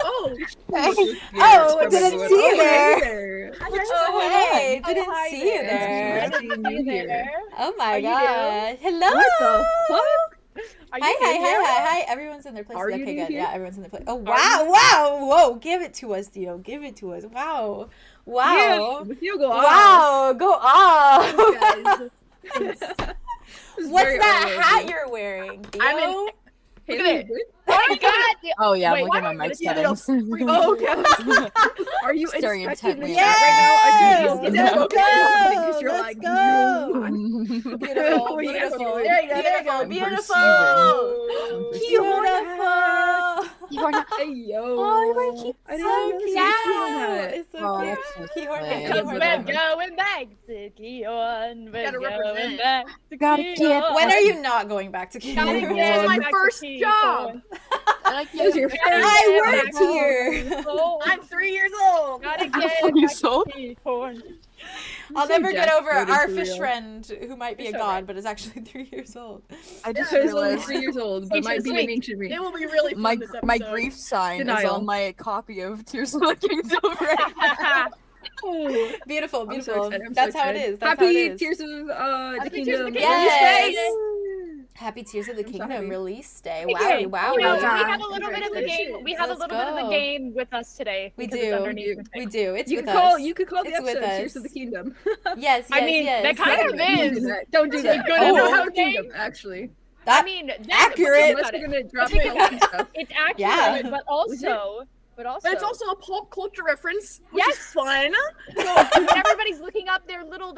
Oh, didn't see you there. Oh, hey, didn't see you there. Oh my god. Hello. What the fuck? Hi. Everyone's in their place. Okay, good. Here? Yeah, everyone's in their place. Oh, wow. Whoa. Give it to us, Theo. Give it to us. Wow. Yeah, you go off. Wow. Go off. What's What's that hat you're wearing, Theo? I'm in. Look at it. Oh my god! Oh yeah, I'm looking at my mic settings. Oh, okay. Are you staring inspecting intently the chat right now? Let's go! Because you're Let's like, go! you. Beautiful. There you go. Beautiful. Hey, yo. Oh, I so didn't know cute. It's so cute. We're going back to Keon. We're Gotta going represent. back to Gotta Keon. get- When are you not going back to Keon? Gotta This get is my back to first Keon. job. This is your I worked here. I'm 3 years old. Gotta I'm get 4 back years to old. Keon. I'll so never get over desperate our and fish surreal. friend who might be a It's god, alright. but is actually 3 years old. I just This is only realized 3 years old, but might be an ancient It read. will be really fun my this my episode. grief sign is Denial. on my copy of Tears of the Kingdom right now. Oh, Beautiful. I'm so excited. I'm so That's how it excited. is. That's how it Happy is. Tears of the Happy Tears Kingdom. of the Yes. Kingdom. Happy Tears of the I'm so Kingdom happy. release day. Okay, Wow. you know, we God. have a little bit of the game. We have a Let's little bit of go. the game with us today. We because do. it's underneath the We thing. do. It's You with could call us. the It's with episode Tears us. of the Kingdom. Yes. I mean, that kind of Don't is. do that. Don't do that. Good I don't enough have a game. kingdom, actually. I mean, then- accurate. but Unless think we're about gonna drop Think the about healthy stuff. it. It's accurate, Yeah. but also. But it's also a pop culture reference, which Yes. is fun. So everybody's looking up their little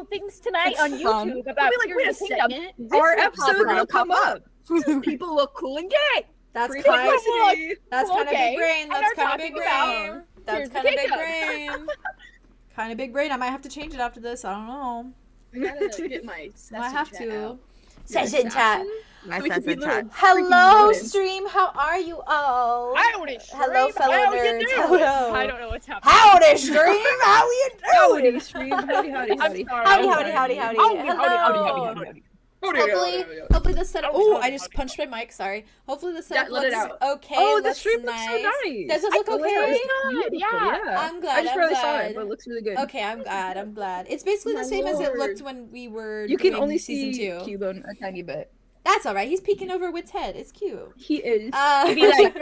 things tonight on It's fun. YouTube about I'll be like, wait a Tears of the Kingdom. second. This Our will episode pop will up. come up. People look cool and gay. That's Free kind of publicity. that's kind of Okay, big brain. and That's they're kind of big talking about brain. That's Tears of kind of the big Kingdom. brain. Kind of big brain. I might have to change it after this. I don't know. I gotta get my I have chat to. out. Session chat. My So we can be sense of touch. little Hello, rodents. stream. How are you all? Howdy, Hello, stream. fellow How you nerds. doing? Hello. I don't know what's happening. Howdy, stream. How you Howdy, doing? stream. Howdy, howdy, I'm howdy. sorry. Howdy, I'm howdy, sorry. howdy, howdy. Howdy, Hello. howdy. Hopefully the setup. Oh, I just punched my mic. Sorry. Hopefully the setup let it looks out. okay. Oh, the looks stream looks nice. so nice. Does it look Oh, okay? it's Good, beautiful, yeah. I'm glad. I just I'm barely saw glad. it, but it looks really good. Okay, I'm glad. I'm glad. It's basically My the same as it lord. looked when we were. You can doing only season see 2. Cubone a tiny bit. That's all right. He's peeking over Wit's head. It's cute. He is. Maybe like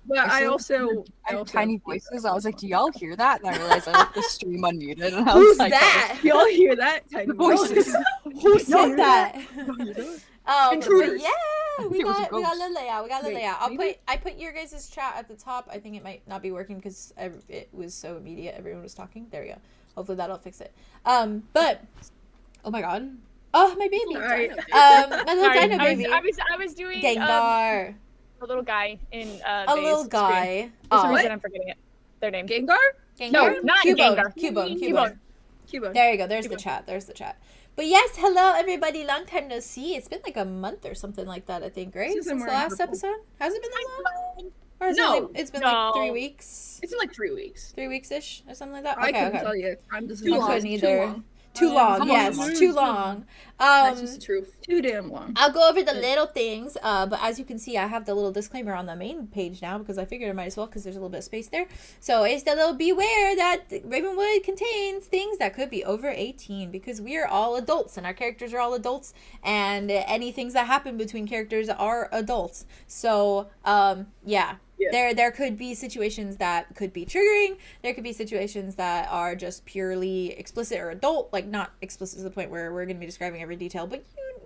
But I also tiny voices. I was like, do y'all hear that? And I realized I left the stream unmuted. And I Who's was like, that? Y'all hear that? Tiny voices. Who said that? Intruders. But yeah, we It was a got the ghost. layout. We got the Wait, layout. maybe? I put your guys' chat at the top. I think it might not be working because it was so immediate. Everyone was talking. There we go. Hopefully that'll fix it. But oh my god. Oh, my baby. Sorry. My little Sorry, dino baby. I was doing Gengar. a little guy in A little guy. For some Oh, reason I'm forgetting it. Their name. Gengar? Gengar? No, not Cubone. Gengar. Cubone. Cubone. There you go. There's the chat. There's the chat. But yes, hello everybody. Long time no see. It's been like a month or something like that, I think, right? Since Since I'm the wearing last purple. episode? Has it been that long? Or is No. it's been No. like 3 weeks? It's in like 3 weeks. 3 weeks-ish or something like that? I Okay, couldn't okay. tell you. I'm just I couldn't either. Too long. Too long, almost yes, a month. too long. That's just the truth. Too damn long. I'll go over the little things, but as you can see, I have the little disclaimer on the main page now because I figured I might as well because there's a little bit of space there. So it's the little beware that Ravenwood contains things that could be over 18 because we are all adults and our characters are all adults and any things that happen between characters are adults. So, yeah. There could be situations that could be triggering. There could be situations that are just purely explicit or adult, like not explicit to the point where we're going to be describing every detail, but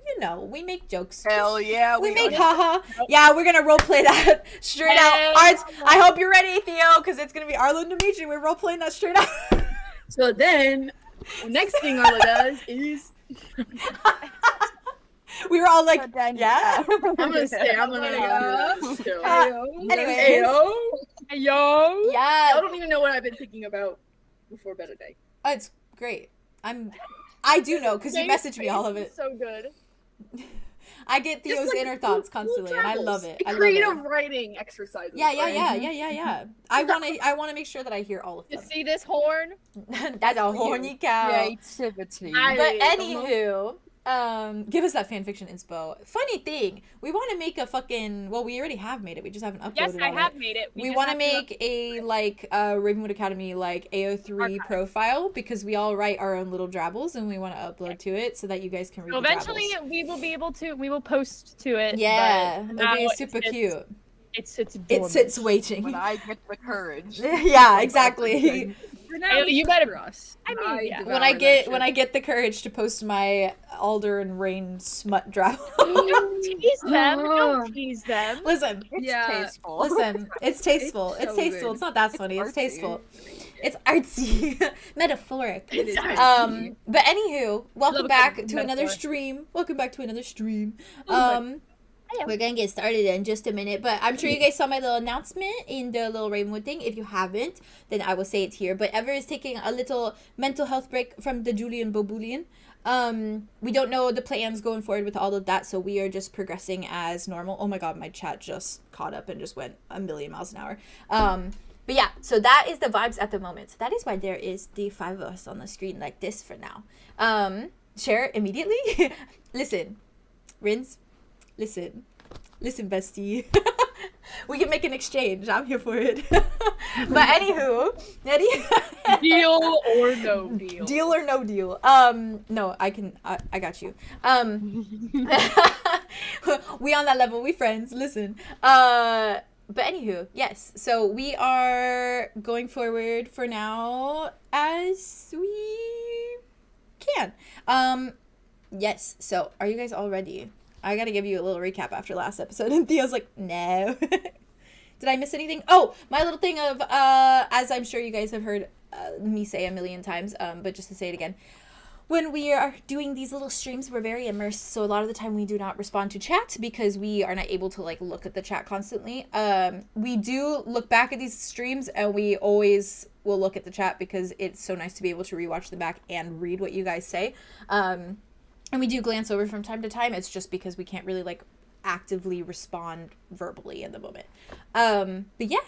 you know, we make jokes. hell yeah. We make haha. Yeah, we're going to roleplay that straight out. Arts, I hope you're ready, Theo, because it's going to be Arlow and Dimitri. We're roleplaying that straight out. So then, next thing Arlo does is We were all like, dang. yeah. I'm gonna stay. I'm gonna go. So. Anyways. Yo. Yeah. I don't even know what I've been thinking about before bed today. Oh, it's great. I do know because you message me all of it. So good. I get Theo's Just, like, inner thoughts cool constantly, and I travels. love it. I love Creative it. writing exercises. Yeah. right? I want to make sure that I hear all of You them. see this horn? That's a horny cow. Creativity. But anywho, Give us that fanfiction inspo. Funny thing, we want to make a fucking, well, we already have made it, we just haven't uploaded Yes, it. I have made it. We want to make a like Ravenwood Academy like AO3 profile, because we all write our own little drabbles and we want to upload to it so that you guys can read. So the eventually drabbles. we will be able to. We will post to it. Yeah, but it'll be now super cute. It sits. It sits waiting. When I get the courage. Yeah, exactly. For now, You better- for us. I mean, yeah. When I get the courage to post my Alder and Rain smut drabble. Don't tease them. Don't tease them. Listen, Yeah. Tasteful. listen, it's tasteful. It's so tasteful. good. It's not that funny. It's artsy. tasteful. It's artsy, metaphoric. It is But anywho, welcome Love a back good to another metaphor. stream. Welcome back to another stream. Hello. We're gonna get started in just a minute, but I'm sure you guys saw my little announcement in the little Ravenwood thing. If you haven't, then I will say it here. But Ever is taking a little mental health break from the Julien Bobulian. We don't know the plans going forward with all of that, so we are just progressing as normal. Oh my god, my chat just caught up and just went a million miles an hour. But yeah, so that is the vibes at the moment. So that is why there is the 5 of us on the screen like this for now. Share immediately. Listen, Rins. Listen, bestie. We can make an exchange. I'm here for it. But anywho, Deal or no deal. deal or no deal. No, I got you. We on that level. We friends. Listen. But anywho, yes. So we are going forward for now as we can. Yes. So are you guys all ready? I gotta give you a little recap after last episode. And Theo's like, no. Did I miss anything? Oh, my little thing of, as I'm sure you guys have heard me say a million times, but just to say it again. When we are doing these little streams, we're very immersed. So a lot of the time we do not respond to chat because we are not able to like look at the chat constantly. We do look back at these streams and we always will look at the chat because it's so nice to be able to rewatch them back and read what you guys say. And we do glance over from time to time. It's just because we can't really like actively respond verbally in the moment. But yeah,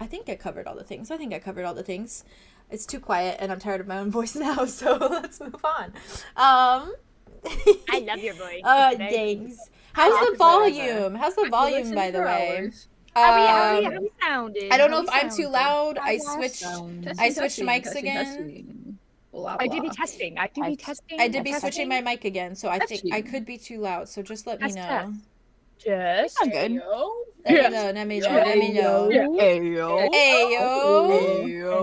I think I covered all the things. It's too quiet and I'm tired of my own voice now, so let's move on. I love your voice. Thanks. How's the volume? How's the volume, by the way? How we sounded? I don't know if I'm too loud. I switched Testing, mics testing, again. testing. Blah, I did blah. be testing. I did be testing. I did be switching my mic again, so I think Testing. I could be too loud. So just let me Test, know. Just. I'm good. Let me know. Ayo. Ayo. Ayo.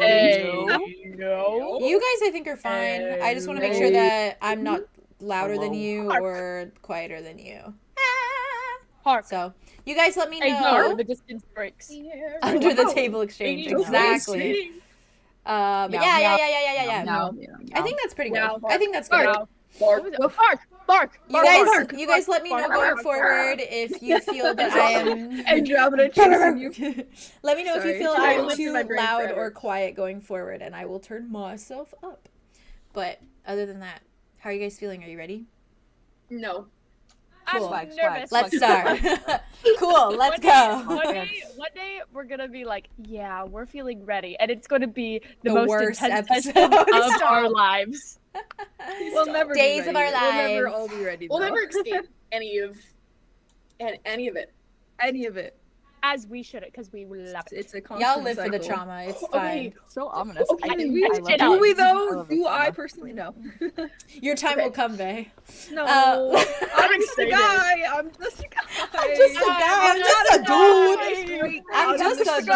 Ayo. You guys, I think, are fine. I just want to make sure that I'm not louder than you or quieter than you. Hark. So you guys let me Ignore know. the distance breaks. Under the table exchange. Exactly. But yeah. No. I think that's pretty good. Meow. I think that's good. Bark. You guys let me know going forward if you feel that I am. Andromeda chasing you. Let me know if you Sorry. feel I I'm lived in too my brain loud forever. or quiet going forward, and I will turn myself up. But other than that, how are you guys feeling? Are you ready? No. Cool. I'm Flags, nervous. Let's start. Cool. Let's go. One day we're gonna be like, yeah, we're feeling ready, and it's gonna be the The most worst intense episode. session of our lives. We'll never Days be of ready. our We'll never lives. all be ready. We'll though. never exceed any of it. any of it. As we should, because we love it. It's a constant Y'all live for the cycle. trauma. It's Okay. fine. So ominous. Okay, I do. we- I love do it. we I though? love it. Do I personally know? Your time will come, Bae. No. Uh, I'm just a excited. guy. I'm just a guy. I'm just a guy. I'm just a dude. I'm just a dude.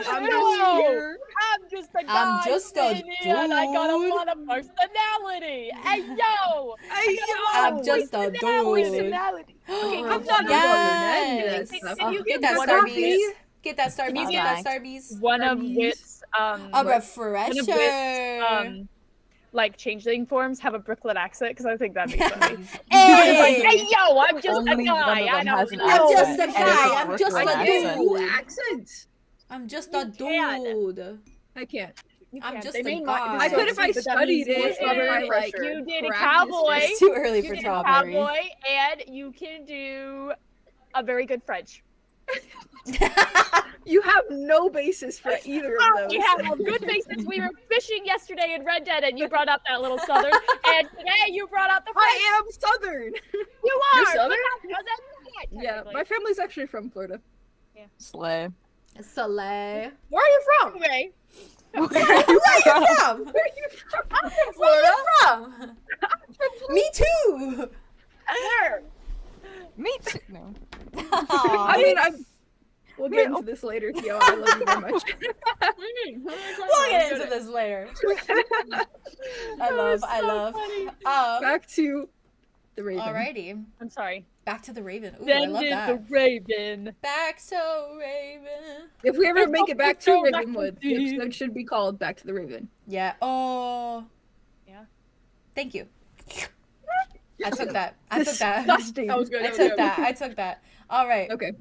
I'm No. just here. I'm just a guy. I'm just a sitting here and I got a dude. lot of personality. Hey yo. Hey, I'm just a dude. Personality. Okay, I'm not Yes. Can you Get give that one star of bees. these? Get that star bees. you Get that get star bees. One of Starbies. Wit's A one of refresher. Wit's like changeling forms have a Brooklyn accent because I think that'd be funny. Hey. Hey yo, I'm just Only a one guy. of I them don't has an know. I'm just a accent, and guy. it's a I'm just Brooklyn a accent. dude. Accent. I'm just a can. dude. I can't. You I'm can't. just They a made guy. I could if I studied it. What's other and I, like, pressure? You did a practiced cowboy. It's too early You for did a strawberry. cowboy, and you can do a very good French. You have no basis for either of those. We have a good basis. We were fishing yesterday in Red Dead, and you brought up that little southern, and today you brought up the French. I am Southern. You You're are. Southern? Yeah, Yeah, my family's actually from Florida. Slay. Soleil. Where are you from? Anyway, Where are you from? Where are you from? I'm from Florida. From? Me too. Where? Me too. No. I mean, we'll get into this later, Theo. I love you very much. We'll get into this later. I love. Back to the Raven. Alrighty. I'm sorry. Back to the Raven. Ooh, I Then love did that. the Raven. Back so Raven. If we ever make it back to Go back Ravenwood, to the the- episode should be called Back to the Raven. Yeah. Oh. Yeah. Thank you. I took that. I took that. Disgusting. That was good. I took that. I took that. All right. Okay.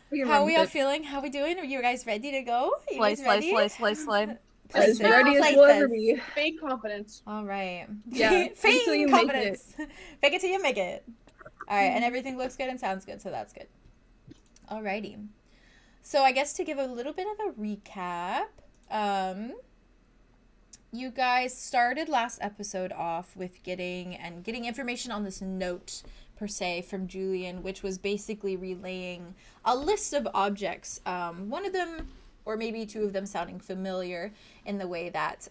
We can How run are we with all it. feeling? How we doing? Are you guys ready to go? Are you Slay, guys slay, ready? slay, slay, slay. As Let's ready go as we'll ever places. be. Fake confidence. All right. Yeah, fake till Feign you make confidence. Fake it till you make it. All right, and everything looks good and sounds good, so that's good. Alrighty. So I guess to give a little bit of a recap, you guys started last episode off with getting information on this note per se from Julien, which was basically relaying a list of objects. One of them, or maybe two of them, sounding familiar in the way that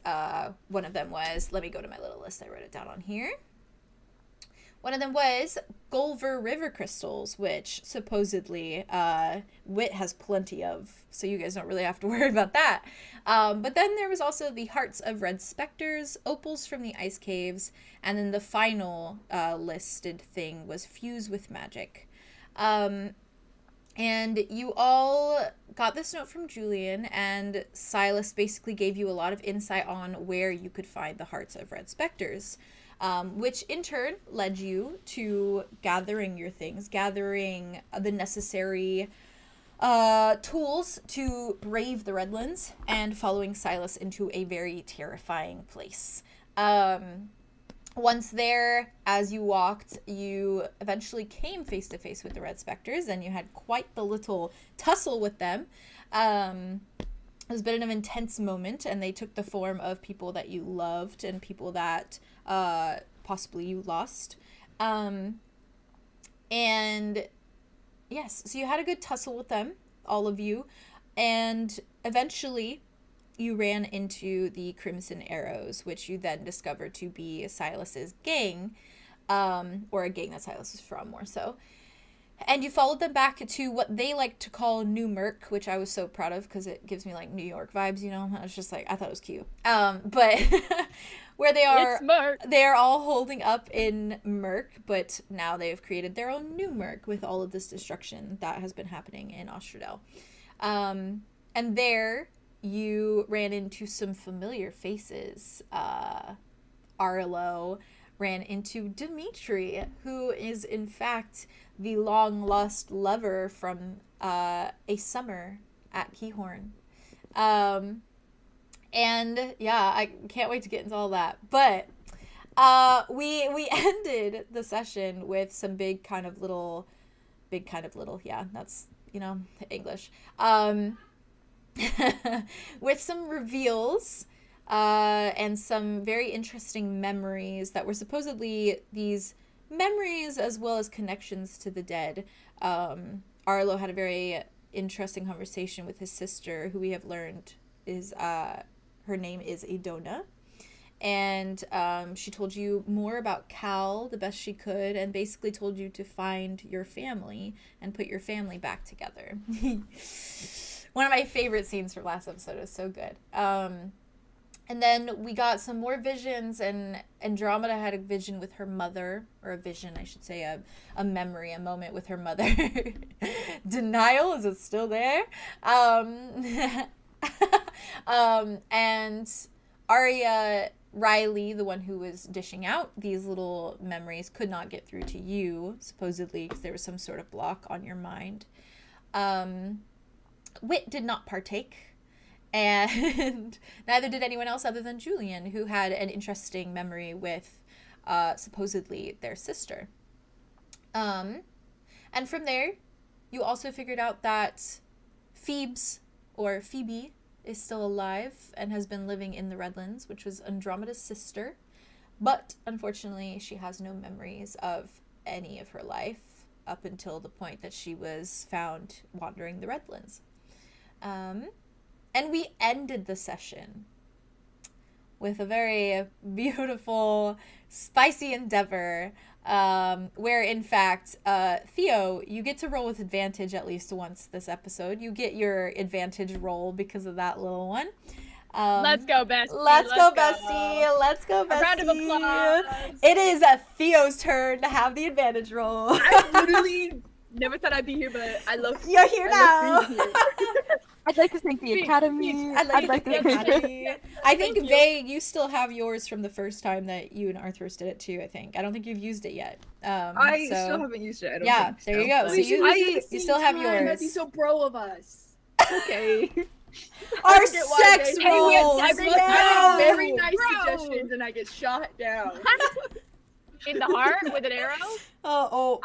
one of them was. Let me go to my little list. I wrote it down on here. One of them was Gulver River crystals, which supposedly Wit has plenty of, so you guys don't really have to worry about that. But then there was also the hearts of red specters, opals from the ice caves, and then the final listed thing was fuse with magic. And you all got this note from Julien, and Silas basically gave you a lot of insight on where you could find the hearts of red specters. Which in turn led you to gathering your things, gathering the necessary tools to brave the Redlands, and following Silas into a very terrifying place. Once there, as you walked, you eventually came face to face with the Red Specters, and you had quite the little tussle with them. It was a bit of an intense moment, and they took the form of people that you loved and people that possibly you lost. And yes, so you had a good tussle with them, all of you, and eventually you ran into the Crimson Arrows, which you then discovered to be Silas's gang, or a gang that Silas is from, more so. And you followed them back to what they like to call New Merc, which I was so proud of because it gives me like New York vibes, you know? I was just like, I thought it was cute. But where they are, they're all holding up in Merc, but now they've created their own New Merc with all of this destruction that has been happening in 𝐻𝑚. And there you ran into some familiar faces. Arlow ran into Dimitri, who is in fact the long-lost lover from a summer at Keyhorn. And yeah, I can't wait to get into all that. But we ended the session with some big kind of little, yeah, that's, you know, English. With some reveals and some very interesting memories that were supposedly these memories as well as connections to the dead. Arlo had a very interesting conversation with his sister, who we have learned is her name is Idona, and she told you more about Cal the best she could, and basically told you to find your family and put your family back together. One of my favorite scenes from last episode. It was so good. And then we got some more visions, and Andromeda had a vision with her mother, or a vision, I should say, a memory, a moment with her mother. Denial, is it still there? And Arya Riley, the one who was dishing out these little memories, could not get through to you, supposedly, because there was some sort of block on your mind. Wit did not partake. And neither did anyone else other than Julien, who had an interesting memory with supposedly their sister. And from there, you also figured out that Phoebes or Phoebe, is still alive and has been living in the Redlands, which was Andromeda's sister. But unfortunately, she has no memories of any of her life up until the point that she was found wandering the Redlands. And we ended the session with a very beautiful, spicy endeavor, where, in fact, Theo, you get to roll with advantage at least once this episode. You get your advantage roll because of that little one. Let's go, bestie. Let's go, bestie. Let's go, bestie. A round of applause. It is Theo's turn to have the advantage roll. I literally never thought I'd be here, but I love. You're here now. I'd like to thank the Academy. I'd like to thank the thank Academy. I think, Vay, you still have yours from the first time that you and Arthur did it too, I think. I don't think you've used it yet. I still haven't used it. I don't yeah, think there so. you go. So you still have yours. That'd be so bro of us. Okay. Our sex rolls. I have very nice suggestions, and I get shot down. In the heart with an arrow? Oh.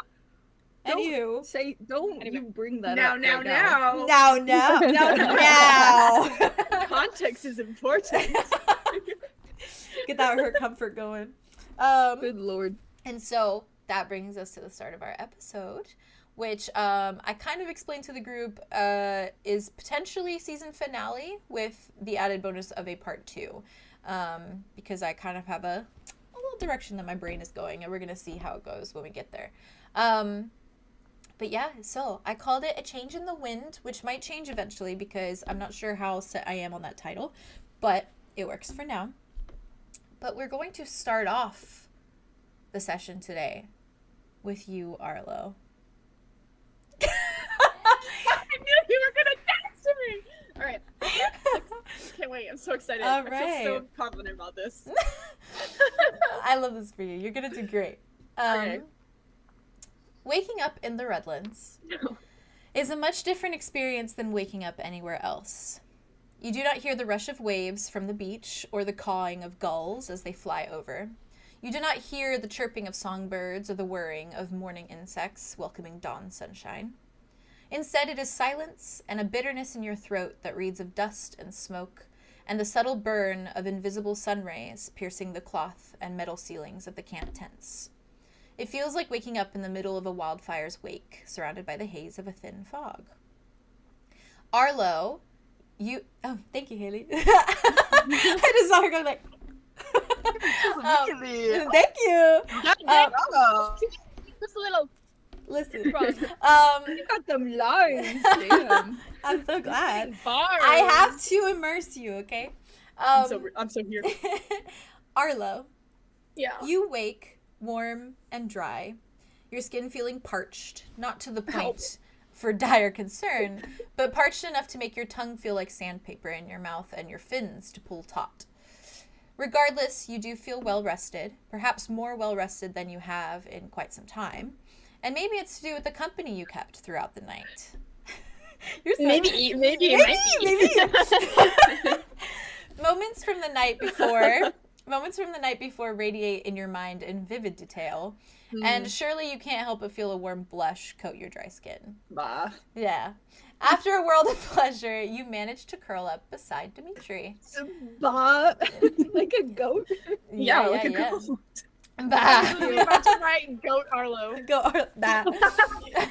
Anywho. Don't Anyway. you bring that Now, up. now, right now. Now. Context is important. Get that her comfort going. Good lord. And so that brings us to the start of our episode, which I kind of explained to the group is potentially season finale with the added bonus of a part 2, because I kind of have a little direction that my brain is going, and we're going to see how it goes when we get there. But yeah, so I called it A Change in the Wind, which might change eventually because I'm not sure how set I am on that title, but it works for now. But we're going to start off the session today with you, Arlow. I knew you were gonna dance to me. All right. Can't wait. I'm so excited. All I right. feel so confident about this. I love this for you. You're gonna do great. Okay. Waking up in the Redlands is a much different experience than waking up anywhere else. You do not hear the rush of waves from the beach or the cawing of gulls as they fly over. You do not hear the chirping of songbirds or the whirring of morning insects welcoming dawn sunshine. Instead, it is silence and a bitterness in your throat that reads of dust and smoke and the subtle burn of invisible sun rays piercing the cloth and metal ceilings of the camp tents. It feels like waking up in the middle of a wildfire's wake, surrounded by the haze of a thin fog. Arlow, you... Oh, thank you, Haley. I just saw her going like... Thank you. Just a little. Listen. You got them lines. Damn. I'm so glad. Bars. I have to immerse you, okay? I'm so here. Arlow, Yeah. you wake warm and dry, your skin feeling parched, not to the point for dire concern, but parched enough to make your tongue feel like sandpaper in your mouth and your fins to pull taut. Regardless, you do feel well-rested, perhaps more well-rested than you have in quite some time, and maybe it's to do with the company you kept throughout the night. You're so Maybe it might be. Moments from the night before radiate in your mind in vivid detail, and surely you can't help but feel a warm blush coat your dry skin. Bah. Yeah. After a world of pleasure, you manage to curl up beside Dimitri. Bah. Like a goat. Yeah, like a goat. Bah. You're about to write goat Arlow. Go that.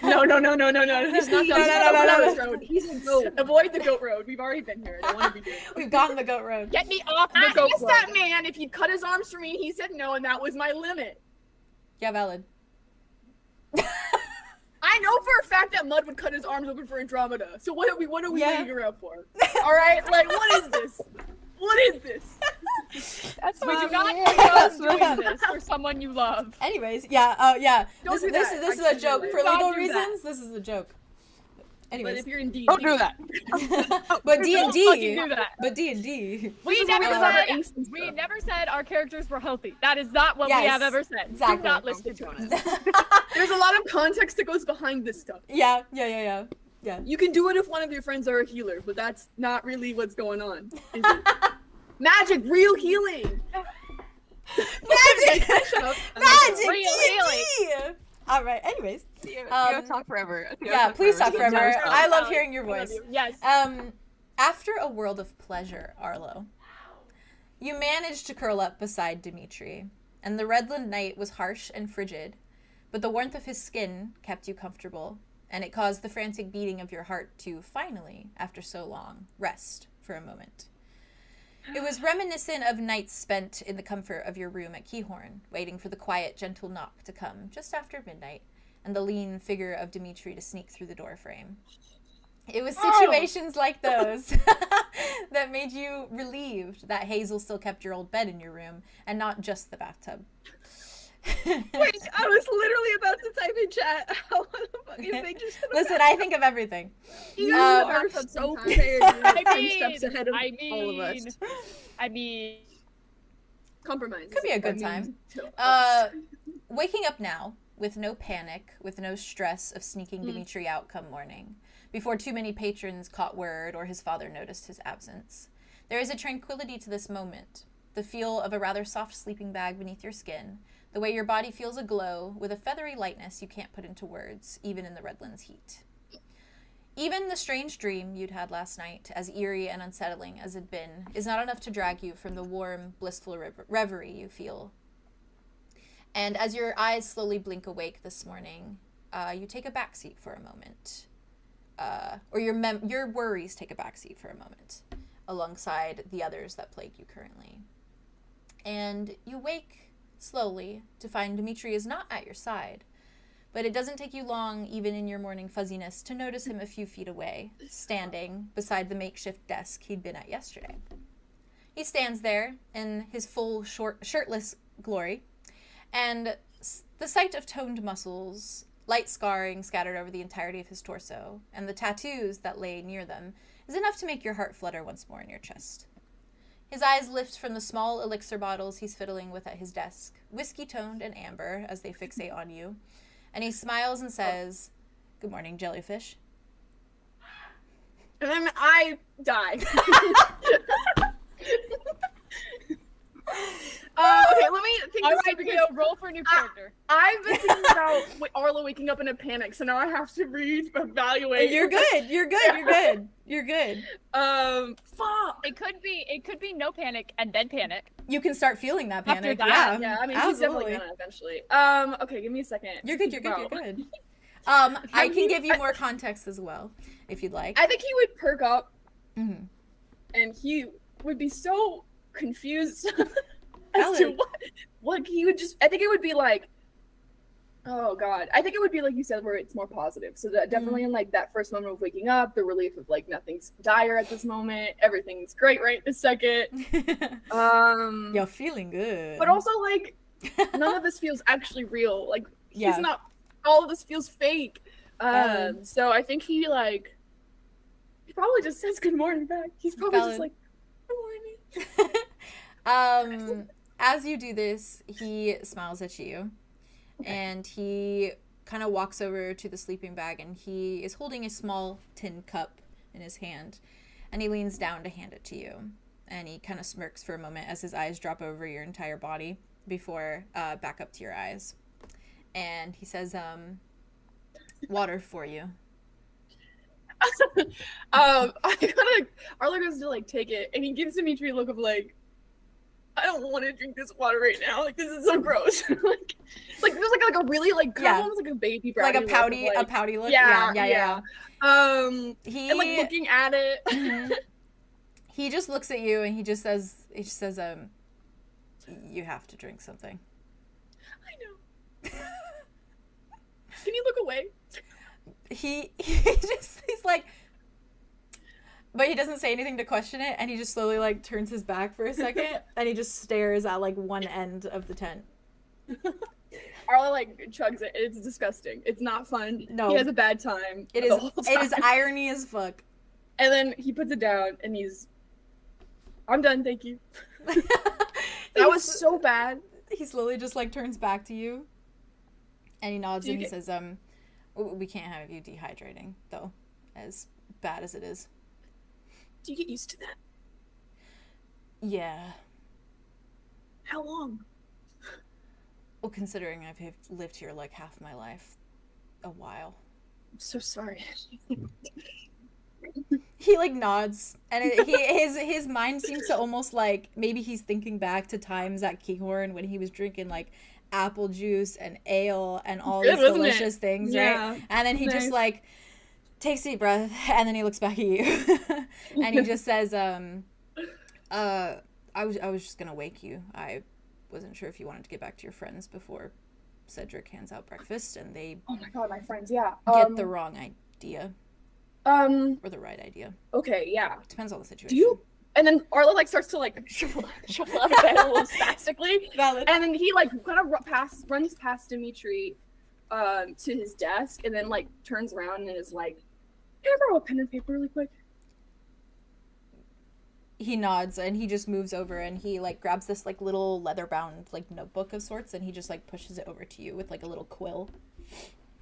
No. He's not No. road. He's a goat. Avoid the goat road. We've already been here. I don't want to be doing it. We've gone the goat road. Get me off I the goat asked road. that man if he'd cut his arms for me. He said no, and that was my limit. Yeah, valid. I know for a fact that Mud would cut his arms open for Andromeda. So what are we Yeah. waiting around for? All right, like what is this? What is this? That's We do not not me. condone doing this for someone you love. Anyways, yeah, yeah. Don't This do that. is a Actually, joke. do For it. legal Don't do that. reasons, this is a joke. But Anyways. if you're in D, Don't do that. But Don't fucking D&D. do that. But D&D. We never said our characters were healthy. That is not what we Yes, have ever said. exactly. Do not listen to us. There's a lot of context that goes behind this stuff. Yeah. You can do it if one of your friends are a healer, but that's not really what's going on, is it? Magic, real healing. Magic! Magic! Real D&D! Alright, anyways. Theo, talk forever. Theo, Yeah, please talk Theo, forever. talk I love hearing your voice. Yes. After a world of pleasure, Arlow, you managed to curl up beside Dimitri, and the Redland night was harsh and frigid, but the warmth of his skin kept you comfortable, and it caused the frantic beating of your heart to finally, after so long, rest for a moment. It was reminiscent of nights spent in the comfort of your room at 𝐄𝐩𝐪n, waiting for the quiet, gentle knock to come just after midnight, and the lean figure of Dimitri to sneak through the door frame. It was situations like those that made you relieved that Hazel still kept your old bed in your room, and not just the bathtub. Wait, I was literally about to type in chat. How the fuck is they just Listen, I think of everything. You are so prepared. You're 10 steps ahead of all of us. I mean, Compromise. Could be a good time. Waking up now, with no panic, with no stress of sneaking Dimitri out come morning, before too many patrons caught word or his father noticed his absence. There is a tranquility to this moment, the feel of a rather soft sleeping bag beneath your skin, the way your body feels aglow with a feathery lightness you can't put into words, even in the Redlands heat. Even the strange dream you'd had last night, as eerie and unsettling as it'd been, is not enough to drag you from the warm, blissful reverie you feel. And as your eyes slowly blink awake this morning, you take a backseat for a moment. Or your worries take a backseat for a moment, alongside the others that plague you currently. And you wake slowly to find Dimitri is not at your side, but it doesn't take you long, even in your morning fuzziness, to notice him a few feet away, standing beside the makeshift desk he'd been at yesterday. He stands there in his full, shirtless glory, and the sight of toned muscles, light scarring scattered over the entirety of his torso, and the tattoos that lay near them, is enough to make your heart flutter once more in your chest. His eyes lift from the small elixir bottles he's fiddling with at his desk, whiskey-toned and amber as they fixate on you, and he smiles and says, "Good morning, jellyfish." And then I die. Okay, let me think. all This right, because Theo, roll for a new character. I've been thinking about Arlo waking up in a panic, so now I have to evaluate. You're good. You're good. You're good. You're good. Fuck. It could be no panic and then panic. You can start feeling that After panic. that, Yeah, I mean, he's absolutely. definitely gonna eventually. Okay, give me a second. You're good. You're good. Wow. You're good. I can give you more context as well, if you'd like. I think he would perk up, Mhm. and he would be so confused as to what he would just. I think it would be like, oh god, I think it would be like you said, where it's more positive. So that definitely in like that first moment of waking up, the relief of like nothing's dire at this moment, everything's great right this second. You're feeling good. But also like none of this feels actually real. Like Yeah. he's not. All of this feels fake. So I think he probably just says good morning back. He's probably just like, good morning. As you do this, he smiles at you, and he kind of walks over to the sleeping bag, and he is holding a small tin cup in his hand, and he leans down to hand it to you, and he kind of smirks for a moment as his eyes drop over your entire body before back up to your eyes, and he says, water for you. Arlo goes to like take it, and he gives Dimitri a look of like, I don't want to drink this water right now. Like this is so gross. like there's like a really like kind of almost like a baby brownie, like a pouty look. Yeah. He and like looking at it. He just looks at you and he just says, you have to drink something. I know. Can you look away? He's like, but he doesn't say anything to question it, and he just slowly like turns his back for a second, and he just stares at like one end of the tent. Arlo like chugs it. It's disgusting. It's not fun. No, he has a bad time. It is irony as fuck. And then he puts it down, and I'm done, thank you. That was so bad. He slowly just like turns back to you, and he nods and he says, we can't have you dehydrating, though, as bad as it is. Do you get used to that? Yeah. How long? Well, considering I've lived here like half my life, a while. I'm so sorry. He like nods, and his mind seems to almost like maybe he's thinking back to times at Kinghorn when he was drinking like apple juice and ale and all Good, these wasn't it? delicious things, Yeah. right? And then he just Nice. like takes a deep breath, and then he looks back at you, and he just says, I was just gonna wake you. I wasn't sure if you wanted to get back to your friends before Cedric hands out breakfast, and they Oh my god, my friends, yeah. get the wrong idea or the right idea. Okay, yeah. Depends on the situation. Do you? And then Arlo like starts to like shuffle out of bed a little spastically, Valid. and then he like kind of runs past Dimitri, to his desk, and then like turns around and is like, "Can I borrow a pen and paper really quick?" He nods, and he just moves over, and he like grabs this like little leather bound like notebook of sorts, and he just like pushes it over to you with like a little quill.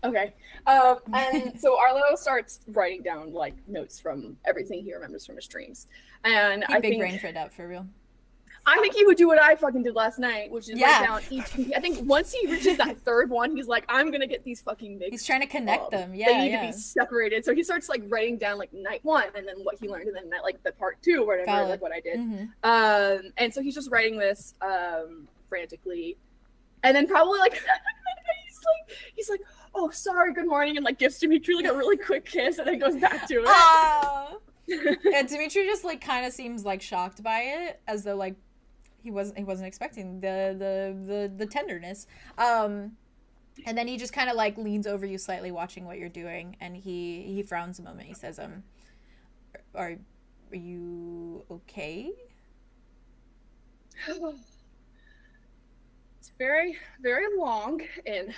Okay. And so Arlo starts writing down like notes from everything he remembers from his dreams, and He big brain for that, for real. I think he would do what I fucking did last night, which is Yeah. write down each. I think once he reaches that third one, he's like, "I'm gonna get these fucking mixed. He's trying to connect up. them. They Yeah, need to yeah. be separated." So he starts like writing down like night one, and then what he learned, and then like the part two, or whatever, Valid. like what I did. Mm-hmm. And so he's just writing this frantically, and then probably like he's like, "Oh, sorry, good morning," and like gives Dimitri like a really quick kiss, and then goes back to it. Aww. Yeah, Dimitri just like kind of seems like shocked by it, as though like he wasn't expecting the tenderness. And then he just kind of like leans over you slightly, watching what you're doing, and he frowns a moment. He says, are you okay?" It's very, very long and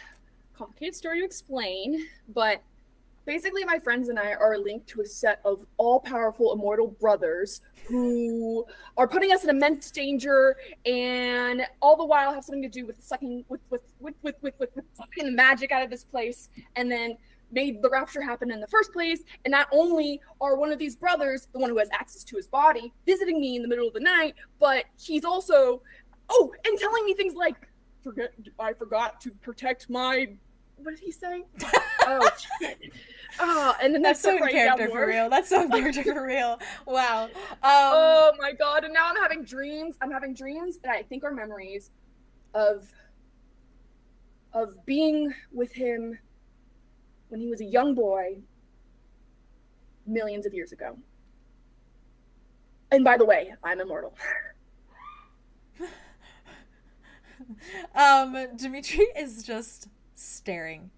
complicated story to explain, but basically my friends and I are linked to a set of all-powerful immortal brothers who are putting us in immense danger, and all the while have something to do with sucking with sucking the magic out of this place, and then made the rapture happen in the first place. And not only are one of these brothers the one who has access to his body visiting me in the middle of the night, but he's also and telling me things like, I forgot to protect my, what did he say? Oh shit. Oh, and then That's so in writing down character for more. real. That's so in character for real. Wow. Oh my god, and now I'm having dreams that I think are memories of being with him when he was a young boy millions of years ago. And by the way, I'm immortal. Dimitri is just staring.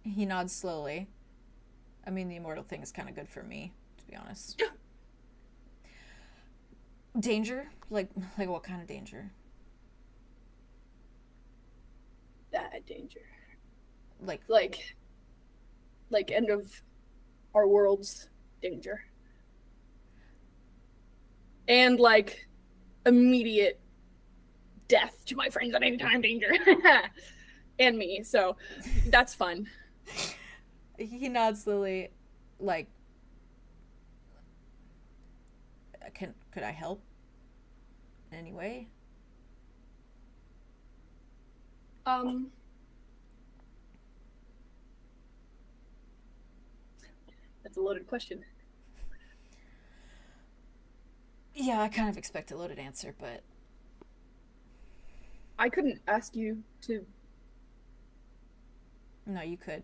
He nods slowly. I mean, the immortal thing is kind of good for me, to be honest. Danger? Like what kind of danger? Bad danger. Like End of our world's danger. And like immediate death to my friends at any time danger. And me, so that's fun. He nods slowly, like, could I help in any way? That's a loaded question. Yeah, I kind of expect a loaded answer, but I couldn't ask you to. no, you could.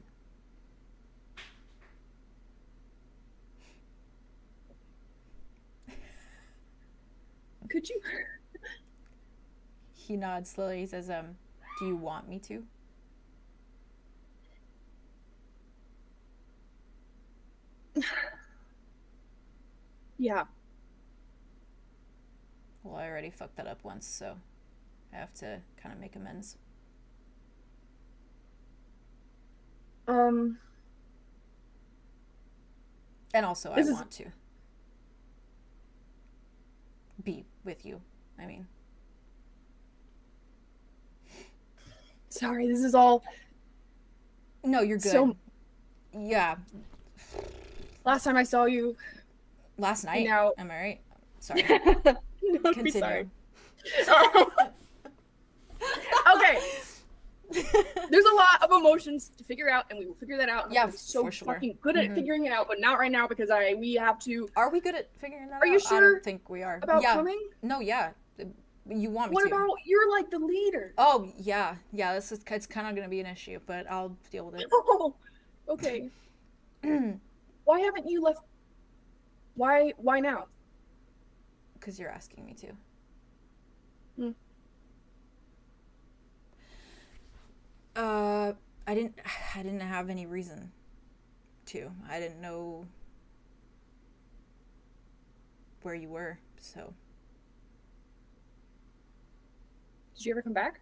Could you? He nods slowly. He says, do you want me to? Yeah. Well, I already fucked that up once, so I have to kind of make amends. And also, I want to be with you. I mean, sorry, this is all. no, you're good. So, yeah, last time I saw you. last night. Now, Am I right? Sorry. Don't be Continue. sorry. Okay. There's a lot of emotions to figure out, and we will figure that out. Yeah, I'm so for sure. fucking good at figuring it out, but not right now because we have to. Are we good at figuring that out? Are you sure? I don't think we are. About yeah. coming? No, yeah. You want me What to. about you're like the leader? Oh, yeah. Yeah, it's kind of going to be an issue, but I'll deal with it. Oh, okay. Why haven't you left? Why now? Because you're asking me to. I didn't have any reason to. I didn't know where you were, so. Did you ever come back?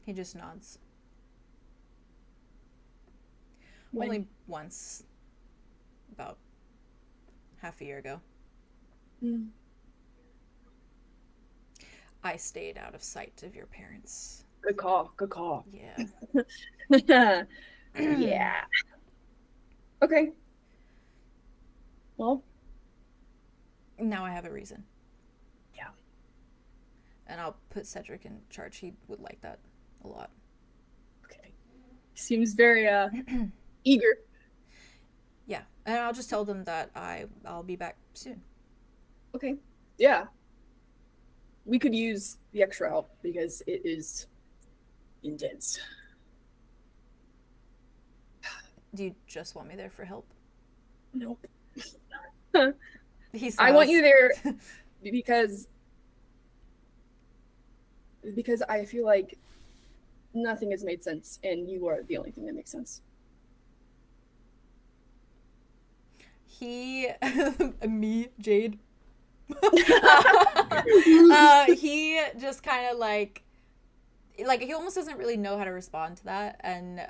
He just nods. When? Only once. About half a year ago. I stayed out of sight of your parents. Good call. Good call. Yeah. Yeah. Okay. Well. Now I have a reason. Yeah. And I'll put Cedric in charge. He would like that a lot. Okay. Seems very eager. Yeah. And I'll just tell them that I'll be back soon. Okay. Yeah. We could use the extra help because it is intense. Do you just want me there for help? Nope. I want you there because I feel like nothing has made sense and you are the only thing that makes sense. Me, Jade. He just kind of like he almost doesn't really know how to respond to that, and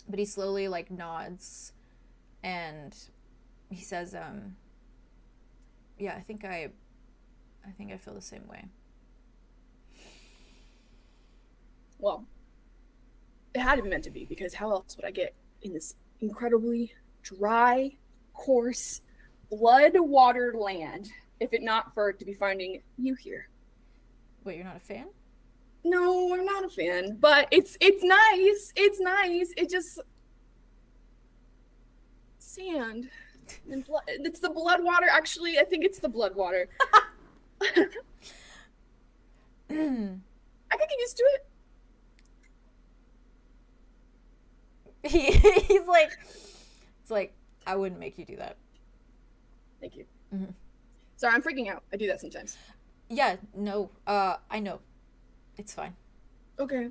but he slowly like nods and he says, yeah, I think I feel the same way. Well, it had to be meant to be, because how else would I get in this incredibly dry, coarse, blood-watered land if it not for it to be finding you here? Wait, you're not a fan? No, I'm not a fan, but it's nice. It's nice. It just sand and blood. It's the blood water. Actually, I think it's the blood water. I can get used to it. He's like, I wouldn't make you do that. Thank you. Mm-hmm. Sorry, I'm freaking out. I do that sometimes. Yeah, no, I know. It's fine. Okay.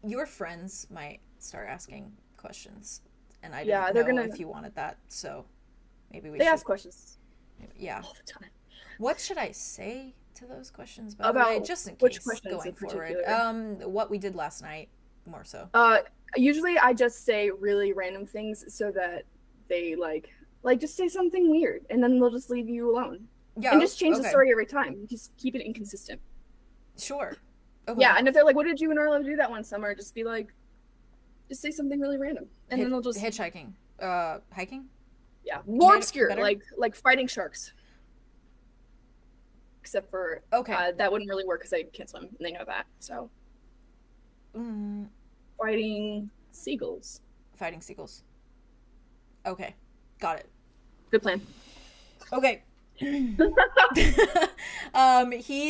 Your friends might start asking questions, and I Yeah, didn't they're know gonna- if you wanted that, so maybe we They should. ask questions Yeah. all the time. What should I say to those questions, by the About way, just in which case questions going in forward? particular? What we did last night, more so. Usually I just say really random things so that they like just say something weird, and then they'll just leave you alone. Yeah, And just change the okay. story every time. Just keep it inconsistent. Sure. Okay. Yeah, and if they're like, what did you and Arlow do that one summer? Just be like, just say something really random. And then they'll just... Hitchhiking. Hiking? Yeah. More obscure, better? like fighting sharks. Except for... Okay. that wouldn't really work because I can't swim, and they know that, so... Fighting seagulls. Fighting seagulls. Okay. Got it. Good plan. Okay. He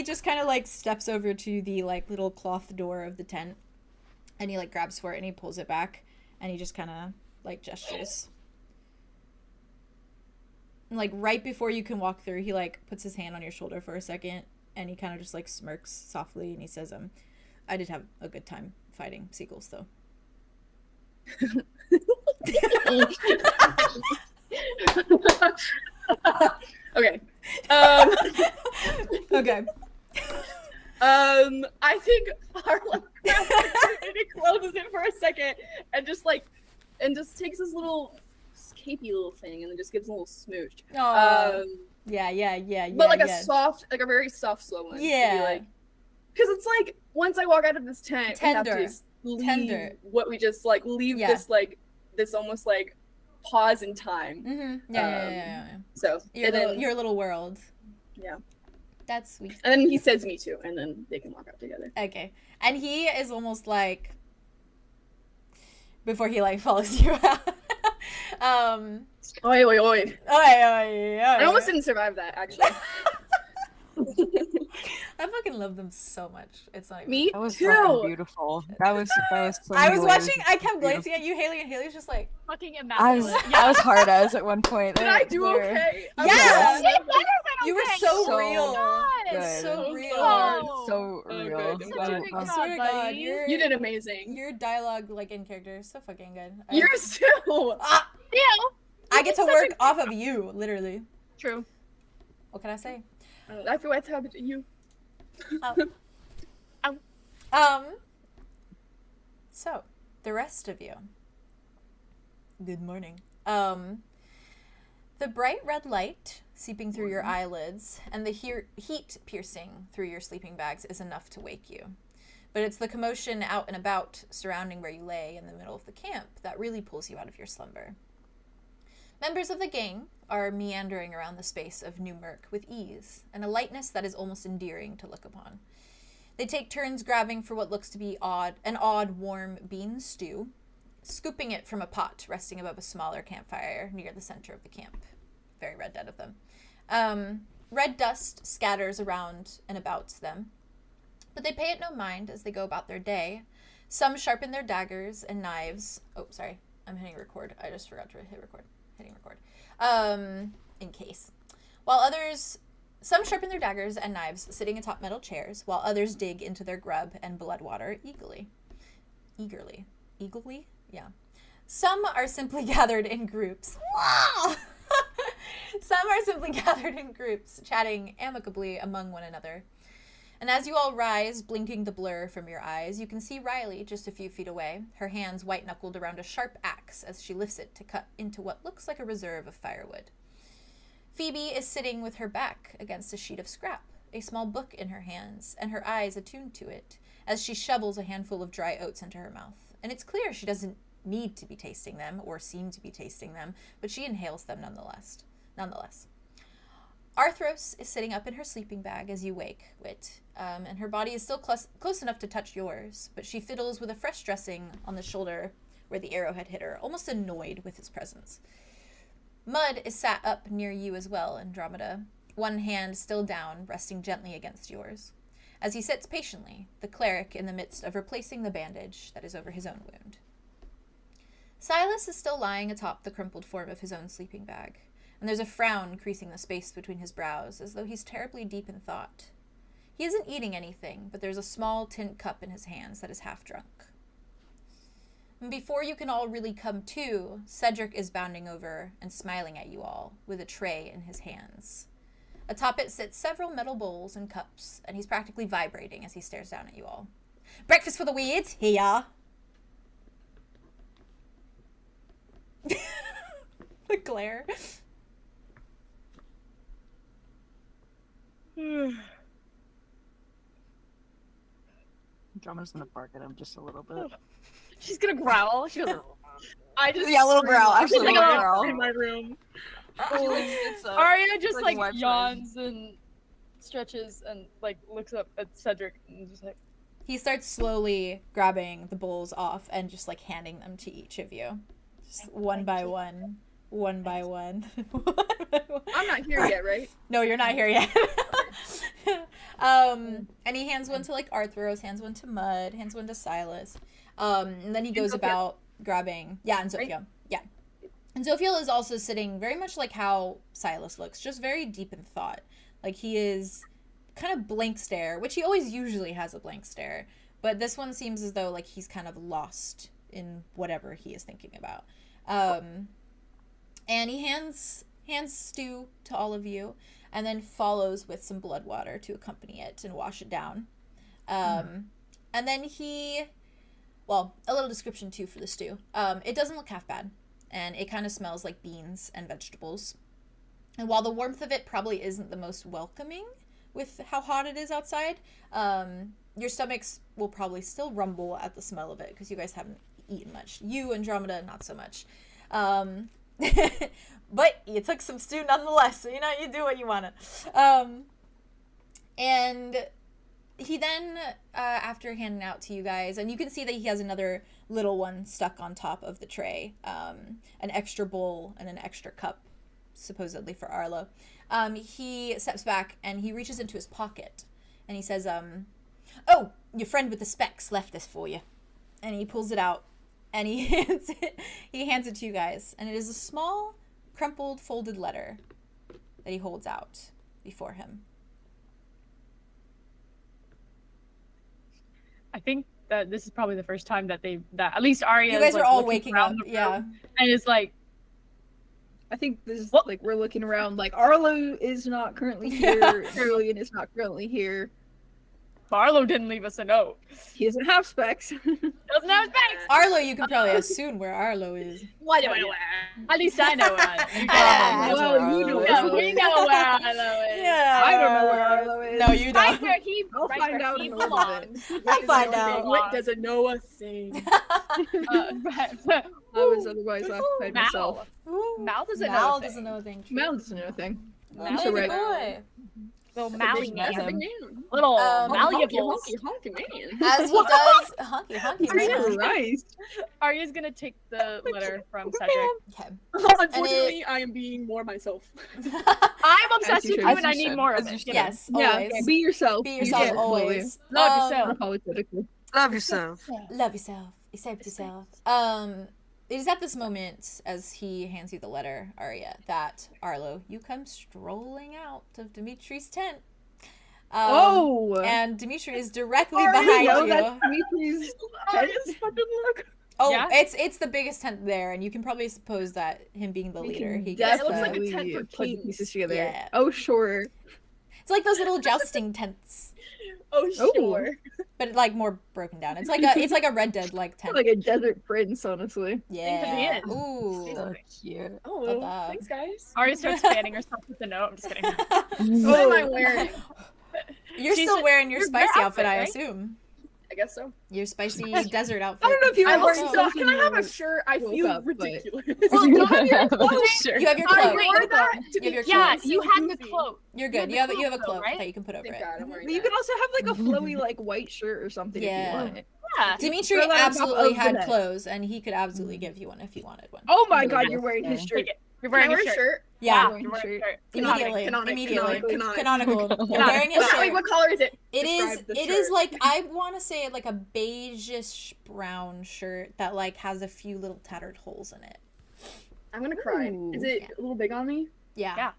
just kind of like steps over to the like little cloth door of the tent, and he like grabs for it and he pulls it back, and he just kind of like gestures. And, like right before you can walk through, he like puts his hand on your shoulder for a second, and he kind of just like smirks softly, and he says, I did have a good time fighting seagulls though. Okay. Okay. I think Arlow grabs it and it closes it for a second and just takes this little scapey little thing and then just gives a little smooch. Oh. Yeah. But like a soft, like a very soft, slow one. Yeah. Because it's like once I walk out of this tent, we have Tender. to leave Tender. what we just like leave this like this almost like pause in time. Mm-hmm. Yeah. So Your little world. Yeah. That's sweet. And then he says me too, and then they can walk out together. Okay. And he is almost like, before he like follows you out. Oi, oi, oi. I I almost didn't survive that, actually. I fucking love them so much. It's not even... Me That was too. fucking beautiful. That was so I was many watching, layers I of kept glancing beautiful. at you, Haley, and Haley was just like... Fucking I was immaculate. I was hard as at one point. Did I do okay? Yeah! Yes. You were okay. so So real. good. So real. So Oh, real. good. Such a good I job, swear to God, buddy. You did amazing. your dialogue, like, in character is so fucking good. Yours too. Yeah. I get to Such a- work off of you, literally. True. What can I say? I feel what's happened to you. So, the rest of you. Good morning. The bright red light seeping through your eyelids and the heat piercing through your sleeping bags is enough to wake you. But it's the commotion out and about surrounding where you lay in the middle of the camp that really pulls you out of your slumber. Members of the gang are meandering around the space of New Merc with ease and a lightness that is almost endearing to look upon. They take turns grabbing for what looks to be an odd warm bean stew, scooping it from a pot resting above a smaller campfire near the center of the camp. Very Red Dead of them. Red dust scatters around and about them, but they pay it no mind as they go about their day. Some sharpen their daggers and knives. Oh, sorry. I'm hitting record. I just forgot to hit record. Hitting record. In case. While others... Some sharpen their daggers and knives sitting atop metal chairs, while others dig into their grub and blood water eagerly. Eagerly? Yeah. Some are simply gathered in groups. Wow! Some are simply gathered in groups, chatting amicably among one another. And as you all rise, blinking the blur from your eyes, you can see Riley just a few feet away, her hands white-knuckled around a sharp axe as she lifts it to cut into what looks like a reserve of firewood. Phoebe is sitting with her back against a sheet of scrap, a small book in her hands, and her eyes attuned to it, as she shovels a handful of dry oats into her mouth. And it's clear she doesn't need to be tasting them, or seem to be tasting them, but she inhales them nonetheless. Arthros is sitting up in her sleeping bag as you wake, Wit, and her body is still close enough to touch yours, but she fiddles with a fresh dressing on the shoulder where the arrow had hit her, almost annoyed with his presence. Mud is sat up near you as well, Andromeda, one hand still down, resting gently against yours, as he sits patiently, the cleric in the midst of replacing the bandage that is over his own wound. Silas is still lying atop the crumpled form of his own sleeping bag, and there's a frown creasing the space between his brows, as though he's terribly deep in thought. He isn't eating anything, but there's a small tin cup in his hands that is half drunk. And before you can all really come to, Cedric is bounding over and smiling at you all, with a tray in his hands. Atop it sits several metal bowls and cups, and he's practically vibrating as he stares down at you all. Breakfast for the weirds, here! The glare. Drama's gonna bark at him just a little bit. She's gonna growl. She goes, I just Yeah, little growl. scream Actually, like little a- growl. in my room. She like sits up. Arya just like, like wipes her yawns and stretches and like looks up at Cedric and just like, He starts slowly grabbing the bowls off and just like handing them to each of you. Just one by one. One by one. I'm not here yet, right? No, you're not here yet. And he hands one to like Arthros, hands one to Mud, hands one to Silas. And then he goes Zophiel. about grabbing, and Zophiel. Right? Yeah. And Zophiel is also sitting very much like how Silas looks, just very deep in thought. Like he is kind of blank stare, which he always usually has a blank stare, but this one seems as though like he's kind of lost in whatever he is thinking about. And he hands stew to all of you, and then follows with some blood water to accompany it and wash it down. And then a little description too for the stew. It doesn't look half bad, and it kind of smells like beans and vegetables. And while the warmth of it probably isn't the most welcoming with how hot it is outside, your stomachs will probably still rumble at the smell of it because you guys haven't eaten much. You, Andromeda, not so much. But you took some stew nonetheless, so you know, you do what you want to. And he then, after handing out to you guys, and you can see that he has another little one stuck on top of the tray, an extra bowl and an extra cup, supposedly for Arlow. He steps back and he reaches into his pocket and he says, oh, your friend with the specs left this for you. And he pulls it out and he hands it to you guys. And it is a small, crumpled, folded letter that he holds out before him. I think that this is probably the first time that at least Arya. You guys is, are all looking waking around up, the room, yeah. and it's like, I think this is What? like we're looking around. Like Arlo is not currently here. Julien is not currently here. Arlow didn't leave us a note. He doesn't have specs. Doesn't have specs. Arlow, you can probably assume where Arlow is. Why do I know At least I know where. Well, you know Yeah, where we know where Arlow is. Yeah. I don't know where Arlo is. No, you Right don't. where he, I'll right find where out he in a little bit. belongs. I'll find out. What doesn't know a thing. Right. I was otherwise occupied myself. Mal doesn't know Mal a thing. doesn't know a thing. Mal doesn't know a thing. Mal So right. boy. Little That's Mally a man. big name. Little Honky, malleables. honky, man. As he does, honky man. Christ. Arya's gonna take the letter from Cedric. Okay. Unfortunately, I am being more myself. I'm obsessed you with should. you and I need more of As you it. should. Yes, Yeah, always. be yourself. Be yourself Yeah, always. Love yourself. Unapologetically. Love yourself. Love yourself. Accept yourself. It is at this moment, as he hands you the letter, Arya, that Arlo, you come strolling out of Dimitri's tent. Oh! And Dimitri is directly I already behind know you. that's Dimitri's Arya's fucking look. Oh, Yeah? it's the biggest tent there, and you can probably suppose that him being the leader, he Yeah, gets it looks like a the- tent for put the kings. pieces together. Yeah. Oh, sure. It's like those little jousting tents, Oh, sure. but like more broken down. It's like a Red Dead like tent. Like a desert prince, honestly. Yeah. is. Ooh. So cute. Oh, Love that. thanks, guys. Arya starts fanning herself with the note. I'm just kidding. What am I wearing? You're She's- still wearing your your spicy outfit, outfit, I right? assume. I guess so. Your spicy desert outfit. I don't know if you I were work wearing so. something Can I have a you- shirt? I woke feel up, but- ridiculous. Well, you have your Sure. You have your I cloak. wore that to You have your be Yeah, cloak. you had the cloak. You're You good. have You have the you have a cloak, cloak right? that you can put over Thank it. God I'm wearing But you that. can also have like a flowy like white shirt or something Yeah. if you want. Yeah. Dimitri Throw that on top absolutely of the had net. clothes, and he could absolutely give you one if you wanted one. Oh my Yeah. god, you're wearing his Okay. shirt. Take it. You're Can I wearing wear a a shirt. shirt? Yeah, Wearing You're his wearing a shirt. shirt. immediately, Canonic, immediately, canonic. canonical. You're Canonic. wearing his Wait, shirt. what color is it? It is. Describe the It is shirt. like I want to say like a beigeish brown shirt that like has a few little tattered holes in it. I'm gonna cry. Ooh. Is it Yeah. a little big on me? Yeah. Yeah.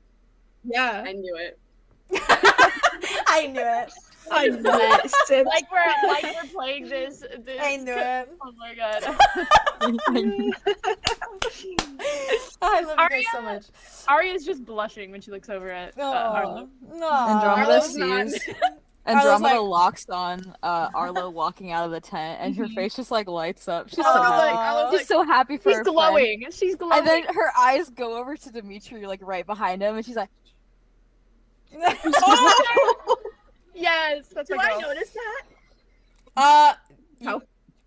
Yeah. I knew it. I knew it. I know it. Sid. Like we're playing this. I knew it. Oh my god. I love you guys so much. Arya's just blushing when she looks over at Arlo. No. Andromeda Arlo's not- sees Arlo's Andromeda like- locks on Arlo walking out of the tent, and her face just like lights up. She's so I was happy. like, I was She's like, so happy for She's her friend. glowing. She's glowing. And then her eyes go over to Dimitri, like right behind him, and she's like, Yes, that's do my I girl. notice that?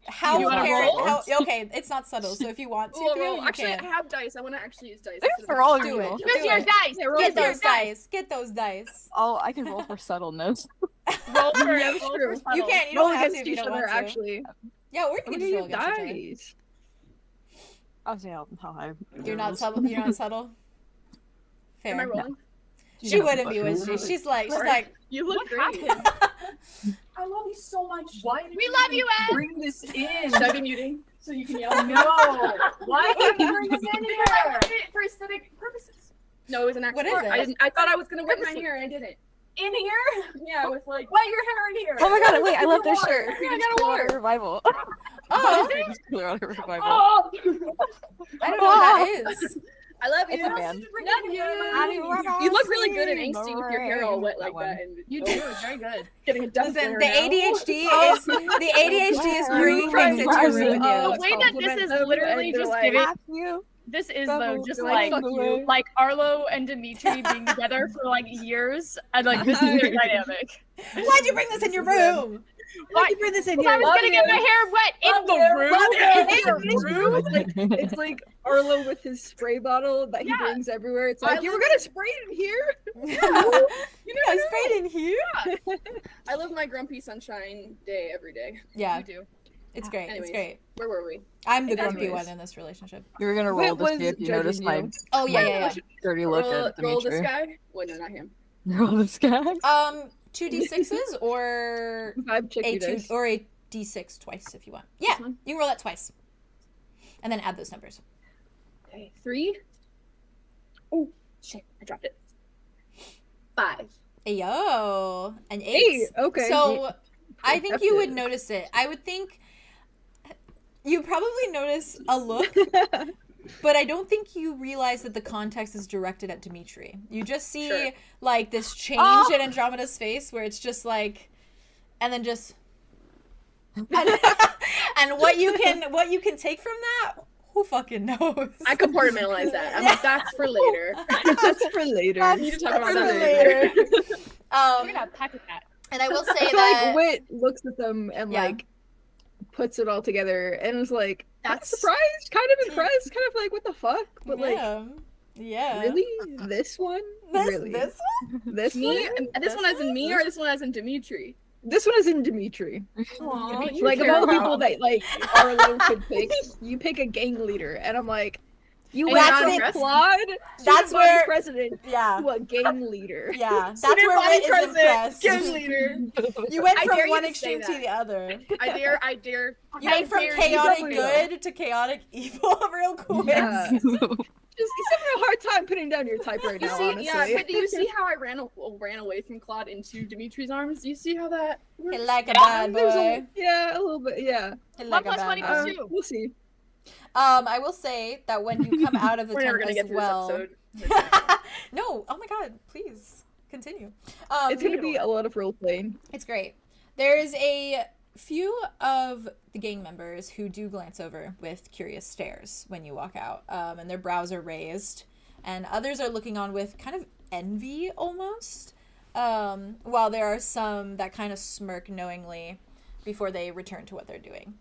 How You wanna apparent? roll? How, okay, it's not subtle. So if you want to, Well, Theo, well, you actually, can. I have dice. I want to actually use dice. "There's instead for of- all Do your it. evil." Do Here's your it. dice. Get Here's your those dice. Get those dice. Oh, I can roll for subtleness. Roll for, Yeah, roll for true. subtle. You can't. You Roll don't have to against if you each don't other, want to. actually. Yeah, or you What can do just you roll against each other. dice? I'll see how high. You're not subtle. You're not subtle. Fair. Am I rolling? She wouldn't be, would she? She's like, You look What great. happened? I love you so much. Why did We love you, Ed. Bring this in. Should I be muting so you can yell? No. Why did you bring this in here? For aesthetic purposes. No, it was an accident. What is it? I didn't. I thought I was gonna whip my hair and I didn't. In here? Yeah, with like. Wet your hair in here. Oh my god! Wait, I love their shirt. Yeah, I got a water. Revival. oh, Clearwater Revival. Oh! I don't know what that is. I love you. It's a band. Love you. You look really good and angsty with your hair all wet like that. And You do. It's very good. Getting a dust Listen, flare the now. ADHD is the ADHD is bringing things into your room with The you. way that this is literally just giving. This is though just like Arlo and Dimitri being together for like years, and like this is their dynamic. Why'd you bring this in your room? Why'd you bring this in I here? was gonna get my hair wet in the room. It's like Arlow with his spray bottle that he brings everywhere. It's like, you were gonna spray it in here? I sprayed in here? I live my grumpy sunshine day every day. Yeah. You do. It's great. Anyways, it's great. Where were we? I'm the grumpy Anyways. one in this relationship. You were gonna roll to see if you noticed my Oh, yeah. dirty look at Roll this Dimitri. guy? Wait, no, not him. Roll this guy? 2d6s or 5 chicky a dice. or a d6 twice if you want. Yeah, one? you can roll that twice. And then add those numbers. Okay, 3. Oh, shit, I dropped it. 5. Ayo, an 8. Hey, okay. So I think you would Accepted. notice it. I would think you probably notice a look, but I don't think you realize that the context is directed at Dimitri. You just see like this change in Andromeda's face where it's just like, and then just, and what you can take from that, who fucking knows? I compartmentalize that. I'm like, that's for later. That's for later. We need to talk about For that later. I'm gonna packet that. And I will say I feel that like Wit looks at them and like puts it all together and is like, That's- that's surprised, kind of impressed, kind of like, what the fuck? But like, yeah. really? This one? Really? This one? This Me? one? This one as in me, or this one as in Dimitri? This one is in Dimitri. Aw, you Like, of care all the about- people that, like, Arlo could pick, you pick a gang leader. And I'm like, you And went that's from it. Claude, That's student body where- president, Yeah. to a gang leader. Yeah, that's Student where body Wit is president, impressed. gang leader. You went I from dare you one to extreme say to the other. I dare. You went from dare you chaotic to- good to chaotic evil real quick. Yeah. Just he's having a hard time putting down your type right You now, see, honestly. yeah, but do you see how I ran away from Claude into Dimitri's arms? Do you see how that works? He like a bad There's boy. yeah, a little bit, yeah. He 1 like a plus bad 1 equals boy. 2. We'll see. I will say that when you come out of the We're never tent gonna as get through well. this episode. No, oh my god, please continue. It's gonna be a lot of role playing. It's great. There's a few of the gang members who do glance over with curious stares when you walk out, and their brows are raised, and others are looking on with kind of envy almost, while there are some that kind of smirk knowingly before they return to what they're doing.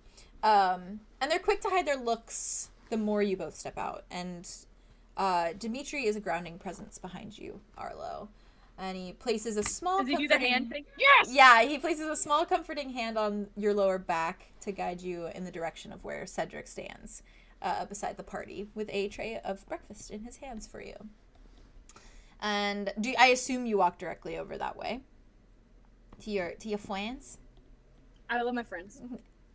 And they're quick to hide their looks the more you both step out, and Dimitri is a grounding presence behind you, Arlo. And he places a small Does he do the comforting- hand thing? Yes! Yeah, he places a small comforting hand on your lower back to guide you in the direction of where Cedric stands, beside the party, with a tray of breakfast in his hands for you. And I assume you walk directly over that way to your friends? I love my friends.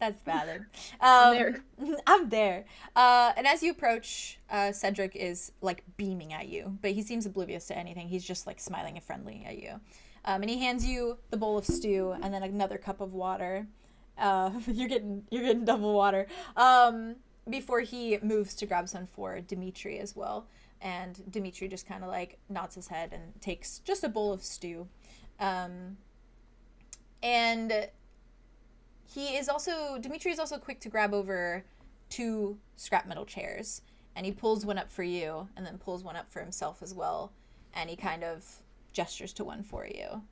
That's valid. I'm there. I'm there. And as you approach, Cedric is like beaming at you, but he seems oblivious to anything. He's just like smiling and friendly at you. And he hands you the bowl of stew and then another cup of water. You're getting double water. Before he moves to grab some for Dimitri as well. And Dimitri just kind of like nods his head and takes just a bowl of stew. And Dimitri is also quick to grab over 2 scrap metal chairs, and he pulls one up for you and then pulls one up for himself as well, and he kind of gestures to one for you.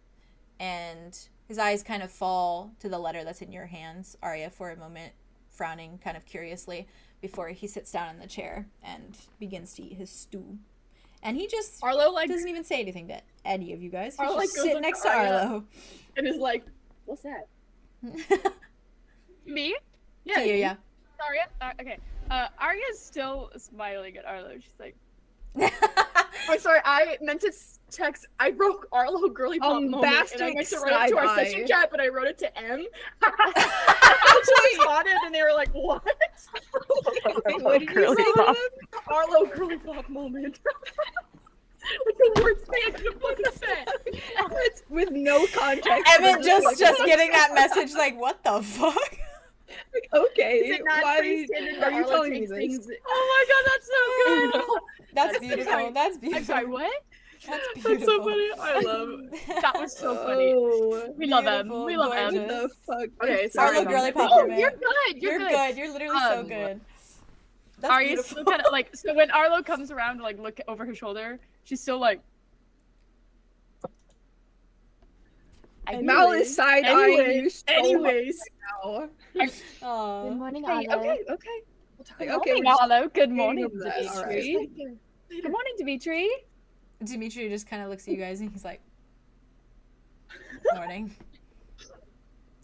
And his eyes kind of fall to the letter that's in your hands, Arya, for a moment, frowning kind of curiously before he sits down in the chair and begins to eat his stew. And he just Arlo like doesn't even say anything to any of you guys. He Arlo, just like, goes sit up next to to Arya. Arlo. and is like, what's that? Me? Yeah, To you, yeah. Sorry. Okay. Arya's still smiling at Arlo. She's like, Oh, sorry, I meant to text. I wrote Arlo girly pop moment, and I Bastard meant to write it to our side-eye. session chat, but I wrote it to M. I just responded, and they were like, "What?" What did you say? Arlo girly pop moment. Like the worst thing I could have fucking said. It's with no context. Emmett They're just like, getting that message like, what the fuck? okay, Is it not why pretty standard are that you Arlo telling me takes this? things? oh my god, that's so good. That's That's beautiful. sorry. That's I'm beautiful. sorry, what? That's That's beautiful. so funny. I love. That was so funny. Oh, We love them. Beautiful, We love them. gorgeous. what the fuck? Okay, is sorry Arlo that? girly about pop that. moment. You're good. You're good. You're literally so Um, good. That's Arya's beautiful. still kind of like, so when Arlo comes around to like look over her shoulder, she's still like, Mal is side eyeing you. Anyways, Now. Aw. Good morning, Hey, Arlo. okay. Good okay, morning, Arlow. Good morning, over that. All Dimitri. right. Good morning, Dimitri. Dimitri just kind of looks at you guys and he's like, morning.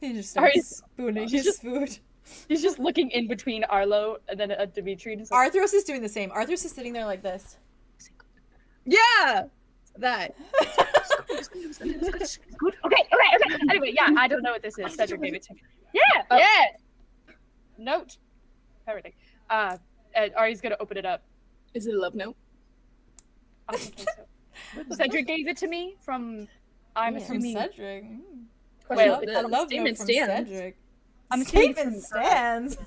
He just starts spooning his food. He's just looking in between Arlow and then Dimitri. And like, Arthros is doing the same. Arthros is sitting there like this. Yeah, that. Good. Okay. Anyway, yeah, I don't know what this is. Cedric gave it to me. Yeah. Note. Everything. Ari's gonna open it up. Is it a love note? I don't think so. Cedric gave it to me from. I'm assuming. From Cedric. Well, I love statement from stands. Cedric. I'm assuming Statement from. stands.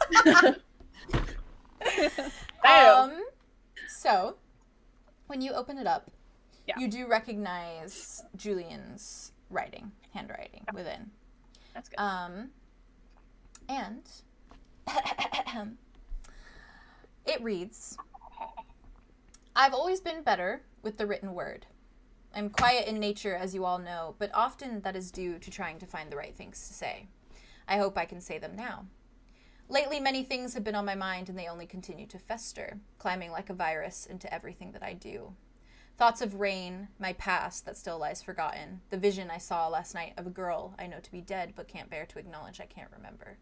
So, when you open it up, you do recognize Julien's handwriting within. That's good. And it reads, I've always been better with the written word. I'm quiet in nature, as you all know, but often that is due to trying to find the right things to say. I hope I can say them now. Lately, many things have been on my mind, and they only continue to fester, climbing like a virus into everything that I do. Thoughts of rain, my past that still lies forgotten, the vision I saw last night of a girl I know to be dead but can't bear to acknowledge I can't remember.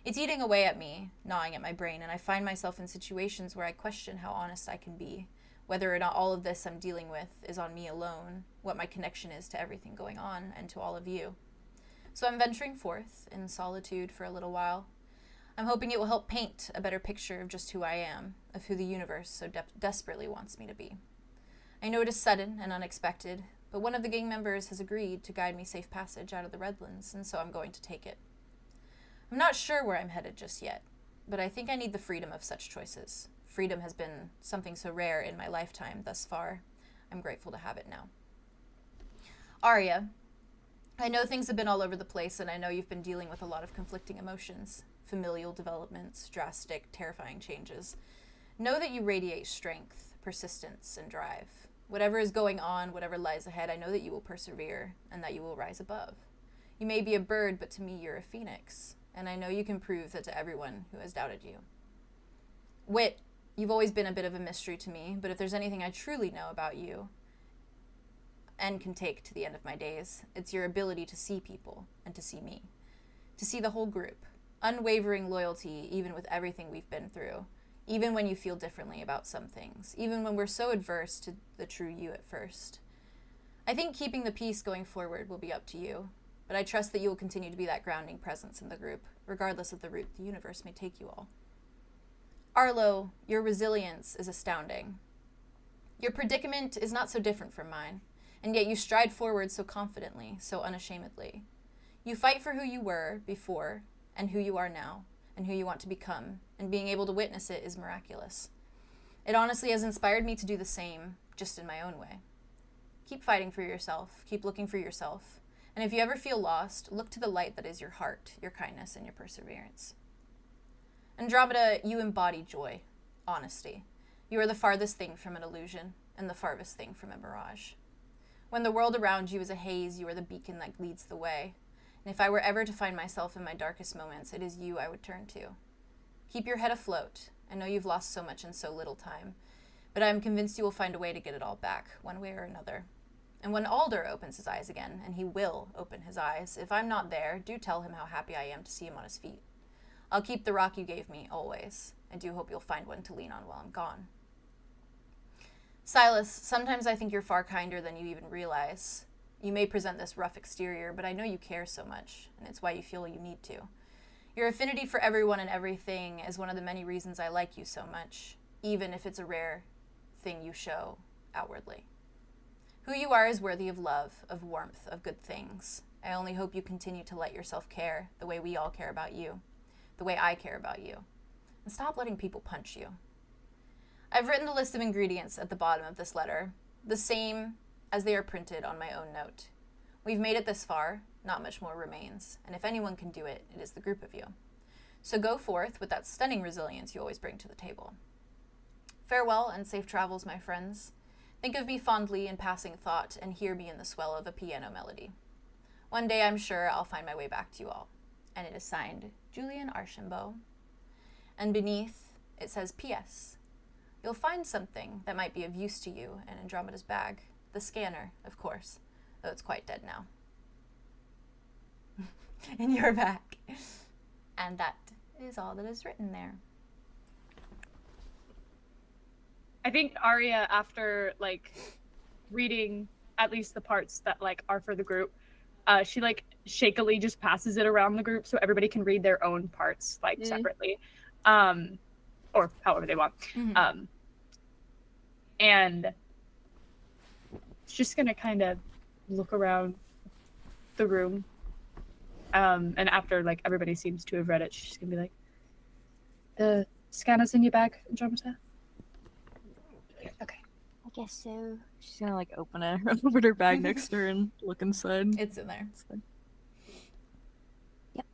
It's eating away at me, gnawing at my brain, and I find myself in situations where I question how honest I can be, whether or not all of this I'm dealing with is on me alone, what my connection is to everything going on, and to all of you. So I'm venturing forth in solitude for a little while. I'm hoping it will help paint a better picture of just who I am, of who the universe so desperately wants me to be. I know it is sudden and unexpected, but one of the gang members has agreed to guide me safe passage out of the Redlands, and so I'm going to take it. I'm not sure where I'm headed just yet, but I think I need the freedom of such choices. Freedom has been something so rare in my lifetime thus far. I'm grateful to have it now. Arya, I know things have been all over the place, and I know you've been dealing with a lot of conflicting emotions, familial developments, drastic, terrifying changes. Know that you radiate strength, persistence, and drive. Whatever is going on, whatever lies ahead, I know that you will persevere, and that you will rise above. You may be a bird, but to me you're a phoenix, and I know you can prove that to everyone who has doubted you. Wit, you've always been a bit of a mystery to me, but if there's anything I truly know about you, and can take to the end of my days, it's your ability to see people, and to see me. To see the whole group. Unwavering loyalty, even with everything we've been through. Even when you feel differently about some things. Even when we're so adverse to the true you at first. I think keeping the peace going forward will be up to you, but I trust that you will continue to be that grounding presence in the group, regardless of the route the universe may take you all. Arlow, your resilience is astounding. Your predicament is not so different from mine, and yet you stride forward so confidently, so unashamedly. You fight for who you were before, and who you are now, and who you want to become, and being able to witness it is miraculous. It honestly has inspired me to do the same, just in my own way. Keep fighting for yourself, keep looking for yourself, and if you ever feel lost, look to the light that is your heart, your kindness, and your perseverance. Andromeda, you embody joy, honesty. You are the farthest thing from an illusion, and the farthest thing from a mirage. When the world around you is a haze, you are the beacon that leads the way. And if I were ever to find myself in my darkest moments, it is you I would turn to. Keep your head afloat. I know you've lost so much in so little time, but I am convinced you will find a way to get it all back, one way or another. And when Alder opens his eyes again, and he will open his eyes, if I'm not there, do tell him how happy I am to see him on his feet. I'll keep the rock you gave me, always. I do hope you'll find one to lean on while I'm gone. Silas, sometimes I think you're far kinder than you even realize. You may present this rough exterior, but I know you care so much, and it's why you feel you need to. Your affinity for everyone and everything is one of the many reasons I like you so much, even if it's a rare thing you show outwardly. Who you are is worthy of love, of warmth, of good things. I only hope you continue to let yourself care the way we all care about you, the way I care about you, and stop letting people punch you. I've written the list of ingredients at the bottom of this letter, the same as they are printed on my own note. We've made it this far, not much more remains, and if anyone can do it, it is the group of you. So go forth with that stunning resilience you always bring to the table. Farewell and safe travels, my friends. Think of me fondly in passing thought, and hear me in the swell of a piano melody. One day I'm sure I'll find my way back to you all. And it is signed, Julien Archambault. And beneath, It says, P.S. You'll find something that might be of use to you in Andromeda's bag. The scanner, of course, though it's quite dead now. In your bag. And that is all that is written there. I think Arya, after like reading at least the parts that like are for the group, she like shakily just passes it around the group so everybody can read their own parts like separately, or however they want. And it's just gonna kind of look around the room, and after like everybody seems to have read it, she's gonna be like, "The scanner's in your bag, Andromeda." Okay. I guess so. She's gonna like open it, open her bag next to her and look inside. It's in there. Yep.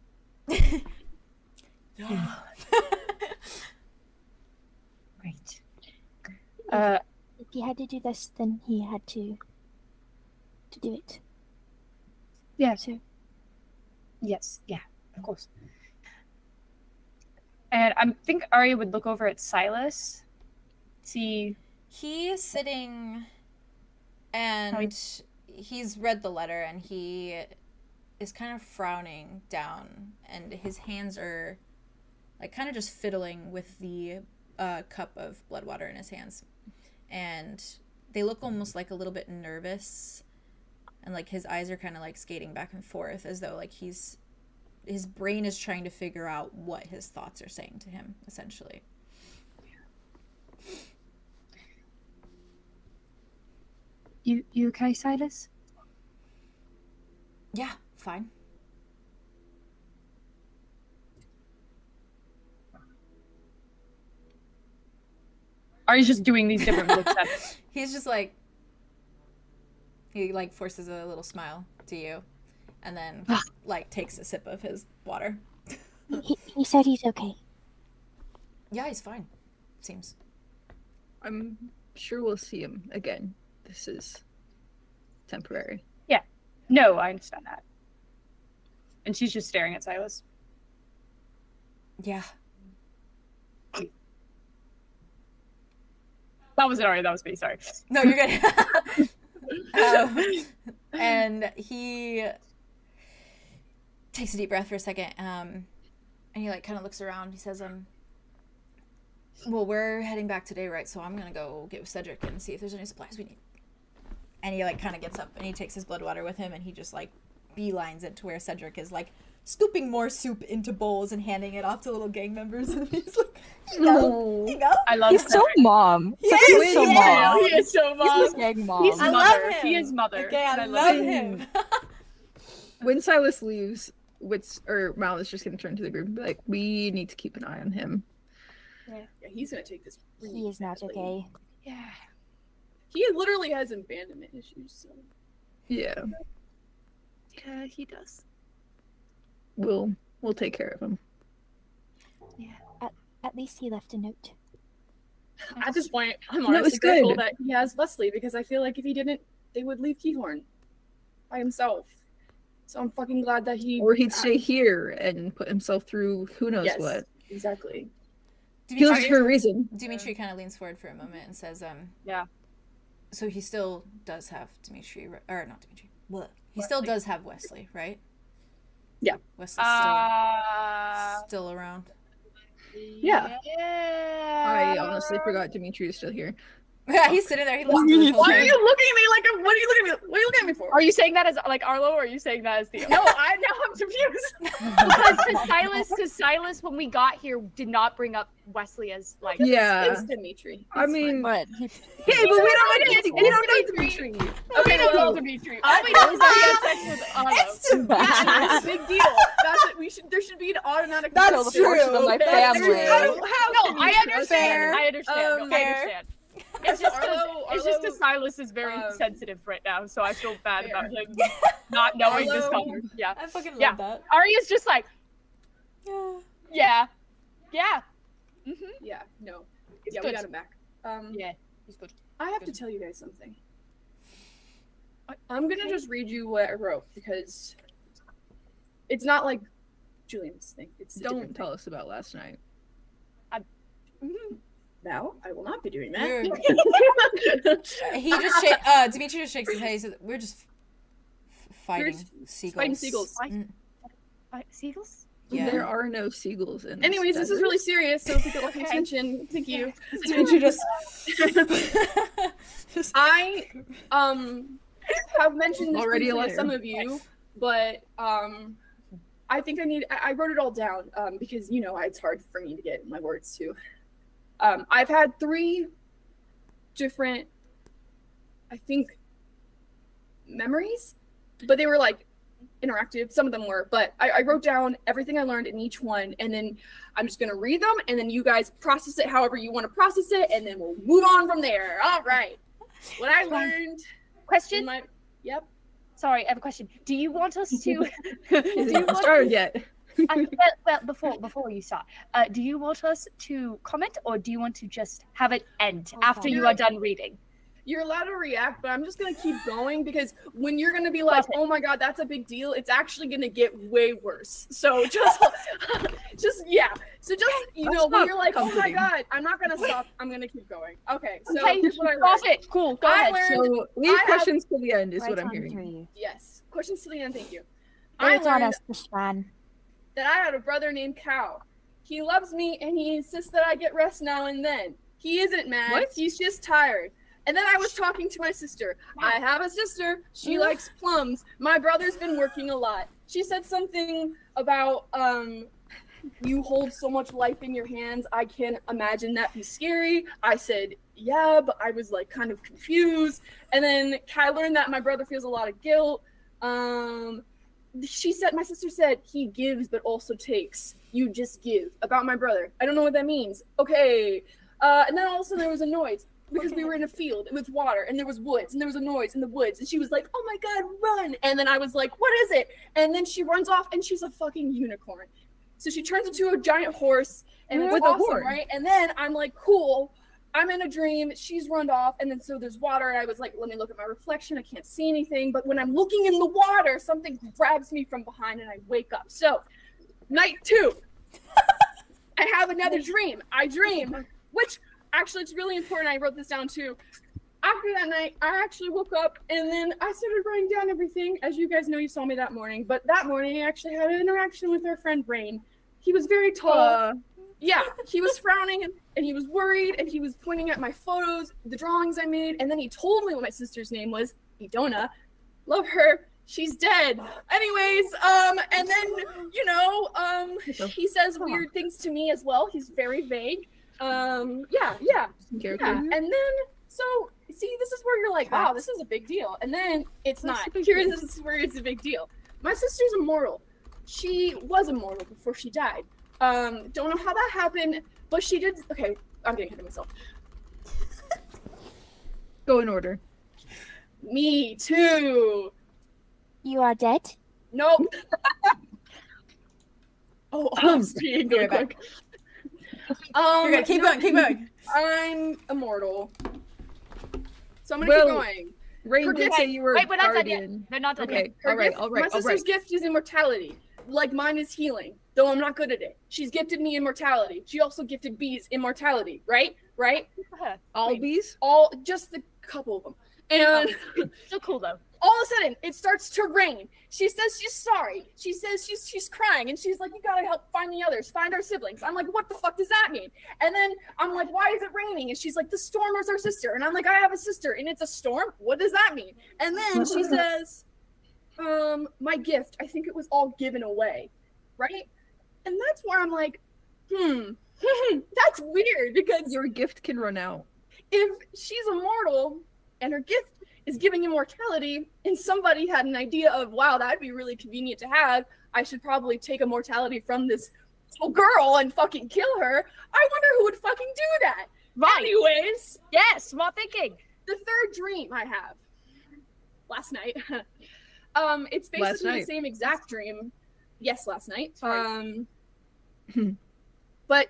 Yeah. Great. If he had to do this, then he had to do it. Yeah. So Yes. Yeah. Of course. And I think Arya would look over at Silas, see. He is sitting, and he's read the letter, and he is kind of frowning down, and his hands are like kind of just fiddling with the cup of blood water in his hands, and they look almost like a little bit nervous, and like his eyes are kind of like skating back and forth as though like his brain is trying to figure out what his thoughts are saying to him, essentially. You okay, Silas? Yeah, fine. Arya's just doing these different looks at him. He's just like, he like forces a little smile to you, and then like takes a sip of his water. he said he's okay. Yeah, he's fine. Seems. I'm sure we'll see him again. This is temporary. Yeah. No, I understand that. And she's just staring at Silas. Yeah. That wasn't Arya, that was me, sorry. No, you're good. And he takes a deep breath for a second, and he like kind of looks around. He says, well, we're heading back today, right? So I'm gonna go get with Cedric and see if there's any supplies we need. And he like kind of gets up and he takes his blood water with him, and he just like beelines it to where Cedric is like scooping more soup into bowls and handing it off to little gang members. And he's like, here you go. I love He's so Cedric. mom. He Cedric is, so yeah. mom. He is so mom. He's gang mom. He's I mother. love him. He is mother. Okay, I and love him. When Silas leaves, Mal is just gonna turn to the group and be like, "We need to keep an eye on him." Yeah, he's gonna take this. Really He is not badly. okay. Yeah. He literally has abandonment issues, so. Yeah, Yeah, he does. we'll take care of him. At least he left a note. At this point, I'm No, honestly it's grateful good. that he has Wesley, because I feel like if he didn't, they would leave kkeyhorn by himself. So I'm fucking glad that he. Or he'd stay here and put himself through who knows Yes, what. exactly. He lives for a reason. Dimitri kind of leans forward for a moment and says, Yeah. so he still does have Dimitri, or not Dimitri, what? He still does have Wesley, right? Yeah. Wesley's still around. Yeah. Yeah. I honestly forgot Dimitri is still here. Yeah, he's sitting there. He listens to this whole Why are thing. you looking at me like? What are you looking at me? What are you looking at me for? Are you saying that as like Arlo, or are you saying that as Theo? No, I'm confused. Because Silas, when we got here, did not bring up Wesley as like. Yeah. It's Dimitri. I mean, But hey, but we don't know Dimitri. Okay, no, no, no. Dimitri. All we know is that he had sex with Arlo. It's too bad. It's a big deal. That's it. There should be an automatic. That's Kill the true. portion of my That's family. true. No, I understand. Fair. I understand. No, I Fair. understand. It's just Arlo- because Silas is very sensitive right now, so I feel bad Fair. about him not knowing this Arlo- color. Yeah. I fucking love Yeah. that. Arya's just like, Yeah. yeah. Yeah. No. It's Yeah, good. we got him back. Yeah, he's good. I have to tell you guys something. I'm gonna just read you what I wrote, because it's not like Julian's thing. It's a Don't different tell us about last night. thing. now. I will not be doing that. He just Dimitri just shakes his head. He says, "We're just fighting seagulls." Fighting seagulls. Seagulls? Yeah. There are no seagulls in this Anyways, this is desert. really serious, so if we could like attention, thank you. Dimitri just. I have mentioned this Already briefly a to some liar. of you, but I think I wrote it all down because you know it's hard for me to get my words to. I've had 3 different, I think, memories, but they were like interactive. Some of them were, but I wrote down everything I learned in each one, and then I'm just gonna read them, and then you guys process it however you want to process it, and then we'll move on from there. All right. What I learned. Question? Yep. Sorry, I have a question. Do you want us to? Is it not started yet? Well, before you start, do you want us to comment, or do you want to just have it end after you are done reading? You're allowed to react, but I'm just gonna keep going because when you're gonna be like, "Oh my god, that's a big deal," it's actually gonna get way worse. So just yeah. So just you know, when you're like, "Oh my god," I'm not gonna stop. I'm gonna keep going. Okay. So here's what I got learned. it. Cool. Go ahead. So leave questions to the end is what I'm on hearing. 3. Yes. Questions to the end. Thank you. I I taught learned us to span. that I had a brother named Cal. He loves me and he insists that I get rest now and then. He isn't mad. What? He's just tired. And then I was talking to my sister. I have a sister. She likes plums. My brother's been working a lot. She said something about you hold so much life in your hands. I can't imagine that be scary. I said, yeah, but I was like kind of confused. And then I learned that my brother feels a lot of guilt. She said, my sister said, he gives but also takes. You just give. About my brother. I don't know what that means. Okay. And then all of a sudden there was a noise because we were in a field with water and there was woods and there was a noise in the woods and she was like, oh my god, run. And then I was like, what is it? And then she runs off and she's a fucking unicorn. So she turns into a giant horse and it's With a awesome, horn. right? And then I'm like, cool. I'm in a dream. She's run off. And then so there's water. And I was like, let me look at my reflection. I can't see anything. But when I'm looking in the water, something grabs me from behind and I wake up. So night 2, I have another dream. I dream, which actually it's really important. I wrote this down too. After that night, I actually woke up and then I started writing down everything. As you guys know, you saw me that morning. But that morning, I actually had an interaction with our friend Rain. He was very tall. Yeah, he was frowning and he was worried and he was pointing at my photos, the drawings I made, and then he told me what my sister's name was, Idona. Love her. She's dead. Anyways, and then, you know, he says weird things to me as well. He's very vague. Yeah. And then, so, see, this is where you're like, wow, this is a big this is where it's a big deal. My sister's immortal. She was immortal before she died. Don't know how that happened, but she did. Okay, I'm getting ahead of myself. Go in order. Me too. You are dead? Nope. I'm speaking really quick. You're good. Keep going. I'm immortal. So I'm gonna keep going. Rain did say you were Wait, we're not done yet. guardian. They're not done Okay, yet. all right. My sister's gift is immortality. Like mine is healing, though I'm not good at it. She's gifted me immortality. She also gifted bees immortality, right? All bees? All, just a couple of them. And Still cool though. all of a sudden, it starts to rain. She says she's sorry. She says she's crying, and she's like, you gotta help find the others, find our siblings. I'm like, what the fuck does that mean? And then I'm like, why is it raining? And she's like, the storm is our sister. And I'm like, I have a sister, and it's a storm? What does that mean? And then she says, my gift, I think it was all given away, right? And that's where I'm like, that's weird, because Your gift can run out. if she's immortal and her gift is giving immortality, and somebody had an idea of, wow, that'd be really convenient to have, I should probably take immortality from this little girl and fucking kill her, I wonder who would fucking do that. Right. Anyways, Yes, smart thinking. the third dream I have last night, it's basically the same exact dream. Yes, last night. But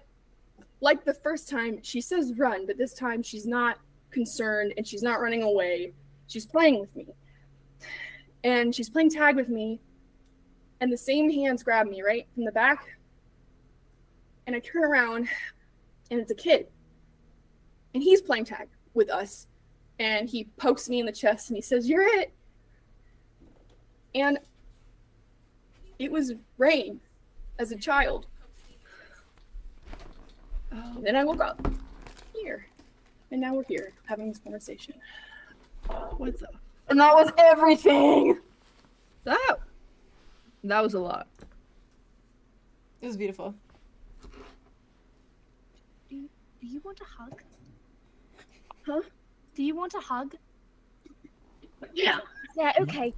like the first time, she says run, but this time she's not concerned and she's not running away. She's playing with me. And she's playing tag with me. And the same hands grab me, right, from the back. And I turn around and it's a kid. and he's playing tag with us, and he pokes me in the chest and he says, "You're it." And it was Rain as a child. And then I woke up here, and now we're here having this conversation. What's up? And that was everything. That was a lot. It was beautiful. Do you want a hug? Huh? Do you want a hug? Yeah. Yeah, okay.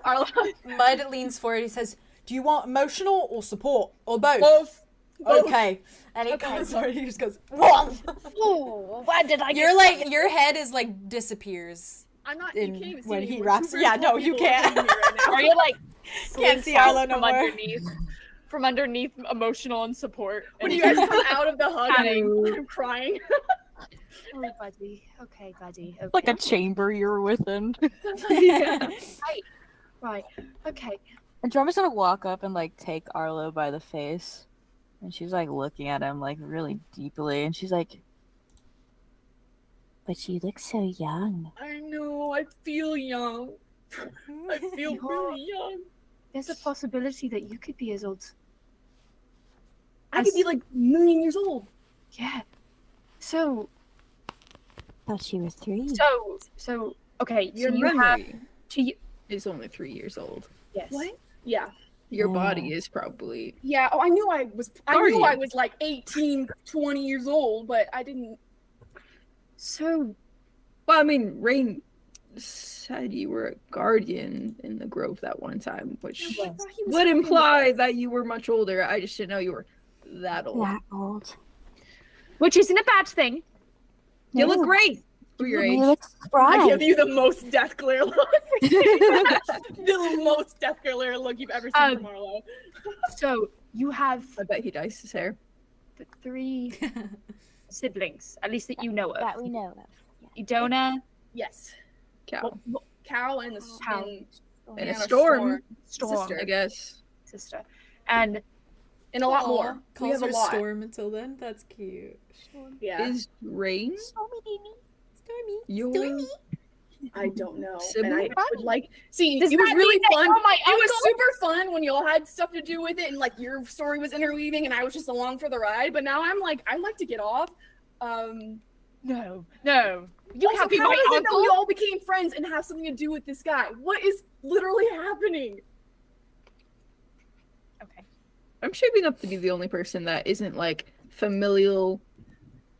Arlo. Mud leans forward. He says, "Do you want emotional or support or both?" Both. Okay. And he comes forward. He just goes, "Whoa!" Oh, why did I You're like, your head is like disappears. I'm not. In- You can't even see when me. he We're wraps- two yeah, very no, tall you people can't. looking at me right now. Are you like Can't see slinks out Arlo no from more. underneath emotional and support? When and you guys come out of the hug, Patting. I'm crying. Oh, buddy. Okay, buddy. Okay. Like a chamber you're within. Right. Okay. Andromeda's gonna walk up and like take Arlo by the face, and she's like looking at him like really deeply, and she's like, "But you look so young." I know. I feel young. I feel really young. There's a possibility that you could be as old. I could be like a million years old. Yeah. So. Thought you were 3. So. Okay. Your so you have memory to. is only 3 years old. Yes. What? Yeah. Your Yeah. body is probably. Yeah. Oh, I knew I was Guardian. like 18, 20 years old, but I didn't. So. Well, I mean, Rain said you were a guardian in the grove that one time, which I thought he was would fucking- imply that you were much older. I just didn't know you were that old. That old. Which isn't a bad thing. You No. look great for your You age. look I give bright. you the most death glare look. The most death glare look you've ever seen from Arlo. So you have I bet he diced his hair. the 3 siblings, at least that you know of. That we know of. Idona, Yes. Cow. Cow and the Cow. And a Anna storm, Storm, Sister. I guess. sister, and and a lot Aw, more. We Calls have a her lot. Storm until then. That's cute. Yeah. Is Rain Stormy. your I don't know. Sibling? And I would like see Does it was that really mean that fun. you're my It was uncle? super fun when y'all had stuff to do with it and like your story was interweaving and I was just along for the ride. But now I'm like, I like to get off. no, you Also, can't be how my is it that uncle. we all became friends and have something to do with this guy? What is literally happening? Okay. I'm shaping up to be the only person that isn't like familial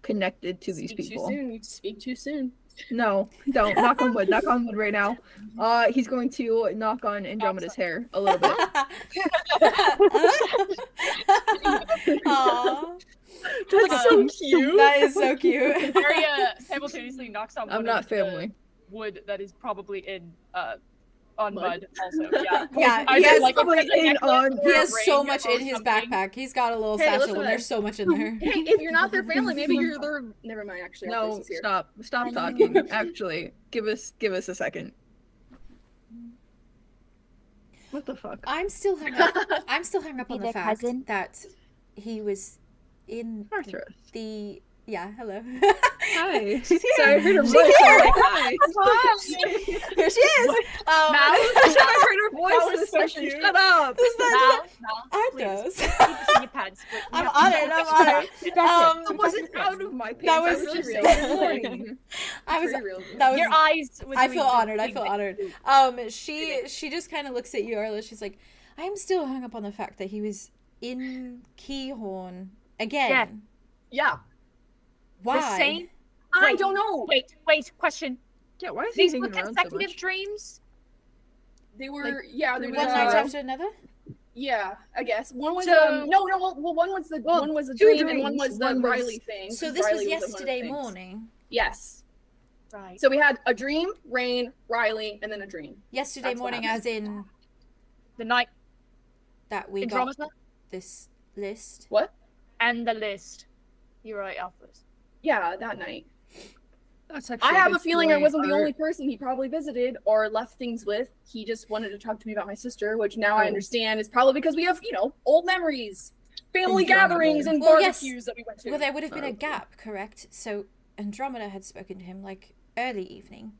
connected to these Speak people. too soon. You speak too soon. No, don't. Knock on wood. Knock on wood right now. He's going to knock on Andromeda's hair a little bit. Aw, That's so cute. that is so cute. Arya simultaneously knocks on wood I'm not of the family. wood that is probably in on Mud. mud also. Yeah. Yeah, I he just has, like probably in on- he has so ring much or in his something. backpack. He's got a little Hey, satchel listen and to there's so much in there. Hey, if you're not their family, maybe you're their. Never mind. Actually, our place No, is here. stop talking. Actually, give us a second. What the fuck? I'm still hung up. I'm still hung up Be on the their fact cousin. that he was in Arthur. the. Yeah, hello. Hi. She's here. Sorry, I heard her She's voice. here. Hi. Here she is. Mal, I heard her voice That in was this so session. cute. Shut up. Arthos. Keep your pads. I'm honored. It wasn't out of my pants. That was I was just real. saying. I was. Pretty real. That was. Your eyes. I feel honored. I feel honored. She just kind of looks at you, Arlo. She's like, I am still hung up on the fact that he was in 𝐄𝐻𝐬𝐬𝐻 again. Yeah. Why? The same. I don't know. Wait. Question. Yeah, why is he These were hanging around so consecutive much? dreams. They were. Like, Yeah. They one were. One night Uh, after another. Yeah, I guess one was So- no. Well, one was the Well, one was a two dream and one dreams. was the One was- Riley thing. So 'cause this was Riley one of the yesterday things. morning. Yes. Right. So we had a dream, Rain, Riley, and then a dream. Yesterday That's what morning, happened. as in The night that we got Andromeda this list. What? and the list. You're right, Alphas. Yeah, that night. That's actually I have good a feeling I story, wasn't the Art. only person he probably visited or left things with. He just wanted to talk to me about my sister, which now I Oh. understand is probably because we have, old memories, family Enjoyable. gatherings, and Well, yes. barbecues that we went to. Well, there would have been a Okay. gap, correct? So Andromeda had spoken to him, like, early evening.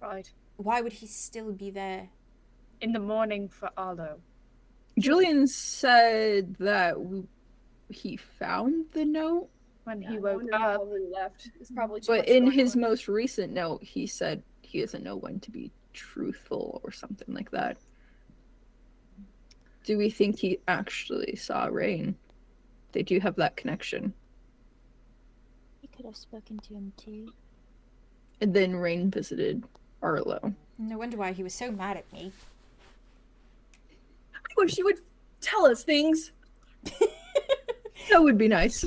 Right. Why would he still be there? In the morning for Arlow. Julien said that he found the note, When Yeah, he I woke wonder up. Probably left. It's probably. too but much in going his on. most recent note, he said he doesn't know when to be truthful or something like that. Do we think he actually saw Rain? They do have that connection. You could have spoken to him too. And then Rain visited Arlow. No wonder why he was so mad at me. I wish you would tell us things. That would be nice.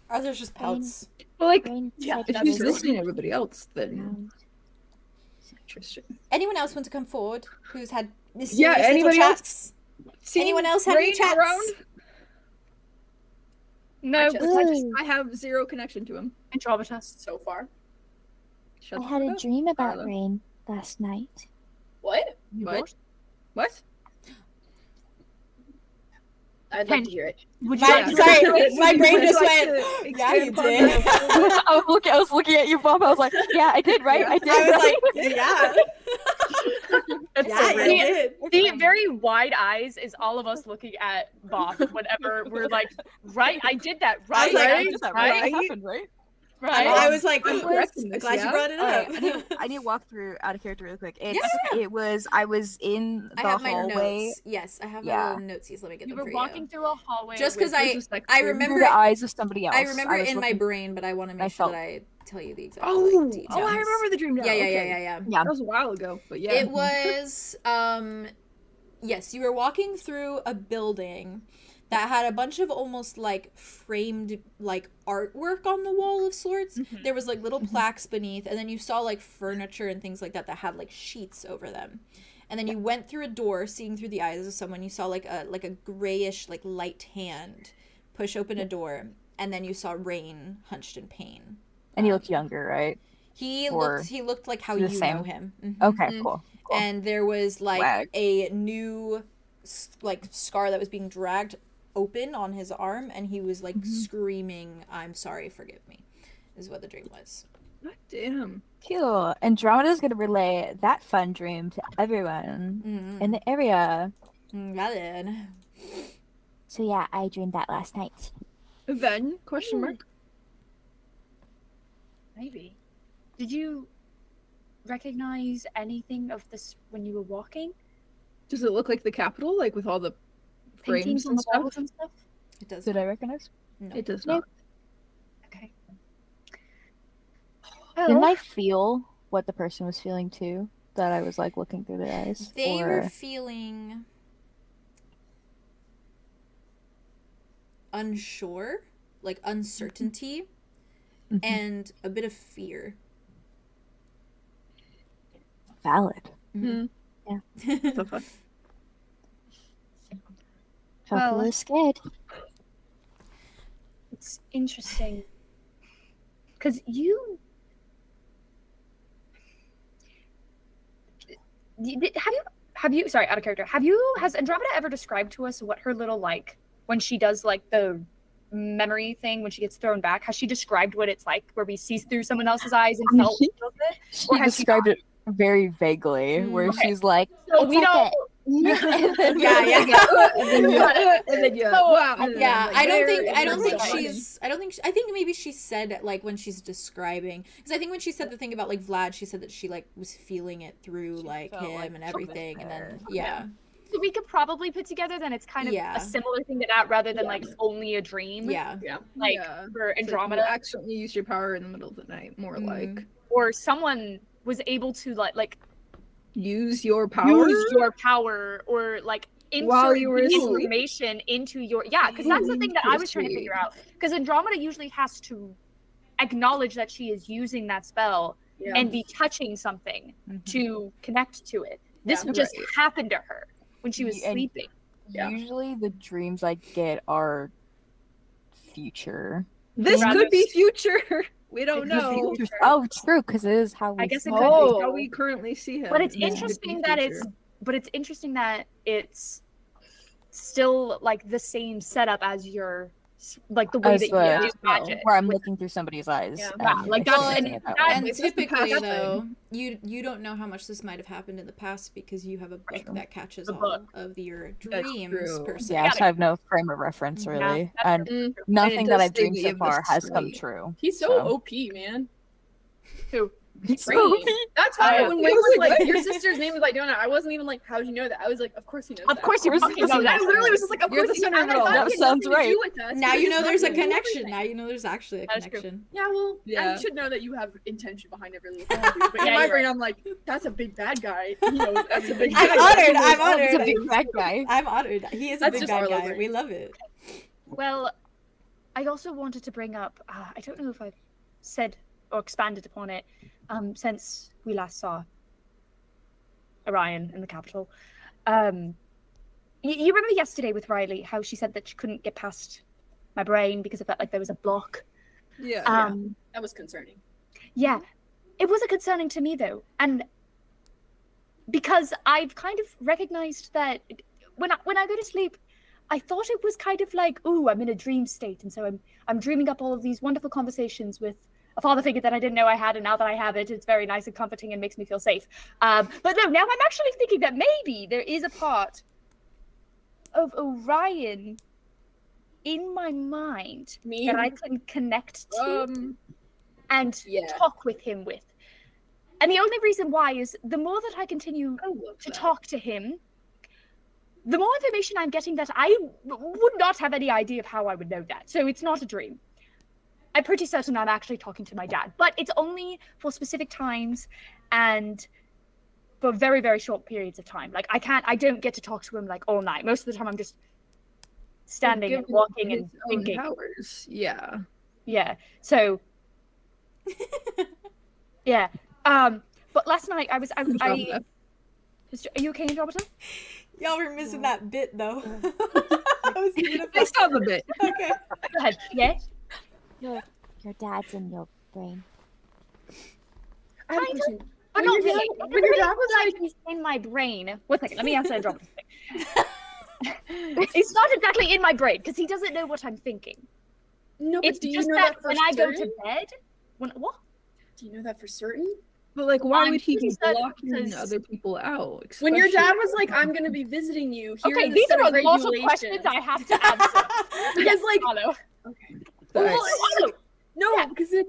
Arthur's just pouts. Well, like, Rain Yeah, said if he he's was listening to everybody else, then around. it's interesting. Anyone else want to come forward who's had Yeah, mysterious little anybody else? chats? Seen Anyone else have any Rain chats? around? No, I have zero connection to him. Andromeda. So far. Shut I the had fuck a up, dream about Arlo. Rain last night. What? What? What? I'd like to hear it. Would My, you sorry, my brain Would you just like went, to yeah, you expand upon did. that? I was looking at you, Bob. I was like, yeah, I did, right? I did. I was right? like, yeah. That's Yeah, so you weird. did. The very wide eyes is all of us looking at Bob whenever we're like, right, I did that, I right, was like, I right, did that, right, right? That happened, right? right. I was like, I'm I'm correcting this, glad you yeah? brought it Alright, up. I need to walk through out of character really quick. Yeah. I was in I the have my hallway. notes. Yes, I have Yeah. my little notesies. Let me get You them were for walking you. through a hallway. Just with- because I remember Through the eyes of somebody else. I remember was in my looking- brain, but I want to I make sure felt- that I tell you the exact Oh, like, details. I remember the dream now. Yeah, yeah, okay. yeah. Yeah. That was a while ago, but yeah. It was yes, you were walking through a building that had a bunch of almost like framed like artwork on the wall of sorts. Mhm. There was like little plaques beneath, and then you saw like furniture and things like that that had like sheets over them. And then you went through a door, seeing through the eyes of someone. You saw like a grayish like light hand push open a door, and then you saw Rain hunched in pain. And he looked younger, right? He Or looked like how the you same? know him. Mhm. Okay, cool. And there was like Wag. a new like scar that was being dragged open on his arm, and he was like screaming, "I'm sorry, forgive me," is what the dream was. God damn. Cool. Andromeda's gonna relay that fun dream to everyone Mm-hmm. in the area. Valid. So yeah, I dreamed that last night. Then, question mark? Maybe. Did you recognize anything of this when you were walking? Does it look like the Capitol, like with all the frames Paintings on and the stuff? walls and stuff? It does. Did I recognize? No. It does Nope. not. Okay. Didn't I feel what the person was feeling too? That I was like looking through their eyes? They or... were feeling unsure, like uncertainty, Mhm. and a bit of fear. valid. Mhm. The fuck? Felt a Well, little scared. it's interesting. Because you... Sorry, out of character. Has Andromeda ever described to us what her little, like, when she does, like, the memory thing, when she gets thrown back, has she described what it's like, where we see through someone else's eyes and felt a little bit? She Or has she described it very vaguely, where Okay. she's like, So It's we like don't... and then Yeah, yeah. And then you, So, wow. and then Yeah, like, I don't there, think I don't and think then she's I think maybe she said like when she's describing, because I think when she said the thing about like Vlad, she said that she like was feeling it through She like felt him like and she was everything, and then there. yeah. So we could probably put together then it's kind of Yeah. a similar thing to that rather than like only a dream. Yeah. Yeah. Like yeah. for It's like you Andromeda. accidentally used your power in the middle of the night, more Mhm. like. Or someone was able to like Use your power? use your power or like While insert you were asleep? information into your because that's the thing that I was trying to figure out. Because Andromeda usually has to acknowledge that she is using that spell Yeah. and be touching something Mhm. to connect to it. This Yeah. just Right. happened to her when she was And- sleeping. Yeah. usually the dreams I get are future. This Rather- could be future. We don't It could be know. future. Oh, true, because it is how we I guess it see could be. Oh, how we currently see him. But it's This could be interesting that future. it's still like the same setup as your like the way As that the- you use magic. Where I'm looking through somebody's eyes. Yeah. and like that's experiencing and it that that- way. And it's just the typically, past though, you don't know how much this might have happened in the past because you have a book that catches The all book. of your That's dreams true. per se. Yeah, so I have no frame of reference Yeah, really, that's and And nothing it that does I've say dreamed that so you have far the has come sight. true. He's so So- OP, man. Who? Rain. That's why when Wayne was like, What? your sister's name is Idona, I wasn't even like, how'd you know that? I was like, of course he knows Of that. course you course fucking he know knows I that. literally was just like, of You're course the he center of knows it all. that. That He had sounds nothing to do right. with us. Now He you just know there's a fucking knew connection. everything. Now you know there's actually a That's true. connection. Yeah, well, Yeah. I should know that you have intention behind everything you do. But in Yeah, my you're brain, I'm like, that's a big bad guy. He knows that's a big I'm bad guy. honored, He knows I'm all the honored. He's a big bad guy. I'm honored. He is a That's big just bad Arlow's guy. brain. We love it. Well, I also wanted to bring up, I don't know if I've said or expanded upon it since we last saw Orion in the capital. You remember yesterday with Riley how she said that she couldn't get past my brain because it felt like there was a block. Yeah. That was concerning. Yeah, it wasn't concerning to me though, and because I've kind of recognized that when I go to sleep, I thought it was kind of like, ooh, I'm in a dream state, and so I'm dreaming up all of these wonderful conversations with a father figure that I didn't know I had, and now that I have it, it's very nice and comforting and makes me feel safe. But no, now I'm actually thinking that maybe there is a part of Orion in my mind Me? that I can connect to and yeah. talk with him with. And the only reason why is the more that I continue I love to that. talk to him, the more information I'm getting that I would not have any idea of how I would know that. So it's not a dream. I'm pretty certain I'm actually talking to my dad, but it's only for specific times and for very, very short periods of time. Like I don't get to talk to him like all night. Most of the time I'm just standing and Give him walking his and own thinking. powers. Yeah. Yeah. So yeah. But last night I was are you okay, Andromeda? Y'all were missing that bit though. That was beautiful. I saw the bit. Okay. Go ahead. Yeah. Your dad's in your brain. I have a Kind of. question. But When not your really. dad- It when your really dad was feels like he's in my brain. 1 second, let me answer Andromeda's thing. It's not exactly in my brain because he doesn't know what I'm thinking. No, but It's do you just know that that for when I go certain? to bed, what? Do you know that for certain? But like, why I'm would he pretty be certain blocking because- other people out? When your especially- dad was like, I'm gonna be visiting you. Here Okay, the these set are of a lot of regulations." questions I have to answer. Because like, Arlo. Sorry. no, because if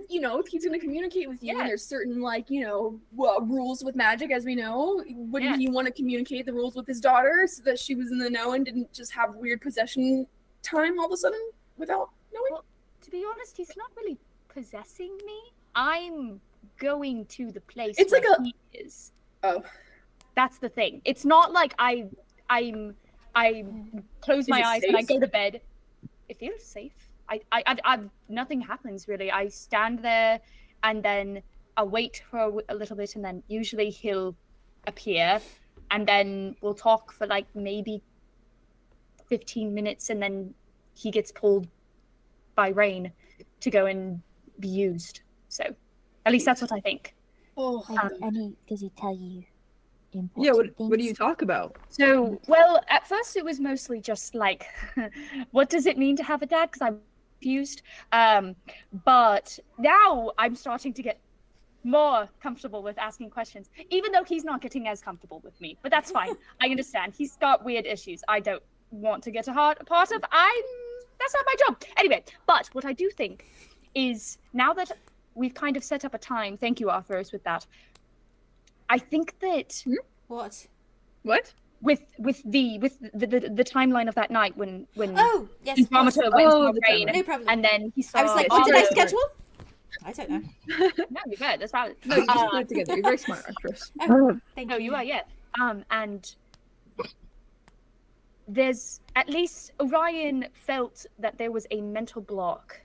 you know, if he's gonna communicate with you, Yeah. and there's certain like rules with magic, as we know, wouldn't Yeah. he want to communicate the rules with his daughter so that she was in the know and didn't just have weird possession time all of a sudden without knowing? Well, to be honest, he's not really possessing me. I'm going to the place It's where like a- he is. Oh. That's the thing. It's not like I close my it eyes and I safe? go to bed. It feels safe. I nothing happens really. I stand there and then I'll wait for a little bit and then usually he'll appear and then we'll talk for like maybe 15 minutes and then he gets pulled by Rain to go and be used. So at least that's what I think. Oh, Does he tell you important Yeah. things? What do you talk about? So, well, at first it was mostly just like, what does it mean to have a dad? Because I'm confused. But now I'm starting to get more comfortable with asking questions, even though he's not getting as comfortable with me. But that's fine. I understand. He's got weird issues. I don't want to get a part of. That's not my job. Anyway, but what I do think is now that we've kind of set up a time. Thank you, Arthros, with that. I think that What? What? with the timeline of that night when Oh, yes. of course. Andromeda went Oh, to the Rain, timeline. No problem. and then he saw. I was like, Oh, what did I right, right. schedule? I don't know. No, you're good. That's valid. No, you just put it together. You're very smart, actress. Oh, thank No, you are. Yeah. And there's at least Orion felt that there was a mental block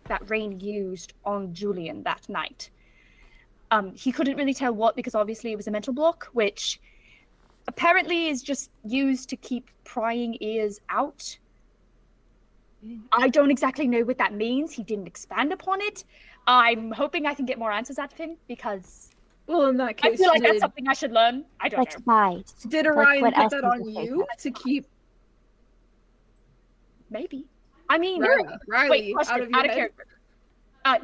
that Rain used on Julien that night. He couldn't really tell what because obviously it was a mental block, which apparently is just used to keep prying ears out. I don't exactly know what that means. He didn't expand upon it. I'm hoping I can get more answers out of him because Well, in that I case, feel like that's did, something I should learn. I don't Like know. spies. did Like, Orion what put else that would on you say you to keep? Maybe. I mean, Riley, wait, question, out of your head? character.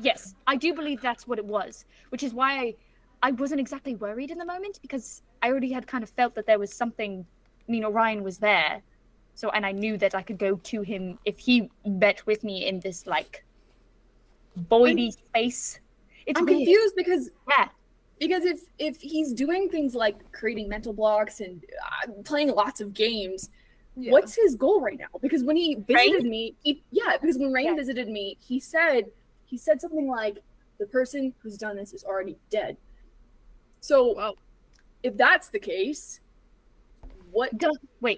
Yes, I do believe that's what it was, which is why I wasn't exactly worried in the moment, because I already had kind of felt that there was something. I mean, Orion was there, so, and I knew that I could go to him if he met with me in this like voidy space. I'm weird. confused because Yeah. Because if he's doing things like creating mental blocks and playing lots of games, what's his goal right now? Because when he visited me, because when Rain visited me, he said something like, the person who's done this is already dead. So if that's the case, what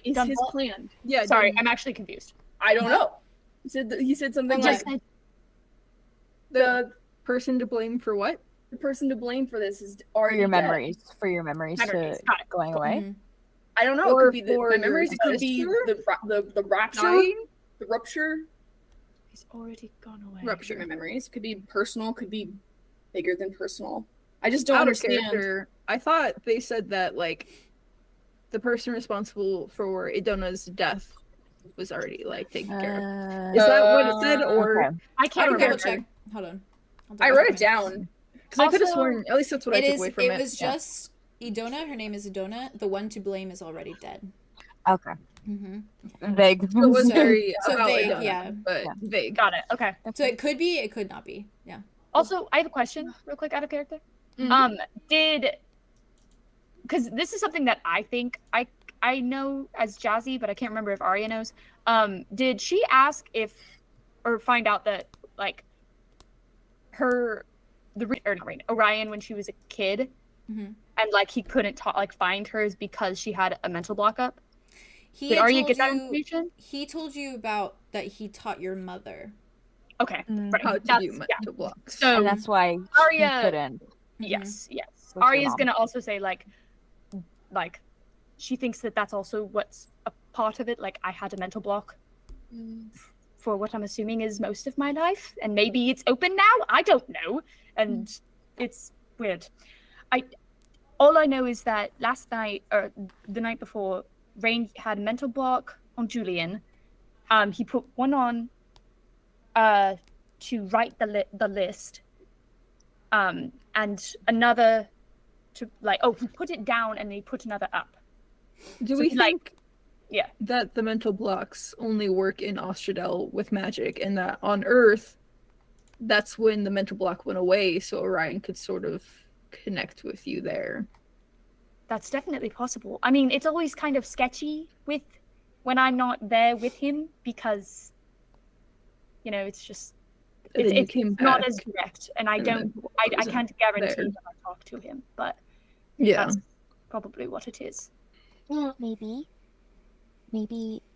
is his plan? Yeah, sorry, I'm actually confused. I don't know. He said something like the person to blame for what? The person to blame for this is already for your dead. memories to going away. I don't know. Or it could be the memories. It could be the rapture. The rupture. He's already gone away. Rupture my memories. Could be personal. Could be bigger than personal. I just don't understand. Character, I thought they said that like the person responsible for Idona's death was already like taken care of. Is that what it said, or okay. I can't double check. Hold on. I wrote it down. Because I could have sworn, at least that's what I took away from it. It was just Idona. Her name is Idona. The one to blame is already dead. Okay. Mm-hmm. Vague. So it was very vague, Idona, yeah. but vague. Got it. Okay. So it could be, it could not be. Yeah. Also, I have a question, real quick, out of character. Because this is something that I think I know as Jazzy, but I can't remember if Arya knows. Did she ask or find out that like Orion when she was a kid, and like he couldn't find hers because she had a mental block up? Did Arya get that information? He told you about that he taught your mother. Okay, right. How to do mental blocks. So and that's why Arya couldn't. Yes. Arya's gonna also say like she thinks that that's also what's a part of it. Like I had a mental block for what I'm assuming is most of my life, and maybe it's open now. I don't know, and it's weird. All I know is that last night or the night before, Rain had a mental block on Julien. He put one on to write the list, and another to he put it down and he put another up. Do we think Yeah. that the mental blocks only work in Ostrudel with magic, and that on Earth, that's when the mental block went away, so Orion could sort of connect with you there? That's definitely possible. I mean, it's always kind of sketchy when I'm not there with him because, you know, it's just it's not as direct, and I can't guarantee that I talk to him, but that's probably what it is. Well, maybe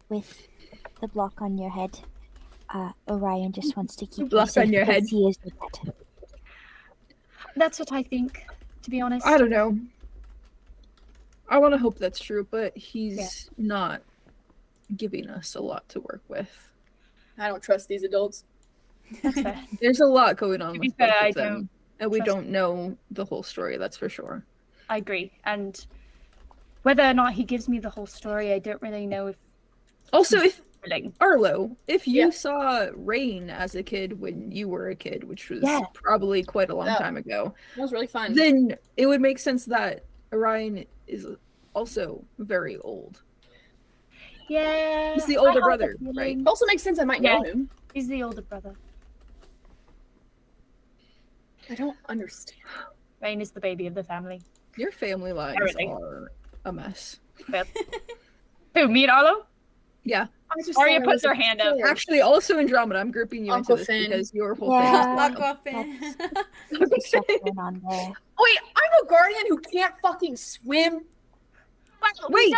with the block on your head, Orion just wants to keep block on your head. He is the dead. That's what I think, to be honest. I don't know. I want to hope that's true, but he's not giving us a lot to work with. I don't trust these adults. That's fair. There's a lot going on with both of them, don't and we don't know the whole story, that's for sure. I agree. And whether or not he gives me the whole story, I don't really know if... Also, Arlow, if you saw Rain as a kid when you were a kid, which was probably quite a long time ago, that was really fun. Then it would make sense that Orion is also very old. Yeah. He's the older brother, right? It also makes sense I might know him. He's the older brother. I don't understand. Rain is the baby of the family. Your family lives are a mess. Who, me and Arlo? Yeah. Arya puts her hand up. Actually, also Andromeda, I'm grouping you into this because your whole thing is Aquafin. Wait, I'm a guardian who can't fucking swim. Wait,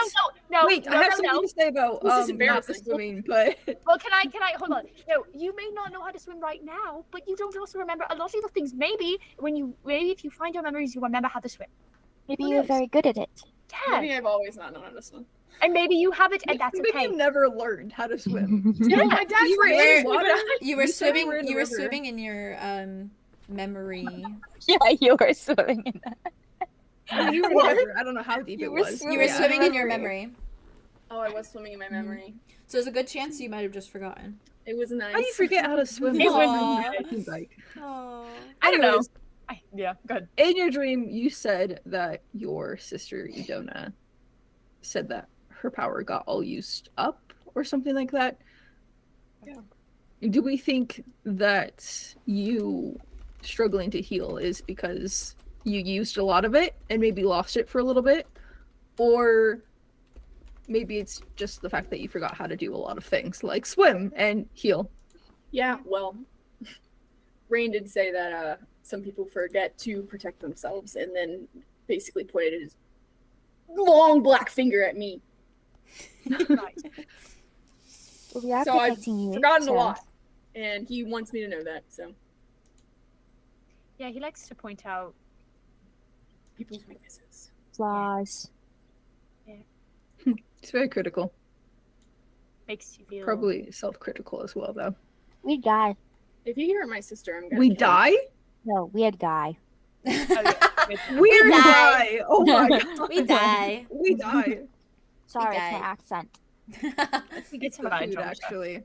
no, wait, I have something to say about this is embarrassing. not swimming, but well, can I hold on? No, you may not know how to swim right now, but you don't also remember a lot of the things. Maybe if you find your memories, you remember how to swim. Maybe you're very good at it. Yeah. Maybe I've always not known how to swim. And maybe you have it, and that's maybe okay. you never learned how to swim. Yeah, my dad's You were swimming. You were swimming in your memory. Yeah, you were swimming in that. I don't know how deep it was. You were swimming in your memory. Oh, I was swimming in my memory. So there's a good chance you might have just forgotten. It was nice. How do you forget how to swim? It was- Aw. I don't know. Anyways, Yeah, good. in your dream, you said that your sister Idona said that her power got all used up or something like that. Yeah. Do we think that you struggling to heal is because you used a lot of it and maybe lost it for a little bit? Or maybe it's just the fact that you forgot how to do a lot of things, like swim and heal? Yeah, well, Rain did say that some people forget to protect themselves and then basically pointed his long black finger at me. Nice. Well, we are So I've protecting you. forgotten a so- lot, and he wants me to know that, so. Yeah, he likes to point out. People's weaknesses. Flaws. It's very critical. Makes you feel. Probably self-critical as well, though. We die. If you hear my sister, I'm gonna We kill die? No, weird guy. Oh, yeah. Weird die. die! Oh my god. We die. We die. Sorry, it's die. my accent. I think it's the fine, food, Josh. actually.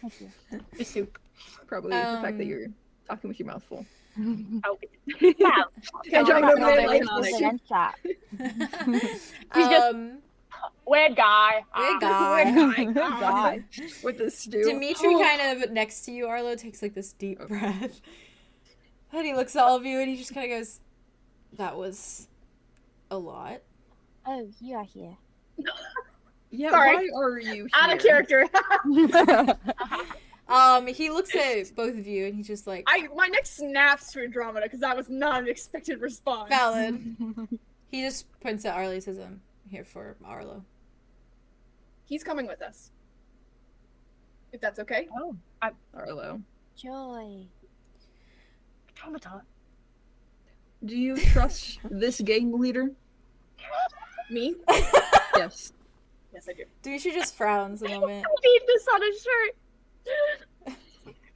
Thank you. The soup. Probably the fact that Um, you're talking with your mouth full. Oh, wow. Can't Oh, talk over no, there no, like no, this. no. Then shot. He's just- Weird guy. Weird guy. Weird guy. With the stew. Dimitri kind of next to you, Arlo, takes like this deep breath. And he looks at all of you and he just kind of goes, that was a lot. Oh, you are here. Yeah, Sorry. why are you here? Out of character. He looks at both of you and he's just like, My neck snaps to Andromeda because that was not an expected response. valid. He just points at Arlo and says, I'm here for Arlo. He's coming with us. If that's okay. Oh, Arlo. Joy. automaton. Do you trust this gang leader? Me? Yes. Yes, I do. Dimitri just frowns a moment. I need this on a shirt.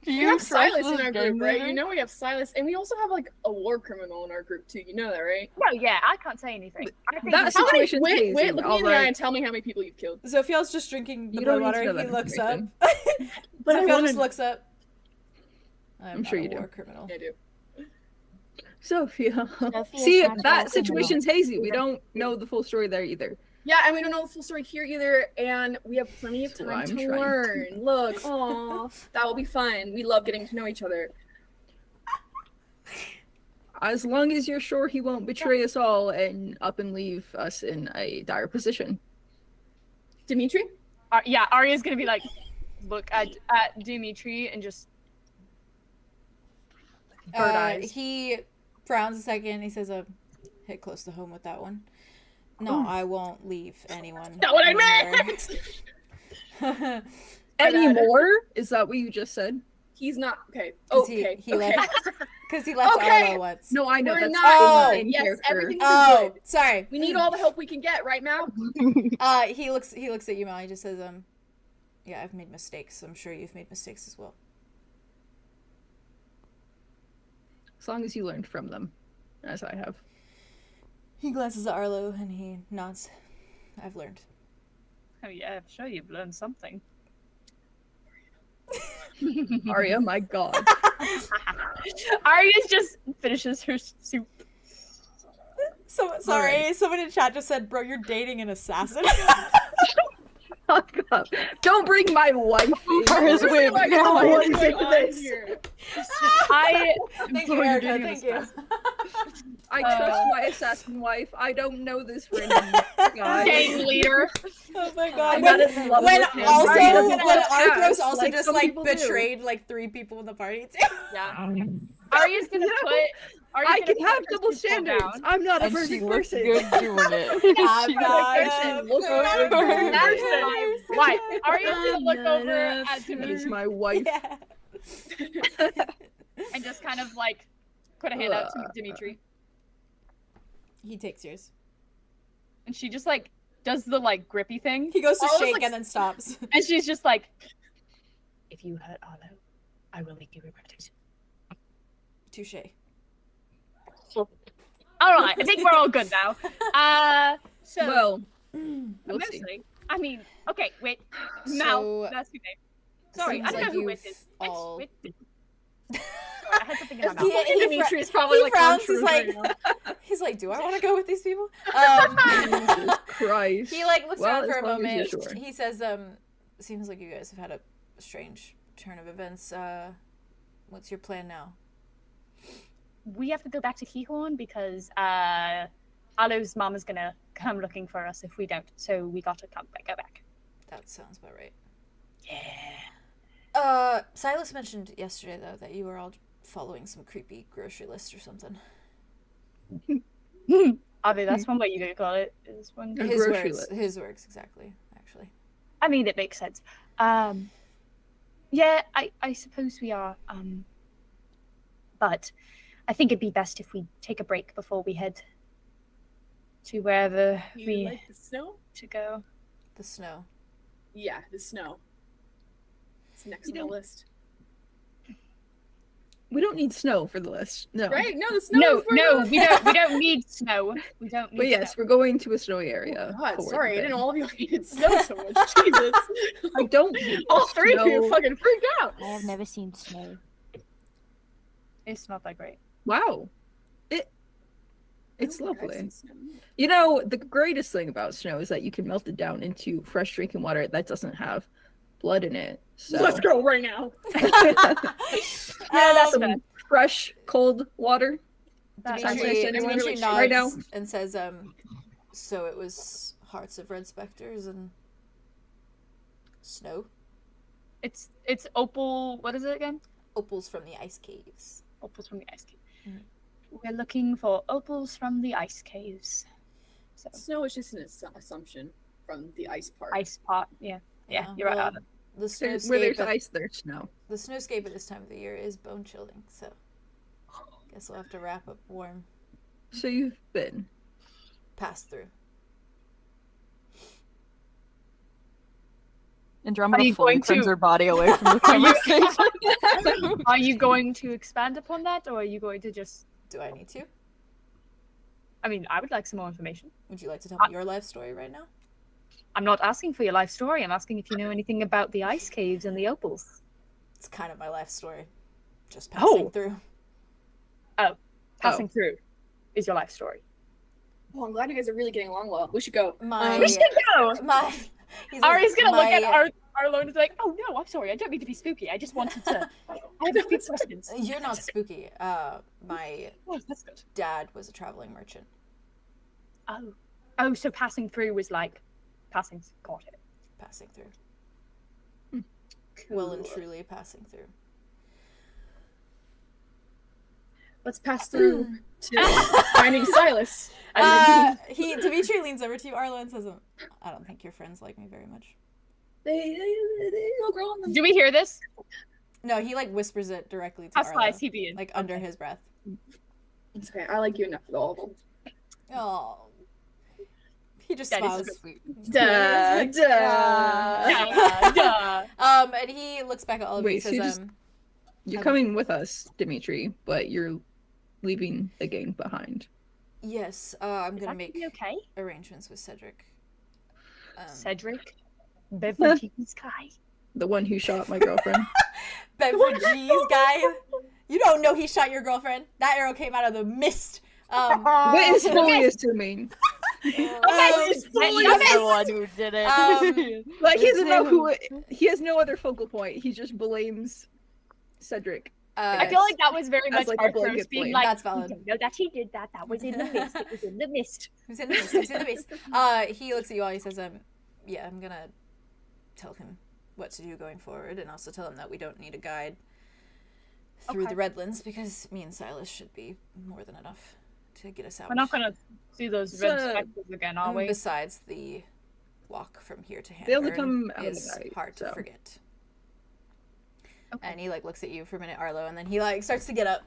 Do We have Silas in this our gang group, right? leader? You know we have Silas, and we also have like a war criminal in our group too. You know that, right? No, yeah, I can't say anything. I think That How many? situation's Wait, hazy, look me in the eye alright. and tell me how many people you've killed. Zophiel's just drinking the You don't blood need to water. know He that looks up. information. But I Zophiel wanted- just looks up. I'm sure not you a do. war criminal. Yeah, I do. Sophia. Sophia's See, not that a criminal. situation's hazy. We don't know the full story there either. Yeah, and we don't know the full story here either, and we have plenty of That's what time I'm to trying to learn. Look, aw, that will be fun. We love getting to know each other. As long as you're sure he won't betray us all and up and leave us in a dire position. Dimitri? yeah, Arya's gonna be like, look at Dimitri and just bird eyes. He frowns a second. He says, hit close to home with that one. No, I won't leave anyone. Not what I anywhere." meant! Anymore? Is that what you just said? He's not, okay. 'Cause he- Okay, he okay. left. Because he left Okay. Arlo once. No, I know. We're That's not- in yes, character. everything- Oh, sorry. We need all the help we can get, right, Mal? He looks at you, Mal. He just says, yeah, I've made mistakes. I'm sure you've made mistakes as well. As long as you learned from them, as I have. He glances at Arlo and he nods. I've learned. Oh yeah, I'm sure you've learned something. Arya, my god. Arya's just finishes her soup. Sorry, Alright. someone in chat just said, bro, you're dating an assassin. Fuck up. Don't bring my wife in. Where's Wim? Like, No, what what is is going it on this? here? I Thank Bro, you, you're Erica. dating Thank an you. I trust my assassin wife. I don't know this random guy. Gang leader. Oh my I'm god. not in love When with him. also, Arya doesn't when have Arthros ass, also like just some like people do. betrayed like 3 people in the party too. yeah. Arya's gonna put. Arya's I gonna can have put her double soup standards. down. I'm not a And she perfect looks person. good doing it. I'm She not looks a good. Look perfect good. That's person. Why? Arya's gonna look over at That is Dimitri my wife. Yeah. and just kind of like put a hand out to Dimitri, He takes yours. and she just like does the like grippy thing, He goes to Oh, it's shake like- and then stops. and she's just like, "If you hurt Arlo, I will leave you in reputation." Touche. All right, I think we're all good now. So Well, Mm. we'll see. mostly, I mean, okay, wait. So, Mal, that's your name. Sorry, I seems don't like know who you've it is. all- Sorry, I had something in my mouth. He- Dimitri is probably he like frowns, on truth right now. he's like, do I want to go with these people? Jesus Christ. He like looks Well, around for as a long as moment. you're sure. He says, seems like you guys have had a strange turn of events. What's your plan now? We have to go back to 𝐄𝐩𝐢𝐤 because Arlow's mom is gonna come looking for us if we don't. So we gotta go back. That sounds about right. Yeah. Silas mentioned yesterday though that you were all following some creepy grocery list or something. Abby, that's one way you could call it. Is one. A His grocery words. list. His words exactly. Actually. I mean, it makes sense. Yeah, I suppose we are. But I think it'd be best if we take a break before we head to wherever You we like the snow? to go. The snow. Yeah, the snow. It's next on the list. We don't need snow for the list. No. Right? No, the snow No, is for no, the- we don't need snow. We don't need But yes, snow. we're going to a snowy area. God, for sorry, I the didn't know thing. all of you hated snow so much. Jesus. I don't hate All three of you snow. fucking freaked out. I have never seen snow. It's not that great. Wow. It's I don't think I've lovely. seen snow. You know, the greatest thing about snow is that you can melt it down into fresh drinking water that doesn't have blood in it. So Let's go right now. That's some fair. fresh, cold water. That's Dimitri- Dimitri, anyone Dimitri really nods right now? and says, so it was Hearts of Red Spectres and snow? It's opal. What is it again? Opals from the ice caves. Opals from the ice cave. Mhm. We're looking for opals from the ice caves. So Snow is just an assumption from the ice part. ice pot. Yeah, you're right. well, Adam. the Where there's snowscape, ice, there's snow. the snowscape at this time of the year is bone chilling, so guess we'll have to wrap up warm, So you've been. pass through. Andromeda Are you fully going turns to- her body away from the conversation. Are you going to expand upon that, or are you going to just? Do I need to? I mean, I would like some more information. Would you like to tell me your life story right now? I'm not asking for your life story. I'm asking if you know anything about the ice caves and the opals. It's kind of my life story. Just passing Oh. through. Passing through is your life story. Well, I'm glad you guys are really getting along well. We should go. My, We should go. my, he's like, Ari's gonna look at my- Arlo and is like, "Oh no, I'm sorry. I don't mean to be spooky. I just wanted to. I have a few questions." You're not spooky. My Oh, that's good. dad was a traveling merchant. Oh, so passing through was like passing. Got it. Passing through. Well and truly passing through. Let's pass through to finding Silas. Dimitri leans over to you, Arlo, and says, I don't think your friends like me very much. They little girl on the Do we hear this? No, he like whispers it directly to How Arlo, sly is he being? like under his breath. It's okay. I like you enough for all of them. Oh, he just That is smiles. so sweet. Duh, Duh. And he looks back at all of you Wait, so and you says, just- You're coming with us, Dimitri, but you're leaving the gang behind. yes, I'm Is gonna that make gonna be okay? arrangements with Cedric. Cedric, Beverly's guy. The one who shot my girlfriend. Beverages guy. You don't know he shot your girlfriend. That arrow came out of the mist. What is fully assuming? It's fully the one who did it. Like, he doesn't know who. He has no other focal point. He just blames Cedric. I feel like that was very That's much like a Arthur's blanket being blame. like, That's valid. "You don't know that he did that. That was in the mist. It was in the mist." Who's in the mist? Who's in the mist? He looks at you all. He says, yeah, I'm gonna tell him what to do going forward, and also tell him that we don't need a guide through Okay. the Redlands because me and Silas should be more than enough to get us out. We're not gonna see those red So- specters again, are we? Besides, the walk from here to They only Hanburn come out of is the night, hard to so. forget. Okay. And he like looks at you for a minute, Arlo, and then he like starts to get up,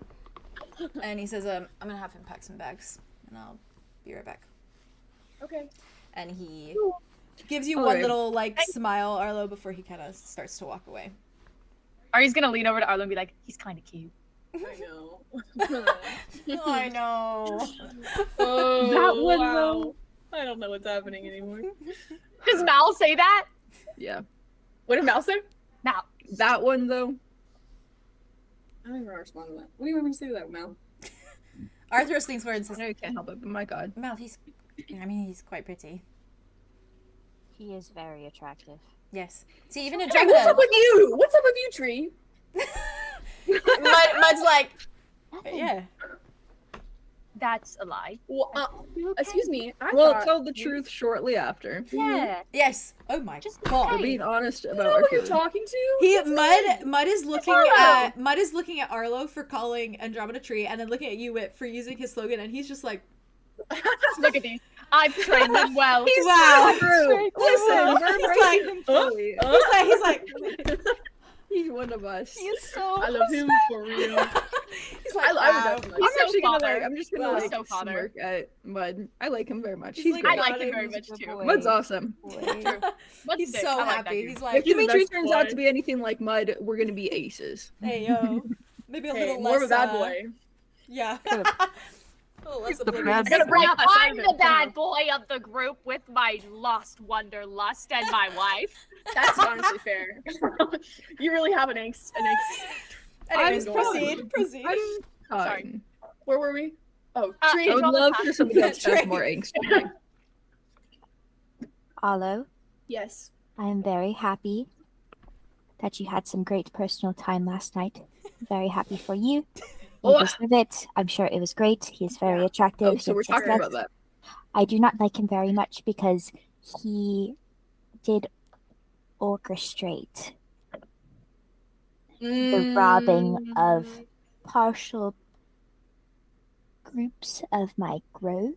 and he says, "I'm gonna have him pack some bags, and I'll be right back." Okay. And he gives you one Alright. little like smile, Arlo, before he kind of starts to walk away. Ari's gonna lean over to Arlo and be like, "He's kind of cute." I know. I know. Oh, That one, wow. though. I don't know what's happening anymore. Does Mal say that? Yeah. What did Mal say? Mal. That one though. I don't even respond to that. What do you want me to say to that, Mal? Arthros leans forward and I says, know you can't help it, but my god. Mal, he's quite pretty. He is very attractive. Yes. See, even Hey, what's up Andromeda. with you? What's up with you, Tree? Mud's like, yeah. That's a lie. Well, excuse me. I We'll thought tell the truth shortly after. Yeah. Yes. Oh my Just god. We're okay. being honest I about know our who you're feelings. talking to. He It's me. Mud is looking at Arlo for calling Andromeda Tree, and then looking at you, Whit, for using his slogan, and he's just like, Look at these. I've trained them well. wow. Listen, we're embracing him fully. He's like, He's one of us. he's so. I love him for real. He's like, I would wow. definitely. I'm so actually gonna father. like. I'm just gonna Wow. like So father. smirk at Mud. I like him very much. He's He's like, great. I like him very much He's a too. boy. Mud's awesome. What's He's this? so I like that happy. dude. He's If like, Dimitri best turns out boy. to be anything like Mud, we're gonna be aces. hey yo, maybe a Hey, little more less. of a bad boy. Yeah. A little less The oblivious. bad I gotta bring out that side I'm of the him bad somehow. boy of the group with my lost wanderlust and my wife. That's honestly fair. You really have an angst. Anyways, I'm proceed. I'm Sorry. fine. Where were we? Oh, Uh, Tree. I would Andromeda love Pass. for somebody else to have Trey. more angst. than me. Arlo, Yes. I am very happy that you had some great personal time last night. Very happy for you. You Oh. deserve it. I'm sure it was great. He is very attractive. Oh, so He we're has talking success. about that. I do not like him very much because he did orchestrate the robbing of partial groups of my grove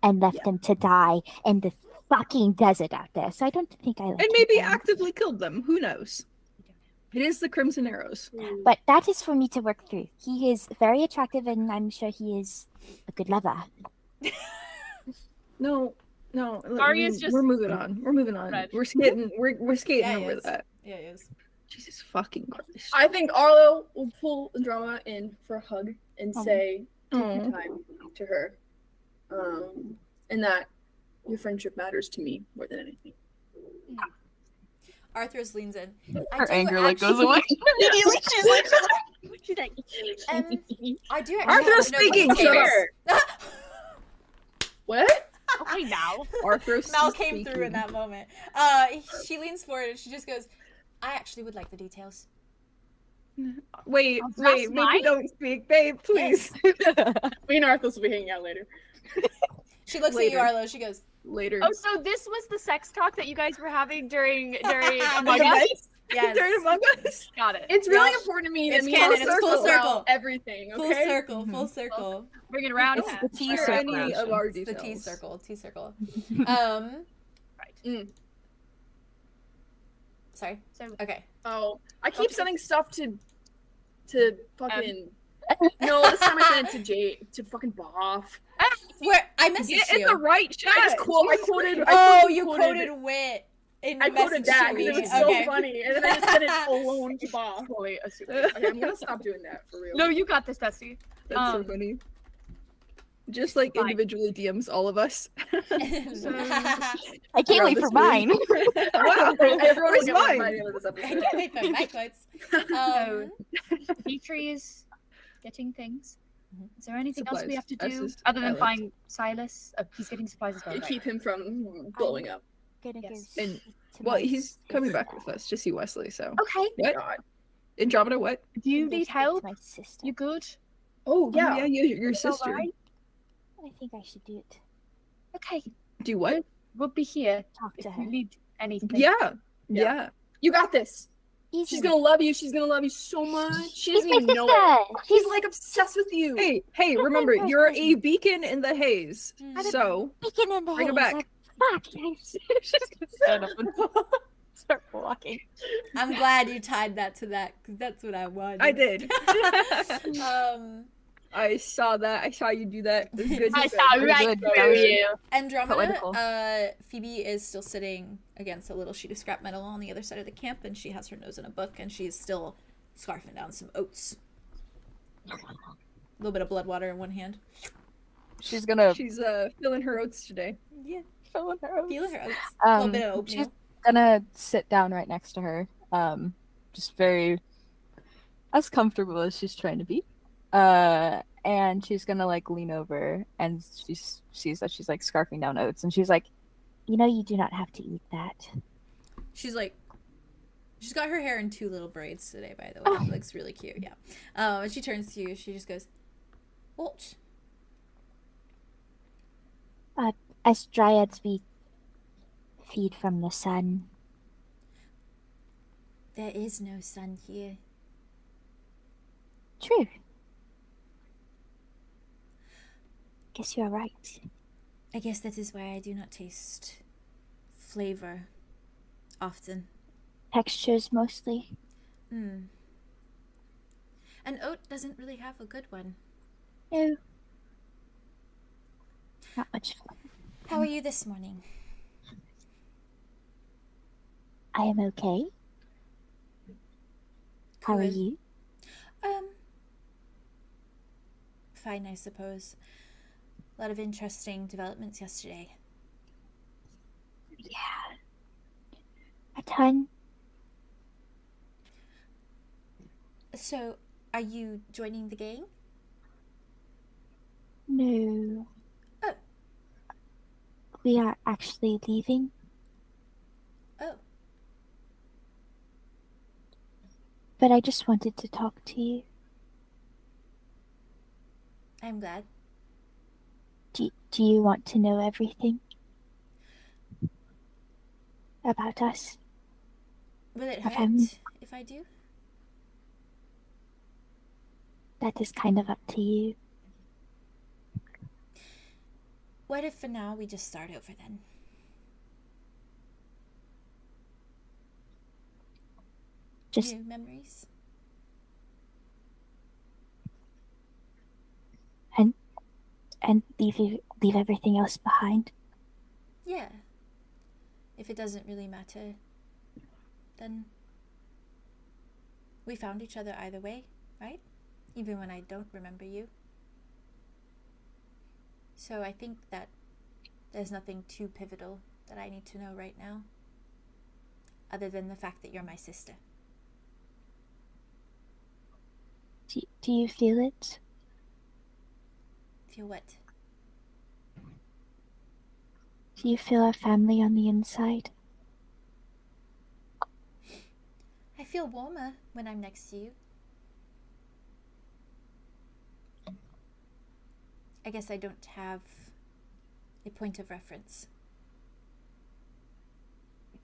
and left them to die in the fucking desert out there. So I don't think I like And him maybe very much. actively killed them. Who knows? It is the Crimson Arrows. But that is for me to work through. He is very attractive and I'm sure he is a good lover. No. Arya's just we're moving on. We're moving on. red. We're skating. We're skating Yeah, he over is. that. Yeah, it is. Jesus fucking Christ. I think Arlo will pull Andromeda in for a hug and say take your Aw. time to her. And that your friendship matters to me more than anything. Arthros leans in. Her anger like goes away. She's like, I do actually Arthur's know speaking, the shut details. What? Okay, now. Arthros Mal is came through speaking. in that moment. She leans forward and she just goes, I actually would like the details. Wait, Last maybe night? don't speak, babe, please. Me and Arthos will be hanging out later. She looks Later. at you, Arlo. She goes, Later. Oh, so this was the sex talk that you guys were having during Among Among Us? Us? yes. Turn Among Us. Got it. It's really Yeah. important to me It's that me canon, and it's full Arthos know circle. everything, Full okay? circle, full circle. Bring it around. It's the T Share circle. any of our It's the details. T circle, T circle. Right. Sorry. So Okay. Oh, I keep Okay. sending stuff to fucking. No, this time I sent it to Jay to fucking Boff. Where I messaged Get in you. the right chat. I quoted. Oh, you quoted Wit. In I quoted message that to because me. it was so Okay. funny, and then I just sent it alone to Boff. Okay, I'm gonna stop doing that for real. no, you got this, Bestie. That's so Um, funny. Just like fine. individually DMs all of us. I can't Throughout wait this for mine. Wow. Everyone will Where's get one mine? by the end of this I episode. can't wait for my quotes. Dimitri is getting things. Is there anything else we Supplies. have to do Assist. other than Pilots. find Silas? Oh, he's getting supplies as well. To Right? keep him from blowing up. Gonna Yes. go And- speak to Well, my he's coming sister. back with us to see Wesley, so. Okay. What? God. Andromeda, what? Do you Gonna go need speak to help? My sister. You good? Oh Yeah, yeah. your Is it all sister. right? I think I should do it. Okay. Do what? We'll be here Talk if to you her. need anything. Yeah. Yeah. You got this. Easy. She's gonna love you. She's gonna love you so much. She She's doesn't my even know it. sister. She's like obsessed with you. Hey, remember, you're a beacon in the haze. Mm. So, Beacon in the bring her haze. back. Like, fuck. Yes. Stand up and start walking. I'm glad you tied that to that because that's what I wanted. I did. I I saw that. I saw you do that. It was good. I You saw said- right good. through you. Andromeda, Poetical. Phoebe is still sitting against a little sheet of scrap metal on the other side of the camp, and she has her nose in a book, and she's still scarfing down some oats. A little bit of blood water in one hand. She's gonna She's filling her oats today. Yeah. Feeling her oats. Feeling her oats. A little bit of She's oatmeal. gonna sit down right next to her. Just very as comfortable as she's trying to be. And she's gonna like lean over and she sees that she's like scarfing down oats and she's like, You know you do not have to eat that. She's like, she's got her hair in 2 little braids today, by the way. It looks really cute, yeah. And she turns to you, she just goes, what? As dryads, we feed from the sun. There is no sun here. True. Guess you are right. I guess that is why I do not taste flavor often. Textures mostly. And oat doesn't really have a good one. No. Not much fun. How are you this morning? I am okay. How are Good. you? Fine, I suppose. A lot of interesting developments yesterday. Yeah. A ton. So, are you joining the gang? No. Oh. We are actually leaving. Oh. But I just wanted to talk to you. I'm glad. Do you want to know everything about us? Will it Our hurt family? if I do? That is kind of up to you. What if for now we just start over then? Just New memories? and leave everything else behind. Yeah. If it doesn't really matter, then we found each other either way, right? Even when I don't remember you. So I think that there's nothing too pivotal that I need to know right now, other than the fact that you're my sister. Do you feel it? Feel what? Do you feel our family on the inside? I feel warmer when I'm next to you. I guess I don't have a point of reference.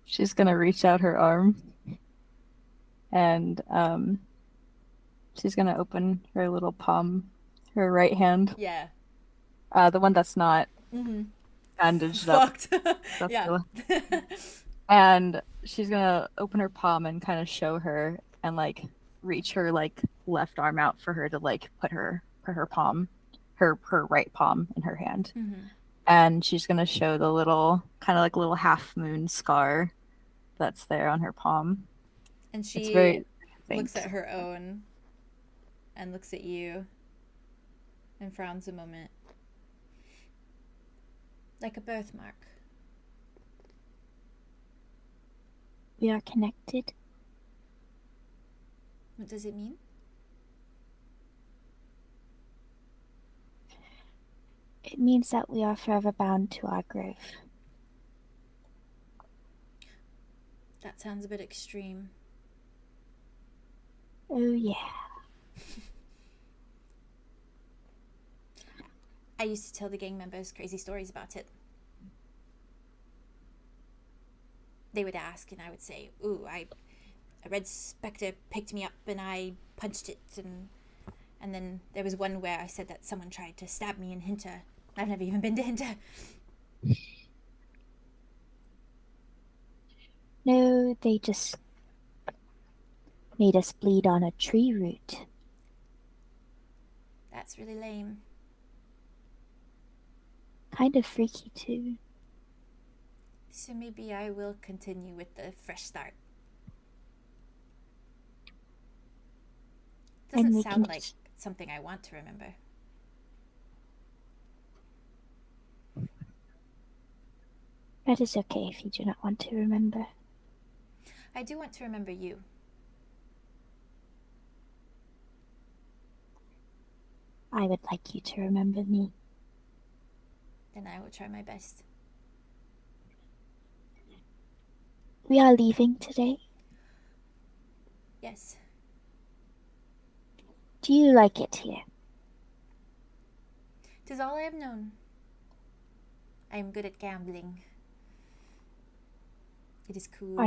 she's gonna reach out her arm and she's gonna open her little palm, her right hand, Yeah. the one that's not bandaged up. Fucked. That's Yeah. and she's gonna open her palm and kind of show her and like reach her like left arm out for her to like put her palm, her right palm in her hand. And she's gonna show the little kind of like little half moon scar that's there on her palm. And she It's very looks faint. at her own and looks at you and frowns a moment. Like a birthmark. We are connected. What does it mean? It means that we are forever bound to our grove. That sounds a bit extreme. Oh yeah. I used to tell the gang members crazy stories about it. They would ask and I would say, ooh, a red spectre picked me up and I punched it, and then there was one where I said that someone tried to stab me in Hinter. I've never even been to Hinter. No, they just made us bleed on a tree root. That's really lame. Kind of freaky too. So maybe I will continue with the fresh start. And Doesn't we sound can like something I want to remember. That is okay if you do not want to remember. I do want to remember you. I would like you to remember me. Then I will try my best. We are leaving today. Yes. Do you like it here? 'Tis all I have known. I am good at gambling. It is cool.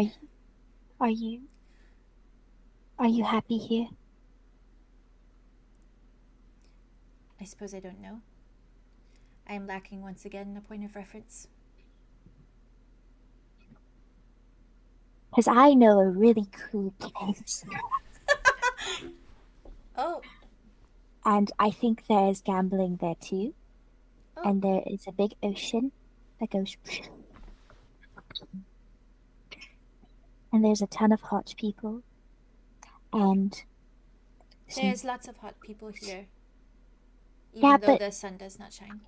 Are you happy here? I suppose I don't know. I am lacking once again a point of reference. Because I know a really cool place. Oh. And I think there's gambling there too. Oh. And there is a big ocean that goes. And there's a ton of hot people. And There's lots of hot people here. Yeah, Even though but- the sun does not shine.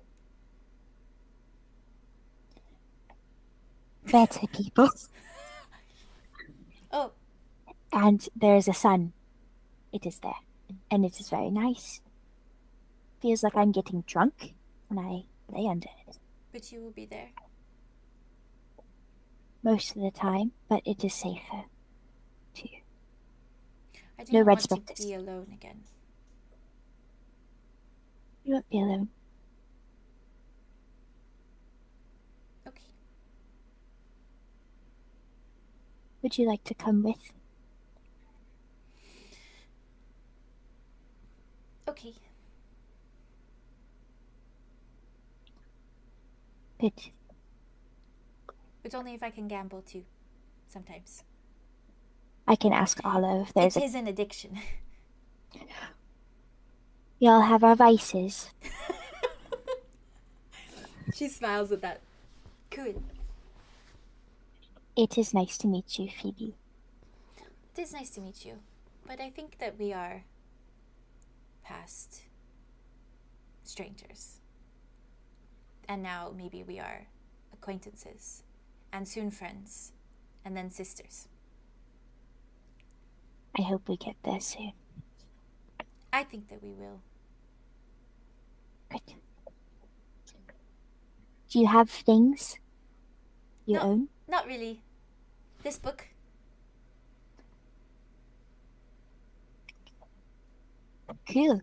better people. Oh. And there is a sun. It is there. And it is very nice. Feels like I'm getting drunk when I lay under it. But you will be there. Most of the time, but it is safer too. I do No not red want specters. to be alone again. You won't be alone. Okay. Would you like to come with? Okay. Good. But only if I can gamble too. Sometimes. I can ask Arlow if there's It a. is an addiction. We all have our vices. She smiles at that. Cool. It is nice to meet you, Phoebe. It is nice to meet you. But I think that we are past strangers. And now maybe we are acquaintances. And soon friends. And then sisters. I hope we get there soon. I think that we will. Good. Do you have things you No. own? Not really. This book. Cool.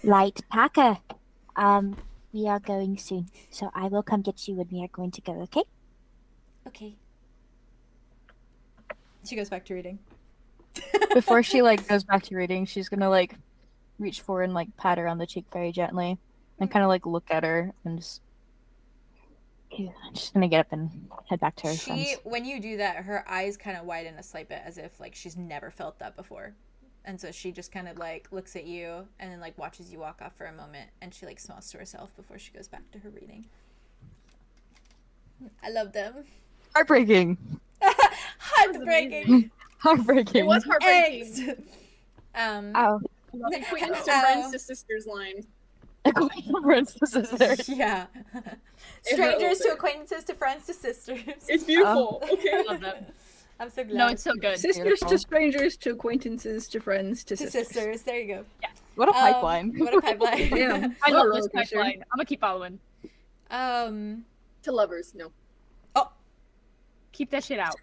Light Packer. We are going soon, so I will come get you when we are going to go, okay? Okay. She goes back to reading. Before she like goes back to reading, she's gonna like reach forward and like pat her on the cheek very gently and kind of like look at her and just. I'm just gonna get up and head back to her friends. When you do that, her eyes kind of widen a slight bit as if like she's never felt that before. And so she just kind of like looks at you and then like watches you walk off for a moment and she like smiles to herself before she goes back to her reading. I love them. Heartbreaking. Heartbreaking. Heartbreaking. It was heartbreaking. Eggs. Oh, The acquaintance to friends to sisters line. Friends to sisters. Yeah. It Strangers hurt to a acquaintances to friends to sisters. It's beautiful. Okay. I love that. I'm so glad. No, it's so good. Sisters Beautiful. to strangers to acquaintances to friends to to sisters. sisters. There you go. What a pipeline. What a pipeline. Damn. I What a love this roller coaster. pipeline. I'm gonna keep following. To lovers, no. Keep that shit out.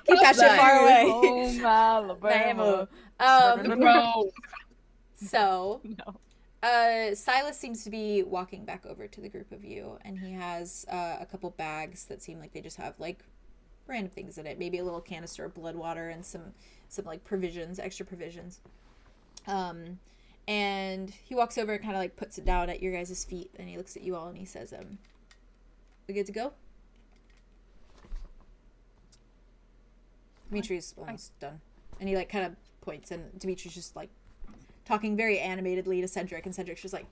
Keep that shit far away. Home Alabama. Bro. So, No. Silas seems to be walking back over to the group of you, and he has a couple bags that seem like they just have like random things in it. Maybe a little canister of blood water and some like provisions, extra provisions. And he walks over and kind of like puts it down at your guys' feet, and he looks at you all and he says, "We good to go?" Dimitri's almost done, and he like kind of points, and Dimitri's just like talking very animatedly to Cedric, and Cedric's just like,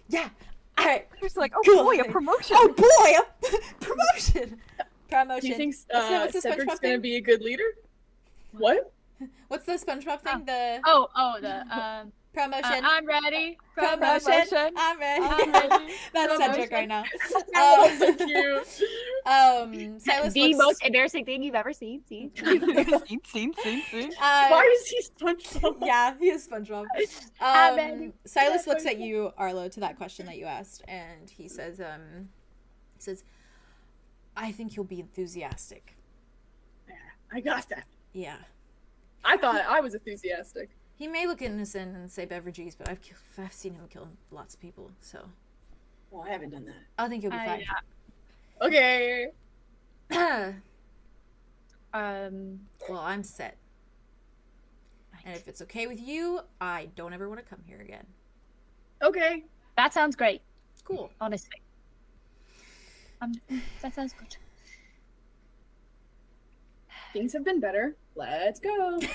"Yeah, all right, She's like, oh Cool. boy, a promotion. oh boy, a promotion, promotion." Do you think What's the Cedric's SpongeBob gonna thing? be a good leader? What? What's the SpongeBob thing? The Oh, the Promotion. I'm ready. Promotion. I'm ready. I'm ready. That's Promotion. Cedric right now. So cute. Silas The looks. most embarrassing thing you've ever seen. See? Seen. Why is he SpongeBob? Yeah, he is SpongeBob. ready. Silas looks at you, Arlo, to that question that you asked, and he says, I think you'll be enthusiastic. I got that. Yeah. I thought I was enthusiastic. He may look innocent and say beverages, but I've seen him kill lots of people, so Well, I haven't done that. I think you'll be fine. Okay. Well, I'm set. And if it's okay with you, I don't ever want to come here again. Okay. That sounds great. Cool. Honestly. That sounds good. Things have been better. Let's go. Do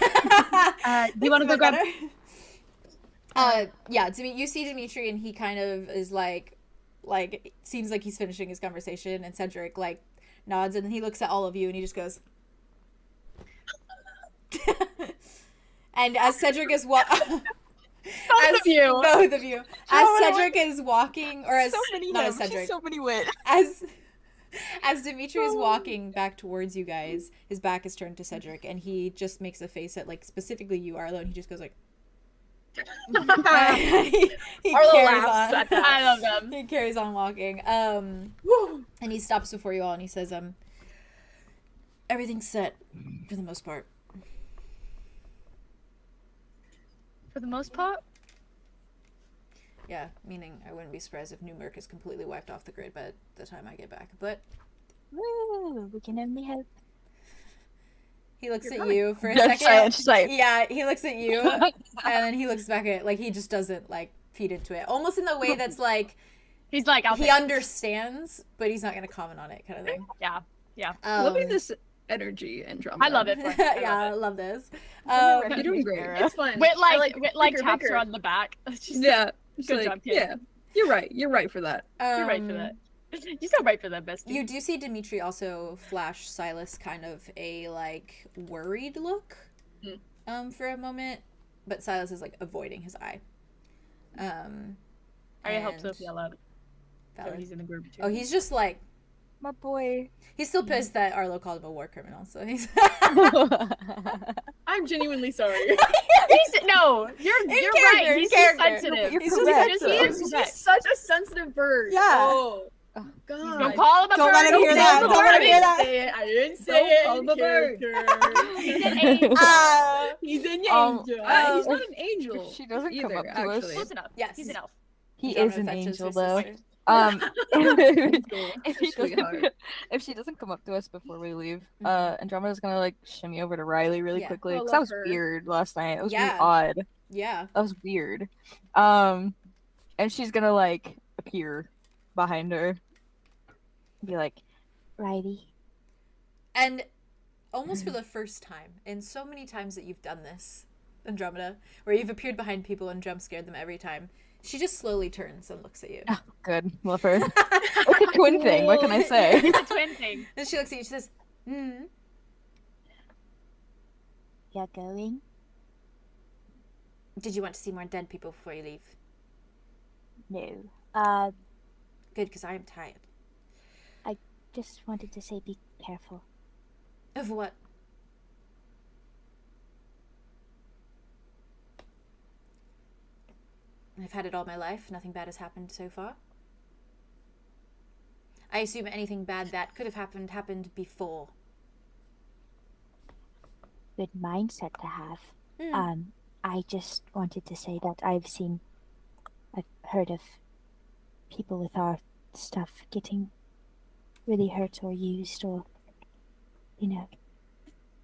you want to go grab? Yeah. You see Dimitri, and he kind of is like, it seems like he's finishing his conversation, and Cedric like nods, and then he looks at all of you, and he just goes. And as Cedric is Both of you. both of you, as Cedric is walking, or as So many not him. as Cedric, She's so many wit. as Dimitri is walking back towards you guys, his back is turned to Cedric, and he just makes a face at like specifically you, Arlo, and he just goes like. he Arlo carries laughs on. at that. I love them. He carries on walking. And he stops before you all, and he says, everything's set for the most part. For the most part. Yeah, meaning I wouldn't be surprised if New Merc is completely wiped off the grid by the time I get back. But Woo, we can only hope. he looks You're at probably- you for a That's second. right, she's like- Yeah, he looks at you, and then he looks back at, like, he just doesn't, like, feed into it. Almost in the way that's, like, He's like, he understands, but he's not going to comment on it kind of thing. Yeah. Loving this energy, Andromeda. I love it. Yeah, I love this. You're doing great. It's fun. Whit I like Vicar, taps Vicar. her on the back. She's Yeah. Good Good job, kid. Yeah. You're right. You're right for that. You're right for that. You're so right for that, bestie. You do see Dimitri also flash Silas kind of a, like, worried look for a moment, but Silas is, like, avoiding his eye. I help and- Sophie out loud. So Valid. he's in the group too. Oh, he's just, like, My boy. he's still pissed that Arlo called him a war criminal, so he's... I'm genuinely sorry. No, you're right. character, He's in just character. sensitive. You're He's correct. just He's just such a sensitive bird. Yeah. Oh, God. Don't call him a Don't bird. let him hear say that. the Don't let him word. hear that. I didn't say Don't it. call him a bird. Character. He's an angel. He's an Um, angel. He's not an angel. If she doesn't either, come up to actually. us, Close enough. Yes. He's an elf. he Genre is an fetches angel her though. sister. If he Sweetheart. doesn't, if she doesn't come up to us before we leave, Andromeda's gonna like shimmy over to Riley really Yeah. quickly I because love that was her. weird last night. It was really Yeah. odd. Yeah. That was weird. And she's gonna like appear behind her, be like, Riley, And almost for the first time, in so many times that you've done this, Andromeda, where you've appeared behind people and jump scared them every time, she just slowly turns and looks at you. oh, good, love her. It's a twin thing. What can I say? It's a twin thing. Then she looks at you and she says, you're going? did you want to see more dead people before you leave? No. Good, because I am tired. Just wanted to say be careful. Of what? I've had it all my life. Nothing bad has happened so far. I assume anything bad that could have happened before. Good mindset to have. Hmm. I just wanted to say that I've heard of people with our stuff getting really hurt or used or,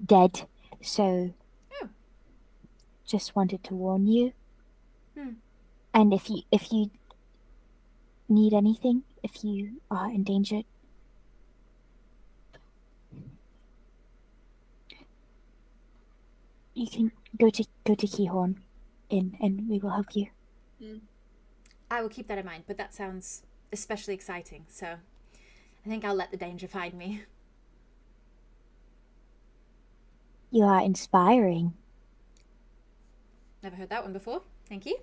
dead. So, just wanted to warn you. Hmm. And if you need anything, if you are in danger, you can go to 𝐿𝐻𝐻𝐿 Inn, and we will help you. I will keep that in mind, but that sounds especially exciting, so I think I'll let the danger find me. You are inspiring. Never heard that one before. Thank you.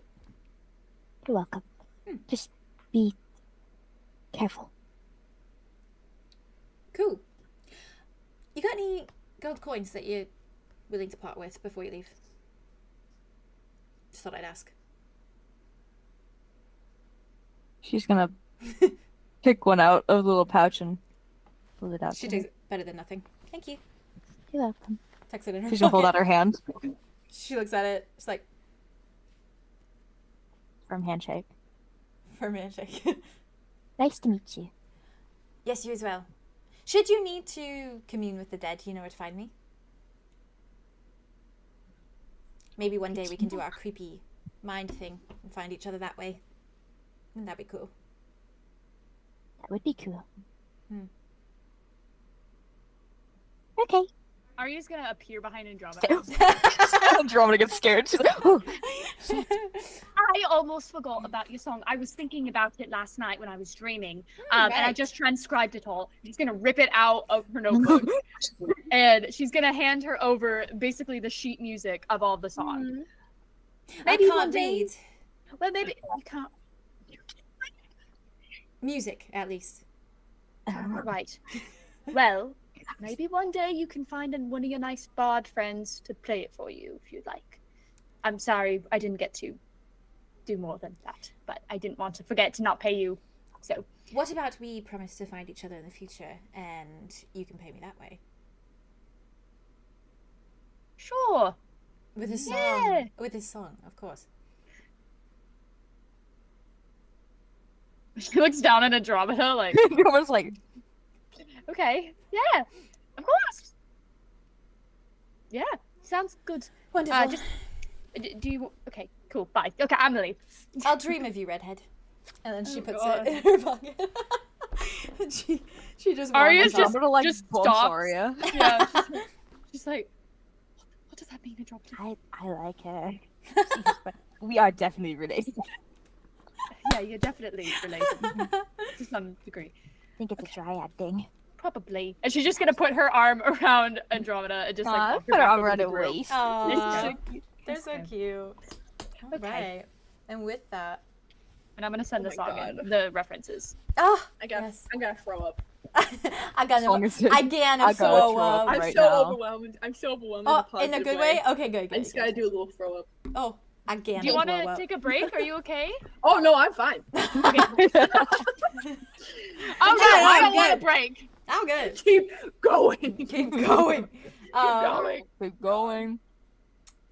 You're welcome. Just be careful. Cool. You got any gold coins that you're willing to part with before you leave? Just thought I'd ask. She's gonna pick one out of the little pouch and pull it out. She to her. takes better than nothing. Thank you. You're welcome. Tucks it in her She's gonna hold out pocket. her hand She looks at it. She's like, from handshake. firm handshake. Nice to meet you. Yes, you as well. Should you need to commune with the dead, you know where to find me. Maybe one day we can do our creepy mind thing and find each other that way. Wouldn't that be cool? That would be cool. Hmm. Okay. Arya's gonna appear behind Andromeda. Andromeda gets scared. She's like, "Ooh." I almost forgot about your song. I was thinking about it last night when I was dreaming, and I right. just transcribed it all. She's gonna rip it out of her notebook, and she's gonna hand her over basically the sheet music of all the songs. I Maybe one can't day- read. Well, maybe you can't. Music, at least. Right. Well, maybe one day you can find one of your nice bard friends to play it for you if you'd like. I'm sorry I didn't get to do more than that, but I didn't want to forget to not pay you. So, What about we promise to find each other in the future and you can pay me that way? sure. With a song. Yeah. With a song, of course. She looks down at Andromeda like, Andromeda's like, okay, yeah, of course. Yeah, sounds good. Wonderful. Do you? Okay, cool. Bye. Okay, I'm gonna leave. I'll dream of you, redhead. And then she Oh, puts God. it in her pocket. And she just Arya's wanders off. Andromeda like just bumps stops. Arya. Yeah, she's like, what does that mean, Andromeda? I like her. We are definitely related. Yeah, you're definitely related to some degree. I think it's a dryad thing. Probably. And she's just gonna put her arm around Andromeda and just like Aw, walk put her back arm over around the her group. waist. Aw, It's they're so cute. All Okay. right. And with that, And I'm gonna send Oh the my song in, God. the references. oh, I got. Yes. I'm gonna throw up. I got Song him. is- Again, I I'm gotta so throw up. I'm Right so now. overwhelmed. I'm so overwhelmed. Oh, in a in a positive good way? Okay, good, I good. just gotta do a little throw up. Oh, again. Do you want blow to up. take a break? Are you okay? Oh no, I'm fine. Okay. I'm Oh no, I don't want a good. break. I'm good. Keep going. Keep going. going. Keep going.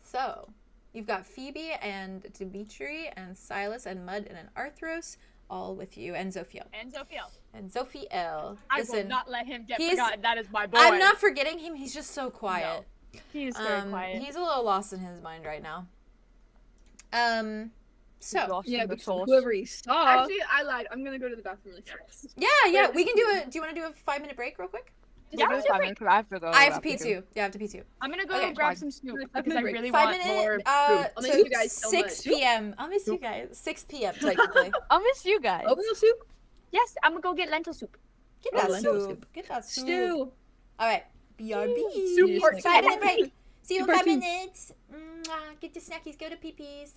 So, you've got Phoebe and Dimitri and Silas and Mud and an Arthros all with you, and Zophiel. And Zophiel. And Zophiel. I will Listen, not let him get he's- forgotten. That is my boy. I'm not forgetting him. He's just so quiet. He is very quiet. He's a little lost in his mind right now. So Lost Yeah, in the because sauce. whoever he saw. Actually, I lied. I'm gonna go to the bathroom really fast. yeah, we can do a. Do you want to do a 5-minute break real quick? Yeah, We'll do 5 minutes, 'cause I have to go. I have to after pee too. too. Yeah, I have to pee too. I'm gonna go Okay, grab fine. some Snoop Five because I minute really 5 want minute. more. I'll miss you guys so 6 much. p.m. I'll miss you guys. 6 p.m. technically. I'll miss you guys. Oatmeal soup. Yes, I'm gonna go get lentil soup. Get Oh, that lentil soup. Get that soup. Stew. All right. BRB. Soup part 5-minute break. See you in Super 5 two. minutes. Mwah. Get the snackies. Go to pee-pees.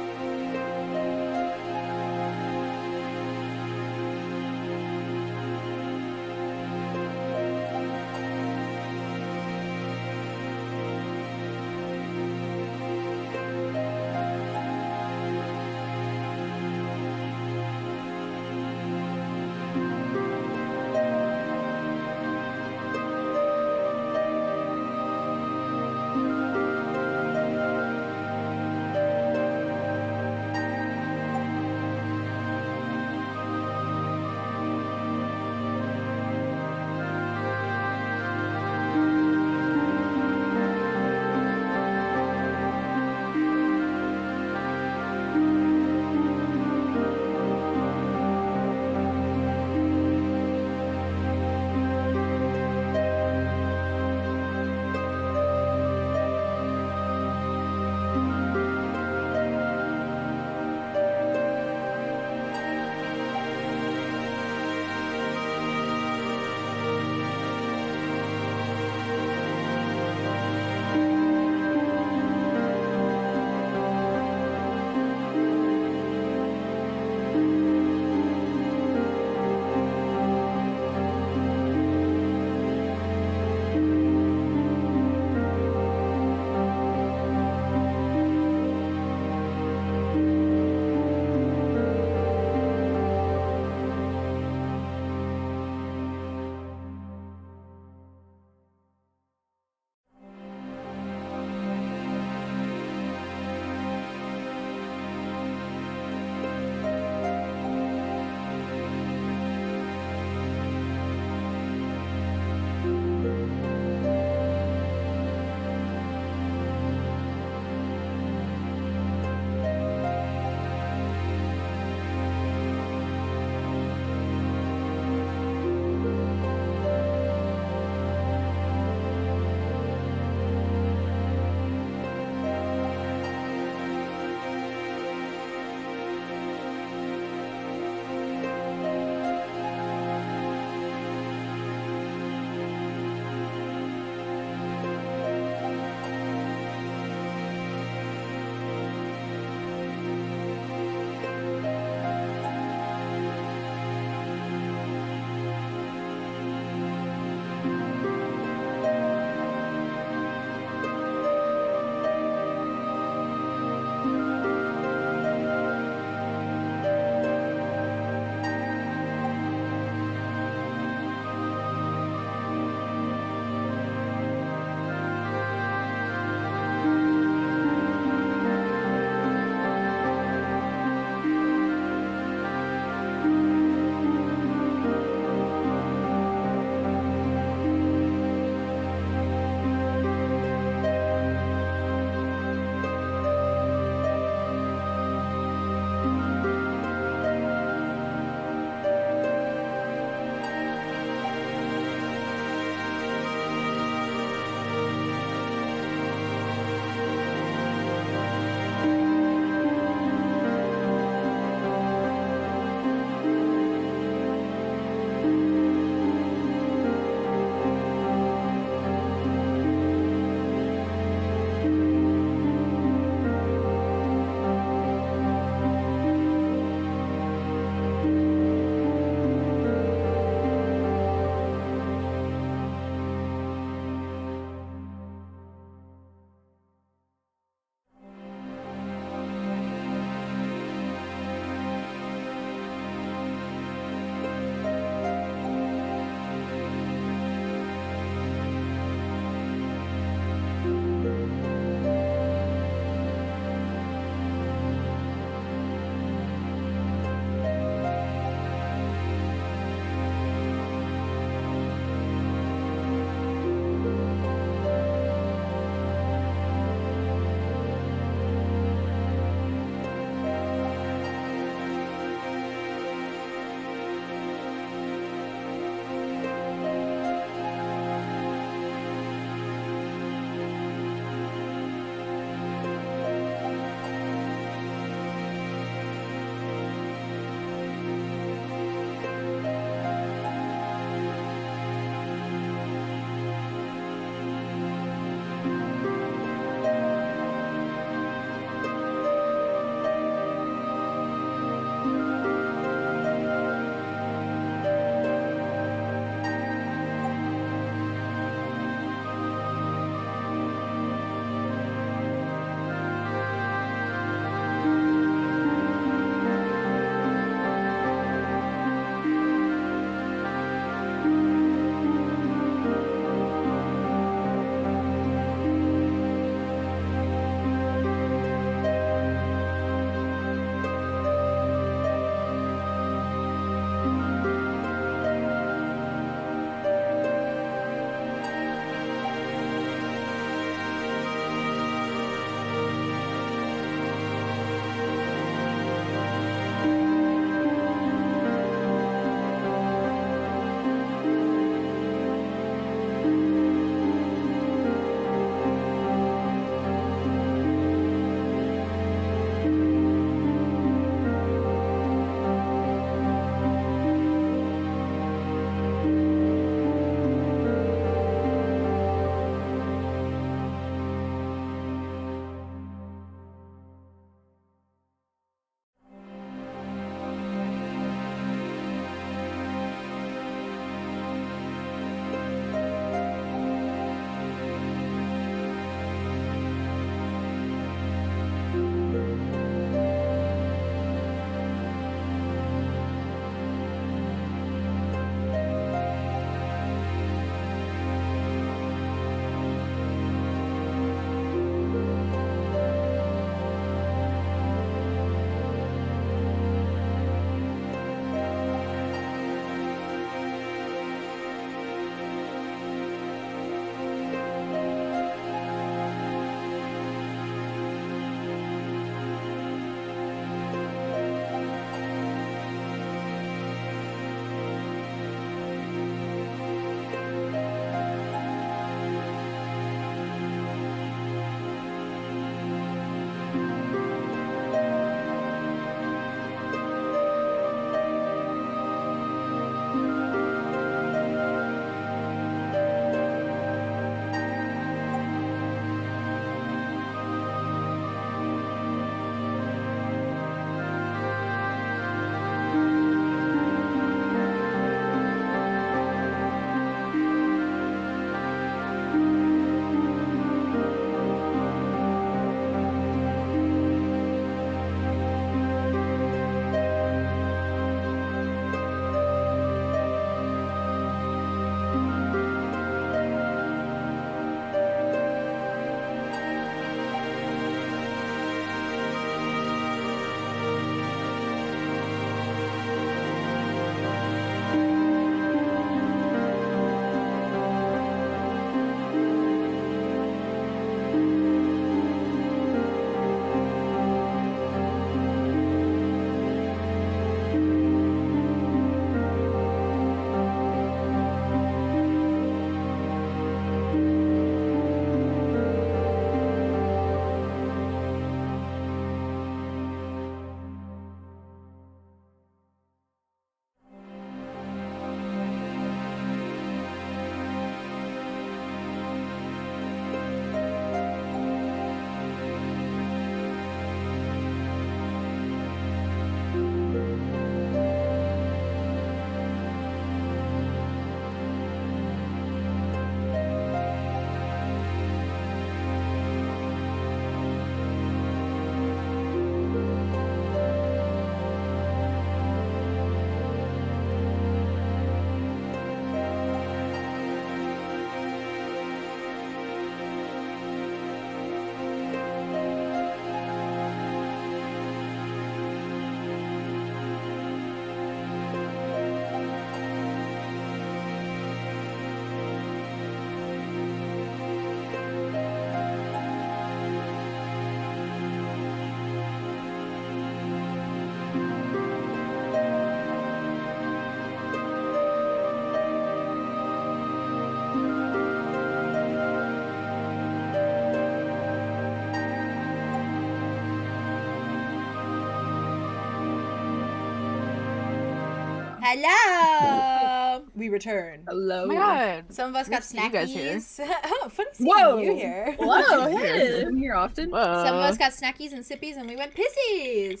Hello. We return. Hello. Oh my god. Some of us got Nice to see you guys here. snackies. Oh, funny seeing Whoa. you here. Whoa, hey. I'm here often. Whoa. Some of us got snackies and sippies, and we went pissies.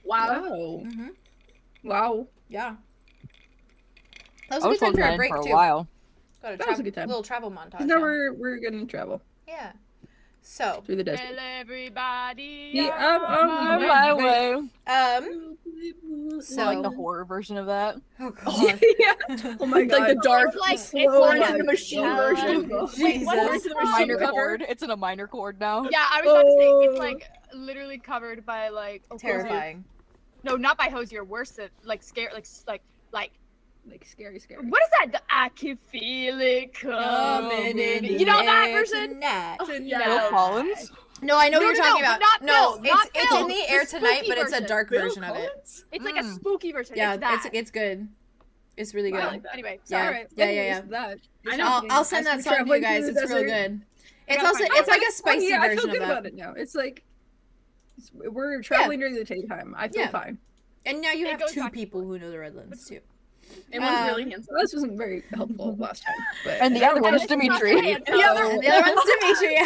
Wow. Wow. Mm-hmm. Wow. Yeah. That was I a was good time for holding a break for a too. while. Got a That was a good time. little travel montage. Now now. we're gonna travel Yeah. So, through the desert. Tell everybody. Yeah, On my way. so Like the horror version of that. oh god. Yeah. Oh my god. Like the dark, It's like slow it's into the machine version. Wait, what Jesus. is the Minor machine cover? chord. It's in a minor chord now. Yeah, I was about to say Oh. it's like literally covered by like Terrifying. No, not by Hosier. Worse than like scare, like Like scary. what is that? I can feel it coming. You know that version? Tonight. Bill Collins. No, I know No, what you're no, talking no, about. not No, Bill, not it's Bill. in the air The tonight, spooky but it's a version. dark version of it. It's like a Mm. spooky version. Yeah, it's that. it's good. It's really good. I like that. Anyway, Yeah. sorry. Alright. Yeah, anyways, yeah. That. I know. I'll send As that we're song to you traveling guys. through the It's real desert. good. I It's gotta also find it's it. like a spicy Yeah, I feel version good of about that. it now. It's like we're traveling during the daytime. I feel Yeah. fine. And now you It have goes 2 back and people who know the Redlands too. And one's really Um, handsome. Well, this wasn't very helpful last time. But And the other one is It's not Dimitri. very handsome. The other- And the other one's Dimitri.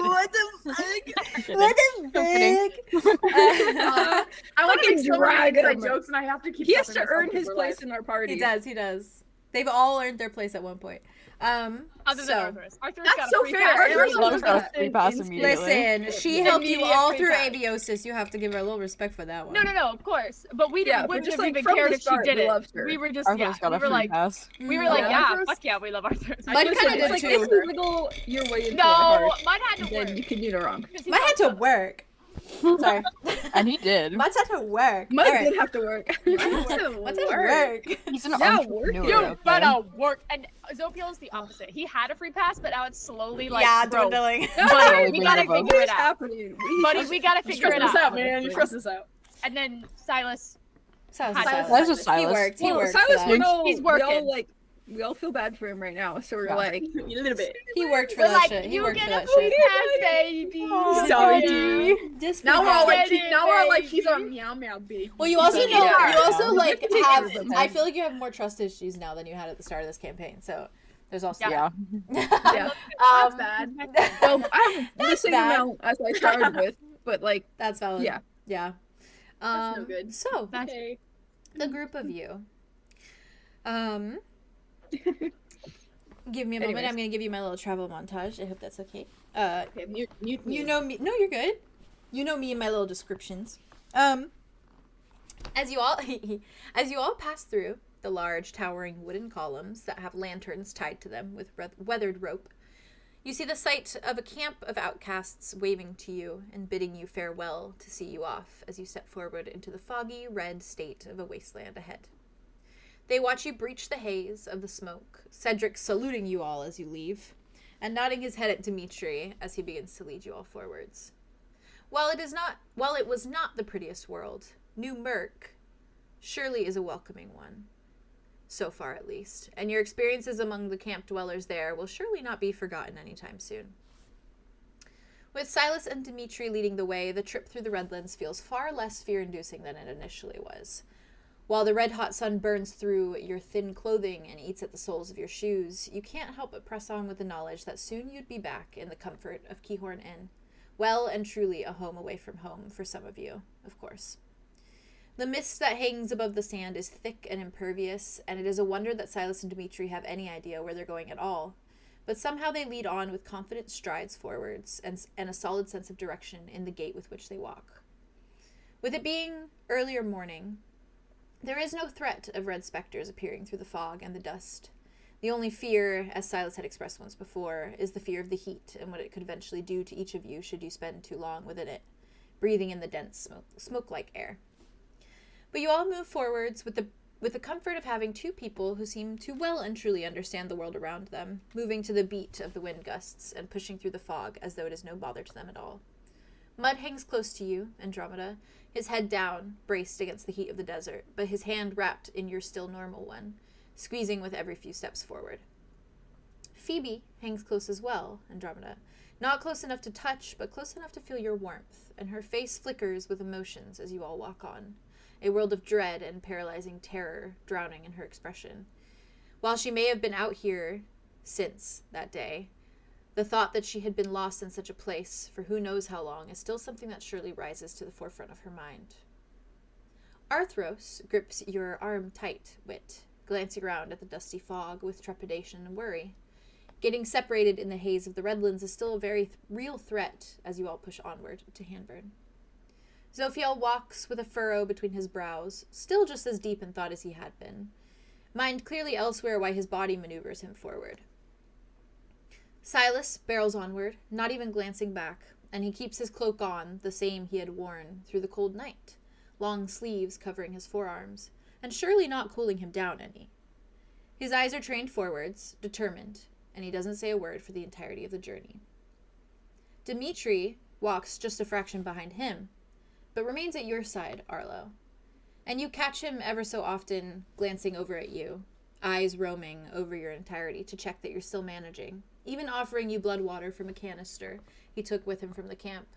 What the fuck? What the fuck? I want to Fucking make so many drag inside him. jokes, and I have to keep. he has to stopping earn myself his before place life. in our party. He does. He does. They've all earned their place at one point. Other than So Arthur's. Arthur's That's got so a free fair. pass. Arthur's Arthur's loves got a that. free pass In- immediately. listen, she helped you Immediate all free through pass. Aviosis. You have to give her a little respect for that one. No, of course. But we Yeah, didn't, but wouldn't just, have like, even from cared the if she start, did we it. loved her. We were just, Arthur's got we a were free like, pass. we were Mm. like, Yeah, yeah, Arthur's- fuck yeah, we love Arthur's. Mine Listen, kinda it's did like too. if you wiggle your way into our No, heart, mine had to work. then you can do no wrong. 'Cause he Mine had to fucked up. work. Sorry. And he did. Mine's had to work. Mine Alright. did have to work. Mine's had to work. He's an Yeah, entrepreneur. You okay? better work. And Zopiel is the opposite. He had a free pass, but now it's slowly like, yeah, bro, dwindling. buddy, we Slowly gotta dwindling. figure What it is out. happening? Buddy, we gotta You figure stress it this out. out, man. You stress this out. And then Silas, Silas, Silas. Silas is He Silas. worked. He Well, worked. Silas, for we that. all, He's we working. all like, we all feel bad for him right now. So we're Yeah. like, A little bit. He worked for we're that like, shit. He you worked for get a that free shit. pass, baby. Sorry. Just Now for we're all that. like, Get it, now we're all like, baby. he's our meow meow baby. Well, you also So, know. yeah. You also Yeah. like You have to take have. care of them. I feel like you have more trust issues now than you had at the start of this campaign. So there's also Yeah. yeah. That's bad. Well, I have the That's same bad. amount as I started with, but like, That's valid. Yeah. Yeah. That's no good. So Okay. the group of you. Give me a moment. Anyways. I'm gonna give you my little travel montage. I hope that's okay. Okay, mute me. You know me. No, you're good. You know me and my little descriptions. As you all pass through the large, towering wooden columns that have lanterns tied to them with weathered rope, you see the sight of a camp of outcasts waving to you and bidding you farewell to see you off as you step forward into the foggy, red state of a wasteland ahead. They watch you breach the haze of the smoke, Cedric saluting you all as you leave, and nodding his head at Dimitri as he begins to lead you all forwards. While it was not the prettiest world, New Merc surely is a welcoming one. So far, at least, and your experiences among the camp dwellers there will surely not be forgotten anytime soon. With Silas and Dimitri leading the way, the trip through the Redlands feels far less fear-inducing than it initially was. While the red-hot sun burns through your thin clothing and eats at the soles of your shoes, you can't help but press on with the knowledge that soon you'd be back in the comfort of 𝐄𝐲𝐻𝐽 Inn. Well and truly a home away from home for some of you, of course. The mist that hangs above the sand is thick and impervious, and it is a wonder that Silas and Dimitri have any idea where they're going at all. But somehow they lead on with confident strides forwards and a solid sense of direction in the gait with which they walk. With it being earlier morning, there is no threat of red specters appearing through the fog and the dust. The only fear, as Silas had expressed once before, is the fear of the heat and what it could eventually do to each of you should you spend too long within it, breathing in the dense smoke-like air. But you all move forwards with the comfort of having 2 people who seem to well and truly understand the world around them, moving to the beat of the wind gusts and pushing through the fog as though it is no bother to them at all. Mud hangs close to you, Andromeda, his head down, braced against the heat of the desert, but his hand wrapped in your still normal one, squeezing with every few steps forward. Phoebe hangs close as well, Andromeda, not close enough to touch, but close enough to feel your warmth, and her face flickers with emotions as you all walk on. a world of dread and paralyzing terror drowning in her expression. While she may have been out here since that day, the thought that she had been lost in such a place for who knows how long is still something that surely rises to the forefront of her mind. Arthros grips your arm tight, Wit, glancing around at the dusty fog with trepidation and worry. Getting separated in the haze of the Redlands is still a very real threat as you all push onward to Hanburn. Zophiel walks with a furrow between his brows, still just as deep in thought as he had been, mind clearly elsewhere why his body maneuvers him forward. Silas barrels onward, not even glancing back, and he keeps his cloak on, the same he had worn through the cold night, long sleeves covering his forearms, and surely not cooling him down any. His eyes are trained forwards, determined, and he doesn't say a word for the entirety of the journey. Dimitri walks just a fraction behind him, but remains at your side, Arlow, and you catch him ever so often glancing over at you, eyes roaming over your entirety to check that you're still managing, even offering you blood water from a canister he took with him from the camp,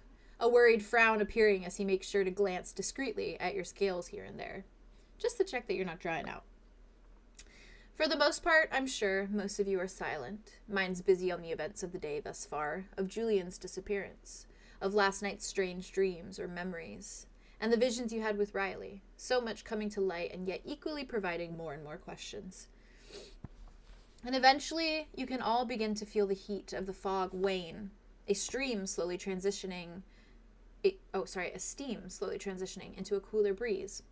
a worried frown appearing as he makes sure to glance discreetly at your scales here and there, just to check that you're not drying out. For the most part, I'm sure most of you are silent, minds busy on the events of the day thus far, of Julien's disappearance, of last night's strange dreams or memories, and the visions you had with Riley, so much coming to light and yet equally providing more and more questions. And eventually, you can all begin to feel the heat of the fog wane, a steam slowly transitioning into a cooler breeze.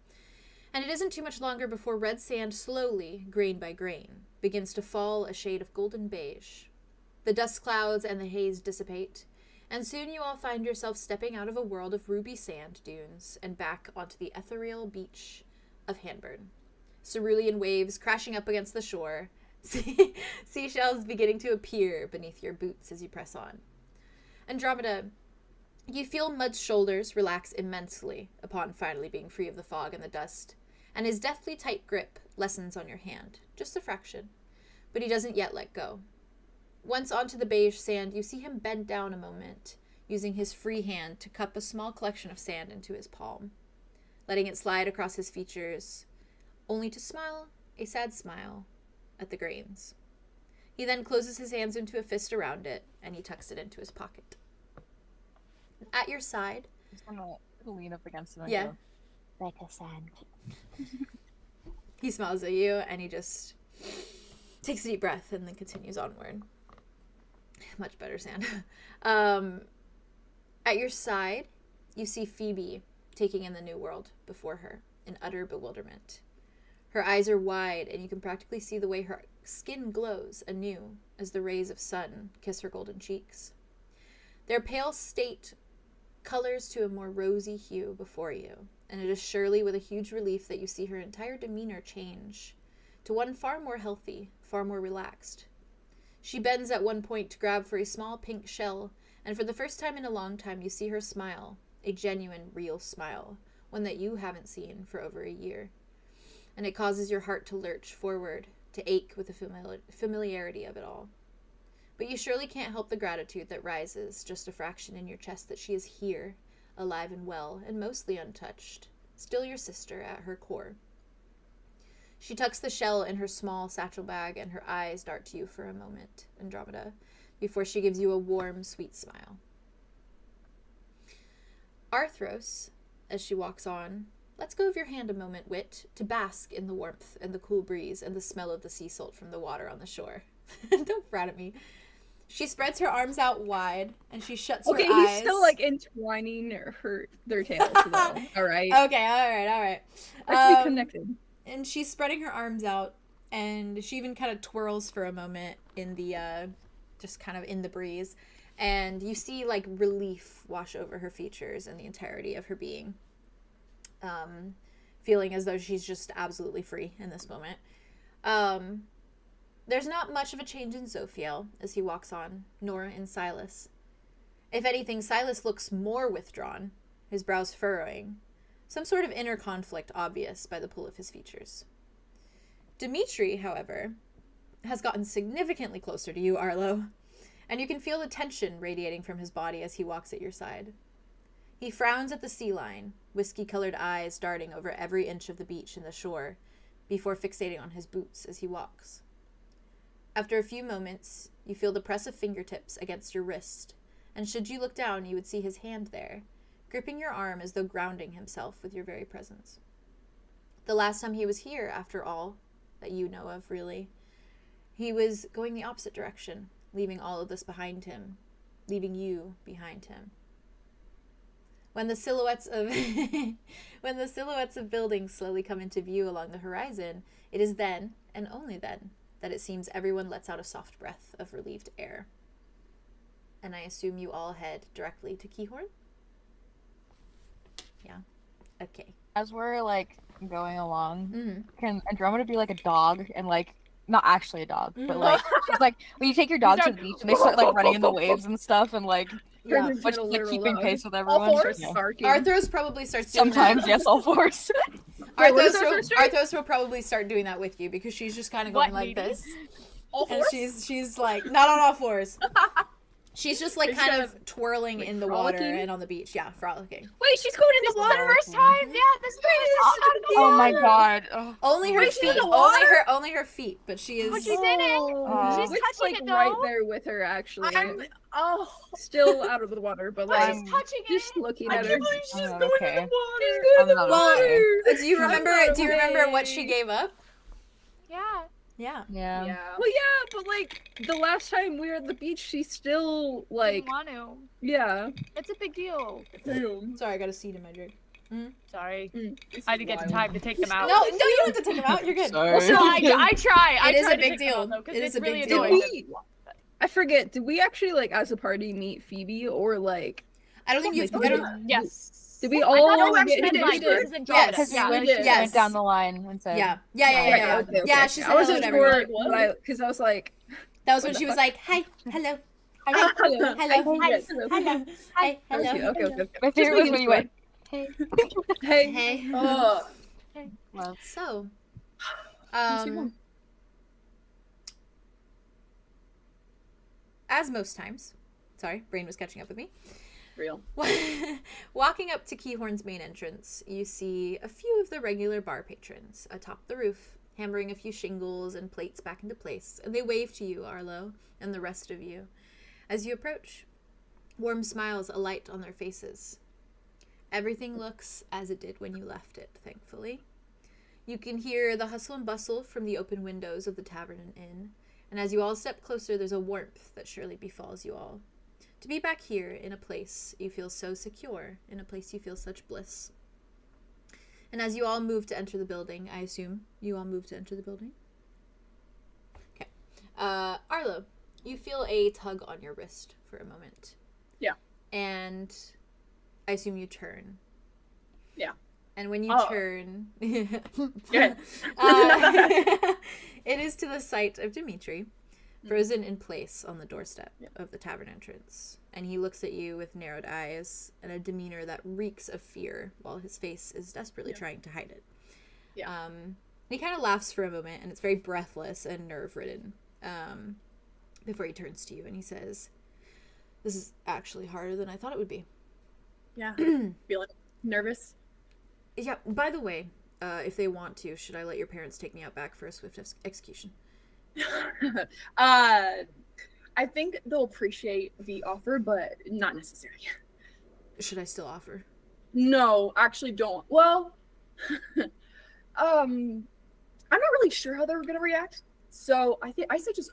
And it isn't too much longer before red sand slowly, grain by grain, begins to fall a shade of golden beige. The dust clouds and the haze dissipate, and soon you all find yourself stepping out of a world of ruby sand dunes and back onto the ethereal beach of Hanburn. Cerulean waves crashing up against the shore, seashells beginning to appear beneath your boots as you press on. Andromeda, you feel Mud's shoulders relax immensely upon finally being free of the fog and the dust, and his deathly tight grip lessens on your hand, just a fraction, but he doesn't yet let go. Once onto the beige sand, you see him bend down a moment, using his free hand to cup a small collection of sand into his palm, letting it slide across his features, only to smile a sad smile at the grains. He then closes his hands into a fist around it, and he tucks it into his pocket. At your side... I'm just gonna lean up against him and Yeah. go, Better sand. He smiles at you, and he just takes a deep breath and then continues onward. Much better, Sand. At your side, you see Phoebe taking in the new world before her in utter bewilderment. Her eyes are wide, and you can practically see the way her skin glows anew as the rays of sun kiss her golden cheeks. Their pale state colors to a more rosy hue before you, and it is surely with a huge relief that you see her entire demeanor change to one far more healthy, far more relaxed. She bends at one point to grab for a small pink shell, and for the first time in a long time you see her smile, a genuine, real smile, one that you haven't seen for over a year. And it causes your heart to lurch forward, to ache with the familiarity of it all. But you surely can't help the gratitude that rises just a fraction in your chest that she is here, alive and well, and mostly untouched, still your sister at her core. She tucks the shell in her small satchel bag, and her eyes dart to you for a moment, Andromeda, before she gives you a warm, sweet smile. Arthros, as she walks on, lets go of your hand a moment, Wit, to bask in the warmth and the cool breeze and the smell of the sea salt from the water on the shore. Don't frown at me. She spreads her arms out wide, and she shuts her eyes. Okay, he's still, like, entwining their tails, though. All right? Okay, all right. Let's be connected. And she's spreading her arms out, and she even kind of twirls for a moment in the, just kind of in the breeze. And you see, like, relief wash over her features and the entirety of her being. Feeling as though she's just absolutely free in this moment. There's not much of a change in Zophiel as he walks on, nor in Silas. If anything, Silas looks more withdrawn, his brows furrowing, some sort of inner conflict obvious by the pull of his features. Dimitri, however, has gotten significantly closer to you, Arlow, and you can feel the tension radiating from his body as he walks at your side. He frowns at the sea line, whiskey-colored eyes darting over every inch of the beach and the shore, before fixating on his boots as he walks. After a few moments, you feel the press of fingertips against your wrist, and should you look down, you would see his hand there, gripping your arm as though grounding himself with your very presence. The last time he was here, after all, that you know of, really, he was going the opposite direction, leaving all of this behind him, leaving you behind him. When the silhouettes of buildings slowly come into view along the horizon, it is then, and only then, that it seems everyone lets out a soft breath of relieved air. And I assume you all head directly to 𝐄𝐻𝐬𝐬? Yeah. Okay. As we're like going along, Mm-hmm. can Andromeda be like a dog and like not actually a dog, but like she's like when you take your dog to the beach and they start like running in the waves and stuff and like Yeah. like keeping pace with All everyone. fours? Yeah. Arthros probably starts doing that. Sometimes, yes, all fours. Arthros will probably start doing that with you because she's just kind of going What, like lady? this. All And fours? she's like, not on all fours. She's just like Is kind that, of twirling like, in the water frolicking? and on the beach. Yeah, frolicking. Wait, she's going in the water. First time? Yeah, this is the first time. Oh my god. Oh. Only her Wait, she's in feet. the water? Only her feet. But she is. But she's in it. She's Which, touching like it, though. right there with her, actually. Oh, Still out of the water, but like She's touching it. just looking I at her. can't believe she's Oh, going okay. in the water. I'm not Well, okay. do you remember? Do you remember what she gave up? Yeah. Yeah. Yeah. Yeah. Well, yeah, but like the last time we were at the beach, she still like, Didn't want to. yeah. It's a big deal. Damn. Sorry, I got a seed in my drink. Sorry. This I is didn't get wild. time to take them out. No, you don't have to take them out. You're good. Sorry. Well, so I try. I It is try a to big take them deal. out, though, 'cause It it's is a big really deal. annoying. I forget. Did we actually like as a party meet Phoebe or like I don't think you. Something I like don't, Yes. did we I all thought Oh, we actually, met we like did. this is Andromeda. Because Yeah, we we did. went Yes. down the line and said, yeah. Yeah, Yeah, she said I wasn't hello to sure everyone. because I was like, That was when What she the was like, "Hi, hello, Hello. hello, Yes. Hello. hi, okay, hello." okay. My favorite was when you went, Hey, Hey, hey. Oh, well, So, Let's keep um, going. as most times, sorry, brain was catching up with me. real. Walking up to 𝐄𝐻𝐬𝐬's main entrance, you see a few of the regular bar patrons atop the roof, hammering a few shingles and plates back into place, and they wave to you, Arlow, and the rest of you. As you approach, warm smiles alight on their faces. Everything looks as it did when you left it, thankfully. You can hear the hustle and bustle from the open windows of the tavern and inn, and as you all step closer, there's a warmth that surely befalls you all. To be back here in a place you feel so secure, in a place you feel such bliss. And as you all move to enter the building, I assume you all move to enter the building? Okay. Arlow, you feel a tug on your wrist for a moment. Yeah. And I assume you turn. Yeah. And when you Oh. turn, Good. it is to the sight of Dimitri, frozen in place on the doorstep of the tavern entrance. And he looks at you with narrowed eyes and a demeanor that reeks of fear, while his face is desperately trying to hide it. Yeah. He kind of laughs for a moment, and it's very breathless and nerve-ridden, before he turns to you and he says, "This is actually harder than I thought it would be." Yeah. Feeling nervous? Yeah, by the way, if they want to, should I let your parents take me out back for a swift execution? I think they'll appreciate the offer, but not necessary. Should I still offer? No, actually don't. Well, I'm not really sure how they're gonna react. So I said just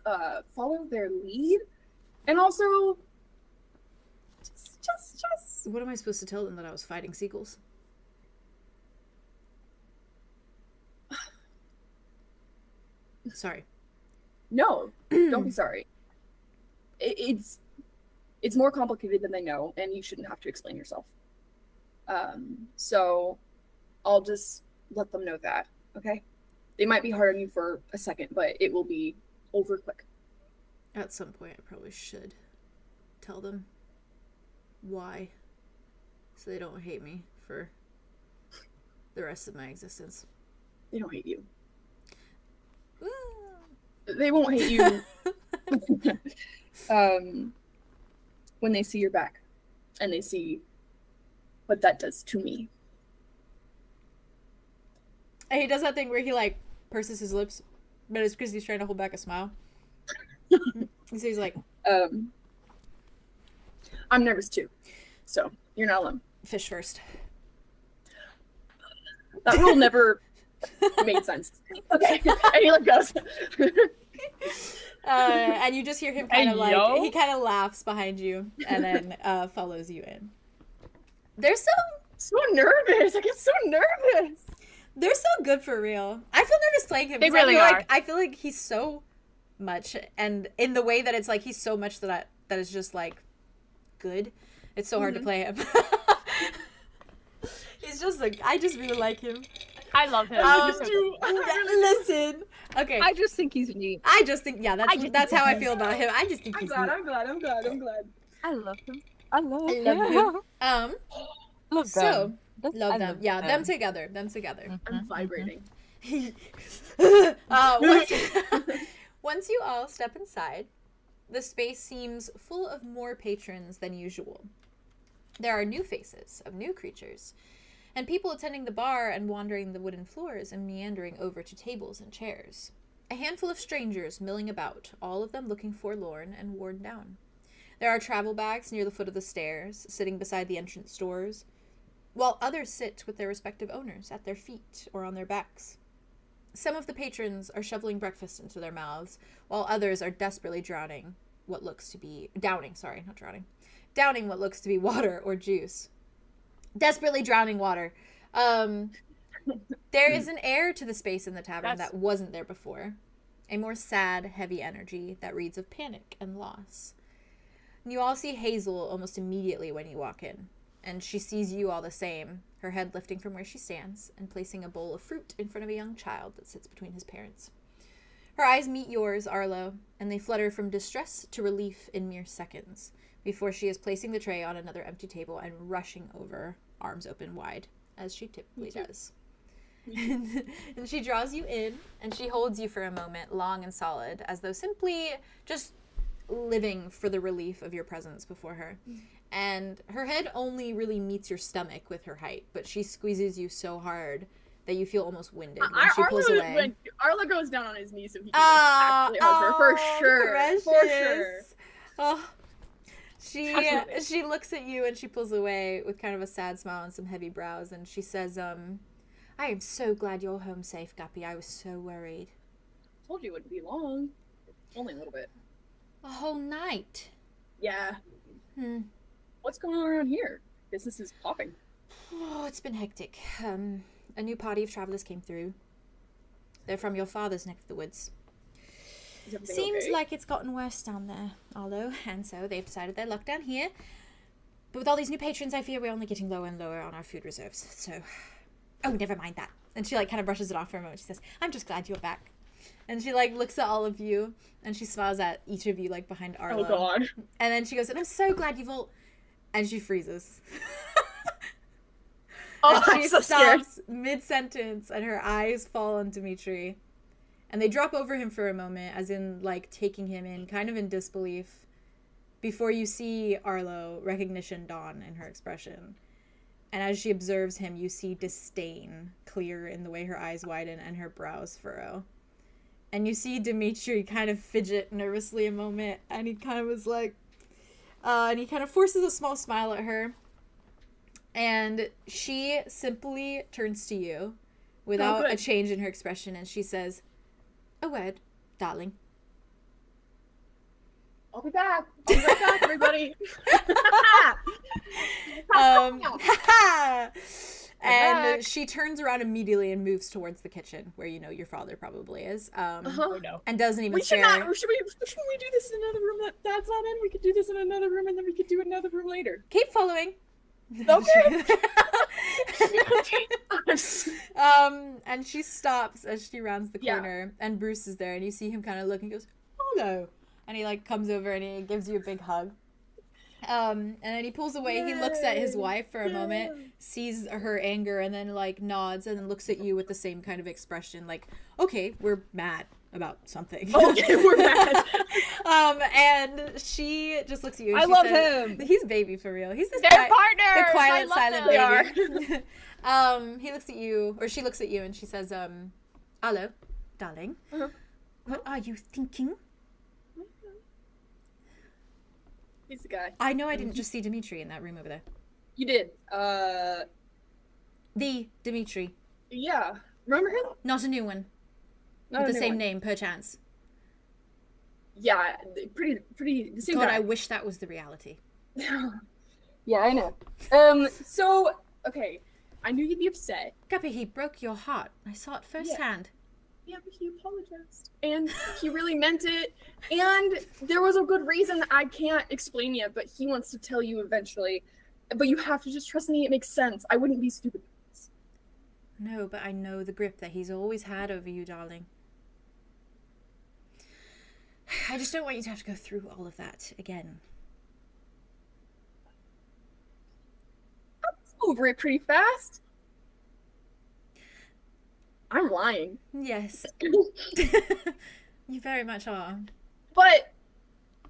follow their lead, and also just What am I supposed to tell them, that I was fighting seagulls? Sorry. no, don't be sorry. It's more complicated than they know, and you shouldn't have to explain yourself. So I'll just let them know that, okay? They might be hard on you for a second, but it will be over quick. At some point, I probably should tell them why, so they don't hate me for the rest of my existence. They don't hate you. Ooh. They won't hate you when they see your back and they see what that does to me. And he does that thing where he like purses his lips, but it's because he's trying to hold back a smile. So he's like, I'm nervous too, so you're not alone. fish first. That rule never made sense. Okay, and he like goes. And you just hear him kind of Hey, like, yo. he kind of laughs behind you and then follows you in. They're So nervous. I get so nervous. they're so good for real. I feel nervous playing him. They 'cause really I feel are. Like, I feel like he's so much, and in the way that it's like he's so much that is just like good. It's so hard to play him. He's just like, I just really like him. I love him. Listen, okay. I just think he's neat. I just think, yeah, that's how I feel about him. I just think I'm he's glad. neat. I'm glad. I'm glad. I'm glad. I love him. I love I him. love him. Love So them. love I them. love Yeah, them them. together. Them together. I'm vibrating. Once you all step inside, the space seems full of more patrons than usual. There are new faces of new creatures, and people attending the bar and wandering the wooden floors and meandering over to tables and chairs. A handful of strangers milling about, all of them looking forlorn and worn down. There are travel bags near the foot of the stairs, sitting beside the entrance doors, while others sit with their respective owners at their feet or on their backs. Some of the patrons are shoveling breakfast into their mouths, while others are desperately downing what looks to be water or juice. Desperately drowning water. There is an air to the space in the tavern that wasn't there before. A more sad, heavy energy that reads of panic and loss. And you all see Hazel almost immediately when you walk in, and she sees you all the same, her head lifting from where she stands and placing a bowl of fruit in front of a young child that sits between his parents. Her eyes meet yours, Arlow, and they flutter from distress to relief in mere seconds, before she is placing the tray on another empty table and rushing over, arms open wide, as she typically does. And she draws you in, and she holds you for a moment, long and solid, as though simply just living for the relief of your presence before her. And her head only really meets your stomach with her height, but she squeezes you so hard that you feel almost winded when she pulls away. Arlo goes down on his knees so he can actually hug her for sure. Precious. For sure. Oh, she looks at you and she pulls away with kind of a sad smile and some heavy brows, and she says, I am so glad you're home safe, Guppy. I was so worried. Told you it wouldn't be long. Only a little bit. A whole night. Yeah. What's going on around here? Business is popping. Oh, it's been hectic. A new party of travelers came through. They're from your father's neck of the woods. Is everything Seems okay? like it's gotten worse down there, Arlo, and so they've decided they're locked down here. But with all these new patrons, I fear we're only getting lower and lower on our food reserves, so... Oh, never mind that. And she, kind of brushes it off for a moment. She says, I'm just glad you're back. And she, looks at all of you, and she smiles at each of you, behind Arlo. Oh, God. And then she goes, and I'm so glad you've all... And she freezes. Oh, and I'm she so scared. stops mid-sentence, and her eyes fall on Dimitri. And they drop over him for a moment, as in, taking him in, kind of in disbelief, before you see Arlo, recognition dawn in her expression. And as she observes him, you see disdain clear in the way her eyes widen and her brows furrow. And you see Dimitri kind of fidget nervously a moment, and he kind of was and he kind of forces a small smile at her. And she simply turns to you without a change in her expression, and she says, a word, darling. I'll be back. I'll be right back, everybody. And she turns around immediately and moves towards the kitchen, where you know your father probably is. Oh no. And doesn't even Should stare. we do this in another room that Dad's not in? We could do this in another room, and then we could do another room later. Keep following. Okay. And she stops as she rounds the corner, and Bruce is there, and you see him kind of look and goes, hello. And he comes over and he gives you a big hug. And then he pulls away. He looks at his wife for a moment, sees her anger, and then nods, and then looks at you with the same kind of expression, okay, we're mad. about something. Okay, we're mad. And she just looks at you. And I she love says, him. He's baby for real. He's this They're guy. partners. The quiet, I love silent them. baby. He looks at you, or she looks at you, and she says, "Hello, darling. What are you thinking?" He's the guy. I know I didn't just see Dimitri in that room over there. You did. The Dimitri, Yeah. Remember him? not a new one Not with a the new same one. name, perchance. Yeah, pretty. The same God, guy. I wish that was the reality. Yeah, I know. So okay, I knew you'd be upset. Guppy, he broke your heart. I saw it firsthand. Yeah, but he apologized, and he really meant it. And there was a good reason I can't explain yet, but he wants to tell you eventually. But you have to just trust me. It makes sense. I wouldn't be stupid. No, but I know the grip that he's always had over you, darling. I just don't want you to have to go through all of that again. Over it pretty fast. I'm lying. Yes. You very much are. But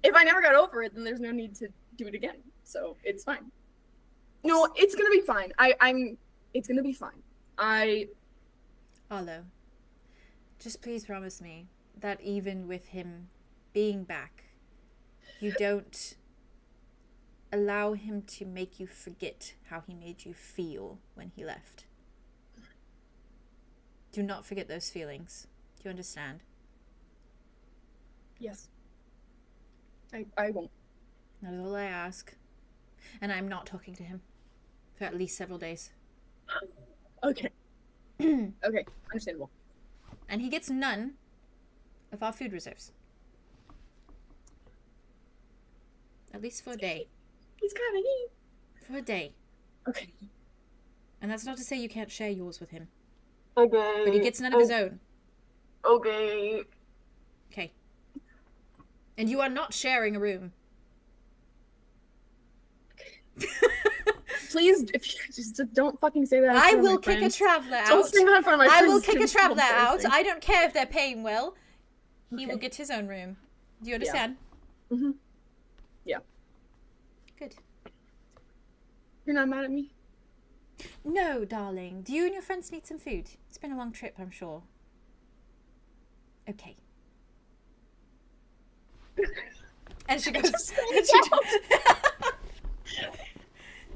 if I never got over it, then there's no need to do it again. So it's fine. No, it's gonna be fine. It's gonna be fine. Arlow, just please promise me that even with him being back, you don't allow him to make you forget how he made you feel when he left. Do not forget those feelings. Do you understand? Yes. I won't. That is all I ask. And I'm not talking to him for at least several days. Okay. Okay, understandable. And he gets none of our food reserves. At least for a day. He's kind of neat. For a day. Okay. And that's not to say you can't share yours with him. Okay. But he gets none of his own. Okay. Okay. And you are not sharing a room. Please, if you just don't fucking say that. in I front of will my kick a friends. traveller Don't out. say that in front of my I friends. will kick a It's gonna be so traveller out. embarrassing. I don't care if they're paying well. He Okay. will get his own room. Do you understand? Mhm. Yeah. Good. You're not mad at me? No, darling. Do you and your friends need some food? It's been a long trip, I'm sure. Okay. And she goes.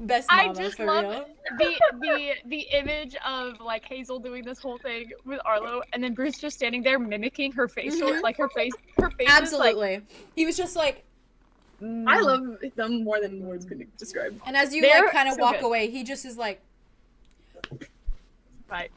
Best I mama, just for love real. the image of like Hazel doing this whole thing with Arlo, and then Bruce just standing there mimicking her facial, like her face is like, Absolutely. He was just like, I love them more than words could describe. and as you They're like kind of so walk good. away, he just is like, right.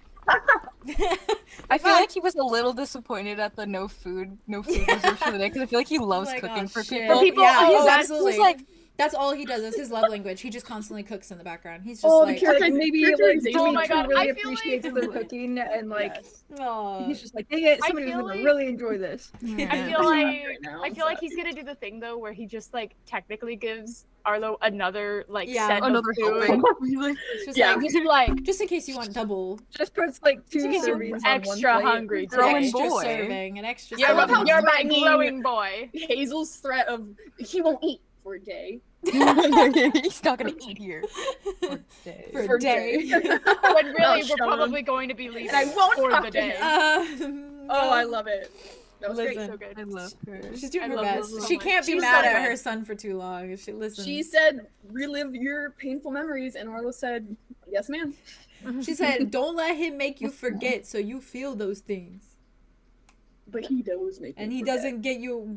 I feel like he was a little disappointed at the no food reserve for the day because I feel like he loves like, cooking "Oh, for shit." people. For people, Yeah, oh, he's that's- absolutely. He's like, That's all he does. Is his love language. He just constantly cooks in the background. He's just Oh, like, Character- maybe character like is- oh my Dimitri God, really I feel appreciates like- the cooking and like Yes. "Aw." he's just like, dang it, I somebody was feel gonna like- really enjoy this. I yeah. feel like Right now, I feel like he's gonna do the thing though where he just like technically gives Arlo another like Yeah, set another of food. helping. It's just Yeah. like, Just like just in case you want double, Just puts like two in case you're servings on one extra plate. hungry an Growing today. extra boy. serving, an extra. Yeah, I serving. love how You're my threatening- glowing boy. Hazel's threat of he won't eat for a day. He's not gonna eat here. for For a a day. When really we're Sean. probably going to be leaving And I won't for talk the to him. day. Oh, I love it. That was Listen. great. So good. I love her. She's doing I her love best. her so She much. can't She be was mad so at good. her son for too long. She listen. She said, "Relive your painful memories," and Arlo said, "Yes, ma'am." She said, "Don't let him make you forget, so you feel those things." But he does make. And me he forget. doesn't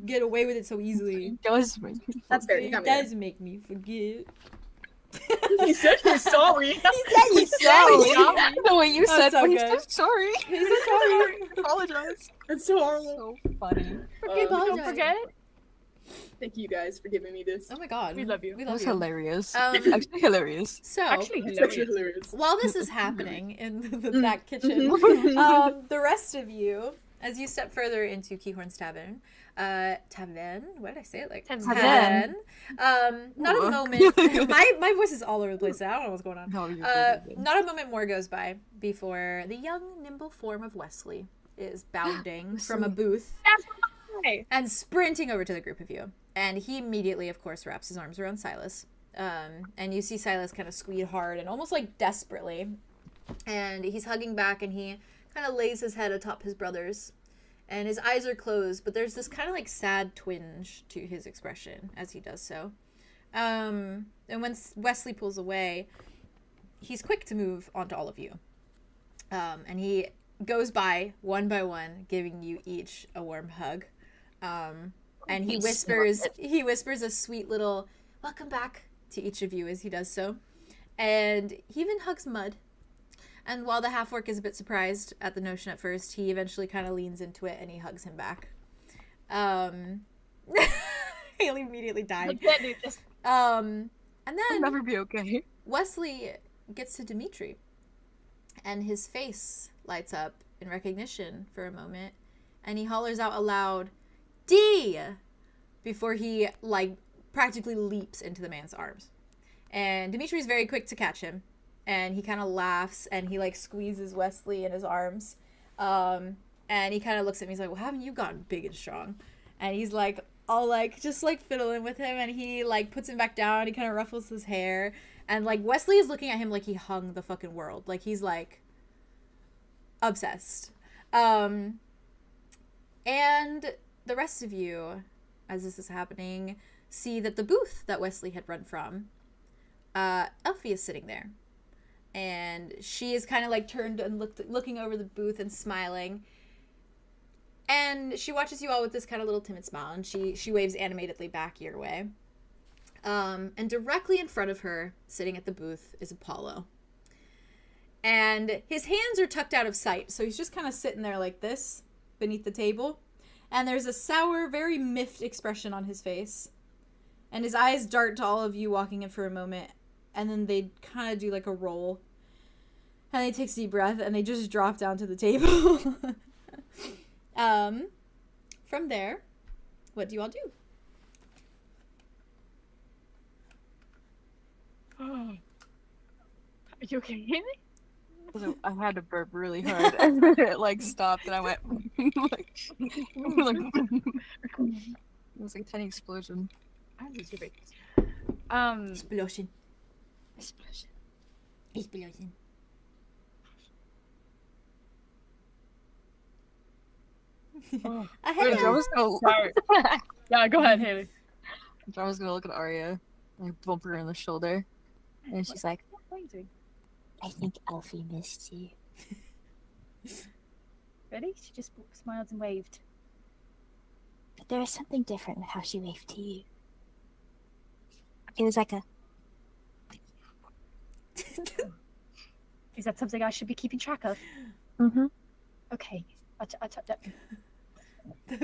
get away with it so easily. He does make me That's fair. He You got me there. does make me forget. He said he's sorry. He's sorry. The way you That's said, so but he's good. so sorry. He's so sorry. Apologize. It's so Arlo. So funny. Okay, Don't forget. Thank you guys for giving me this. Oh my god. We love you. We That love was you. hilarious. Um, Actually hilarious. So, Actually, It's actually hilarious. while this is happening in the back kitchen, the rest of you, as you step further into 𝐾𝐲𝐻𝐻's tavern, what did I say it like? Tavern. Not a Ooh. moment. my voice is all over the place. I don't know what's going on. No, you're good. Not a moment more goes by before the young, nimble form of Wesley is bounding from a booth and sprinting over to the group of you. And he immediately, of course, wraps his arms around Silas. And you see Silas kind of squeal hard and almost like desperately. And he's hugging back, and he kind of lays his head atop his brother's. And his eyes are closed, but there's this kind of like sad twinge to his expression as he does so. And when Wesley pulls away, he's quick to move onto all of you. And he goes by one, giving you each a warm hug. And he whispers a sweet little welcome back to each of you as he does so. And he even hugs Mud. And while the half-orc is a bit surprised at the notion at first, he eventually kind of leans into it and he hugs him back. Haley immediately died. And then I'll never be okay. Wesley gets to Dimitri, and his face lights up in recognition for a moment, and he hollers out aloud, "D!" before he, like, practically leaps into the man's arms. And Dimitri's very quick to catch him, and he kind of laughs, and he, like, squeezes Wesley in his arms, and he kind of looks at me, he's like, well, haven't you gotten big and strong? And he's, like, all, like, just, like, fiddling with him, and he, like, puts him back down, he kind of ruffles his hair, and, like, Wesley is looking at him like he hung the fucking world, like, he's, like, obsessed. And the rest of you, as this is happening, see that the booth that Wesley had run from, Elphie is sitting there. And she is kind of like turned and looking over the booth and smiling. And she watches you all with this kind of little timid smile, and she waves animatedly back your way. And directly in front of her, sitting at the booth, is Apollo. And his hands are tucked out of sight, so he's just kind of sitting there like this, beneath the table. And there's a sour, very miffed expression on his face. And his eyes dart to all of you walking in for a moment, and then they kind of do like a roll. And they take a deep breath, and they just drop down to the table. From there, what do you all do? Are you okay, Haley? So I had to burp really hard, and then it like stopped, and I went like it was like a tiny explosion. Explosion. Oh, I was gonna sorry. Yeah, go ahead, Haley. I was gonna look at Arya, like bump her in the shoulder, and she's like, What are you doing? I think Elphie missed you. Ready? She just smiled and waved. But there was something different with how she waved to you. It was like a... Is that something I should be keeping track of? Mm-hmm. Okay. The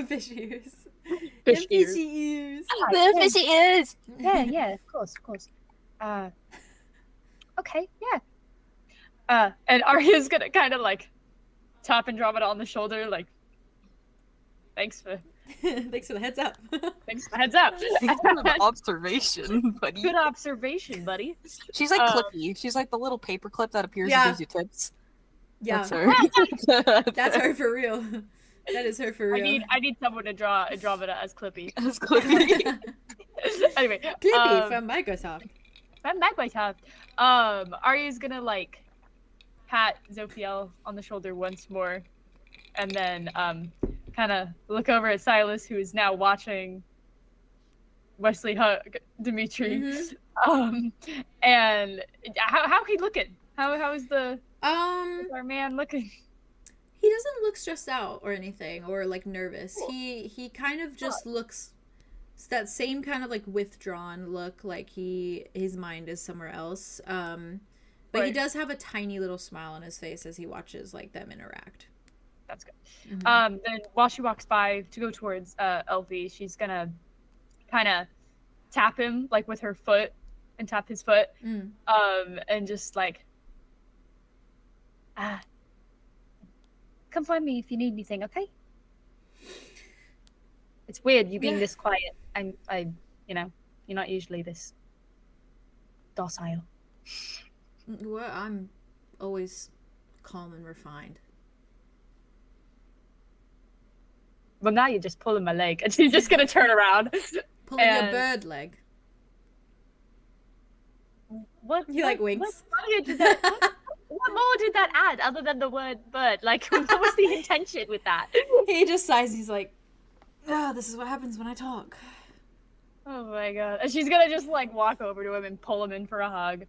fish ears. Fish The ears. fishy ears. The fishy ears! Yeah, of course. Okay, yeah. And Arya's gonna kind of like tap Andromeda on the shoulder, like, thanks for the heads up. thanks for the heads up. kind of an observation, buddy. Good observation, buddy. She's like Clippy. She's like the little paper clip that appears Yeah. and gives you tips. Yeah, That's her. that's her for real. That is her for real. I need someone to draw Andromeda as Clippy. That's Clippy. Anyway, Clippy from Microsoft. From Microsoft. Arya's gonna like pat Zophiel on the shoulder once more, and then kind of look over at Silas, who is now watching Wesley hug Dimitri. Mhm. And how he looking? How is our man looking? He doesn't look stressed out or anything, or like nervous. He kind of just looks that same kind of like withdrawn look, like his mind is somewhere else. But he does have a tiny little smile on his face as he watches like them interact. That's good. Mhm. Then while she walks by to go towards Elphie, she's gonna kind of tap him like with her foot and tap his foot, Mm. and just like, come find me if you need anything, okay? It's weird you being this quiet. I, you're not usually this docile. Well, I'm always calm and refined. well, now you're just pulling my leg. And she's just going to turn around. Pulling your And- bird leg. What? He, like, winks. What more did that add other than the word bird? Like, what was the intention with that? He just sighs. He's like, "Ah, this is what happens when I talk." Oh my god. And she's gonna just, like, walk over to him and pull him in for a hug.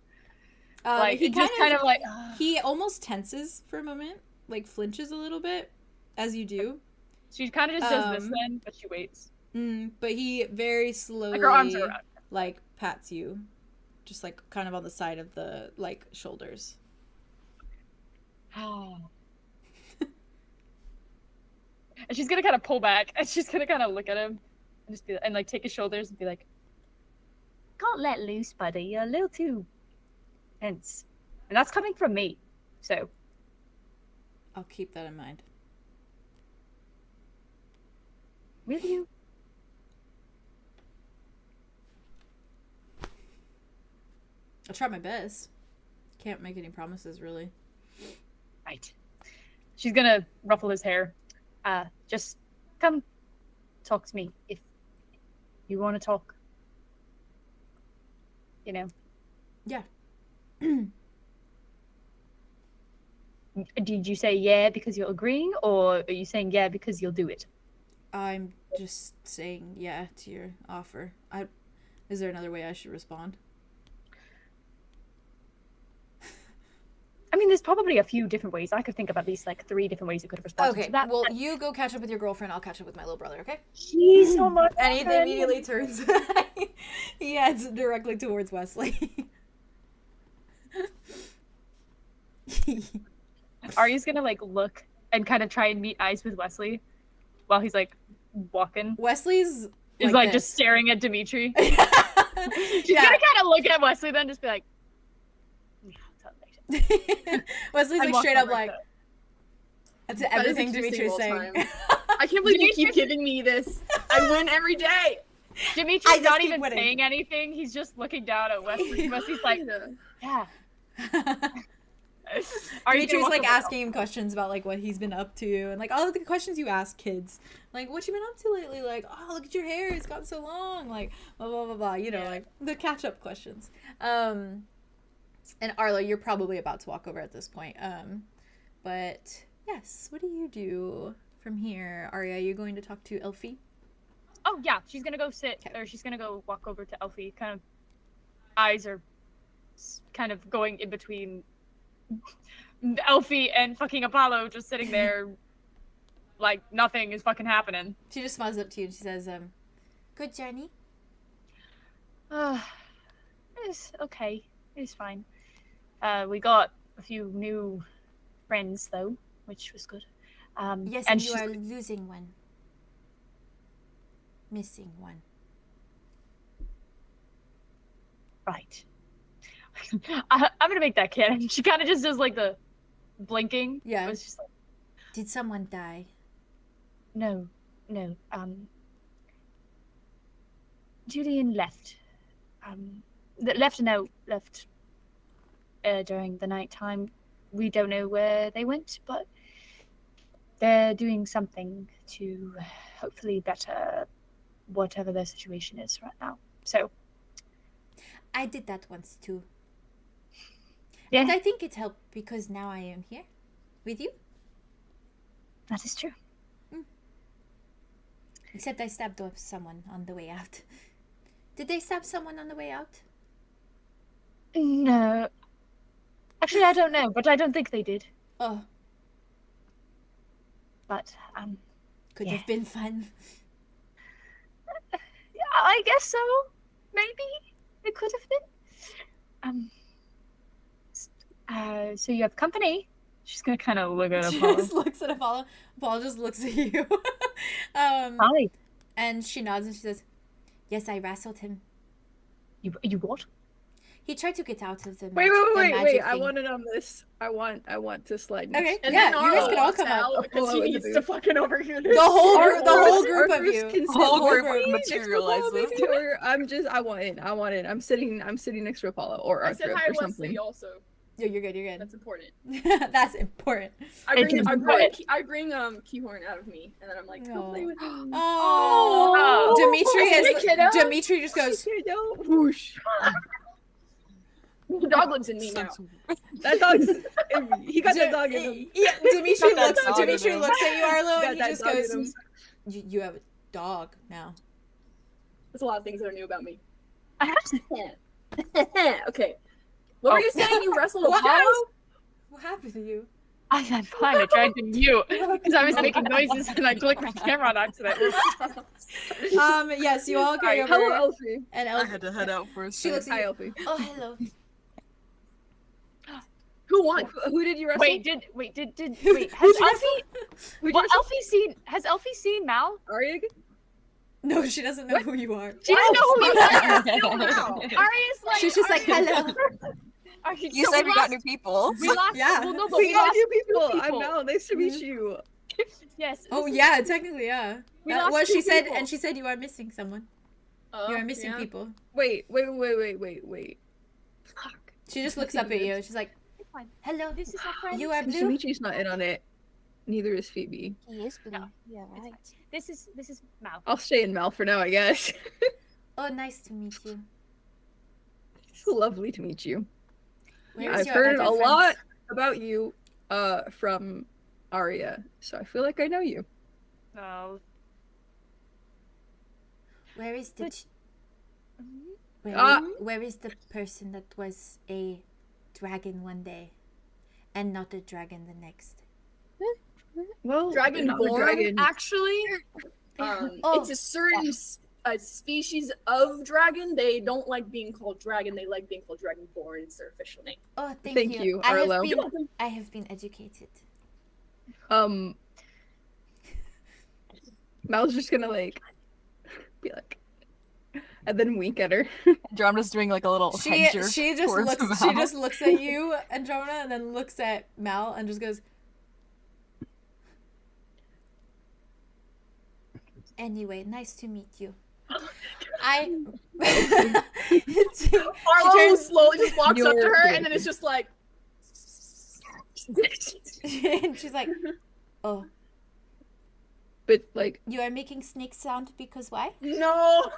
Like, he he just kind of like... he almost tenses for a moment, like flinches a little bit, as you do. She kind of just does this then, but she waits. But he very slowly, Like, her arms are around. like, pats you, just like kind of on the side of the like shoulders. And she's gonna kind of pull back, and she's gonna kind of look at him, and just be and like take his shoulders and be like, "Can't let loose, buddy. You're a little too tense," and that's coming from me. So I'll keep that in mind. will you? I'll try my best. Can't make any promises, really. Right. She's gonna ruffle his hair. Just come talk to me if you want to talk. You know. Yeah. Did you say yeah because you're agreeing, or are you saying yeah because you'll do it? I'm just saying yeah to your offer. Is there another way I should respond? I mean, there's probably a few different ways. I could think of at least like 3 different ways you could have responded Okay, to that. well, you go catch up with your girlfriend. I'll catch up with my little brother, okay? Jeez, oh my And he God. immediately turns. He heads directly towards Wesley. Arya's gonna like look and kind of try and meet eyes with Wesley while he's like walking. Wesley's Is like just staring at Dimitri. She's She's gonna kind of look at Wesley, then just be like, Wesley's and like walk straight up over like to everything Dimitri's saying. I can't believe you keep giving me this. I win every day. Dimitri's I just not keep even winning. saying anything. He's just looking down at Wesley. Wesley's like, yeah. Dimitri's like asking him questions about like what he's been up to and like all of the questions you ask kids, like what you been up to lately, like oh look at your hair, it's gotten so long, like blah blah blah blah, you know, like the catch up questions. And Arlo, you're probably about to walk over at this point. But yes, what do you do from here? Arya, are you going to talk to Elphie? Oh yeah, she's gonna go sit, or she's gonna go walk over to Elphie. Kind of eyes are kind of going in between Elphie and fucking Apollo, just sitting there like nothing is fucking happening. She just smiles up to you and she says, good journey. It's okay. It's fine. We got a few new friends though, which was good. Yes, and you are losing one. Missing one. Right. I'm gonna make that canon. She kind of just does like the blinking. Yeah. It was just like, Did someone die? no. Julien left. Left a note. Left during the night time. We don't know where they went, but they're doing something to hopefully better whatever their situation is right now. So I did that once too. yeah, And I think it helped because now I am here with you. that is true. Except I stabbed someone on the way out. Did they stab someone on the way out? No. Actually, I don't know, but I don't think they did. Oh, But could Yeah. have been fun. I guess so. Maybe it could have been. So you have company. She's gonna kind of look at She Apollo. just looks at Apollo. Apollo just looks at you. Hi. And she nods and she says, yes, I wrestled him. You what? He tried to get out of the Wait, magic wait! I thing. want to know this. I want to slide. Okay, next. And yeah, then you guys Arlo can all walks come up. out because Apollo he in the needs to booth. fucking overhear this. The whole Our group of groups you. can The sit whole over group me next to Apollo, materializes. maybe, or I want in. I'm sitting next to Apollo or I Arthur said hi, or Wesley, something. also. You're good. You're That's important. good. That's important. I It is bring 𝐄𝐩𝐢𝐬𝐬 out of me, and then I'm like, come play with me. Oh, Hey, kiddo. Dimitri just goes. Whoosh. The dog lives in me now. That dog's. He got that dog in him. Yeah, Dimitri Got that looks. dog in Dimitri him. looks at you, Arlo, Got and he that just dog in goes. him. You have a dog now. There's a lot of things that are new about me. Okay. What were you saying? You wrestled What? Apollo? What happened to you? I had fine. I tried to mute because I was making noises and I clicked my camera on accident. Yes, you all carry over. Hello, Elphie. And I Elphie. had to head out for a She second. looks at Hi, you. Elphie. Oh, hello. Who won? Who did you wrestle? Wait, has Elphie seen Mal? Ariag? No, she doesn't know who you are. She doesn't know who you are. Wow. Aria's like, She's just like, hello. You said we got new people. We lost. Yeah. Well, no, but We we got lost new people. two I'm Mel. Nice to meet you. Yes. Oh this is- yeah, technically yeah. We That- lost what two she said, people. and she said you are missing someone. You are missing yeah. people. Wait. Fuck. She just looks up at you. She's like, It's fine. hello. This is our friend. You are blue. Dimitri's not in on it. Neither is Phoebe. He is blue. No, Yeah, It's right. fine. This is Mal. I'll stay in Mel for now, I guess. Oh, nice to meet you. It's lovely to meet you. Where is I've your heard other a friend? lot about you from Aria, so I feel like I know you. No. Where is the? Mhm. Where is the person that was a dragon one day, and not a dragon the next? Well, Dragonborn, not the dragon. actually. Oh. It's a certain species of dragon. They don't like being called dragon. They like being called dragonborn. It's their official name. Oh, Thank you, I Arlo. have been educated. Mel's just gonna like be like, and then wink at her. Andromeda's doing like a little head jerk She just towards looks. the She mouth. just looks at you, Andromeda, and then looks at Mal and just goes. Anyway, nice to meet you. Arlo turns- slowly just walks up to You're her, good. and then it's just like. and she's like, "Oh, But like, you are making snake sound because why?" No.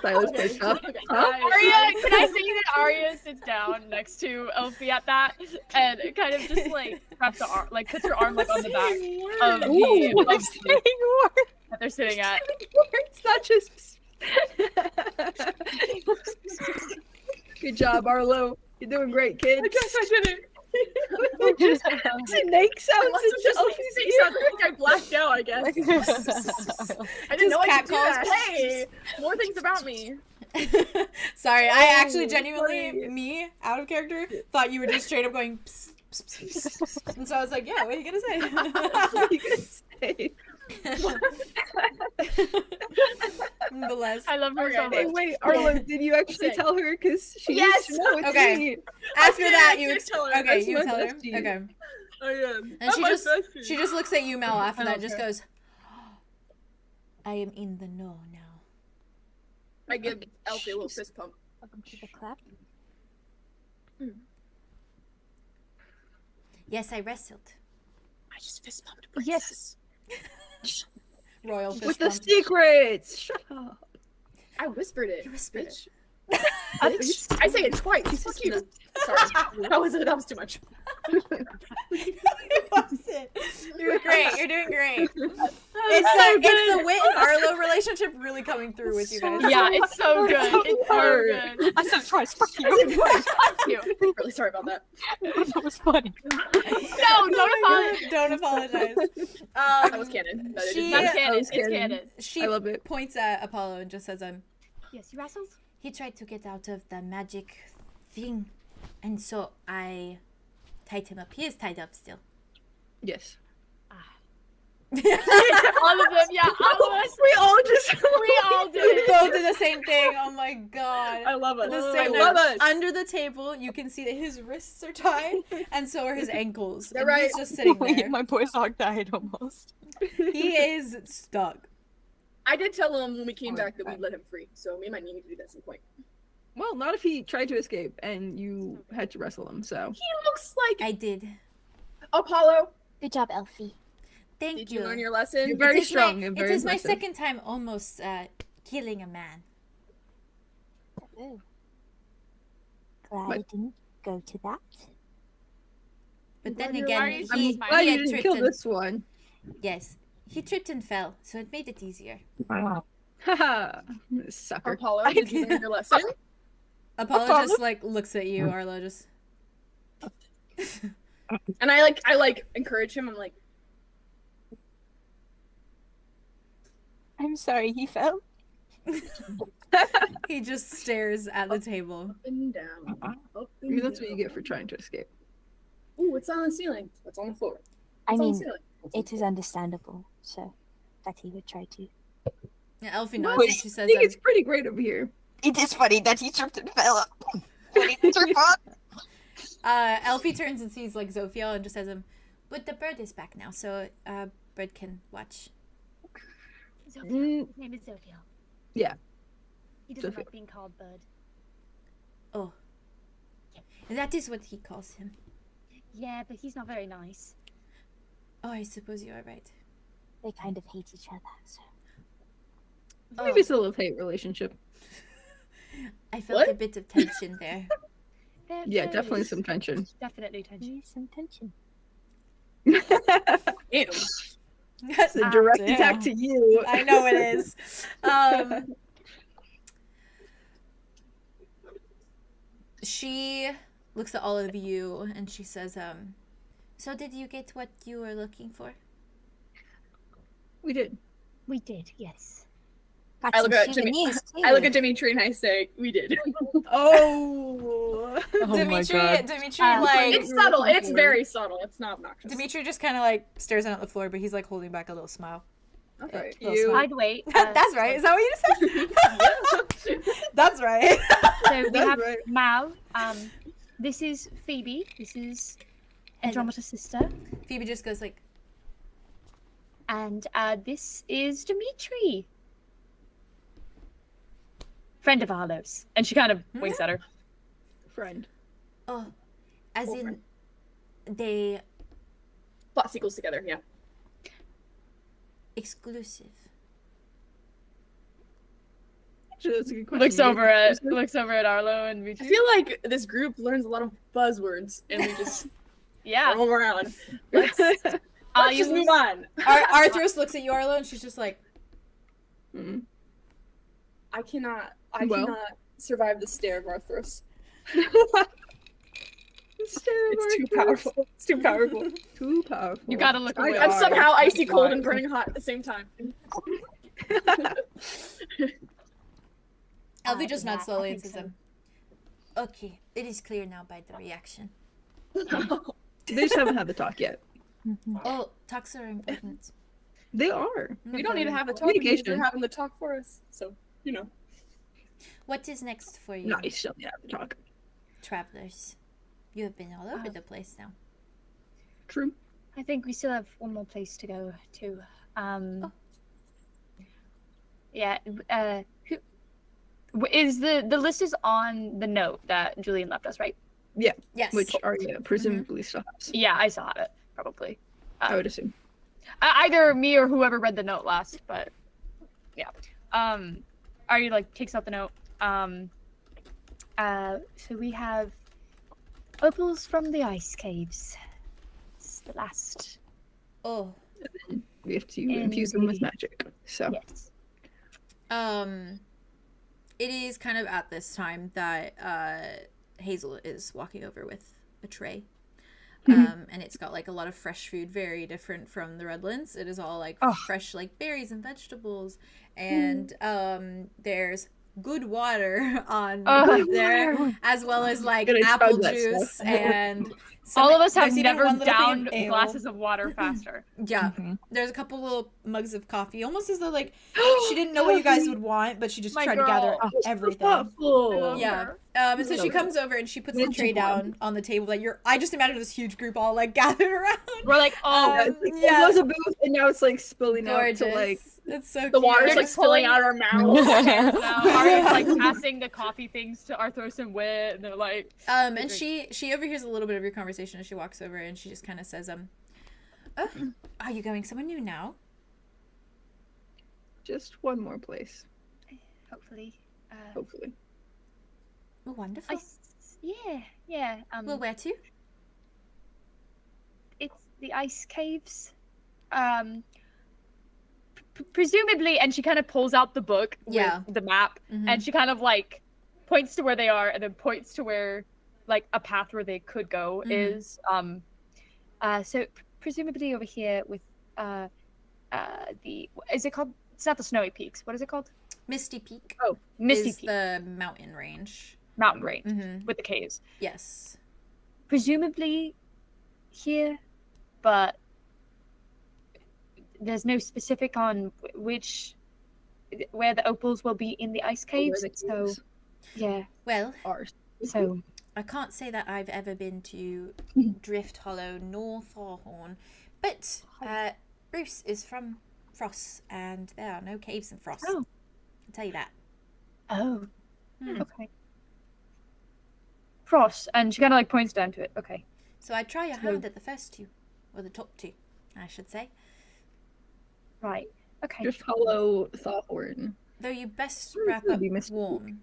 Silas takes off. Okay, Arya, can I say that Arya sits down next to Elphie at that and kind of just like wraps the arm, like puts her arm like on the back of the that they're sitting at. It's not just. Good job, Arlo. You're doing great, kid. I guess I did it. Snake sounds I must have into just Elphie's like, ear. I think I blacked out, I guess. I didn't know I cat could do that. calls. Hey, more things about me. Sorry, I actually Oh, genuinely, funny. me, out of character, thought you were just straight up going psst, psst, psst, psst. And so I was like, yeah, what are you What are you gonna say? gonna say? Nonetheless. I love her so Okay. Hey, much. wait, Arlo, did you actually Okay. tell her? Because she Yes! needs to know it's Okay. me. After did, that, I you did tell her. okay, That's you my tell her. bestie. Okay. I am. And she just looks at you, Mel, after I that, love just her. goes, I am in the know now. I give Elphie a little fist pump. Welcome to the club. Yes, I wrestled. I just fist pumped. Yes. Royal fist With the bump. secrets. Shut up. I whispered it. You whispered bitch. I say it twice. Fuck you. Sorry. That was too much. It wasn't. You're great. You're doing great. It's the Wit and Arlo relationship really coming through with you guys. Yeah, it's so good. It's so hard. good. I said it twice. Fuck you. Fuck you. Really sorry about that. That was funny. No, don't apologize. Don't apologize. That was canon. That I she- didn't- That's That canon. was It's canon. canon. She I love it. points at Apollo and just says, Yes, you wrestled? he tried to get out of the magic thing, and so I tied him up. He is tied up still. Yes. All of them, yeah, all of us. We all just. We all did We it. both did the same thing. Oh my god. I love us. The I same love thing. us. Under the table, you can see that his wrists are tied, and so are his ankles. They're and he's right. just sitting there. My boy's dog died almost. He is stuck. I did tell him when we came Oh, back that okay. we'd let him free, so me and my need to do that at some point. Well, not if he tried to escape and you had to wrestle him, so. He looks like I did. Apollo. Good job, Elphie. Thank Did you. you learn your lesson? You're very It is strong My, and it very is my impressive. second time almost killing a man. Oh. Glad What? I didn't go to that. But then glad you're again, lying. I'm he glad you had didn't tripped kill and, this one. yes, he tripped and fell, so it made it easier. Haha. Sucker. Apollo, did you learn your lesson? Apollo Apollo? just like looks at you, Arlo. Just And I like encourage him. I'm like, I'm sorry he fell. he just stares at the table. up and down. Up I and mean, that's what down. you get for trying to escape. Ooh, what's on the ceiling? What's on the floor? I What's on the mean, ceiling? it is understandable, so that he would try to. Yeah, Elphie Well, nods and she I says, think it's pretty great over here. It is funny that he tripped and fell up. Elphie turns and sees like Zophiel and just says, but the bird is back now, so bird can watch. Zophiel. Mm, His name is Zophiel. Yeah. He doesn't Zophiel. like being called bird. Oh, that is what he calls him. Yeah, but he's not very nice. Oh, I suppose you are right. They kind of hate each other, so. Maybe it's a love-hate relationship. I felt What? a bit of tension there. There Yeah, is definitely some tension. Definitely tension. There is some tension. Ew. That's a direct damn. attack to you. I know it is. She looks at all of you and she says, so did you get what you were looking for? We did. We did, yes. Got I some look at souvenirs, too. I look at Dimitri and I say, "We did." Oh. Oh my Dimitri, god. Dimitri, Um, like, It's subtle. It's very subtle. It's not obnoxious. Dimitri just kind of like stares down at the floor, but he's like holding back a little smile. That's right. You. By the way, That's right. Is that what you just said? That's right. so we That's have right. Mal. This is Phoebe. This is Andromeda's sister. Phoebe just goes like, And this is Dimitri. Friend of Arlow's. And she kind of winks at her. Friend. oh, as in, Girlfriend. they Plot sequels together. Yeah. exclusive. Actually, that's a good question. Looks over at Arlo and I Dimitri. feel like this group learns a lot of buzzwords and we just Yeah. throw them around. Let's Are just you move on. Arthros looks at you, Arlo, and she's just like, Mm. I cannot Well. survive the stare of Arthros. It's It's too powerful. It's too powerful. Too powerful. You gotta look away. I'm Sorry. somehow icy cold Sorry. and burning hot at the same time. Elphie just nods I slowly and think says, okay, it is clear now by the reaction. They just haven't had the talk yet. Mhm. Oh, talks are important. They are. We don't need to have the talk because Communication. they're having the talk for us. So, you know. What is next for you, Nice. Don't need to have the talk. travelers? You have been all over the place now. True. I think we still have one more place to go to. Yeah. Is the list is on the note that Julien left us, right? Yes. Which Arya presumably still has. Yeah, I saw it. Probably. I would assume. Either me or whoever read the note last, but yeah. Arya like takes out the note. So we have opals from the ice caves. It's the last. Oh, We have to infuse them with Indeed. magic. So Yes. it is kind of at this time that Hazel is walking over with a tray. And it's got like a lot of fresh food, very different from the Redlands. It is all like fresh like berries and vegetables, and there's good water on there, as well as like Gonna chug apple that juice stuff. and All of us have there's even never one little thing of downed ale. glasses of water faster. Yeah, Mhm. there's a couple little mugs of coffee, almost as though like she didn't know what you guys would want, but she just My tried to gather girl. everything. thoughtful. Yeah. And so she comes over and she puts the tray down on the table. Like I just imagine this huge group all like gathered around. We're like, oh, Um, It yeah. was a booth, and now it's like spilling out Gorgeous. to like That's so cute. The water's They're like just spilling pulling- out our mouths. Arya's like passing the coffee things to Arthros and Wit, and they're like, And she overhears a little bit of your conversation as she walks over, and she just kind of says, "Oh, are you going somewhere new now?" Just one more place, hopefully. hopefully. Oh, wonderful. Yeah. Well, where to? It's the ice caves. Presumably, and she kind of pulls out the book with the map, and she kind of like points to where they are, and then points to where like a path where they could go is. So presumably over here with is it called? It's not the Snowy Peaks. What is it called? Misty Peak. Oh, Misty is Peak. The mountain range. Mountain range with the caves. Yes. Presumably here, but there's no specific on where the opals will be in the ice caves. So, yeah. Well, so I can't say that I've ever been to Drift Hollow nor Thorhorn, but Bruce is from Frost, and there are no caves in Frost. Oh. I'll tell you that. Oh. Okay. Frost, and she kind of like points down to it. Okay. So I'd try your hand at the first two, or the top two, I should say. Right. Okay. Just Hollow Thorhorn. Though you best wrap up warm.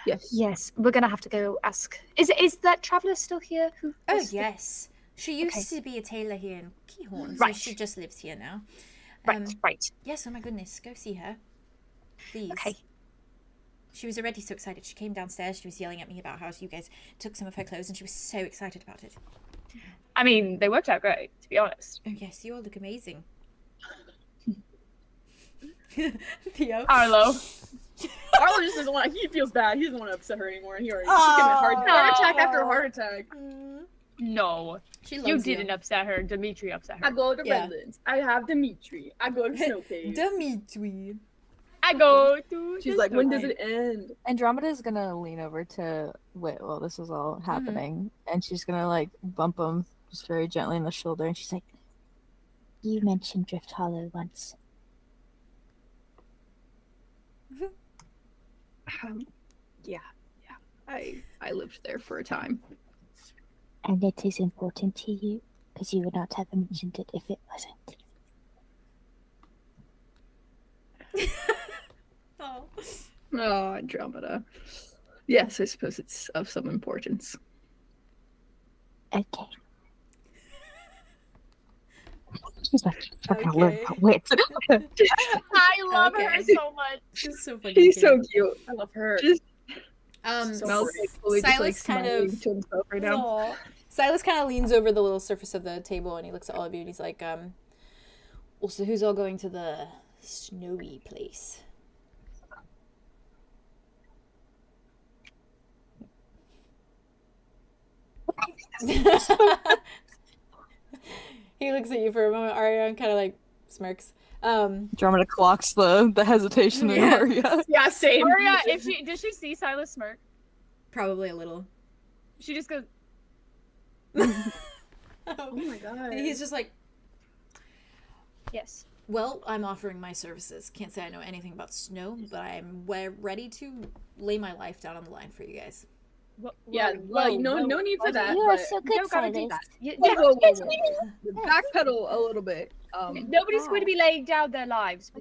Yes. Yes, we're gonna have to go ask. Is that traveler still here? Oh yes, she used to be a tailor here in Keyhorn, so she just lives here now. Right. Yes. Oh my goodness, go see her, please. Okay. She was already so excited. She came downstairs. She was yelling at me about how you guys took some of her clothes, and she was so excited about it. I mean, they worked out great, to be honest. Oh yes, you all look amazing. Theo. Arlo. Arlo just doesn't want. He feels bad. He doesn't want to upset her anymore. He already she's getting a heart attack after heart attack. No, She loves you didn't upset her. Dimitri upset her. I go to Redlands. I have Dimitri. I go to Snow Cave. Dimitri. I go to. She's like, when does it end? Andromeda is gonna lean over to Wit while this is all happening, and she's gonna like bump him just very gently in the shoulder, and she's like, You mentioned Drift Hollow once. Yeah. I lived there for a time. And it is important to you, because you would not have mentioned it if it wasn't. Oh, Andromeda. Yes, I suppose it's of some importance. Okay. "She's like, fucking learn about Wit." I love her so much. She's so funny. She's so cute. I love her. Just So Silas kind of to himself right now. Silas kind of leans over the little surface of the table, and he looks at all of you, and he's like, also, who's all going to the snowy place? He looks at you for a moment, Arya, and kind of like smirks. Andromeda clocks the hesitation in Arya. Yeah, same. Arya, does she see Silas smirk? Probably a little. She just goes. Oh my god. He's just like, Yes. well, I'm offering my services. Can't say I know anything about snow, but I'm ready to lay my life down on the line for you guys. Yeah, well, no need for that. You are but so You good, don't gotta do Silas. that. Backpedal a little bit. Nobody's going to be laying down their lives.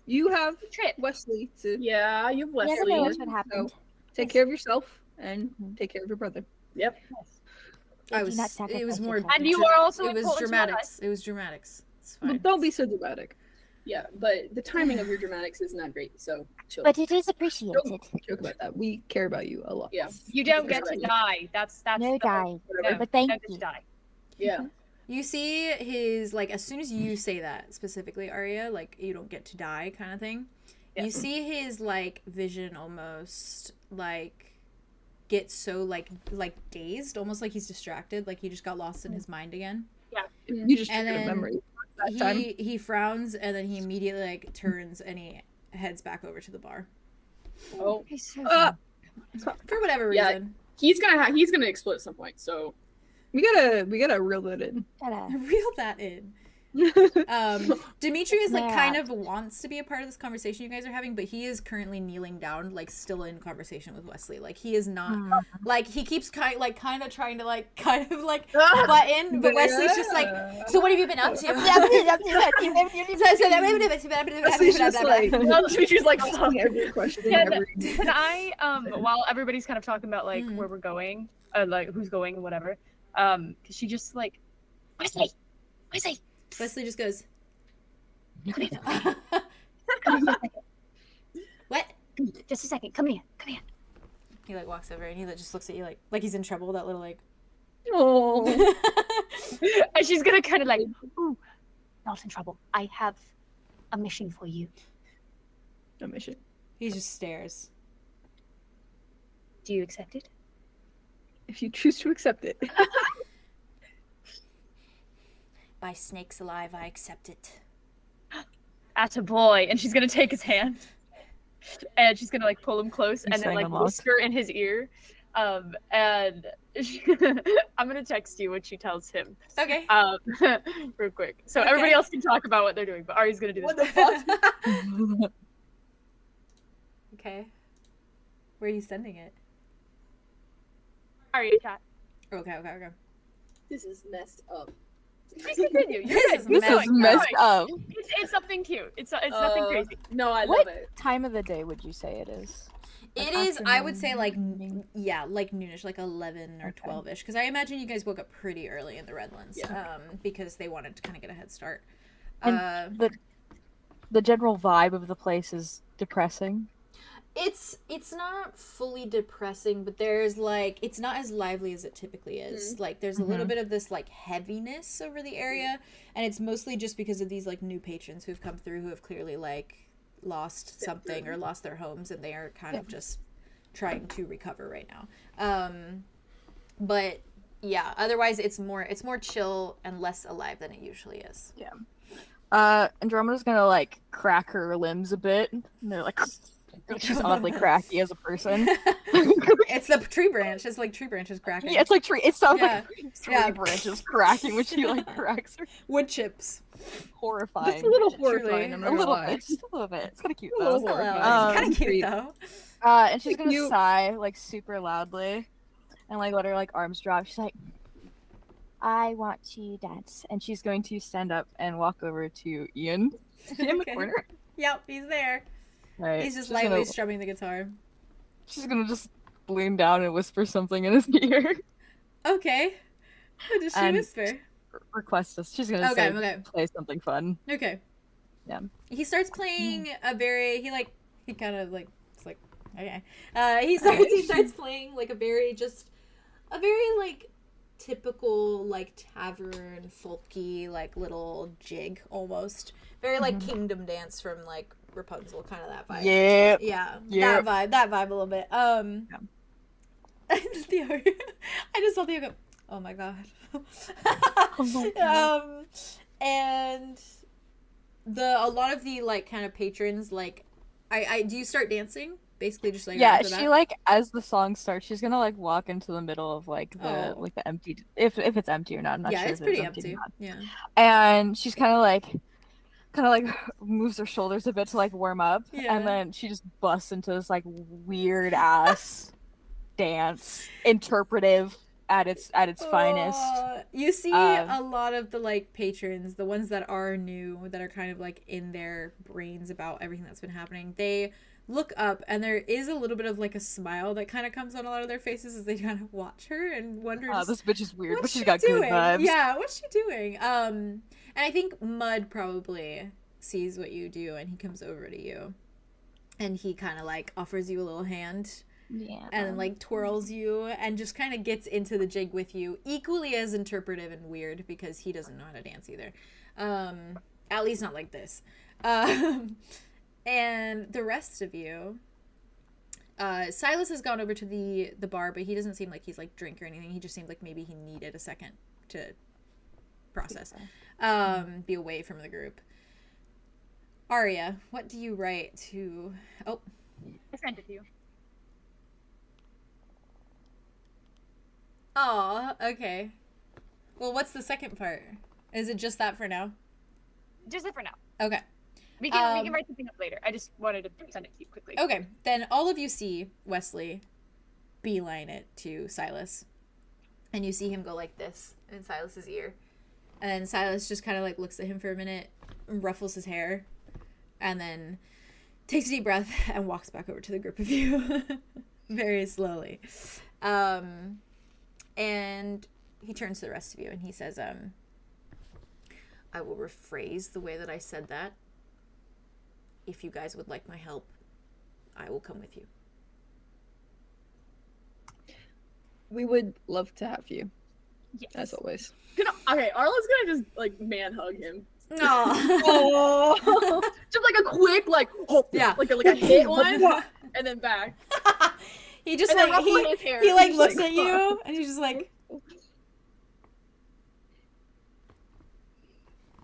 You have Trip. Wesley to Yeah, you've You never Wesley. know what happened. take care of yourself and take care of your brother. Yep. I do not sacrifice It was more. your time. And you are also It was important to dramatics. It was dramatics. It's Well, fine. don't be so dramatic. Yeah, but the timing of your dramatics is not great, so chill. But it is appreciated. Don't joke about that. We care about you a lot. Yeah. You don't get to die. That's No the- die. No, But thank don't get to you. die. Yeah. You see his, like, as soon as you say that specifically, Arya, like, you don't get to die kind of thing, Yeah. you see his, like, vision almost, like, get so, like dazed, almost like he's distracted, like he just got lost in his mind again. You just And triggered a then memory that time. He frowns, and then he immediately, like, turns, and he heads back over to the bar. Oh, For whatever Yeah. reason. he's gonna explode at some point. So We gotta reel that in. Gotta Reel that in. Dimitri is like kind Snap. of wants to be a part of this conversation you guys are having, but he is currently kneeling down, like still in conversation with Wesley. Like he is not like he keeps kind of trying to like kind of like butt in, but Wesley's just like, so what have you been up to? Wesley's just like, Dimitri's like asking every question. Can I, while everybody's kind of talking about like where we're going, like who's going and whatever, cause she just like, Wesley. Wesley just goes, Come here. what? Just a second. Come here. He like walks over and he just looks at you like he's in trouble. That little like, Oh. And she's gonna kind of like, ooh, not in trouble. I have a mission for you. A mission. he just stares. Do you accept it? If you choose to accept it. By snakes alive, I accept it. Attaboy. And she's gonna take his hand. And she's gonna like pull him close You and then sang like them off. whisper in his ear. And I'm gonna text you what she tells him. Okay. Real quick. So Okay. everybody else can talk about what they're doing, but Ari's gonna do this. What the fuck? Okay. Where are you sending it? Ari, chat. Okay. This is messed up. Please continue. You're This good. is This Keep is going. messed Keep going. up. It's something cute. It's nothing crazy. No, I What love it. time of the day would you say it is? It Like is, I would say, like, afternoon? like noonish, like 11 or Okay. 12-ish. Because I imagine you guys woke up pretty early in the Redlands. Yeah. Because they wanted to kind of get a head start. And the general vibe of the place is depressing. It's not fully depressing, but there's, like, it's not as lively as it typically is. Like, there's a little bit of this, like, heaviness over the area. And it's mostly just because of these, like, new patrons who've come through who have clearly, like, lost something or lost their homes, and they are kind of just trying to recover right now. But yeah, otherwise it's more chill and less alive than it usually is. Andromeda's gonna like crack her limbs a bit. And they're like she's oddly cracky as a person. It's the tree branch. It's like tree branches cracking. Yeah, it's like tree. It sounds Yeah. like tree Yeah. branches cracking when she like cracks her. Wood chips. Horrifying. Just a little Truly. horrifying. I'm A not gonna little lie. bit. Just a little bit. It's kind of cute A though. little Hello. horrifying. It's kind of cute Creep. though. And she's gonna You- sigh like super loudly, and like let her like arms drop. She's like, "I want to dance," and she's going to stand up and walk over to Ian in the Okay. corner. Yep, he's there. Right. He's just she's lightly gonna, strumming the guitar. she's gonna just lean down and whisper something in his ear. Okay. What does she And- whisper? Request us. She's gonna Okay, say, okay. play something fun. Okay. Yeah. He starts playing a very he kind of like it's like okay. He starts playing like a very like typical like tavern folky like little jig almost. Very like kingdom dance from like Rapunzel, kind of that vibe. Yeah. Yeah. Yep. That vibe a little bit. Theo, I just saw Theo go, oh my god. And a lot of the like kind of patrons like I do you start dancing basically just like Yeah, after she that? like as the song starts, she's gonna like walk into the middle of like the Oh. like the empty if it's empty or not. I'm not Yeah, sure it's if pretty or empty. not. Yeah. And she's kind of like moves her shoulders a bit to like warm up, Yeah. and then she just busts into this like weird ass dance, interpretive at its finest. You see Um, a lot of the like patrons, the ones that are new, that are kind of like in their brains about everything that's been happening. They look up and there is a little bit of like a smile that kind of comes on a lot of their faces as they kind of watch her and wonder This bitch is weird, but what's she's she got doing? good vibes. Yeah, what's she doing? And I think Mud probably sees what you do and he comes over to you and he kind of like offers you a little hand. Yeah. And like twirls you and just kind of gets into the jig with you, equally as interpretive and weird because he doesn't know how to dance either. At least not like this. And the rest of you, Silas has gone over to the bar, but he doesn't seem like he's like drink or anything. He just seemed like maybe he needed a second to process, be away from the group. Aria, what do you write to? Oh, I sent it to you. Aw, okay. Well, what's the second part? Is it just that for now? Just it for now. Okay. We can write something up later. I just wanted to send it to you quickly. Okay. Then all of you see Wesley beeline it to Silas. And you see him go like this in Silas's ear. And Silas just kind of like looks at him for a minute, ruffles his hair, and then takes a deep breath and walks back over to the group of you very slowly. And he turns to the rest of you and he says, I will rephrase the way that I said that. If you guys would like my help, I will come with you. We would love to have you, Yes. as always. Okay, Arlo's gonna just like man hug him. No. Just like a quick Yeah. like a hit one and then back. He just And then like ruffling his hair. he like He's looks like, at you and he's just like,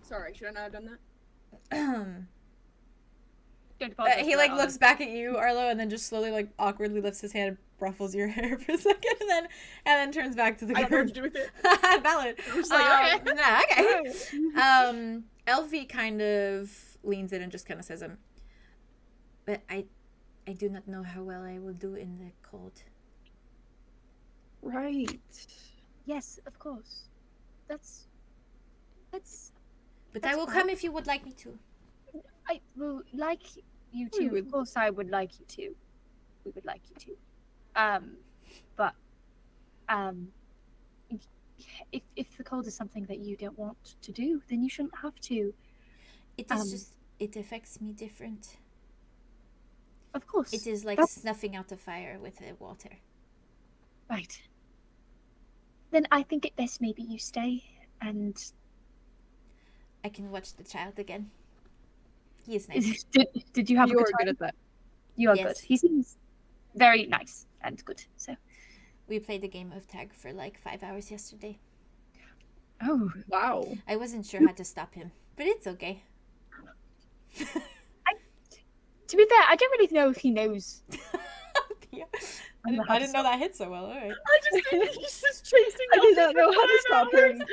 Sorry, should I not have done that? Don't apologize he for like that, looks back at you, Arlo, and then just slowly like awkwardly lifts his hand and ruffles your hair for a second, and then turns back to the I don't know what group. to do with it. Valid. I'm just like, okay. Nah, okay. Elphie kind of leans in and just kind of says, but I do not know how well I will do in the cold. Right. Yes, of course. That's. But That's I will fine. come if you would like me to. I will like you We to. would- Of course, I would like you to. We would like you to. But if the cold is something that you don't want to do, then you shouldn't have to. It is just, it affects me different. Of course. It is like That's- snuffing out a fire with water. Right. Then I think it best maybe you stay and. I can watch the child again. He is nice. Did you have You a are good good time? at that. You are Yes. good. He seems very nice and good. So. We played a game of tag for like 5 hours yesterday. Oh. Wow. I wasn't sure how to stop him, but it's okay. To be fair, I don't really know if he knows. Yeah. I don't know I how to didn't know that hit so well. All right. I just think he's just chasing I did Elphie not know for how to 5 stop hours. him.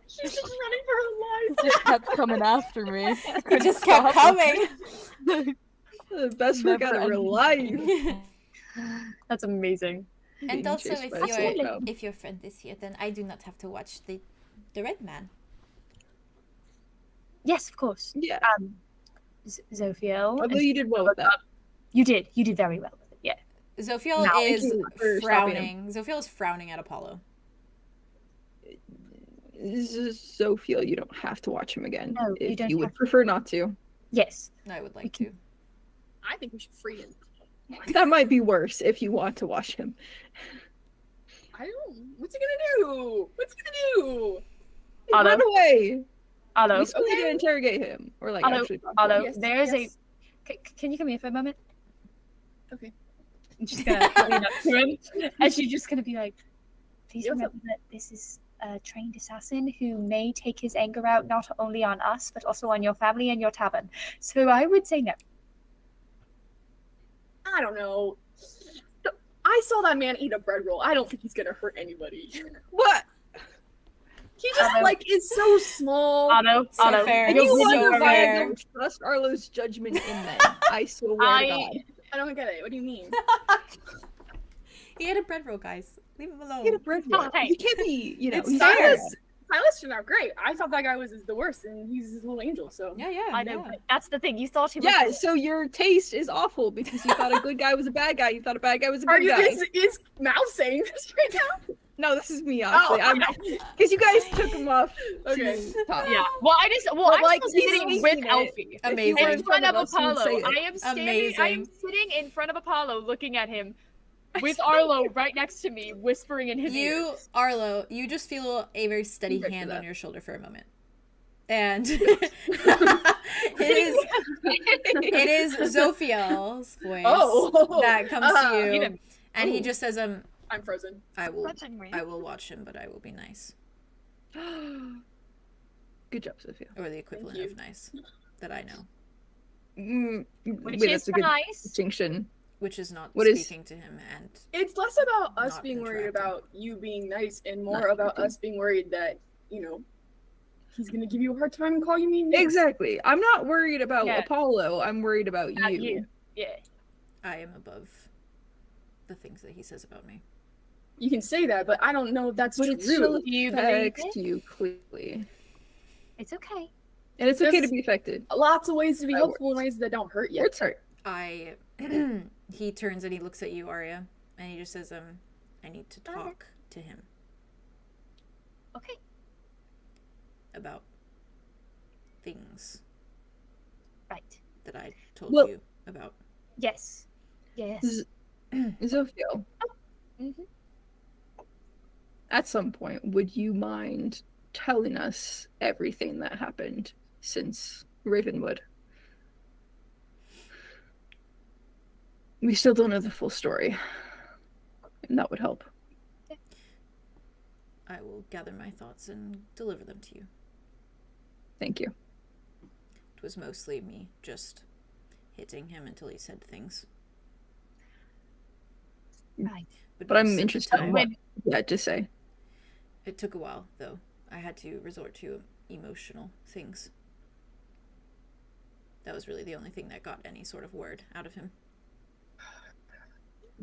She's just running for her life. Just kept coming after me. It just kept coming. The best workout of your life. That's amazing. And Being also, chased by a slow dog. if your friend is here, then I do not have to watch the red man. Yes, of course. Yeah. Zophiel. Although you did well with that. You did very well with it. Yeah. Zophiel No, is thank you for stopping frowning. Zophiel is frowning at Apollo. Sophia, you don't have to watch him again. No, you if don't you would have to. prefer not to. Yes. I would like to. I think we should free him. That might be worse if you want to watch him. I don't. What's he gonna do? What's he gonna do? Arlo. Run away. Arlo. We still need to interrogate him, or like Arlo, actually talk to Arlo, him. Yes, there is yes. Can you come here for a moment? Okay. I'm just gonna lean up to him, and she's just gonna be like, "Please Yes, remember that this is a trained assassin who may take his anger out not only on us but also on your family and your tavern. So I would say no." I don't know. I saw that man eat a bread roll. I don't think he's gonna hurt anybody. What? He just like is so small. Arlo, So Arlo, fair. you're He's You so wonder why I fair. don't trust Arlo's judgment in men. I swear I- to God. I don't get it. What do you mean? He had a bread roll, guys. Leave him alone. Get a bread roll. Hey. He can't be, you know. It's he's fair. Silas turned out great. I thought that guy was the worst, and he's his little angel. So Yeah, yeah. I know, yeah. but that's the thing. You thought he was. Yeah, so your taste is awful because you thought a good guy was a bad guy. You thought a bad guy was a are good you? guy. Is Mouse saying this right now? No, this is me actually. Oh, Because you guys took him off Okay. to top. Yeah. Well, But, I'm like, still he's sitting facing with it. Elphie. Amazing. were In front of us, you would Apollo. say it. I am standing. I am Amazing. sitting in front of Apollo, looking at him, with Arlo right next to me, whispering in his ear. You, Arlo, you just feel a very steady Right to hand on that. your shoulder for a moment. And it is Zophiel's voice Oh. that comes to you. Even- And he Ooh. just says, I'm frozen. I will watch him, but I will be nice. Good job, Sophia. Or the equivalent you. of nice that I know. Which Wait, is that's a good nice. distinction. Which is not What is- speaking to him and It's less about us Not being worried interacting. about you being nice, and more Not about interacting. us being worried that he's gonna give you a hard time and call you mean names. Exactly. I'm not worried about Yeah. Apollo. I'm worried about you. Yeah. I am above the things that he says about me. You can say that, but I don't know if that's But true. it still Do you believe affects you clearly. It's okay. And it's okay There's- to be affected. Lots of ways to be That helpful in ways that don't hurt you. Words hurt. He turns and he looks at you, Arya, and he just says, I need to talk to him Okay. about things Right. that I told Well- you about. Yes. Yes. Zophiel, Mhm. at some point, would you mind telling us everything that happened since Ravenwood? We still don't know the full story, and that would help. I will gather my thoughts and deliver them to you. Thank you. It was mostly me just hitting him until he said things. Right. But most I'm of the interested in time- what you had to say. It took a while, though. I had to resort to emotional things. That was really the only thing that got any sort of word out of him.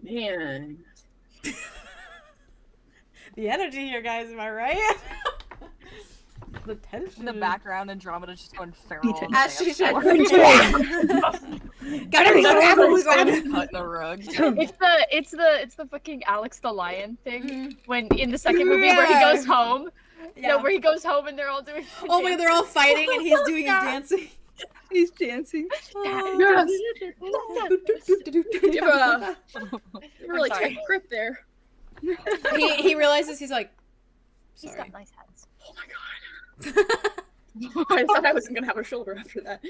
Man. The energy here, guys, am I right? The tension. In the background, Andromeda just going feral. on the As she's dance floor. Gotta be careful, Cutting the rug. It's the fucking Alex the Lion thing when in the second movie where he goes home. Yeah. No, where he goes home and they're all doing. Oh my, they're all fighting and he's doing his dancing. He's dancing. Yes. Give a really sorry. tight grip there. he realizes he's like, He's sorry. got nice hands. Oh my god. I thought I wasn't gonna have a shoulder after that.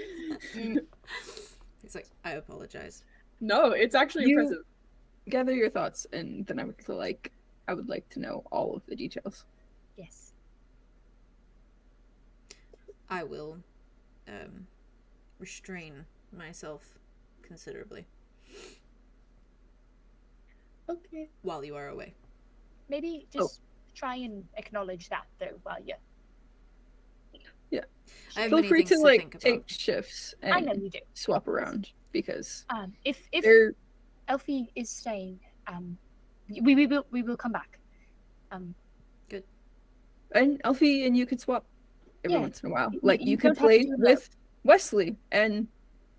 He's like, I apologize. No, it's actually You- impressive. Gather your thoughts, and then I would like to know all of the details. Yes. I will restrain myself considerably Okay. while you are away. Maybe just try and acknowledge that though while you're. I have Feel many free things to think about. take shifts I know and you do. swap around because If they're Elphie is staying, we will come back. and Elphie and you could swap every Yeah. once in a while. You- Like you you could don't have to play do that. with Wesley, and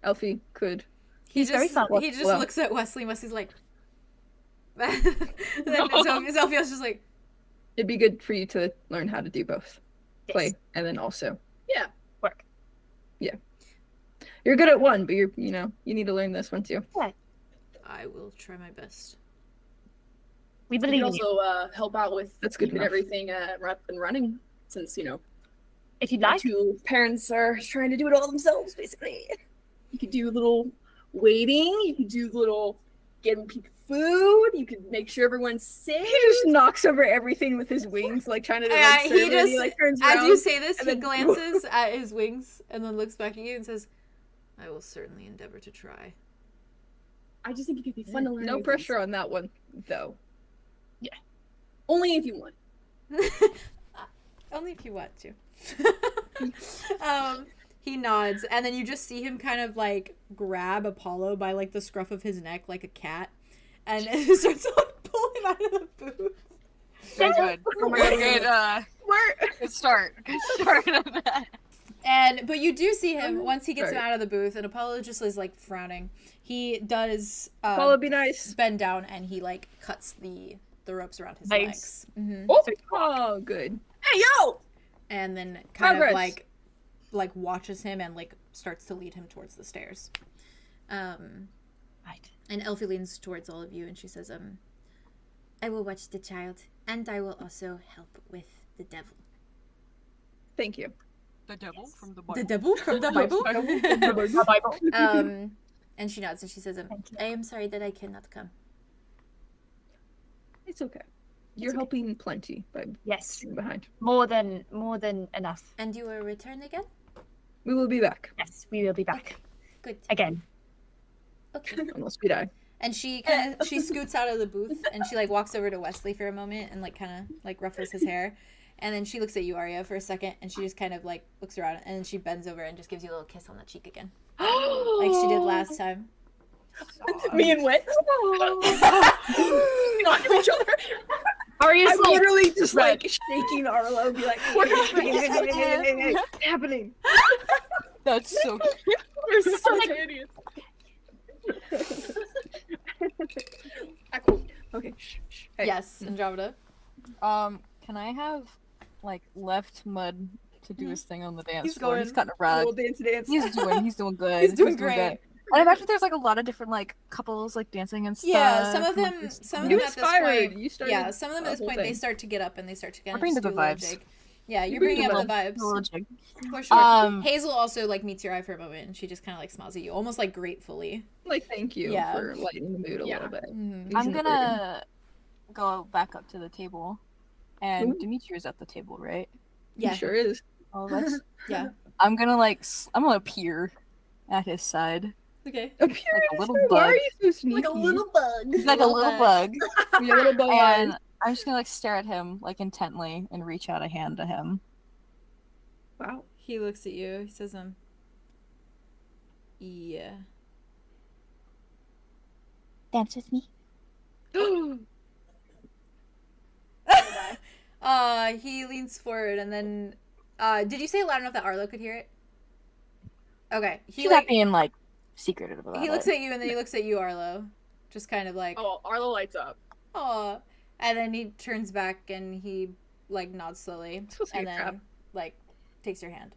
Elphie could. He's very fun. He just Well- looks at Wesley and Wesley's like and then Zophiel's just like, It'd be good for you to learn how to do both, Yes. play and then also. Work. You're good at one, but you need to learn this one too. I will try my best. We We could believe in you. also help out with That's good keeping enough. everything up and running, since If you'd my like. two parents are trying to do it all themselves, basically. You could do a little waiting. You could do a little getting people food. You could make sure everyone's safe. He just knocks over everything with his wings, like trying to do Yeah, like, he serve, and just- he like turns As around. you say this, and he then- glances at his wings and then looks back at you and says, I will certainly endeavor to try. I just think it could be fun to learn. No new pressure on that one, though. things. Only if you want. Only if you want to. He nods, and then you just see him kind of like grab Apollo by like the scruff of his neck like a cat, and it starts to like pull him out of the booth. Very good. Oh my Good, God. good start. Good start on that. But you do see him once he gets him Sorry. out of the booth, and Apollo just is like frowning. He does Apollo, be nice. bend down and he like cuts the ropes around his Nice. legs. Oh, good. Hey yo! And then kind Progress. of like watches him and like starts to lead him towards the stairs. Right. And Elphie leans towards all of you and she says, I will watch the child, and I will also help with the devil. Thank you. The devil from the The devil from the Bible? The Bible. And she nods and she says, Thank you. I am sorry that I cannot come. It's okay. You're helping plenty by Yes. staying behind. More than enough. And you will return again? We will be back, Yes, we will be back Good. again. Okay. unless we die. And she kind of she scoots out of the booth and she like walks over to Wesley for a moment and like kind of like ruffles his hair, And then she looks at you, Arya, for a second, and she just kind of like looks around, and then she bends over and just gives you a little kiss on the cheek again, like she did last time. Me and Wit. Not to each other. Arya's I'm like, literally just like shaking Arlo, be like, "What is happening? That's so cute. We're such idiots." Cool. Okay. Hey. Yes, Andromeda. Can I have like left Mud to do his thing on the dance He's floor? going He's cutting a rug. Cool dance. He's doing good. He's doing great. Good. And I imagine there's like a lot of different like couples like dancing and stuff. Yeah, some of them You at this inspired. point. You started. Yeah, some of them at this whole point thing. they start to get up and they start to kind of bring just the do good a little vibes. jig. Yeah, you're bring bringing the up the vibes. Little jig. For sure. Hazel also like meets your eye for a moment and she just kind of like smiles at you, almost like gratefully. Like, thank you Yeah. for lightening the mood a little bit. Mhm. I'm gonna go back up to the table, and Dimitri is at the table, right? Yeah. He sure is. Oh, that's. Yeah. I'm gonna peer at his side. Okay. A Like a little Why bug. are you so sneaky? bug. He's like a little bug. Your little bug And eyes. I'm just gonna like stare at him like intently and reach out a hand to him. Wow. He looks at you. He says, yeah. Dance with me. He leans forward and then, did you say it loud enough that Arlo could hear it? Okay. He's not being like secretive about He looks it. at you and then he looks at you, Arlo. Just kind of like, Oh, Arlo lights up. aw. And then he turns back and he like nods slowly Supposed to be and a then trap. like takes your hand.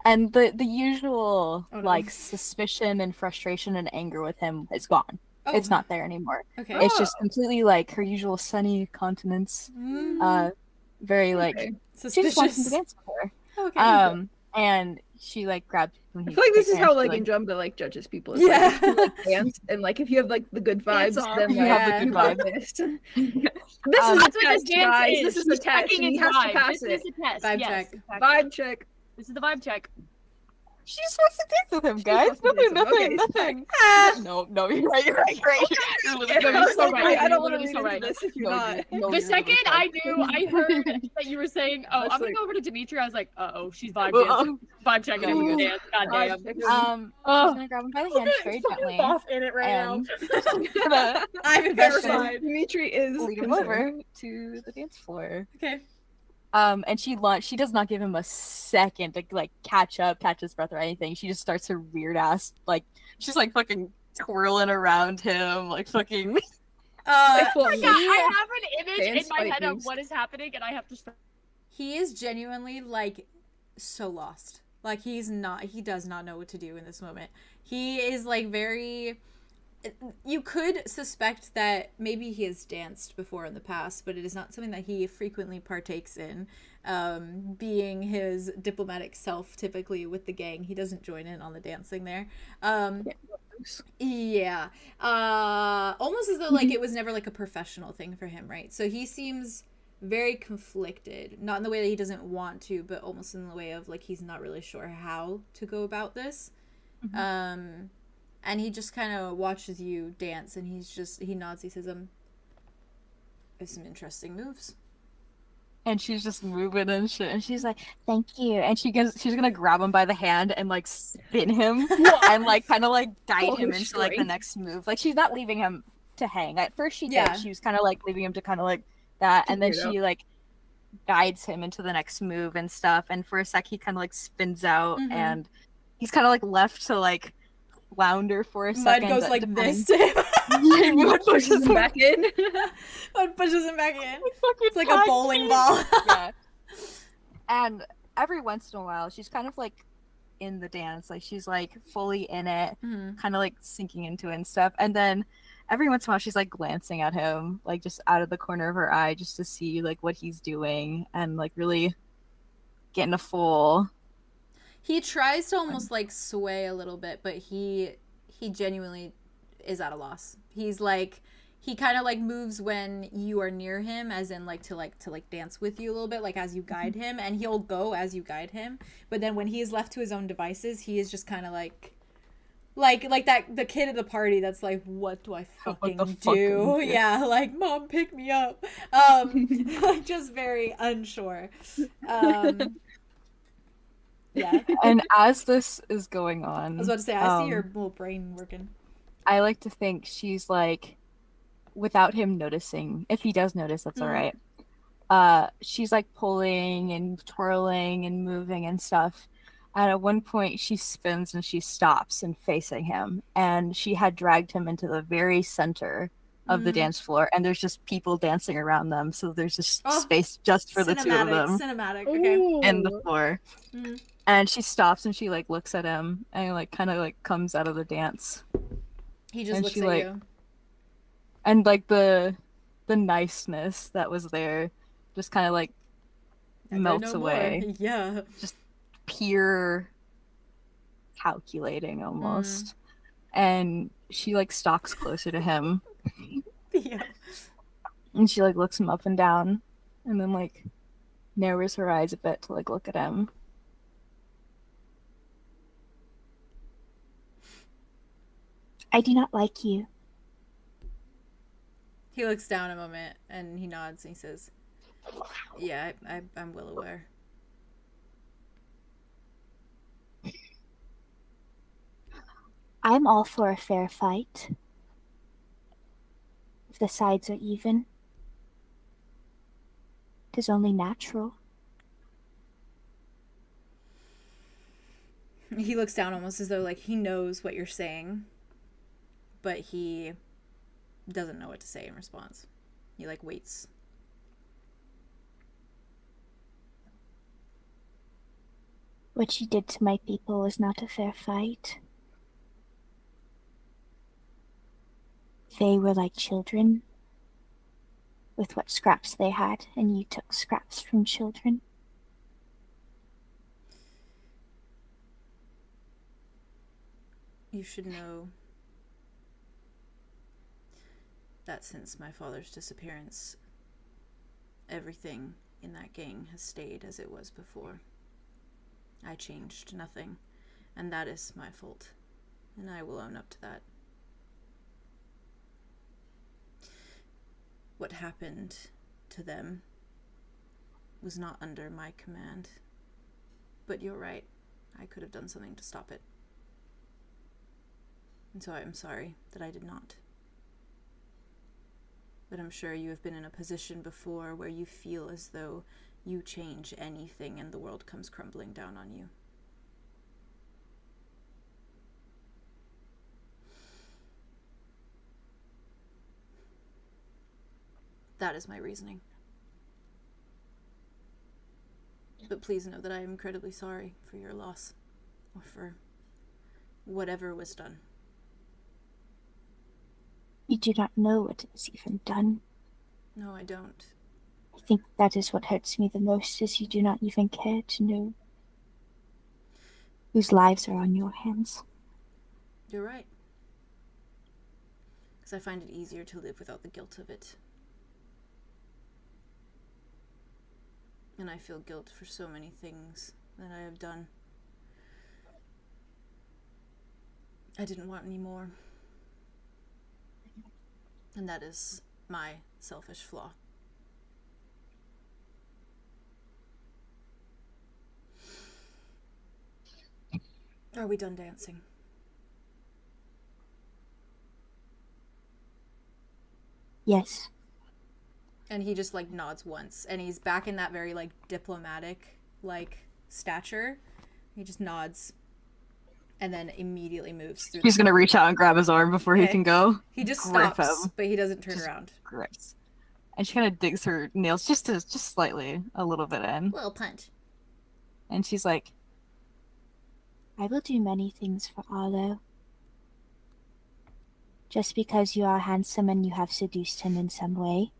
And the usual Oh, no. like suspicion and frustration and anger with him is gone. Oh, It's not there anymore. Okay. It's just completely like her usual sunny countenance. Very like Okay. she just wants him to Suspicious. dance with her. Okay. And she like grabs when I he feel like this takes is her how hand, like she, Andromeda like judges people. It's Yeah. like, you like dance and like if you have like the good vibes, Dance off. then You like, have the good you got vibe. this. This Um, is a That's what this test, dance guys. is. This is He's a test, checking and he his has to vibe. pass This it. is a test. Vibe yes, check. exactly. Vibe check. This is the vibe check. She just wants to dance with him, guys. wants to dance with him. Nothing. No, you're right. You're so right. I don't want to You're read so into right. this if you're not. The second I knew, I heard that you were saying, "Oh, That's I'm gonna like- go over to Dimitri." I was like, "Uh-oh, she's vibe checking him with dance." God damn. She's Oh. gonna grab him by the hand very gently Boss in it right now. and gonna I'm invested. Terrified. Dimitri is lead him concerned. over to the dance floor. Okay. And she does not give him a second to like catch his breath or anything. She just starts her weird ass like she's like fucking twirling around him, like fucking Like, full I on have an image Dance in my fight head of moves. what is happening, and I have to. He is genuinely like so lost. Like he does not know what to do in this moment. He is like very, you could suspect that maybe he has danced before in the past, but it is not something that he frequently partakes in. Being his diplomatic self typically with the gang, he doesn't join in on the dancing there. Yeah. Almost as though like it was never like a professional thing for him, right? So he seems very conflicted, not in the way that he doesn't want to, but almost in the way of like he's not really sure how to go about this. And he just kind of watches you dance and he nods, he says, there's some interesting moves. and she's just moving and shit, and she's like, "Thank you," and she's gonna grab him by the hand and like spin him and like kind of like guide him into like the next move. Like she's not leaving him to hang. At first she did. She was kind of like leaving him to kind of like that, and then she like guides him into the next move and stuff. And for a sec he kind of like spins out, and he's kind of like left to like flounder for a second. Mud goes like this. Mud pushes him back in. Mud pushes him back in. It's like a bowling ball. Yeah. And every once in a while, she's kind of like in the dance, like she's like fully in it, kind of like sinking into it and stuff. And then every once in a while, she's like glancing at him, like just out of the corner of her eye, just to see like what he's doing and like really getting a full. He tries to almost like sway a little bit, but he genuinely is at a loss. He's like, he kind of like moves when you are near him, as in like to dance with you a little bit, like as you guide him, and he'll go as you guide him. But then when he is left to his own devices, he is just kind of like like that the kid at the party that's like, what do I fucking do? Yeah, like, mom, pick me up. Like, just very unsure. Yeah. And as this is going on, I was about to say, I see your little brain working. I like to think she's like, without him noticing, if he does notice, that's all right. She's like pulling and twirling and moving and stuff. And at one point she spins and she stops and facing him. And she had dragged him into the very center of the dance floor. And there's just people dancing around them. So there's just space just for the two of them. Cinematic, okay. In the floor. And she stops and she like looks at him and like kind of like comes out of the dance. He just looks at you. And like the niceness that was there just kind of like melts away. Yeah. Just pure calculating almost. And she like stalks closer to him. Yeah. And she like looks him up and down and then like narrows her eyes a bit to like look at him. I do not like you. He looks down a moment and he nods and he says, yeah, I'm well aware. I'm all for a fair fight. If the sides are even, it is only natural. He looks down almost as though like he knows what you're saying, but he doesn't know what to say in response. He like waits. What you did to my people was not a fair fight. They were like children, with what scraps they had, and you took scraps from children. You should know that since my father's disappearance, everything in that gang has stayed as it was before. I changed nothing, and that is my fault, and I will own up to that. What happened to them was not under my command, but you're right, I could have done something to stop it. And so I am sorry that I did not. But I'm sure you have been in a position before where you feel as though you change anything and the world comes crumbling down on you. That is my reasoning. But please know that I am incredibly sorry for your loss, or for whatever was done. You do not know what is even done. No, I don't. I think that is what hurts me the most, is you do not even care to know whose lives are on your hands. You're right. Because I find it easier to live without the guilt of it. And I feel guilt for so many things that I have done. I didn't want any more. And that is my selfish flaw. Are we done dancing? Yes. And he just like nods once, and he's back in that very like diplomatic like stature. He just nods and then immediately moves through. He's gonna reach out and grab his arm before he can go. He just Grip stops, him. but he doesn't turn around. Grips. And she kind of digs her nails just slightly, a little bit in. Little punch. And she's like, I will do many things for Arlow. Just because you are handsome and you have seduced him in some way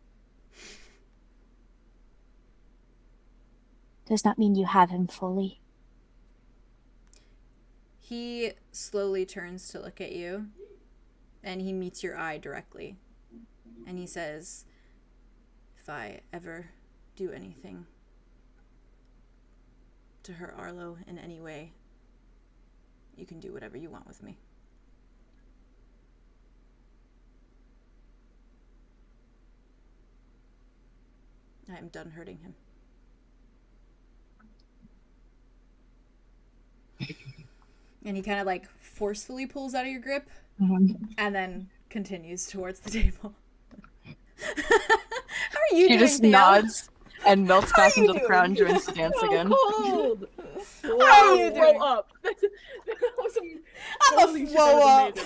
does not mean you have him fully. He slowly turns to look at you, and he meets your eye directly. And he says, if I ever do anything to hurt Arlow in any way, you can do whatever you want with me. I'm done hurting him. And he kind of like forcefully pulls out of your grip and then continues towards the table. How are you doing, He just Theo? nods and melts back are you into the doing? crowd and joins the dance again. Cold. How are you Throw doing? up. That was I'm a throw up.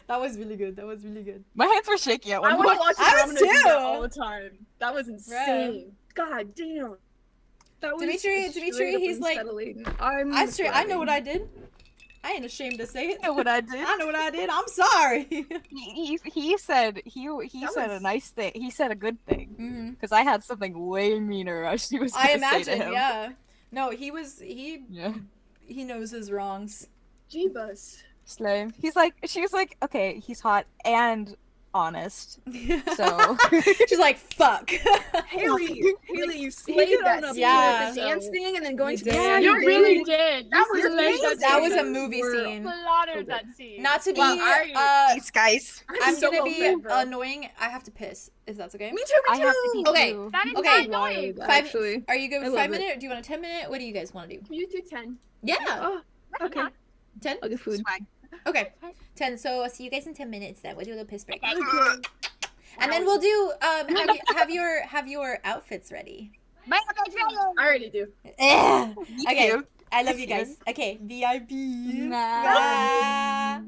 That was really good. That was really good. My hands were shaking at I one want point. to watch I was Domino do that too. all the time. That was insane. God damn. That was Dimitri, straight up he's like, unsettling. I know what I did. I ain't ashamed to say it. I know what I did. I know what I did. I'm sorry. He said a nice thing. He said a good thing because I had something way meaner. She was. I gonna say to imagine, him. yeah. No, he Yeah. he knows his wrongs. Jeebus. Slave. She was like, okay, he's hot and honest. So She's like, fuck. Haley, you slayed that scene Yeah. with the dance thing and then going to the did. Yeah, side. you really did. That was amazing. That was a movie scene. Slaughtered that scene. Not to be these guys. I'm so gonna well be fed, bro. annoying. I have to piss, if that's okay. Me too, I have to pee Okay. too. That is Okay. not annoying. Actually, Are you good I with love 5 it. minutes? Or do you want a 10-minute? What do you guys want to do? You do 10. Yeah. Oh, okay. 10? I'll get food. Okay. 10. So I'll see you guys in 10 minutes then. We'll do a little piss break. Okay. And then we'll do have your outfits ready. I already do. Okay. too. I love you guys. Okay. VIP. Nah. Bye.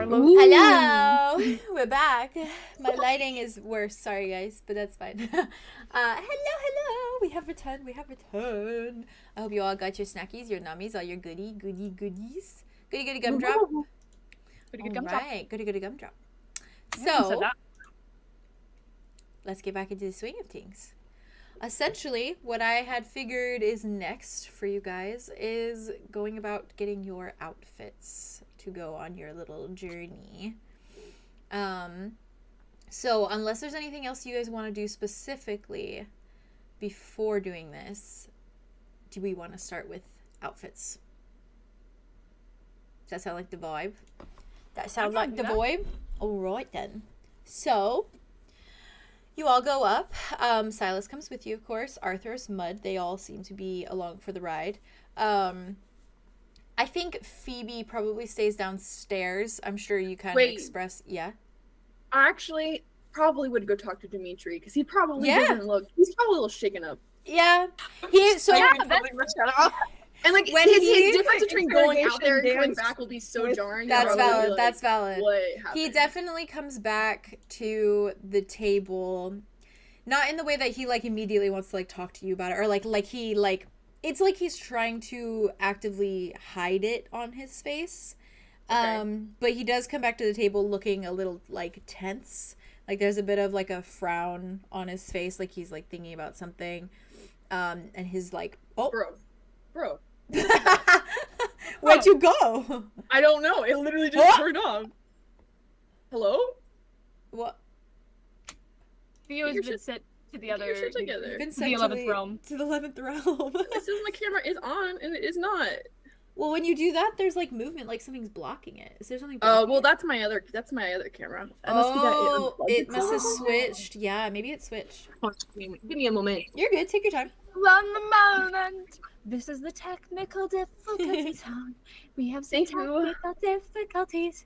Hello, we're back. My lighting is worse. Sorry, guys, but that's fine. Hello. We have returned. I hope you all got your snackies, your nummies, all your goodies. Goody gumdrop. Goody gumdrop. So, let's get back into the swing of things. Essentially, what I had figured is next for you guys is going about getting your outfits to go on your little journey. So unless there's anything else you guys want to do specifically before doing this, do we want to start with outfits? Does that sound like the vibe? That sounds like the vibe? Alright then. So, you all go up. Silas comes with you, of course. Arthur's, Mud, they all seem to be along for the ride. I think Phoebe probably stays downstairs. I'm sure you kind of express... Yeah? I actually probably would go talk to Dimitri, because he probably doesn't look... He's probably a little shaken up. Yeah. He, so... Yeah, and like, when his difference between going out there and coming back will be so jarring. That's valid. Like, that's valid. What happened? He definitely comes back to the table, not in the way that he like immediately wants to like talk to you about it, or like he like it's like he's trying to actively hide it on his face. Okay. But he does come back to the table looking a little like tense. Like there's a bit of like a frown on his face, like he's like thinking about something. And his like Bro. Where'd you go? I don't know. It literally just turned off. Hello? What? Theo's been sent to the other. Been to the 11th realm. To the 11th realm. It says my camera is on and it is not. Well, when you do that, there's like movement, like something's blocking it. Is there something? Oh, well, that's my other camera. It must have switched. Yeah, maybe it switched. Give me a moment. You're good. Take your time. One moment. This is the technical difficulty song. We have some technical difficulties.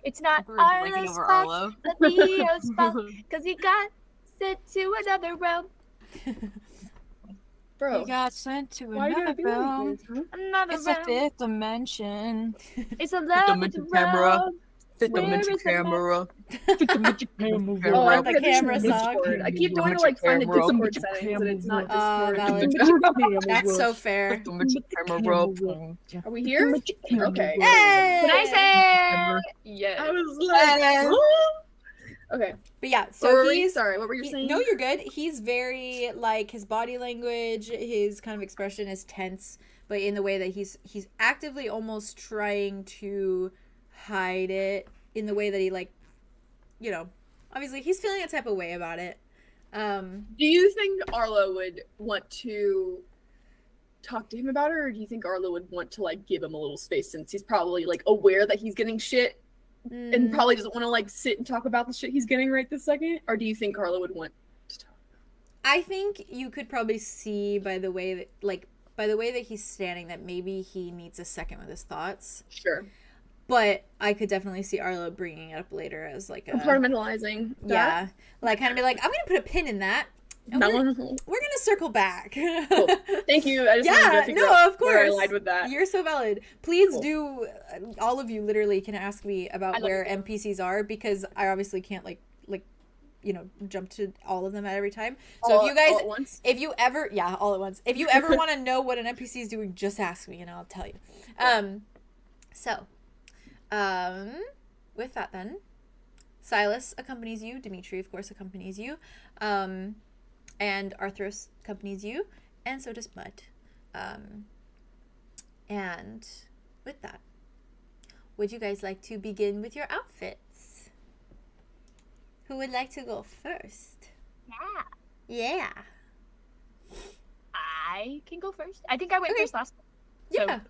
It's not Arlow's fault, but Theo's fault, because he got sent to another realm. Bro, he got sent to another realm. It's a fifth dimension. It's a love camera. Fit the magic camera. Oh, I like the camera song. I keep going to like find the Discord settings and it's not Discord. That's so fair. Are we here? Okay. Hey! Can I say? Yeah. I was like, okay. But yeah, so he's sorry. What were you saying? No, you're good. He's very like his body language, his kind of expression is tense, but in the way that he's actively almost trying to hide it in the way that he like, you know, obviously he's feeling a type of way about it. Do you think Arlow would want to talk to him about it, or do you think Arlow would want to like give him a little space since he's probably like aware that he's getting shit and probably doesn't want to like sit and talk about the shit he's getting right this second? Or do you think Arlow would want to talk? I think you could probably see by the way that he's standing that maybe he needs a second with his thoughts. Sure. But I could definitely see Arlo bringing it up later as like a... compartmentalizing. Yeah. Like, kind of be like, I'm going to put a pin in that. And we're going to circle back. Cool. Thank you. I just wanted to figure out of course. where I lied with that. You're so valid. Please do... All of you literally can ask me about where NPCs are, because I obviously can't, like, you know, jump to all of them at every time. So if you guys... All at once? If you ever... Yeah, all at once. If you ever want to know what an NPC is doing, just ask me and I'll tell you. With that then, Silas accompanies you, Dimitri of course accompanies you, and Arthros accompanies you, and so does Mud. And with that, would you guys like to begin with your outfits? Who would like to go first? Yeah. I can go first. I think I went first last time. Yeah. So,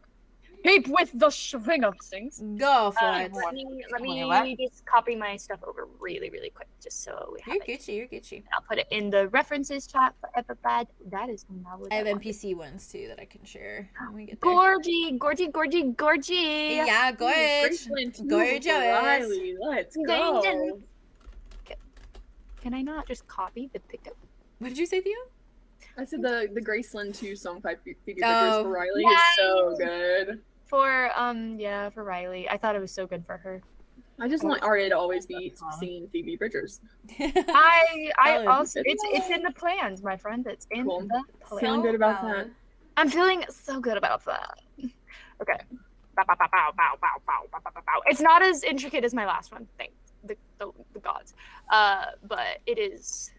keep with the swing of things. Go for it. Let me just copy my stuff over really, really quick, just so we have it. You're Gucci. I'll put it in the references chat for everybody. That is not what I have NPC ones too that I can share when we get there. Gorgy. Yeah, gorge. Riley, let's go. Can I not just copy the pickup? What did you say, Theo? I said the Graceland 2 song 5 figure pictures for Riley is so good. For Riley. I thought it was so good for her. I just want Arya to always be singing Phoebe Bridgers. I Valid. also it's in the plans, my friend. It's in Cool. the plans. Feeling good about that. I'm feeling so good about that. Okay. Bow, bow, bow, bow, bow, bow, bow, bow, bow, bow. It's not as intricate as my last one, thank the gods. But it is.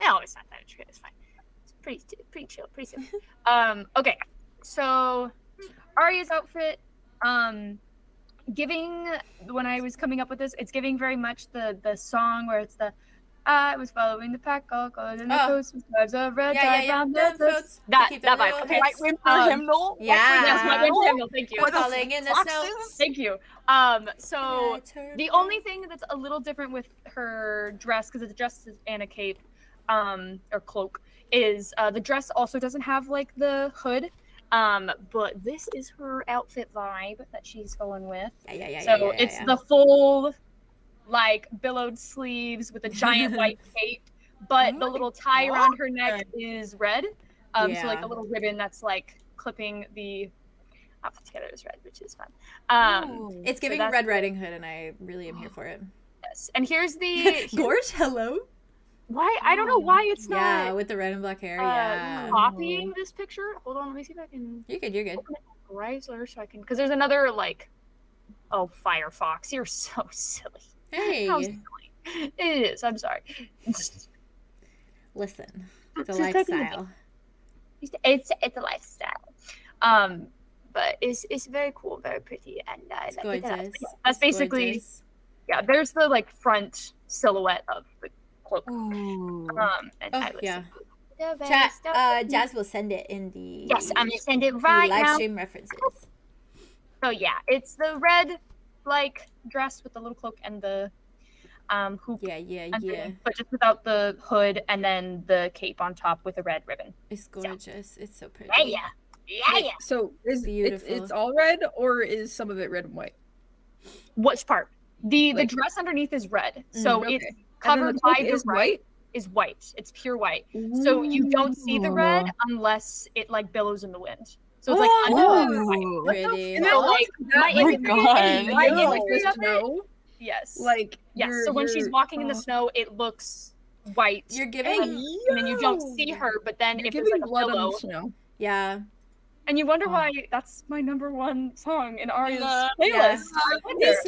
No, it's not that intricate. It's fine. It's pretty chill, pretty simple. Okay. So, Arya's outfit, giving, when I was coming up with this, it's giving very much the song where it's the I was following the pack, all colored in the coast, with waves of red tide round the throats. That vibe. Okay. Right winter hymnal. Yeah. Yes, my winter hymnal. Thank you. We're falling in the snow. Thank you. So the only thing that's a little different with her dress, because the dress is and a cape, or cloak, is the dress also doesn't have like the hood. But this is her outfit vibe that she's going with. So it's the full, like, billowed sleeves with a giant white cape, but the little tie around her neck is red. So like the little ribbon that's like clipping the outfit together is red, which is fun. It's giving Red Riding Hood, and I really am here for it. Yes, and here's the Gorge, hello. Why I don't know why it's not. Yeah, with the red and black hair. Yeah. Copying this picture. Hold on, let me see if I can. You're good. You're good. Chrysler, so I can, because there's another like. Oh, Firefox, you're so silly. Hey. How silly. It is. I'm sorry. Listen, it's a Just taking the lifestyle. It's a lifestyle. But it's very cool, very pretty, and It's like gorgeous. that's basically Gorgeous. yeah. There's the like front silhouette of the cloak. Ooh. And Oh, I was yeah. so very Chat, stoked. Jazz will send it in the Yes, I'm gonna send it the right live now. stream references. So yeah, it's the red like dress with the little cloak and the hoop. Yeah. underneath, but just without the hood, and then the cape on top with a red ribbon. It's gorgeous. It's so pretty. Yeah. So it's Beautiful. all red, or is some of it red and white? Which part? The Like- dress underneath is red, so Okay. it's And then covered the by cloak the is red. white? Is white. It's pure white. So you don't see the red unless it like billows in the wind. So it's like under the white. Ooh. Pretty. And So, then like, my Oh my imagery- God. my Yo, imagery the of it- snow, Yes. like yes. So when she's walking in the snow, it looks white. You're giving. and then you don't see her, but then You're if there's giving like a blood pillow, on the snow. Yeah. and you wonder Oh. why that's my #1 song in Arya's Yeah. playlist.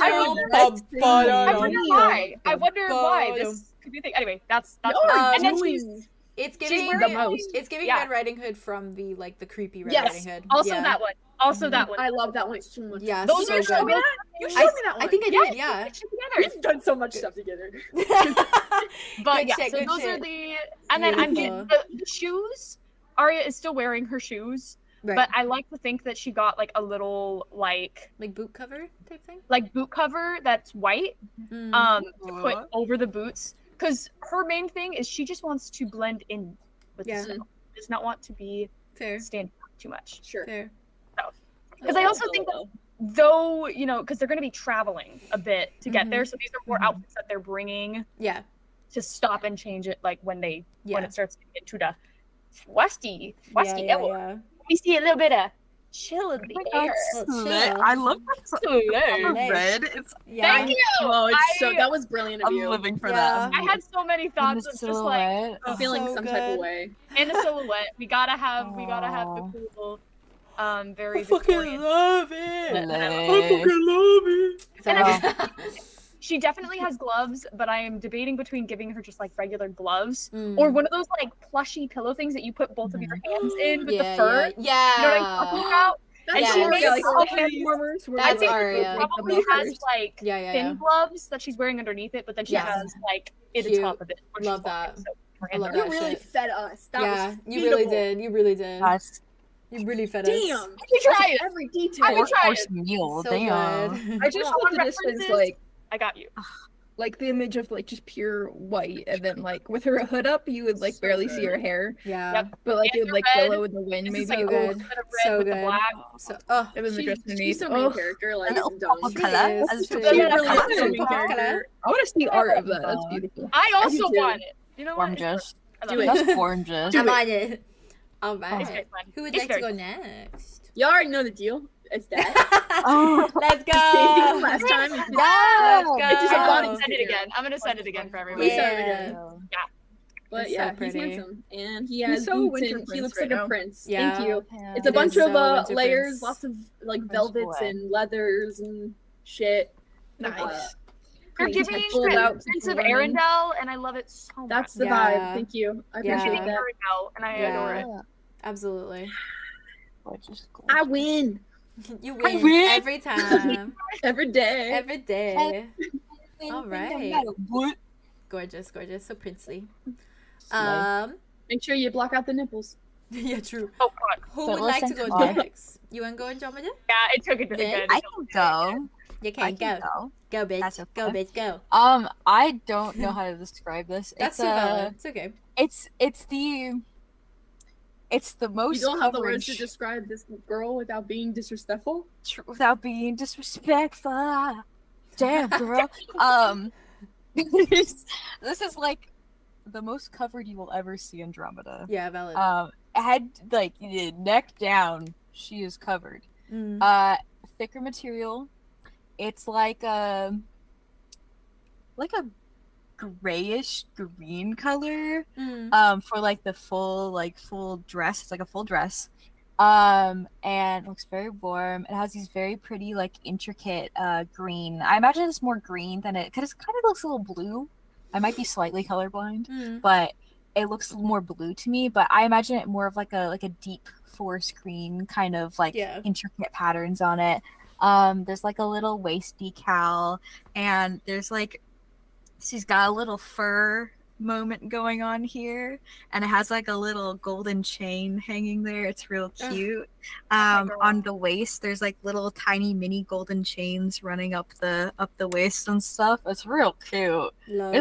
I wonder why. I wonder why this could be a thing. Anyway, that's and then she's It's giving wearing the most. It's giving Yeah. Red Riding Hood from the creepy Red Yes. Riding Hood. also yeah. that one. Also that one. I love that one so much. Yeah, Those so are good. so good. You showed me that one. I think I did. Yeah. Together. We've done so much stuff together. But Good yeah, shit, so good those are shit. the and then I'm Beautiful. the shoes. Arya is still wearing her shoes, Right. but I like to think that she got like a little like boot cover type thing. boot cover that's white Mm. to put over the boots, because her main thing is she just wants to blend in with Yeah. the snow. Does not want to be Fair. standing out too much. Sure. Fair. Because I also think that though, you know, because they're going to be traveling a bit to get there, so these are more outfits that they're bringing Yeah. to stop and change it, like when they Yeah. when it starts to get to the westy Yeah. hour. We see a little bit of chill in the air. I love that Hello. red. It's Yeah. Thank you. Oh, it's so I- that was brilliant of I'm you. living for Yeah. that. I had so many And thoughts the of just like silhouette. Feeling So some type good. of way. in the silhouette. We gotta have Aw. the cool, very I fucking Victorian. love it. Slay. love it. And she definitely has gloves, but I am debating between giving her just like regular gloves Mm. or one of those like plushy pillow things that you put both of your hands in with yeah, the fur. Yeah. You know what I'm talking about? That's Yeah. she Arya, makes like all all these- hand warmers. I That's think Arya. she probably has like Yeah. thin gloves that she's wearing underneath it, but then she Yes. has like it Cute. on top of it. when Love she's walking, that. so her I hands love are You that really shit. fed us. That Yeah, was you really beautiful. did. You really did. That's You really fed us. Damn. You try That's it. every detail. I will try course it. meal. So Damn. good. I just Well, love on that this is references- I got you. like the image of like just pure white, and then like with her hood up, you would like barely see her hair, Yeah. Yep. but like And it would the like red. billow in the wind. This Maybe is like So a good. little bit of red So with good. the black. So, and then the dress underneath. She's the main Oh, character, like An dumb. opal color. is. As She to is. be She a really color. is the main Color. character. I want to see art of that. That's beautiful. I also do too. want it. You know what? Gorgeous. I Do love it. That's gorgeous. I'm on it. All It's right. very fun. Who would It's like to very go next? You already know the deal. as that. Oh, Let's go. Same thing last time. It's just- Let's go. It's just, I'm Oh. gonna send it again. I'm gonna send it again for everybody. Yeah. send it Yeah. again. But That's so yeah, he's pretty. handsome, and he has so boots, winter and he prince looks right like now. a prince. Yeah. Thank you. yeah. It's a It bunch is of so winter layers, prince. lots of like Prince velvets boy. and leathers and shit. Nice. You're Pretty giving me pulled out Prince some of women. Arendelle, and I love it so much. That's the Yeah. vibe. Thank you. I Yeah. appreciate Giving that. Arendelle, and I adore it. Absolutely. Gorgeous, I gorgeous. win You I win win. every time. every day. Every day. All right. What? Gorgeous, gorgeous. So princely. Slay. Make sure you block out the nipples. Yeah, true. Oh god. Who So would like to listen, go Clark. next? You want to go, Andromeda? Yeah, it took it Yeah, again. I can go. You I can can go. go. Go, bitch. That's Go, okay. bitch. Go. I don't know how to describe this. That's It's too valid. It's okay. it's the most You don't have the words to coverage describe this girl without being disrespectful. without being disrespectful. Damn, girl. this is like the most covered you will ever see Andromeda. Yeah, valid. Head like neck down, she is covered. Mm. Thicker material. It's like a grayish green color. Mm. For like the full dress. It's like a full dress. And it looks very warm. It has these very pretty like intricate green. I imagine it's more green than it, because it kind of looks a little blue. I might be slightly colorblind, Mm. but it looks more blue to me. But I imagine it more of like a deep forest green kind of like Yeah. intricate patterns on it. There's like a little waist decal, and there's like she's got a little fur moment going on here, and it has like a little golden chain hanging there. It's real cute. On the waist there's like little tiny mini golden chains running up the waist and stuff. It's real cute. Love.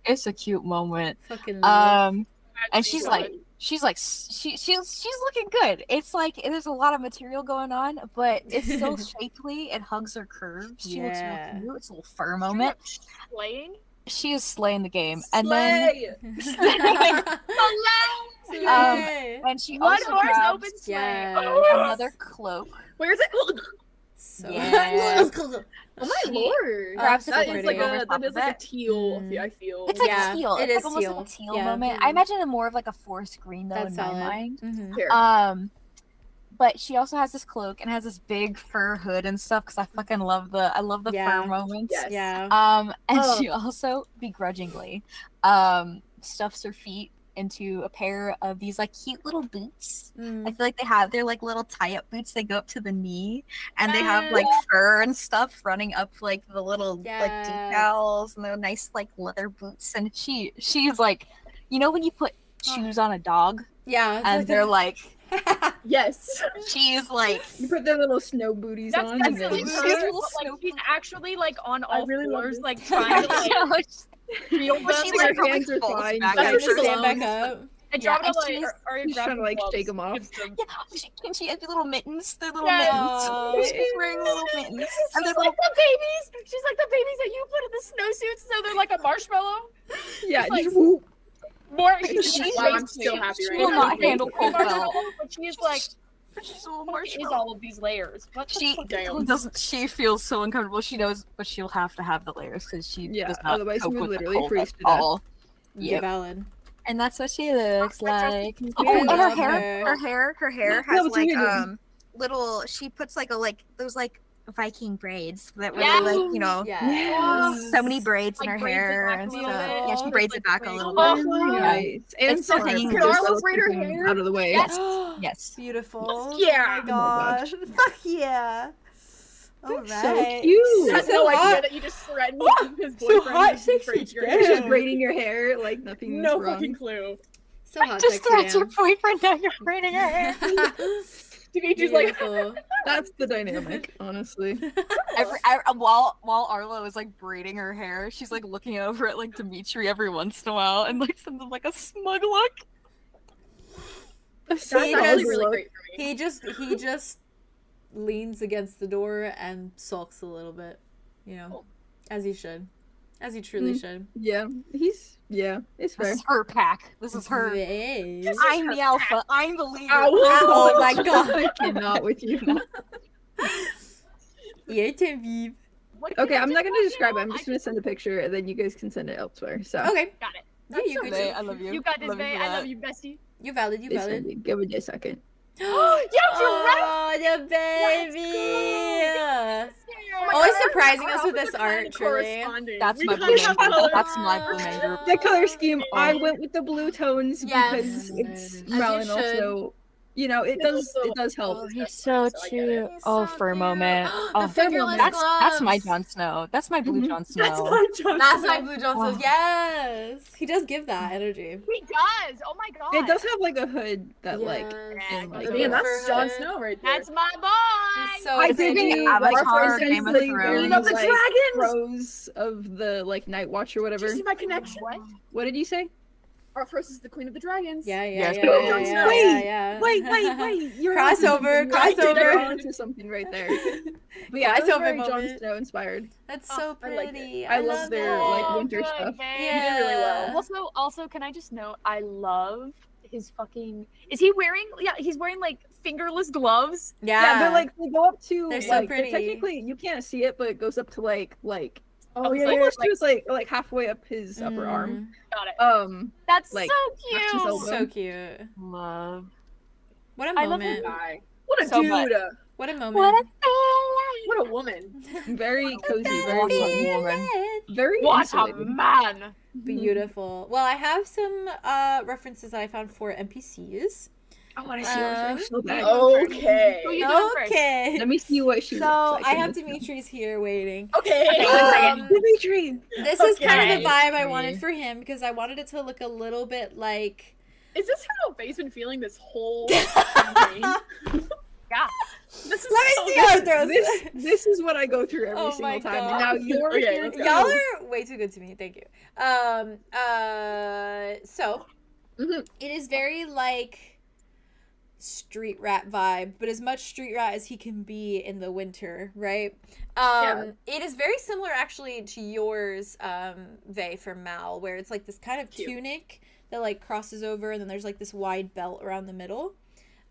It's a cute moment. Fucking love. And she's looking good. It's like there's a lot of material going on, but it's so shapely. It hugs her curves. She looks Yeah. real cute. It's a little fur moment. Playing? She is slaying the game. And Slay! Slay. and she One also horse grabs open sleigh. Yeah. another cloak. Where's it? So Yeah. Oh my lord! Grabs That it is like over a top of it. teal. Mm. I feel. It's like Yeah, teal. it It's is like almost teal. like a teal Yeah. moment. I imagine it more of like a forest green though That's in solid. my mind. Mhm. Here. But she also has this cloak and has this big fur hood and stuff because I fucking love the Yeah. fur moments. Yes. Yeah. And Oh. she also begrudgingly stuffs her feet into a pair of these like cute little boots. Mm. I feel like they're like little tie-up boots. They go up to the knee, and they have like fur and stuff running up like the little like Yes. decals, and they're nice like leather boots. And she's like, you know when you put shoes on a dog Yeah. and they're like, Yes. she's like, You put their little snow booties That's on. that's and then really She's good. a little Like, snow she's booty. actually like on all really love fours, this. like trying to like feel But them. she, Their like, probably hands are falls fine. back Guys on That's her just Stand bones. back up. And Yeah, drop and like, she's- are you she's trying to, grabbing like, gloves? shake 'em off. Gives them- Can she have the little mittens? They're little Yeah. mittens. She's wearing little mittens. And She's they're like little the babies. She's like the babies that you put in the snowsuits, so they're like a marshmallow. Yeah, like- just whoop. More. I'm still happy she right will now. not handle cold well. Marshmallow, but she is like, She's a little what is marshmallow. all of these layers? What the She fuck? doesn't. She feels so uncomfortable. She knows, but she'll have to have the layers because she Yeah, does not otherwise cope we would with the literally cold freeze at to death. all. Yeah, Yep. valid. And that's what she looks like. I Oh, and her love hair, her. her hair Yeah, has what's like her hair doing? little. She puts like those like Viking braids that were Yeah. like Yes. so many braids in Like, her braids it hair back and a stuff. little bit. Yeah, she braids it back a little Oh, bit. Nice. And It's still some hanging arms loose. just Can Arlo let braid her us keep 'em hair? out of the way. Yes. Yes. Beautiful. Yeah. Oh my gosh. Fuck yeah. All So right. cute. Has So no hot. idea that you just threatened his So boyfriend. hot, with sexy braid your damn. hair. Just braiding your hair like nothing's No wrong. fucking clue. So hot, Just sexy threat your damn. boyfriend. Now you're braiding her hair. Dimitri's like, Beautiful. That's the dynamic, honestly. While Arlo is like braiding her hair, she's like looking over at like Dimitri every once in a while and like sends him like a smug look. that's He actually does really look- great for me. He just leans against the door and sulks a little bit, you know, as he should, as he truly should. Yeah, it's This fair. is her pack. This is her. Yes. I'm the alpha. I'm the leader. Oh my god. I cannot with you. 𝐂𝐡𝐚𝐫𝐫. Okay, I'm not gonna describe it. I'm just gonna send a picture, and then you guys can send it elsewhere. So. Okay. Got it. Yeah, you could. Vey, I love you. You got this, Love you Vey. for I that. love you, bestie. You valid. You It's valid. Cindy. Give it a second. Yes, you're right. Oh, the baby. Oh my Always God, surprising our us with outfits this are kind art, of truly. corresponding. That's We my kind of blue have man. colors. That's my blue man group. The color scheme, I went with the blue tones Yes. because it's you Malin should. also, you know, it does help. Oh, he's so cute. Oh, for a moment. The Oh, fingerless that's my gloves. Jon Snow. That's my blue Jon Snow. That's my Jon That's Snow. my blue Johnson. Yes, he does give that energy. He does. Oh my God. It does have like a hood that like. Yes. and, like, The Man, that's fur Jon hood. Snow right there. That's my boy. He's so I pretty. did Pretty like Avatar, for Game of essentially Thrones. very, Queen of the like, Dragons! pros of the like Night Watch or Did whatever. you see my connection? What did you say? Arthros is the Queen of the Dragons. Yeah, Yes. Wait, you're Crossover, You're crossover. onto something right there. But yeah, it was Crossover very Jon moment. Snow inspired. That's Oh, so I liked it. pretty. I love their, that. like, winter stuff. Yeah. really well. Also, can I just note, I love his fucking. Is he wearing? Yeah, he's wearing like fingerless gloves. Yeah, They're like they go up to They're so like pretty. technically you can't see it, but it goes up to like Oh, yeah, almost to his like halfway up his upper Mm. arm. Got it. That's like, so his cute. elbow. so cute. Love. What a I love moment. Guy. What a So dude. much. What a moment. What a woman. Very cozy, very Awesome warm, woman. very What a insulated. man. Beautiful. Well, I have some references that I found for NPCs. I want to see her face so bad. Okay. Who you doing first? Okay. Let me see what she So looks like. I in have this. Dimitri's here waiting. Okay. Dimitri. This is kind of the Okay. vibe I wanted for him because I wanted it to look a little bit like. Is this how Vey's been feeling this whole campaign? Yeah. This is Let me so see good. how it throws. This is what I go through every Oh single my time. God. And now you're Okay, here. let's to- Y'all are way too good to me. Thank you. So Mhm. it is very like street rat vibe, but as much street rat as he can be in the winter, right? It is very similar actually to yours, Vey, from Mal, where it's like this kind of Cute. tunic that like crosses over, and then there's like this wide belt around the middle,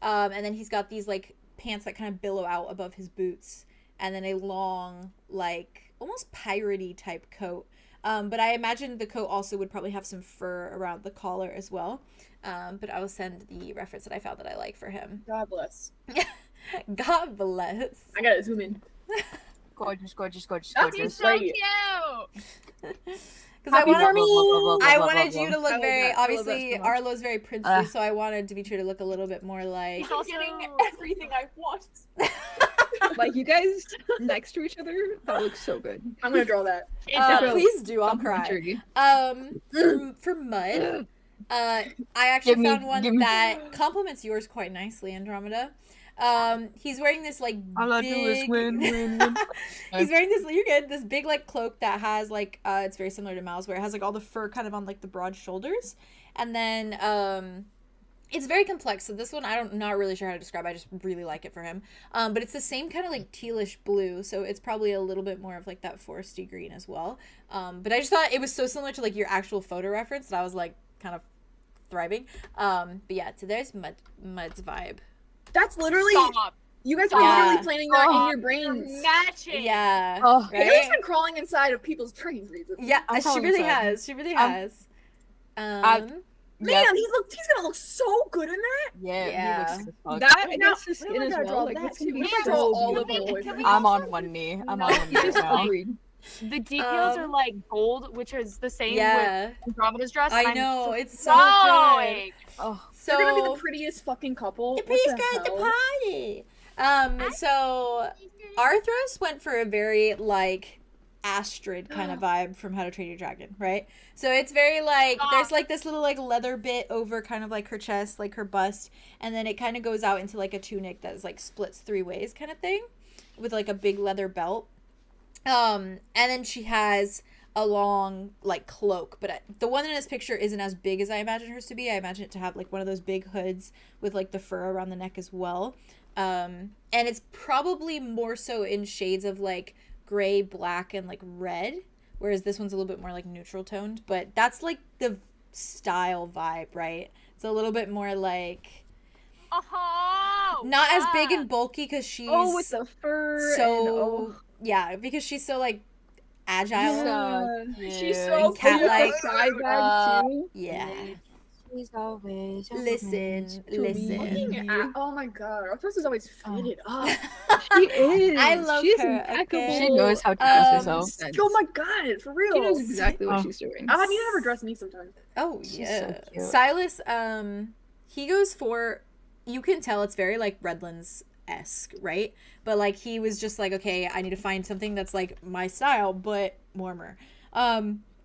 and then he's got these like pants that kind of billow out above his boots, and then a long like almost piratey type coat. But I imagine the coat also would probably have some fur around the collar as well. But I will send the reference that I found that I like for him. God bless. God bless. I gotta zoom in. Gorgeous, gorgeous, gorgeous, That's gorgeous. So Right. cute. Because I Happy wanted, for me. I wanted you to look I love very, that. I love that obviously, so much. Arlo's very princely, so I wanted Dimitri to look a little bit more like. I'm getting everything I want. Like you guys next to each other, that looks so good. I'm gonna draw that. It does. Please do, I'll cry. Complimentary. For Mud, I actually Give me- found one give me- that complements yours quite nicely, Andromeda. He's wearing this like All I do is win, win, win. He's wearing this. You're good. This big like cloak that has like it's very similar to Mal's, where it has like all the fur kind of on like the broad shoulders, and then it's very complex. So this one I'm not really sure how to describe. I just really like it for him. But it's the same kind of like tealish blue, so it's probably a little bit more of like that foresty green as well. But I just thought it was so similar to like your actual photo reference that I was like kind of thriving. But yeah, so there's Mud's vibe. That's literally Stop. you guys are Yeah. literally planning that in your brains. Matching. Yeah. Oh, right? Haley's been crawling inside of people's brains recently. Yeah, I'm she calling really inside. has. She really has. Man, Yep. he's gonna look so good in that. Yeah, Yeah. he looks sick fuck. That Wait, now- against his wait, skin we as gotta well. draw Like that it's gonna too. be We gotta so draw all of beautiful. it. Can we- I'm on one knee. I'm on one knee right now. Agreed. The details Um, are like gold, which is the same Yeah. with Andromeda's dress. I and I'm know, it's so glowing. Oh, So They're gonna be the prettiest fucking couple. the What priest the got the hell? party. So Arthros went for a very like Astrid kind of vibe from How to Train Your Dragon, right? So it's very like there's like this little like leather bit over kind of like her chest, like her bust, and then it kind of goes out into like a tunic that's like splits 3 ways kind of thing, with like a big leather belt. And then she has a long like cloak, but the one in this picture isn't as big as I imagine hers to be. I imagine it to have like one of those big hoods with like the fur around the neck as well. And it's probably more so in shades of like gray, black, and like red, whereas this one's a little bit more like neutral toned, but that's like the style vibe, right? It's a little bit more like not as big yeah. and bulky because she's with the fur. so yeah, because she's so like agile. She's so cat-like. Side bag too. Yeah. She's always Listen. Oh my god, our dress is always fitted up. She is. I love She's her, impeccable. okay. She knows how to dress herself. Oh my god, for real. She knows exactly what Oh. she's doing. I need to have her dress me sometimes. Oh She's yeah. so cute. Silas, he goes for, you can tell it's very like Redlands-esque, right? But like he was just like, okay, I need to find something that's like my style but warmer.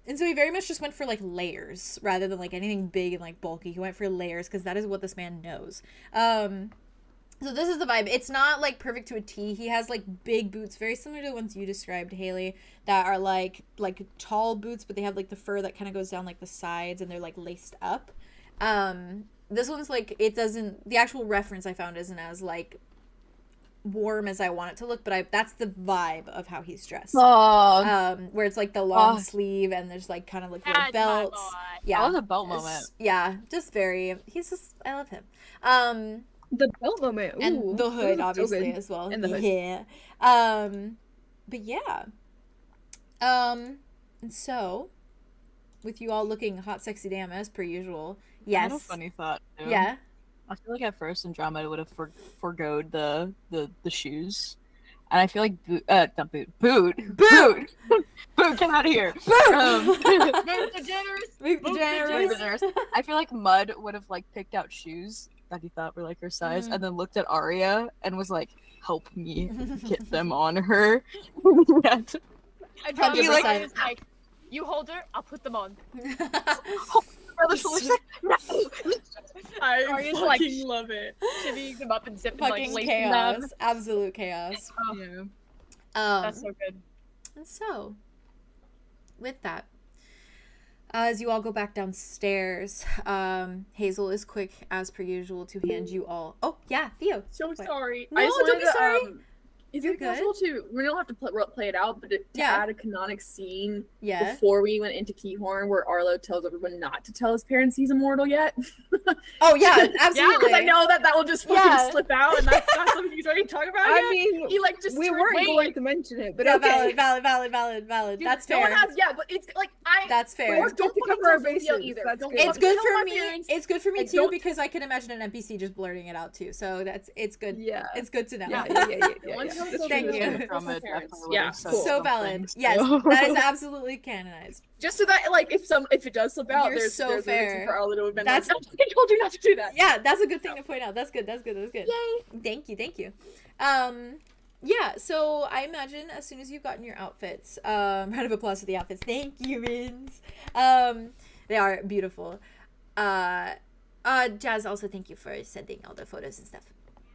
And so he very much just went for like layers rather than like anything big and like bulky. He went for layers because that is what this man knows. So this is the vibe. It's not like perfect to a T. He has like big boots, very similar to the ones you described, Haley, that are like tall boots, but they have like the fur that kind of goes down like the sides and they're like laced up. This one's like, it doesn't, the actual reference I found isn't as like warm as I want it to look, but that's the vibe of how he's dressed. Where it's like the long sleeve and there's like kind of like little belts. Yeah, that was a belt moment. Yeah, just very, he's just, I love him. The belt moment. Ooh, and the hood so obviously good. as well. And the hood. Yeah. But yeah. And so with you all looking hot, sexy damn as per usual. Yes. I had a funny thought too. Yeah. I feel like at first Andromeda would have foregoed the shoes, and I feel like boot, get out of here. Move the generous. I feel like Mud would have like picked out shoes that he thought were like her size, and then looked at Arya and was like, "Help me get them on her." I probably 100%. was like, you hold her, I'll put them on. I Arya's fucking like, love it. Shivvying them up and zipping Fucking like chaos. them. Absolute chaos. Oh, Yeah. that's so good. And so, with that, as you all go back downstairs, Hazel is quick, as per usual, to hand you all... Oh, yeah, Theo. So What? sorry. No, I just don't wanted be to, sorry. Is You're it possible to? We don't have to play it out, but to Yeah. add a canonic scene Yeah. before we went into 𝐄𝐻𝐪, where Arlow tells everyone not to tell his parents he's immortal yet. Oh, yeah, Yeah, absolutely. because I know that will just fucking Yeah. slip out, and that's not something he's already talking about. I yet. mean, he like just we turned weren't me, going like, to mention it, but Yeah, okay. valid. That's no one fair. has, yeah, but it's like That's fair. Or don't to fucking cover our tell Sophia bases. either. That's Don't good. It's fucking good tell for my me. parents. It's good for me Like, too don't- because I can imagine an NPC just blurting it out too. So it's good. Yeah. It's good to know. Yeah. One tells That's Sophia, Thank the you. other tells my parents. Yeah, So cool. valid. Yes, that is absolutely canonized. Just so that, like, if it does slip out, You're there's so there's a reason fair. for Arlow to have been That's- like, I told you not to do that. Yeah, that's a good thing to point out. That's good. Yay. Thank you. Yeah, so I imagine as soon as you've gotten your outfits, round of applause for the outfits. Thank you, Rins. They are beautiful. Jazz, also thank you for sending all the photos and stuff.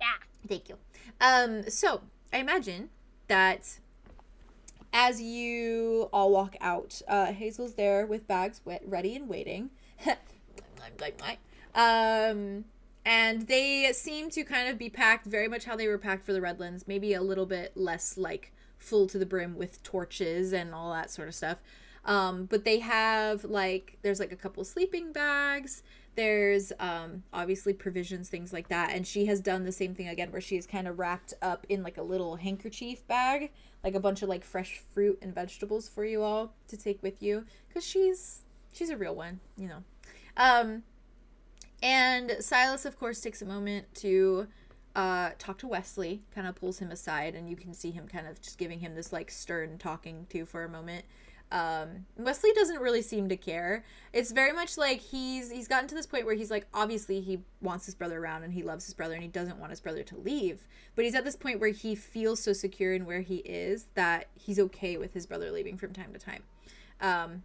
Yeah. Thank you. So I imagine that as you all walk out, Hazel's there with bags ready and waiting. And they seem to kind of be packed very much how they were packed for the Redlands, maybe a little bit less like full to the brim with torches and all that sort of stuff. But they have like, there's like a couple sleeping bags. There's obviously provisions, things like that. And she has done the same thing again where she is kind of wrapped up in like a little handkerchief bag, like a bunch of like fresh fruit and vegetables for you all to take with you. Because she's a real one, you know. And Silas, of course, takes a moment to talk to Wesley, kind of pulls him aside, and you can see him kind of just giving him this like stern talking to for a moment. Wesley doesn't really seem to care. It's very much like he's gotten to this point where he's like, obviously he wants his brother around and he loves his brother and he doesn't want his brother to leave, but he's at this point where he feels so secure in where he is that he's okay with his brother leaving from time to time,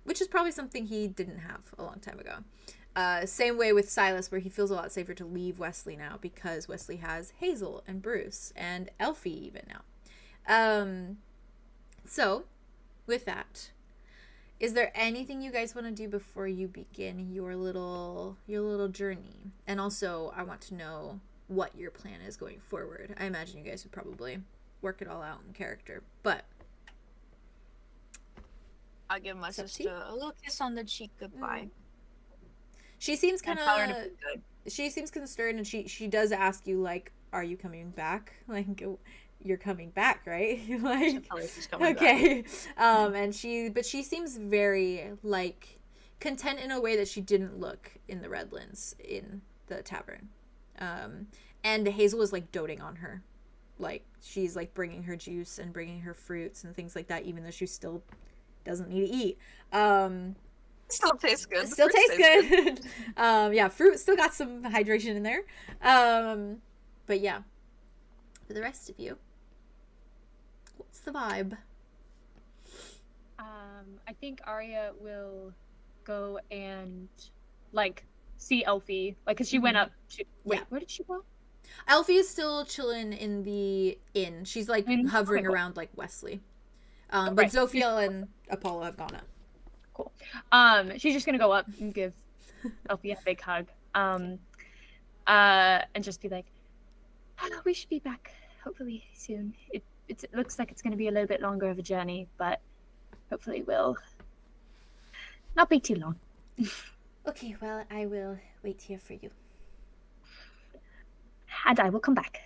which is probably something he didn't have a long time ago. Same way with Silas, where he feels a lot safer to leave Wesley now because Wesley has Hazel and Bruce and Elphie even now. So with that, is there anything you guys want to do before you begin your little journey? And also, I want to know what your plan is going forward. I imagine you guys would probably work it all out in character, but I'll give my sister a little kiss on the cheek goodbye. She seems kind And tell her to of be good. she seems concerned, and she does ask you like, are you coming back? Like, you're coming back, right? Like, She's coming okay. And she seems very, like, content in a way that she didn't look in the Redlands in the tavern. And Hazel is, like, doting on her. Like, she's, like, bringing her juice and bringing her fruits and things like that, even though she still doesn't need to eat. Still tastes good. Still tastes good. Yeah, fruit still got some hydration in there. But yeah, for the rest of you, what's the vibe? I think Arya will go and like see Elphie, like, cause she went up to. Wait, where did she go? Elphie is still chilling in the inn. She's like hovering around like Wesley. But Zophiel and Apollo have gone up. Cool. She's just gonna go up and give Elphie a big hug. And just be like, "Oh, we should be back hopefully soon. It looks like it's gonna be a little bit longer of a journey, but hopefully it will not be too long." Okay, well, I will wait here for you. And I will come back.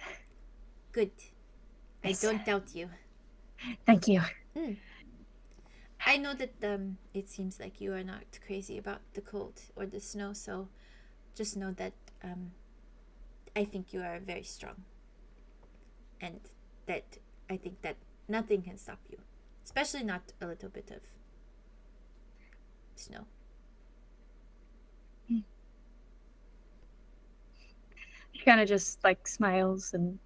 Good. Yes. I don't doubt you. Thank you. I know that it seems like you are not crazy about the cold or the snow, so just know that I think you are very strong. And that I think that nothing can stop you. Especially not a little bit of snow. She kind of just like smiles and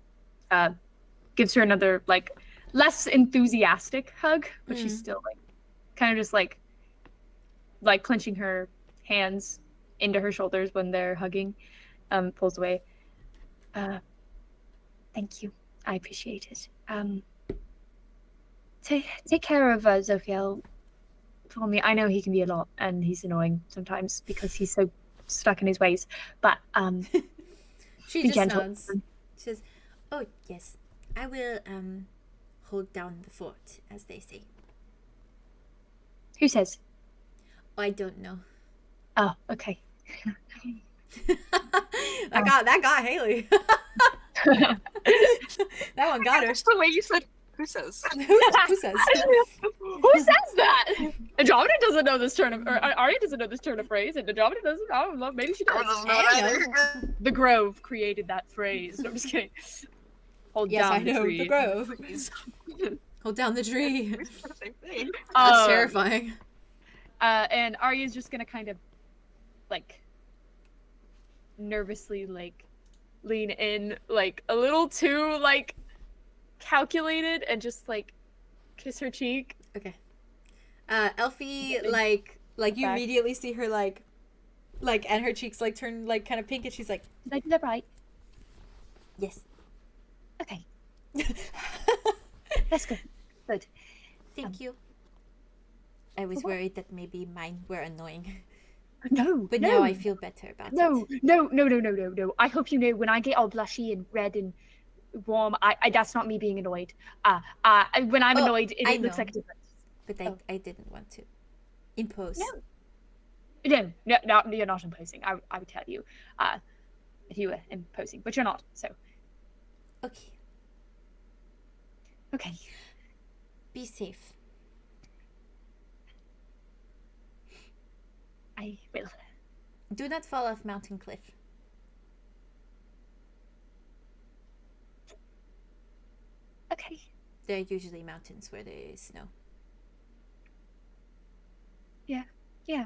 gives her another like less enthusiastic hug, but she's still like kind of just like clenching her hands into her shoulders when they're hugging. Pulls away. Thank you. I appreciate it. Take care of Zophiel for me. I know he can be a lot and he's annoying sometimes because he's so stuck in his ways, but she be just gentle. nods. She says, "Oh yes, I will hold down the fort, as they say." Who says? I don't know. Oh, okay. That got Haley. That one got her. Just the way you said, who says? Who says? Who says that? Andromeda doesn't know this turn of, or Arya doesn't know this turn of phrase, and Andromeda doesn't. I don't know. Maybe she does. The Grove created that phrase. No, I'm just kidding. Hold down the tree. The Grove. Hold down the tree. Same thing. That's terrifying. And Arya's just gonna kind of, like, nervously, like, lean in, like, a little too, like, calculated and just, like, kiss her cheek. Okay. Elphie, like you immediately see her, like, and her cheeks, like, turn, like, kind of pink, and she's like, "Did I do that right?" "Yes." Okay. That's good. Good. Thank you. I was worried that maybe mine were annoying. No, but no. now I feel better about it. No. I hope you know when I get all blushy and red and warm, I that's not me being annoyed. When I'm annoyed, it looks like a difference. But I didn't want to impose. No, you're not imposing. I would tell you if you were imposing, but you're not. So. Okay. Be safe. I will. Do not fall off Mountain Cliff. Okay. There are usually mountains where there is snow. Yeah.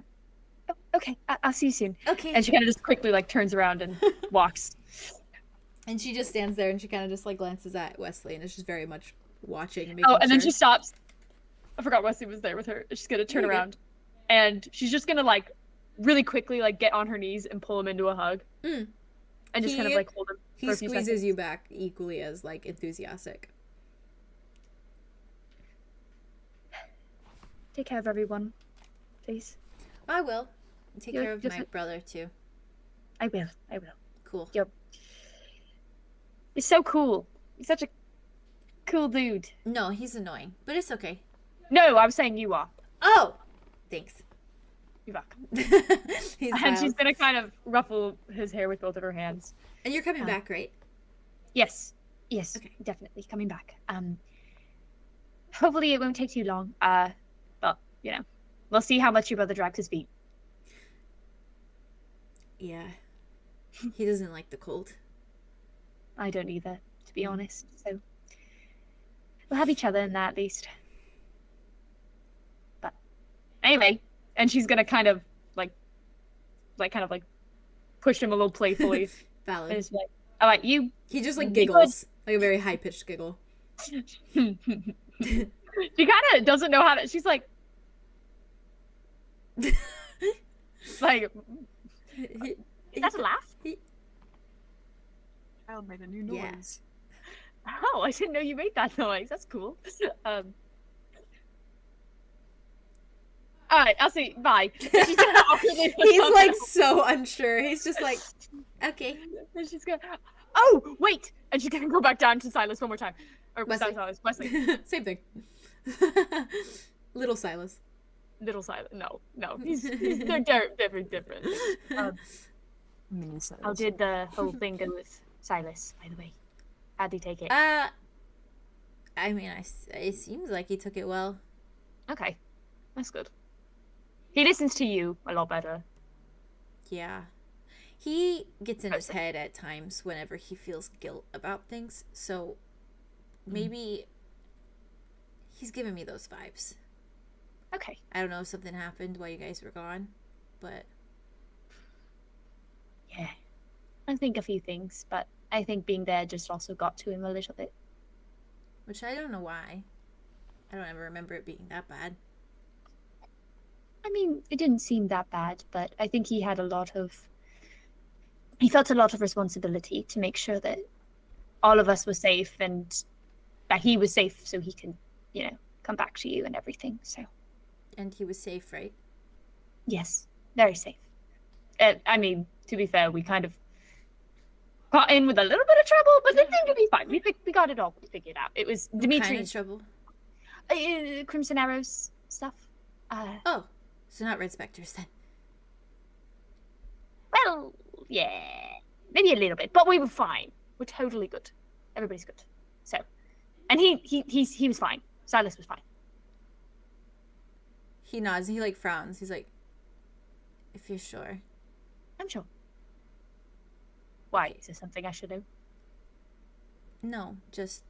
Oh, okay, I'll see you soon. Okay. And she kind of just quickly, like, turns around and walks. And she just stands there and she kind of just, like, glances at Wesley and is just very much watching. And then she stops. I forgot Wesley was there with her. She's gonna turn around. And she's just gonna, like, really quickly, like, get on her knees and pull him into a hug. And just kind of, like, hold him for a few seconds. He squeezes you back equally as, like, enthusiastic. Take care of everyone, please. I will. Take care of my brother, too. I will. Cool. Yep. He's so cool. He's such a cool dude. No, he's annoying, but it's okay. No, I was saying you are. Oh! Thanks. You're welcome. And she's gonna kind of ruffle his hair with both of her hands. And you're coming back, right? Yes. Yes, Okay. definitely coming back. Hopefully it won't take too long. But, you know, we'll see how much your brother drags his feet. Yeah. He doesn't like the cold. I don't either, to be honest. So we'll have each other in that at least. But anyway, and she's gonna kind of like push him a little playfully. Valid. And it's like, all right, you. He just like giggles, like a very high pitched giggle. She kind of doesn't know how to. She's like, like, is that a laugh? Child made a new noise. Yeah. Oh, I didn't know you made that noise. That's cool. All right, I'll see. Bye. She's gonna awkwardly put He's down like the- so unsure. He's just like, okay. And she's gonna. Oh wait! And she's gonna go back down to Silas one more time. Or Wesley. Silas, Wesley. Same thing. Little Silas. Little Silas. No. They're different. How did the whole thing go with Silas, by the way? How'd he take it? I mean, it seems like he took it well. Okay, that's good. He listens to you a lot better. Yeah. He gets in his head at times whenever he feels guilt about things, so maybe he's giving me those vibes. Okay. I don't know if something happened while you guys were gone, but... Yeah. I think a few things, but I think being there just also got to him a little bit. Which I don't know why. I don't ever remember it being that bad. I mean, it didn't seem that bad, but I think he had he felt a lot of responsibility to make sure that all of us were safe and that he was safe so he can, you know, come back to you and everything, so. And he was safe, right? Yes, very safe. I mean, to be fair, we kind of got in with a little bit of trouble, but it seemed to be fine. We got it all figured out. It was What kind of Dimitri's trouble? Crimson Arrows stuff. Oh, so not Red Spectres then. Well, yeah, maybe a little bit, but we were fine. We're totally good. Everybody's good. So, and he was fine. Silas was fine. He nods and he like frowns. He's like, if you're sure. I'm sure. Why? Is there something I should know? No, just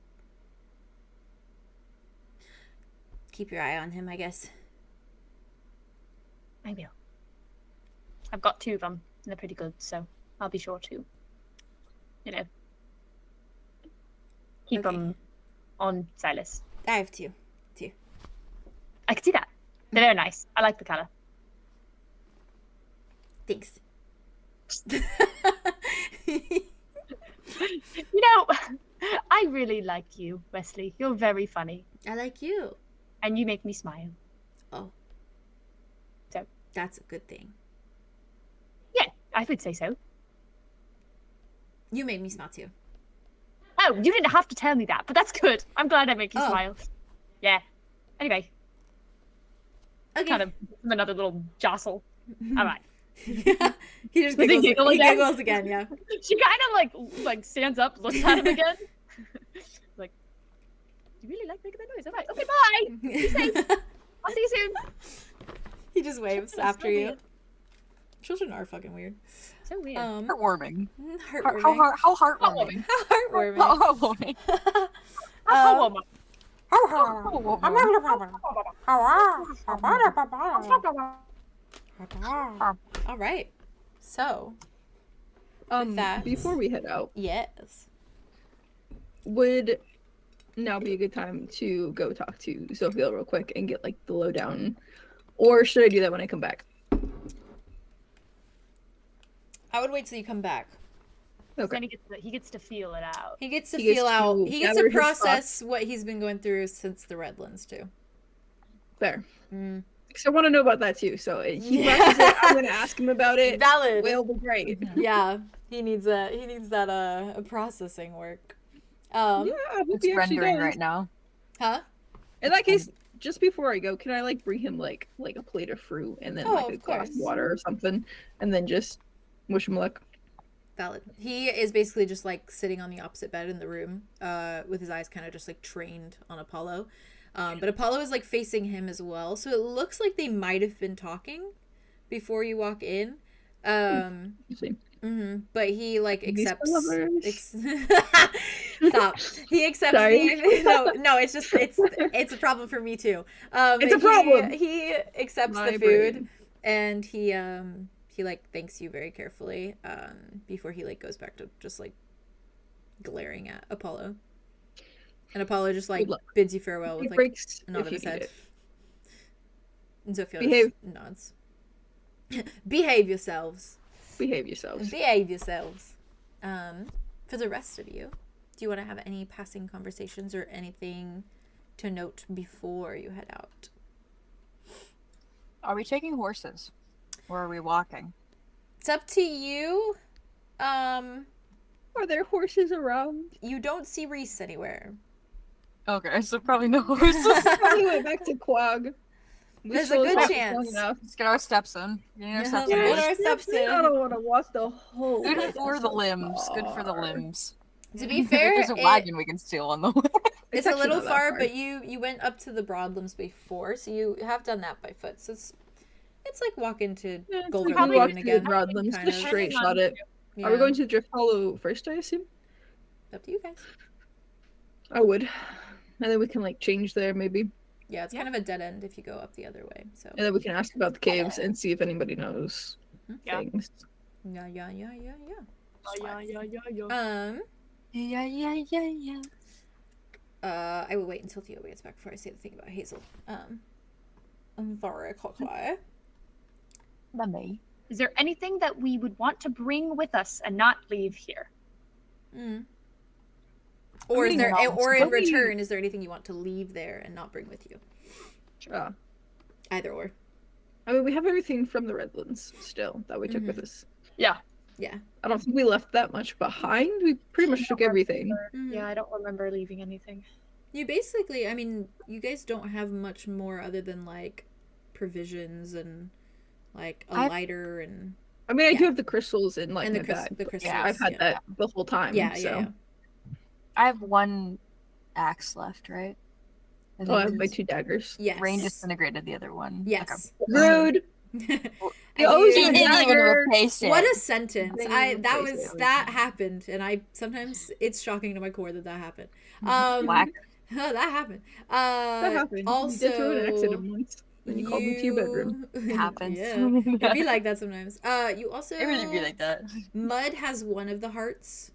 keep your eye on him, I guess. I will. I've got two of them, and they're pretty good, so I'll be sure to, you know, keep Okay. them on Silas. I have two. I can see that. They're very nice. I like the color. Thanks. You know, I really like you, Wesley. You're very funny, I like you. and you make me smile. Oh. So. That's a good thing. Yeah, I would say so. You made me smile too. Oh, you didn't have to tell me that, but that's good. I'm glad I make you Oh. smile. Yeah. Anyway, Okay. kind of another little jostle. All right. He just Does he giggles, giggle he again? giggles again, yeah. She kind of like stands up, looks at him again. Like, you really like making that noise? All right. Okay, bye. Be safe. I'll see you soon. He just waves Children are after so you. weird. Children are fucking weird. So weird. Heartwarming. Heartwarming. How heartwarming. Heartwarming. How heartwarming. Oh, woman. All right. So, with that, Before we head out, yes. would now be a good time to go talk to Zophiel real quick and get like the lowdown, or should I do that when I come back? I would wait till you come back. Then he gets to feel it out. He gets to He gets feel out. to He gets gather to his process what he's been going through since the Redlands too. There. Mm. Because I want to know about that too. So he watches it. I'm gonna ask him about it. Valid. Will be great. Yeah, he needs that. He needs that processing work. Yeah, I hope It's he actually rendering does. right now. Huh? In that case, just before I go, can I like bring him like a plate of fruit and then Oh, like a of glass course. of water or something, and then just wish him luck? Valid. He is basically just like sitting on the opposite bed in the room, with his eyes kind of just like trained on Apollo. But Apollo is like facing him as well, so it looks like they might have been talking before you walk in. But he like accepts. Stop. He accepts. No. It's just it's a problem for me too. It's a problem. He accepts the food, and he like thanks you very carefully. Before he like goes back to just like glaring at Apollo, and Apollo just like bids you farewell with like a nod of his head. And Zophiel nods. Behave yourselves. Behave yourselves. Behave yourselves. For the rest of you, do you want to have any passing conversations or anything to note before you head out? Are we taking horses? Or are we walking? It's up to you. Are there horses around? You don't see Reese anywhere. Okay, so probably no horses. Probably went back to Quag. There's a good chance. Let's get our steps in. Get our steps in. I don't want to walk the whole way. Good for the limbs. Good for the limbs. To be fair, there's a wagon we can steal on the way. It's a little far, but you went up to the Broadlands before, so you have done that by foot. So it's like walking to Golden Lagoon again. Broadlands, just straight shot it. Yeah. Are we going to Drift Hollow first, I assume? Up to you guys. I would. And then we can like change there maybe. Yeah, it's kind of a dead end if you go up the other way. So. And then we can ask about the caves and see if anybody knows things. Yeah. I will wait until Theo gets back before I say the thing about Hazel. Very quickly. Is there anything that we would want to bring with us and not leave here? Or is there, or in return, is there anything you want to leave there and not bring with you? Either or. I mean, we have everything from the Redlands still that we took with us. Yeah. I don't think we left that much behind. We pretty much took everything. Yeah, I don't remember leaving anything. You basically, I mean, you guys don't have much more other than like provisions and like a lighter and. I mean, I do have the crystals in like and my bag. The crystals. Yeah, I've had that the whole time. Yeah. I have one axe left, right? I have my 2 daggers. Yes. Rain disintegrated the other one. Yes. Okay. Rude. What a sentence! That happened, and I sometimes it's shocking to my core that happened. Black. That happened. That happened. Also, you did throw an accident once. When you called me to your bedroom. It happens. It'd be like that sometimes. You also. It really be like that. Mud has one of the hearts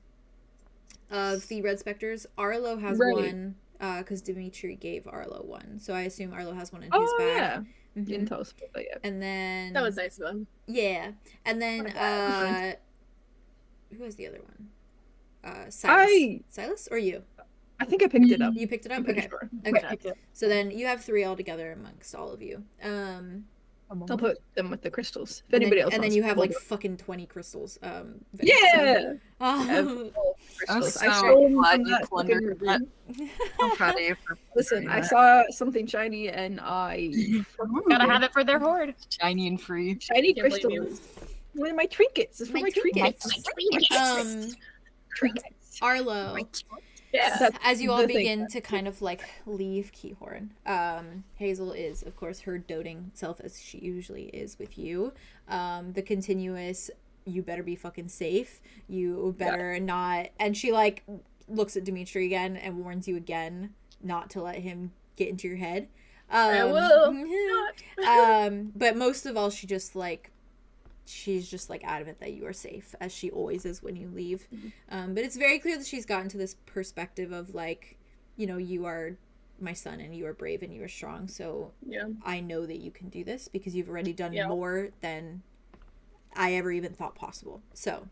of the Red Spectres. Arlow has one, because Dimitri gave Arlow one. So I assume Arlow has one in his bag. Yeah. Didn't tell us about that yet. And then that was nice of them. Yeah. And then who has the other one? Silas or you? I think I picked it up. You picked it up? Okay. Sure. Okay. So then you have 3 altogether amongst all of you. I'll put them with the crystals. If anybody else. And then you have like fucking 20 crystals. Yeah. I'm so glad you plundered that. I'm proud of you for listen. I saw something shiny and I gotta have it for their hoard. Shiny and free. Shiny crystals. One of my trinkets. It's for my trinkets. Trinkets. Arlow. Yeah. As you all begin to kind of like leave Ķežihorn, Hazel is, of course, her doting self as she usually is with you. The continuous, you better be fucking safe. You better not. And she like looks at Dimitri again and warns you again not to let him get into your head. I will. But most of all, she's just like adamant that you are safe, as she always is when you leave. But it's very clear that she's gotten to this perspective of like, you know, you are my son and you are brave and you are strong, so I know that you can do this because you've already done more than I ever even thought possible. So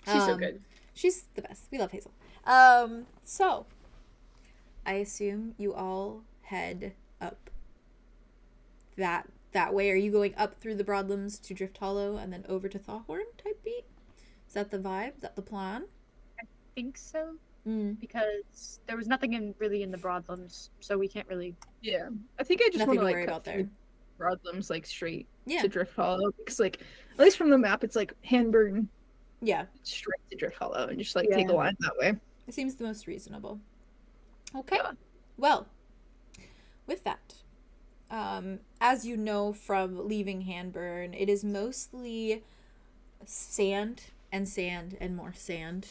she's so good. She's the best. We love Hazel. So I assume you all head up that way. Are you going up through the Broadlands to Drift Hollow and then over to 𝐸𝑡horn type beat? Is that the vibe? Is that the plan? I think so. Because there was nothing really in the Broadlands, so we can't really. Yeah, I think I just want to worry like about there. Broadlands like straight to Drift Hollow because like at least from the map it's like Hanburn straight to Drift Hollow and just like take a line that way. It seems the most reasonable. Okay. Yeah. Well, with that, as you know from leaving Handburn, it is mostly sand and more sand,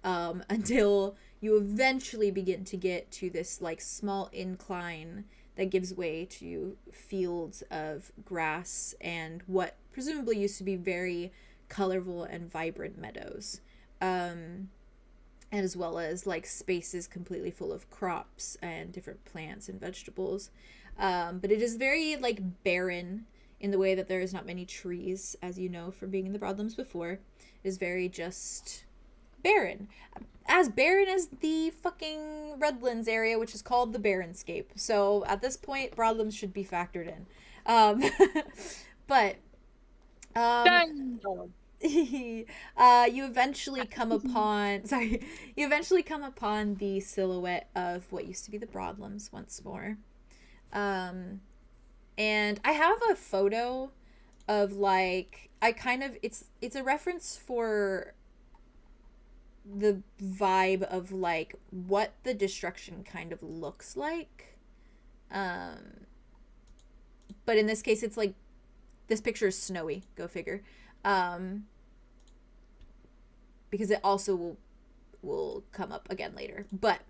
until you eventually begin to get to this like small incline that gives way to fields of grass and what presumably used to be very colorful and vibrant meadows, and as well as like spaces completely full of crops and different plants and vegetables, but it is very like barren in the way that there is not many trees, as you know from being in the Broadlands before. It is very just barren, as barren as the fucking Redlands area, which is called the Barrenscape. So at this point, Broadlands should be factored in. But you eventually come upon the silhouette of what used to be the Broadlands once more. And I have a photo of like, it's a reference for the vibe of like what the destruction kind of looks like. But in this case, it's like, this picture is snowy, go figure. Because it also will come up again later. But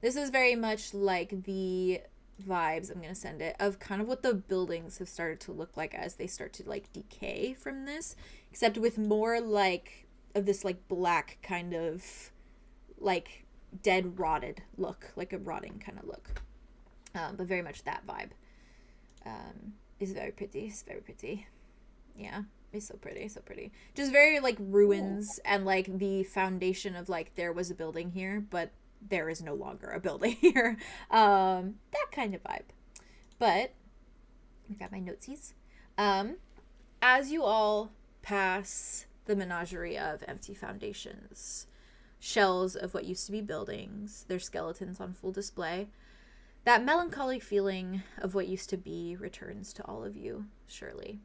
this is very much like the vibes, I'm gonna send it, of kind of what the buildings have started to look like as they start to like decay from this, except with more like of this like black kind of like dead rotted look, like a rotting kind of look, but very much that vibe. It's very pretty. It's very pretty. Yeah, it's so pretty, so pretty. Just very like ruins and like the foundation of like there was a building here, but there is no longer a building here. That kind of vibe. But I got my notesies. As you all pass the menagerie of empty foundations, shells of what used to be buildings, their skeletons on full display, that melancholy feeling of what used to be returns to all of you, surely.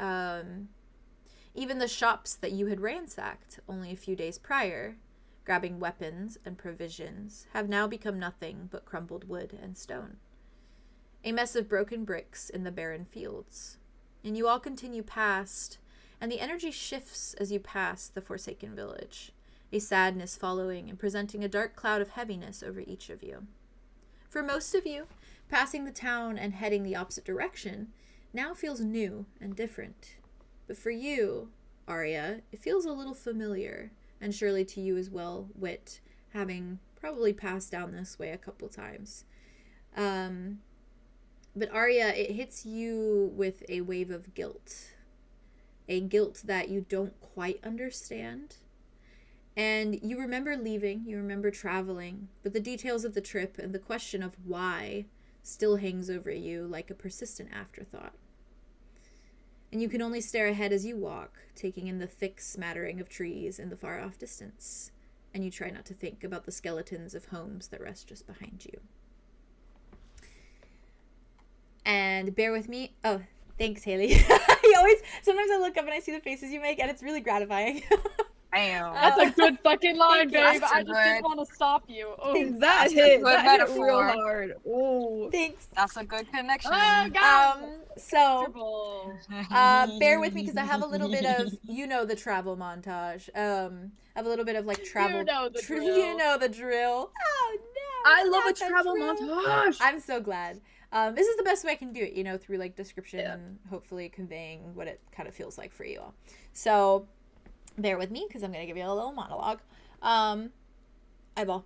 Even the shops that you had ransacked only a few days prior, grabbing weapons and provisions, have now become nothing but crumbled wood and stone. A mess of broken bricks in the barren fields. And you all continue past, and the energy shifts as you pass the forsaken village, a sadness following and presenting a dark cloud of heaviness over each of you. For most of you, passing the town and heading the opposite direction now feels new and different. But for you, Arya, it feels a little familiar, and surely to you as well, Wit, having probably passed down this way a couple times. But Arya, it hits you with a wave of guilt. A guilt that you don't quite understand. And you remember leaving, you remember traveling, but the details of the trip and the question of why still hangs over you like a persistent afterthought. And you can only stare ahead as you walk, taking in the thick smattering of trees in the far-off distance, and you try not to think about the skeletons of homes that rest just behind you. And bear with me. Oh, thanks, Haley. Sometimes I look up and I see the faces you make, and it's really gratifying. That's a good fucking line, babe. I just didn't want to stop you. Oh, that hit real hard. Oh, thanks. That's a good connection. Oh, God. So, bear with me because I have a little bit of, the travel montage. I have a little bit of like travel. You know the drill. You know the drill. Oh no! I love a travel montage. I'm so glad. This is the best way I can do it, through like description and hopefully conveying what it kind of feels like for you all. So, bear with me because I'm going to give you a little monologue. Eyeball.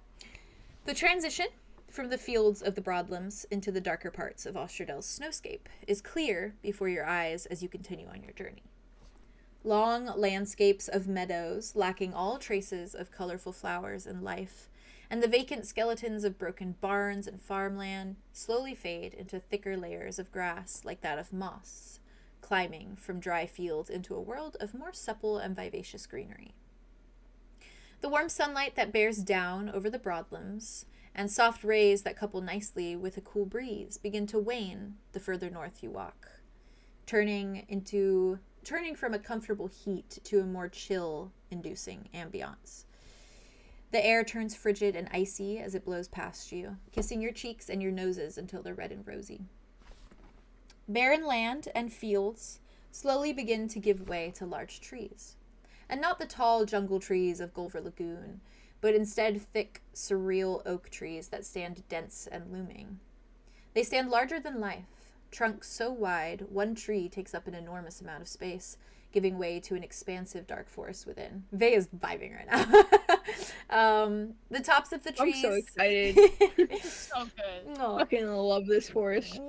The transition from the fields of the Broadlands into the darker parts of Osterdel's snowscape is clear before your eyes as you continue on your journey. Long landscapes of meadows lacking all traces of colorful flowers and life, and the vacant skeletons of broken barns and farmland slowly fade into thicker layers of grass like that of moss, climbing from dry fields into a world of more supple and vivacious greenery. The warm sunlight that bears down over the Broadlands and soft rays that couple nicely with a cool breeze begin to wane the further north you walk, turning from a comfortable heat to a more chill inducing ambiance. The air turns frigid and icy as it blows past you, kissing your cheeks and your noses until they're red and rosy. Barren land and fields slowly begin to give way to large trees. And not the tall jungle trees of Gulver Lagoon, but instead thick, surreal oak trees that stand dense and looming. They stand larger than life, trunks so wide, one tree takes up an enormous amount of space, giving way to an expansive dark forest within. Vey is vibing right now. The tops of the trees... I'm so excited. So good. Aw. Fucking love this forest.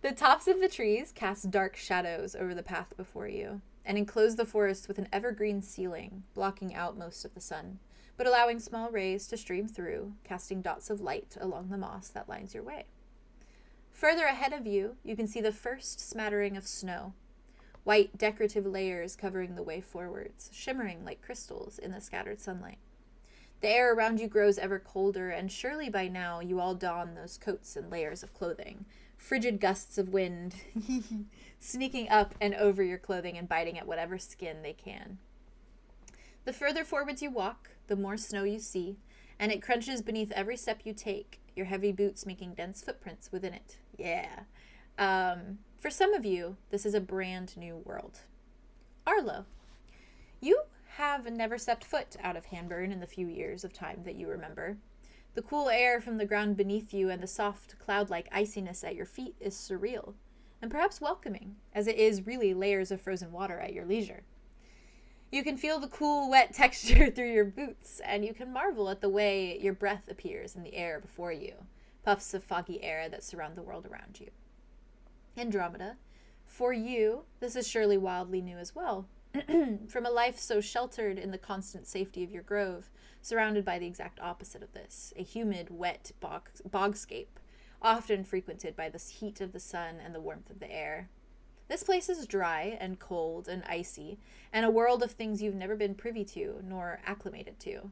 The tops of the trees cast dark shadows over the path before you, and enclose the forest with an evergreen ceiling, blocking out most of the sun, but allowing small rays to stream through, casting dots of light along the moss that lines your way. Further ahead of you, you can see the first smattering of snow, white decorative layers covering the way forwards, shimmering like crystals in the scattered sunlight. The air around you grows ever colder, and surely by now you all don those coats and layers of clothing, frigid gusts of wind sneaking up and over your clothing and biting at whatever skin they can. The further forwards you walk, the more snow you see, and it crunches beneath every step you take, your heavy boots making dense footprints within it. Yeah. For some of you, this is a brand new world. Arlow, you have never stepped foot out of Hanburn in the few years of time that you remember. The cool air from the ground beneath you and the soft, cloud-like iciness at your feet is surreal, and perhaps welcoming, as it is really layers of frozen water at your leisure. You can feel the cool, wet texture through your boots, and you can marvel at the way your breath appears in the air before you, puffs of foggy air that surround the world around you. Andromeda, for you, this is surely wildly new as well. From a life so sheltered in the constant safety of your grove, surrounded by the exact opposite of this, a humid, wet bogscape, often frequented by the heat of the sun and the warmth of the air. This place is dry and cold and icy, and a world of things you've never been privy to nor acclimated to.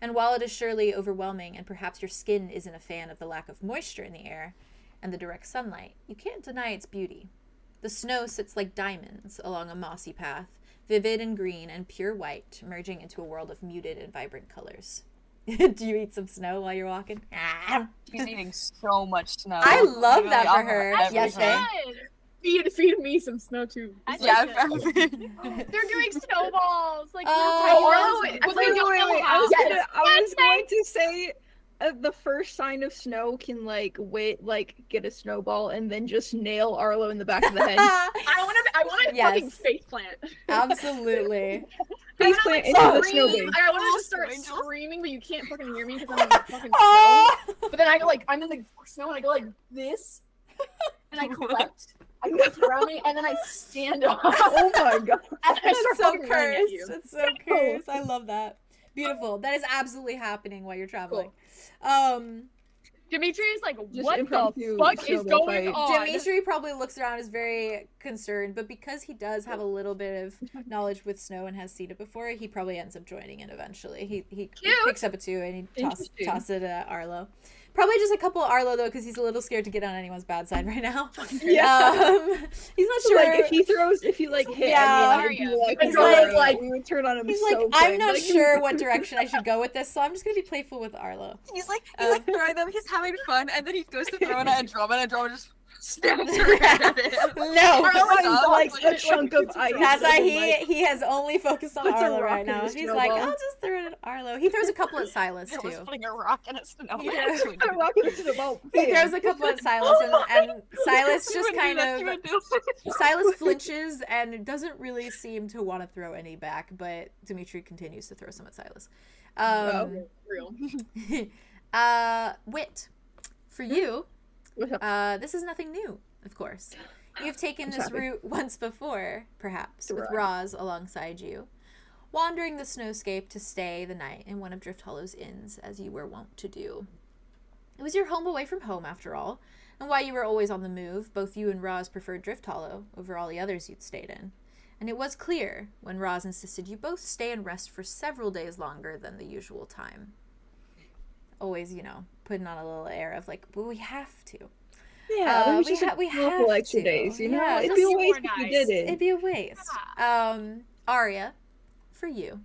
And while it is surely overwhelming and perhaps your skin isn't a fan of the lack of moisture in the air and the direct sunlight, you can't deny its beauty. The snow sits like diamonds along a mossy path, vivid and green and pure white, merging into a world of muted and vibrant colors. Do you eat some snow while you're walking? Ah. She's eating so much snow. I love Literally that for on her. everything. Yes, Faye? Feed me some snow too. Yeah, Yeah, they're doing snowballs. Like, Oh, tiny Wait, ones. I was Yes. going to say the first sign of snow can get a snowball and then just nail Arlo in the back of the head. I want to Yes. fucking face plant. Absolutely. Face plant into the snow Scream. bank. I want to just start Angel. screaming, but you can't fucking hear me because I'm in the fucking snow. Oh! But then I'm in the snow and I go like this, and I collect. I collect around me, and then I stand up. Oh my god. And I That's start so fucking running at cursed. you. That's so cursed. I love that. Beautiful. That is absolutely happening while you're traveling. Dimitri is like, Just what the impromptu fuck is snowball going fight. on? Dimitri probably looks around, is very concerned, but because he does have a little bit of knowledge with snow and has seen it before, he probably ends up joining it eventually. He picks up a 2 and he Interesting. tosses it at Arlo. Probably just a couple Arlo though, because he's a little scared to get on anyone's bad side right now. Yeah. He's not sure. Like if he like hit Yeah. anyone, he'd be like, He's we would turn on him He's so like, quick. I'm not Like, sure what direction I should go with this, so I'm just gonna be playful with Arlo. He's like throwing them, he's having fun, and then he goes to throw it at Andromeda, and Andromeda just stabs her head at him. No. Arlo like a chunk of ice. That's why and, he has only focused on puts a Arlo rock right in now. his He's like, snowball. I'll just throw it at Arlo. He throws a couple at Silas It was too. putting a rock in a snow. Yeah. like, put a rock into the boat. He throws a couple at Silas, and Silas just kind of Silas flinches and doesn't really seem to want to throw any back, but Dimitri continues to throw some at Silas. Real. Wit, for you, What's up? this is nothing new, of course. You've taken What's this happening? route once before, perhaps, with Right. Roz alongside you, wandering the snowscape to stay the night in one of Drift Hollow's inns, as you were wont to do. It was your home away from home, after all, and while you were always on the move, both you and Roz preferred Drift Hollow over all the others you'd stayed in. And it was clear, when Roz insisted you both stay and rest for several days longer than the usual time. Always, putting on a little air of like, well, we have to. Yeah, we have extra to. days, Yeah, It'd just be a be waste more if we nice. did it. It'd be a waste. Arya, for you,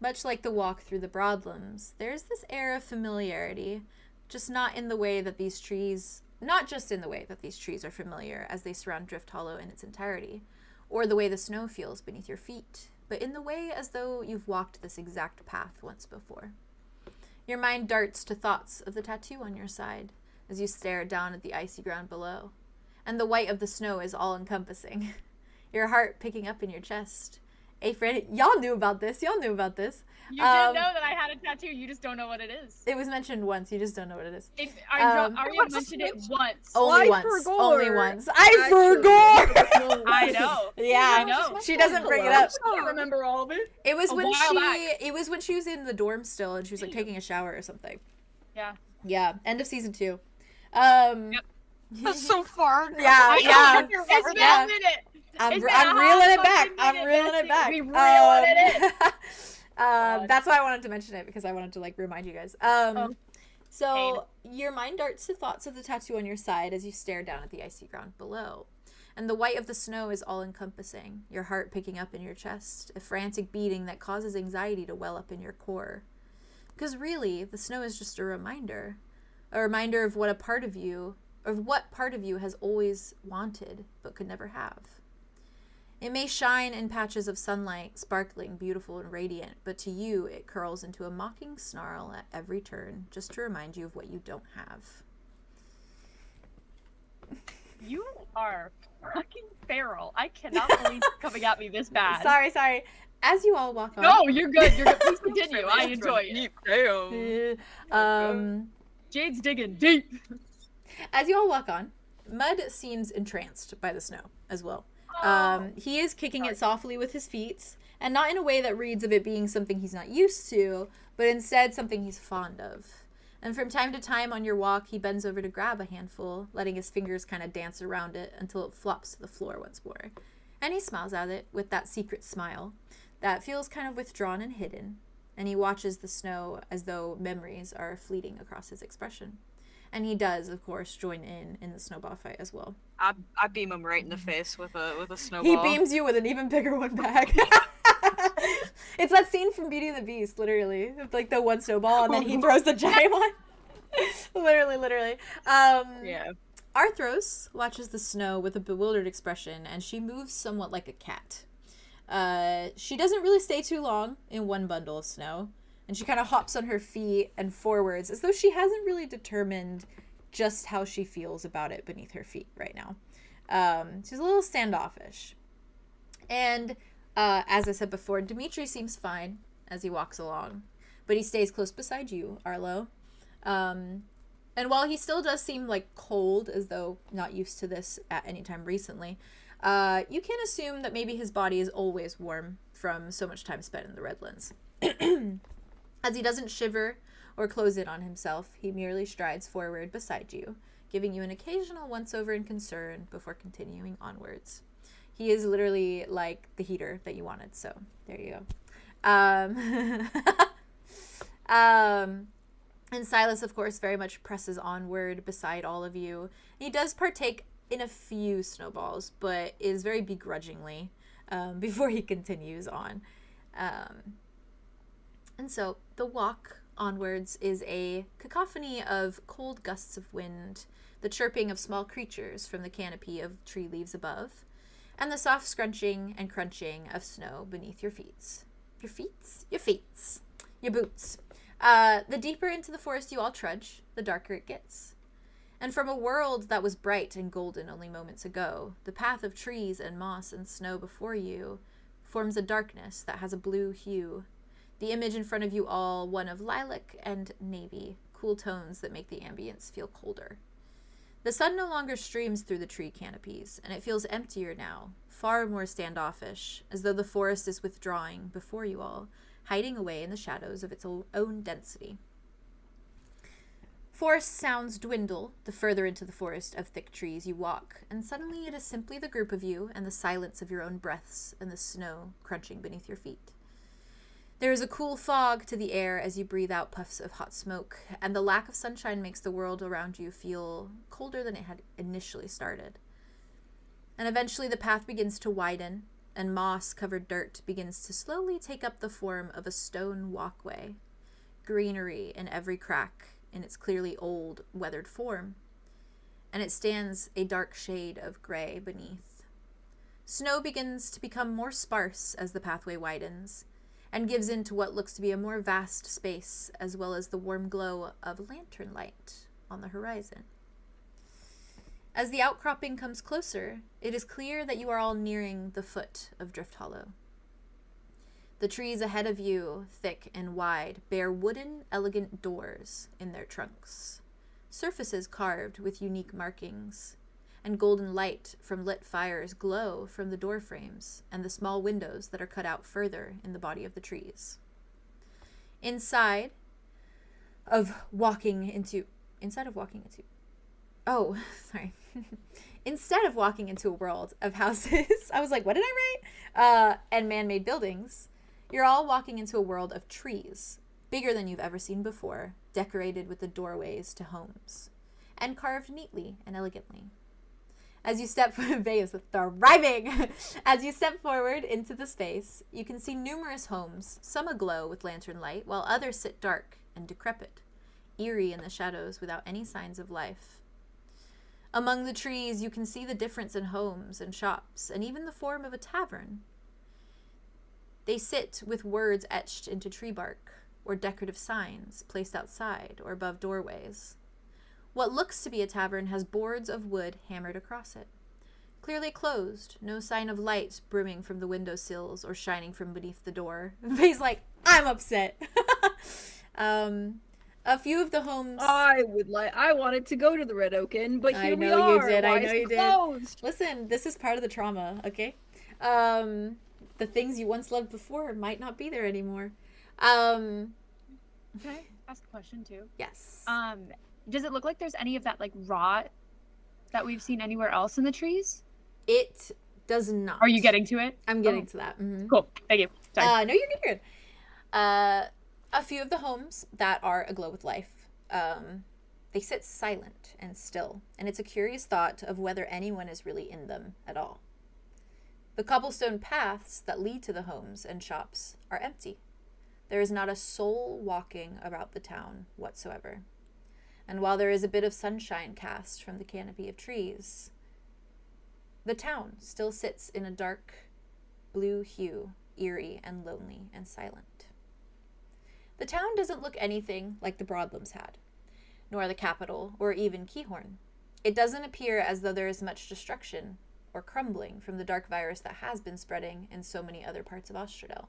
Much like the walk through the broadlands, there's this air of familiarity, just not in the way that these trees, not just in the way that these trees are familiar as they surround Drift Hollow in its entirety, or the way the snow feels beneath your feet, but in the way as though you've walked this exact path once before. Your mind darts to thoughts of the tattoo on your side as you stare down at the icy ground below, and the white of the snow is all-encompassing, your heart picking up in your chest. Hey, friend, y'all knew about this. Y'all knew about this. You did know that I had a tattoo. You just don't know what it is. It was mentioned once. You just don't know what it is. Arya mentioned it once. Only once. Only once. I forgot. I know. Yeah, I know. She doesn't bring it up. I don't remember all of it. It was when It was when she was in the dorm still, and she was like taking a shower or something. Yeah. Yeah. End of season 2. Yep. That's so far. Yeah. Yeah. It's been a minute. I'm reeling it back. I'm reeling it back. We reeling it in. That's why I wanted to mention it, because I wanted to like remind you guys. So your mind darts to thoughts of the tattoo on your side as you stare down at the icy ground below. And the white of the snow is all-encompassing, your heart picking up in your chest, a frantic beating that causes anxiety to well up in your core. Because really, the snow is just a reminder of what part of you has always wanted but could never have. It may shine in patches of sunlight, sparkling, beautiful, and radiant, but to you it curls into a mocking snarl at every turn, just to remind you of what you don't have. You are fucking feral. I cannot believe you're coming at me this bad. Sorry. As you all walk on... No, you're good. Please continue. I enjoy it. Damn. Jade's digging deep. As you all walk on, Mud seems entranced by the snow as well. He is kicking it softly with his feet, and not in a way that reads of it being something he's not used to, but instead something he's fond of. And from time to time on your walk, he bends over to grab a handful, letting his fingers kind of dance around it until it flops to the floor once more. And he smiles at it with that secret smile that feels kind of withdrawn and hidden, and he watches the snow as though memories are fleeting across his expression. And he does, of course, join in the snowball fight as well. I beam him right in the face with a snowball. He beams you with an even bigger one back. It's that scene from Beauty and the Beast, literally. It's like the one snowball, and then he throws the giant one. literally. Yeah. Arthros watches the snow with a bewildered expression, and she moves somewhat like a cat. She doesn't really stay too long in one bundle of snow. And she kind of hops on her feet and forwards as though she hasn't really determined just how she feels about it beneath her feet right now. She's a little standoffish. And as I said before, Dimitri seems fine as he walks along. But he stays close beside you, Arlow. And while he still does seem like cold, as though not used to this at any time recently, you can assume that maybe his body is always warm from so much time spent in the Redlands. As he doesn't shiver or close in on himself, he merely strides forward beside you, giving you an occasional once-over in concern before continuing onwards. He is literally like the heater that you wanted, so there you go. And Silas, of course, very much presses onward beside all of you. He does partake in a few snowballs, but is very begrudgingly before he continues on. And so the walk onwards is a cacophony of cold gusts of wind, the chirping of small creatures from the canopy of tree leaves above, and the soft scrunching and crunching of snow beneath your feet. Your boots. The deeper into the forest you all trudge, the darker it gets. And from a world that was bright and golden only moments ago, the path of trees and moss and snow before you forms a darkness that has a blue hue. The image in front of you all, one of lilac and navy, cool tones that make the ambience feel colder. The sun no longer streams through the tree canopies, and it feels emptier now, far more standoffish, as though the forest is withdrawing before you all, hiding away in the shadows of its own density. Forest sounds dwindle the further into the forest of thick trees you walk, and suddenly it is simply the group of you and the silence of your own breaths and the snow crunching beneath your feet. There is a cool fog to the air as you breathe out puffs of hot smoke, and the lack of sunshine makes the world around you feel colder than it had initially started. And eventually the path begins to widen, and moss-covered dirt begins to slowly take up the form of a stone walkway, greenery in every crack in its clearly old, weathered form, and it stands a dark shade of gray beneath. Snow begins to become more sparse as the pathway widens, and gives into what looks to be a more vast space, as well as the warm glow of lantern light on the horizon. As the outcropping comes closer, it is clear that you are all nearing the foot of Drift Hollow. The trees ahead of you, thick and wide, bear wooden, elegant doors in their trunks, surfaces carved with unique markings, and golden light from lit fires glow from the door frames and the small windows that are cut out further in the body of the trees. Instead of walking into a world of houses, I was like, what did I write? And man-made buildings, you're all walking into a world of trees, bigger than you've ever seen before, decorated with the doorways to homes, and carved neatly and elegantly. As you step thriving. As you step forward into the space, you can see numerous homes, some aglow with lantern light, while others sit dark and decrepit, eerie in the shadows without any signs of life. Among the trees, you can see the difference in homes and shops, and even the form of a tavern. They sit with words etched into tree bark, or decorative signs placed outside or above doorways. What looks to be a tavern has boards of wood hammered across it. Clearly closed, no sign of light brimming from the windowsills or shining from beneath the door. Faye's like, I'm upset. A few of the homes... I wanted to go to the Red Oak Inn, but here we are. I know you did. Why I know is it you did. closed? Listen, this is part of the trauma, okay? The things you once loved before might not be there anymore. Can I ask a question too? Yes. Does it look like there's any of that like rot that we've seen anywhere else in the trees? It does not. Are you getting to it? I'm getting to that. Mm-hmm. Cool. Thank you. Sorry. No, you're good. A few of the homes that are aglow with life, they sit silent and still, and it's a curious thought of whether anyone is really in them at all. The cobblestone paths that lead to the homes and shops are empty. There is not a soul walking about the town whatsoever. And while there is a bit of sunshine cast from the canopy of trees, the town still sits in a dark blue hue, eerie and lonely and silent. The town doesn't look anything like the Broadlands had, nor the capital, or even Keyhorn. It doesn't appear as though there is much destruction or crumbling from the dark virus that has been spreading in so many other parts of Ostradel.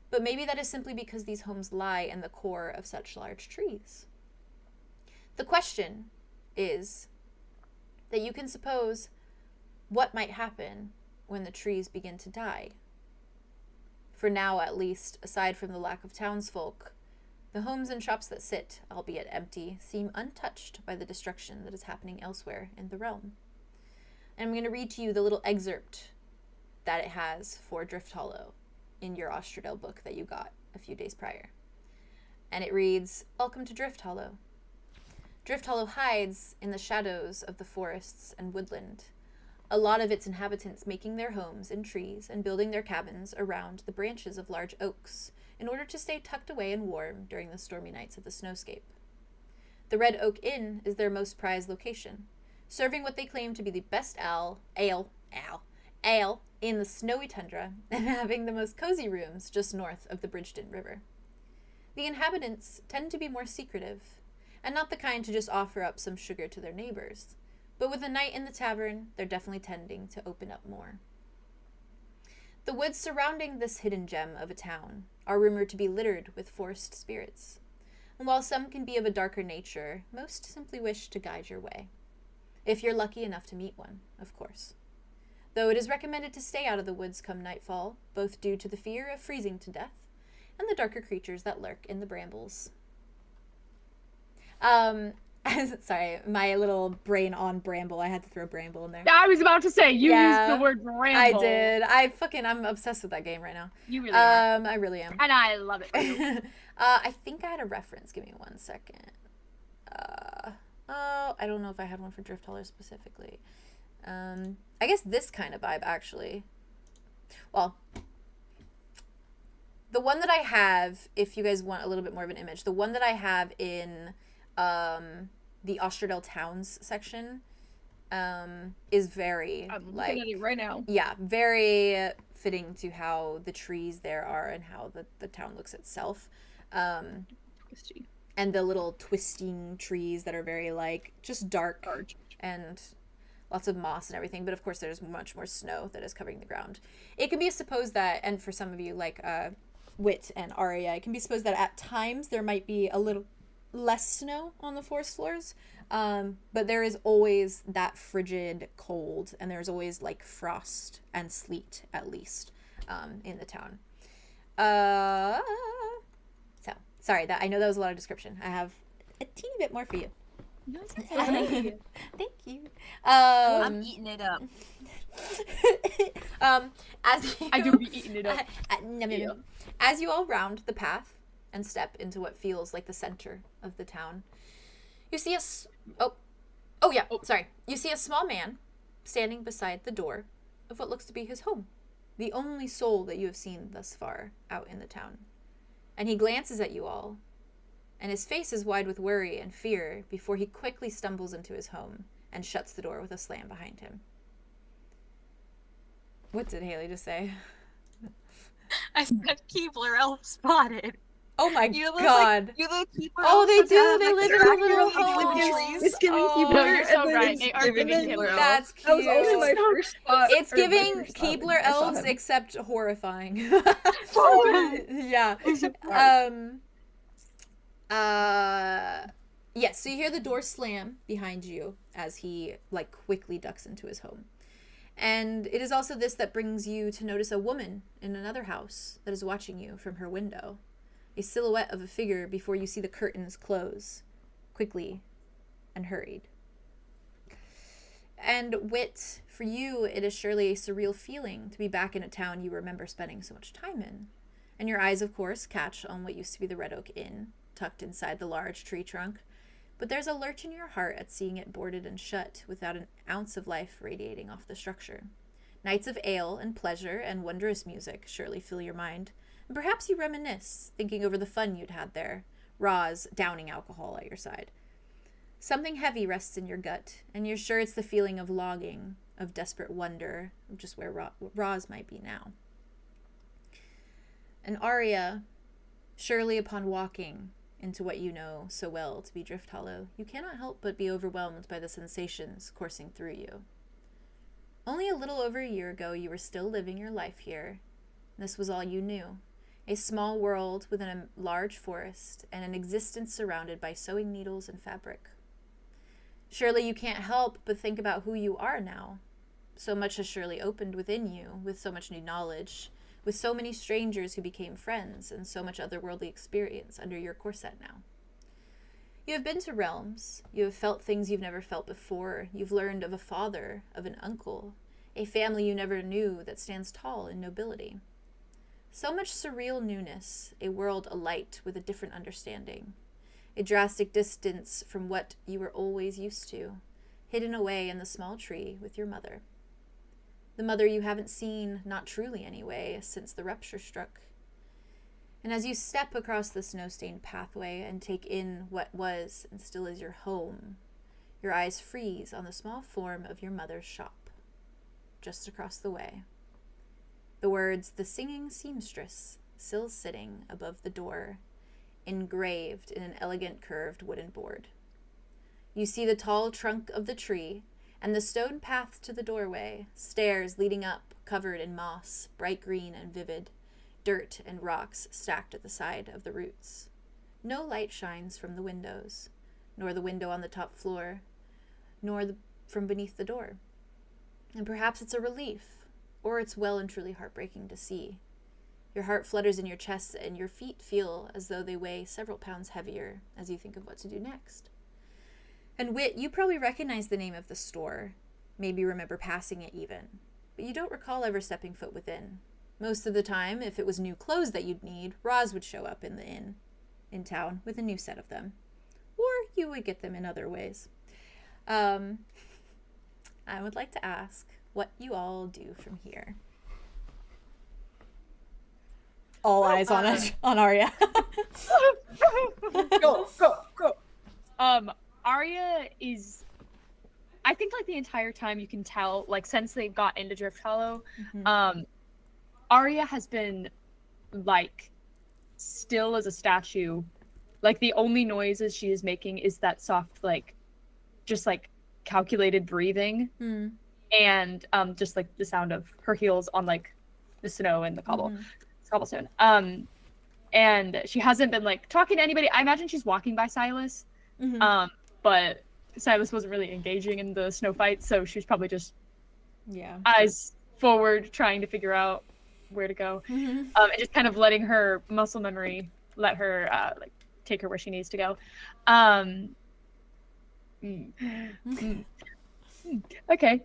But maybe that is simply because these homes lie in the core of such large trees. The question is that you can suppose what might happen when the trees begin to die. For now, at least, aside from the lack of townsfolk, the homes and shops that sit, albeit empty, seem untouched by the destruction that is happening elsewhere in the realm. And I'm going to read to you the little excerpt that it has for Drift Hollow in your Ostradel book that you got a few days prior. And it reads, "Welcome to Drift Hollow. Drift Hollow hides in the shadows of the forests and woodland, a lot of its inhabitants making their homes in trees and building their cabins around the branches of large oaks in order to stay tucked away and warm during the stormy nights of the snowscape. The Red Oak Inn is their most prized location, serving what they claim to be the best ale in the snowy tundra and having the most cozy rooms just north of the Bridgeton River. The inhabitants tend to be more secretive, and not the kind to just offer up some sugar to their neighbors, but with a night in the tavern, they're definitely tending to open up more. The woods surrounding this hidden gem of a town are rumored to be littered with forest spirits, and while some can be of a darker nature, most simply wish to guide your way. If you're lucky enough to meet one, of course. Though it is recommended to stay out of the woods come nightfall, both due to the fear of freezing to death and the darker creatures that lurk in the brambles." Sorry, my little brain on bramble. I had to throw bramble in there. I was about to say, you used the word bramble. I did. I'm obsessed with that game right now. You really are. I really am. And I love it for you. I think I had a reference. Give me 1 second. I don't know if I had one for Drift Hollow specifically. I guess this kind of vibe, actually. well, the one that I have, if you guys want a little bit more of an image, the one that I have in the Oesterdale Towns section is very, I'm like, looking at it right now. yeah, very fitting to how the trees there are and how the town looks itself. Twisty. And the little twisting trees that are very, like, just dark and lots of moss and everything. But of course, there's much more snow that is covering the ground. It can be supposed that, and for some of you, like Wit and Aria, it can be supposed that at times there might be a little less snow on the forest floors. But there is always that frigid cold, and there's always, like, frost and sleet, at least, in the town. So, sorry, I know that was a lot of description. I have a teeny bit more for you. No, it's okay. Thank you. I'm eating it up. As you, I do be eating it up. As you all round the path and step into what feels like the center of the town, you see you see a small man standing beside the door of what looks to be his home, the only soul that you have seen thus far out in the town. And he glances at you all, and his face is wide with worry and fear before he quickly stumbles into his home and shuts the door with a slam behind him. What did Haley just say? I said Keebler elf spotted. Oh my You look god. Like, you the Keebler Oh, elves they of do. town, They like, live in they're a little actually home. living in trees. It's giving Oh. Keebler, No, you're so and then right. it's They are giving Keebler him elves. That's cute. That was also my first thought. It's or my giving first thought when Keebler I saw elves, him. except horrifying. Yeah. Yes, so you hear the door slam behind you as he, like, quickly ducks into his home. And it is also this that brings you to notice a woman in another house that is watching you from her window. A silhouette of a figure before you see the curtains close, quickly and hurried. And Wit, for you, it is surely a surreal feeling to be back in a town you remember spending so much time in. And your eyes, of course, catch on what used to be the Red Oak Inn, tucked inside the large tree trunk. But there's a lurch in your heart at seeing it boarded and shut, without an ounce of life radiating off the structure. Nights of ale and pleasure and wondrous music surely fill your mind, and perhaps you reminisce, thinking over the fun you'd had there, Roz downing alcohol at your side. Something heavy rests in your gut, and you're sure it's the feeling of longing, of desperate wonder, of just where Roz might be now. And Aria, surely upon walking into what you know so well to be Drift Hollow, you cannot help but be overwhelmed by the sensations coursing through you. Only a little over a year ago, you were still living your life here. This was all you knew. A small world within a large forest, and an existence surrounded by sewing needles and fabric. Surely you can't help but think about who you are now. So much has surely opened within you, with so much new knowledge, with so many strangers who became friends, and so much otherworldly experience under your corset now. You have been to realms. You have felt things you've never felt before. You've learned of a father, of an uncle, a family you never knew that stands tall in nobility. So much surreal newness, a world alight with a different understanding, a drastic distance from what you were always used to, hidden away in the small tree with your mother. The mother you haven't seen, not truly anyway, since the rupture struck. And as you step across the snow-stained pathway and take in what was and still is your home, your eyes freeze on the small form of your mother's shop, just across the way. The words, "The Singing Seamstress," still sitting above the door, engraved in an elegant curved wooden board. You see the tall trunk of the tree, and the stone path to the doorway, stairs leading up, covered in moss, bright green and vivid, dirt and rocks stacked at the side of the roots. No light shines from the windows, nor the window on the top floor, nor from beneath the door. And perhaps it's a relief, or it's well and truly heartbreaking to see. Your heart flutters in your chest, and your feet feel as though they weigh several pounds heavier as you think of what to do next. And Wit, you probably recognize the name of the store, maybe remember passing it even, but you don't recall ever stepping foot within. Most of the time, if it was new clothes that you'd need, Roz would show up in the inn in town with a new set of them. Or you would get them in other ways. I would like to ask what you all do from here. all eyes on it, on Arya. Go. Arya is, I think like the entire time you can tell, like since they got into Drift Hollow, Arya has been like still as a statue. Like the only noises she is making is that soft, like just like calculated breathing, and just like the sound of her heels on like the snow and the cobblestone. And she hasn't been like talking to anybody. I imagine she's walking by Silas, but Silas wasn't really engaging in the snow fight, so she's probably just eyes forward, trying to figure out where to go, and just kind of letting her muscle memory let her like take her where she needs to go. Okay.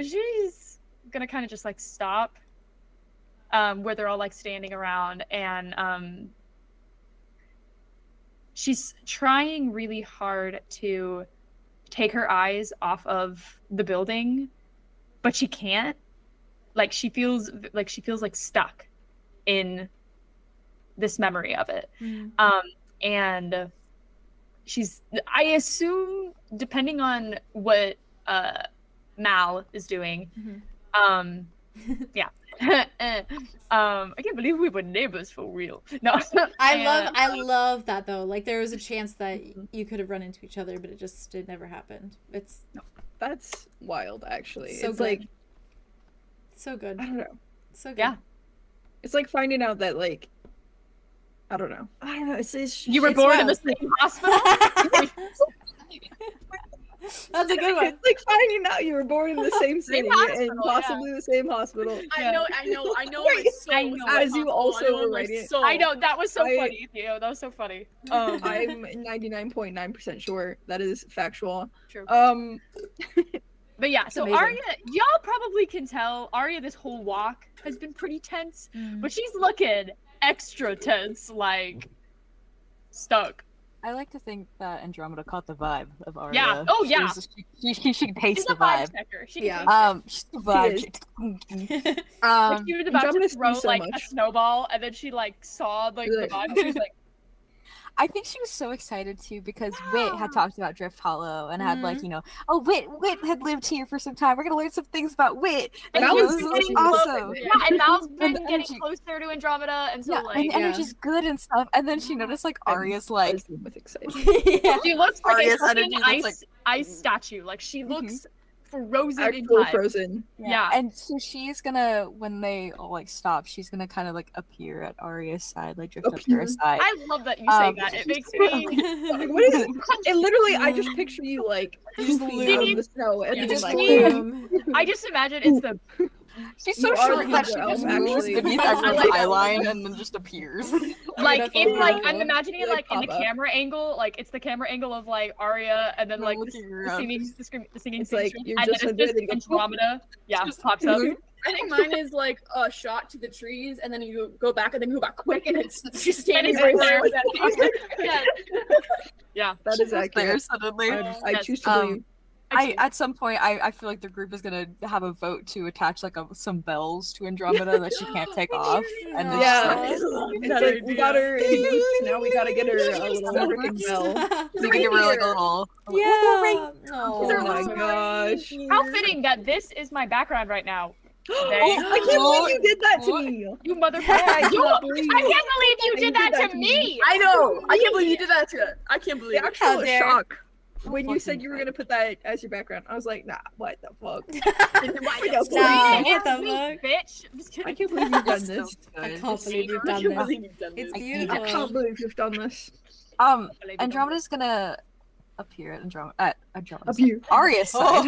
She's gonna kind of just like stop where they're all like standing around, and she's trying really hard to take her eyes off of the building, but she can't. Like she feels like stuck in this memory of it. And she's, I assume, depending on what Mal is doing, yeah. I can't believe we were neighbors for real. No, I love that though. Like there was a chance that you could have run into each other, but it never happened. That's wild, actually. So it's good. like so good. I don't know. So good. Yeah. It's like finding out that like I don't know. It's you were born in the same hospital. That's a good one. It's like finding out you were born in the same city and possibly the same hospital. I know. It's so as you also were writing it. I know, that was so funny, Theo. That was so funny. I'm 99.9% sure that is factual. True. But yeah, so Arya, y'all probably can tell Arya this whole walk has been pretty tense, but she's looking extra tense, like stuck. I like to think that Andromeda caught the vibe of Arya. Yeah. Oh yeah. She tastes the vibe vibe. checker. She's the vibe. She was about to throw so like much. a snowball, and then she like saw like the vibe. She was like, I think she was so excited too because Wit had talked about Drift Hollow and had like, Wit had lived here for some time. We're gonna learn some things about Wit. And that was getting awesome. Yeah, and Mal's been getting closer to Andromeda, and so like and energy's good and stuff. And then she noticed like Arya's like with excitement. She looks like Arya's a fucking energy ice statue. Like she looks frozen Actual in time. frozen. Yeah. And so she's gonna, when they all like stop, she's gonna kind of like appear at Arya's side, like drift up to her side. I love that you say that. It makes me. Like, what is it? It literally, I just picture you like just out of the snow and just like. I just imagine it's the. She's so short that she just moves beneath everyone's eye line and then just appears. Like it's like I'm imagining it like in the camera angle, like it's the camera angle of like Arya and then like the singing it's like scene, you're and just then it's just Andromeda. Yeah, pops up. I think mine is like a shot to the trees, and then you go back, and then you go back quick, and it's she's standing right there. Yeah, that is accurate. Suddenly, I choose to believe. At some point, I feel like the group is gonna have a vote to attach like some bells to Andromeda that she can't take off, and then it's like we got her induced. Now we gotta get her a little freaking bell. We can give her like a little. Oh my gosh! How fitting that this is my background right now. I can't believe you did that to me. You motherfucker! I can't believe you did that to me. I know. I can't believe you did that to her. I can't believe the actual shock. When you said you were gonna put that as your background, I was like, nah, what the fuck? What the fuck? Bitch. I can't believe you've done this. I can't believe you've done this. It's beautiful. I can't believe you've done this. Andromeda's gonna appear at Arya's side.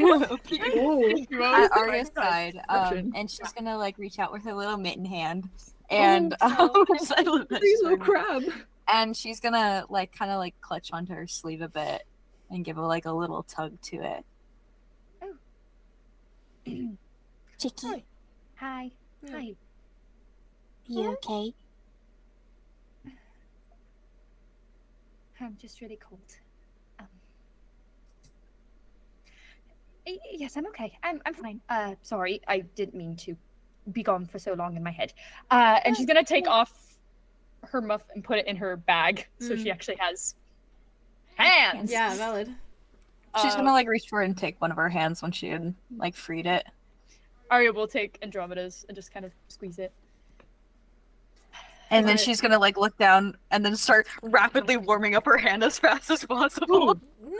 At Arya's side. And she's gonna like reach out with her little mitten hand and little crab. And she's gonna like kind of like clutch onto her sleeve a bit and give her like a little tug to it. Chicky, Hi. you okay? I'm just really cold. Yes, I'm okay. I'm fine. Sorry, I didn't mean to be gone for so long in my head. And she's gonna take off her muff and put it in her bag, so she actually has hands. Yeah, valid. She's gonna like reach for it and take one of her hands when she had like freed it. Arya will take Andromeda's and just kind of squeeze it. And then she's gonna like look down and then start rapidly warming up her hand as fast as possible.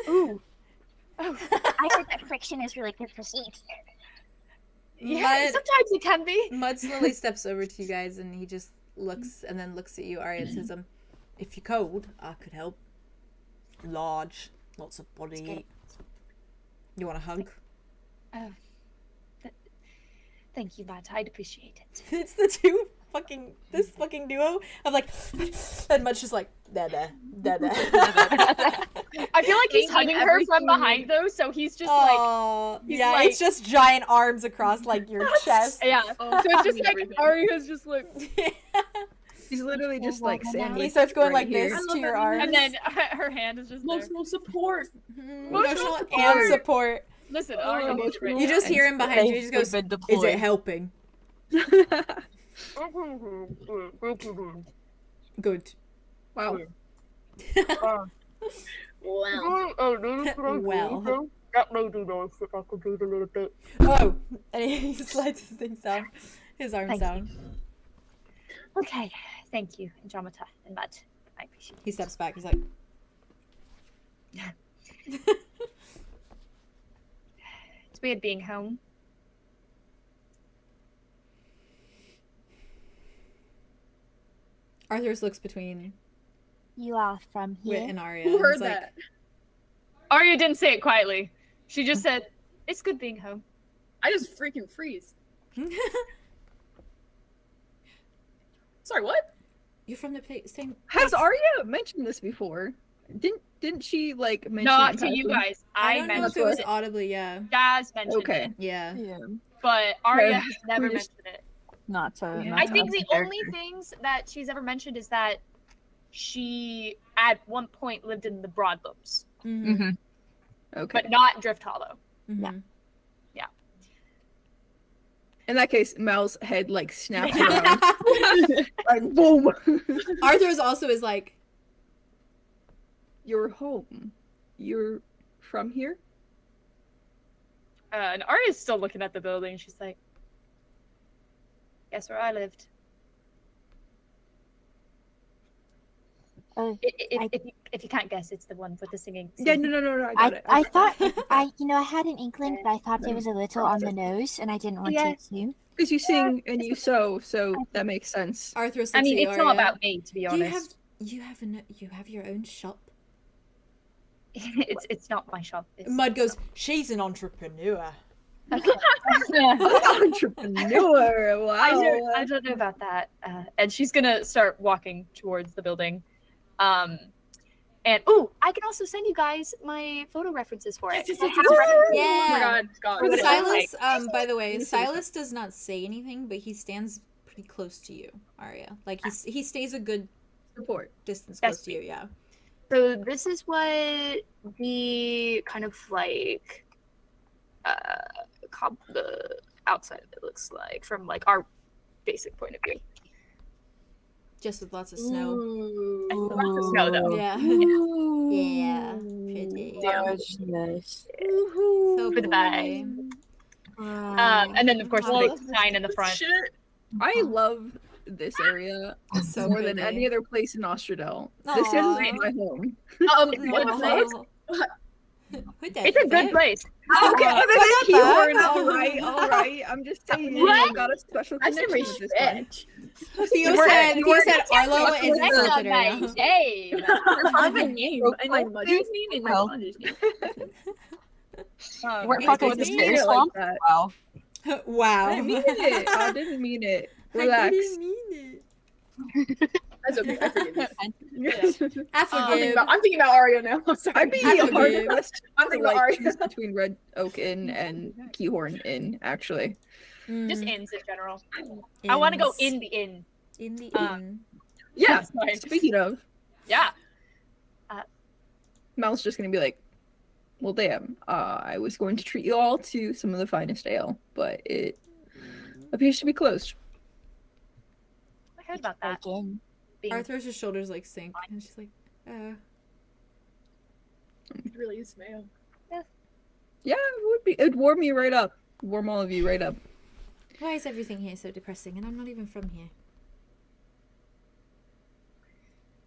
Ooh. I heard that friction is really good for heat. Yeah, sometimes it can be. Mud slowly steps over to you guys and he just looks and then looks at you, Arya, and says, if you're cold, I could help. Large, lots of body heat. You want a hug? Thank you, Matt. I'd appreciate it. It's the this fucking duo of like, and Mud's just like, da. I feel like he's hugging her from behind though, so he's just yeah, it's just giant arms across like your chest. Yeah, so it's just like Arya's just like. He's literally just like saying. He starts going like this to your arms, and then her hand is just emotional support. Emotional and support. Listen, you just hear him behind you. He just goes, "Is it helping?" Good. Wow. Well. That may be nice if I could breathe a little bit. Oh, and he slides his things down, his arms down. Okay, thank you, Andromeda and Mud. I appreciate it. He steps back. He's like, it's weird being home. Arthur's looks between You are from here. Wit and Arya. Who heard He's like, that? Arya didn't say it quietly. She just said, "It's good being home." I just freaking freeze. Sorry, what? You're from the same. Has Arya mentioned this before? Didn't she like mention? Not it to you passing? guys. I I don't know if mentioned it was it. audibly. Yeah. Jazz mentioned Okay. it, Yeah. Yeah. but Arya Yeah. has never We just- mentioned it. Not to. Yeah. Not I to think up the character. only things that she's ever mentioned is that she at one point lived in the Broadlums, Mm-hmm. Okay. but not Drift Hollow. Mm-hmm. In that case, Mal's head like snaps around. Like boom. Arthur's also is like, You're home. You're from here? And Arya's still looking at the building. She's like, "Guess where I lived." If you can't guess, it's the one with the singing. Yeah, no, I got it. I thought I had an inkling, but I thought it was a little on the nose, and I didn't want to assume. Because you sing and you sew, so that makes sense. Arthur looks I mean, at you, it's all Arya. about me, to be honest. You have your own shop. It's not my shop. It's Mud goes, she's an entrepreneur. Entrepreneur. Wow. I don't know about that. And she's gonna start walking towards the building. And I can also send you guys my photo references for it. Yes. I have Oh Yeah. my god. What it Silas, looks by the way, Silas does not say anything, but he stands pretty close to you, Arya. Like he stays a good Support. distance That's close to you, yeah. So this is what the kind of like the outside of it looks like from like our basic point of view. Just with lots of snow. Lots of snow though. Yeah. Yeah. Pretty. Gorgeous. So For the bag. And then of course the big sign in the front. Shit. I love this area So more than pretty. any other place in Nosstradel. This is Aw. my home. What place? It's a good place. Okay, other than not Keyhorn, bad. all right. I'm just saying, What? I got a special That's some connection with this one. respect. Theo said Arlo is insulted right now. Hey. I have a name. And my mother's name and my Well. father's name. We're fucking with the Didn't scary mean it like swamp. that. Wow. Wow. I didn't mean it. I didn't mean it. Relax. That's okay. I forgive you. I forgive. I'm thinking about Arya now. I'm sorry. I'd be I hard forgive. pressed I'm to thinking about like Arya. choose between Red Oak Inn and Keyhorn Inn, actually. Just inns in general. I want to go in the inn. In the Uh, inn. Yeah. Sorry. Speaking of, Yeah. Mal's just gonna be like, well, damn. I was going to treat you all to some of the finest ale, but it appears to be closed. I heard about that. Again. Arthur's shoulders like sink, and she's like, It really is mayo. Yeah, it would be. It'd warm you right up. Warm all of you right up. why is everything here so depressing? And I'm not even from here.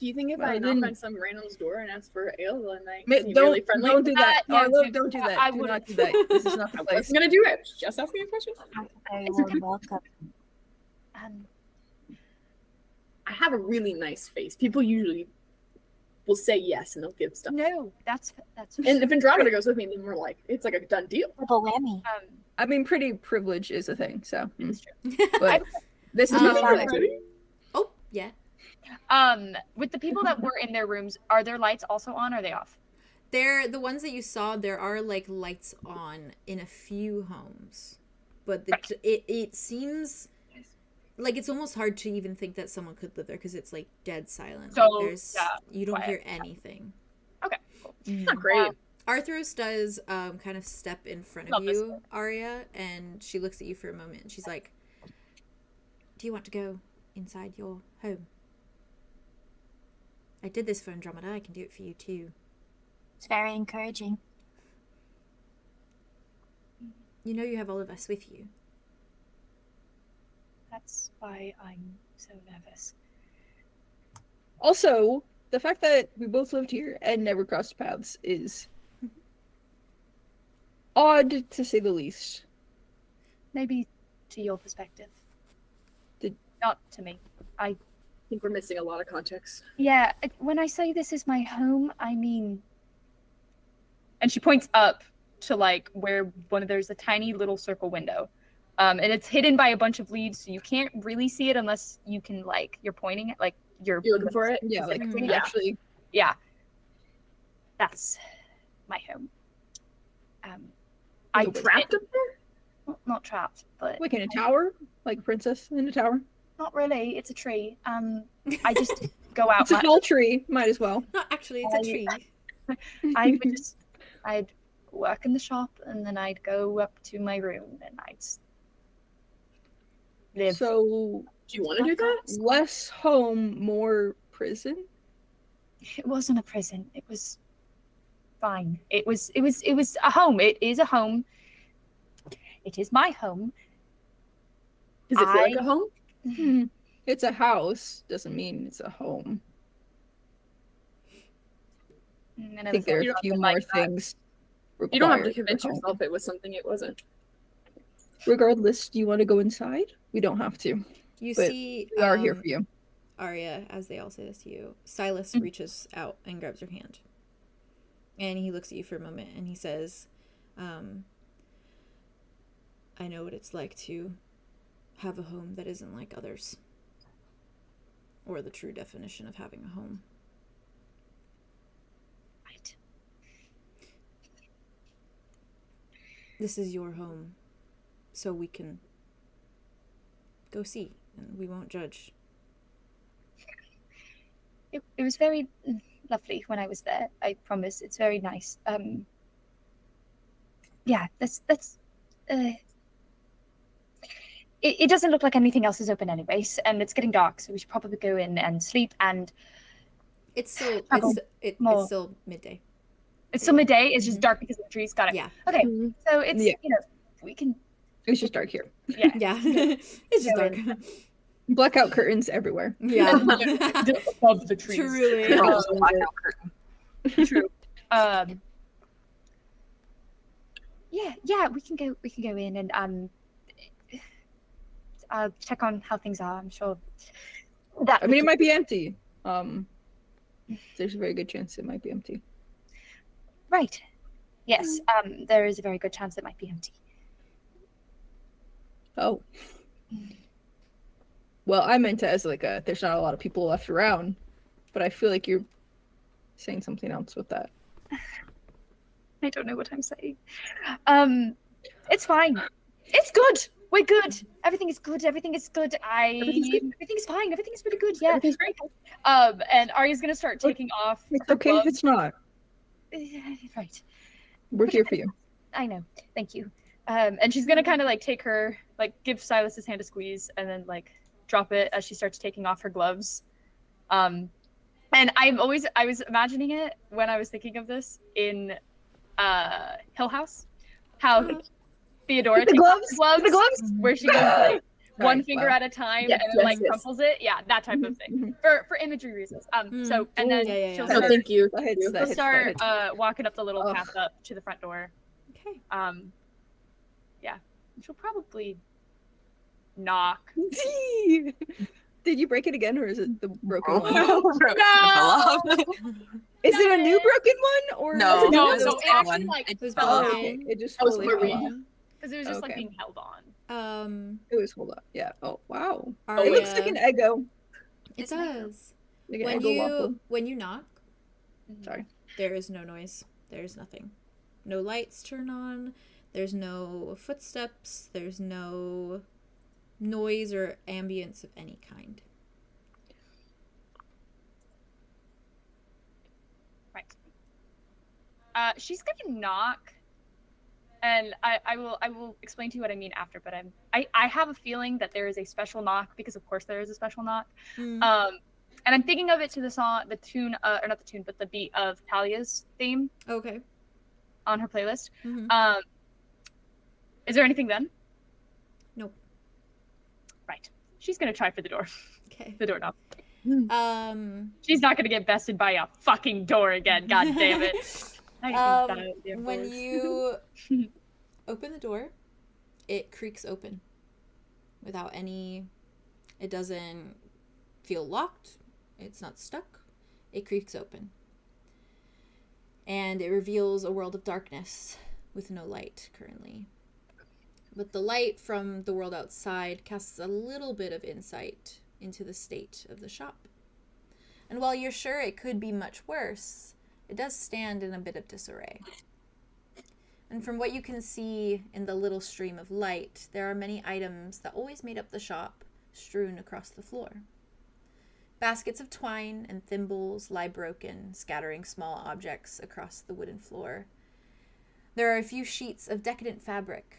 Do you think if Well, I then- knock on some random's door and ask for ale, and I Don't, be really friendly? don't do that. No, Arlo, don't do that. I Do wouldn't. not do that. This is not the I place. wasn't gonna do it. Just ask me a question. Very warm welcome. I have a really nice face. People usually will say yes and they'll give stuff. No, that's. And if Andromeda goes with me, then we're like, it's like a done deal. Double whammy. I mean, pretty privilege is a thing, so. It's true. But this is not the Sorry. place. Oh, yeah. With the people that were in their rooms, are their lights also on or are they off? They're the ones that you saw. There are like lights on in a few homes, but it seems like it's almost hard to even think that someone could live there because it's like dead silent. So, You don't quiet. hear anything. Okay. It's not great. Arthur's does kind of step in front of you, Arya, and she looks at you for a moment and she's like, "Do you want to go inside your home? I did this for Andromeda. I can do it for you too." It's very encouraging. You know you have all of us with you. That's why I'm so nervous. Also, the fact that we both lived here and never crossed paths is odd, to say the least. Maybe to your perspective. Not to me. I think we're missing a lot of context. Yeah, when I say this is my home, I mean... And she points up to, like, where there's a tiny little circle window. And it's hidden by a bunch of leaves, so you can't really see it unless you can, like, you're pointing it, like, you're looking for it? Yeah, like, Yeah. actually. Yeah. That's my home. I trapped up there? Well, not trapped, but... Like in a tower? Like a princess in a tower? Not really, it's a tree. I just go out... It's a tall tree, might as well. No, actually, it's a tree. I'd work in the shop, and then I'd go up to my room, and I'd live. So, Do you want to do that? less home, more prison? It wasn't a prison. It was fine. It was a home. It is a home. It is my home. Does it feel like a home? It's a house, doesn't mean it's a home. And I think there are a few more things You don't have to required convince for home. yourself it was something it wasn't. Regardless, do you want to go inside? We don't have to. You But see, We are here for you. Arya, as they all say this to you, Silas reaches out and grabs your hand. And he looks at you for a moment and he says, I know what it's like to have a home that isn't like others. Or the true definition of having a home. Right. This is your home, so we can go see, and we won't judge. It was very lovely when I was there. I promise. It's very nice. Yeah, it doesn't look like anything else is open anyways, and it's getting dark, so we should probably go in and sleep. And It's still it's more. still midday. it's still midday. It's just dark because of the trees. Got it. Yeah. Okay, so it's Yeah. we can. It's just dark here. Yeah. Yeah. It's just Go dark. in. Blackout curtains everywhere. Yeah. Above the trees. Truly. True. Yeah, we can go in and I'll check on how things are. I'm sure that I mean, it might be empty. There's a very good chance it might be empty. right. Yes, there is a very good chance it might be empty. Oh. Well, I meant it as like there's not a lot of people left around, but I feel like you're saying something else with that. I don't know what I'm saying. It's fine. It's good. We're good. Everything is good. Everything is good. Everything's fine. Everything's pretty good. Yeah. Everything's great. And Arya's gonna start taking off. It's her okay if gloves. it's not. Right. We're here for you. I know. Thank you. And she's gonna kind of like take her, like give Silas his hand a squeeze, and then like drop it as she starts taking off her gloves. And I was imagining it when I was thinking of this in Hill House, how Theodora takes off the gloves, where she goes like one finger at a time and then like crumples it. Yeah, that type of thing for imagery reasons. So and then she'll start, thank you. she'll start walking up the little path up to the front door. Okay. Yeah, she'll probably knock. Did you break it again, or is it the broken one? No! Is it a new broken one, or No, No, it so was it actually one. like It fell fell out okay. It just That was fully fell Maria. off. because it was just like Okay. being held on. It was hold up. Yeah. Oh wow. Aria, It looks like an Eggo. it does. Like an When Eggo waffle. you knock, Sorry. there is no noise. There's nothing. No lights turn on. There's no footsteps. There's no noise or ambience of any kind. She's gonna knock, and I will explain to you what I mean after. But I have a feeling that there is a special knock, because of course there is a special knock. And I'm thinking of it to the song, the tune, or not the tune, but the beat of Talia's theme Okay. on her playlist. Mhm. Is there anything then? Nope. Right. She's gonna try for the door. Okay. The doorknob. She's She's not gonna get bested by a fucking door again. God damn it. when you open the door, it creaks open without any. It doesn't feel locked. It's not stuck. It creaks open. And it reveals a world of darkness with no light currently. But the light from the world outside casts a little bit of insight into the state of the shop. And while you're sure it could be much worse, it does stand in a bit of disarray. And from what you can see in the little stream of light, there are many items that always made up the shop strewn across the floor. Baskets of twine and thimbles lie broken, scattering small objects across the wooden floor. There are a few sheets of decadent fabric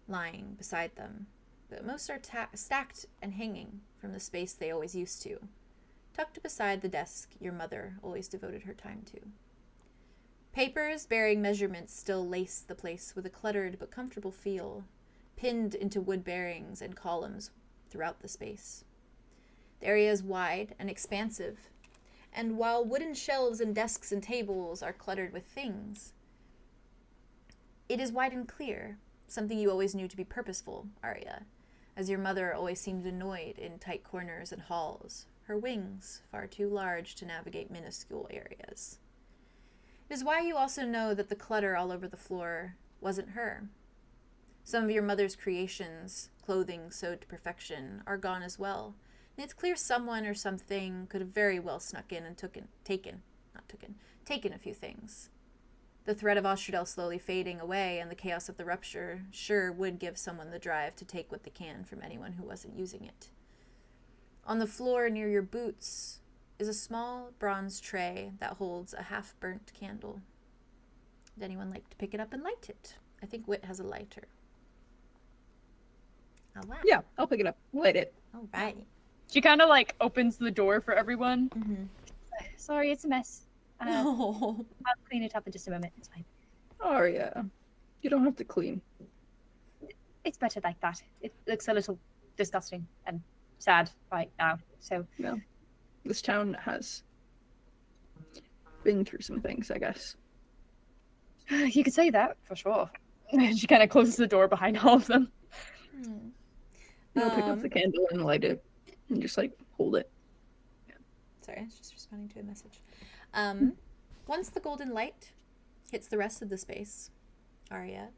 lying beside them, but most are stacked and hanging from the space they always used to, tucked beside the desk your mother always devoted her time to. Papers bearing measurements still lace the place with a cluttered but comfortable feel, pinned into wood bearings and columns throughout the space. The area is wide and expansive, and while wooden shelves and desks and tables are cluttered with things, it is wide and clear, something you always knew to be purposeful, Arya, as your mother always seemed annoyed in tight corners and halls, her wings far too large to navigate minuscule areas. It is why you also know that the clutter all over the floor wasn't her. Some of your mother's creations, clothing sewed to perfection, are gone as well, and it's clear someone or something could have very well snuck in and taken a few things. The threat of 𝐓𝐻𝐸𝐿 slowly fading away and the chaos of the rupture sure would give someone the drive to take what they can from anyone who wasn't using it. On the floor near your boots is a small bronze tray that holds a half-burnt candle. Would anyone like to pick it up and light it? I think Wit has a lighter. Oh, wow. Yeah, I'll pick it up. Light it. All right. She kind of like opens the door for everyone. Mm-hmm. Sorry, it's a mess. Oh. I'll clean it up in just a moment. It's fine. Arya, you don't have to clean. It's better like that. It looks a little disgusting and sad right now. So No. This town has been through some things, I guess. you could say that for sure. She kind of closes the door behind all of them. I'll pick up the candle and light it and just like hold it. Sorry, I was just responding to a message. Once the golden light hits the rest of the space, Arya,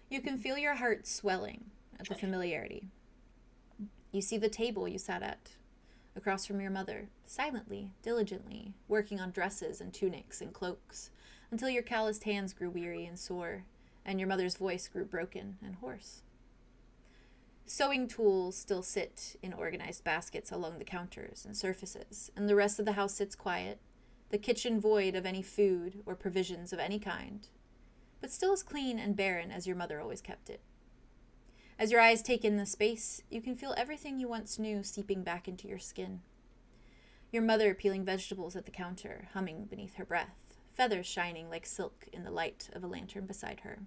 you can feel your heart swelling at the familiarity. You see the table you sat at, across from your mother, silently, diligently, working on dresses and tunics and cloaks, until your calloused hands grew weary and sore, and your mother's voice grew broken and hoarse. Sewing tools still sit in organized baskets along the counters and surfaces, and the rest of the house sits quiet, the kitchen void of any food or provisions of any kind, but still as clean and barren as your mother always kept it. As your eyes take in the space, you can feel everything you once knew seeping back into your skin. Your mother peeling vegetables at the counter, humming beneath her breath, feathers shining like silk in the light of a lantern beside her.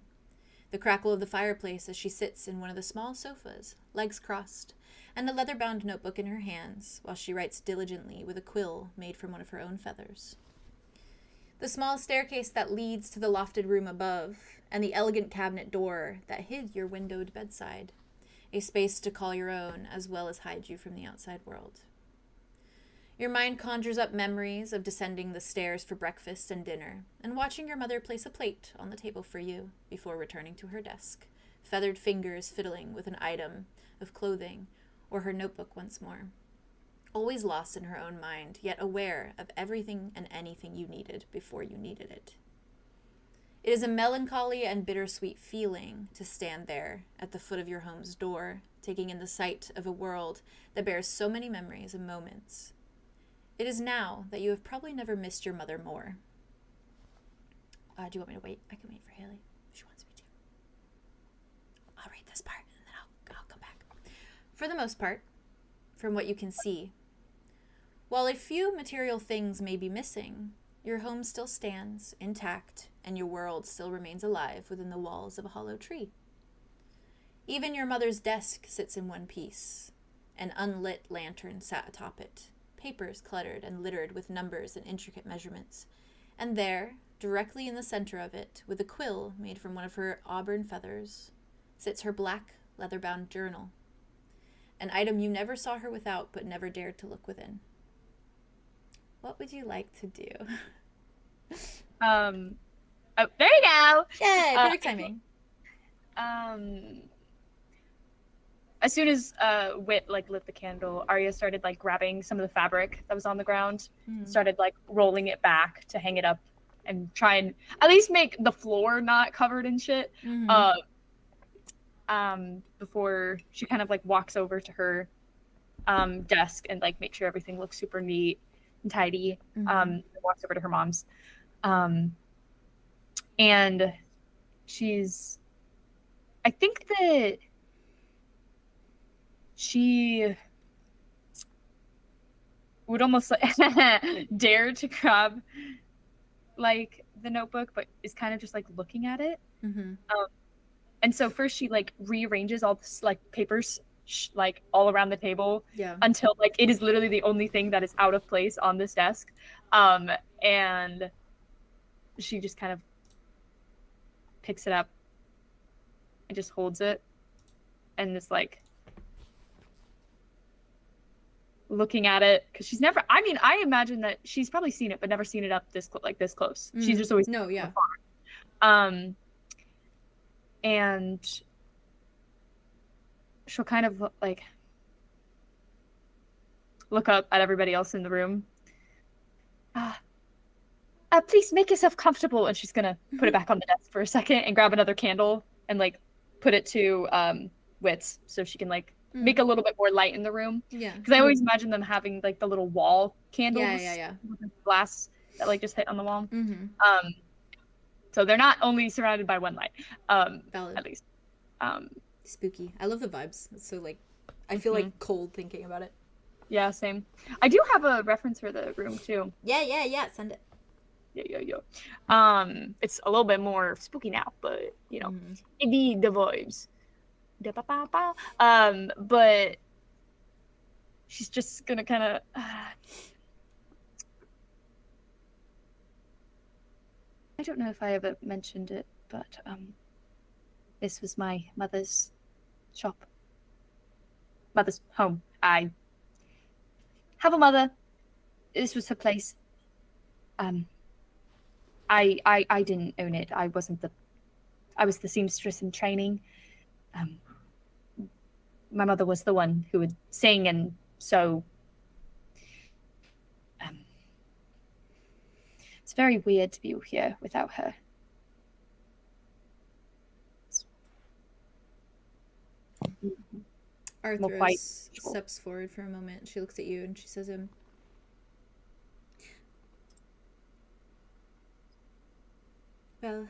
The crackle of the fireplace as she sits in one of the small sofas, legs crossed, and a leather-bound notebook in her hands, while she writes diligently with a quill made from one of her own feathers. The small staircase that leads to the lofted room above, and the elegant cabinet door that hid your windowed bedside, a space to call your own as well as hide you from the outside world. Your mind conjures up memories of descending the stairs for breakfast and dinner, and watching your mother place a plate on the table for you before returning to her desk, feathered fingers fiddling with an item of clothing or her notebook once more. Always lost in her own mind, yet aware of everything and anything you needed before you needed it. It is a melancholy and bittersweet feeling to stand there at the foot of your home's door, taking in the sight of a world that bears so many memories and moments. It is now that you have probably never missed your mother more. Do you want me to wait? I can wait for Haley if she wants me to. I'll read this part and then I'll come back. For the most part, from what you can see, while a few material things may be missing, your home still stands intact and your world still remains alive within the walls of a hollow tree. Even your mother's desk sits in one piece. An unlit lantern sat atop it, papers cluttered and littered with numbers and intricate measurements, and there, directly in the center of it, with a quill made from one of her auburn feathers, sits her black, leather-bound journal, an item you never saw her without but never dared to look within. What would you like to do? Oh, there you go! Yay, perfect timing. As soon as Wit lit the candle, Arya started grabbing some of the fabric that was on the ground, started rolling it back to hang it up and try and at least make the floor not covered in shit. Before she kind of walks over to her desk and make sure everything looks super neat and tidy. Walks over to her mom's, and I think that she would almost dare to grab the notebook, but is kind of just looking at it. And so first she rearranges all this papers all around the table, until it is literally the only thing that is out of place on this desk, and she just kind of picks it up and just holds it and is looking at it, because she's never, I imagine that she's probably seen it but never seen it up this close. She's just always afar. And she'll kind of look up at everybody else in the room. Please make yourself comfortable. And she's gonna put it back on the desk for a second and grab another candle and put it to Wits so she can make a little bit more light in the room. Because I always imagine them having the little wall candles. With the glass that just hit on the wall. So they're not only surrounded by one light. Valid. At least. Spooky. I love the vibes. It's so I feel cold thinking about it. Yeah, same. I do have a reference for the room too. Yeah. Send it. Yeah. It's a little bit more spooky now, but maybe the vibes. But she's just gonna kind of. I don't know if I ever mentioned it, but this was my mother's shop. Mother's home. I have a mother. This was her place. I didn't own it. I was the seamstress in training. My mother was the one who would sing and sew. It's very weird to be here without her. Arthros steps forward for a moment. She looks at you and she says, well,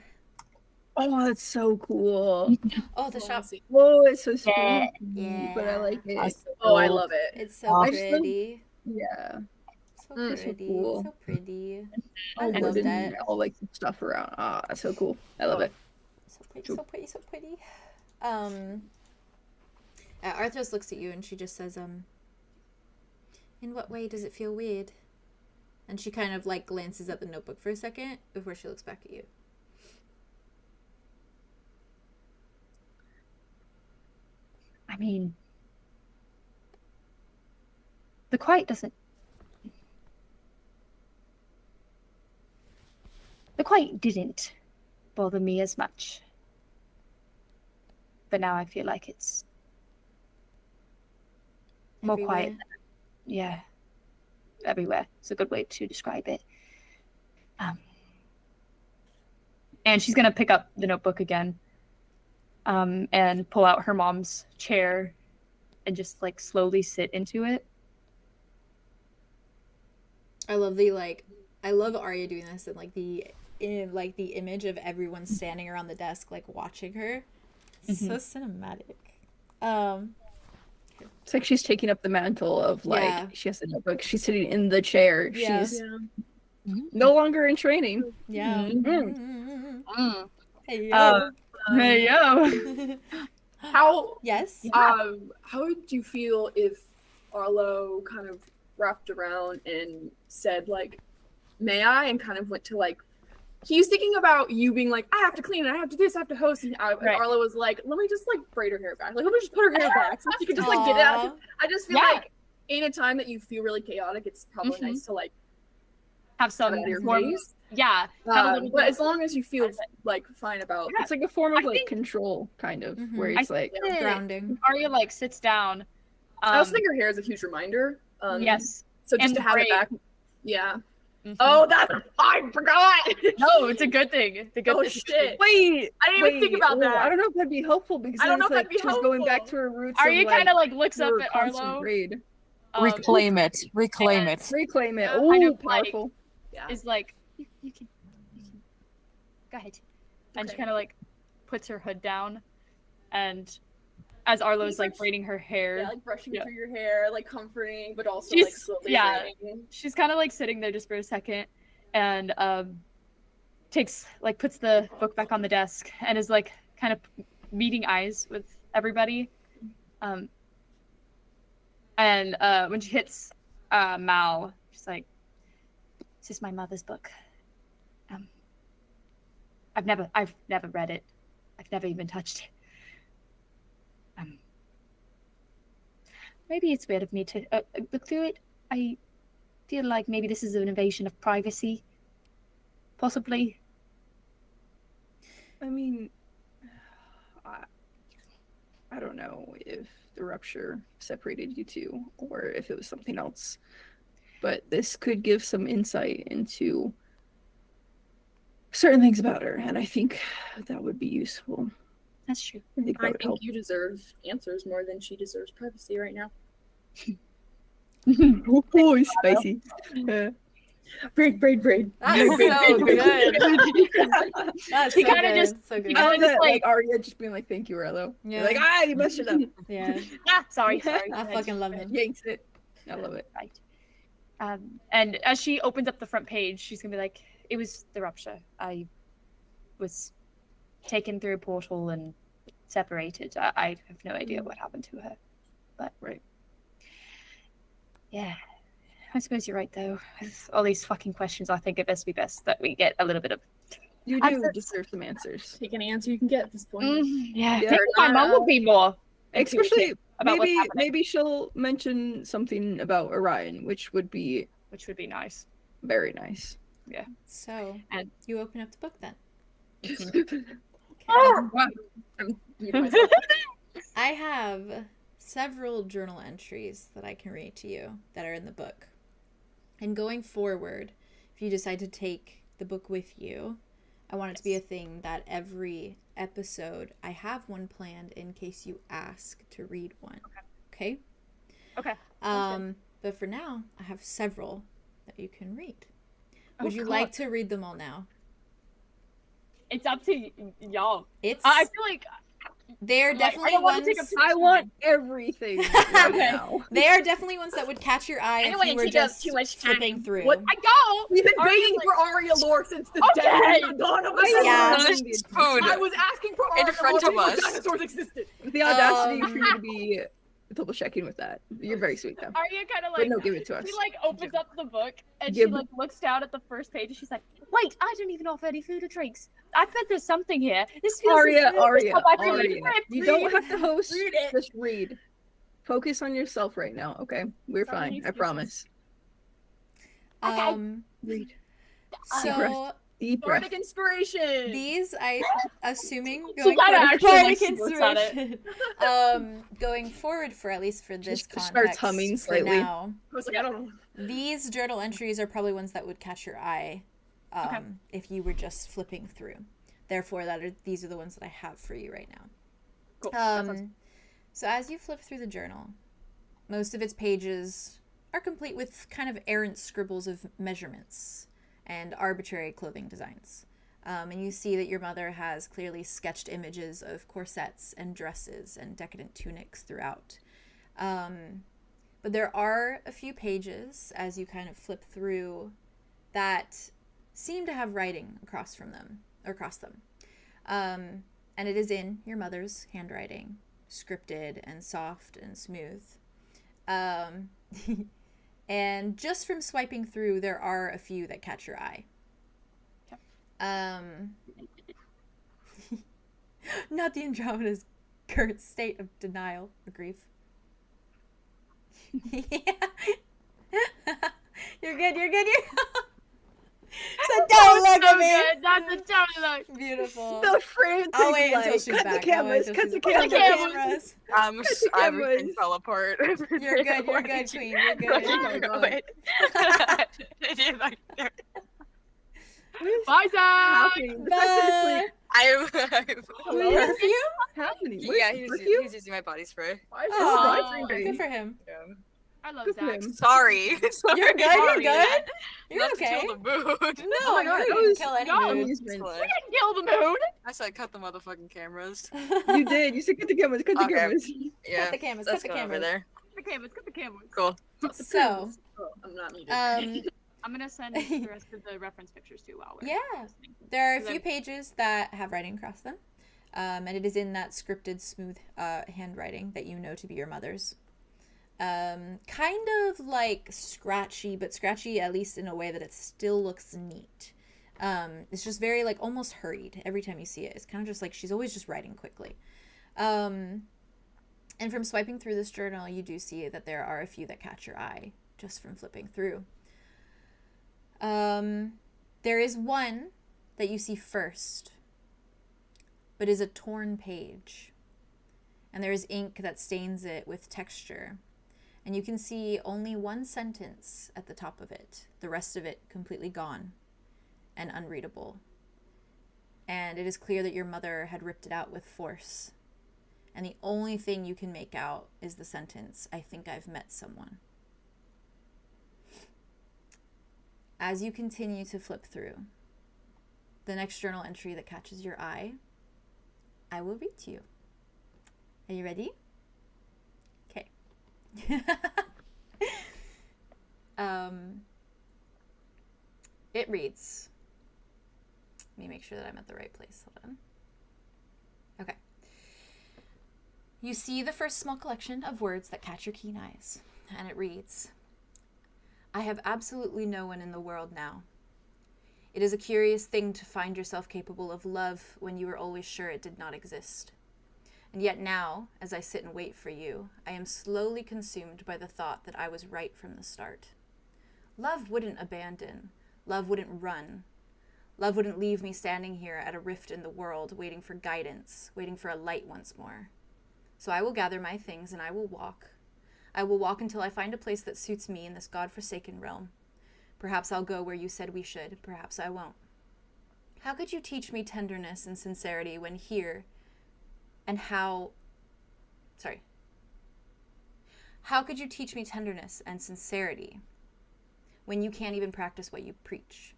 Oh, that's so cool. Oh, the shop. Whoa, it's so sweet. Yeah. But I like it. Oh, I love it. It's so I just love- pretty. Yeah. So Mm, so pretty. cool. So pretty. I Oh, love wooden, that. all like stuff around. Ah, that's so cool. I love it. So pretty, so pretty, so pretty. Arthros looks at you and she just says, in what way does it feel weird? And she kind of like glances at the notebook for a second before she looks back at you. I mean, the quiet doesn't. The quiet didn't bother me as much. But now I feel like it's more quiet. Everywhere. Yeah. Everywhere. It's a good way to describe it. And she's going to pick up the notebook again and pull out her mom's chair and just like slowly sit into it. I love I love Arya doing this and the image of everyone standing around the desk like watching her. It's so cinematic. It's like she's taking up the mantle of like she has a notebook. She's sitting in the chair. Yeah. She's no longer in training. Yeah. Hey, Hey, yo. How yes. how would you feel if Arlo kind of wrapped around and said like, "May I?" and kind of went to like, he was thinking about you being like, "I have to clean, I have to do this, I have to host," and Arlo was like, "Let me just like braid her hair back. Like, let me just put her hair back so she can just like get it out." I just feel like in a time that you feel really chaotic, it's probably nice to like have some your form. face. Yeah. Have a little But bit as long as you feel like fine about It's like a form of I like think- control, kind of, Mhm. where it's like Grounding. Arya like sits down. I also think her hair is a huge reminder. Yes. So just and to have braid. it back. Yeah. Mhm. Oh, that's I forgot. No, it's a good thing. The good Oh thing. shit. wait. I didn't even think about that. I don't know if that'd be helpful because I don't then know it's if like that'd be she's going back helpful. to her roots. Arya of, like, kind of like looks up her at constant Arlo. grade. Reclaim it. Reclaim it. Reclaim it. Yeah, Ooh, kind of like- powerful. Yeah. Is like you can go ahead, and she Okay. kind of like puts her hood down, and as Arlo's like braiding her hair, Yeah, like brushing Yeah. through your hair, like comforting, but also She's- like slowly yeah. braiding. she's kind of like sitting there just for a second, and puts the book back on the desk and is like kind of meeting eyes with everybody, and when she hits Mal, she's like, "This is my mother's book. I've never read it. I've never even touched it. Maybe it's weird of me to look through it. I feel like maybe this is an invasion of privacy. Possibly." I mean, I don't know if the rupture separated you two or if it was something else, but this could give some insight into certain things about her, and I think that would be useful. That's true. I think that I would think help. you deserve answers more than she deserves privacy right now. Oh, spicy. Braid. That's so good. That's He so kinda good. just- so good. he I love kinda that, just, like Arya just being like, "Thank you, Arlo." Yeah. You're like, you messed it up. Yeah. Sorry. I fucking love it. Yanks it. I love it. Right. And as she opens up the front page, she's gonna be like, "It was the rupture. I was taken through a portal and separated. I have no idea what happened to her, but Right. yeah, I suppose you're right though. With all these fucking questions, I think it best be best that we get a little bit of You I do said- deserve some answers. Take any answer you can get at this point. yeah. Yeah. Maybe my mom will be more intuitive Especially about what's happening, maybe she'll mention something about Orion, which would be which would be nice. very nice. So, And- you open up the book then. Oh, wow. I'm muting myself. I have several journal entries that I can read to you that are in the book. And going forward, if you decide to take the book with you, I want it to be a thing that every episode I have one planned in case you ask to read one. Okay? Okay. But for now, I have several that you can read. Would you God. like to read them all now? It's up to y'all. It's I feel like they're like, definitely I don't want ones. to take up too much I time. want everything right Okay. now. They are definitely ones that would catch your eye I if don't wanna you were take up just too much flipping time. through. What I go. We've been Are you, waiting like- for Aria lore since the Okay. day of dawn of the Yeah. sun. There's food. I was asking for In Aria front lore of before us. dinosaurs existed. The audacity for you to be double checking with that. You're very sweet, though. Arya kind of But like no, give it to us. she like opens up the book and Give- she like looks down at the first page and she's like, "Wait, I don't even offer any food or drinks. I bet there's something here. This feels Aria, like Aria, stop by Aria. reading. You don't have to host. Read it. Just read. Focus on yourself right now, okay? We're Someone fine. needs I to promise. Read. So Deep breath. Bardic inspiration. these, I assuming She going kinda forward, actually, like, Bardic looks at it. inspiration. Going forward for at least for this Just starts context humming for slightly. now. I was like, I don't know. These journal entries are probably ones that would catch your eye Okay. if you were just flipping through. Therefore, these are the ones that I have for you right now. Cool. That sounds- So as you flip through the journal, most of its pages are complete with kind of errant scribbles of measurements and arbitrary clothing designs. And you see that your mother has clearly sketched images of corsets and dresses and decadent tunics throughout. But there are a few pages as you kind of flip through that seem to have writing across them. And it is in your mother's handwriting, scripted and soft and smooth. And just from swiping through, there are a few that catch your eye. Not the Andromeda's current state of denial or grief. Yeah. You're good. So don't look at me. Good. That's a don't look. Beautiful. The frantic, I'll wait until like, she's cut back. the cameras, cut the cameras. Everything fell apart. You're good, Queen. You're good. Oh my God. Bye, Zach. Happening. Bye. Hello? Perfume? Happening. Yeah, Where's he the was perfume? using my body spray. Why is this Oh, vibrating? good for him. I love Good for Zach. him. Sorry. You're good. You're good. You're Not okay. to kill the mood. No, Oh my God, you that didn't was- kill any no. mood. Amusement. We didn't kill the moon. I said cut the motherfucking cameras. You did. You said cut the cameras. Cut the Okay. cameras. Yeah. Cut the cameras. Let's Cut the go over cameras. there. Cut the cameras. Cool. So, Oh, I'm not needed. I'm gonna send the rest of the reference pictures too while we're yeah, listening. there are a Then- few pages that have writing across them, and it is in that scripted, smooth handwriting that you know to be your mother's. Kind of like scratchy, but scratchy at least in a way that it still looks neat. It's just very like almost hurried every time you see it. It's kind of just like she's always just writing quickly. And from swiping through this journal, you do see that there are a few that catch your eye just from flipping through. There is one that you see first, but is a torn page. And there is ink that stains it with texture. And you can see only one sentence at the top of it, the rest of it completely gone and unreadable. And it is clear that your mother had ripped it out with force. And the only thing you can make out is the sentence, "I think I've met someone." As you continue to flip through, the next journal entry that catches your eye, I will read to you. Are you ready? Okay. It reads, let me make sure that I'm at the right place. Hold on. Okay. You see the first small collection of words that catch your keen eyes, and it reads, "I have absolutely no one in the world now. It is a curious thing to find yourself capable of love when you were always sure it did not exist. And yet now, as I sit and wait for you, I am slowly consumed by the thought that I was right from the start. Love wouldn't abandon. Love wouldn't run. Love wouldn't leave me standing here at a rift in the world, waiting for guidance, waiting for a light once more. So I will gather my things and I will walk. I will walk until I find a place that suits me in this God-forsaken realm. Perhaps I'll go where you said we should, perhaps I won't. How could you teach me tenderness and sincerity when here, and how could you teach me tenderness and sincerity when you can't even practice what you preach?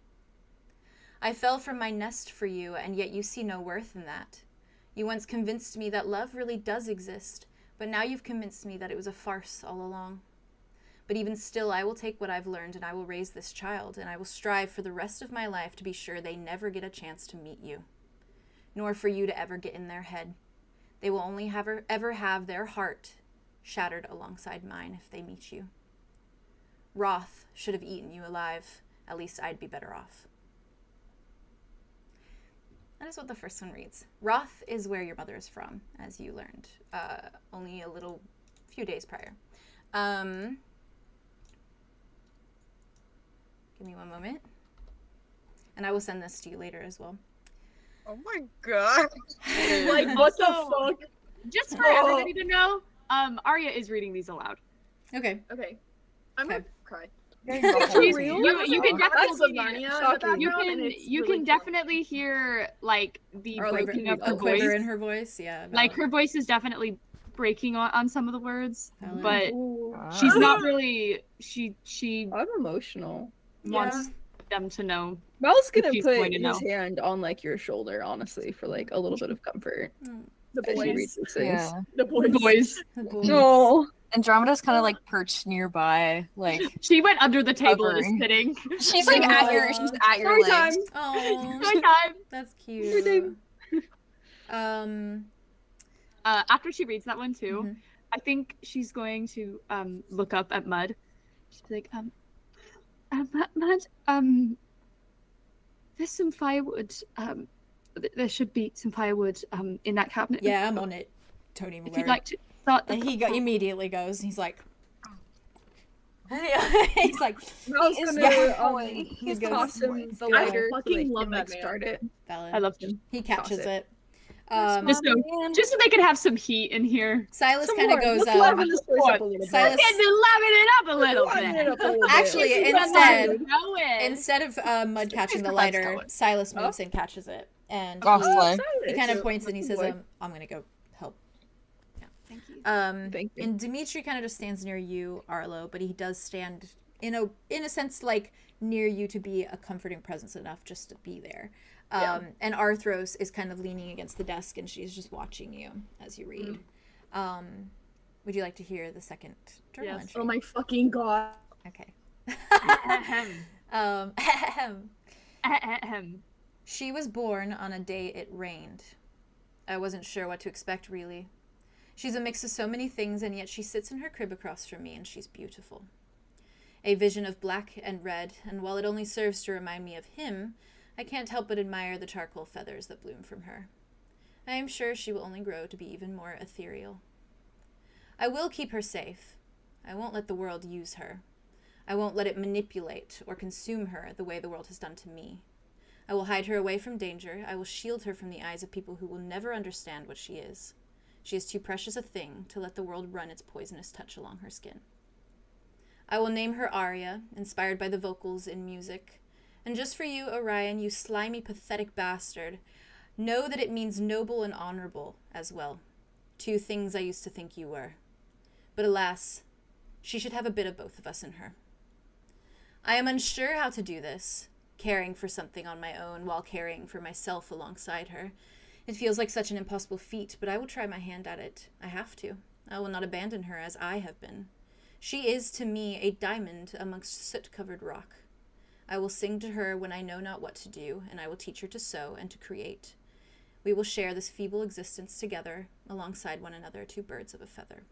I fell from my nest for you, and yet you see no worth in that. You once convinced me that love really does exist, but now you've convinced me that it was a farce all along. But even still, I will take what I've learned and I will raise this child, and I will strive for the rest of my life to be sure they never get a chance to meet you, nor for you to ever get in their head. They will only ever have their heart shattered alongside mine if they meet you. Wrath should have eaten you alive. At least I'd be better off. That is what the first one reads. Wrath is where your mother is from, as you learned only a few days prior. Give me one moment. And I will send this to you later as well. Oh my god. Like, what the fuck? Just for everybody to know, Arya is reading these aloud. Okay. Okay. I'm gonna cry. You can You can definitely hear like the breaking of her voice in her voice. Yeah. Like her voice is definitely breaking on some of the words, Valid. but she's not really. She I'm emotional. wants them to know. Mel's gonna She's put going to his know. hand on like your shoulder, honestly, for like a little bit of comfort. The As she reads boys. these things. Yeah. The boys. Boys. No. Andromeda's kind of like perched nearby, like She went under the table and is Covering. sitting. she's like at your Story time. legs. Oh, Story time. that's cute. After she reads that one too, Mhm. I think she's going to look up at Mud. She's like, Mud, there's some firewood. There should be some firewood in that cabinet. Yeah, I'm on it. Tony If you'd like to start the And he cook- immediately goes. He's like, he's like, Mel's He's gonna the he boy. toss him the I lighter fucking to love like that man. start it. valid. I love him. He catches Toss it. Just so they could have some heat in here. Silas Some kind of more. goes, Let's liven this place up a little bit. Silas- Getting to liven it up a little Liven bit. it up a little bit. Actually, This is what instead- I'm going. instead of Mud catching the That's lighter, going. Silas moves and catches it. And Oh, he, slay. he kind of Silas, points and he good says, boy. I'm going to go help. Thank you. Thank you. And Dimitri kind of just stands near you, Arlo, but he does stand in a sense like near you to be a comforting presence enough just to be there. And Arthros is kind of leaning against the desk and she's just watching you as you read. Would you like to hear the second journal Yes. entry? Oh my fucking god. Okay. Ahem. She was born on a day it rained. I wasn't sure what to expect, really. She's a mix of so many things, and yet she sits in her crib across from me, and she's beautiful. A vision of black and red, and while it only serves to remind me of him, I can't help but admire the charcoal feathers that bloom from her. I am sure she will only grow to be even more ethereal. I will keep her safe. I won't let the world use her. I won't let it manipulate or consume her the way the world has done to me. I will hide her away from danger. I will shield her from the eyes of people who will never understand what she is. She is too precious a thing to let the world run its poisonous touch along her skin. I will name her Arya, inspired by the vocals in music. And just for you, Orion, you slimy, pathetic bastard, know that it means noble and honorable as well. Two things I used to think you were. But alas, she should have a bit of both of us in her. I am unsure how to do this, caring for something on my own while caring for myself alongside her. It feels like such an impossible feat, but I will try my hand at it. I have to. I will not abandon her as I have been. She is to me a diamond amongst soot-covered rock. I will sing to her when I know not what to do, and I will teach her to sew and to create. We will share this feeble existence together, alongside one another, two birds of a feather.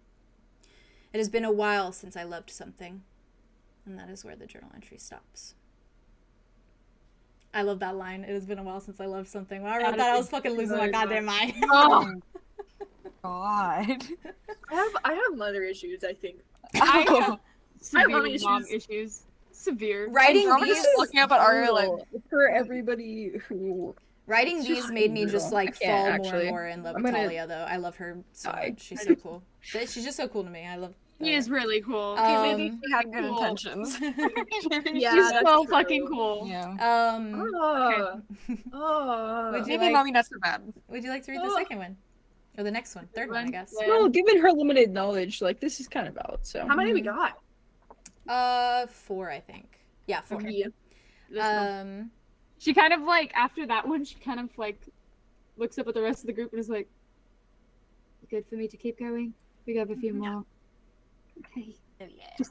It has been a while since I loved something, and that is where the journal entry stops. I love that line. It has been a while since I loved something. When I wrote that, I was fucking losing my goddamn mind. Oh, God. I have mother issues, I think. I have severe mom mom issues. issues. Severe. Writing I'm these, just looking up at Arya like, For everybody who writing these made me just like I can't, fall more actually. and more in love I'm with gonna Talia, though. I love her so die. much. She's so cool. She's just so cool to me. I love. He is really cool. maybe she had good cool. intentions. Yeah, She's that's so true. fucking cool. Yeah. Oh. Oh. Would you Maybe like, mommy not so bad. Would you like to read the second one? Or the next one? Third one, I guess. well, given her limited knowledge, like this is kind of out. So How many we got? 4, I think. Yeah, 4. Okay. This one. She kind of like, after that one, she kind of like looks up at the rest of the group and is like, good for me to keep going? We have a few more. Okay. Oh yeah.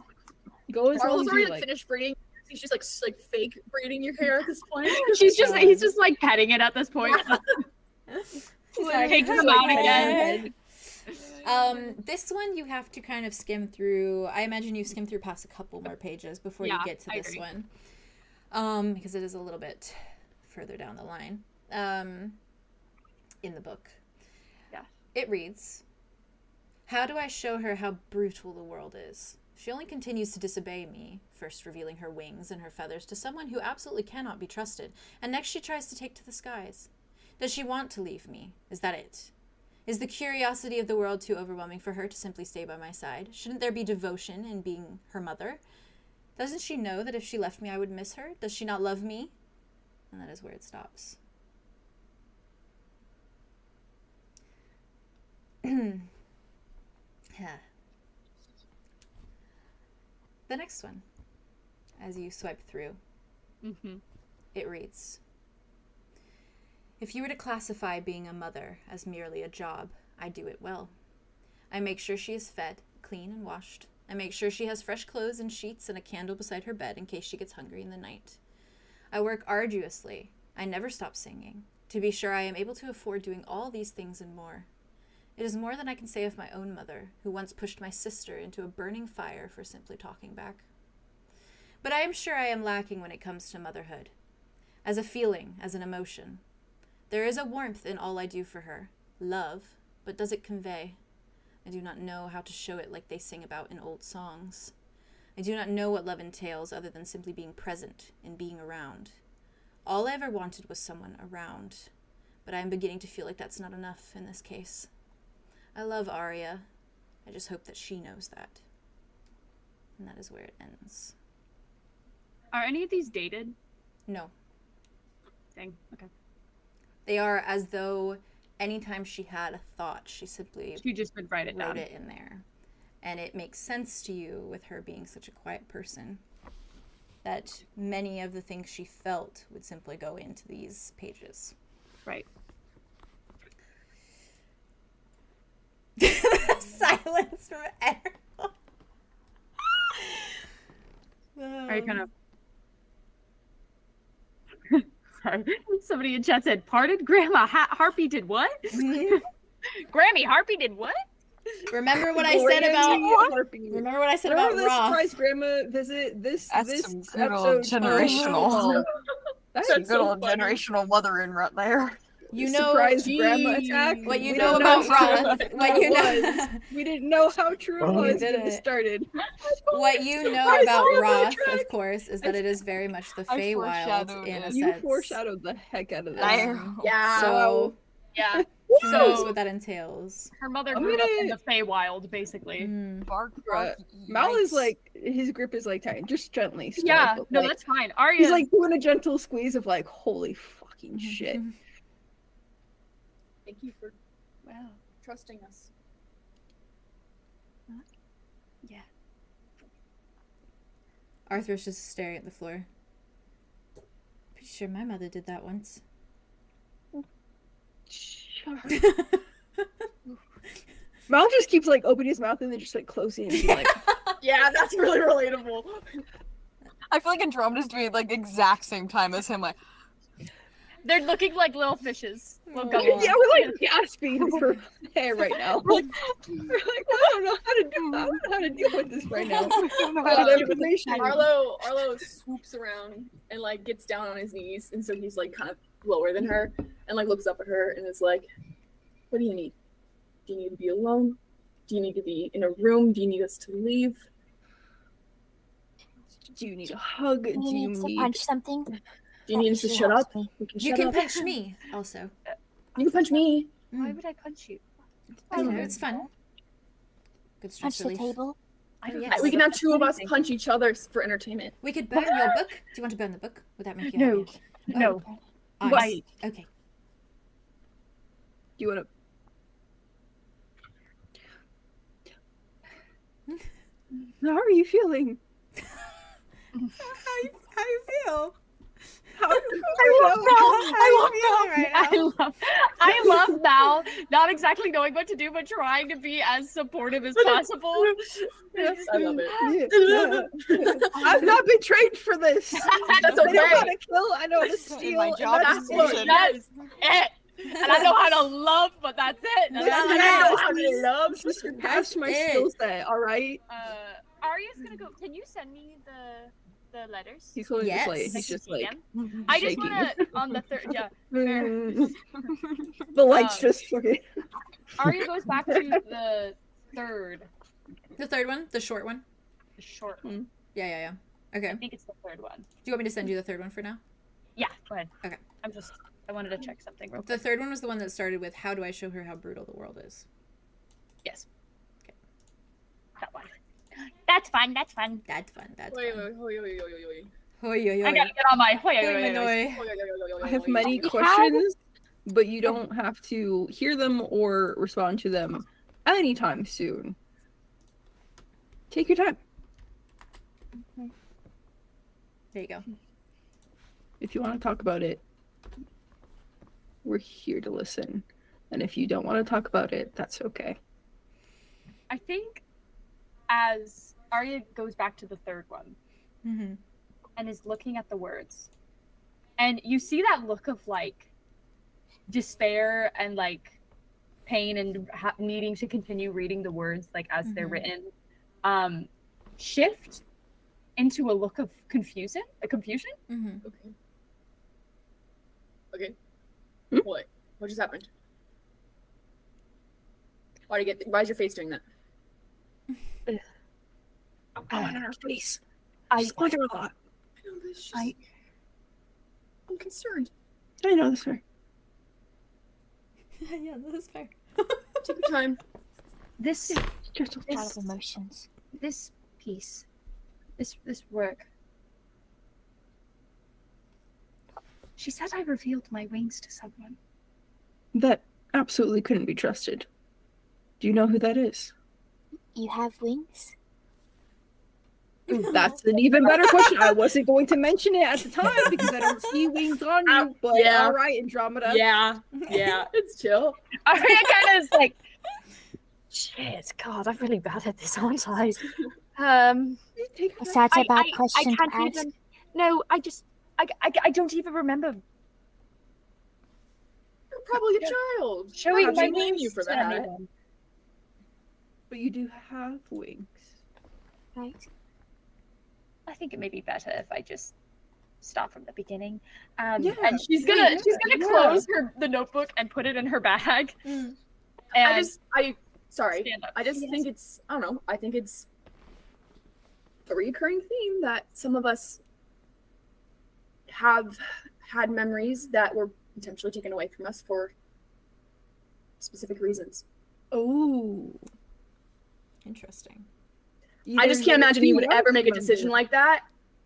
Go as long Carl's as already you like. finished braiding. He's just like fake braiding your hair at this point. He's just like petting it at this point. She's like, Take them "Hello, out again." This one you have to kind of skim through. I imagine you've skimmed through past a couple more pages before you get to I this agree. one. Because it is a little bit further down the line. In the book. Yeah. It reads, how do I show her how brutal the world is? She only continues to disobey me, first revealing her wings and her feathers to someone who absolutely cannot be trusted, and next she tries to take to the skies. Does she want to leave me? Is that it? Is the curiosity of the world too overwhelming for her to simply stay by my side? Shouldn't there be devotion in being her mother? Doesn't she know that if she left me I would miss her? Does she not love me? And that is where it stops. Yeah. The next one, as you swipe through, it reads, if you were to classify being a mother as merely a job, I do it well. I make sure she is fed, clean, and washed. I make sure she has fresh clothes and sheets and a candle beside her bed in case she gets hungry in the night. I work arduously. I never stop singing. To be sure, I am able to afford doing all these things and more. It is more than I can say of my own mother, who once pushed my sister into a burning fire for simply talking back. But I am sure I am lacking when it comes to motherhood. As a feeling, as an emotion. There is a warmth in all I do for her. Love, but does it convey? I do not know how to show it like they sing about in old songs. I do not know what love entails other than simply being present and being around. All I ever wanted was someone around, but I am beginning to feel like that's not enough in this case. I love Arya. I just hope that she knows that. And that is where it ends. Are any of these dated? No. Dang. Okay. They are as though anytime she had a thought, she simply She just would write it down. wrote it in there. And it makes sense to you, with her being such a quiet person, that many of the things she felt would simply go into these pages. Right. Silence from Errol. Are you kind of... Sorry. Somebody in chat said, pardon? Grandma Harpy did what? Grammy Harpy did what? Remember what I said about Remember what I said about the Roth? surprise grandma visit this That's some good old episode. generational. That's That's a good so old funny. generational mothering right there. You know surprise grandma attack. what you We know didn't about how Roth. true What it you know was. We didn't know how true it was did when it it. started. what you know about Roth, of course, is that it is very much the I Feywild foreshadowed in a it. You sense. foreshadowed the heck out of I- that. Yeah. So Yeah. who knows So what that entails? her mother I'm grew up in gonna- the Feywild, basically. Bark, Bruh, bark, Mal is yikes. like, his grip is like tight, just gently. Still, Yeah. but, No, like, that's fine. Arya. he's like doing a gentle squeeze of like, holy fucking shit. Thank you for trusting us. Arthur's just staring at the floor. Pretty sure my mother did that once. Mal just keeps like opening his mouth and then just like closing it and being like, Yeah, that's really relatable. I feel like Andromeda's doing it like the exact same time as him. Like, They're looking like little fishes. Little Aw. guppies. yeah, we're like gasping for air right now. We're like, I don't know how to deal with this right now. Arlo swoops around and like gets down on his knees, and so he's like kind of lower than her, and like looks up at her and is like, "What do you need? Do you need to be alone? Do you need to be in a room? Do you need us to leave? Do you need a hug? Do You you need to need punch something? Do you need us to That shut helps up? me. We can You shut can up. punch me, also. You can punch me. Why would I punch you? I know, it's fun. Good stress Punch the relief. table? I don't yes. We can have two of us punch each other for entertainment. We could burn your book. Do you want to burn the book? Would that make you No. happy? No. Eyes. Why? Okay. Do you want to? How are you feeling? How you feel? How are you I love Mal not exactly knowing what to do, but trying to be as supportive as possible. Yes, I love it. I've not been trained for this. That's I know how okay. to kill. I know how to steal. my job and description. That's it. And I know how to love, but that's it. I That's know how to love. Just surpassed my skill set. All right. Arya's gonna go. Can you send me the letters? He's holding Yes. this way. He's just like I just shaking. wanna on the third. Yeah. Fair. The lights just fucking. Arya goes back to the third, The third one, the short one. the short one. Yeah. Okay. I Do think it's the third one. you want me to send you the third one for now? Yeah. Go ahead. Okay. I wanted to check something real quick. The third one was the one that started with "How do I show her how brutal the world is?" Yes. Okay. That one. That's fun. That's fun. That's fun. That's Wait. fun. Hoi. I gotta get on my. I have many questions, but you don't have to hear them or respond to them anytime soon. Take your time. There you go. If you want to talk about it, we're here to listen. And if you don't want to talk about it, that's okay. I think as Arya goes back to the third one and is looking at the words, and you see that look of like despair and like pain and needing to continue reading the words like as they're written, shift into a look of confusion. Okay. What just happened? Why is your face doing that? On her face. I Splinter a lot. I know this. I'm concerned. I know this, sir. Yeah, that's fair. Take your time. this Just A lot of emotions. this piece, this work. She said I revealed my wings to someone. That absolutely couldn't be trusted. Do you know who that is? You have wings? That's an even better question. I wasn't going to mention it at the time because I don't see wings on you, but Yeah. all right, Andromeda. Yeah, it's chill. Arya kind of is like, shit, God, I'm really bad at this, aren't I? Is that a bad question to can't ask? even. No, I don't even remember You're probably a child. showing Perhaps my I blame wings you for to that. anyone. But you do have wings. Right. I think it may be better if I just start from the beginning. Yeah, And she's gonna close the notebook and put it in her bag. And I stand up. I just think it's, I don't know, I think it's a recurring theme that some of us have had memories that were intentionally taken away from us for specific reasons. Oh. Interesting. I just can't imagine you would ever make a decision like that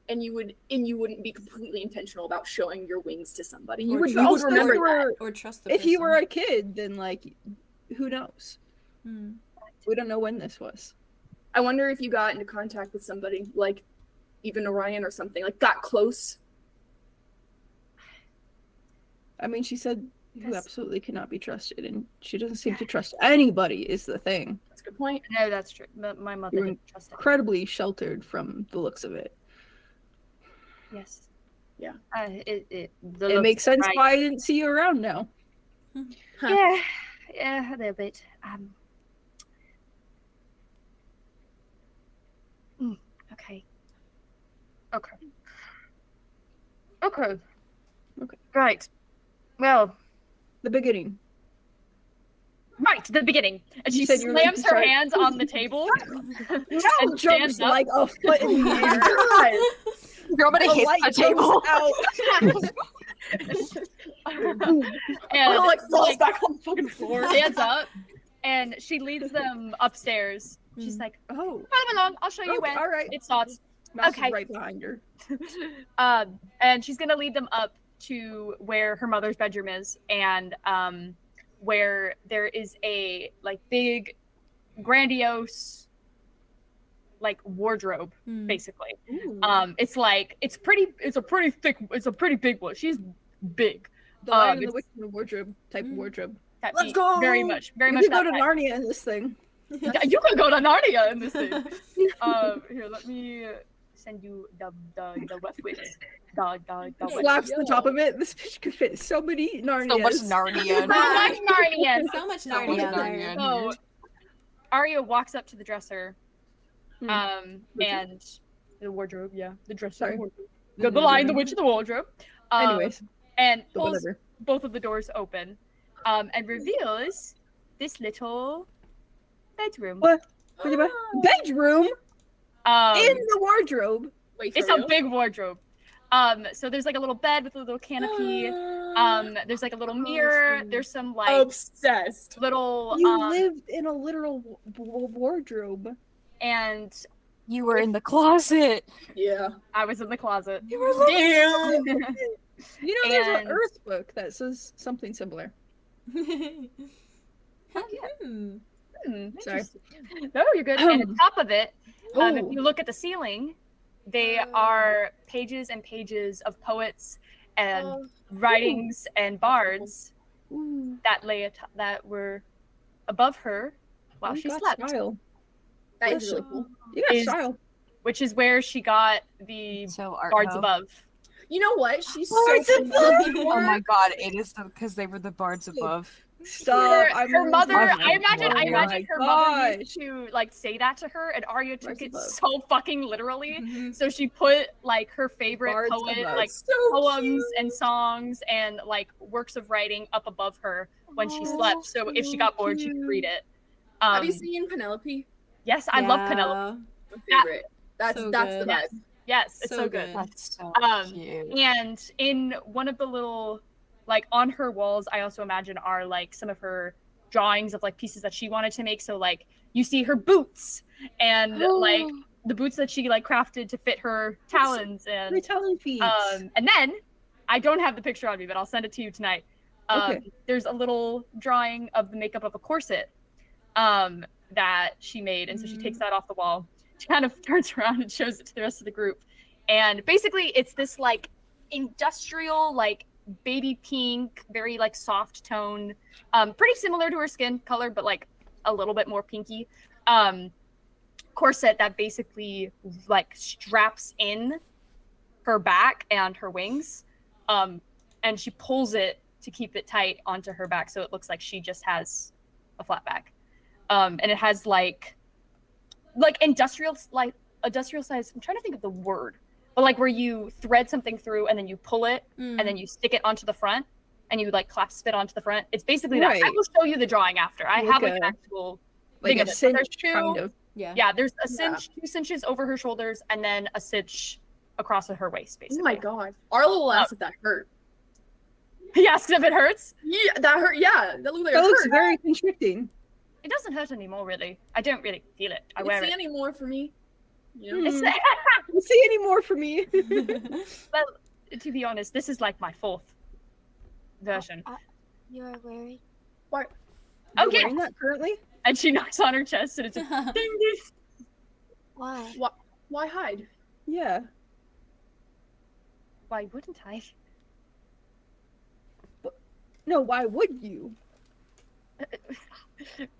and you wouldn't be completely intentional about showing your wings to somebody. You would remember that. Or trust the If you person. were a kid, then like, who knows? We don't know when this was. I wonder if you got into contact with somebody, like even Orion or something, like got close. I mean, she said who absolutely cannot be trusted, and she doesn't seem to trust anybody, is the thing. That's a good point. No, that's true. My mother You're didn't trust it. incredibly sheltered from the looks of it. Yes. Yeah. It makes sense why I didn't see you around now. Yeah, a little bit. Okay. Right. Well, The beginning. right, the beginning. And she said you were going slams to her start- hands on the table. No, And jumps stands up. like a foot in the air. Nobody The hits light the table. goes out. And like falls back on the fucking floor. stands up and she leads them upstairs. She's like, Oh, follow along, I'll show you okay, when. all right. It starts. Mouse Okay. is right behind her. And she's gonna lead them up to where her mother's bedroom is, and where there is a like big, grandiose, like wardrobe, basically. It's a pretty big one. She's big. The Lion and the It's- Witch in the Wardrobe type wardrobe. Let's go. Very much We that could go to type. Narnia in this thing. Yeah, you can go to Narnia in this thing. Here, let me send you the website. Slaps the top of it. This bitch could fit so many Narnias. So much Narnia. So much Narnia. So much So much Narnia. Narnia. So Arya walks up to the dresser, Hmm. and the wardrobe. Yeah, the dresser. Sorry. Wardrobe. The Lion, the Witch, and the wardrobe. Anyways, and but pulls whatever. both of the doors open, and reveals this little bedroom. What? Bedroom in the wardrobe. Wait, It's for a real? big wardrobe. So there's like a little bed with a little canopy. There's like a little mirror. There's some like Obsessed. little You lived in a literal wardrobe. and You were in the closet. Yeah. I was in the closet. You were Damn. You know, there's And- an Earth book that says something similar. Sorry. No, you're good. And on top of it, if you look at the ceiling, they are pages and pages of poets and writings and bards that that were above her while You she got slept, style. That is really cool. You got Is- style. which is where she got the So bards above. You know what? She's Bards so above. Oh my god, it is because they were the bards above. Stop. Her mother, loving I imagine my her mother used gosh. to like say that to her, and Arya took Bards it above. so fucking literally. So she put like her favorite Bards poet, above. like so poems cute. and songs and like works of writing up above her when she slept. So if she got bored, she could read it. Have you seen Penelope? Yes, I love Penelope. My favorite. That's So that's good. the vibe. Yes, it's So so good. good. That's so cute. And in one of the little, like on her walls, I also imagine are like some of her drawings of like pieces that she wanted to make. So like you see her boots and like the boots that she like crafted to fit her talons and Retelling feet. and then I don't have the picture on me, but I'll send it to you tonight. Okay. There's a little drawing of the makeup of a corset that she made, and so she takes that off the wall. She kind of turns around and shows it to the rest of the group, and basically it's this like industrial, like baby pink, very like soft tone, pretty similar to her skin color, but like a little bit more pinky. Corset that basically like straps in her back and her wings, and she pulls it to keep it tight onto her back, so it looks like she just has a flat back. And it has like industrial size. I'm trying to think of the word, but like where you thread something through and then you pull it and then you stick it onto the front and you like clasp it onto the front. It's basically that. I will show you the drawing after. I have like an actual like thing a of it. But cinch there's two, kind of. yeah, there's a cinch, 2 cinches over her shoulders, and then a cinch across her waist, basically. Oh my god. Arlo will ask if that hurt. He asked if it hurts. Yeah, that hurt. Yeah, that looked like That it looks hurt. very constricting. It doesn't hurt anymore, really. I don't really feel it. I Can't wear see it. any more for me. You know? It's, Don't see any more for me. well, to be honest, this is like my 4th version. You are wearing. You're Okay. wearing that currently? And she knocks on her chest, and it's a ding ding. Why? Why hide? Yeah. Why wouldn't I? No, why would you?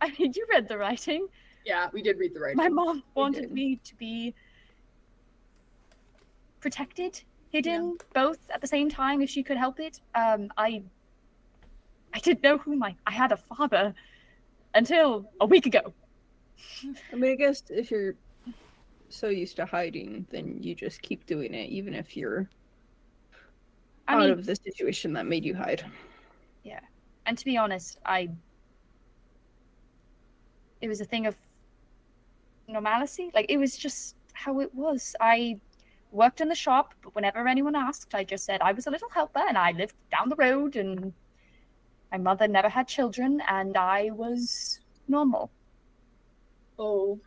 I mean, you read the writing. Yeah, we did read the right. My mom wanted did. me to be protected, hidden, both at the same time if she could help it. I didn't know I had a father until a week ago. I mean, I guess if you're so used to hiding, then you just keep doing it, even if you're out of the situation that made you hide. Yeah. And to be honest, it was a thing of normalcy. Like, it was just how it was. I worked in the shop, but whenever anyone asked, I just said I was a little helper and I lived down the road and my mother never had children and I was normal. Oh.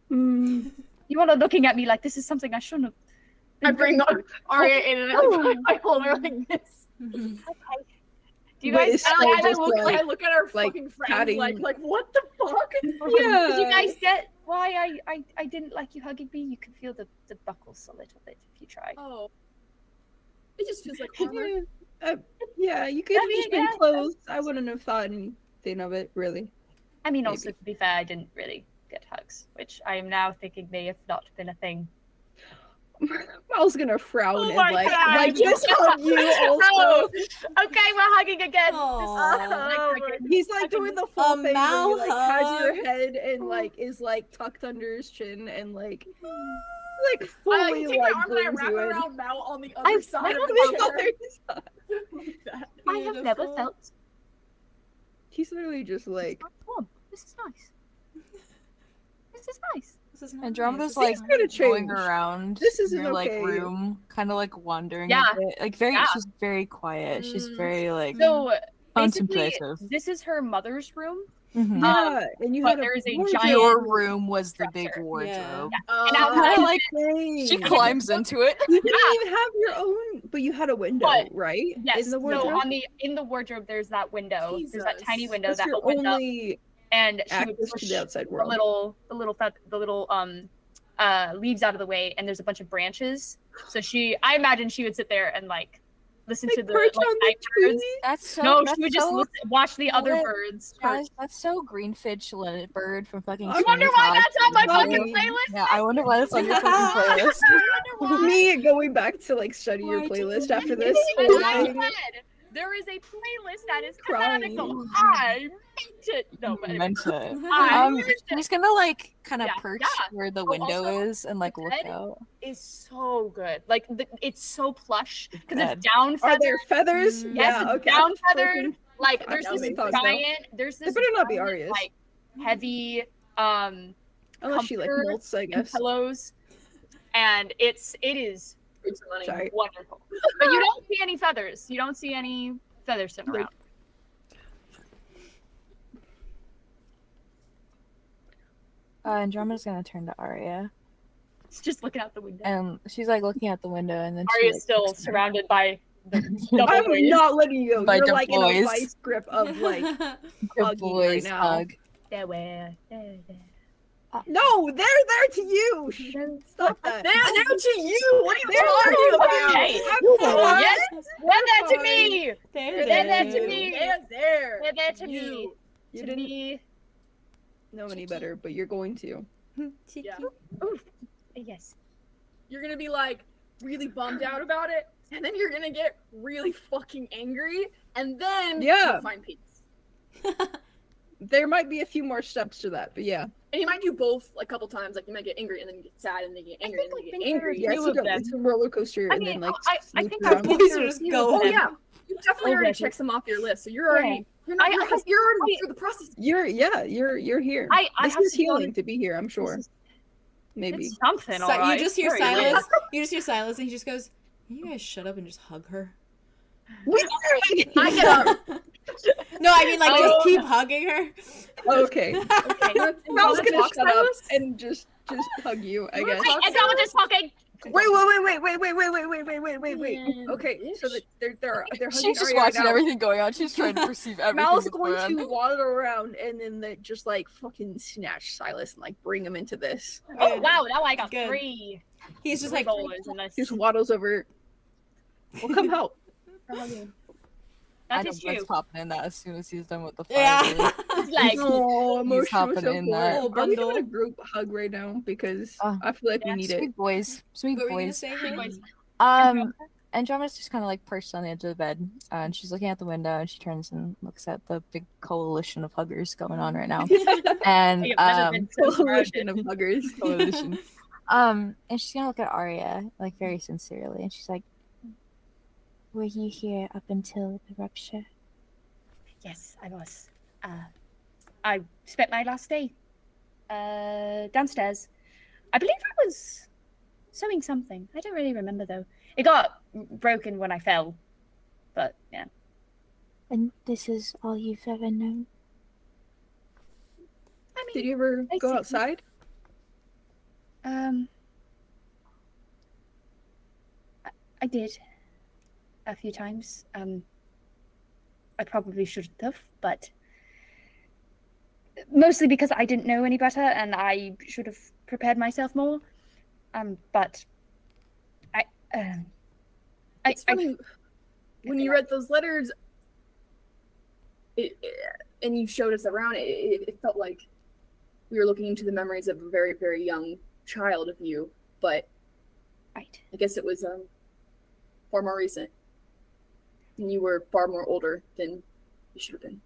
You all are looking at me like this is something I shouldn't have. I bring Arya in and I hold her like this. Do you Wait, guys? is And Still I just, look, like- I look at our like, fucking friends patting- like what the fuck? Yeah. Did you guys get why I didn't like you hugging me? You can feel the buckles a little bit if you try. Oh. It just feels like armor. Yeah, you could have just been close. I wouldn't have thought anything of it, really. I mean, Maybe. also, to be fair, I didn't really get hugs, which I am now thinking may have not been a thing. Mal's gonna frown Oh and my like God. just hug you also. Oh, okay, we're hugging again. He's like doing the full thing Mal where he like has your hug. head and like is like tucked under his chin and like I fully take like my arm and I brings wrap you it in. around Mal on the other side of He's the on chair. their side. I have never felt He's literally just like warm. This is nice. This is nice. Andromeda's like gonna going change. around This isn't your like okay. room, kind of like wandering Yeah. a bit. Like very, Yeah. she's very quiet. She's very like So basically, contemplative. this is her mother's room. Mhm. yeah, and you but had there is a wardrobe. giant- Your room was the big dresser. wardrobe. And outside Kinda of like Dang. she climbs into it. You didn't even have your own, but you had a window, But- right? Yes. In the wardrobe. So in the wardrobe, there's that window. There's that tiny window That's that your opens up, only and she would access to push the outside the world. little leaves out of the way, and there's a bunch of branches. So I imagine she would sit there and like listen to the perch like, on the night birds. That's so. No, that's she would just so, watch the other What? birds. Guys, that's so greenfinch bird from fucking. I You wonder Sweeney why Todd. that's on my Funny. fucking playlist? Yeah, I wonder why that's on your fucking playlist. Me going back to like study your Why do playlist you after do this In whole my thing. head, there is a playlist that is Crying. canonical. I meant it. No, but Meant it. I I'm just gonna like kind of Yeah, perch yeah. where the Oh, window also, is and like the look bed out. is so good. Like it's so plush because Bed. it's down Are feathered. there feathers? Yes, Yeah, it's okay. down feathered. Freaking- Like I there's know this they thought so. giant. There's this. better not be giant, Arya's. Like heavy Unless she like comforter molts, I and guess. pillows, and it is Sorry. wonderful. But you don't see any feathers. You don't see any feathers sitting around. Andromeda's gonna turn to Arya, It's just looking out the window. and she's like looking out the window, and then she, Arya's like, still looks at her. surrounded by the double I'm boys. not letting you go. By You're the like in a boys. vice grip of like The hugging right boys now. hug. There, where? There. No, they're there to you. Stop that. They're there to you. What are you They're talking about? Hey, What? yes, they're there to me. They're They're there to me. They're there. They're there to me. You To didn't me. know any better, but you're going to. Yeah. Yes. You're gonna be like really bummed out about it, and then you're gonna get really fucking angry, and then Yeah. you'll find peace. There might be a few more steps to that, but yeah. And you might do both a couple times. Like you might get angry, and then you get sad, and then you get angry, and then you get angry. Yeah, Two of them. it's a roller coaster, I and mean, then like I loop think around. I've Boys are just few going. of Oh them. yeah, you definitely already Already. checked some off your list, so you're already you're I not have- you're already I- through the process. You're here. I This have is to be healing honest, to be here, I'm sure. this is- Maybe. It's something. So alright. you just hear Very Silas. nice. You just hear Silas, and he just goes, "Can you guys shut up and just hug her?" I get up. No, I mean like Oh. just keep hugging her. Okay. Okay. Mal's gonna talk, shut up Silas? and just hug you, I guess. Wait, and someone just talking. Wait. Okay, so they're hugging She's just Arya watching now. everything going on. She's trying to perceive everything. Mal's that's going going to on. waddle around and then they just like fucking snatch Silas and like bring him into this. Oh wow! Now I got Good. 3. He's just like, dollars and He just waddles over. Well, come help. That Adam is was you. popping in that as soon as he's done with the fire. yeah. It's like Oh, He's hopping emotional in support. that. Whole Are we doing a bundle. group hug right now? Because Oh. I feel like we Yeah, need it. Sweet boys. Sweet What were you gonna boys. say? Sweet Haley? boys. Andromeda's just kind of like perched on the edge of the bed, and she's looking out the window, and she turns and looks at the big coalition of huggers going on right now. And I have never been so Coalition surrounded. of huggers. coalition. And she's gonna look at Arya like very sincerely, and she's like, Were you here up until the rupture? Yes, I was. I spent my last day downstairs. I believe I was sewing something. I don't really remember though. It got broken when I fell, but yeah. And this is all you've ever known? I mean, Did you ever go basically. outside? I did a few times. I probably shouldn't have, but mostly because I didn't know any better and I should have prepared myself more. But It's funny, when you read those letters, and you showed us around, it felt like we were looking into the memories of a very, very young child of you, but Right. I guess it was far more recent. And you were far more older than you should have been.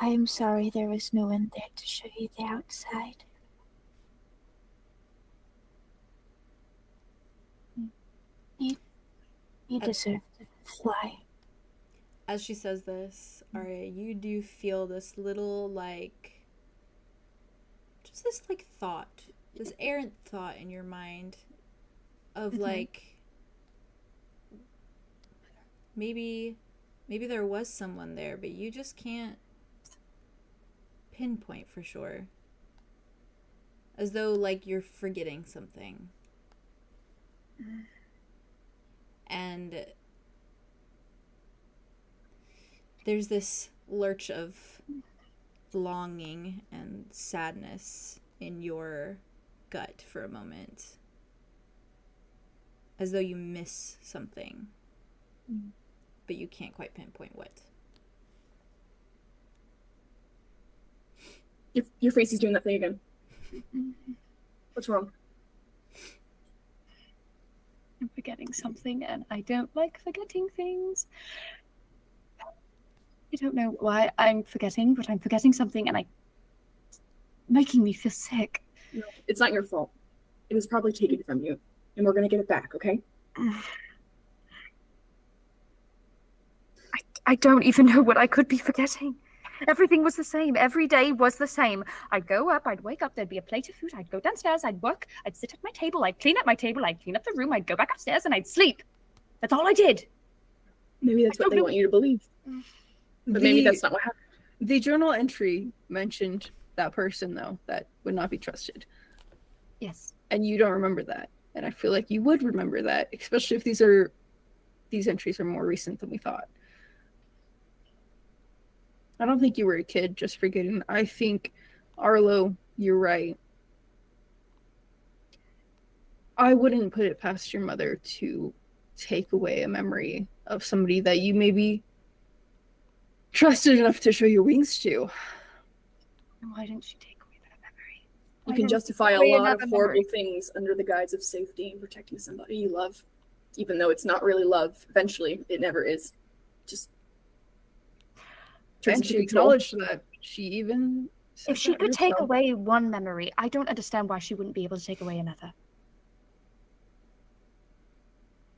I am sorry there was no one there to show you the outside. You deserve to fly. As she says this, Arya, you do feel this little, like, just this, like, thought, this errant thought in your mind of, like, maybe there was someone there, but you just can't pinpoint for sure. As though, like, you're forgetting something. And there's this lurch of longing and sadness in your gut for a moment. As though you miss something. But you can't quite pinpoint what. Your face is doing that thing again. What's wrong? I'm forgetting something, and I don't like forgetting things. I don't know why I'm forgetting, but I'm forgetting something, and it's making me feel sick. No, it's not your fault. It was probably taken from you, and we're gonna get it back, okay? I don't even know what I could be forgetting. Everything was the same. Every day was the same. I'd go up, I'd wake up, there'd be a plate of food, I'd go downstairs, I'd work, I'd sit at my table, I'd clean up my table, I'd clean up the room, I'd go back upstairs, and I'd sleep. That's all I did. Maybe that's what they want you to believe. But maybe that's not what happened. The journal entry mentioned that person, though, that would not be trusted. Yes. And you don't remember that. And I feel like you would remember that, especially if these entries are more recent than we thought. I don't think you were a kid just forgetting. I think, Arlo, you're right. I wouldn't put it past your mother to take away a memory of somebody that you maybe trusted enough to show your wings to. Why didn't she take away that memory? You can justify a lot of horrible things under the guise of safety and protecting somebody you love. Even though it's not really love. Eventually, it never is. Just... And she acknowledged that. She even... If she could take away one memory, I don't understand why she wouldn't be able to take away another.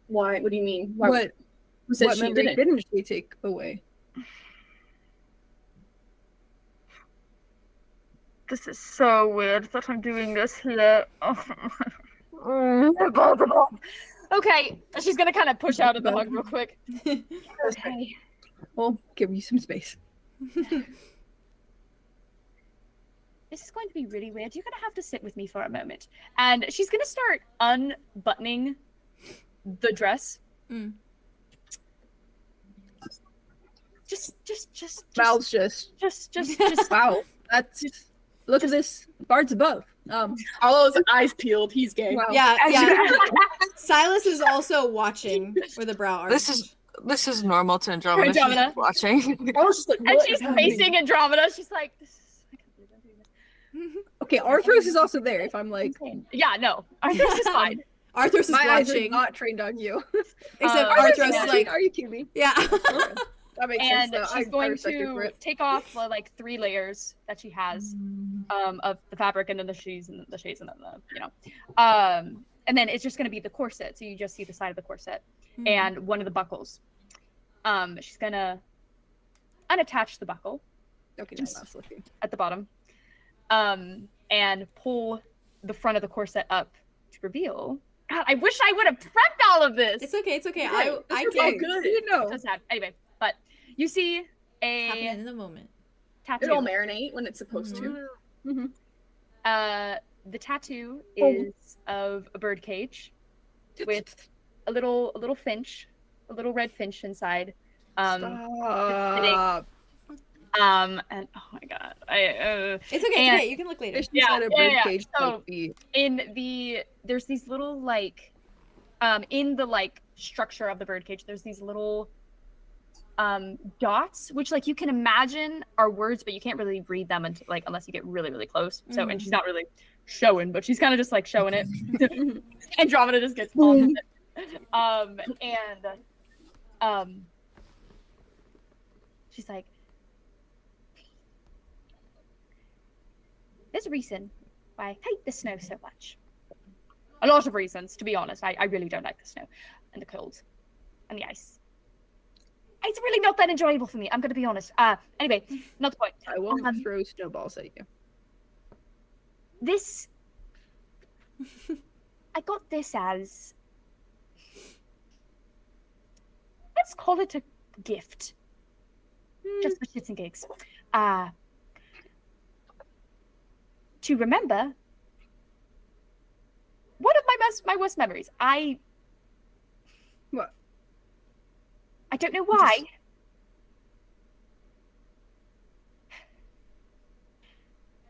Why? What do you mean? What memory didn't she take away? This is so weird that I'm doing this here. Okay, she's gonna kind of push out of the hug real quick. Okay. We'll give you some space. This is going to be really weird. You're gonna have to sit with me for a moment. And she's gonna start unbuttoning the dress. Just Val's just wow. That's look at this. Bard's above. Arlo's eyes peeled. He's gay. Wow. Yeah. Silas is also watching with a brow arch. This is normal to Andromeda. Andromeda. She's watching. And she's facing Andromeda. She's like, I can't believe I'm doing this. Okay, Arthros is also there. If I'm like, yeah, no, Arthros is fine. Arthros is my eyes are watching. not trained on you. Except Arthros is like, are you kidding me? Yeah. That makes And sense. she's going to take off like 3 layers that she has of the fabric, and then the shoes and the shades, and then the and then it's just going to be the corset. So you just see the side of the corset and one of the buckles. She's gonna unattach the buckle. Okay, no, that's looking at the bottom, and pull the front of the corset up to reveal. God, I wish I would have prepped all of this. It's okay. It's okay. I can. Good. You know. Anyway, but you see Happening in the moment. Tattoo. It'll marinate when it's supposed to. The tattoo is of a bird cage with a little finch, a little red finch inside. Stop. And oh my god, it's okay. and, You can look later. If she's at a birdcage, so there's these little like, in the like structure of the birdcage, there's these little dots, which like you can imagine are words, but you can't really read them until, like, unless you get really, really close. So, and she's not really showing, but she's kind of just like showing it. Andromeda just gets on with it. She's like, there's a reason why I hate the snow so much. A lot of reasons, to be honest. I really don't like the snow and the cold and the ice. It's really not that enjoyable for me. I'm going to be honest. Anyway, not the point. I won't throw snowballs at you. This, I got this as, let's call it a gift. Just for shits and gigs. To remember one of my worst memories. What? I don't know why.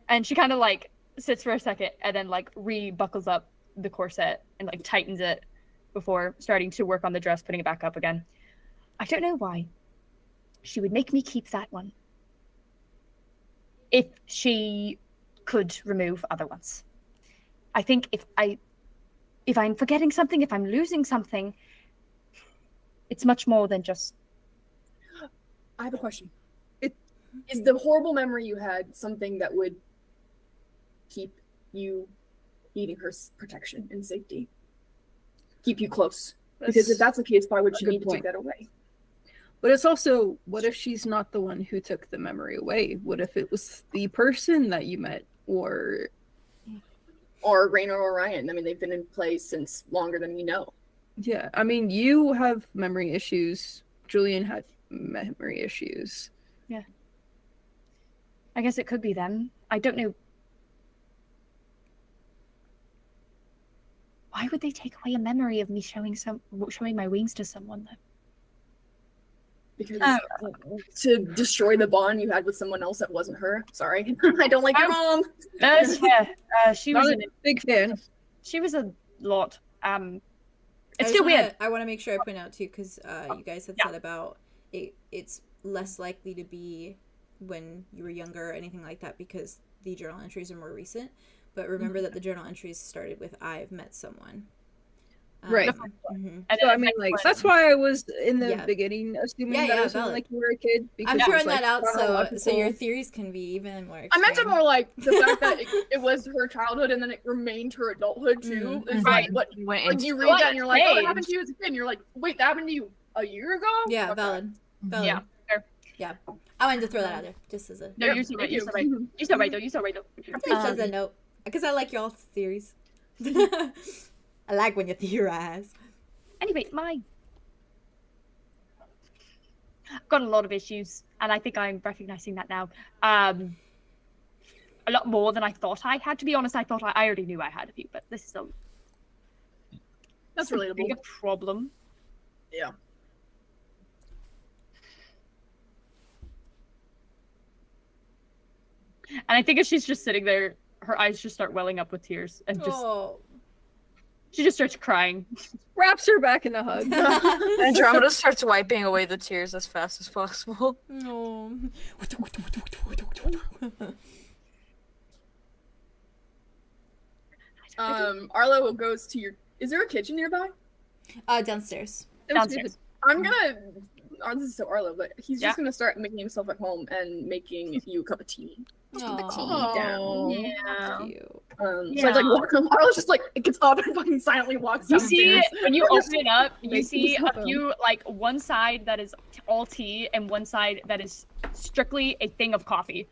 And she kind of like sits for a second and then like re-buckles up the corset and like tightens it before starting to work on the dress, putting it back up again. I don't know why she would make me keep that one if she could remove other ones. I think if I'm forgetting something, if I'm losing something, it's much more than just... I have a question. Is the horrible memory you had something that would keep you needing her protection and safety? Keep you close? Because if that's the case, why would she need to take that away? But it's also, what if she's not the one who took the memory away? What if it was the person that you met, or Rain or Orion? I mean, they've been in play since longer than we know. Yeah, I mean, you have memory issues. Julien had memory issues. Yeah. I guess it could be them. I don't know. Why would they take away a memory of me showing my wings to someone, though? Because to destroy the bond you had with someone else that wasn't her. Sorry, I don't like your mom. She was a big fan. She was a lot. It's still weird. I want to make sure I point out too, because you guys had said about it's less likely to be when you were younger or anything like that because the journal entries are more recent. But remember that the journal entries started with "I've met someone." Right. So I mean, like, that's why I was in the beginning assuming that it was like you were a kid. I'm throwing that out so your theories can be even more extreme. I meant it more like the fact that it was her childhood and then it remained her adulthood too. It's like what you read that and you're like, oh, it happened to you as a kid, and you're like, wait, that happened to you a year ago? Yeah, valid. Yeah. Yeah. I wanted to throw that out there just as a no. You're so right. You're so right. You're so right though. You're so right though. Just as a note, because I like y'all's theories. I like when you theorize. Anyway, I've got a lot of issues, and I think I'm recognizing that now. A lot more than I thought I had. To be honest, I thought I already knew I had a few, but this is that's relatable. Bigger problem. Yeah. And I think if she's just sitting there, her eyes just start welling up with tears, and just she just starts crying. Wraps her back in a hug. Andromeda starts wiping away the tears as fast as possible. No. Arlo goes to your... Is there a kitchen nearby? Downstairs. I'm gonna... this is so Arlo, but he's just gonna start making himself at home and making you a cup of tea. Just put the tea down. Yeah. So I like walk him. Arlo's just like, it gets up and fucking silently walks downstairs. You see, when you open it up, you see a few, like, one side that is all tea and one side that is strictly a thing of coffee.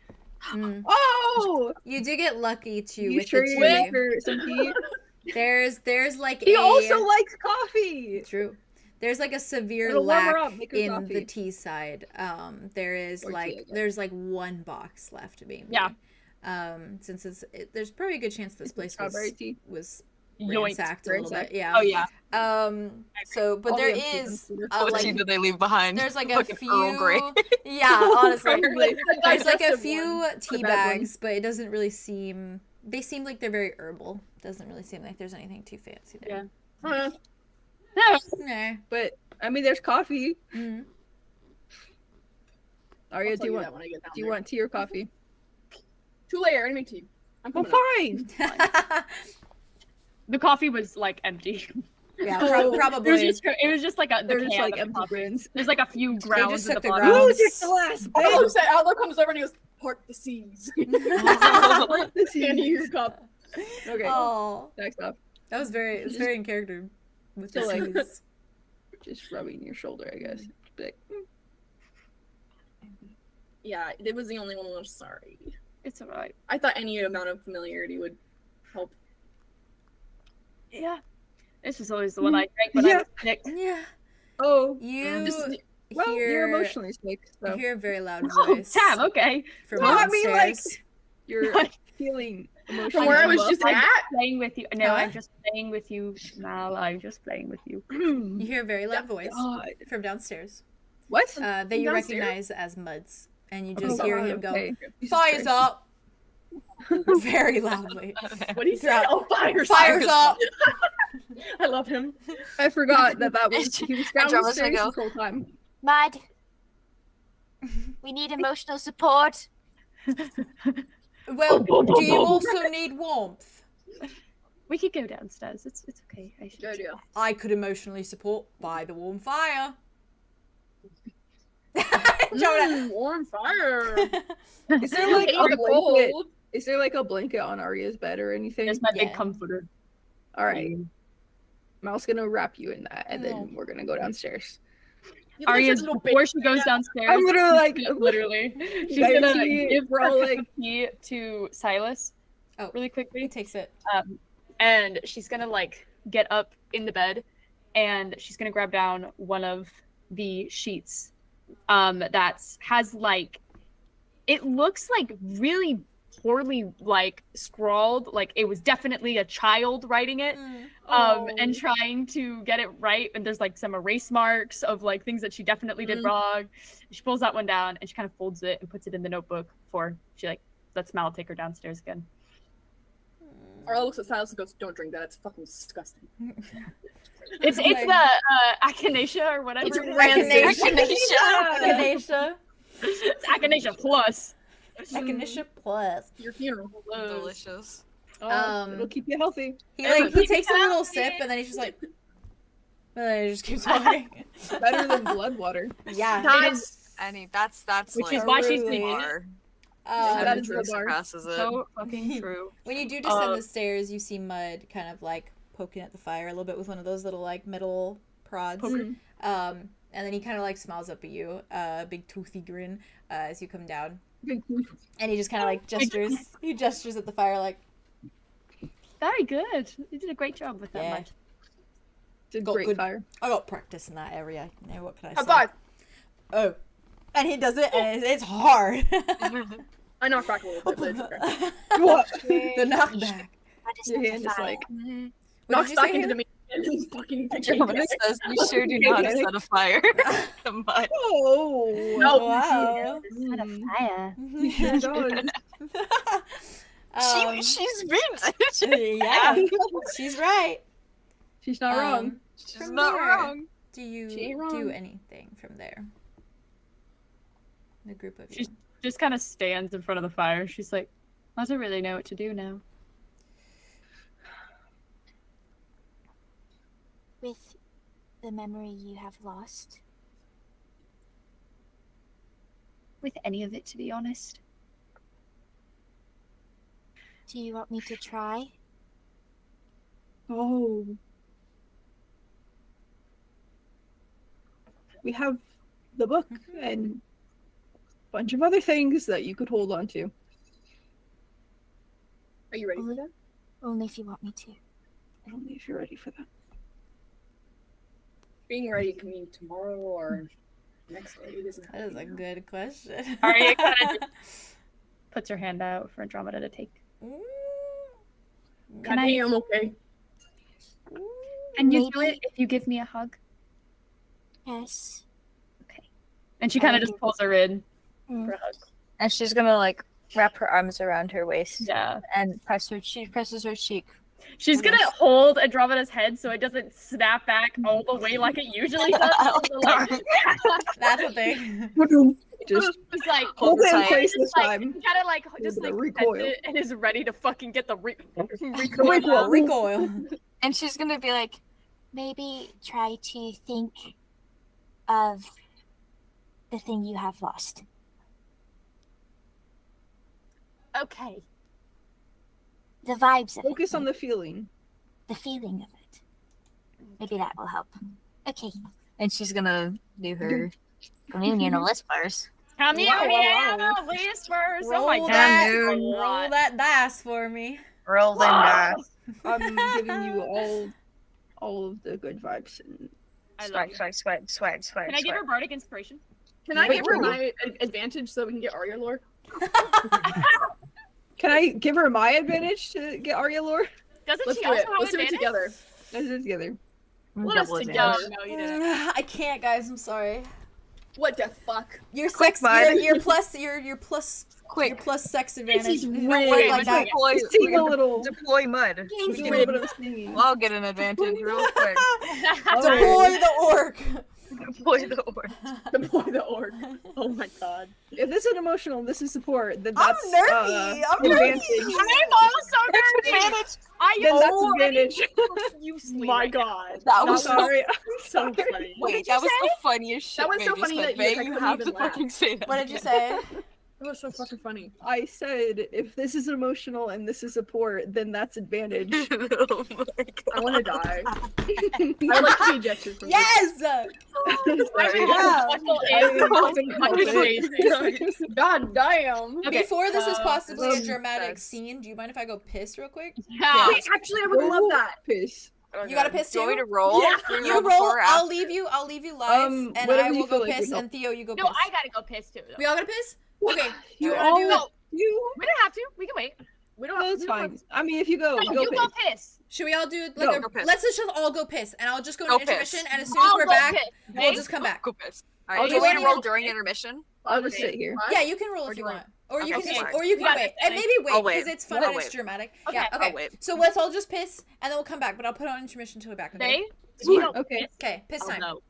Oh! You do get lucky too you with sure the some tea? There's like he also likes coffee. True. There's like a severe lack in the tea side. There is there's like one box left maybe. Yeah. Since there's probably a good chance this place was ransacked a little bit. Yeah. Oh yeah. So, but there is What tea like do they leave behind? there's like a Fucking Earl Grey. few. Yeah, honestly, Like, there's like a digestive few one, tea the bad one. bags, but it doesn't really seem. They seem like they're very herbal. Doesn't really seem like there's anything too fancy there. Nah. But I mean, there's coffee. Mm. Arya, I'll do you tell that want when I get down do you there. want tea or coffee? Too late. I already made tea. I'm Oh, coming up. fine. The coffee was like empty. Yeah, Oh, probably. It was just like the They're just can like of empty coffee. grains. There's like a few grounds took at the the bottom. grounds. Who took the last Oh, bit? so Outlook comes over and he goes, "Part the seas." The And he seas. cup. Okay, Oh, next up. that was it's very in character with the So, like, seas. Just rubbing your shoulder, I guess. Be like, Yeah, it was the only one. I'm sorry. It's alright. I thought any amount of familiarity would help. Yeah. This was always the one I drank when I was sick. Yeah, oh, you well, hear you're emotionally sick, so you hear a very loud Oh, voice damn, okay. from Well, I mean, downstairs. like- you're feeling emotionally. From where I was unwell. just I'm at. playing with you. No, Huh? I'm just playing with you, Mal. I'm just playing with you. You hear a very loud voice God. from downstairs What? that you Downstairs? recognize as Muds, and you Oh, just hear God, him go, okay. Jesus "Fires Christ. up!" very loudly. What do you say? Oh, fire! Fires up! I love him. I forgot that was he was Andromeda's downstairs gonna this whole time. Mud. We need emotional support. Well, do you also need warmth? We could go downstairs. It's okay. I should. Good idea. I could emotionally support by the warm fire. Warm fire. Is there like Hate a the blanket? cold. Is there like a blanket on Arya's bed or anything? There's my Yeah. big comforter. All right, Mal's gonna wrap you in that, and No. then we're gonna go downstairs. You look Arya, like a little before baby. she goes downstairs, I'm gonna like literally, she's guys gonna see it? give We're her all cup like- of tea to Silas. Oh. Really He quickly. takes it. And she's gonna like get up in the bed, and she's gonna grab down one of the sheets, that has like, it looks like really poorly like scrawled, like it was definitely a child writing it, and trying to get it right, and there's like some erase marks of like things that she definitely did wrong. She pulls that one down and she kind of folds it and puts it in the notebook before she like lets Mal take her downstairs again. Arlo looks at Silas and goes, "Don't drink that. It's fucking disgusting." It's the Echinacea or whatever. It's it is. Echinacea. It's Echinacea plus. Echinacea plus. Your funeral. Delicious. It'll keep you healthy. He takes a little sip and then he's just like, and then he just keeps walking. Better than blood water. Yeah. Nice. That's Which like is why she's really- thinking. bar. That is Truth the bar. surpasses it. So fucking true. When you do descend the stairs, you see Mud kind of like poking at the fire a little bit with one of those little like metal prods. And then he kind of like smiles up at you, big toothy grin, as you come down. And he just kind of like gestures. He gestures at the fire like, Very good. You did a great job with that, Yeah. Mud. It's a Got great good- fire. I got practice in that area. You know, what can I High say? five. Oh. And he does it, and it's hard. I knocked back a little bit, but it's okay. What? The knockback. Your hand is like. Knocked you back say into here? the and fucking Andromeda says, "You sure do know how to set a fire." The mud. Oh. No. Wow. Had a fire. He sure does. She's been. Yeah, she's right. She's not wrong. She's From not there. wrong. Do you She ain't do wrong. anything from there? The group of you. She's just kind of stands in front of the fire. She's like, I don't really know what to do now. With the memory you have lost, With any of it, to be honest. do you want me to try? Oh. We have the book and a bunch of other things that you could hold on to. Are you ready for that? Only if you want me to. Only if you're ready for that. Being ready can mean tomorrow or next day. It doesn't have That to is be a now. good question. Arya kind of puts her hand out for Andromeda to take. God damn, okay. And you do maybe- it if you give me a hug. Yes. And she kind of just pulls her in for a hug. And she's gonna like wrap her arms around her waist. Yeah. And presses her cheek. She's gonna hold Andromeda's head so it doesn't snap back all the way like it usually does. So, like, That's a thing. Just it's like hold it in place it's this like, time. you gotta like just The like recoil. recoil it and is ready to fucking get the Recoil. And she's gonna be like, maybe try to think of the thing you have lost. Okay. The vibes of Focus it. on the feeling. The feeling of it. Maybe that will help. Okay. And she's gonna do her communion whispers. Come here, please first. Oh my god. Roll that dice for me. Roll them dice. I'm giving you all of the good vibes and Swag. Can I give her bardic inspiration? Can I Wait, give her wait. my advantage so we can get Arya lore? Can I give her my advantage to get Arya lore? Doesn't Let's she do also it. have Let's do it advantage? together. Let's do it together. Let us Double together. advantage. No, you didn't. I can't, guys. I'm sorry. What the fuck? Your Quick, sex, bud. your plus sex advantage. This is You don't way- work like that. Deploy, Just take a little, deploy mud. just a little bit of singing. I'll get an advantage real quick. Deploy the orc. Deploy the orb. Deploy the orc. Oh my god. If this is emotional, this is support. Then I'm that's nerdy. I'm advantage. nerdy. I'm also nerdy. Then that's already advantage. useless. My god. That I'm was sorry. so funny. Wait, that was the funniest shit. That was so May funny just that said. you May, you couldn't have even to laugh. fucking say that. What did you say? It was so fucking funny. I said if this is emotional and this is support, then that's advantage. Oh my God. I want to die. I like to be ejected from Yes. God damn. Okay, Before this is possibly a um, dramatic yes. scene, do you mind if I go piss real quick? Yeah. Wait, actually, I would love that. Piss. You gotta piss Do you want too? me to roll? Yeah. Do You roll. before or I'll after? leave you live, and whatever I you will feel go like piss, would help. and Theo, you go No, piss. I gotta go piss too. We all gonna piss? Okay. You wanna all do it? No. you. We don't have to. We can wait. We don't No, have it's we don't fine. have- I mean, if you go, No, go you piss. go piss. Should we all do No, like go piss. let's just all go piss, and I'll just go Go into intermission, piss. and as soon as I'll we're go back, piss, we'll okay? just come back. Go piss. I'll Alright, do you just- want me to roll during intermission? I'll just sit here. Yeah, you can roll if Or do you you want, or you Okay, can, fine. or you can Yeah, wait, that's and maybe I'll wait wait. because it's fun I'll and it's wait. dramatic. Okay. Yeah, I'll okay. wait. So let's all just piss, and then we'll come back. But I'll put on intermission till we're back. Okay. They? You don't Okay. piss. Okay. Piss Oh, time. no.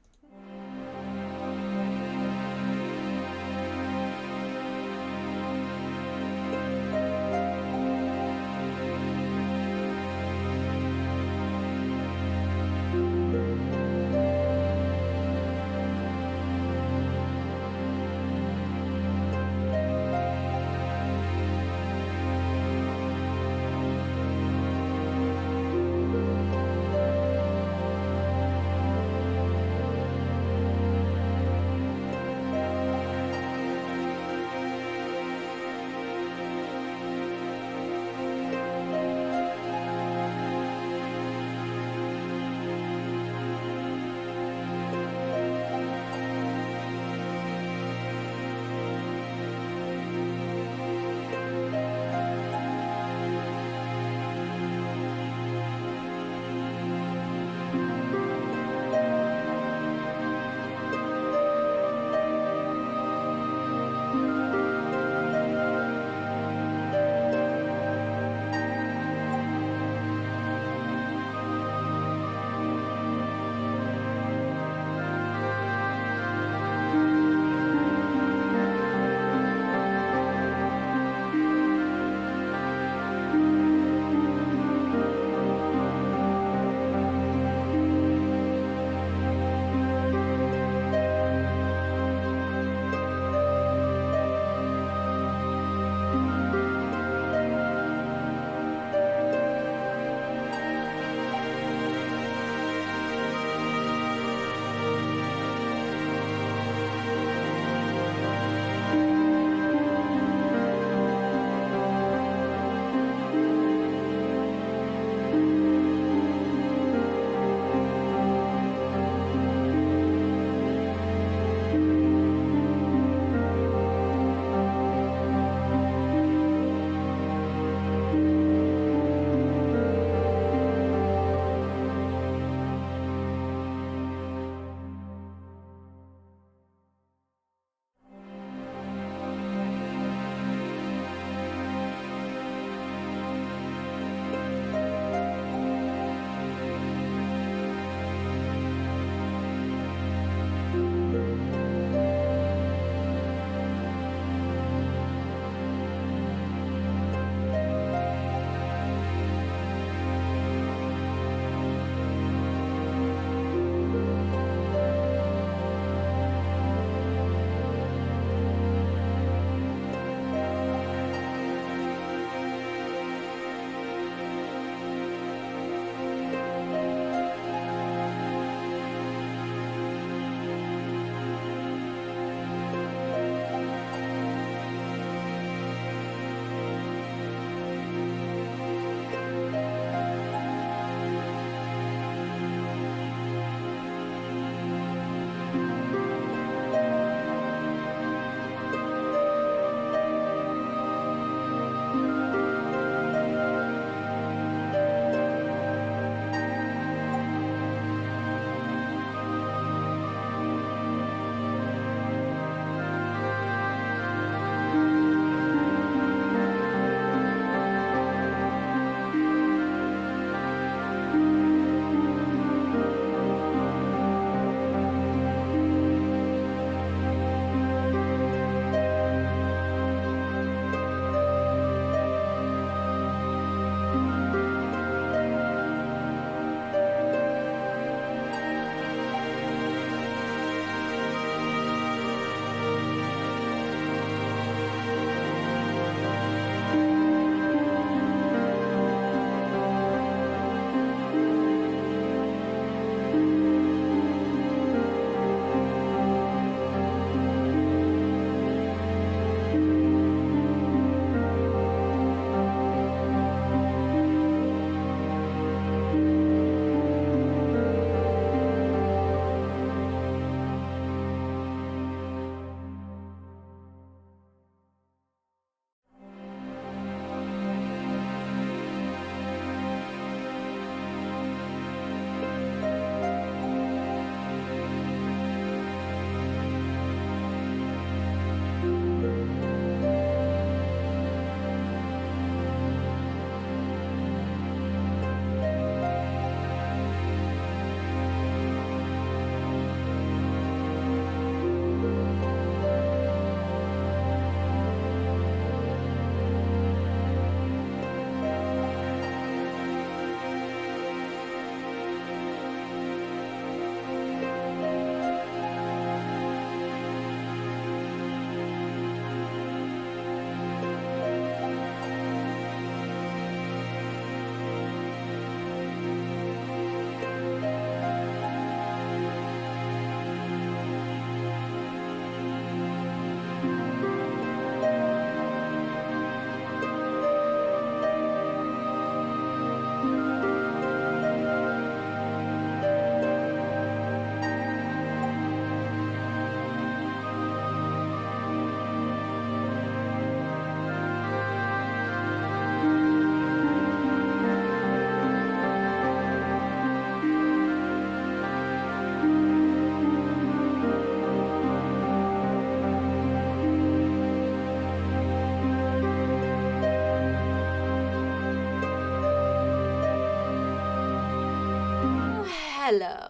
Hello.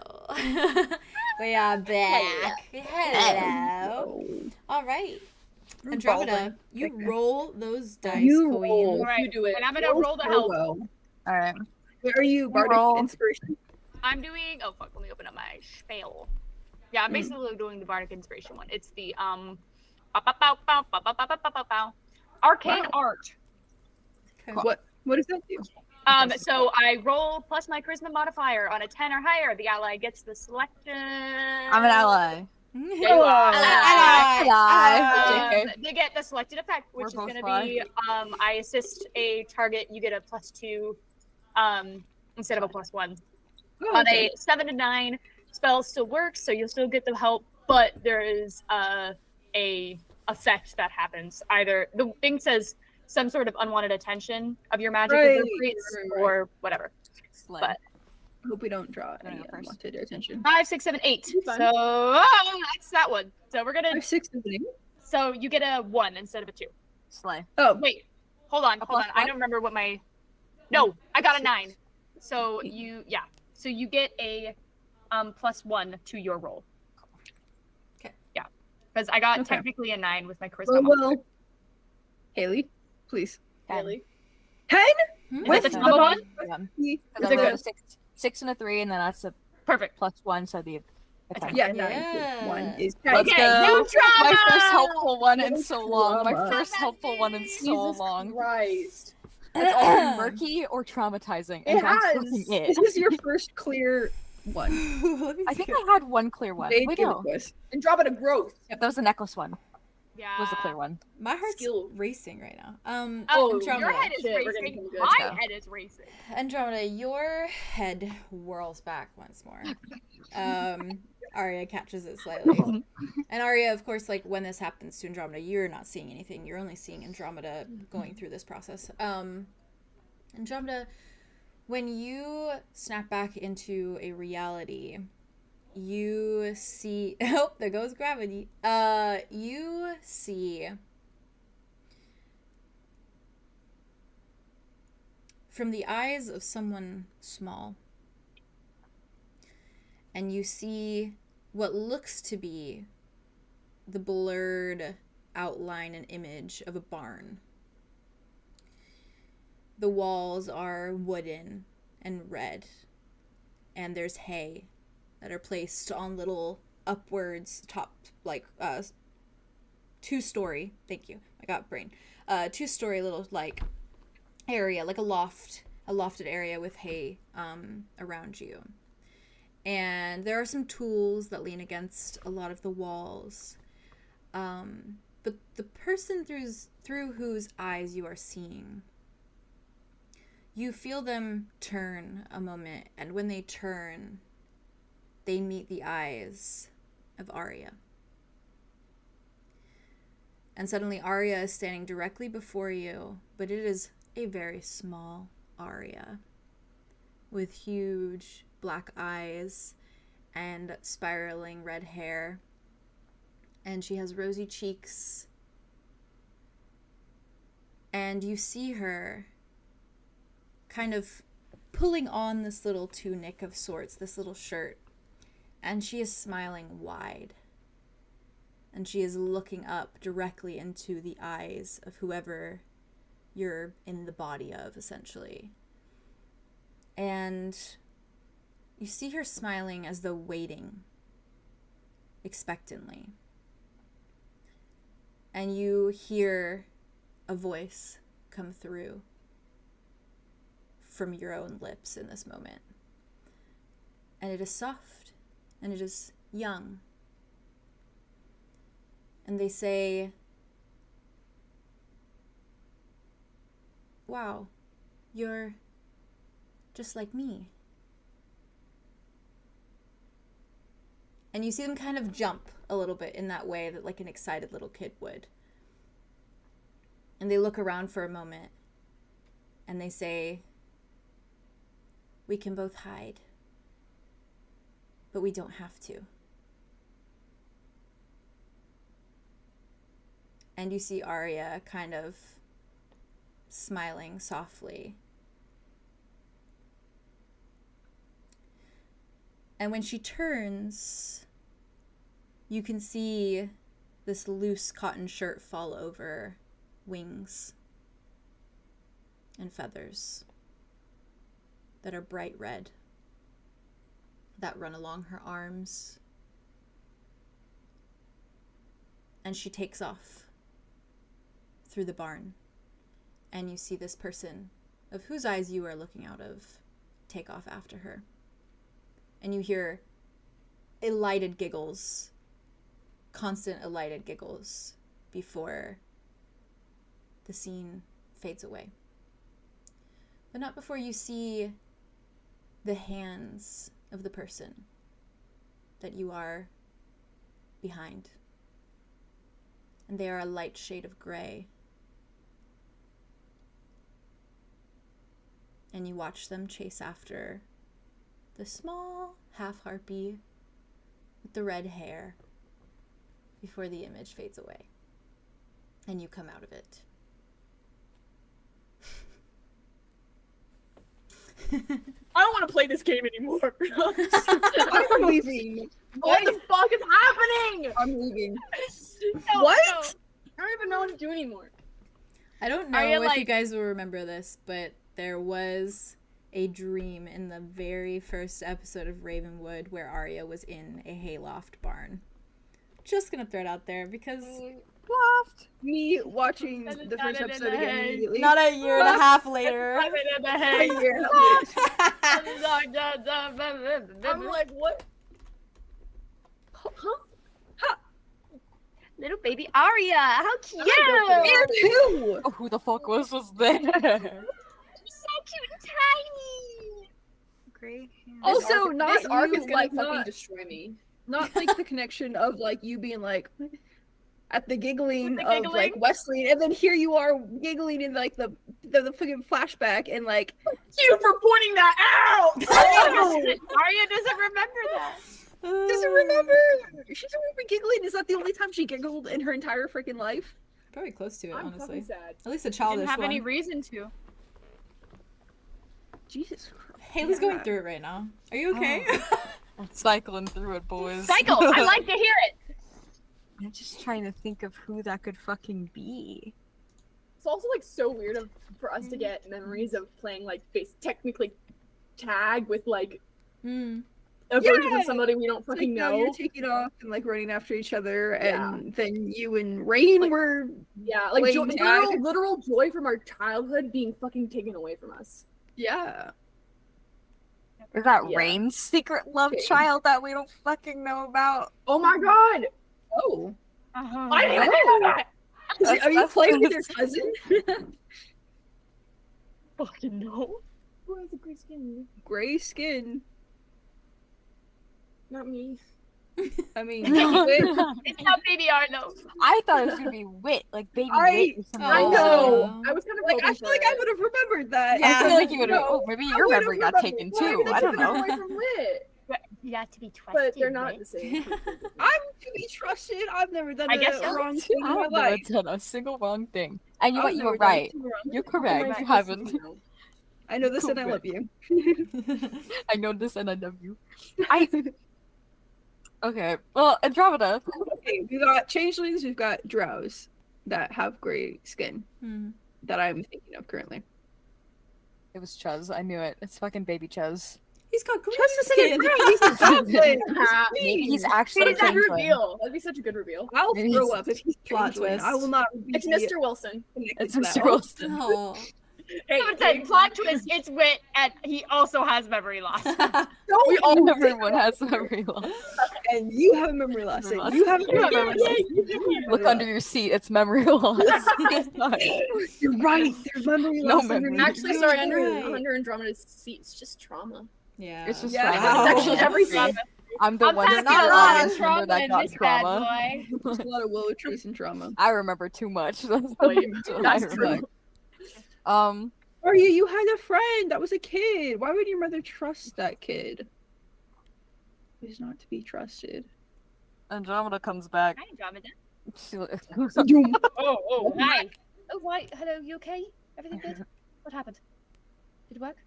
We are back. Hello. All right. Andromeda, you roll those dice, Queen. All right. You do it. And I'm gonna roll the help. Well. All right. Where are you, Bardic Inspiration? I'm doing. Oh fuck! Let me open up my spell. Yeah, I'm basically doing the Bardic Inspiration one. It's the Arcane Art. What does that do? So I roll plus my charisma modifier on a 10 or higher. The ally gets the selection. I'm an ally. Yeah, you are. Ally. They get the selected effect, which is going to be I assist a target. You get a +2 instead of a +1. Oh, On a 7 to 9, spell still works, so you'll still get the help, but there is a effect that happens. Either the thing says some sort of unwanted attention of your magic reverberates, or whatever. Slay. But I hope we don't draw any unwanted attention. 5, 6, 7, 8. So that's that one. So we're gonna 5, 6, 7, 8. So you get a 1 instead of a 2. Slay. Oh, Wait, hold on. I don't remember what my. No, I got a 9. So you get a +1 to your roll. Okay. Yeah, because I got Okay. technically a 9 with my charisma. Well, Haley, please. Haley. 10? Is it the top one? Because I got a 6 and a 3, and then that's a Perfect. +1, so the attack. Yeah, Yeah. 1 is Let's Okay, go. no trauma! My first helpful one in so long. My Trauma. first helpful one in so Jesus long. Christ. It's either murky or traumatizing. And It that's has. fucking it. This is your first clear one. I think I had one clear one. Jade Wait, gave no. it to us. Andromeda growth. Yep, that was the necklace one. Yeah. Was the clear one. My heart's Skill. racing right now. Oh, Andromeda. your head is Shit, we're gonna racing. come good. My Let's go. head is racing. Andromeda, your head whirls back once more. Arya catches it slightly. And Arya, of course, like when this happens to Andromeda, you're not seeing anything. You're only seeing Andromeda going through this process. Andromeda, when you snap back into a reality, you see oh, there goes gravity. You see from the eyes of someone small, and you see what looks to be the blurred outline and image of a barn. The walls are wooden and red, and there's hay that are placed on little upwards top, like 2-story, thank you, I got brain, 2-story little like area, like a lofted area with hay around you. And there are some tools that lean against a lot of the walls, but the person through whose eyes you are seeing, you feel them turn a moment, and when they turn, they meet the eyes of Arya. And suddenly Arya is standing directly before you, but it is a very small Arya with huge black eyes and spiraling red hair, and she has rosy cheeks, and you see her kind of pulling on this little tunic of sorts, this little shirt, and she is smiling wide, and she is looking up directly into the eyes of whoever you're in the body of, essentially. And you see her smiling as though waiting expectantly. And you hear a voice come through from your own lips in this moment. And it is soft, and it is young. And they say, "Wow, you're just like me." And you see them kind of jump a little bit in that way that like an excited little kid would. And they look around for a moment, and they say, "We can both hide, but we don't have to." And you see Arya kind of smiling softly. And when she turns, you can see this loose cotton shirt fall over wings and feathers that are bright red that run along her arms. And she takes off through the barn. And you see this person, of whose eyes you are looking out of, take off after her. And you hear elated giggles, constant elated giggles, before the scene fades away. But not before you see the hands of the person that you are behind. And they are a light shade of gray. And you watch them chase after the small half harpy with the red hair before the image fades away. And you come out of it. I don't want to play this game anymore. I'm leaving. What the fuck is happening? I'm leaving. No, What? no. I don't even know what to do anymore. I don't know Arya, if you guys will remember this, but there was a dream in the very first episode of Ravenwood where Arya was in a hayloft barn. Just gonna throw it out there because Me watching the first episode again immediately. not a year and a half later. A year and a half later. I'm like, what? Huh? Little baby Arya, how cute! Here too. Oh, who the fuck was there? So cute and tiny. Gray hair. Also, not This arc you, is gonna like, fucking not- destroy me. Not like the connection of like you being like at the giggling The of giggling? like Wesley, and then here you are giggling in like the fucking flashback, and like You for pointing that out! Arya doesn't remember that. doesn't remember. She doesn't remember giggling. Is that the only time she giggled in her entire freaking life? Probably close to it, I'm honestly. fucking sad. At least a Didn't childish have any one. reason to. Jesus Christ. Haley's going through it right now. Are you okay? I'm cycling through it, boys. Cycle! I like to hear it! I'm just trying to think of who that could fucking be. It's also like so weird for us to get memories of playing like technically tag with like a version of somebody we don't fucking Now know. you're taking off and like running after each other, Yeah. and then you and Rain were Yeah, like playing tag. literal joy from our childhood being fucking taken away from us. Yeah. Is that Yeah. Rain's secret love Okay. child that we don't fucking know about? Oh my god! Oh. I didn't even know that! Are you playing with your cousin? Fucking no. Who has a gray skin? Gray skin. Not me. I mean, It's not baby Arlo. I thought it was gonna be Wit, like baby I- Wit or something. I Oh. know! I was kind of like I hoping feel for like it. I would have remembered that. I feel Yeah. like you would have. No, Oh, maybe I your would've memory got remembered. taken Why too. did I don't Taken know. away from Lit, You have to be trusted. but they're not right? the same. I'm to be trusted. I've never done I a guess so. wrong thing in my I've never life. done a single wrong thing. And you know I've what? You never were done right. anything wrong. You're correct. Am I You haven't. supposed to know? I know this and I love you. I know this and I love you. Okay. Well, Andromeda. Okay, we got changelings, we've got drows that have gray skin that I'm thinking of currently. It was Chuz. I knew it. It's fucking baby Chuz. He's got green Just skin. he's a goblin. Maybe he's actually Maybe a that changeling. reveal. That'd be such a good reveal. I'll Maybe throw he's- up if he's Plot changeling. twist. I will not It's be Mr. Wilson. connected It's to Mr. that. Wilson. Oh. Hey, Someone said, plot twist, it's Wit, and he also has memory loss. We all everyone has memory loss. And you have a memory loss. Memory And loss. you have a You have memory memory loss. Look under your seat. It's memory loss. You're right. There's memory No loss. memory. underneath. Actually, sorry, Right. under Andromeda's seat, it's just trauma. Yeah. It's just Yeah. trauma. It's actually everything. I'm the I'm one packing that's a not lot honest of member trauma that in got this bad trauma. boy. There's a lot of willow trees and trauma. I remember too much. That's Wait, what I that's remember. Or you had a friend that was a kid. Why would your mother trust that kid? He's not to be trusted. Andromeda comes back. Hi, Andromeda. She, Oh, hi. Oh, why? Hello, you okay? Everything good? What happened? Did it work?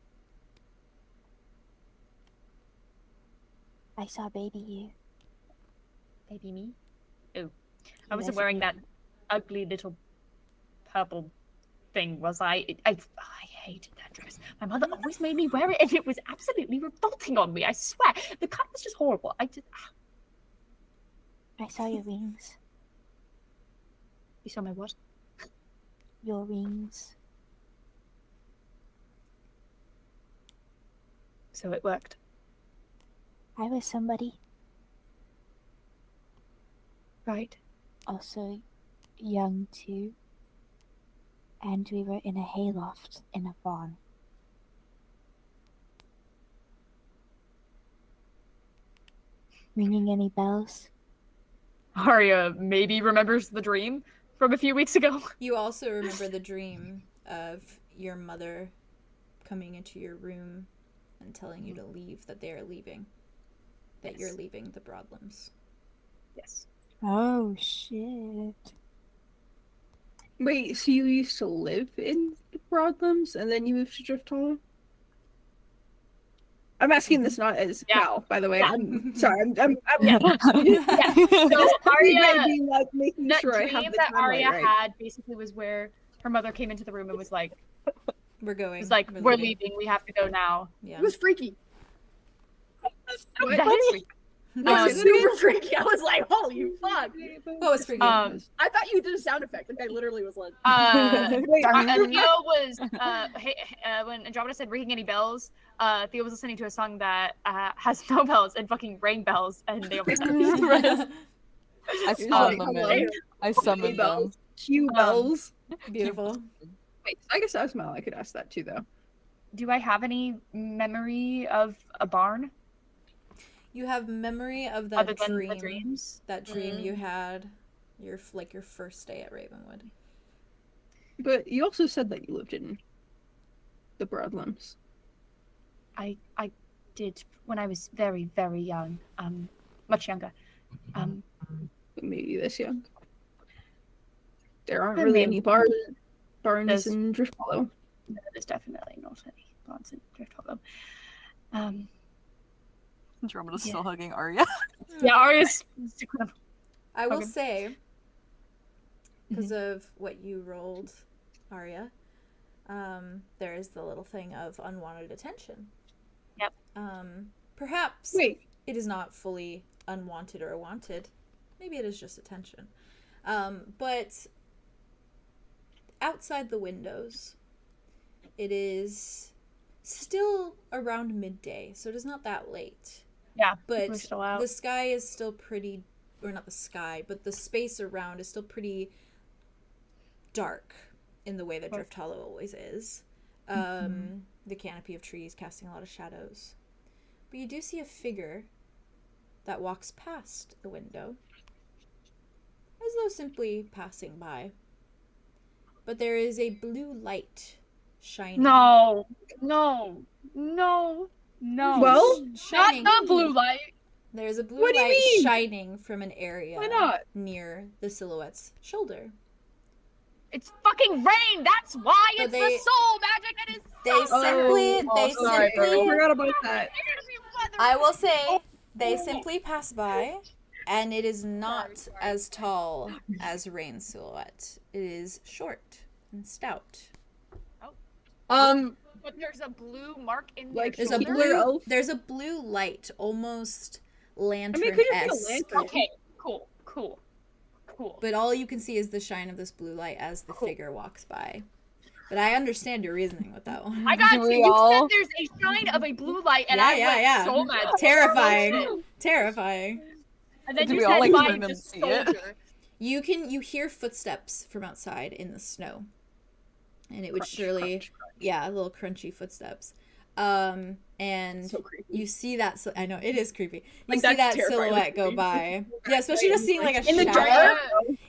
I saw baby you. Baby me? Oh. I You wasn't as a wearing that baby. ugly little purple thing, was I? I hated that dress. My mother always made me wear it, and it was absolutely revolting on me, I swear. The cut was just horrible. I saw your wings. You saw my what? Your wings. So it worked. I was somebody. Right. Also young too. And we were in a hayloft in a barn. Ringing any bells? Arya maybe remembers the dream from a few weeks ago. You also remember the dream of your mother coming into your room and telling you to leave, that they are leaving. That you're leaving the Broadlums. Yes. Oh shit. Wait, so you used to live in the Broadlums and then you moved to Drift Hollow? I'm asking this not as Cal, by the way. Yeah. I'm sorry. I'm So Arya, being like making that sure I have dream the that timeline Arya right. had basically was where her mother came into the room and was like, We're going. was like, we're leaving, we have to go now. Yeah. It was freaky. That is freaky. It was super freaky. I was like, holy fuck. What was freaky? I thought you did a sound effect. Like I literally was like, Theo was when Andromeda said ringing any bells, Theo was listening to a song that has no bells and fucking rang bells, and they almost had I summoned them in. I summoned them. Cue bells. Beautiful. Wait, I guess Asmal, I could ask that too, though. Do I have any memory of a barn? You have memory of that Other than dream. the dreams? That dream you had your first day at Ravenwood. But you also said that you lived in the Broadlums. I did when I was very, very young. Much younger. Maybe this young. There aren't I really mean, any barns there's- in Drift Hollow. No, there's definitely not any barns in Drift Hollow. Andromeda's still hugging Arya. Yeah, Arya's kind of. I will Okay. say, because of what you rolled, Arya, there is the little thing of unwanted attention. Yep. Perhaps Wait. it is not fully unwanted or wanted. Maybe it is just attention. But outside the windows, it is still around midday, so it is not that late. Yeah, But we're still out. the sky is still pretty, or not the sky, but the space around is still pretty dark in the way that Drift Hollow always is. The canopy of trees casting a lot of shadows. But you do see a figure that walks past the window, as though simply passing by. But there is a blue light shining. No. Well, shining. Not the blue light. There's a blue What do you light mean? shining from an area Why not? near the silhouette's shoulder. It's fucking rain. That's why But it's they- the soul magic. It is. They so simply, Oh, they sorry, simply, I forgot about that. I will say, they simply pass by, and it is not as tall as Rain's silhouette. It is short and stout. But there's a blue mark in Like, their There's a shoulder. Keebler elf? there's a blue light, almost I mean, it could just lantern-esque. be a lantern. Okay, cool. But all you can see is the shine of this blue light as the figure walks by. But I understand your reasoning with that one. I got Do you. we You all- said there's a shine of a blue light, and Yeah, I yeah, went yeah. soul magic. Terrifying. Terrifying. And then Do you we all, said like, mine turn and just see it? soldier. You hear footsteps from outside in the snow. And it would surely yeah, little crunchy footsteps. And so creepy. you see that I know it is creepy. You Like, see that's that terrifying. silhouette go by. Yeah, especially just seeing like a In the shadow. dark?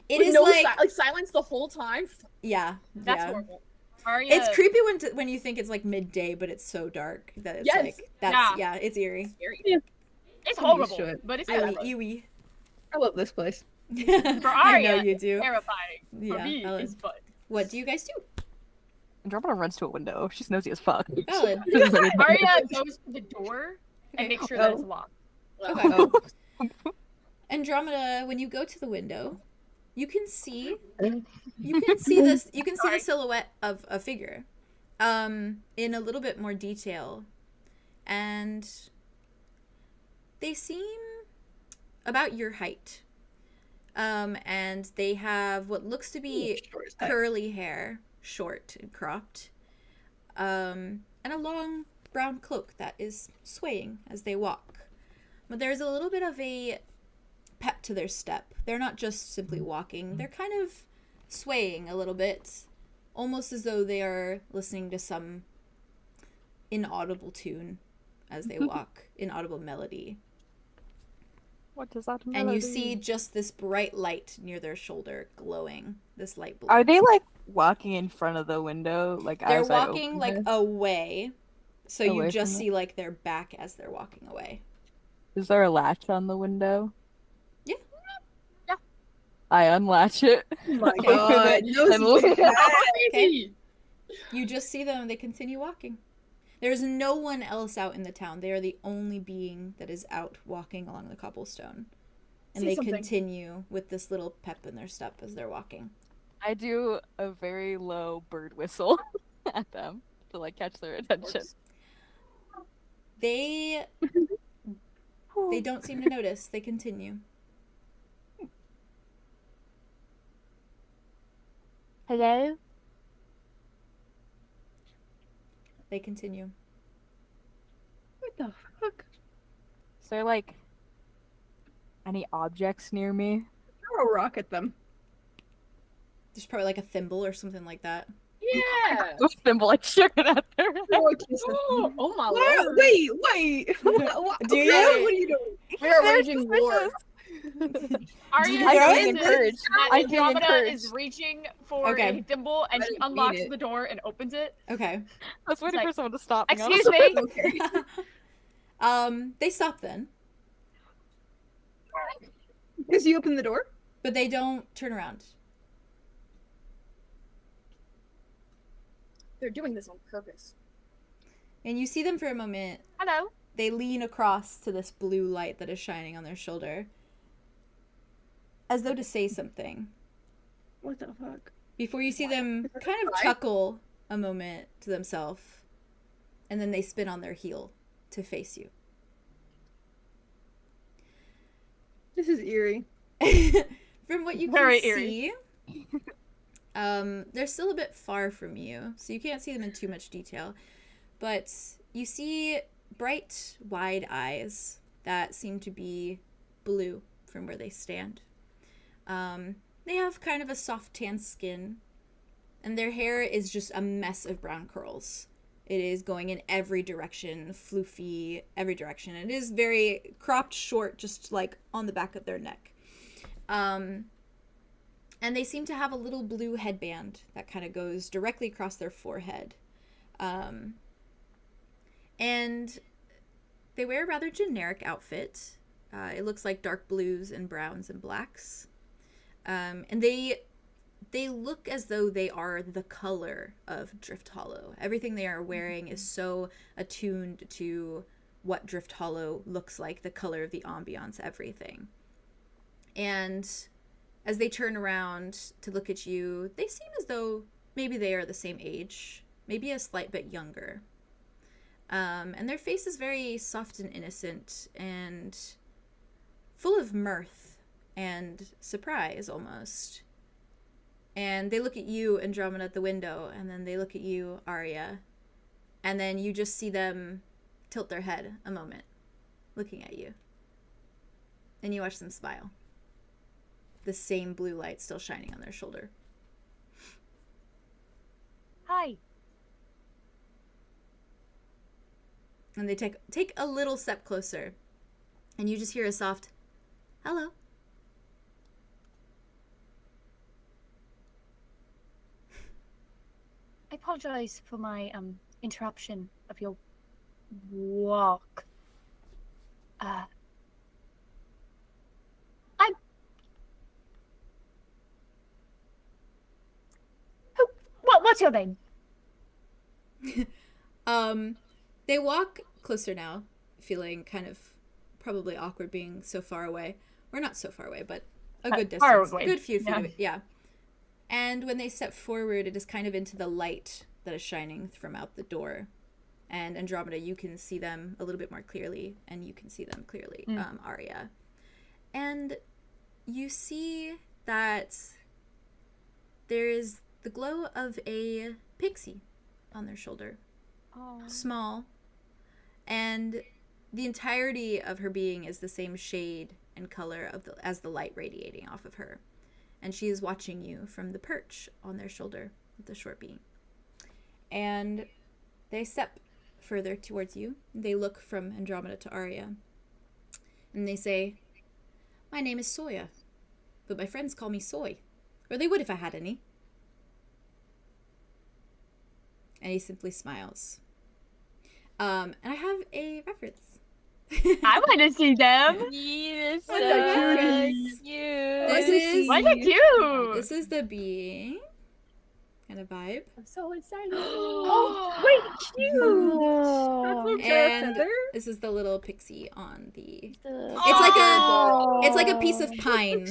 It With is no like silence the whole time. yeah, That's yeah. horrible. Arya, It's creepy when you think it's like midday, but it's so dark that it's Yes. like that's yeah, it's eerie. Scary. It's I'm used horrible, to it. but it's Ewy. I love this place. For I know Arya, you do. terrifying. For Yeah, me, valid. it's fun. What do you guys do? Andromeda runs to a window. She's nosy as fuck. Valid. Arya goes to the door and makes sure that it's locked. Okay. Andromeda, when you go to the window, you can see this. You can see the silhouette of a figure, in a little bit more detail, and they seem about your height. And they have what looks to be curly hair, short and cropped, and a long brown cloak that is swaying as they walk. But there's a little bit of a pep to their step. They're not just simply walking, they're kind of swaying a little bit, almost as though they are listening to some inaudible tune as they walk, inaudible melody. What does that mean? And you see just this bright light near their shoulder glowing, this light blue. Are they like walking in front of the window? Like they're as walking I like it? away, so Away you just from see like their back as they're walking away. Is there a latch on the window? Yeah. Yeah. I unlatch it. Oh my Open god. it, No, and look at Okay. You just see them, they continue walking. There's no one else out in the town. They are the only being that is out walking along the cobblestone. And they continue with this little pep in their step as they're walking. I do a very low bird whistle at them to like catch their attention. They don't seem to notice. They continue. Hello? They continue. What the fuck? Is there like any objects near me? Throw a rock at them. There's probably like a thimble or something like that. Yeah. Those thimble like shaking at their Oh my What? lord. Wait. What? Do you? What are you doing? We are waging war. Are you I notice feel encouraged. that I feel Andromeda encouraged. is reaching for Okay. a thimble and I she didn't unlocks mean it. the door and opens it? Okay. I was waiting Like, for someone to stop me. Excuse me. Okay. They stop then, Because you open the door? but they don't turn around. They're doing this on purpose. And you see them for a moment. Hello. They lean across to this blue light that is shining on their shoulder, as though to say something. What the fuck? Before you see them kind of chuckle a moment to themselves, and then they spin on their heel to face you. This is eerie. From what you can Very see, eerie. they're still a bit far from you, so you can't see them in too much detail. But you see bright, wide eyes that seem to be blue from where they stand. They have kind of a soft tan skin, and their hair is just a mess of brown curls. It is going in every direction, floofy, every direction. It is very cropped short, just like on the back of their neck. And they seem to have a little blue headband that kind of goes directly across their forehead. And they wear a rather generic outfit. It looks like dark blues and browns and blacks. And they look as though they are the color of 𝑓𝐷𝐻𝐿𝑜w. Everything they are wearing is so attuned to what 𝑑𝐷𝐻𝐿𝑜w looks like, the color of the ambiance, everything. And as they turn around to look at you, they seem as though maybe they are the same age, maybe a slight bit younger. And their face is very soft and innocent and full of mirth and surprise almost. And they look at you, Andromeda, at the window, and then they look at you, Arya, and then you just see them tilt their head a moment, looking at you. And you watch them smile. The same blue light still shining on their shoulder. Hi. And they take a little step closer, and you just hear a soft, hello. I apologize for my interruption of your walk. What's your name? They walk closer now, feeling kind of probably awkward being so far away. Or not so far away, but a good Far distance. away. Good few feet Yeah. away. Yeah. And when they step forward, it is kind of into the light that is shining from out the door. And Andromeda, you can see them a little bit more clearly, and you can see them clearly, Arya. And you see that there is the glow of a pixie on their shoulder. Small. And the entirety of her being is the same shade and color as the light radiating off of her. And she is watching you from the perch on their shoulder with the short beam. And they step further towards you. They look from Andromeda to Arya. And they say, "My name is Soya, but my friends call me Soy. Or they would if I had any." And he simply smiles. And I have a reference. I want to see them. Yes, Why they're cute. This is the being kind of vibe. I'm so excited. Oh, wait, cute. And this is the little pixie on the. It's like a piece of pine,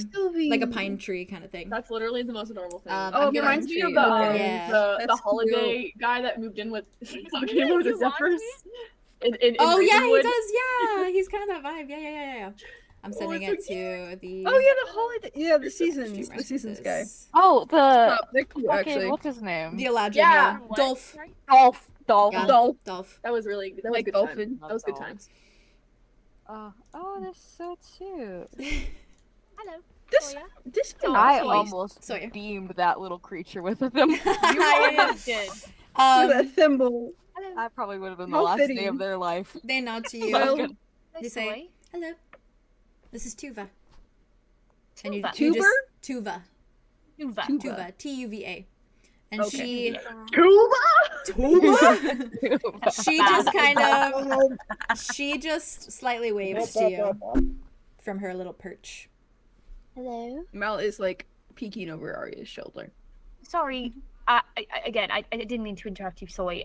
like a pine tree kind of thing. That's literally the most adorable thing. I'm It reminds me of the Yeah. holiday guy that moved in with the Zephyrs. In Oh yeah, he Ravenwood. does. Yeah, he's kind of that vibe. Yeah. I'm sending it to the. Oh yeah, the holiday. Yeah, the seasons. Two The seasons guy. references. Oh, the They're cute, fucking actually. what's his name? The Eladrin. Yeah. Yeah. Dolph. Dolph. Yeah. Dolph. Dolph. That was really that was Like good dolphin. time. That was good Dolph. times. Oh, that's so cute. Hello. This I Soy. almost Sawyer. beamed that little creature with them. You almost did. a thimble. That probably would have been the How last day fitting. of their life. They nod to you. Well, They say, "Hello, this is Tuva." And you Tuva. just Tuva. Tuva, Tuva, and Okay. she just slightly waves to you from her little perch. Hello. Mal is like peeking over Arya's shoulder. Sorry. Again, I didn't mean to interrupt you, Soy.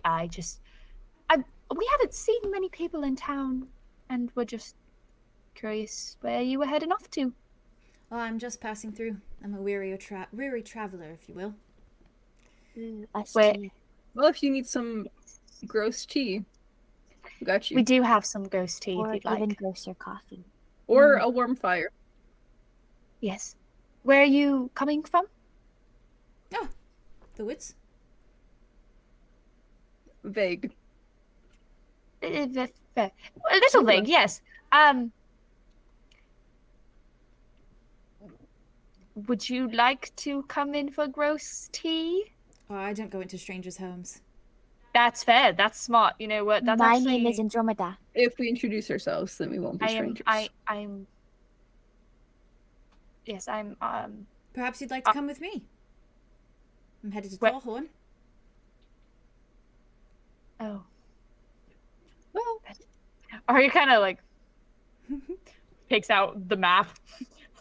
We haven't seen many people in town, and we're just curious where you were heading off to. Oh, I'm just passing through. I'm a weary traveler, if you will. Where- Well, if you need some gross tea, we got you. We do have some ghost tea, Or if you'd even like. grosser coffee. Or a warm fire. Yes. Where are you coming from? The woods? Vague. A little vague, yes. Would you like to come in for gross tea? Oh, I don't go into strangers' homes. That's fair. That's smart. You know what? That's My actually... name is Andromeda. If we introduce ourselves, then we won't be strangers. I'm. Yes, I'm. Perhaps you'd like to come with me. I'm headed to Where- Tallhorn. Oh. Well, Are you kind of like takes out the map,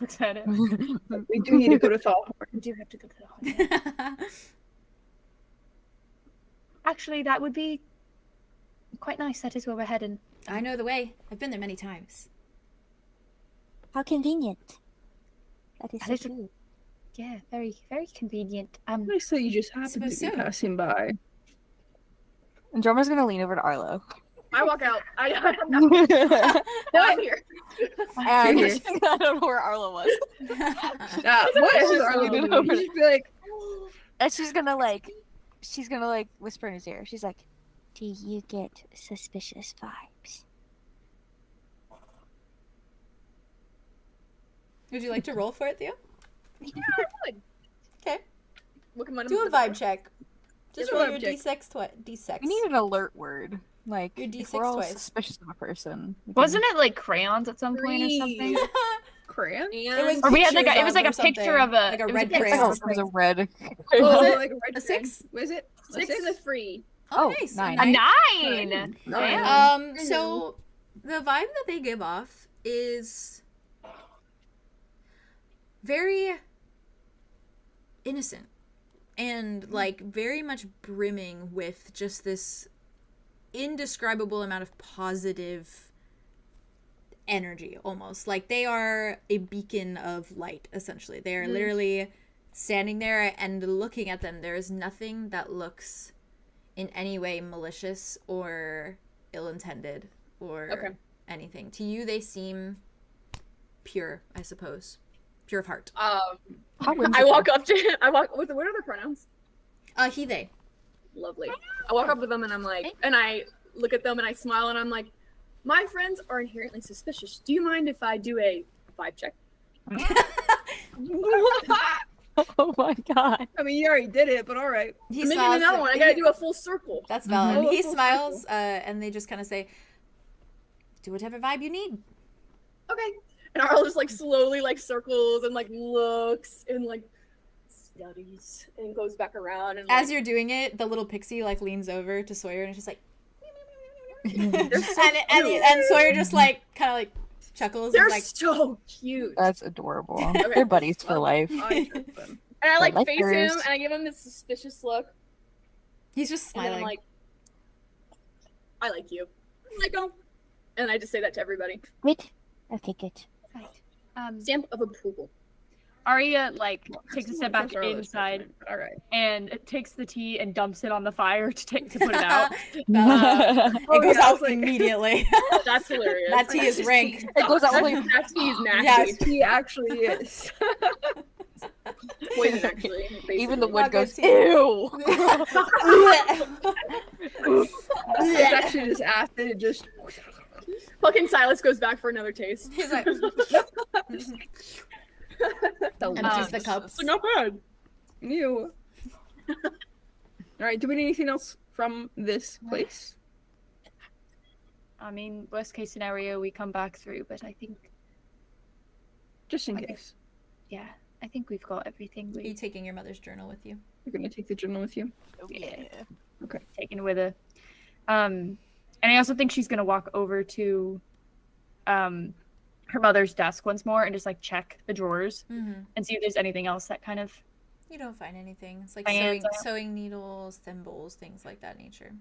looks at it? we do need to go to Thalhorn. We do have to go to the Actually, that would be quite nice. That is where we're heading. I know the way. I've been there many times. How convenient. That is That so is a- cute. Yeah, very, very convenient. Nice that you just happen to Suppose be so. passing by. Andromeda's gonna lean over to Arlo. I walk out. I'm here. And Here. I don't know where Arlo was. What is Arlo doing? You should be like, And she's gonna whisper in his ear. She's like, Do you get suspicious vibes? Would you like to roll for it, Theo? Yeah, I would. Okay. Look at my Do a vibe check. Just Just a roll vibe your check. D6. we need an alert word. Like, Your if D6 we're all twice. suspicious of a person. we can- Wasn't it like crayons at some point or something? crayon? It was Or we had like pictures it was like a of or picture of a like a it was red picture crayon. of Oh, it was a red. Oh, like a red A 6? What is it? A 6 and a 3. Oh, Oh, nice. nine. a 9. Nine. So the vibe that they give off is very innocent and like very much brimming with just this indescribable amount of positive energy almost. Like they are a beacon of light, essentially. They are literally standing there, and looking at them, there is nothing that looks in any way malicious or ill-intended or anything. To you, they seem pure, I suppose. Pure of heart. I walk up to him. What are their pronouns? He, they. Lovely. I walk up to them and I'm like, and I look at them and I smile and I'm like, my friends are inherently suspicious. Do you mind if I do a vibe check? Oh my god. I mean, you already did it, but all right. He I'm making smiles. another one. I gotta do a full circle. That's valid. Mhm. He Full smiles, and they just kind of say, do whatever vibe you need. Okay. And Arl just like slowly like circles and like looks and like studies and goes back around. And As you're doing it, the little pixie like leans over to Sawyer and it's just like, so and Sawyer just like kind of like chuckles. they're and, like, so cute. That's adorable. Okay. They're buddies for life. And I like They're face him likers. and I give him this suspicious look. He's just And smiling. then I'm like, I like you. I like him. And I just say that to everybody. Good. Okay, good. Stamp of approval. Arya like takes a step back inside. All right. And takes the tea and dumps it on the fire to put it out. It goes out like- immediately. That's hilarious. That tea is rank. It goes out like That tea is nasty. Yes. He actually is. Poison, actually. even the basically. wood goes, tea. ew. It's actually just acid. It just. Fucking Silas goes back for another taste. He's like, empties the cups. Not bad. Ew. All right. Do we need anything else from this place? I mean, worst case scenario, we come back through, but I think, Just in case. yeah, I think we've got everything Are you we taking your mother's journal with you? You're gonna take the journal with you. yeah. Okay. Taken with her. And I also think she's gonna walk over to, her mother's desk once more and just like check the drawers and see if there's anything else that kind of. You don't find anything. It's like Fans sewing needles, thembles, things like that nature.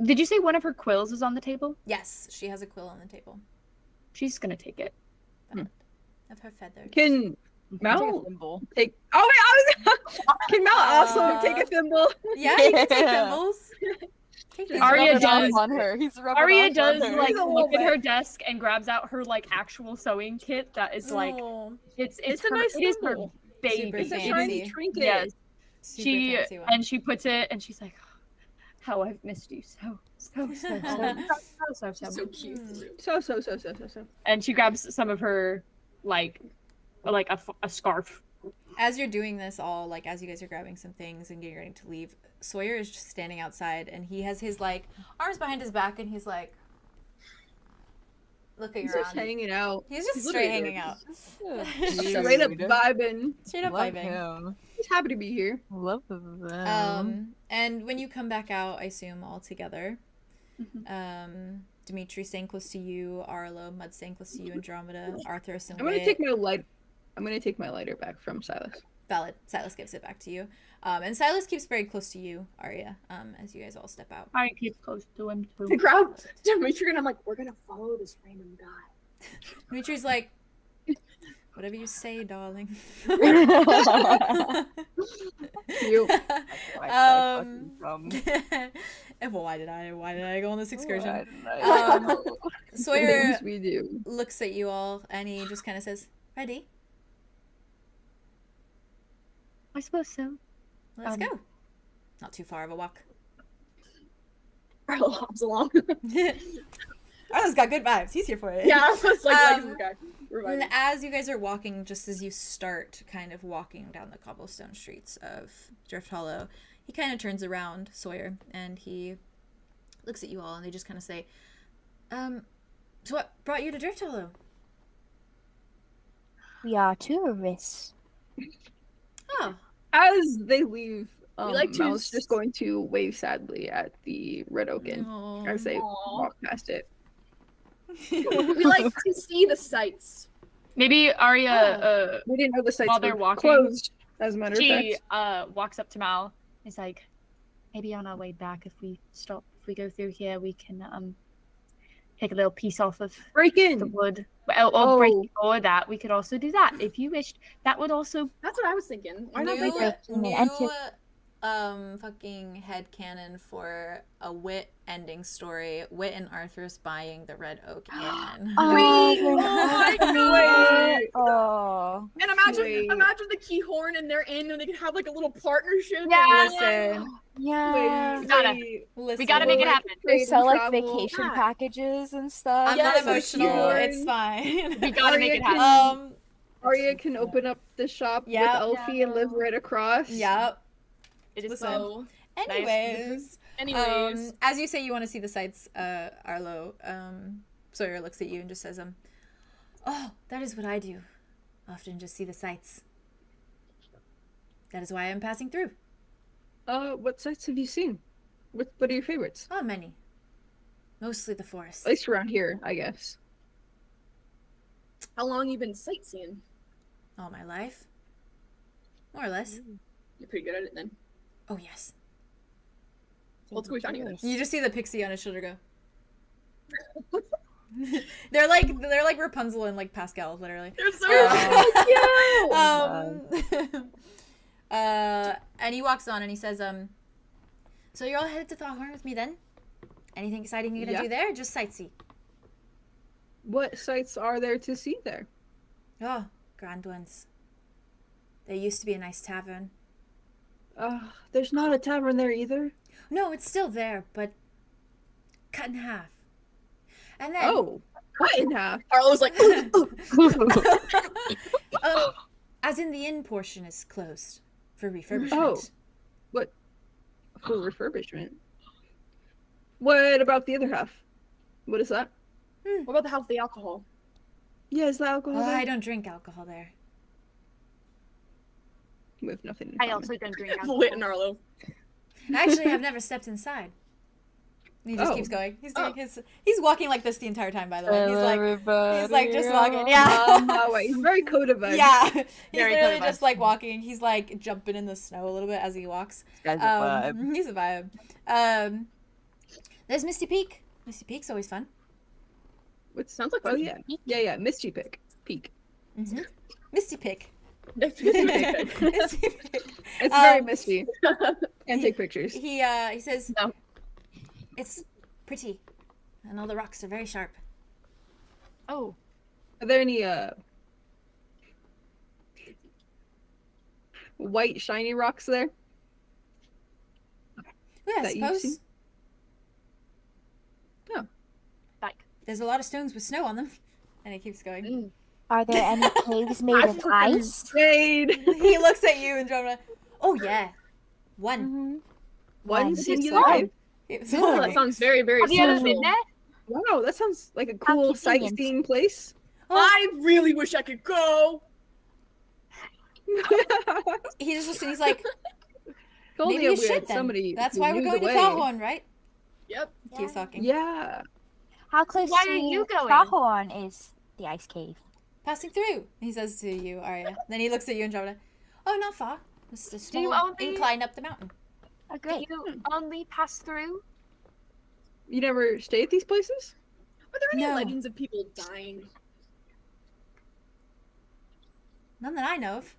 Did you say one of her quills is on the table? Yes, she has a quill on the table. She's gonna take it. Of her feathers. Can Mal Thimble. take? Oh wait, can Mal also take a thimble? Yeah, you can take thimbles. Take He's these. Arya rubbing off does- on her. He's rubbing Arya off does on her. like He's a look little at her desk and grabs out her like actual sewing kit that is like Oh, it's It's a her, nice it is her thimble. baby. Super It's a fancy. shiny trinket. Yes. super She fancy one. and she puts it and she's like, how I've missed you so. So So cute. So. and she grabs some of her like a scarf. As you're doing this all, like as you guys are grabbing some things and getting ready to leave, Sawyer is just standing outside and he has his like arms behind his back and he's like looking He's around. just hanging out. He's just He's straight literally hanging out. Straight up vibing. Straight up Love vibing. him. He's happy to be here. Love them. And when you come back out, I assume all together, Dimitri staying close to you, Arlow, Mud staying close to you, Andromeda, Arthur, and I'm gonna take my light. I'm gonna take my lighter back from Silas. Valid. Silas gives it back to you. And Silas keeps very close to you, Arya, as you guys all step out. I keep close to him too. The crowd, Dimitri, and I'm like, we're gonna follow this random guy. Dimitri's like, whatever you say, darling. You. And why did I go on this excursion? Why Sawyer Things we do. looks at you all and he just kind of says, ready? I suppose so. Let's go. Not too far of a walk. Arlo hops along. Arlo's got good vibes. He's here for it. Yeah, I was like this guy. We're And vibing. as you guys are walking, just as you start kind of walking down the cobblestone streets of Drift Hollow, he kind of turns around, Sawyer, and he looks at you all, and they just kind of say, so what brought you to Drift Hollow? We are tourists. Oh, As they leave, like to Mal's just going to wave sadly at the Red Oaken no. as they Aw. walk past it. We like to see the sights. Maybe Arya, We didn't know the sites While they're were walking, closed, as a matter of she fact. walks up to Mal. Is like, maybe on our way back, if we go through here, we can take a little piece off of Break the in. wood. Or break or that. We could also do that if you wished. That would also. That's what I was thinking. Why not New, make it? fucking headcanon for a Wit ending story. Wit and Arthur's buying the Red Oak Inn. Oh. And imagine the Keyhorn and their inn, and they could have like a little partnership. Yeah. Listen. Yeah. We gotta make it happen. They sell like vacation packages and stuff. I'm not emotional. It's fine. We gotta make it happen. Arya can open up the shop with Elphie and live right across. Yep. It is Listen. so Anyways. Anyways. As you say you want to see the sights, Arlo, Sawyer looks at you and just says, oh, that is what I do. Often just see the sights. That is why I'm passing through. What sights have you seen? What are your favorites? Oh, many. Mostly the forest. At least around here, I guess. How long you been sightseeing? All my life. More or less. You're pretty good at it then. Oh, yes. Well, let's go find you. You just see the pixie on his shoulder go. they're like Rapunzel and like Pascal, literally. They're so cute. And he walks on and he says, so you're all headed to 𝐷𝐻𝐽 with me then? Anything exciting you're gonna do there? Or just sightsee? What sights are there to see there? Oh, grand ones. There used to be a nice tavern. There's not a tavern there either. No, it's still there, but cut in half. And then cut in half. Arlo's like, as in the inn portion is closed for refurbishment. Oh, what? For refurbishment? What about the other half? What is that? What about the house with the alcohol? Yeah, is the alcohol there? I don't drink alcohol there. We have nothing in I common. also don't drink alcohol. Lit and Arlo. Actually, I've never stepped inside. He just keeps going. He's doing he's walking like this the entire time, by the way. He's like just walking. Yeah. He's very codified. Yeah. He's literally just like walking. He's like jumping in the snow a little bit as he walks. This guy's a vibe. He's a vibe. There's Misty Peak. Misty Peak's always fun. What sounds like? Oh yeah, yeah. Misty Peak. Mm-hmm. Misty Peak. It's very misty. And take pictures. He says, no. It's pretty, and all the rocks are very sharp. Oh, are there any white shiny rocks there? Yeah, I suppose. No. Like there's a lot of stones with snow on them, and it keeps going. Are there any caves made of ice? He looks at you and Jonah. Oh yeah, one. One singular. Oh, that sounds very, very Have you ever been there? Wow, that sounds like a cool sightseeing place. I really wish I could go. He just looks and he's like, Maybe you should then. That's why we're going to 𝐷𝐻𝐽, right? Yep. Keeps talking. Yeah. How close Why to are you going? 𝐷𝐻𝐽 is the ice cave? Passing through, he says to you, Arya. Then he looks at you and Jonah. Oh, not far. Just a small incline up the mountain. Oh, great. You only pass through? You never stay at these places? Are there any No. legends of people dying? None that I know of.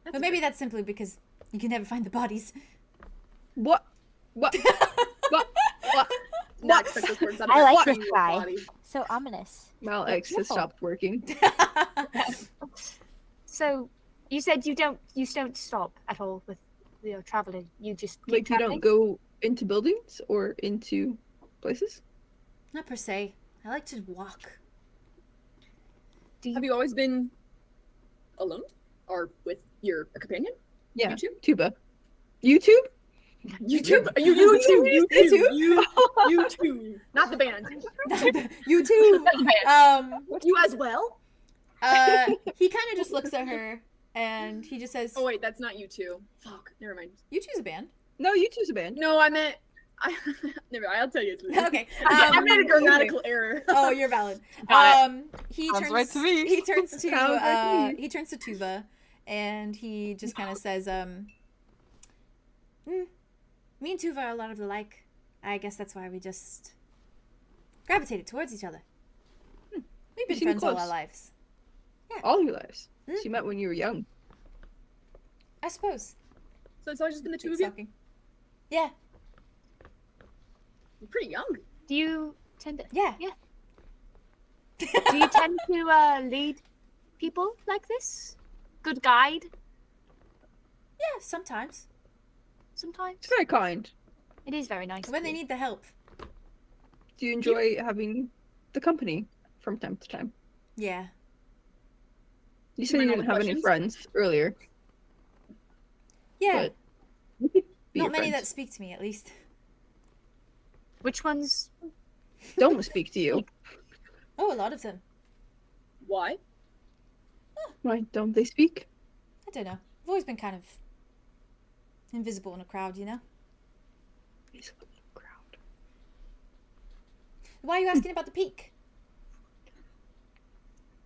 But maybe that's simply because you can never find the bodies. What? Not expect those words out of I your like this fucking guy. body. So ominous. Mal X has stopped working. So, you said you don't stop at all with your traveling. You just keep Like, you traveling? don't go into buildings or into places? Not per se. I like to walk. Have you always been alone or with your companion? Yeah. YouTube? Tuba. YouTube? YouTube. YouTube. Not the band. You too. You as well? He kind of just looks at her and he just says, Oh wait, that's not you two. Fuck. Never mind. You two's a band. No, YouTube's a band. No, I meant. Never mind. I'll tell you. It's later. Okay. I made a grammatical error. Oh, you're valid. He Sounds turns right to me. He turns to Sounds right to me. he turns to Tuba and he just kind of says, me and Tuva are a lot of the like. I guess that's why we just gravitated towards each other. We've been seem friends all our close. lives. All your lives. Hmm? So you met when you were young. I suppose. So it's always just been the two of you? Sucking. Yeah. You're pretty young. Do you tend to? Yeah. Do you tend to lead people like this? Good guide Yeah, sometimes. sometimes. It's very kind. It is very nice. When they need the help. Do you enjoy having the company from time to time? Yeah. You said you Any didn't have any questions? friends earlier. Yeah. But we could be Not your many that friends. speak to me, at least. Which ones? Don't speak to you. Oh, a lot of them. Why? Why don't they speak? I don't know. I've always been kind of invisible in a crowd, you know? He's a little crowd. Why are you asking about the peak?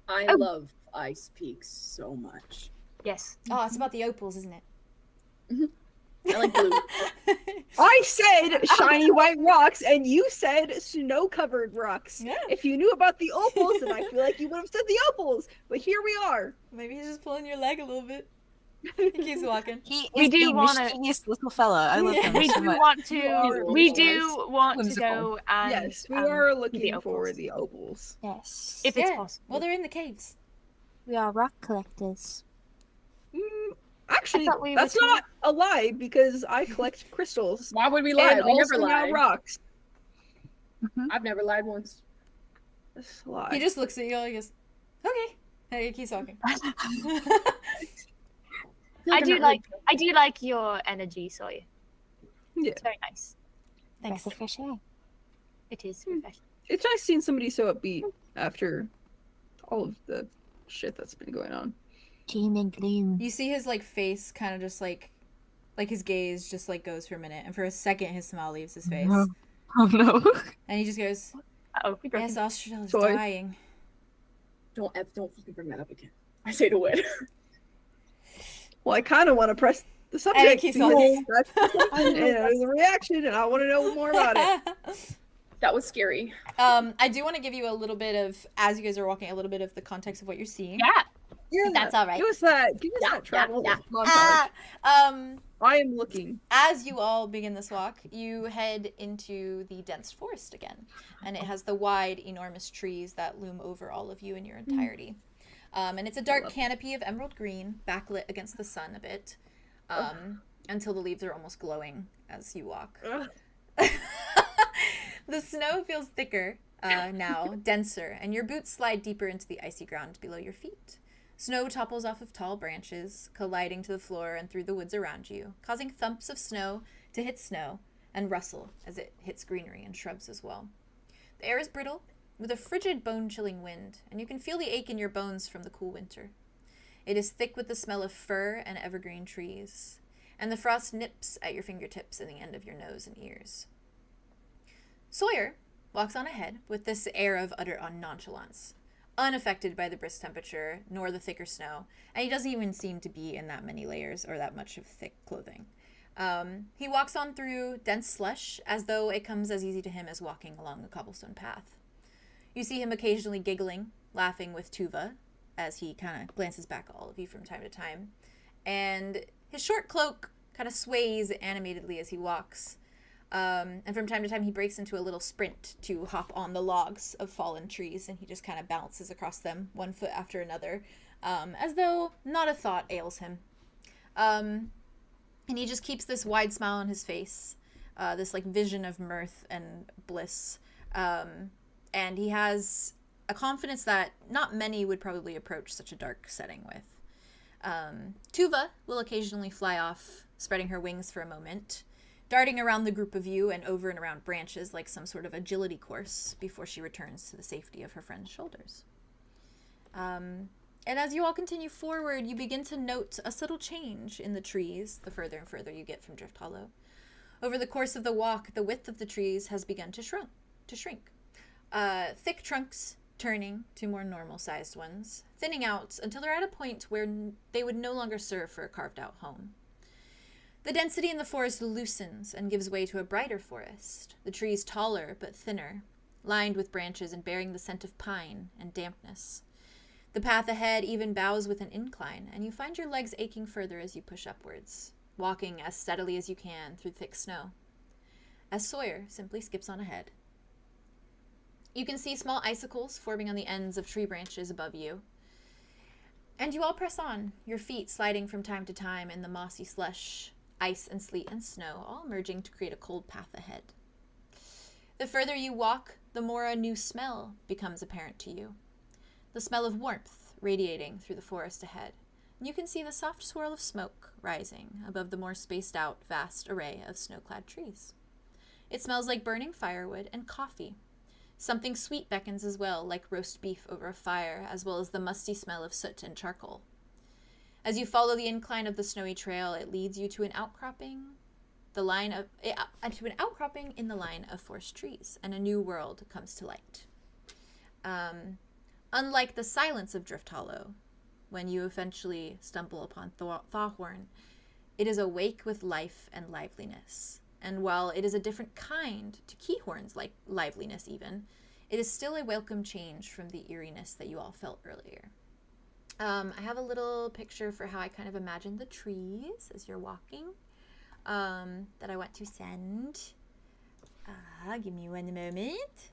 I Oh. love Ice Peaks so much. Yes. Oh, it's about the opals, isn't it? I like blue. I said shiny white rocks, and you said snow-covered rocks. Yeah. If you knew about the opals, then I feel like you would have said the opals. But here we are. Maybe he's just pulling your leg a little bit. He keeps walking. He We is do a wanna- mischievous little fella. I love Yeah. him We so do much. want are to. a We little do want to whimsical. go and Yes, we um, are the looking opals. for the opals. Yes. if it's Yeah. possible. Well, they're in the caves. We are rock collectors. Actually, thought we that's were not a lie because I collect crystals Why would we lie? and We also never now lie. rocks. I've never lied once. That's a lie. He just looks at you all and he goes, okay. And he keeps walking. I I do like your energy, Sawyer. Yeah. It's very nice. Thanks. Breath of fresh air. It is refreshing. It's nice seeing somebody so upbeat after all of the shit that's been going on. Doom and gloom. You see his like face kind of just like his gaze just like goes for a minute, and for a second his smile leaves his face, Oh no. and he just goes, Uh-oh, we broke "Yes, him. Austral is Sorry. dying." Don't fucking bring that up again. I say to Wit. Well, I kind of want to press the And it subject keeps because going. that's and there's a reaction, and I want to know more about it. That was scary. I do want to give you a little bit of, as you guys are walking, a little bit of the context of what you're seeing. Yeah. Yeah, That's all right. Give us that travel montage. I am looking. As you all begin this walk, you head into the dense forest again, and it has the wide, enormous trees that loom over all of you in your entirety. And it's a dark canopy of emerald green, backlit against the sun a bit, until the leaves are almost glowing as you walk. The snow feels thicker now, denser, and your boots slide deeper into the icy ground below your feet. Snow topples off of tall branches, colliding to the floor and through the woods around you, causing thumps of snow to hit snow and rustle as it hits greenery and shrubs as well. The air is brittle, with a frigid, bone-chilling wind, and you can feel the ache in your bones from the cool winter. It is thick with the smell of fir and evergreen trees, and the frost nips at your fingertips and the end of your nose and ears. Sawyer walks on ahead with this air of utter nonchalance, unaffected by the brisk temperature nor the thicker snow, and he doesn't even seem to be in that many layers or that much of thick clothing. He walks on through dense slush as though it comes as easy to him as walking along a cobblestone path. You see him occasionally giggling, laughing with Tuva, as he kind of glances back at all of you from time to time, and his short cloak kind of sways animatedly as he walks. And from time to time, he breaks into a little sprint to hop on the logs of fallen trees, and he just kind of bounces across them, one foot after another, as though not a thought ails him. And he just keeps this wide smile on his face, this like vision of mirth and bliss. And he has a confidence that not many would probably approach such a dark setting with. Tuva will occasionally fly off, spreading her wings for a moment, darting around the group of you and over and around branches like some sort of agility course before she returns to the safety of her friend's shoulders. And as you all continue forward, you begin to note a subtle change in the trees the further and further you get from Drift Hollow. Over the course of the walk, the width of the trees has begun to shrink. Thick trunks turning to more normal-sized ones, thinning out until they're at a point where they would no longer serve for a carved-out home. The density in the forest loosens and gives way to a brighter forest, the trees taller but thinner, lined with branches and bearing the scent of pine and dampness. The path ahead even bows with an incline, and you find your legs aching further as you push upwards, walking as steadily as you can through thick snow, as Sawyer simply skips on ahead. You can see small icicles forming on the ends of tree branches above you, and you all press on, your feet sliding from time to time in the mossy slush, ice and sleet and snow, all merging to create a cold path ahead. The further you walk, the more a new smell becomes apparent to you. The smell of warmth radiating through the forest ahead. And you can see the soft swirl of smoke rising above the more spaced out vast array of snow-clad trees. It smells like burning firewood and coffee. Something sweet beckons as well, like roast beef over a fire, as well as the musty smell of soot and charcoal. As you follow the incline of the snowy trail, it leads you to an outcropping, in the line of forest trees, and a new world comes to light. Unlike the silence of Drift Hollow, when you eventually stumble upon 𝐂𝐻𝐻𝐿, it is awake with life and liveliness. And while it is a different kind to 𝐂𝐻𝐻𝐿's liveliness even, it is still a welcome change from the eeriness that you all felt earlier. I have a little picture for how I kind of imagine the trees as you're walking that I want to send. Give me one moment.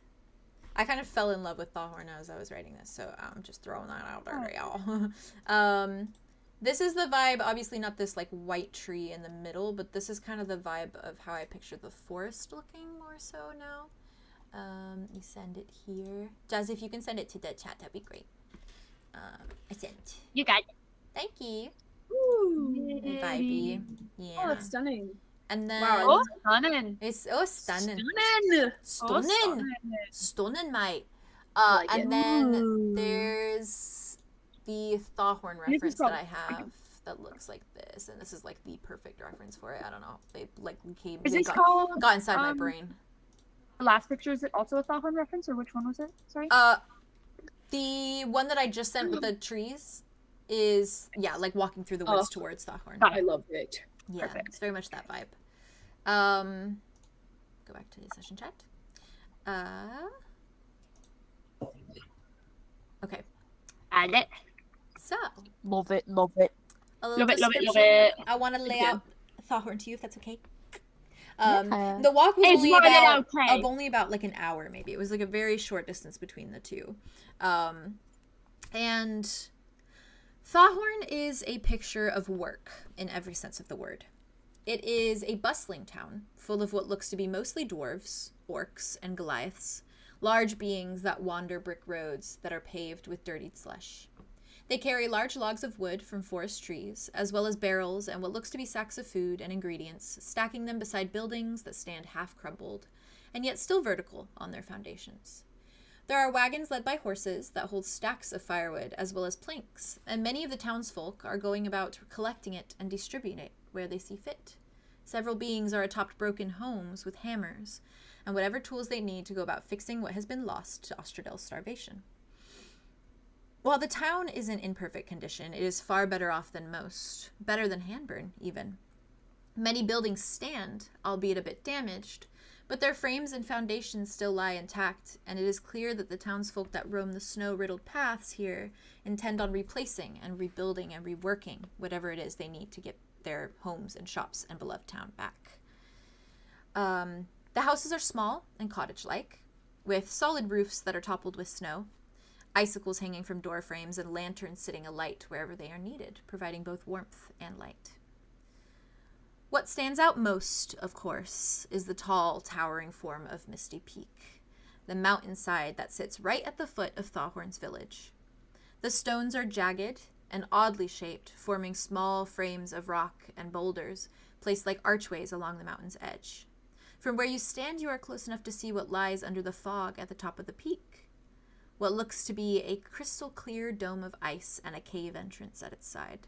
I kind of fell in love with 𝐂𝐻𝐻𝐿 as I was writing this, so I'm just throwing that out there, y'all. This is the vibe, obviously not this like white tree in the middle, but this is kind of the vibe of how I picture the forest looking more so now. You send it here. Jazz, if you can send it to the chat, that'd be great. I sent. You got it. Thank you. Ooh. Vibey. Yeah. Oh, that's stunning. And then Wow, stunning. It's stunning. Stunning. Stunning, mate. like and it. then there's the 𝐂𝐻𝐻𝐿 reference that I have that looks like this, and this is like the perfect reference for it. I don't know. They like got inside my brain. The last picture, is it also a 𝐂𝐻𝐻𝐿 reference, or which one was it? Sorry. The one that I just sent with the trees is like walking through the woods towards 𝐂𝐻𝐻𝐿. I love it. Yeah, Perfect. it's very much that vibe. Go back to the session chat. Okay. Add it. So. Love it, love it. A little Love it, love it, love description. it. I want to lay out 𝐂𝐻𝐻𝐿 to you, if that's okay. Yeah. The walk was It's only more than about okay. only about like an hour, maybe. It was like a very short distance between the two. And 𝐂𝐻𝐻𝐿 is a picture of work in every sense of the word. It is a bustling town full of what looks to be mostly dwarves, orcs, and Goliaths, large beings that wander brick roads that are paved with dirtied slush. They carry large logs of wood from forest trees, as well as barrels and what looks to be sacks of food and ingredients, stacking them beside buildings that stand half-crumbled, and yet still vertical on their foundations. There are wagons led by horses that hold stacks of firewood, as well as planks, and many of the townsfolk are going about collecting it and distributing it where they see fit. Several beings are atop broken homes with hammers, and whatever tools they need to go about fixing what has been lost to 𝑔𝐸𝐿's starvation. While the town isn't in perfect condition, it is far better off than most, better than Hanburn, even. Many buildings stand, albeit a bit damaged, but their frames and foundations still lie intact, and it is clear that the townsfolk that roam the snow-riddled paths here intend on replacing and rebuilding and reworking whatever it is they need to get their homes and shops and beloved town back. The houses are small and cottage-like, with solid roofs that are toppled with snow, icicles hanging from door frames, and lanterns sitting alight wherever they are needed, providing both warmth and light. What stands out most, of course, is the tall, towering form of Misty Peak, the mountainside that sits right at the foot of 𝐂𝐻𝐻𝐿's village. The stones are jagged and oddly shaped, forming small frames of rock and boulders placed like archways along the mountain's edge. From where you stand, you are close enough to see what lies under the fog at the top of the peak, what looks to be a crystal-clear dome of ice and a cave entrance at its side.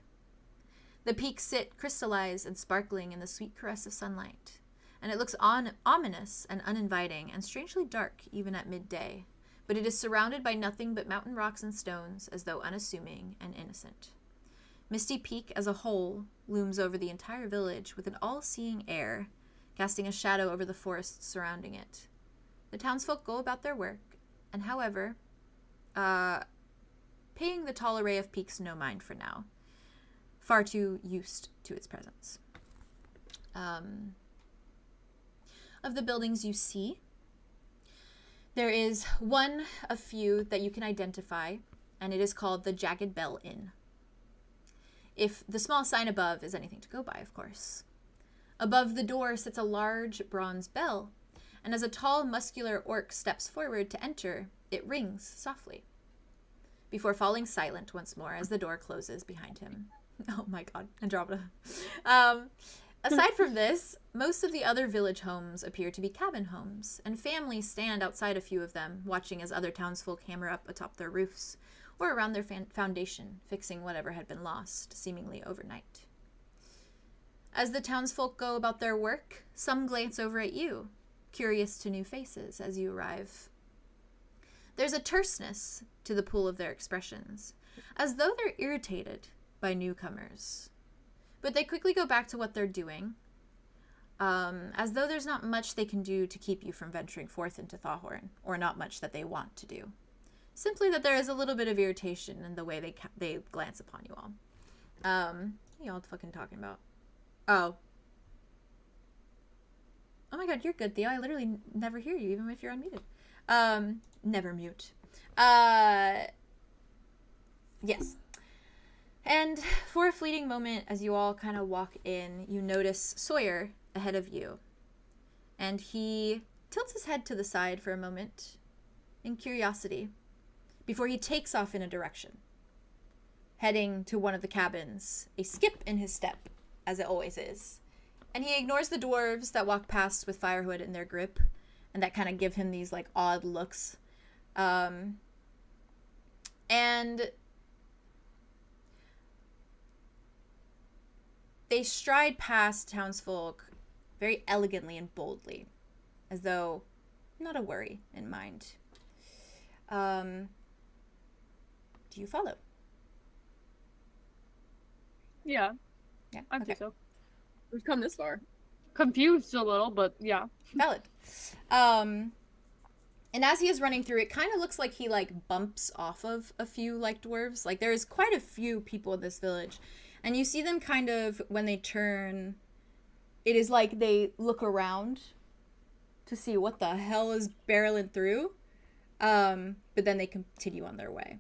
The peaks sit crystallized and sparkling in the sweet caress of sunlight, and it looks ominous and uninviting and strangely dark even at midday, but it is surrounded by nothing but mountain rocks and stones, as though unassuming and innocent. Misty Peak as a whole looms over the entire village with an all-seeing air, casting a shadow over the forests surrounding it. The townsfolk go about their work, and however, paying the tall array of peaks no mind for now, far too used to its presence. Of the buildings you see, there is one of few that you can identify, and it is called the Jagged Bell Inn. If the small sign above is anything to go by, of course. Above the door sits a large bronze bell, and as a tall, muscular orc steps forward to enter, it rings softly, before falling silent once more as the door closes behind him. Oh my god, Andromeda. Aside from this, most of the other village homes appear to be cabin homes, and families stand outside a few of them, watching as other townsfolk hammer up atop their roofs, or around their foundation, fixing whatever had been lost, seemingly overnight. As the townsfolk go about their work, some glance over at you, curious to new faces as you arrive. There's a terseness to the pool of their expressions, as though they're irritated by newcomers. But they quickly go back to what they're doing, as though there's not much they can do to keep you from venturing forth into 𝐻𝐻𝐽𝑒, or not much that they want to do. Simply that there is a little bit of irritation in the way they glance upon you all. What are y'all fucking talking about? Oh my god, you're good, Theo. I literally never hear you, even if you're unmuted. Never mute. Yes. And for a fleeting moment, as you all kind of walk in, you notice Sawyer ahead of you. And he tilts his head to the side for a moment in curiosity before he takes off in a direction, heading to one of the cabins, a skip in his step, as it always is. And he ignores the dwarves that walk past with firewood in their grip and that kind of give him these like odd looks. And they stride past townsfolk very elegantly and boldly, as though not a worry in mind. Do you follow? Yeah. Yeah, I okay. think so. We've come this far. Confused a little, but yeah. Valid. And as he is running through, it kind of looks like he like bumps off of a few like dwarves. Like there is quite a few people in this village, and you see them kind of when they turn. It is like they look around to see what the hell is barreling through, but then they continue on their way.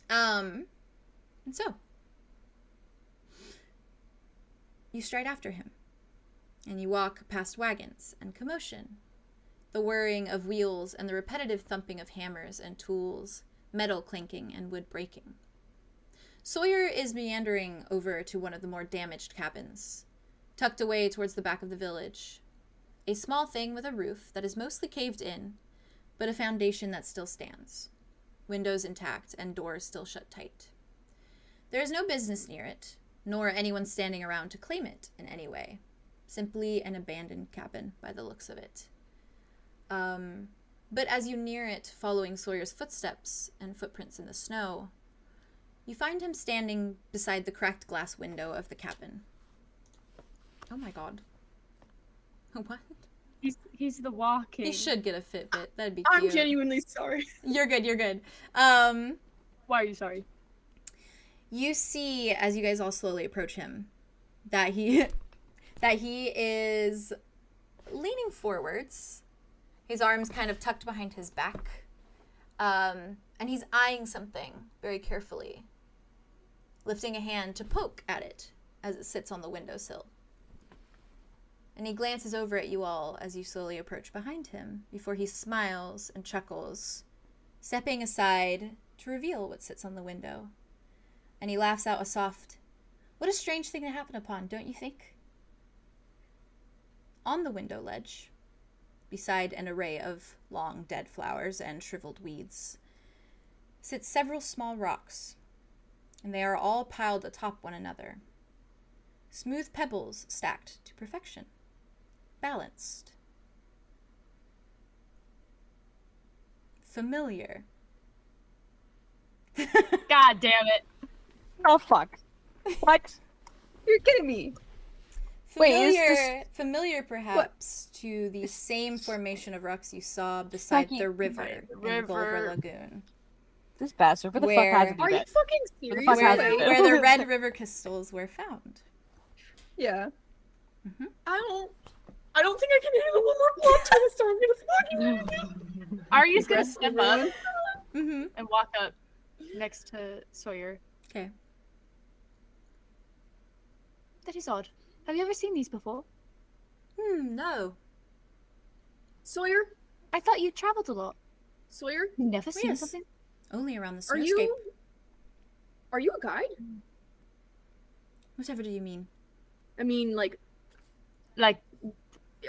And so you stride after him, and you walk past wagons and commotion, the whirring of wheels and the repetitive thumping of hammers and tools, metal clinking and wood breaking. Sawyer is meandering over to one of the more damaged cabins, tucked away towards the back of the village. A small thing with a roof that is mostly caved in, but a foundation that still stands. Windows intact and doors still shut tight. There is no business near it, nor anyone standing around to claim it in any way. Simply an abandoned cabin by the looks of it. But as you near it, following Sawyer's footsteps and footprints in the snow, you find him standing beside the cracked glass window of the cabin. Oh my god. What? He's the walking. He should get a Fitbit. That'd be cute. I'm genuinely sorry. You're good, you're good. Why are you sorry? You see, as you guys all slowly approach him, that he is leaning forwards, his arms kind of tucked behind his back, and he's eyeing something very carefully, lifting a hand to poke at it as it sits on the windowsill. And he glances over at you all as you slowly approach behind him, before he smiles and chuckles, stepping aside to reveal what sits on the window. And he laughs out a soft, "What a strange thing to happen upon, don't you think?" On the window ledge, beside an array of long dead flowers and shriveled weeds, sit several small rocks, and they are all piled atop one another. Smooth pebbles stacked to perfection, balanced. Familiar. God damn it. Oh fuck. What? You're kidding me. Wait, is familiar perhaps to the same formation of rocks you saw beside the river in Gulliver Lagoon. This bastard, where the fuck has it? Are you fucking serious? Where the red river crystals were found. Yeah. I don't think I can handle one more plot twist, so I'm gonna fucking Arya's gonna step up and walk up next to Sawyer. Okay. That is odd. Have you ever seen these before? No. Sawyer? I thought you traveled a lot. Sawyer? Never seen something? Only around the Are snowscape. Are you a guide? Whatever do you mean? I mean, like,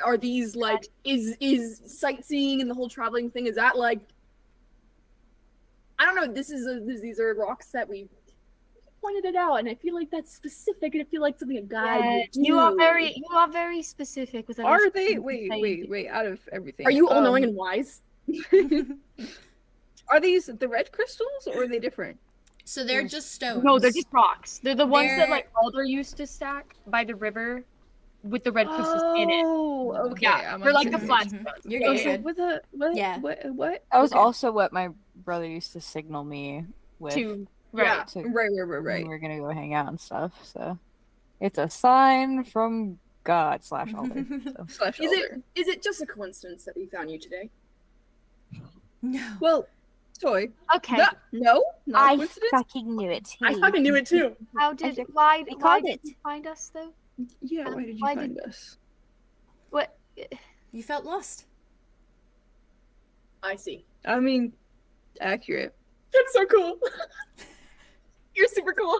are these like is sightseeing and the whole traveling thing, is that like, I don't know, these are rocks that we pointed it out, and I feel like that's specific, and I feel like something a guide would do. You are very specific with. Are they? Wait! Out of everything, are you all knowing and wise? Are these the red crystals, or are they different? So they're just stones. No, they're just rocks. They're the ones that like Alder used to stack by the river with the red crystals in it. Oh, okay. Yeah, they're like the flat stones. You're good. What? Yeah. What? That was also what my brother used to signal me with. Right. Right. We were gonna go hang out and stuff. So it's a sign from God / Alder. So. Is it just a coincidence that we found you today? No. Well, Toy. Okay. No, not I coincidence. fucking knew it. I fucking knew it too. Why did you find us though? Yeah, why did you find us? What? You felt lost. I see. I mean, accurate. That's so cool. You're super cool.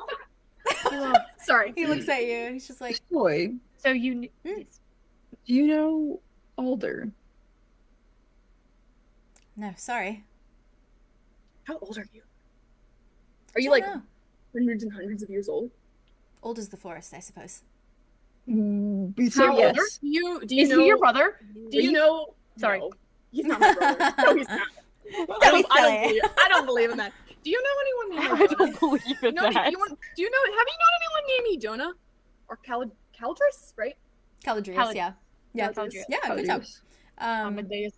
Sorry. He looks at you. He's just like, Toy. So you. Do you know Alder? no, sorry. How old are you? Are you like hundreds and hundreds of years old? Old as the forest, I suppose. So How yes. older? Do you Is know? he your brother? Do you know? Sorry. No, he's not my brother. No, he's not. I don't believe in that. Do you know anyone named? I don't believe in that. Have you known anyone named Idona? Or Caldris, right? Caladrius, yeah. Yeah, Caldrius. yeah, good job. Amadeus.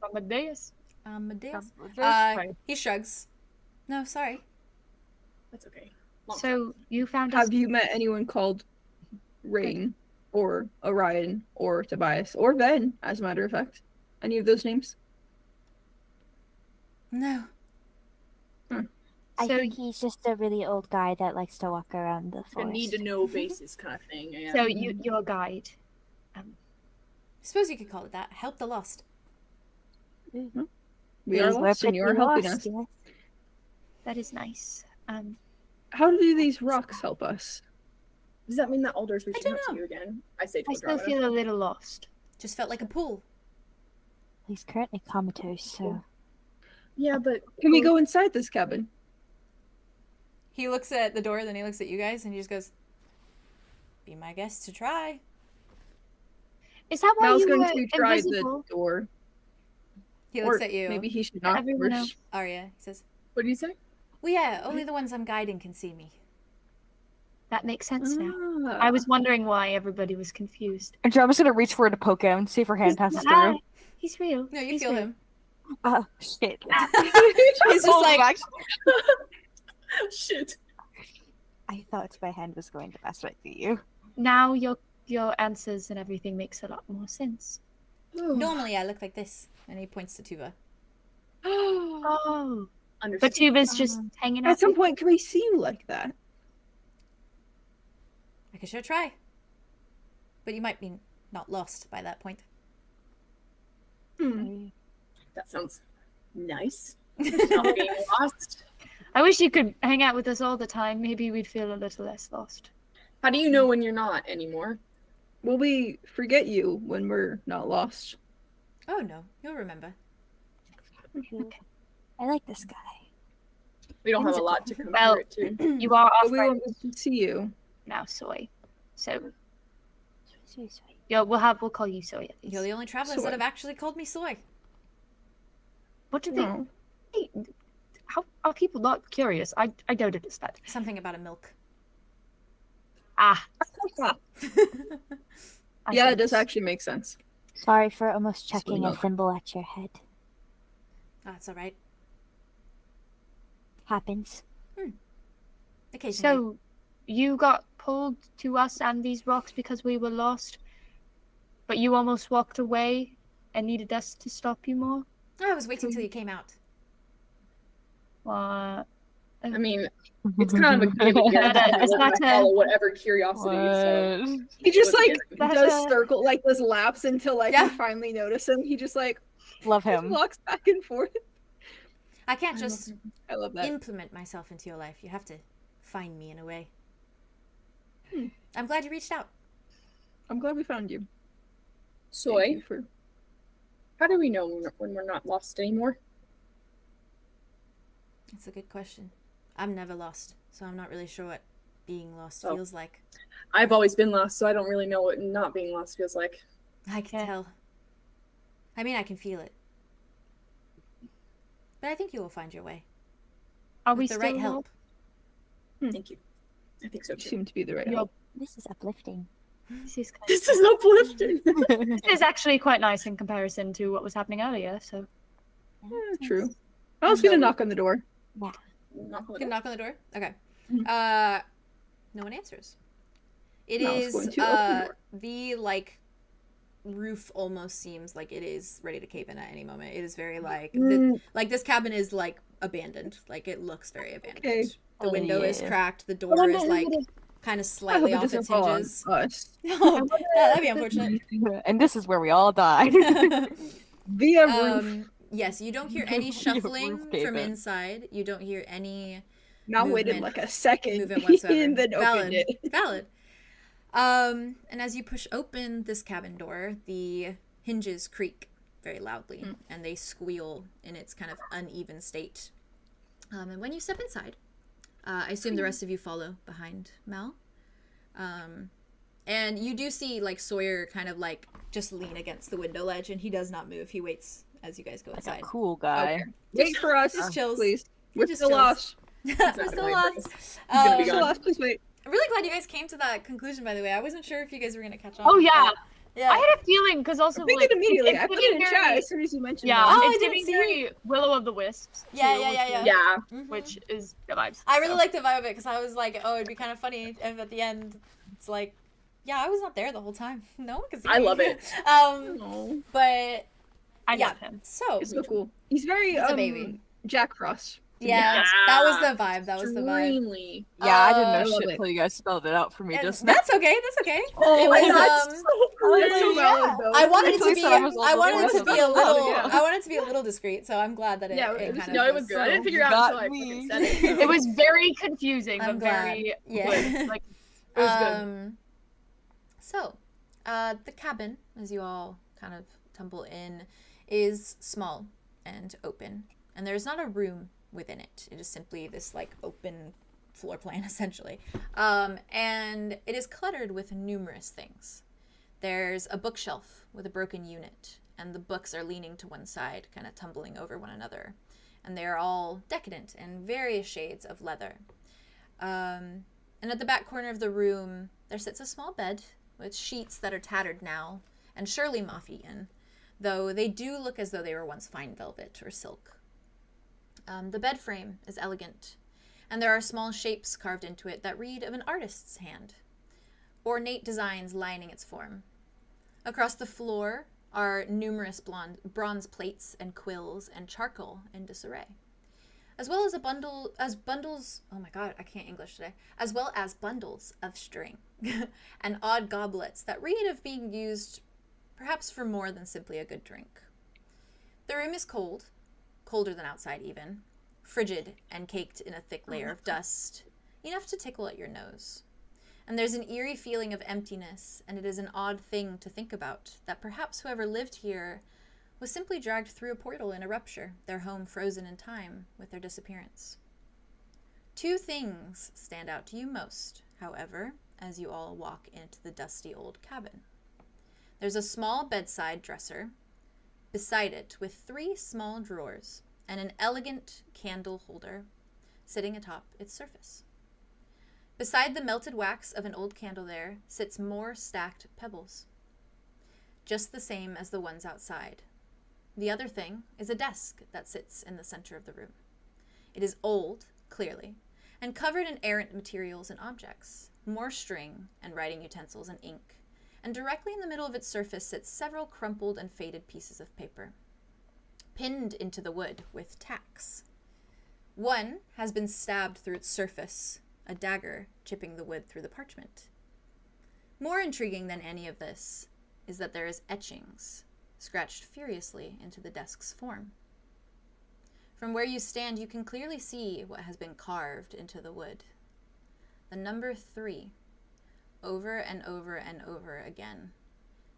He shrugs. No, sorry. That's okay. So you found us. Have you met anyone called Rain or Orion or Tobias or Ben, as a matter of fact? Any of those names? No. I think he's just a really old guy that likes to walk around the A forest. need to know basis kind of thing. Yeah. So you're a guide. Suppose you could call it that. Help the lost. We are lost and you are helping us. Yes. That is nice. How do these rocks help us? Does that mean that Alder's reaching don't out to know. you again? I say to I still Andromeda. feel a little lost. Just felt like a pool. He's currently comatose, so Yeah, but Can we go inside this cabin? He looks at the door, then he looks at you guys, and he just goes, "Be my guest to try." Is that why Mel's you going were to try invisible? the door. He looks Or at you. Maybe he should not Everyone first. else. Arya, he says, what do you say? "Well, yeah, only the ones I'm guiding can see me." That makes sense now. Ah. I was wondering why everybody was confused. And Drama's gonna reach for her to poke him, see if her hand passes Ah, through. he's real. No, you He's feel real. him. Oh shit! He's just like, Shit. I thought my hand was going to pass right through you. Now your answers and everything makes a lot more sense. normally I look like this. And he points to Tuba. Oh, but Understood. Tuba's just hanging out. At some point, can we see you like that? I could sure try. But you might be not lost by that point. That sounds nice. Not being lost. I wish you could hang out with us all the time. Maybe we'd feel a little less lost. How do you know when you're not anymore? Will we forget you when we're not lost? Oh no, you'll remember. I like this guy. We don't have a lot to compare Well, it to. You are But off we right want to see you. now, Soy. So Sweet, sweet. yeah, we'll call you Soy at least. You're the only travelers Soy. that have actually called me Soy. What do they? No. Hey, how are people not curious? I don't understand. Something about a milk. Ah, Yeah, it does actually make sense. Sorry for almost Sweet chucking a milk. thimble at your head. Oh, that's all right. Happens. Occasionally. So, you got pulled to us and these rocks because we were lost, but you almost walked away and needed us to stop you more? I was waiting till you came out. What? I mean, it's kind of a give and get. Is that a- Follow whatever curiosity. So. He just like That's does a- circle, like does laps until like Yeah. you finally notice him. He just like Love just him. walks back and forth. I can't just I love that. implement myself into your life. You have to find me in a way. I'm glad you reached out. I'm glad we found you. Thank Soy, you for- how do we know when we're not lost anymore? That's a good question. I'm never lost, so I'm not really sure what being lost Oh. feels like. I've always been lost, so I don't really know what not being lost feels like. I can tell. I mean, I can feel it. But I think you will find your way. Are we With the still right help. Thank you. I think so You too. seem to be the right You're- help. This is uplifting. This is, kind This is uplifting. this is actually quite nice in comparison to what was happening earlier, so... True. I was gonna knock on the door. Knock on You the can door. knock on the door? Okay. Mhm. No one answers. It No, I was is, going to open the door. the, like, roof almost seems like it is ready to cave in at any moment. It is very, like, like, this cabin is, like, abandoned. Like, it looks very abandoned. Okay. The window is Yeah. cracked. The door is, like, kind of I hope slightly it off doesn't its fall on hinges. us. Oh, that'd be unfortunate. And this is where we all die. Via roof. Yes, you don't hear any Via shuffling roof cave from in. inside. You don't hear any Mal waited movement- like a second movement whatsoever. and then Valid. opened it. Valid. And as you push open this cabin door, the hinges creak very loudly and they squeal in its kind of uneven state. And when you step inside, I assume the rest of you follow behind Mel. And you do see like Sawyer kind of like just lean against the window ledge, and he does not move. He waits as you guys go Like a inside. cool guy. Okay. Wait for us, just chills. please. He We're just still chills. lost. We're still lost. gonna be We're still gone. lost. Please wait. I'm really glad you guys came to that conclusion, by the way. I wasn't sure if you guys were going to catch on. Oh, yeah. but- Yeah. I had a feeling, because also, I think like, it immediately. it's I put it giving in chat very- as soon as you mentioned Yeah, that. Oh, I it's didn't giving see very Willow of the Wisps. Yeah, too, yeah, yeah, which yeah. is- Yeah. Mhm. Which is the vibes. I really so. liked the vibe of it because I was like, oh, it'd be kind of funny if at the end it's like, yeah, I was not there the whole time. No one could see I me. love it. Oh, But I yeah, love him. so it's so cool. He's very He's a baby. Jack Frost. yeah, that was the vibe. That was the vibe. Extremely. Yeah, I didn't I know love shit it. until you guys spelled it out for me And just now. that's okay. That's okay. Oh, It was, that's um, That's so valid, though. I wanted it Until to you be. said I was I wanted it to older, be a I was little. like, oh, I wanted it to be a little discreet. So I'm glad that it. Yeah, it it was- kind No, of it was good. I didn't figure it out got until I me. fucking said it. So. It was very confusing, I'm but glad. very Yeah. good. Like, it was good. So, the cabin, as you all kind of tumble in, is small and open, and there's not a room within it. It is simply this like open floor plan, essentially, and it is cluttered with numerous things. There's a bookshelf with a broken unit, and the books are leaning to one side, kind of tumbling over one another, and they are all decadent in various shades of leather. And at the back corner of the room, there sits a small bed with sheets that are tattered now and surely moth-eaten, though they do look as though they were once fine velvet or silk. The bed frame is elegant, and there are small shapes carved into it that read of an artist's hand, ornate designs lining its form. Across the floor are numerous bronze plates and quills and charcoal in disarray, as well as bundles, oh my god, I can't English today, as well as bundles of string and odd goblets that read of being used perhaps for more than simply a good drink. The room is cold, colder than outside even, frigid and caked in a thick layer of dust, enough to tickle at your nose. And there's an eerie feeling of emptiness, and it is an odd thing to think about, that perhaps whoever lived here was simply dragged through a portal in a rupture, their home frozen in time with their disappearance. Two things stand out to you most, however, as you all walk into the dusty old cabin. There's a small bedside dresser, beside it with 3 small drawers and an elegant candle holder sitting atop its surface. Beside the melted wax of an old candle there sits more stacked pebbles. just the same as the ones outside. The other thing is a desk that sits in the center of the room. It is old, clearly, and covered in errant materials and objects, more string and writing utensils and ink, and directly in the middle of its surface sits several crumpled and faded pieces of paper, pinned into the wood with tacks. One has been stabbed through its surface, a dagger chipping the wood through the parchment. More intriguing than any of this is that there is etchings scratched furiously into the desk's form. From where you stand, you can clearly see what has been carved into the wood. The number 3, over and over and over again,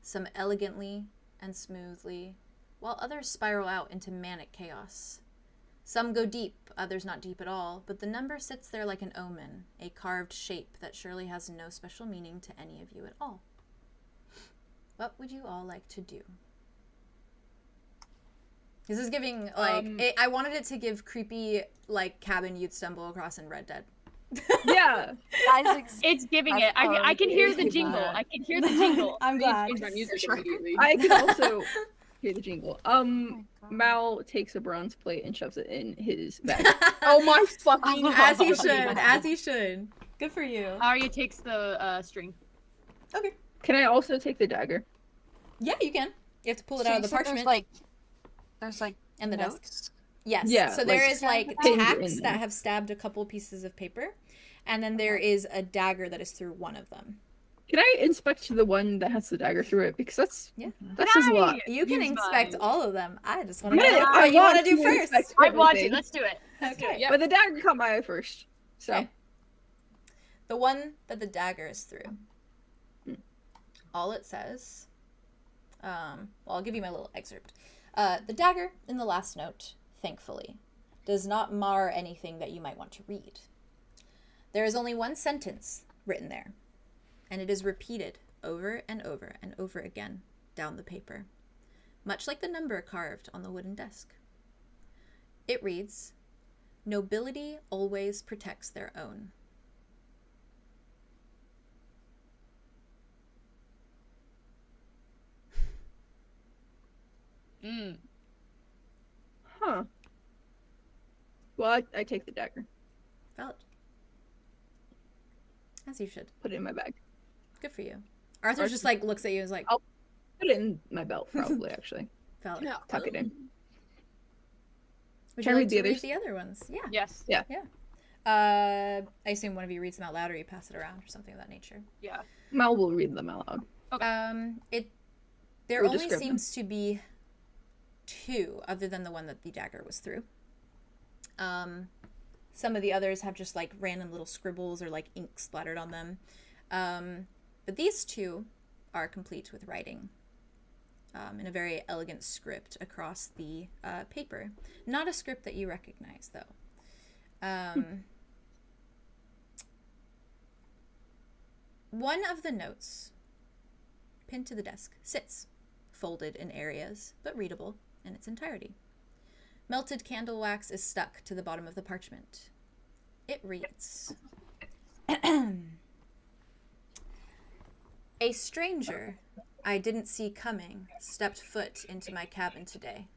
some elegantly and smoothly, while others spiral out into manic chaos. Some go deep, others not deep at all, but the number sits there like an omen, a carved shape that surely has no special meaning to any of you at all. What would you all like to do? This is giving, like, I wanted it to give creepy, like, cabin you'd stumble across in Red Dead. Yeah. It's giving it. I can hear the jingle. I can hear the jingle. I'm glad. Change my music immediately. I can also hear the jingle. Mal takes a bronze plate and shoves it in his bag. Oh my fucking As he should. As he should. Good for you. Arya takes the string. Okay. Can I also take the dagger? Yeah, you can. You have to pull it out of the parchment. There's like and the notes? desk. Yes. Yeah, So there like, is like pinned in tacks there. that have stabbed a couple pieces of paper, and then there is a dagger that is through one of them. Can I inspect the one that has the dagger through it? Because that's Yeah. says a lot. You can Use inspect mine. all of them. I just want to Yeah, know I what you want want to do to first. inspect I want to. everything. Let's do it. Okay. Yeah. But the dagger caught my eye first. So Okay. The one that the dagger is through. All it says, well, I'll give you my little excerpt. The dagger in the last note, thankfully, does not mar anything that you might want to read. There is only one sentence written there, and it is repeated over and over and over again down the paper, much like the number carved on the wooden desk. It reads, "Nobility always protects their own." Huh. Well, I take the dagger. Valid. As you should. Put it in my bag. Good for you. Arthur just like looks at you and is like, I'll put it in my belt, probably, actually. valid. No. Tuck it in. Would Can you I like read the to read others? the other ones? Yeah. Yes. Yeah. I assume one of you reads them out loud or you pass it around or something of that nature. Yeah. Mal will read them out loud. There Or only describe them. seems to be 2 other than the one that the dagger was through. Some of the others have just like random little scribbles or like ink splattered on them. But these 2 are complete with writing in a very elegant script across the paper. Not a script that you recognize, though. One of the notes pinned to the desk sits, folded in areas, but readable in its entirety. Melted candle wax is stuck to the bottom of the parchment. It reads, "A stranger I didn't see coming stepped foot into my cabin today.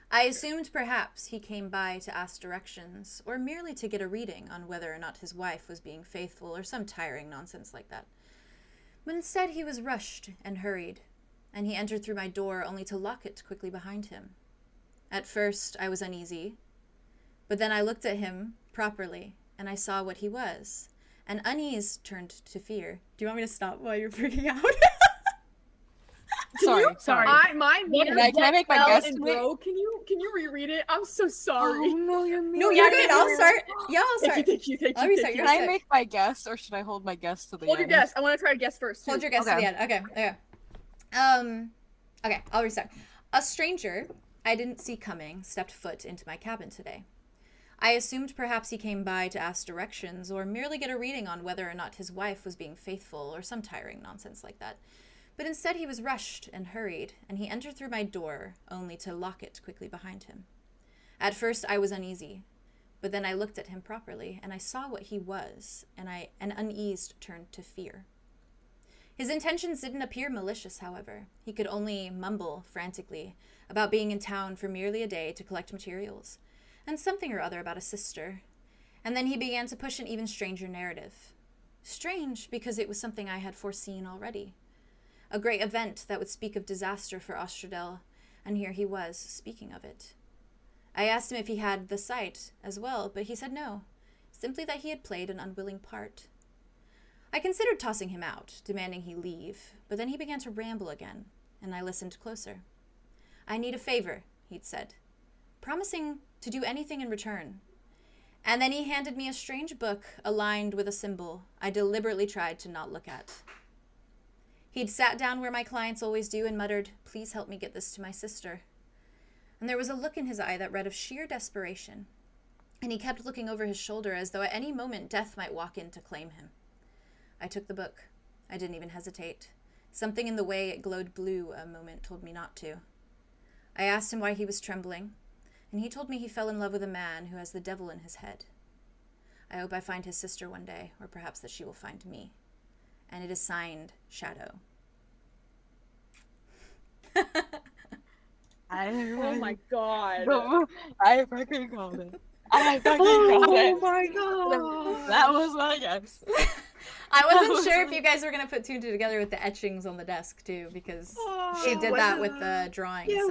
I assumed perhaps he came by to ask directions, or merely to get a reading on whether or not his wife was being faithful, or some tiring nonsense like that. But instead he was rushed and hurried, and he entered through my door only to lock it quickly behind him. At first I was uneasy, but then I looked at him properly, and I saw what he was, and unease turned to fear." Do you want me to stop while you're freaking out? Sorry. Can I make my guess? Bro, can you reread it? I'm so sorry. Oh, no, you're No, you're good. I'll start. Yeah, I'll start. Thank you. Let me start. Can I make my guess, or should I hold my guess to the Hold end? your guess. I want to try to guess first. Hold your guess to the end. Okay. Okay, I'll restart. "A stranger I didn't see coming stepped foot into my cabin today. I assumed perhaps he came by to ask directions, or merely get a reading on whether or not his wife was being faithful, or some tiring nonsense like that. But instead he was rushed and hurried, and he entered through my door only to lock it quickly behind him. At first I was uneasy, but then I looked at him properly, and I saw what he was, and unease turned to fear. His intentions didn't appear malicious, however. He could only mumble frantically about being in town for merely a day to collect materials, and something or other about a sister. And then he began to push an even stranger narrative. Strange, because it was something I had foreseen already. A great event that would speak of disaster for 𝑔𝐻𝑢𝐷𝑒𝐿, and here he was, speaking of it. I asked him if he had the sight as well, but he said no, simply that he had played an unwilling part. I considered tossing him out, demanding he leave, but then he began to ramble again, and I listened closer. I need a favor, he'd said, promising to do anything in return. And then he handed me a strange book aligned with a symbol I deliberately tried to not look at. He'd sat down where my clients always do and muttered, "Please help me get this to my sister." And there was a look in his eye that read of sheer desperation, and he kept looking over his shoulder as though at any moment death might walk in to claim him. I took the book. I didn't even hesitate. Something in the way it glowed blue a moment told me not to. I asked him why he was trembling, and he told me he fell in love with a man who has the devil in his head. I hope I find his sister one day, or perhaps that she will find me. And it is signed Shadow. Oh my god. I fucking called it. I fucking called it. Oh my god. That was my guess. I wasn't sure if you guys were going to put two and two together with the etchings on the desk, too, because she did that with the drawings. Yeah,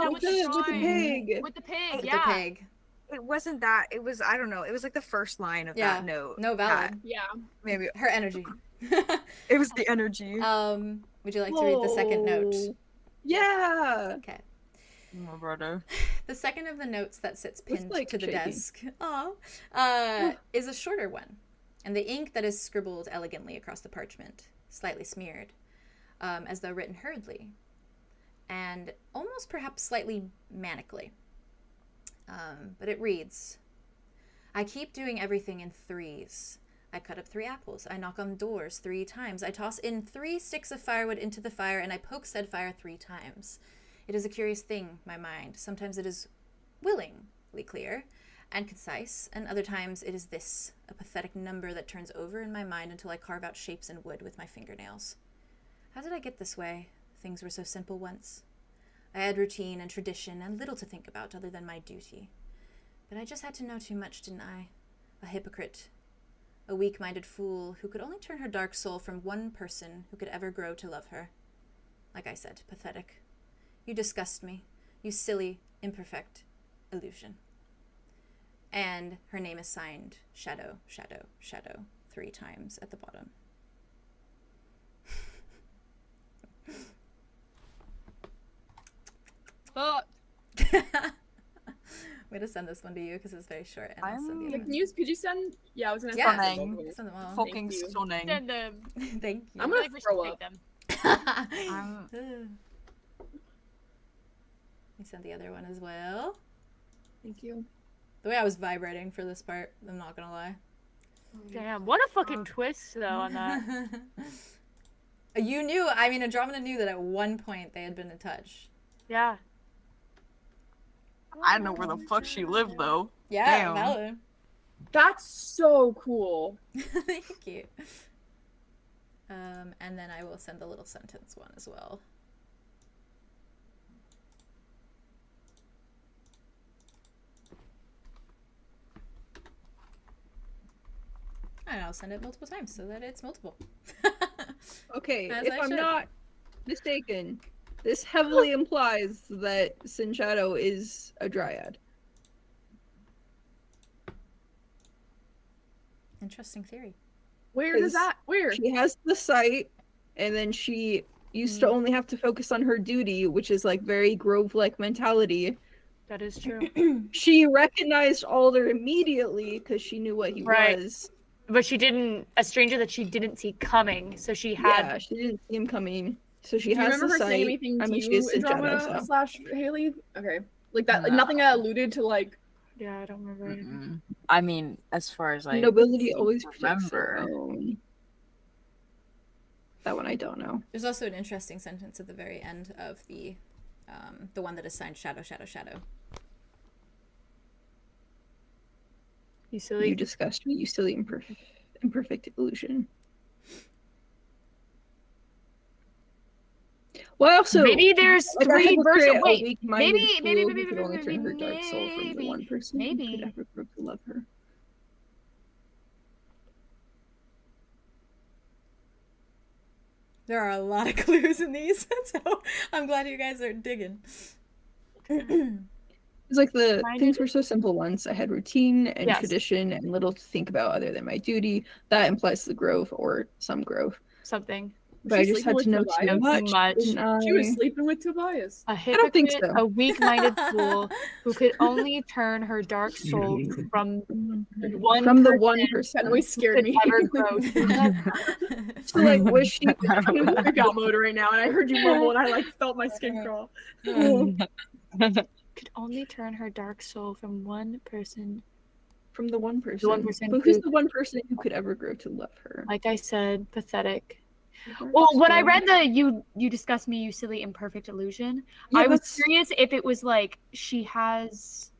with the pig. With the pig, With yeah. the pig. It wasn't that. It was, I don't know. It was like the first line of Yeah. that note. No, valid. Yeah. Maybe. Her energy. It was the energy. Would you like to read the second note? Yeah. Okay. My brother. The second of the notes that sits pinned like to the shaky. desk is a shorter one, and the ink that is scribbled elegantly across the parchment, slightly smeared, as though written hurriedly, and almost perhaps slightly manically. But it reads, "I keep doing everything in threes. I cut up 3 apples. I knock on doors 3 times. I toss in 3 sticks of firewood into the fire, and I poke said fire 3 times. It is a curious thing, my mind. Sometimes it is willingly clear and concise, and other times it is this, a pathetic number that turns over in my mind until I carve out shapes in wood with my fingernails. How did I get this way? Things were so simple once. I had routine and tradition and little to think about other than my duty. But I just had to know too much, didn't I? A hypocrite. A weak-minded fool who could only turn her dark soul from one person who could ever grow to love her. Like I said, pathetic. You disgust me, you silly, imperfect illusion." And her name is signed Shadow, Shadow, Shadow 3 times at the bottom. Oh, I'm going to send this one to you because it's very short. And I'll send the other one. Could you send? Yeah, I was gonna Yeah. send Stunning. them. Send them all. Fucking you. stunning. send them. Thank you. I'm I gonna think we should throw take up. them. You sent the other one as well. Thank you. The way I was vibrating for this part, I'm not gonna lie. Damn, what a fucking twist though on that. You knew, I mean, Andromeda knew that at one point they had been in touch. Yeah. I don't know where the fuck she lived though. Yeah, Damn. valid. That's so cool. Thank you. And then I will send the little sentence one as well. And I'll send it multiple times so that it's multiple. Okay, As if I I'm should. not mistaken, this heavily implies that Sin Shadow is a dryad. Interesting theory. Where does that? Where? She has the sight, and then she used to only have to focus on her duty, which is like very Grove-like mentality. That is true. She recognized Alder immediately because she knew what he Right. was. But she didn't, a stranger that she didn't see coming, so she had. Yeah, she didn't see him coming, so she Do you has remember the her sight. saying anything I to mean, she you, is Sin Shadow, Andromeda so. / Haley? Okay, like that. No. Nothing that alluded to like. Yeah, I don't remember anything. I mean, as far as I Nobility always protects remember. their own. That one I don't know. There's also an interesting sentence at the very end of the one that is signed Shadow, Shadow, Shadow. You silly. You disgust me, you silly imperfect illusion. Well, also maybe there's like, a three hypocrite, versions. a Wait, weak-minded maybe, fool who could only turn her dark soul from the one person who could ever grow to love her. There are a lot of clues in these, so I'm glad you guys are digging. It's like the things were so simple once. I had routine and tradition and little to think about other than my duty. That implies the growth or some growth. Something. But I just had to know too much. She was sleeping with Tobias. A hypocrite, I don't think so. A weak-minded fool who could only turn her dark soul from the one person. That always scared me. Ever grow to So like, was she? I'm in freak out mode right now, and I heard you mumble, and I like felt my skin crawl. Could only turn her dark soul from one person. From the one person. The one person. But who's the one person who could ever grow to love her? Like I said, pathetic. Well, when I read the you discussed me, you silly imperfect illusion, I was curious if it was like she has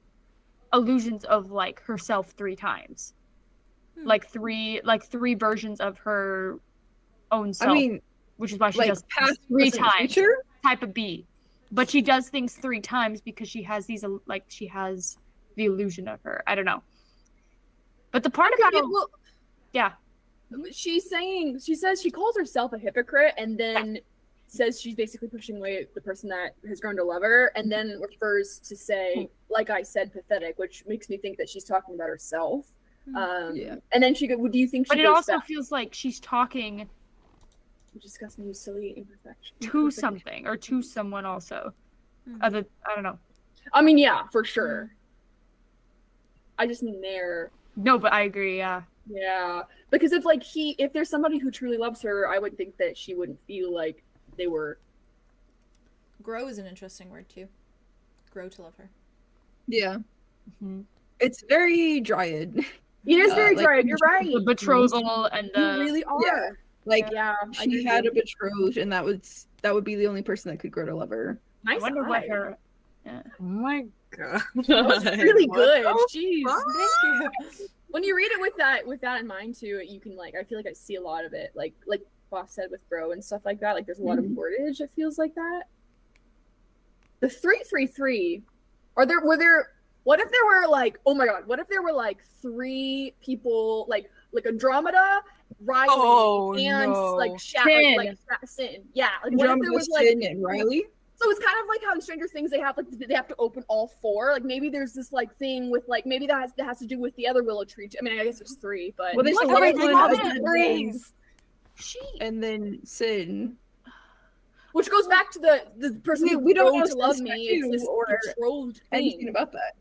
illusions of like herself 3 times, like three versions of her own self. I mean, which is why she like does past, 3 present, times. future? Type of B, but she does things 3 times because she has these like she has the illusion of her. I don't know, but the part about yeah. She says she calls herself a hypocrite and then says she's basically pushing away the person that has grown to love her, and then refers to say, like I said, pathetic, which makes me think that she's talking about herself. And then she goes, do you think she But it also feels like she's talking discussing you silly imperfection to something or to someone also. I don't know. I mean, yeah, for sure. I just mean there. No, but I agree, yeah. Yeah, because if there's somebody who truly loves her, I would think that she wouldn't feel like they were. Grow is an interesting word too. Grow to love her. Yeah. It's very dryad. It is very dryad. You're right. The betrothal and the. You really are. Yeah. Like she had a betrothed, and that would be the only person that could grow to love her. Nice. I wonder what her. Oh my god. That was really good. Oh, Jeez. Thank you. When you read it with that in mind too, you can I feel like I see a lot of it, like Boss said with Grow and stuff like that. Like there's a lot of wordage. It feels like that. The 333, what if there were oh my god, what if there were 3 people like Andromeda, Riley, and Sin. Yeah, like what if there was Sin and Riley? So it's kind of like how in Stranger Things they have to open all 4. Like maybe there's this thing with maybe that has to do with the other willow tree. I mean, I guess it's 3, but well, there's things. And then Sin, which goes back to the person who we don't know to love me. It's this betrothed anything thing. about that.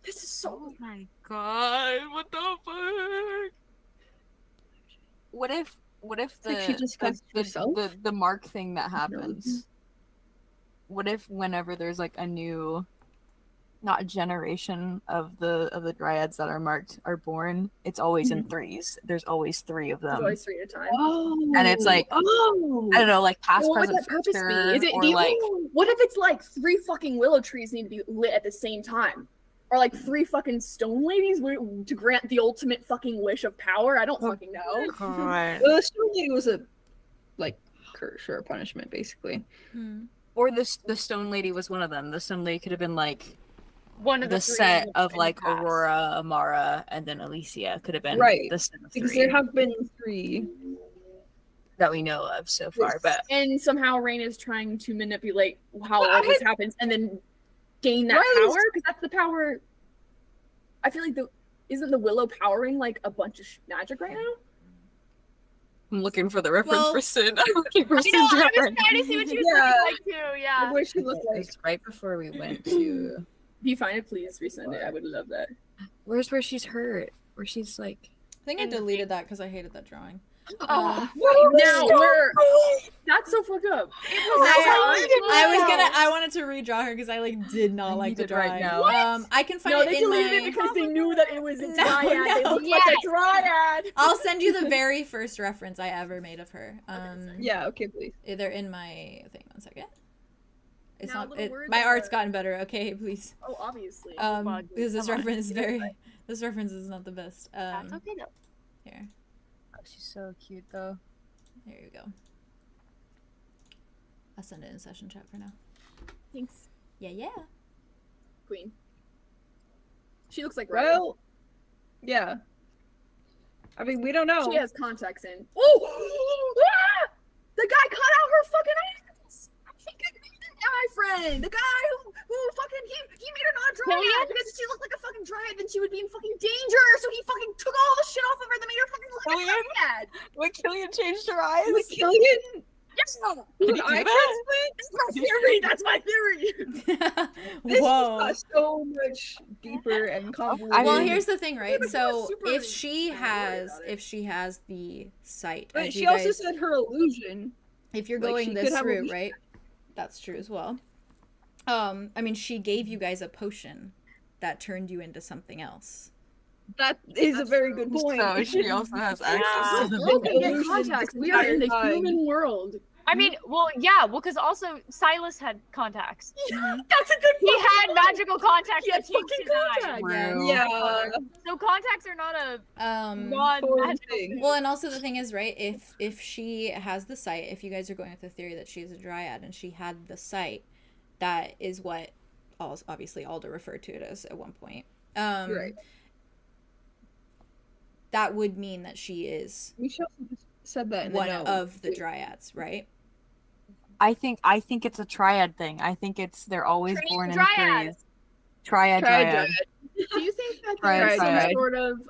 This is so. Oh my god! What the fuck? What if the mark thing that happens? What if whenever there's a new, not generation of the dryads that are marked are born, it's always in 3s. There's always 3 of them. There's always 3 at a time. Oh. And it's I don't know, past, present, future, is it what if it's 3 fucking willow trees need to be lit at the same time? Or 3 fucking stone ladies to grant the ultimate fucking wish of power? I don't fucking know. God. Well, the stone lady was a curse or a punishment, basically. Or the stone lady was one of them. The stone lady could have been one of the set of Aurora, Amara, and then Alicia could have been the set of 3. Because there have been 3 that we know of so far, but and somehow Rain is trying to manipulate how all this happens and then gain that power, because that's the power. I feel like isn't the willow powering a bunch of magic right now? I'm looking for the reference for Sin. I'm looking for Sin's I was reference. trying to see what she was looking like too. Yeah. What she looked like. It's right before we went to. If you find it, please resend it. I would love that. Where's where she's hurt? Where she's I think I deleted that because I hated that drawing. Now that's so fucked up. I wanted to redraw her because I did not like the drawing. Right now. I can find it they in deleted it because they knew that it was a dryad. They looked like a dryad. I'll send you the very first reference I ever made of her. Yeah, okay, please. They're in my thing. 1 second. It's now, not. My art's gotten better. Okay, please. Oh, obviously. Because this reference is this reference is not the best. That's okay though. Here. Oh, she's so cute though. There you go. I'll send it in session chat for now. Thanks, Yeah. Queen. She looks like Raven. Well, yeah. I mean, we don't know. She has contacts in. Oh! Ah! The guy cut out her fucking ass! My friend! The guy who fucking, he made her not a dryad because she looked like a fucking dryad, then she would be in fucking danger, so he fucking took all the shit off of her that made her fucking look like a dryad! When Killian changed her eyes? When Killian... Yes! Did eye transplant? That's my theory! This Whoa. got so much deeper and convoluted. Well, here's the thing, right? Yeah, So super if she worried has about the sight, But as she you also guys- said her illusion. if you're like, going she this could have a route, illusion. right? That's true as well. I mean, she gave you guys a potion that turned you into something else. That is a very good point. So she also has access to Look, the we get contacts. We are in the human world. I mean, because also Silas had contacts. That's a good He had magical contacts He had that changed fucking his eyes. contacts. True. Yeah. So contacts are not a non-magical Foreign thing. thing. Well, and also the thing is, right, if she has the sight, if you guys are going with the theory that she's a dryad and she had the sight, that is what obviously Alder referred to it as at one point. Right. That would mean that she is We should have said that in one the note. of the dryads, right? I think it's a triad thing. I think they're always Trinity born in dryad. threes. Triad. Do you think that Right, there's some right. sort of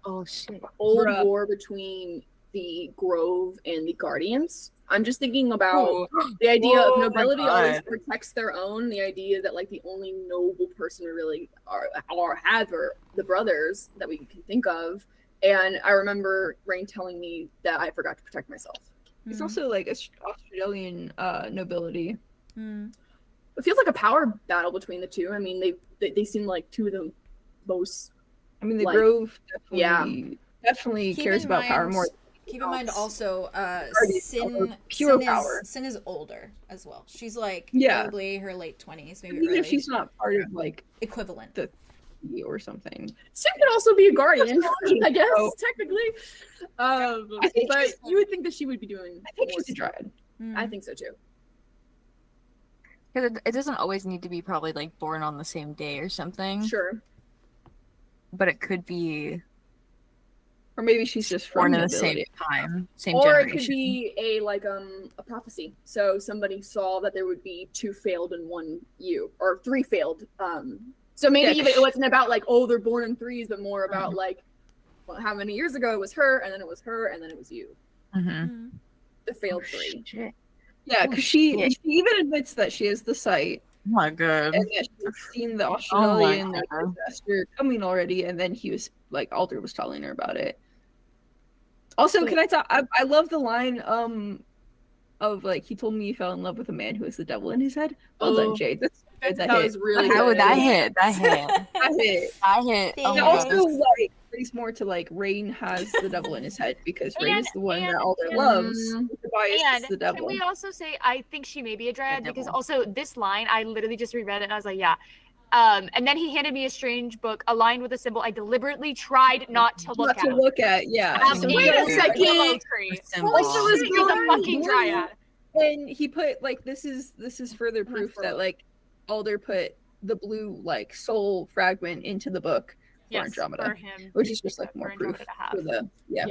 Oh shit. old Bruh. war between the Grove and the Guardians? I'm just thinking about Oh. the idea Oh of my nobility always God. protects their own. The idea that like the only noble person we really have are the brothers that we can think of. And I remember Rain telling me that I forgot to protect myself. It's also like Australian nobility. It feels like a power battle between the two. I mean, they seem like two of the most. I mean, the Like, Grove yeah. definitely Keep cares in about power mind- more. Keep in mind also, Sin- pure power. Sin is older as well. She's like Yeah. probably her late 20s, maybe Even early. if she's not part of like equivalent. the or something. Sin could also be a guardian, I guess, So- technically. I think But she's- you would think that she would be doing. I think more she's a dryad. I think so too. Because it doesn't always need to be probably like born on the same day or something. Sure. But it could be Or maybe she's just born from at the same nobility. time, same Or generation. it could be a prophecy. So somebody saw that there would be 2 failed and 1 you, or 3 failed. So maybe Yeah, even it wasn't about like, oh, they're born in 3s, but more about like, well, how many years ago it was her, and then it was her, and then it was you. The failed 3. Shit. Yeah, because she even admits that she has the sight Oh my god. and that she's seen the Oh my Australian like, god. disaster coming already, and then he was like Alder was telling her about it. Also, can I talk? I love the line of like he told me he fell in love with a man who has the devil in his head. Well done, Jade. That's good. That That hit. was really That good. hit. That hit. That hit. That hit. Oh It my also god. like plays more to like Rain has the devil in his head because Rain is the one that Alder and- loves. Tobias And is the can devil. we also say I think she may be a dryad The because devil. also this line I literally just reread it and I was like, yeah. And then he handed me a strange book aligned with a symbol I deliberately tried not to look Not to at. look at, yeah. Wait a second. Willow tree. Symbol. This is a fucking dryad. And he put like this is further proof that like Alder put the blue like soul fragment into the book for Yes, Andromeda, for him. which is just like for more Andromeda proof to have. for the yeah.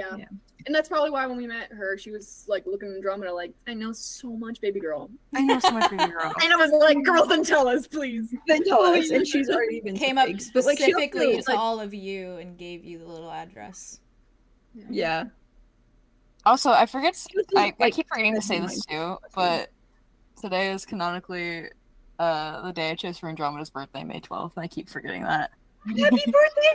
And that's probably why when we met her, she was like looking at Andromeda like, I know so much, baby girl. I know so much for you, girl. And I was like, girl, then tell us, please. Then tell us, and she's already been Came up big. But, like, she also, specifically to like, all of you and gave you the little address. yeah. Also, I forget. I like, keep forgetting to say this too, but today is canonically the day I chose for Andromeda's birthday, May 12th, and I keep forgetting that. Happy birthday,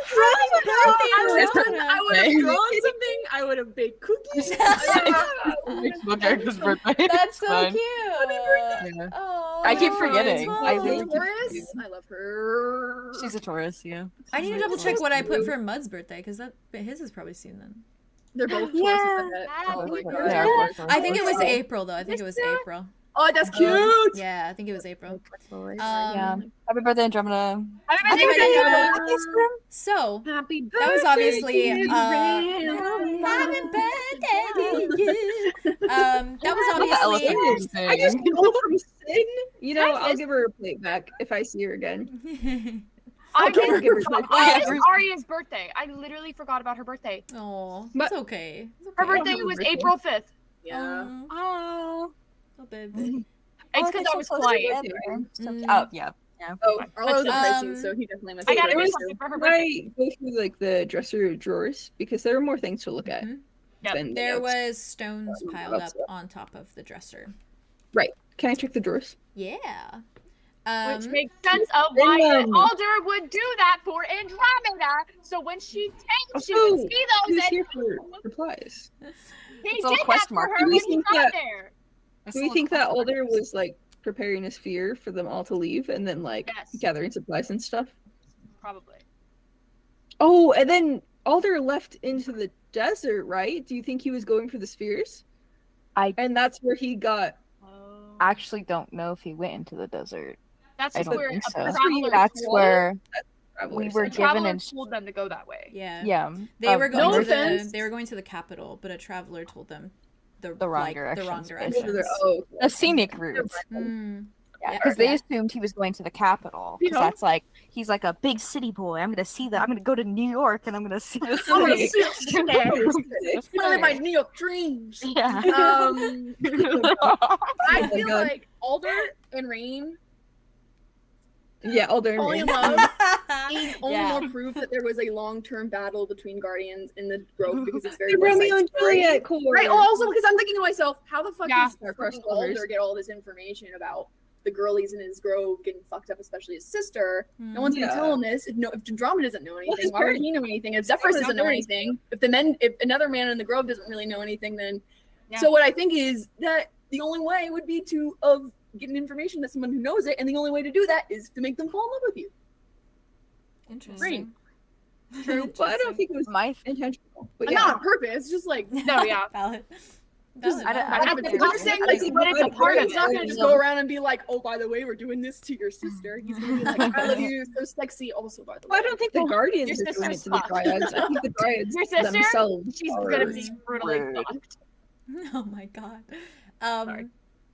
I would have drawn something. I would have baked cookies. My character's birthday. That's so Fine. cute. Yeah. Oh, I keep forgetting. I Taurus. really keep forgetting. I love her. She's a Taurus, yeah. I need to double check what I put for Mud's birthday because his is probably soon then. They're both Yeah. Tauruses, I bet. Oh my They god. are both I think it was Taurus. April though. I think it was April. Oh, that's cute. Yeah, I think it was April. Yeah. Happy birthday, Andromeda. Happy birthday, Andromeda. So Happy birthday. that was obviously to you. happy birthday to you. That was obviously I just go from Sin. You know, I'll give her a plate back if I see her again. I give her it's Arya's birthday. I literally forgot about her birthday. Oh, But- it's okay. Her birthday was April 5th. Yeah. Oh. Oh, baby. It's because I was quiet. Oh, yeah. Oh, Arlo's a Pisces, Um, so he definitely must I be gotta do Pisces. something for her Can birthday. I go through like the dresser drawers because there are more things to look at. Yep. than the There notes. was stones piled up on top of the dresser. Right. Can I check the drawers? Yeah. Which makes sense of why Alder would do that for Andromeda. So when she takes, she would see those Who's and here for supplies? he It's a did quest that for mark. her Do we when he think got that- there. Do we think that Alder was like preparing a sphere for them all to leave and then like Yes. gathering supplies and stuff? Probably. Oh, and then Alder left into the desert, right? Do you think he was going for the spheres? And that's where he got. Actually don't know if he went into the desert. That's I just don't where think a so. traveler That's told- where Traveler we said. were a given traveler in told them to go that way. Yeah. yeah. They were going no to the offense. they were going to the capital, but a traveler told them the wrong like, directions, The wrong basically. directions. Oh, a scenic route. Mm. Yeah, because they assumed he was going to the capital. You Because know? that's like he's like a big city boy. I'm gonna see that. I'm gonna go to New York and I'm gonna see the I'm gonna city. see it. I'm gonna live my New York dreams. Yeah. I feel God. like Alder and Rain yeah, Alder falling in and love is only Yeah. more proof that there was a long-term battle between Guardians in the Grove because it's very the West Romeo Side and Story. Juliet core. Right. Oh, also because I'm thinking to myself, how the fuck Yeah. does Our first fucking lovers. Alder get all this information about the girlies in his grove getting fucked up, especially his sister? No one's gonna Yeah. tell him this. If Andromeda doesn't know anything, his why would parents- he know anything? If Zephyrus doesn't know anything, if another man in the grove doesn't really know anything, then Yeah. so what I think is that the only way would be to get an information that someone who knows it, and the only way to do that is to make them fall in love with you. Interesting. True, but I don't think it was My intentional. But And yeah. not on purpose, just like No, yeah. Valid. Just, I don't- I I don't don't I'm saying like, but it's a part of He's not it. gonna just go around and be like, "Oh, by the way, we're doing this to your sister." He's gonna be like, "I love you, you're so sexy." Also, by the way, Well, I don't think the Guardians Your are doing it sister's to the fucked. Dryads. I think the Dryads Your sister? themselves She's are gonna be brutally rude. fucked. Oh my god. Sorry.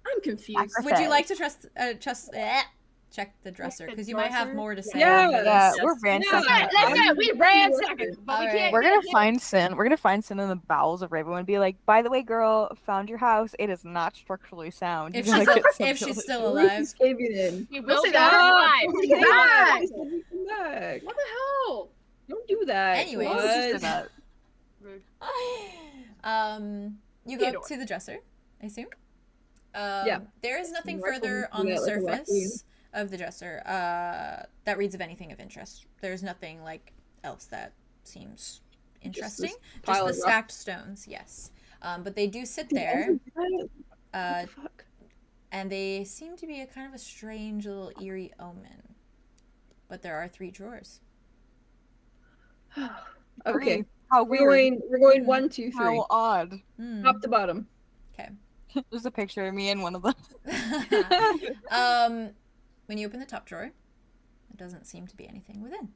I'm confused. Would you like to check the dresser? the Because you might have dresser? more to say. Yeah. yeah, Yes. we're ransacking. Yeah. Listen, we ran second, but we All can't. right. We're gonna find Sin. We're gonna find Sin in the bowels of Ravenwood and be like, by the way, girl, found your house. It is not structurally sound. If You're she's, gonna get some if she's jealous. still alive. Lucas came in. We We'll will say be that. alive. We'll say that. Come back. What the hell? Don't do that. Anyways. Why would you say What? that? You go Theodore. to the dresser, I assume. Yeah. There is nothing Rifle further do on the that like a surface of the dresser that reads of anything of interest. There's nothing like else that seems interesting. Just pile the of rock. stacked stones, yes. But they do sit there, What uh, the fuck? and they seem to be a kind of a strange little eerie omen. But there are 3 drawers. Okay. How weird. We're going 1, 2, 3. How odd. Hmm. Top to bottom. Okay. There's a picture of me in one of them. When you open the top drawer, it doesn't seem to be anything within.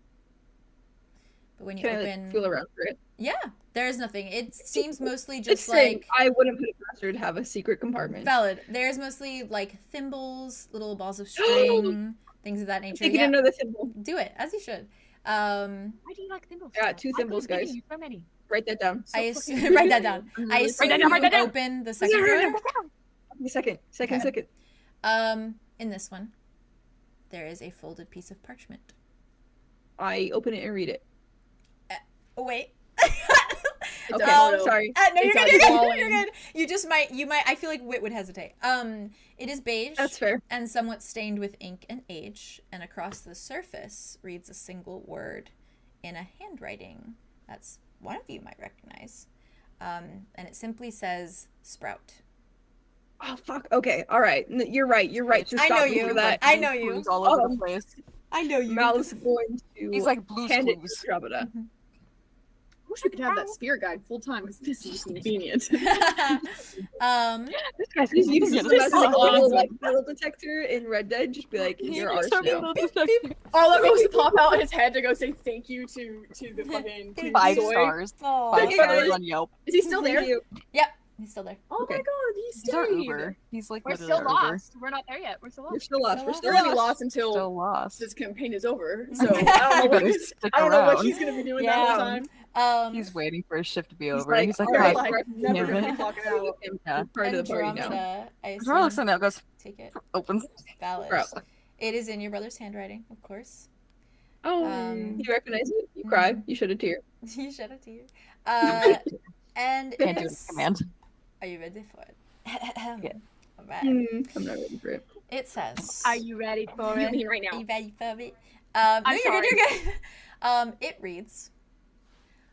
But when you Can I open, like, feel around for it? yeah, there is nothing. It seems mostly Just just saying, like I wouldn't put it past her to have a secret compartment. valid. There's mostly like thimbles, little balls of string, things of that nature. Taking Yeah, another thimble. do it as you should. Why do you like thimbles? Yeah, so 2 much? thimbles, I could've guys. given you so many. Write that down. I assume, write that down. I assume that down, you write that down. open the second drawer. Second. Okay. In this one, there is a folded piece of parchment. I open it and read it. Oh wait. It's Okay, a photo. sorry. No, It's you're a good. drawing. You're good. You might. I feel like Wit would hesitate. It is beige. That's fair. And somewhat stained with ink and age. And across the surface reads a single word in a handwriting that's one of you might recognize. And it simply says "sprout." Oh fuck. Okay. All right. You're right. You're right. To I stop know me you. for that. I know you. Clues all over the place. I know you. Mal's going to. He's like Blue's hand it Clues. to Andromeda. wish we could have that spirit guide full time because this is convenient. This guy's he's using like a little like metal detector in Red Dead. Just be like, you're ours now. All that makes pop out his head to go say thank you to the fucking 5 soy. stars. Oh. 5 stars on Yelp. Is he still there? Yep, he's still there. Oh Okay. my god, he's He's our stayed. Uber. He's like We're literally still our Uber. lost. We're not there yet. We're still We're lost. still lost. We're We're still gonna be lost. lost until Still lost. this campaign is over. So I don't know what he's gonna be doing that whole time. He's waiting for his shift to be over. Like, He's like, all right, "God never damn gonna it." be clocking out. Yeah. Part of the party now. Andromeda, I Zara looks assume. at that, goes, Take it. opens. Valid. Bro. It is in your brother's handwriting, of course. Oh, you recognize it? You cry. You shed a tear. You shed a tear. And Can't do it it's... in command. Are you ready for it? Yeah. All right. I'm not ready for it. It says... Are you ready for You it? mean right now? Are you ready for it? I'm sorry. You're good. It reads,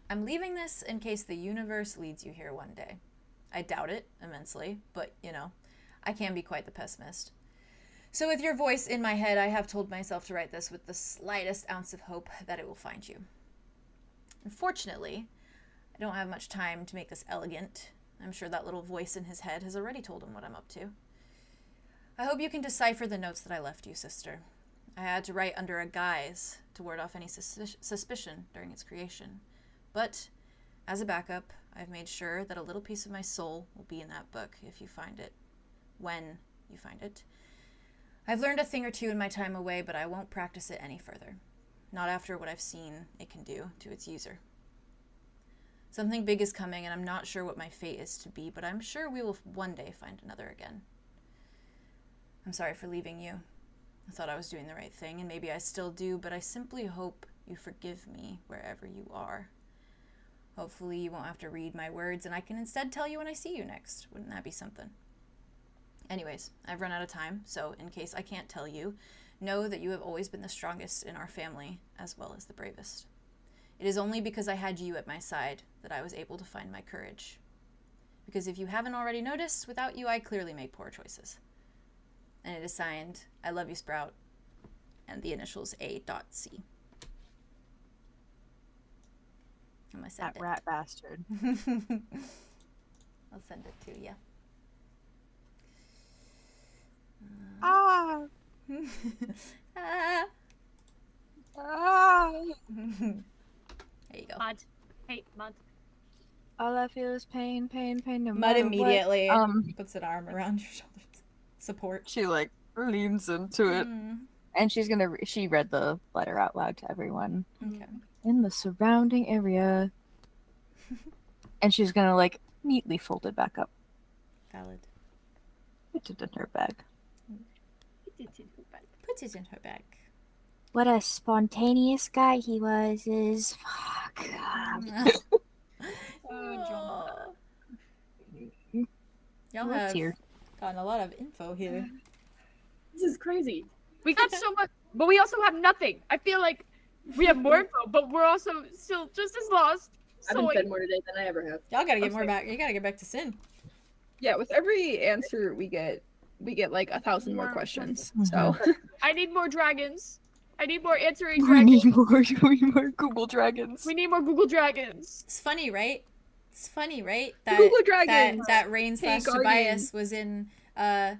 I'm leaving this in case the universe leads you here one day. I doubt it immensely, but, you know, I can be quite the pessimist. So with your voice in my head, I have told myself to write this with the slightest ounce of hope that it will find you. Unfortunately, I don't have much time to make this elegant. I'm sure that little voice in his head has already told him what I'm up to. I hope you can decipher the notes that I left you, sister. I had to write under a guise to ward off any suspicion during its creation. But, as a backup, I've made sure that a little piece of my soul will be in that book if you find it. When you find it. I've learned a thing or two in my time away, but I won't practice it any further. Not after what I've seen it can do to its user. Something big is coming, and I'm not sure what my fate is to be, but I'm sure we will one day find another again. I'm sorry for leaving you. I thought I was doing the right thing, and maybe I still do, but I simply hope you forgive me wherever you are. Hopefully you won't have to read my words, and I can instead tell you when I see you next. Wouldn't that be something? Anyways, I've run out of time, so in case I can't tell you, know that you have always been the strongest in our family, as well as the bravest. It is only because I had you at my side that I was able to find my courage. Because if you haven't already noticed, without you I clearly make poor choices. And it is signed, I love you, Sprout, and the initials A.C. I'm gonna send That rat bastard. I'll send it to you. Ah! Ah. Ah! There you go. Mud. Hey, Mud. All I feel is pain, pain, pain. No Mud matter immediately what. puts an arm around your shoulders. Support. She like leans into it, and she's gonna. She read the letter out loud to everyone Okay. in the surrounding area, and she's gonna like neatly fold it back up. Valid. Put it in her bag. Puts it in her bag. What a spontaneous guy he was is fuck. Oh. Y'all What's have here? gotten a lot of info here. This is crazy. We got so much, but we also have nothing. I feel like we have more info, but we're also still just as lost. I've been fed more today than I ever have. Y'all gotta get more back. You gotta get back to Sin. Yeah, with every answer we get like 1,000 more questions. So I need more dragons. I need more answering We dragons. need more Google dragons. We need more Google dragons. It's funny, right? It's funny, right? That Google dragons. that Rain Hey, / Guardian. Tobias was in the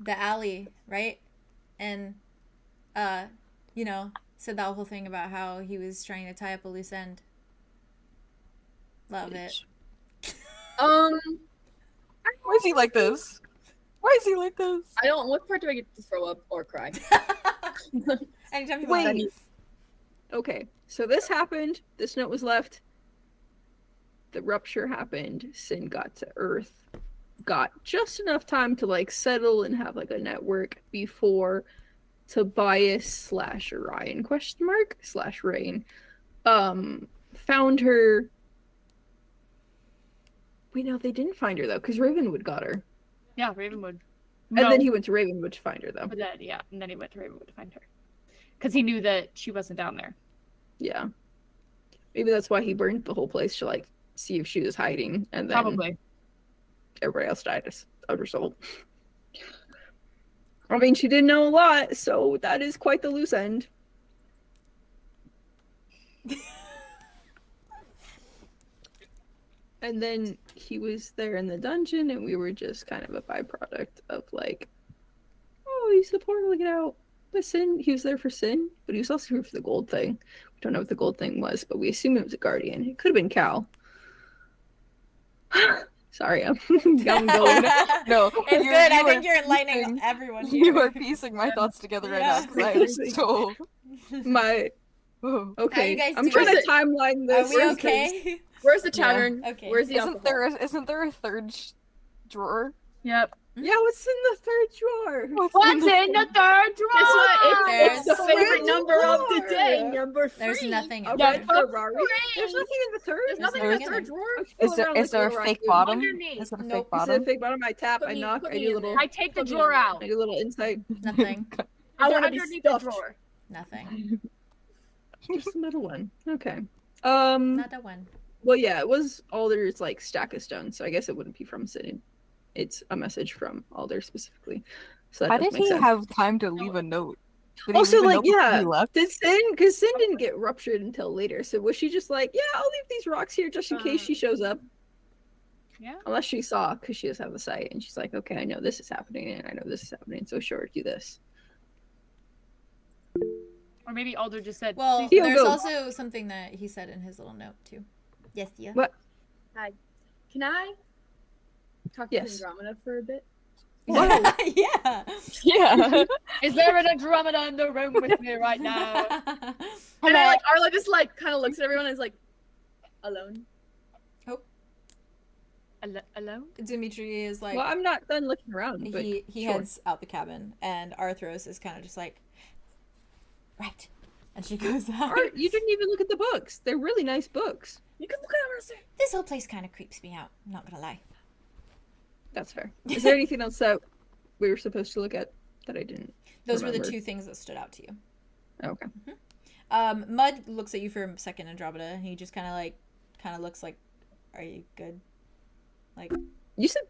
alley, right? And you know, said that whole thing about how he was trying to tie up a loose end. Love it. Why is he like this? Why is he like this? I don't. What part do I get to throw up or cry? Anytime you Wait. want. Okay, so this happened. This note was left. The rupture happened. Sin got to Earth. Got just enough time to like settle and have like a network before Tobias / Orion / Rain found her. Wait, no, they didn't find her though, because Ravenwood got her. Yeah, Ravenwood. And then he went to Ravenwood to find her though. But then, yeah, and then he went to Ravenwood to find her. Because he knew that she wasn't down there. Yeah. Maybe that's why he burned the whole place to like see if she was hiding, and then Probably. everybody else died as a result. I mean, she did know a lot, so that is quite the loose end. And then he was there in the dungeon, and we were just kind of a byproduct of like, oh, he's the portal to get out. But Sin, he was there for Sin, but he was also here for the gold thing. We don't know what the gold thing was, but we assume it was a guardian. It could have been Cal. Sorry, I'm going. No, it's good. I think you're enlightening everyone here. You are piecing my thoughts together right now because I am so. My. Oh. Okay, I'm trying to timeline this. Are we okay? Where's the tavern? Yeah. Okay. Where's the Isn't there a third drawer? Yep. Yeah, what's in the third drawer? What's in the third drawer? Guess what? It's the There's favorite no number of the drawer. day, number 3. There's nothing in A there. red Ferrari. There's nothing in the third. There's nothing in the third drawer. Is there a fake bottom? Underneath. Is it a fake Is it bottom? a fake bottom? I tap, Put I me- knock, put I me do a in little. there. I take the drawer out. I do a little insight. Nothing. I want to be Underneath the stuffed. drawer. Nothing. Just the middle one. Okay. Not a one. Well, yeah, it was Alder's like stack of stones, so I guess it wouldn't be from Sin. It's a message from Alder specifically. So that How does did make he sense. have time to leave a note? Did he Also, leave a like, note before yeah, he left? did Sin? Because Sin didn't get ruptured until later. So was she just like, yeah, I'll leave these rocks here just in case she shows up? Yeah. Unless she saw, because she does have the sight, and she's like, okay, I know this is happening, and I know this is happening, so sure, do this. Or maybe Alder just said, Well, He'll there's go. also something that he said in his little note too. Yes, yeah. What? Hi. Can I talk Yes. to Andromeda for a bit? yeah. Yeah. is there an Andromeda in the room with me right now? And I like Arlo just like kind of looks at everyone and is like, alone. Alone? Dimitri is like, Well, I'm not done looking around, but he sure. heads out the cabin, and Arthros is kind of just like, right, and she goes out. Art, you didn't even look at the books. They're really nice books. You can look at her. This whole place kind of creeps me out. I'm not gonna lie. That's fair. Is there anything else that we were supposed to look at that I didn't? Those were the remember? two things that stood out to you. Okay. Mud looks at you for a second, Andromeda, and he just kind of looks like, "Are you good?" Like, You said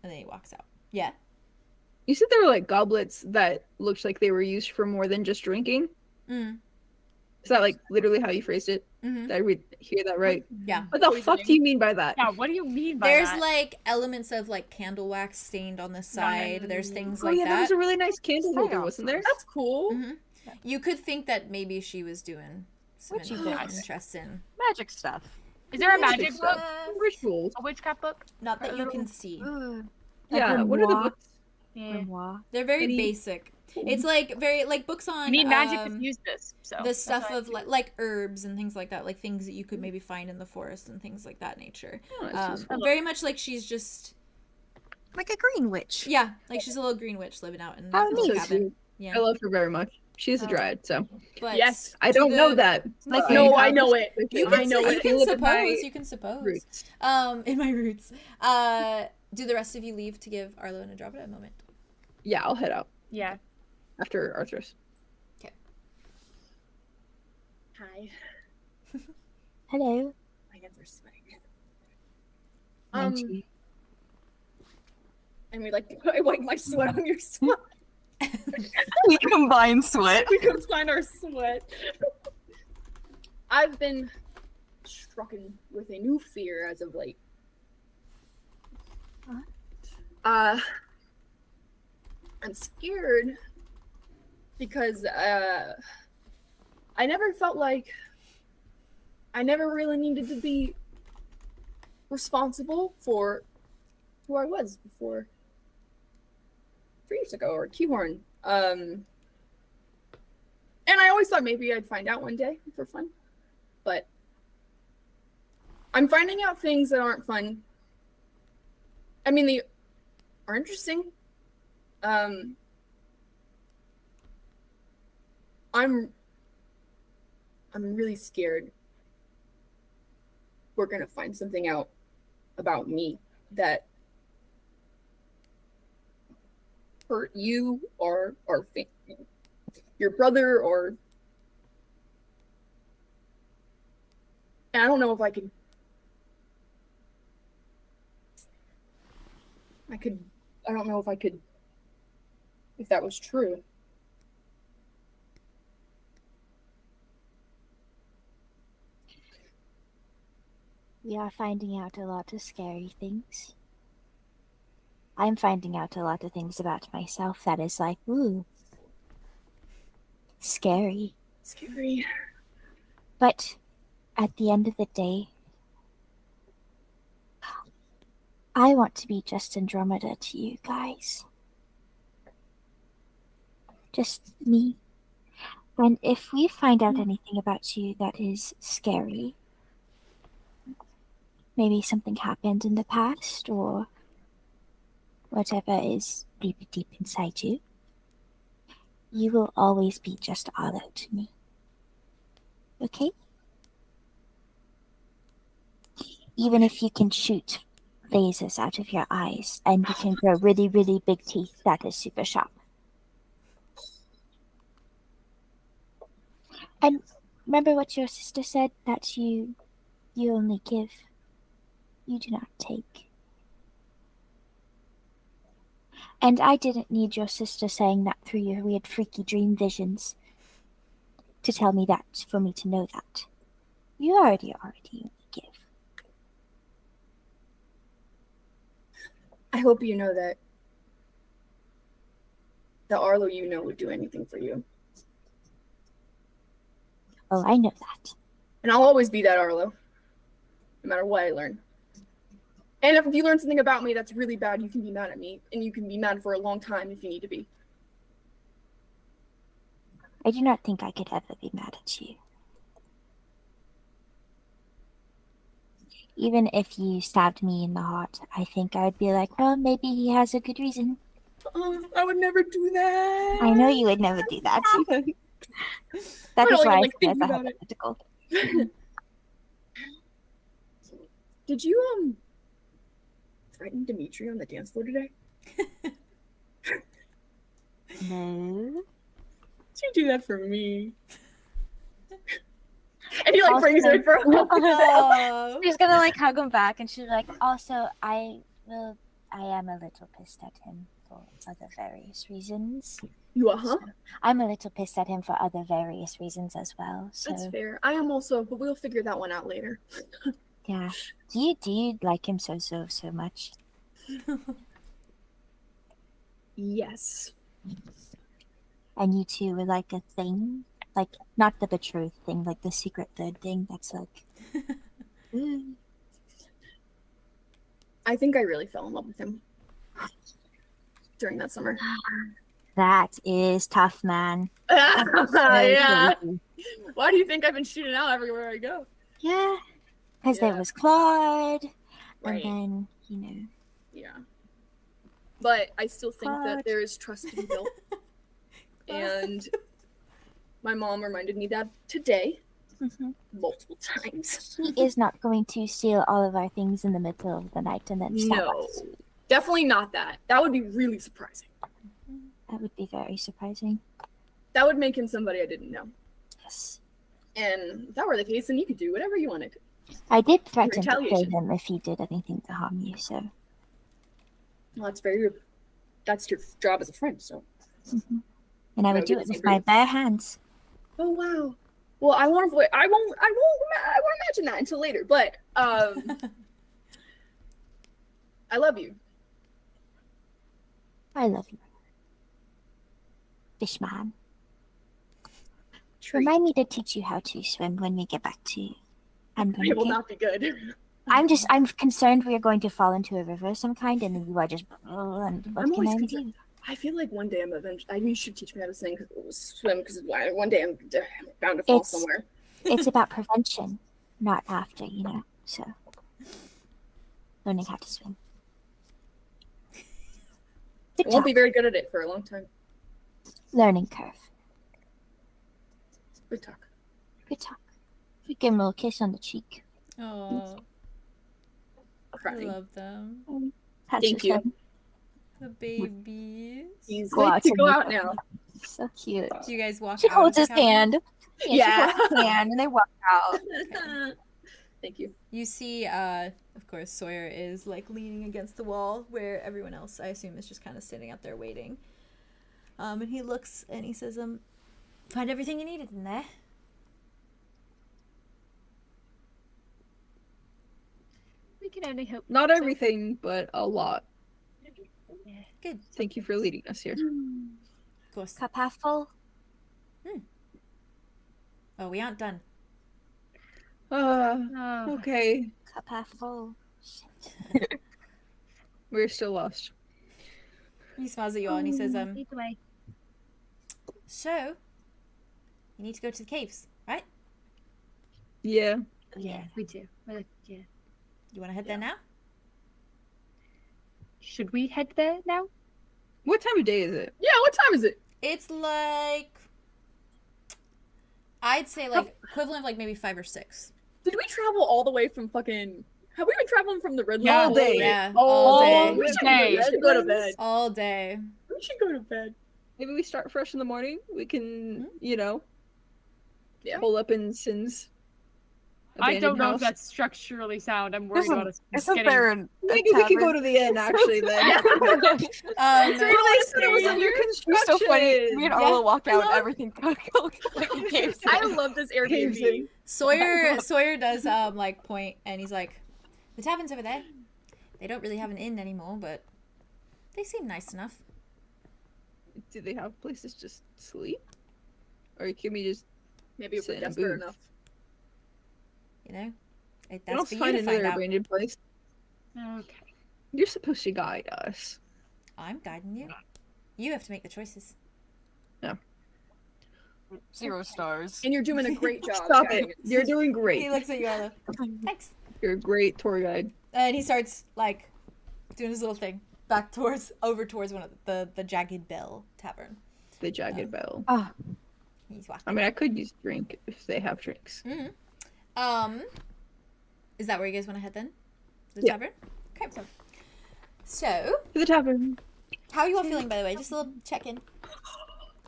and then he walks out. Yeah. there were like goblets that looked like they were used for more than just drinking. Mm. Is that like literally how you phrased it? Mm-hmm. Did I hear that right? Yeah. What the fuck do you mean by that? Yeah, what do you mean by There's that? like elements of like candle wax stained on the side. There's things Oh like yeah, there was that. a really nice candle holder, Psyop. wasn't there? That's cool. Mhm. You could think that maybe she was doing some Witchy interest in, Magic stuff. Is there a magic stuff. book? Rituals. A witchcraft book? not that you can see. Yeah. What are the books? Yeah. Grimoire. They're very Any- basic. It's like very like books on You need magic to use this. So the that's stuff why I of like herbs and things like that, like things that you could maybe find in the forest and things like that nature. Oh, that's just- Very much like she's just Like a green witch. yeah, like she's a little green witch living out in How the neat. little So cabin. cute. Yeah, I love her very much. She's a dryad, so but Yes. I don't to know the- that. like, but No, have I know this it. specific- You I can, know you it. can live in my suppose. You can suppose. roots. In my roots. Do the rest of you leave to give Arlo and Andromeda a moment? Yeah, I'll head out Yeah. after Arthros. Hi. Hello. My hands are sweating. Munchie. And we like I wipe my sweat on your sweat. We combine sweat. We can find our sweat. I've been struck with a new fear as of late. I'm scared because I never felt like I never really needed to be responsible for who I was before 3 years ago, or 𝐄𝐩𝐢𝐬𝐿. And I always thought maybe I'd find out one day for fun. But I'm finding out things that aren't fun. I mean, they are interesting. I'm really scared we're gonna find something out about me that hurt you or your brother, or and I don't know if I don't know if I could, if that was true. We are finding out a lot of scary things. I'm finding out a lot of things about myself that is like, ooh, scary. Scary. But at the end of the day, I want to be just Andromeda to you guys. Just me. And if we find out anything about you that is scary, maybe something happened in the past or whatever is deep, deep inside you, you will always be just Arlow to me. Okay? Even if you can shoot lasers out of your eyes and you can grow really, really big teeth that is super sharp. And remember what your sister said, that you only give, you do not take. And I didn't need your sister saying that through your weird freaky dream visions to tell me that, for me to know that. You already give. I hope you know that the Arlow you know would do anything for you. Oh, I know that. And I'll always be that Arlow, no matter what I learn. And if you learn something about me that's really bad, you can be mad at me, and you can be mad for a long time if you need to be. I do not think I could ever be mad at you. Even if you stabbed me in the heart, I think I would be like, well, maybe he has a good reason. I would never do that. I know you would never do that. That is why I say it's a hypothetical. Did you threaten Dimitri on the dance floor today? No. Did you do that for me? And he like brings her for She's gonna like hug him back, and she's like, also, I am a little pissed at him for other various reasons. You are, huh? So I'm a little pissed at him for other various reasons as well. So that's fair. I am also, but we'll figure that one out later. Yeah. Do you like him so much? Yes. And you two were like a thing? Like, not the betrothed thing, like the secret third thing that's like... I think I really fell in love with him during that summer. That is tough, man. Yeah. Why do you think I've been shooting out everywhere I go? Yeah. Because there was Claude. Right. And then, Yeah. But I still think that there is trust to be built. And my mom reminded me that today. Multiple times. He is not going to steal all of our things in the middle of the night and then stab us. Definitely not that. That would be really surprising. That would be very surprising. That would make him somebody I didn't know. Yes. And if that were the case, then you could do whatever you wanted. I did threaten to kill him if he did anything to harm you, so... Well, that's your job as a friend, so... And I would do it with my bare hands. Oh, wow. Well, I won't imagine that until later, but, I love you. I love you. Fishman. Remind me to teach you how to swim when we get back to It will not be good. I'm concerned we are going to fall into a river of some kind, and you are just. And what I'm can always I concerned. do? I feel like one day I'm eventually. You should teach me how to swim because one day I'm bound to fall somewhere. It's about prevention, not after, So, learning how to swim. I won't be very good at it for a long time. Learning curve. Good talk. Good talk. We give him a little kiss on the cheek. Oh, I love them. Thank you. The babies. He's like to go out now. So cute. Do you guys walk out? She holds his hand. Yeah. She holds his hand and they walk out. Thank you. You see, of course, Sawyer is like leaning against the wall where everyone else, I assume, is just kind of sitting out there waiting. And he looks and he says, find everything you needed in there. We can only hope. Not so. everything, but a lot. Yeah. Good. Thank you for leading us here. Of course. Cup half full. Oh, we aren't done. Oh. Okay. Cup half full. Shit. We're still lost. He smiles at you all and he says, Lead the way. so, you need to go to the caves, right? Yeah. Yeah, we do. Yeah. You want to head there now? Should we head there now? What time of day is it? Yeah, what time is it? It's like, I'd say like equivalent of like maybe 5 or 6. Did we travel all the way from fucking... Have we been traveling from the Red Yeah, all day. Yeah, All all We day. should go to bed. All day. We should go to bed. Maybe we start fresh in the morning. We can, Yeah. pull up in Sin's I don't abandoned know if house. that's structurally sound. I'm worried about us Isn't getting... there a Maybe we can go to the inn, actually, then. Um, It was under It's construction. so funny. Me and Arlo walk out and love- everything looks like a cave. I love this Airbnb. Sawyer does like point and he's like, the tavern's over there. They don't really have an inn anymore, but they seem nice enough. Do they have places to just sleep? Or can we just Maybe if sit we're in a desperate booth? enough. You know, Let's that's for you find to find another out. abandoned place. Okay. You're supposed to guide us. I'm guiding you. You have to make the choices. 0 stars. And you're doing a great job. Stop guiding it. us. You're doing He great. looks at you, Arlo. Thanks. You're a great tour guide. And he starts like doing his little thing back over towards one of the Jagged Bell Tavern. The Jagged Bell. He's walking. I mean, I could use drink if they have drinks. Is that where you guys want to head then? The Yeah. tavern? Okay. So, To the tavern. how are you all feeling, by the way? Just a little check-in.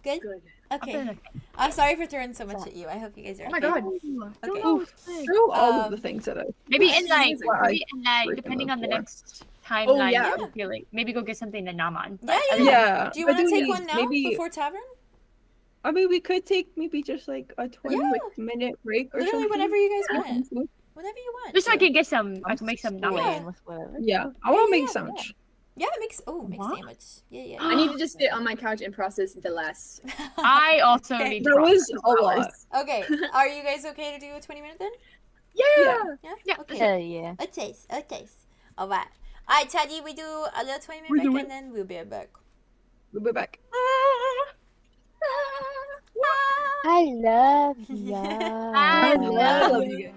Good? Good. Okay. I'm sorry for throwing so much at you. I hope you guys are Oh my okay. god. Okay. Through all of Um, the things that I... Maybe in like, Freaking depending on the love next timeline, yeah. I feel like maybe go get something to nom on. Yeah, yeah. Yeah. Do you but want to take we one now maybe- before tavern? I mean, we could take maybe just like a 20-minute break or Literally something. whenever you guys Have want. some food. Whatever you want. Just so I can get some. I can make some nom. Yeah. with whatever. Yeah, I want to make yeah, sandwich. Yeah, it makes sandwich. Yeah, yeah. I need to just sit on my couch and process the less. I also Okay. need That to was a lot. Okay, are you guys okay to do a 20-minute then? Yeah. Yeah? Yeah. Okay. Hell yeah. A taste. Alright. Alright, Teddy, we do a little 20-minute We do break it. and then we'll be right back. We'll be back. I love ya. I love you.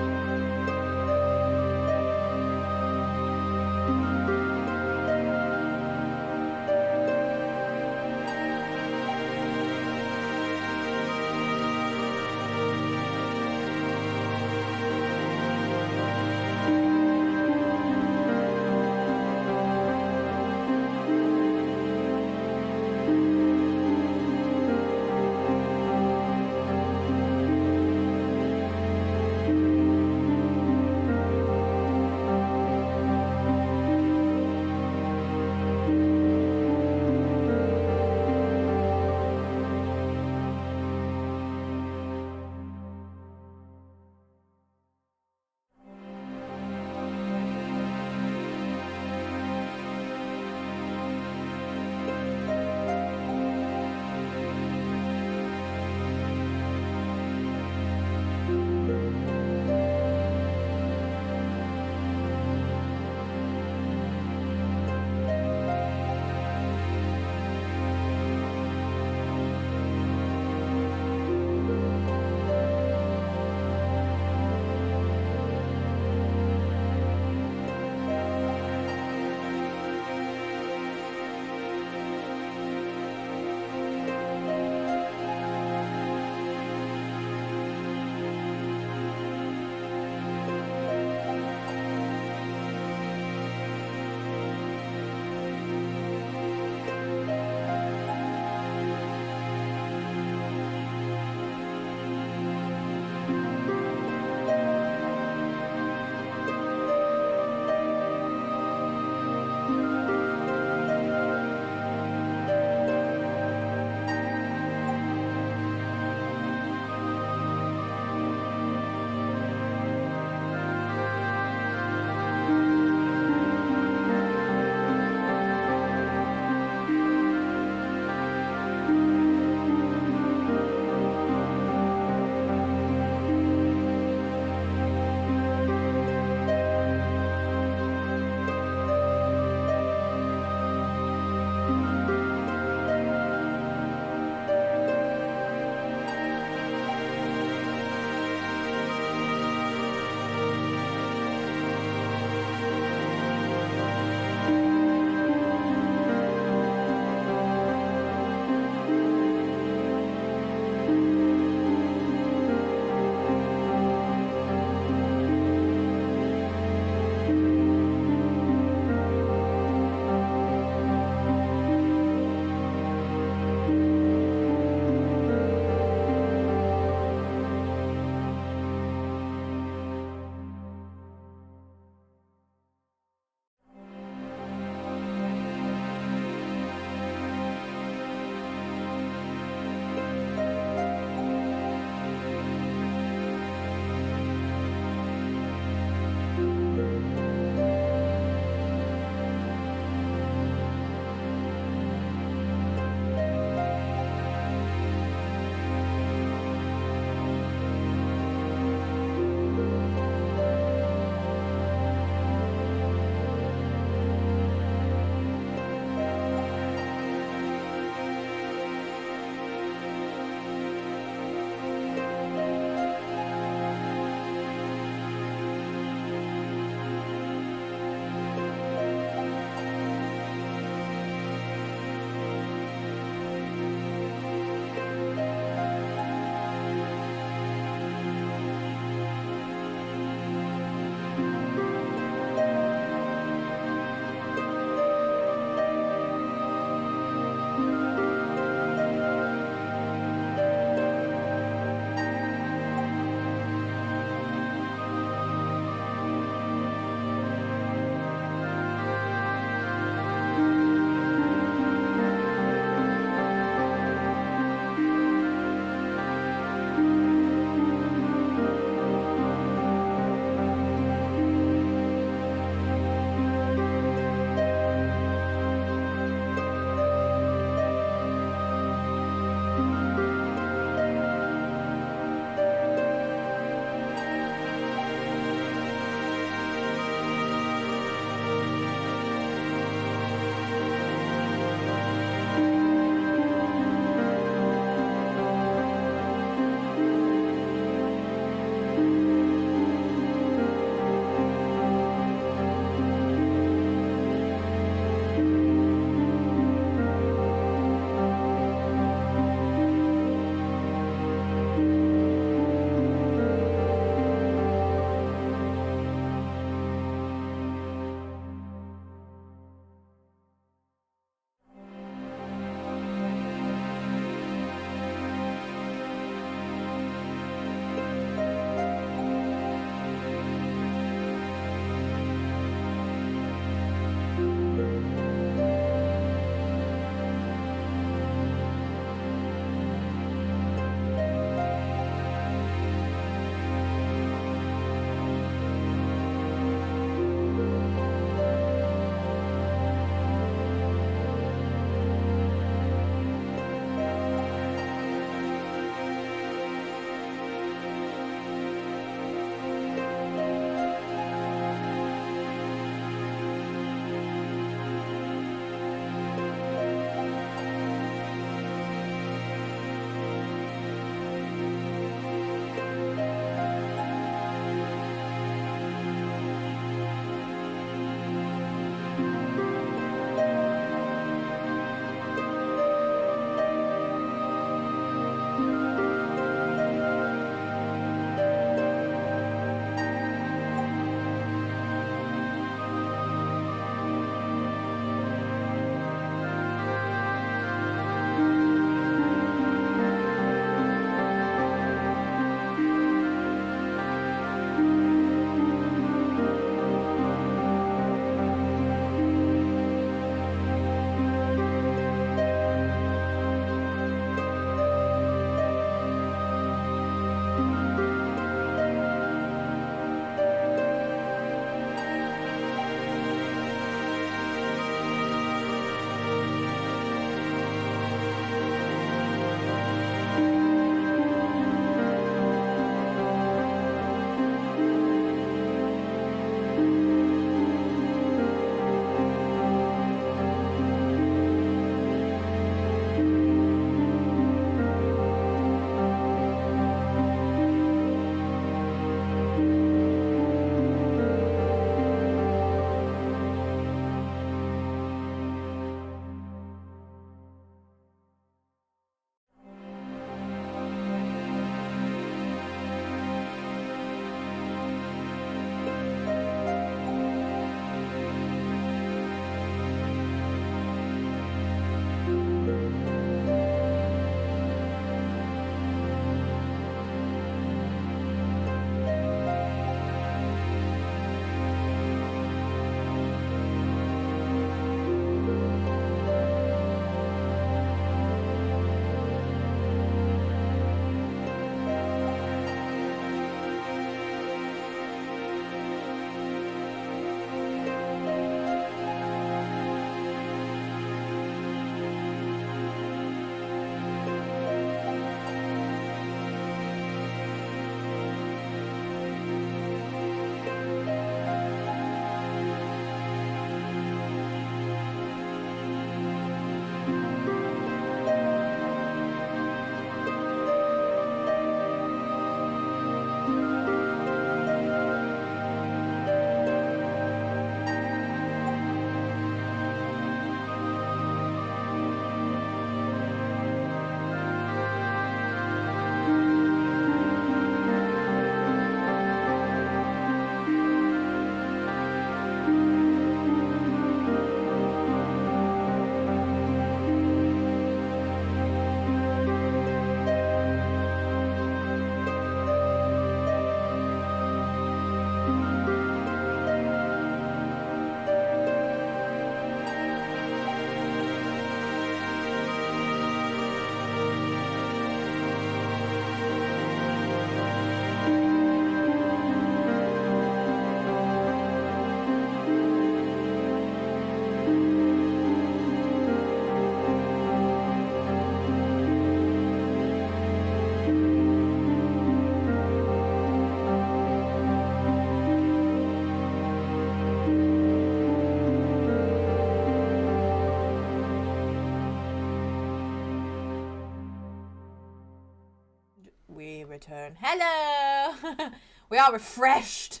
return. Hello! We are refreshed.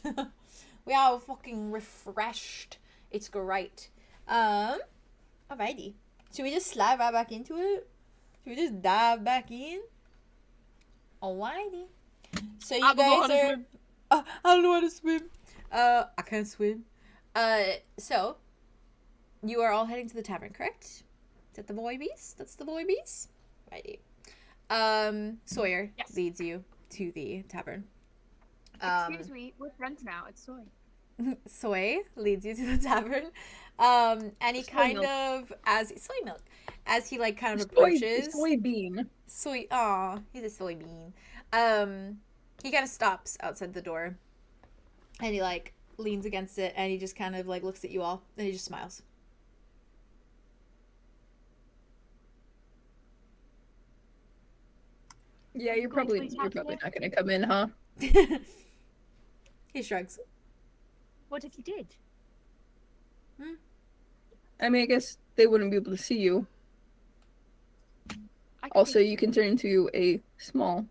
We are fucking refreshed. It's great. Alrighty. Should we just slide right back into it? Should we just dive back in? Alrighty. So you guys are... I don't know how to swim. I can't swim. So, you are all heading to the tavern, correct? Is that the boy bees? That's the boy bees? Righty. Sawyer leads you to the tavern. Excuse me, we're friends now. It's Soy. Soy leads you to the tavern. And he kind of, as he like kind of approaches. Soybean. He's a soybean. He kind of stops outside the door, and he like leans against it, and he just kind of like looks at you all, and he just smiles. Yeah, you're probably not gonna come in, huh? He shrugs. What if you did? I mean, I guess they wouldn't be able to see you. Also, you can turn into a small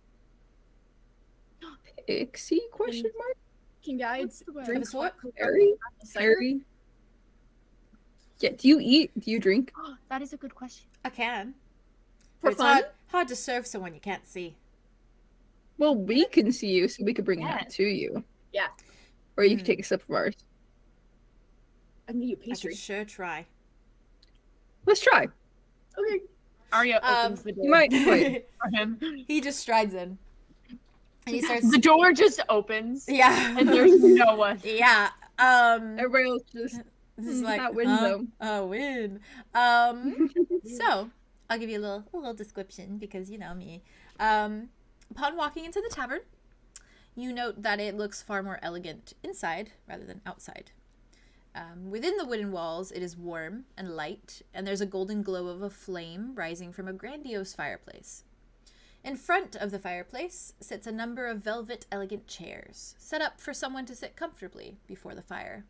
pixie? Question mark? Can guides drink what? Harry? Yeah. Do you drink? That is a good question. I can. For it's fun? hard to serve someone you can't see. Well, we can see you, so we could bring it up to you. Yeah. Or you could take a sip of ours. I can give you I pastry. could sure try. Let's try. Okay. Arya opens the door. You might wait. For him. He just strides in. And he starts... The door just opens. Yeah. And there's no one. Yeah. Everybody else just... This is like, that window. Win. So, I'll give you a little description, because you know me. Upon walking into the tavern, you note that it looks far more elegant inside rather than outside. Within the wooden walls, it is warm and light, and there's a golden glow of a flame rising from a grandiose fireplace. In front of the fireplace sits a number of velvet elegant chairs, set up for someone to sit comfortably before the fire.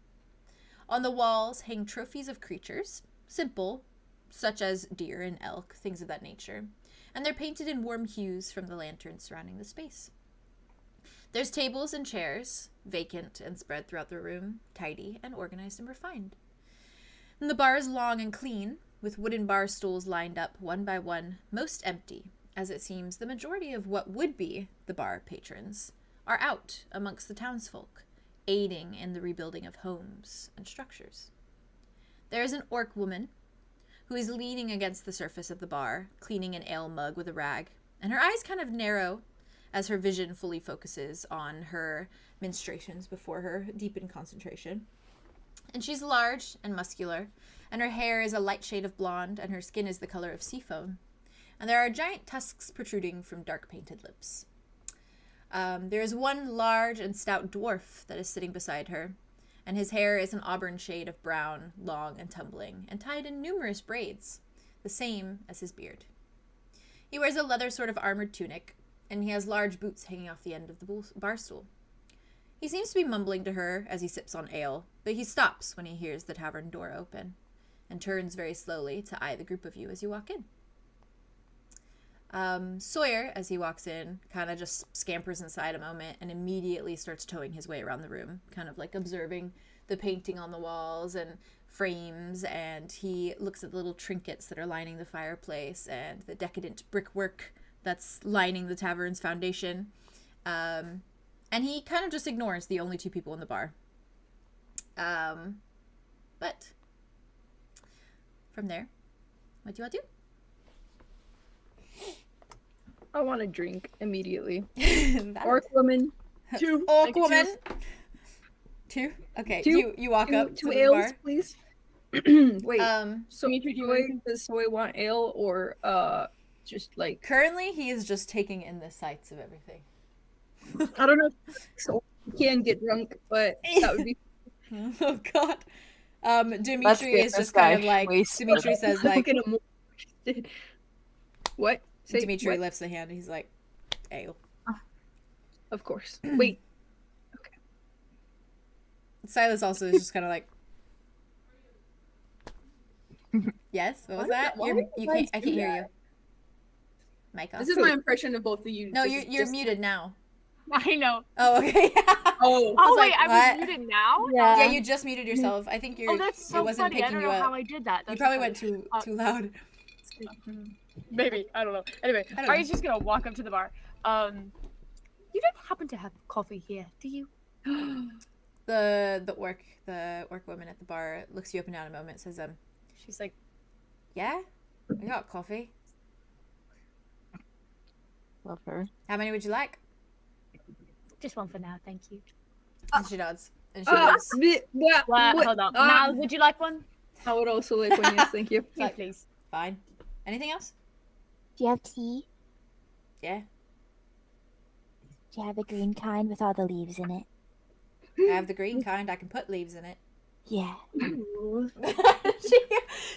On the walls hang trophies of creatures, simple, such as deer and elk, things of that nature, and they're painted in warm hues from the lanterns surrounding the space. There's tables and chairs, vacant and spread throughout the room, tidy and organized and refined. And the bar is long and clean, with wooden bar stools lined up one by one, most empty, as it seems the majority of what would be the bar patrons are out amongst the townsfolk, aiding in the rebuilding of homes and structures. There is an orc woman who is leaning against the surface of the bar, cleaning an ale mug with a rag, and her eyes kind of narrow as her vision fully focuses on her menstruations before her, deep in concentration. And she's large and muscular, and her hair is a light shade of blonde, and her skin is the color of sea foam. And there are giant tusks protruding from dark painted lips. There is one large and stout dwarf that is sitting beside her, and his hair is an auburn shade of brown, long and tumbling, and tied in numerous braids, the same as his beard. He wears a leather sort of armored tunic, and he has large boots hanging off the end of the bar stool. He seems to be mumbling to her as he sips on ale, but he stops when he hears the tavern door open, and turns very slowly to eye the group of you as you walk in. Sawyer, as he walks in, kind of just scampers inside a moment and immediately starts towing his way around the room, kind of like observing the painting on the walls and frames, and he looks at the little trinkets that are lining the fireplace and the decadent brickwork that's lining the tavern's foundation. And he kind of just ignores the only two people in the bar. But from there, what do you want to do? I want to drink immediately. Orc woman. Two. Orc woman. Two? Okay. You walk up to the ales, bar. Please. Wait. So does Soy want ale or just like... Currently, he is just taking in the sights of everything. I don't know if so he can get drunk, but that would be... Oh, God. Dimitri is just kind of like... Dimitri says like... What? Say, Dimitri what? lifts the hand and he's like, ale. Of course. Wait. Okay. Silas also is just kind of like... Yes? What was that? You can't, I can't hear you. Micah. This is my impression of both of you. No, you're muted now. I know. Oh, okay. Oh, Oh like, wait, I what? was muted now. Yeah, you just muted yourself. I think you're. Oh, that's so it wasn't funny. I picking don't you know up. how I did that. You That's probably so went funny. too loud. Maybe, I don't know. Anyway, I don't know. Arya's just gonna walk up to the bar. You don't happen to have coffee here, do you? The orc woman at the bar looks you up and down a moment. Says She's like, yeah, we got coffee. Love her. How many would you like? Just one for now, thank you. And she nods. And she goes, hold on. Mal, would you like one? I would also like one, yes, thank you. Yes, please. fine. Anything else? Do you have tea? Yeah. Do you have the green kind with all the leaves in it? I have the green kind. I can put leaves in it. Yeah.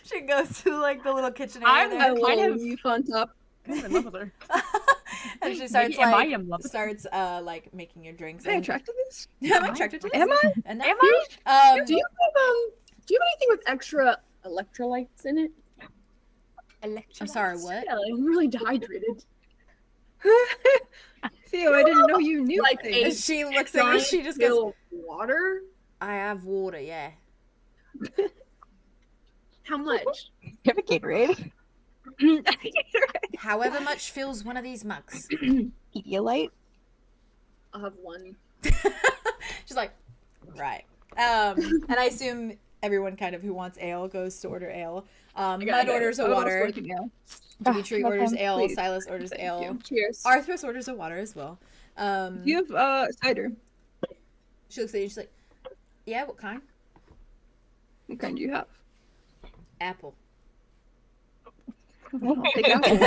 she goes to like the little kitchen I'm area there. kind of leaf on top. in love with her. And she starts Am I like in love with her? like making your drinks. Am I and- attracted to this? Yeah, I'm attracted to this. Am I? And Am I? do you have anything with extra electrolytes in it? I'm sorry, what? Yeah, I'm really dehydrated. Theo, I didn't know you knew Like things. And she looks at me. She just goes, Fill water? "I have water, yeah." How much? You have a Gatorade? However much fills one of these mugs. Pedialyte? I'll have one. She's like, right. And I assume everyone kind of who wants ale goes to order ale. Mud orders a water. Dimitri orders ale. Please. Silas orders Thank ale. you. Cheers. Arthros orders a water as well. Do you have cider? She looks at you and she's like, yeah, what kind? What kind do you have? Apple. Take apple.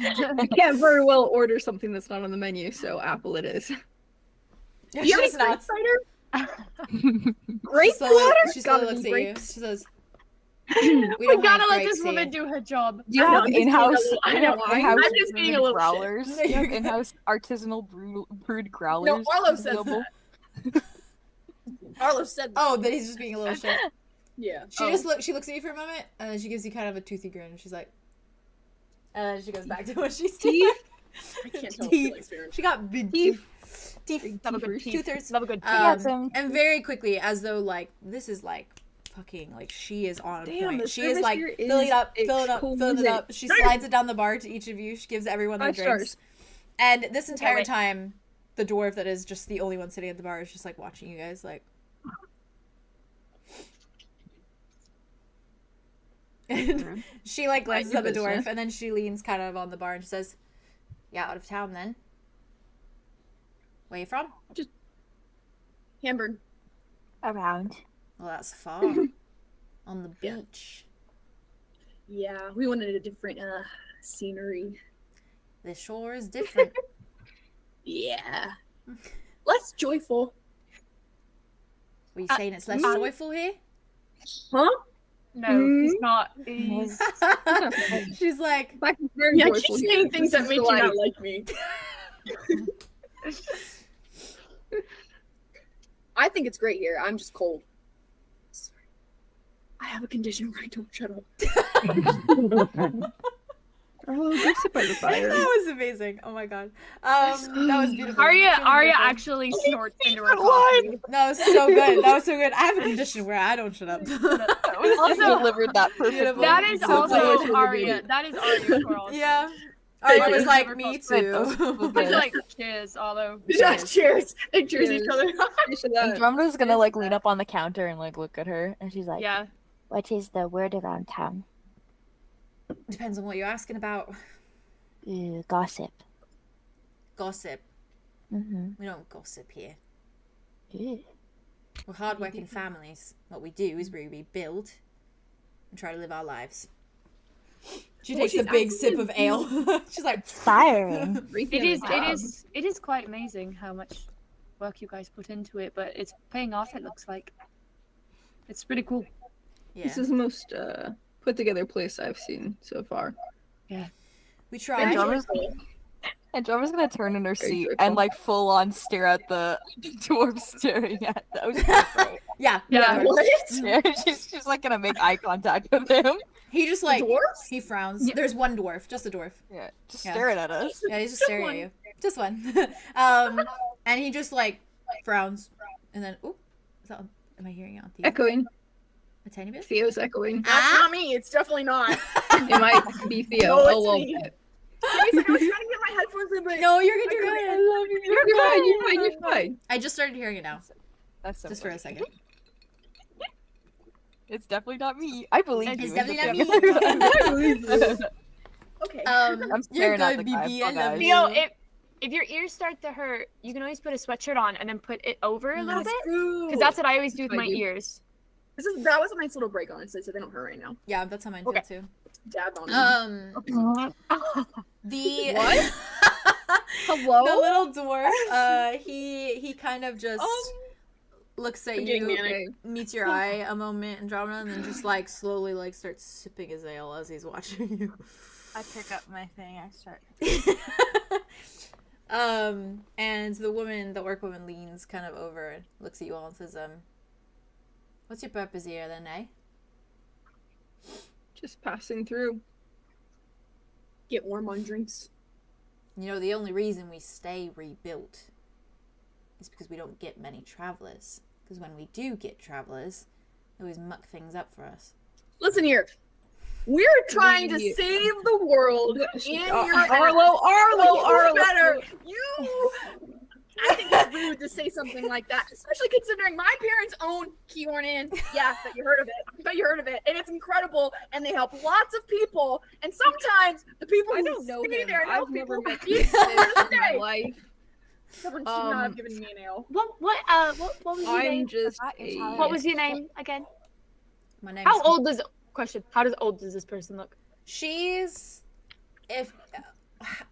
I can't very well order something that's not on the menu, so apple it is. Yeah, Do you she have just any nods. cider? Grape Slowly- water? She Gotta slowly looks be at you. grapes. She says, We don't gotta have let grapes this woman here. do her job. Do you have in-house I know. in-house I'm just being a little growlers? shit. Do you have in-house artisanal brewed growlers? No, Arlo says available? that. Arlo said that. oh, that he's just being a little shit. Yeah. She just she looks at you for a moment, and then she gives you kind of a toothy grin, and she's like, and then she goes back to what she's doing. I can't tell if Teeth. she likes fair. She got big teeth. Love a good teeth. Two-thirds. Love a good teeth. And very quickly, as though like this is like fucking like she is on a Damn, point. the She is service like here filling it up, is filling it up. She slides it down the bar to each of you. She gives everyone their 5 drinks. stars. And this entire wait. time, the dwarf that is just the only one sitting at the bar is just like watching you guys like. And she like glances at the dwarf, and then she leans kind of on the bar and she says, "Yeah, out of town then. Where you from?" Hamburg. Around. Well, that's far. On the Yeah. beach. Yeah, we wanted a different scenery. The shore is different. Yeah. Less joyful. Were you saying it's less joyful here? Huh? No, he's not. He's... She's like, Yeah, keep saying things that make you not like me. I think it's great here. I'm just cold. I have a condition where I don't shut up. Oh, go sit by the fire. that was amazing. Oh my god. That was beautiful. Arya Truly beautiful. actually snorts into her coffee. That was so good. That was so good. I have a condition where I don't shut up. Also, delivered that perfectly. that is So also good. Arya. That is Arya for all. Yeah. Arya was you. like, me too. He's like, cheers, Arlo. Yeah, cheers. They cheers each other. And Andromeda's gonna like lean up on the counter and like look at her, and she's like, Yeah. What is the word around town? Depends on what you're asking about. Gossip. Gossip. Mm-hmm. We don't gossip here. Ooh. We're hard-working families. What we do is we rebuild and try to live our lives. She takes a big sip of ale. She's like, Inspiring. It is quite amazing how much work you guys put into it, but it's paying off, it looks like. It's pretty cool. yeah. This is the most put together place I've seen so far. Yeah. We try. Andromeda's gonna turn in her Very seat joyful. and like full on stare at the dwarf staring at those. Yeah. Yeah. What? Yeah, she's like gonna make eye contact with him. He just like dwarves? he frowns. Yeah. There's one dwarf, just a dwarf. Yeah, just Yeah. staring at us. Yeah, he's just Just staring one. at you. Just one. And he just like frowns, and then oh, am I hearing it on Theo? Echoing. A tiny bit. Theo's echoing. That's not me. It's definitely not. It might be Theo No, a it's little me. bit. He's like, I was trying to get my headphones in, but No, you're good. You're good. I love you. You're fine. You're fine. You're fine. I just started hearing it now, That's so just for funny. a second. It's definitely not me. I believe It's you. definitely not me. I believe you. Okay. I'm You're staring at good, the guy. BB. I love Theo, you. if your ears start to hurt, you can always put a sweatshirt on and then put it over a little That's bit. true. Because that's what I always do with I my do. ears. That was a nice little break, honestly, so they don't hurt right now. Yeah, that's how mine Okay. feel too. Dab on them. The What? Hello? the little dwarf, he kind of just looks at I'm getting you, manic. meets your eye a moment, Andromeda, and then just like slowly like starts sipping his ale as he's watching you. I pick up my thing. I start. And the orc woman leans kind of over and looks at you all and says, what's your purpose here then, eh? Just passing through. Get warm on drinks. You know, the only reason we stay rebuilt is because we don't get many travelers. Because when we do get travelers, they always muck things up for us. Listen here. We're trying to save the world in your Arlow. better. I think it's rude to say something like that, especially considering my parents own 𝐄𝐩𝐬𝐿. Yeah, but you heard of it. And it's incredible, and they help lots of people. And sometimes the people I who don't know stay him. there and help I've never people met need this somewhere to in my stay. life. Someone should not have given me an ale. What was your I'm name? just What was your name again? My name How old does this person look? She's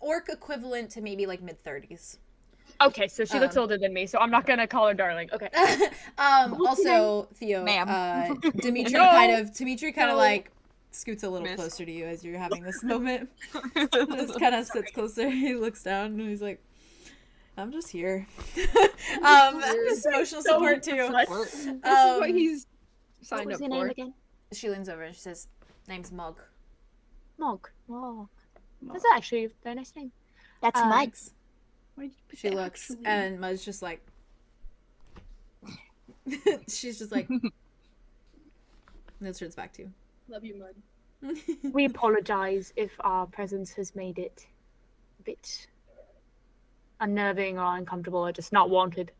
orc equivalent to maybe like mid-30s. Okay, so she looks older than me, so I'm not gonna call her darling. Okay. Also, Theo, Ma'am. Dimitri kind of like scoots a little closer to you as you're having this moment. Just kind of sits closer. He looks down and he's like, I'm just here. Just emotional support too. This is what he's What signed was up your for. name again? She leans over and she says, name's Mog. Mog. Oh, That's actually a very nice name. that's Mike. Thanks. She looks and Mud's just like she's just like then turns back to you. Love you, Mud. We apologize if our presence has made it a bit unnerving or uncomfortable or just not wanted.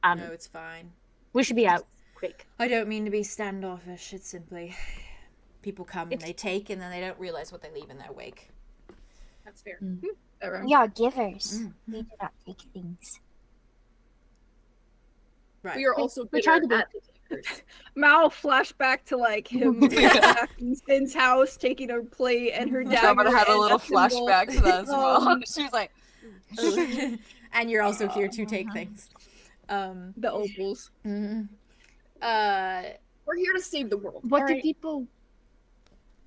No, it's fine. We should be out quick. I don't mean to be standoffish. It's simply people come and they take and then they don't realize what they leave in their wake. That's fair. We are givers. We do not take things. Right. We are also We tried to bitter be- at the takers. Mal flashback to like him back in Sin's house taking her plate and her dagger. Someone had a and little symbol. flashback to that as well. She was like, And you're also here to take things. The opals. Mhm. We're here to save the world. What all do right? people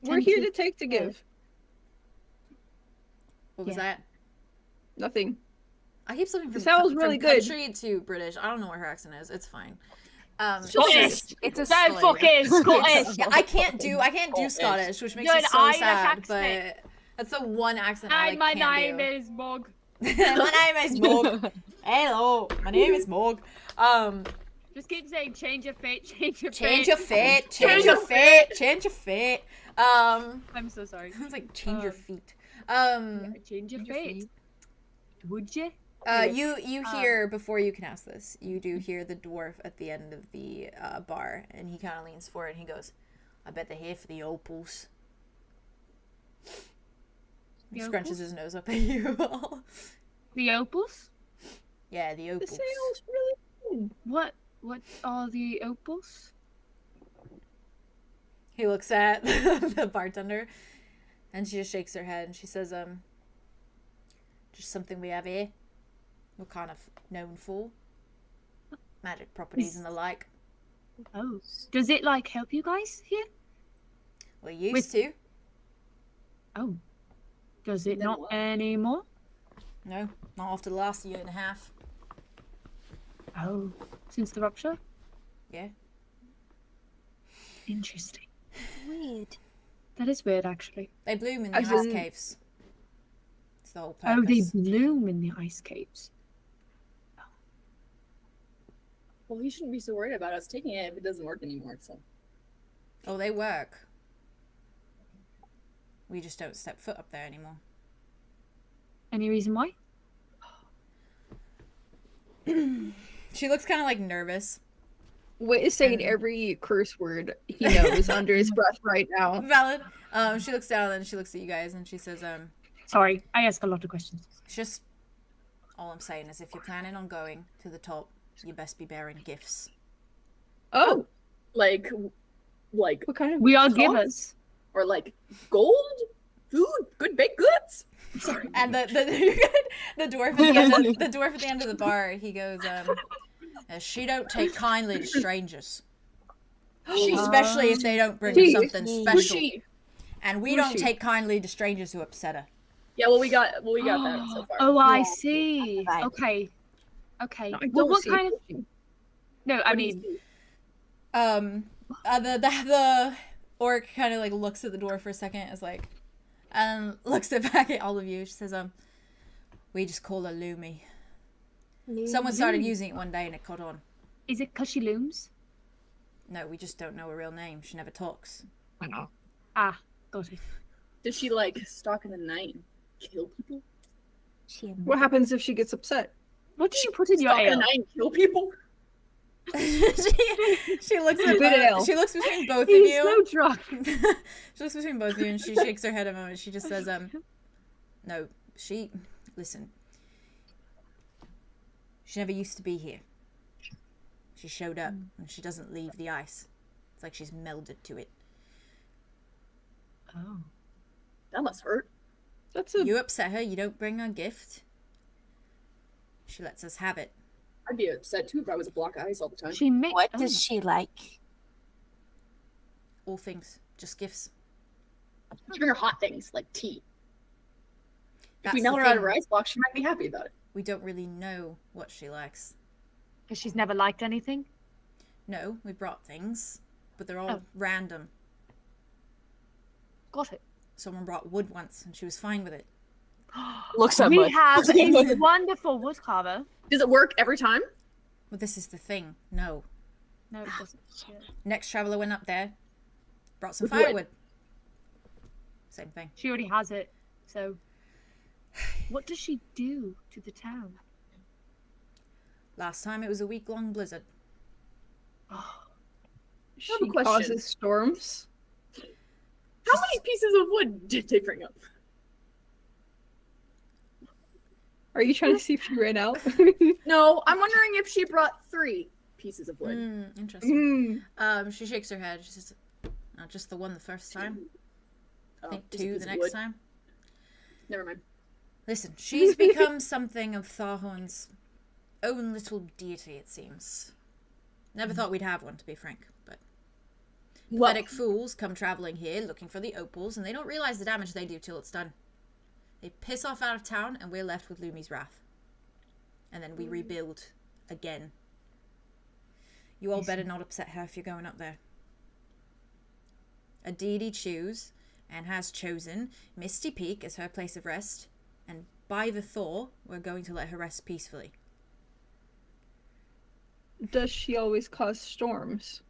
We're tend here to- to take to give. What was that? Nothing. I keep slipping from, That was from really good. country to British. I don't know what her accent is. It's fine. Scottish? it's a That slave. fucking Scottish. Yeah, I can't do Scottish, which makes You're me an so Irish sad. accent. But that's the one accent I Hi, like, my can't name do. is Mog. My name is Mog. Hello, my name is Mog. Just keep saying change your fate, change your Change fate. your fate, change your fate, change your fate. I'm so sorry. It's like change your feet. Change your fate. Would you? You hear before you can ask this. You do hear the dwarf at the end of the bar, and he kind of leans forward and he goes, "I bet they're here for the opals." He scrunches his nose up at you all. The opals? Yeah, the The opals. sale's really good. What are the opals? He looks at the bartender, and she just shakes her head and she says, just something we have here. We're kind of known for magic properties and the like. Oh. Does it like help you guys here? We used to. Oh. Does it Then not what? anymore? No, not after the last year and a half. Oh. Since the rupture? Yeah. Interesting. Weird. That is weird, actually. They bloom in the As ice in- caves. It's the whole Oh, they purpose. bloom in the ice caves. Well, he shouldn't be so worried about us taking it if it doesn't work anymore. So Oh, they work. We just don't step foot up there anymore. Any reason why? She looks kind of like nervous. Wait is saying every curse word he knows under his breath right now. Valid. She looks down and she looks at you guys and she says, Sorry, I ask a lot of questions. it's just all I'm saying is if you're planning on going to the top, you best be bearing gifts. Oh, like what kind of We are Songs? givers. or like gold, food, good baked goods. Sorry. And the dwarf at the end of, the dwarf at the end of the bar, he goes, she don't take kindly to strangers. Especially if they don't bring her something Who's special. she? And we Who's don't she? take kindly to strangers who upset her. Yeah, well we got that so far. Oh, I Yeah. see. Right. Okay. Okay. I Well, don't what see kind of... it. No, I What do you mean... see? The orc kind of like looks at the dwarf for a second, is like, looks it back at all of you. She says, we just call her Lumi. Someone started using it one day and it caught on. Is it because she looms? No, we just don't know her real name. She never talks. Ah, got it. Does she like stalk in the night and kill people? What happens if she gets upset? What do you put in your Stalk in the ale? night and kill people? she looks at Good ale. she looks between both of He's you. so drunk. She looks between both of you and she shakes her head a moment. She just says, no, listen. She never used to be here. She showed up and she doesn't leave the ice. It's like she's melded to it. Oh. That must hurt. That's a You upset her, you don't bring her a gift. She lets us have it. I'd be upset too if I was a block of ice all the time. She mixed... What does she like? All things, just gifts. She bring her hot things like tea. If we That's nail the her out of thing. her ice block, she might be happy about it. We don't really know what she likes. Because she's never liked anything? No, we brought things, but they're all Oh. random. Got it. Someone brought wood once and she was fine with it. Looks at We Mud. have a wonderful wood carver. Does it work every time? Well, this is the thing. No. No, it doesn't. Yeah. Next traveler went up there, brought some With wood. firewood. Same thing. She already has it. So, what does she do to the town? Last time it was a week-long blizzard. she have a question. causes storms. How many pieces of wood did they bring up? Are you trying to see if she ran out? No, I'm wondering if she brought 3 pieces of wood. Interesting. She shakes her head. She says, "Not just the one the first time. I Oh, think just a 2 piece the of next wood. time." Never mind. Listen, she's become something of 𝐷𝐻𝐻𝐿's own little deity, it seems. Never thought we'd have one, to be frank, but Well, pathetic fools come traveling here looking for the opals, and they don't realize the damage they do till it's done. They piss off out of town, and we're left with Lumi's wrath. And then we rebuild again. You all better not upset her if you're going up there. A deity choose, and has chosen, Misty Peak as her place of rest, and by the Thor, we're going to let her rest peacefully. Does she always cause storms?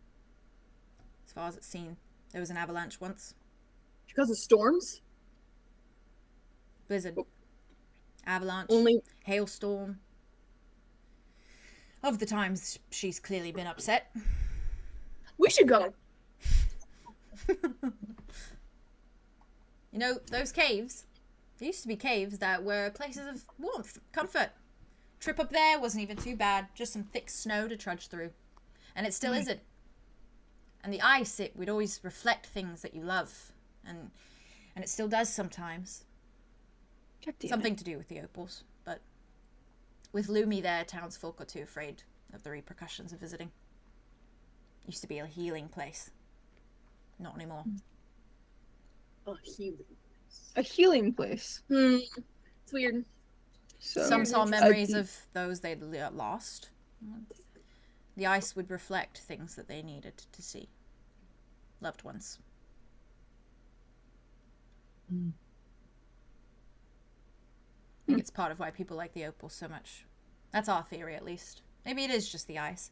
As far as it's seen, there was an avalanche once. because of storms? Blizzard. Avalanche. Only Hailstorm. Of the times she's clearly been upset. we should go. You know, those caves, there used to be caves that were places of warmth, comfort. Trip up there wasn't even too bad, just some thick snow to trudge through. And it still isn't. And the ice, it would always reflect things that you love. And it still does sometimes. Something to do with the opals. But with Lumi there, townsfolk are too afraid of the repercussions of visiting. Used to be a healing place. Not anymore. A healing. A healing place. It's weird. So Some saw memories of those they'd lost. The ice would reflect things that they needed to see. Loved ones. I think it's part of why people like the opal so much. That's our theory, at least. Maybe it is just the eyes.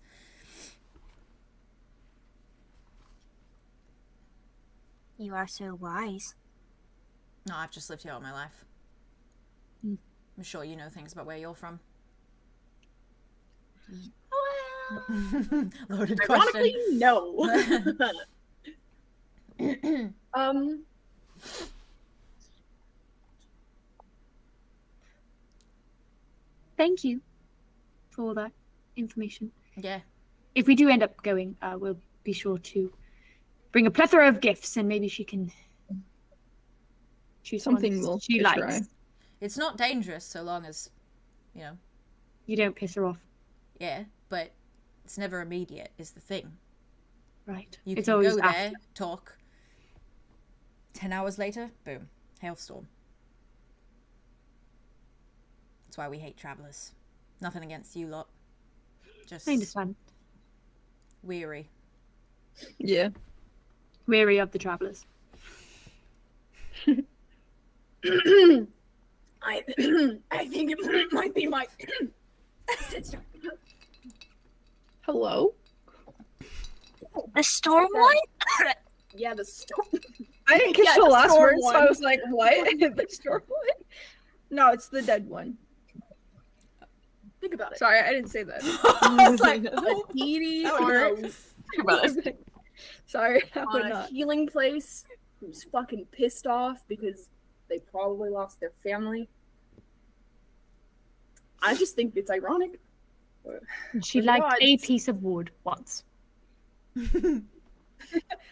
You are so wise. No, I've just lived here all my life. I'm sure you know things about where you're from. Loaded Ironically, question. no. Thank you for all that information. Yeah. If we do end up going, we'll be sure to bring a plethora of gifts, and maybe she can choose Something ones will she catch her likes. eye. It's not dangerous so long as, you know. You don't piss her off. Yeah, but it's never immediate is the thing. Right. You It's can always go after. there, talk. 10 hours later, boom, hailstorm. That's why we hate travelers. Nothing against you lot. Just I understand. weary. Yeah. Weary of the travelers. I think it might be my sister. Hello? The storm one? Yeah, the storm. I didn't catch Yeah, the the last storm word, so I one. was like, what? The storm one? No, it's the dead one. Think about it. Sorry, I didn't say that. I was like, Edie that would on hurt. a, Think about it. Sorry, I would on a not. healing place who's fucking pissed off because they probably lost their family. I just think it's ironic. She The liked a gods. piece of wood once.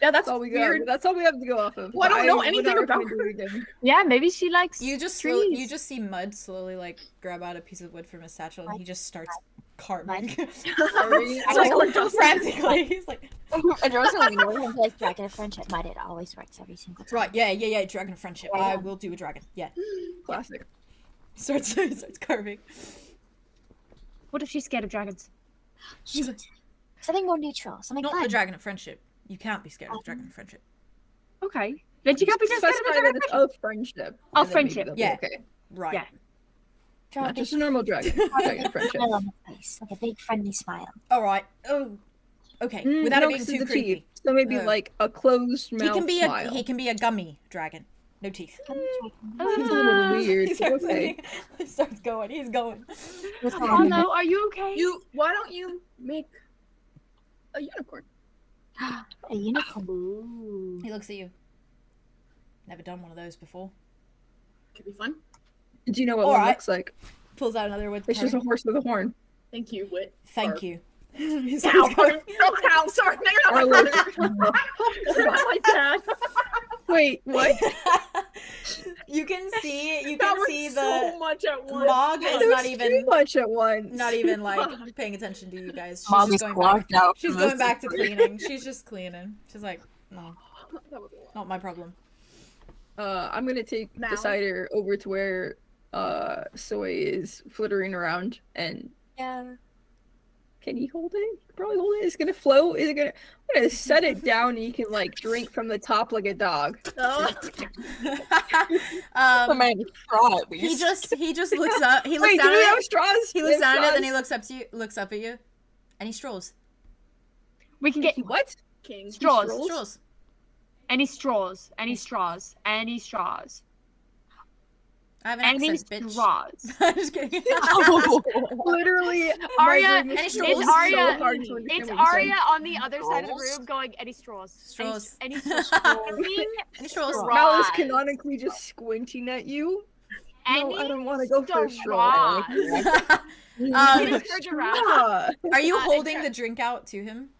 Yeah, that's That's all we weird. got. That's all we have to go off of. Well, I don't know would anything not about recommend doing it again. Yeah, maybe she likes You just trees. you just see Mud slowly like grab out a piece of wood from his satchel and he just starts carving. Sorry. Frantically. He's like, And Rose will lean over and be like, Dragon of Friendship, Mud, it always works every single time. right, yeah, dragon of friendship. I will do a dragon. Yeah. Classic. Starts carving. What if she's scared of dragons? Shit. Something more neutral, something Not fun. the dragon of friendship. You can't be scared of the dragon of friendship. Okay. Then she can't be just scared of Specify the that dragon. it's of friendship. Of and then maybe friendship. they'll be Yeah. Okay. Right. Yeah. Draw a Not big just a normal dragon. Dragon of friendship. smile on the face, like a big friendly smile. Alright. Oh. Okay. Without No, it being 'cause too it's a creepy. chief. So maybe Uh, like a closed mouth smile. He can be a gummy dragon. No teeth. It's a little weird. He but starts, okay. he starts going. He's going. Arlow, are you okay? Why don't you make a unicorn? A unicorn. He looks at you. Never done one of those before. Could be fun. Do you know what All one right. looks like? Pulls out another wood. It's just a horse with a horn. Thank you, Wit. Thank you. He's Ow, like, ow, sorry, no, you're not my brother. You're not my dad. Wait, what? you can see That was the so much at once. Mog is There's not too even much at once. not even like paying attention to you guys. She's Mom just is going blocked back. out. She's from going this. back to cleaning. She's just cleaning. She's like, no, That was a lot. not my problem. I'm gonna take Now? the cider over to where Soy is flittering around, and Yeah. can he hold it? He can probably hold it. Is it gonna float? Is it gonna? I'm gonna set it down and you can like drink from the top like a dog. The man straw at least. He just looks up. He looks Wait, do down we at have it. straws? He Do we looks have down at it, then he straws? looks up at you, and he strolls. We can get What? King. straws. Strolls. Any straws. Any straws. Any straws. I have an Any accent, bitch. straws. I'm just kidding. Literally, Arya, my brain it's is so Arya- hard to understand It's what you said. Arya on the other side of the room going, any straws. Straws. Any straws. Any straws? Malice canonically just squinting at you. No, I don't want to go for a straw. straws. Um, Turn around. Ah. are you Uh, holding it's- the drink out to him?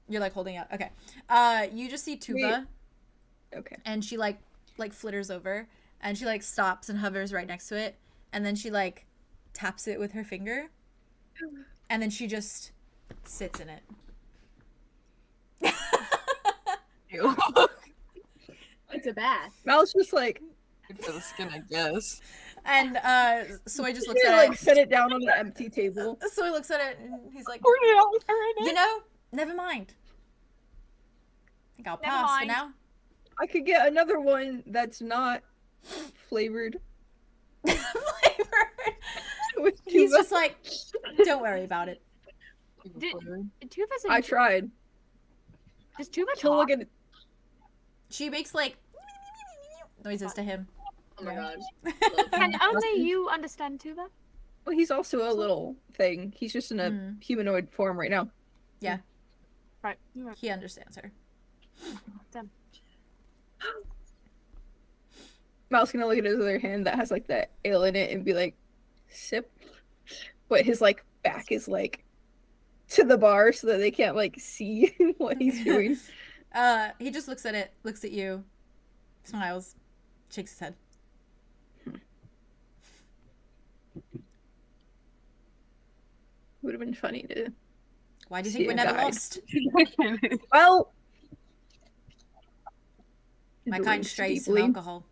You're like holding out. Okay. You just see Tuba, Okay. and she like flitters over, and she like stops and hovers right next to it, and then she like taps it with her finger, and then she just sits in it. Ew. It's a bath. Malice just like Good for the skin, I guess. And Soy just looks you at like it. set it down on the empty table. Soy looks at it, and he's like, Pour it out with her in it. you know, never mind. I think I'll Never pass for mind. now. I could get another one that's not flavored. Flavored. He's just like, don't worry about it. I tried. Does Tuva Look at it. She makes like noises to him. Oh my god. Can only you understand Tuva? Well, he's also a little thing. He's just in a humanoid form right now. Yeah. Right. He understands her. Damn. Mal's gonna look at his other hand that has like the ale in it and be like, sip. But his like back is like to the bar so that they can't like see what he's doing. He just looks at it, looks at you, smiles, shakes his head. Would have been funny to. Why do you think we never lost? Well, my kind strays some alcohol.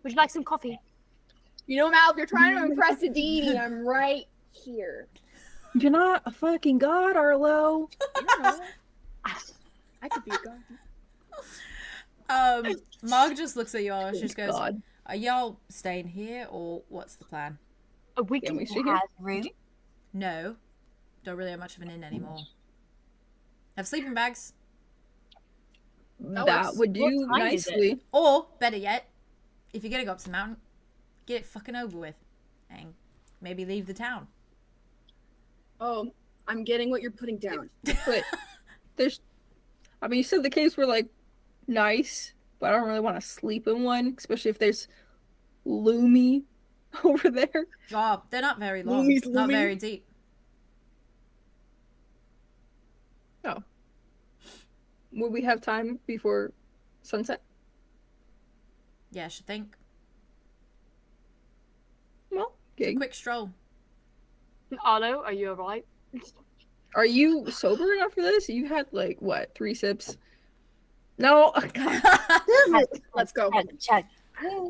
Would you like some coffee? You know, Mal, if you're trying to impress a deity, I'm right here. You're not a fucking god, Arlow. I could be a god. Mog just looks at y'all and she just goes, God. are y'all staying here or what's the plan? We can have room. No. Don't really have much of an inn anymore. Have sleeping bags. That would do nicely. Or, better yet, if you're gonna go up to the mountain, get it fucking over with. And maybe leave the town. Oh, I'm getting what you're putting down. But there's, I mean, you said the caves were like nice, but I don't really want to sleep in one, especially if there's Loomy over there. Oh, they're not very long. Loomy's Not looming. very deep. Oh. Would we have time before sunset? Yeah, I should think. Well, gig. Quick stroll. Arlo, are you alright? Are you sober enough for this? You had like what, 3 sips? No, God. Let's go. Chug.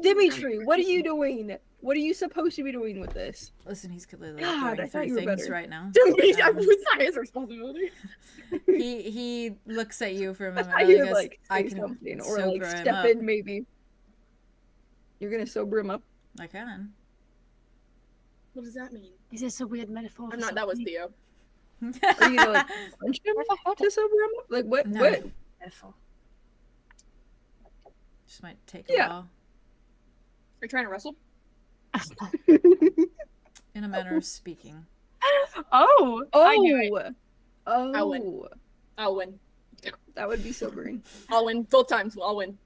Dimitri, what are you doing? What are you supposed to be doing with this? Listen, he's clearly God, going I thought through you were things better. right now. Dimitri, it's not his responsibility. He looks at you for a moment. I and he hear goes, like I say can something or sober like him step up. in maybe. You're gonna sober him up? I can. What does that mean? Is this a weird metaphor? I'm not. That was Theo. Are you gonna like punch him to sober him up? Like what? No. What? Just might take a while. Are you trying to wrestle? In a manner of speaking. Oh! I knew it. Oh! I'll win. I'll win. That would be sobering. I'll win. Both times. I'll win.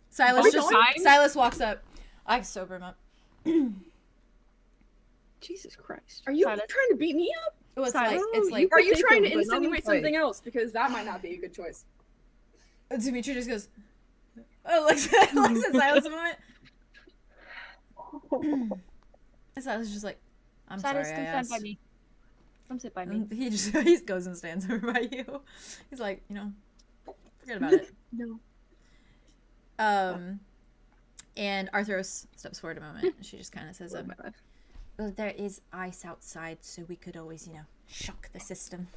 Silas walks up. I can sober him up. Jesus Christ. Are you Silas. trying to beat me up? Oh, it's Silas. like Are you take trying him, to but not insinuate fight. something else? Because that might not be a good choice. Dimitri just goes, oh, looks at Silas a moment. And Silas is just like, I'm Silas, sorry, I come stand by asked. me. Come sit by me. And he goes and stands over by you. He's like, you know, forget about it. No. And Arthros steps forward a moment. She just kind of says, well, there is ice outside, so we could always, you know, shock the system.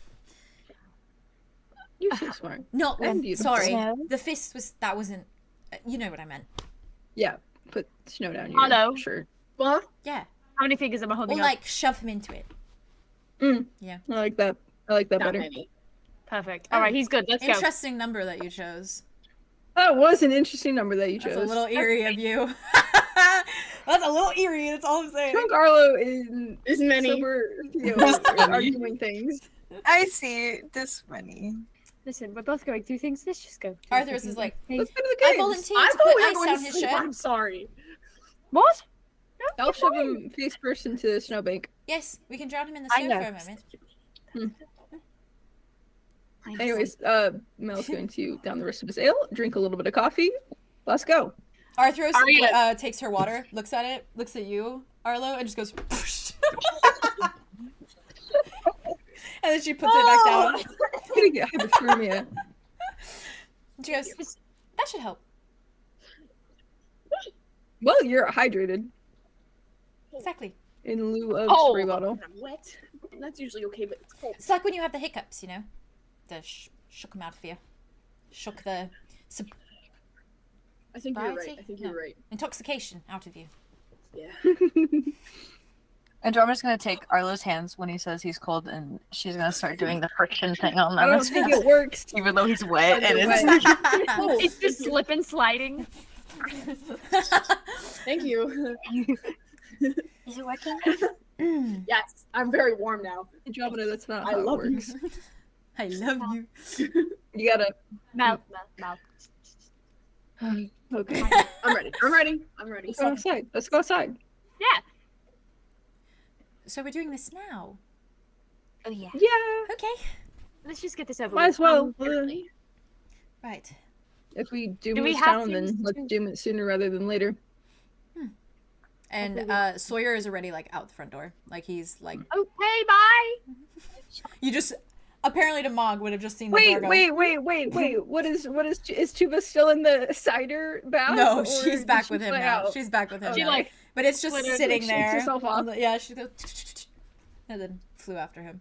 You're so smart. No, And beautiful. sorry. Snow? The fist wasn't, you know what I meant. Yeah, put snow down your Hello. shirt. What? Yeah. How many fingers am I Or holding up? like shove him into it. I like that. I like that Not better. many. Perfect. Alright, he's good. Let's go. Interesting number that you chose. That was an interesting number that you chose. That's a little eerie of you. That's a little eerie, that's all I'm saying. Drunk Arlo is many. sober, you know, arguing things. I see this many. Listen, we're both going through things. Let's just go. Arthur's is like, Let's go to the I games. volunteered I to thought put we were ice going down to his sleep. shirt. I'm sorry. What? I'll shove him face first into the snowbank. Yes, we can drown him in the I snow know. for a moment. Anyways, Mel's going to down the rest of his ale, drink a little bit of coffee. Let's go. Arthros Aria. takes her water, looks at it, looks at you, Arlo, and just goes, and then she puts it back down. I'm gonna get hypothermia. She goes, that should help. Well, you're hydrated Exactly. in lieu of Oh. spray bottle. I'm wet. That's usually okay, but it's cold. It's like when you have the hiccups, you know? The shook them out of you. shook the I think you're right. sobriety? I think No. you're right. Intoxication out of you. Yeah. Andromeda's gonna take Arlo's hands when he says he's cold, and she's gonna start doing the friction thing on them. I don't think it works. even though he's wet and Wet. it's It's just slip and sliding. Thank you. Is it working? Yes, I'm very warm now. Andromeda, that's not I how it love you. works. I love you. You gotta. Mouth. Okay. I'm ready. I'm ready. I'm ready. Let's go outside. Let's go outside. Yeah. So we're doing this now. Oh yeah. Yeah. Okay. Let's just get this over Might with. as well. Right. If we do Do we move have down, then things let's to- doom it sooner rather than later. And Sawyer is already like out the front door. Like he's like Okay, bye. you just apparently to Mog would have just seen the Wait, door go. wait. What is Tuba still in the cider bath? No, or she's did back she with him fly now. out? She's back with him She, now. like, but it's just literally sitting shakes there. herself off. Yeah, she goes and then flew after him.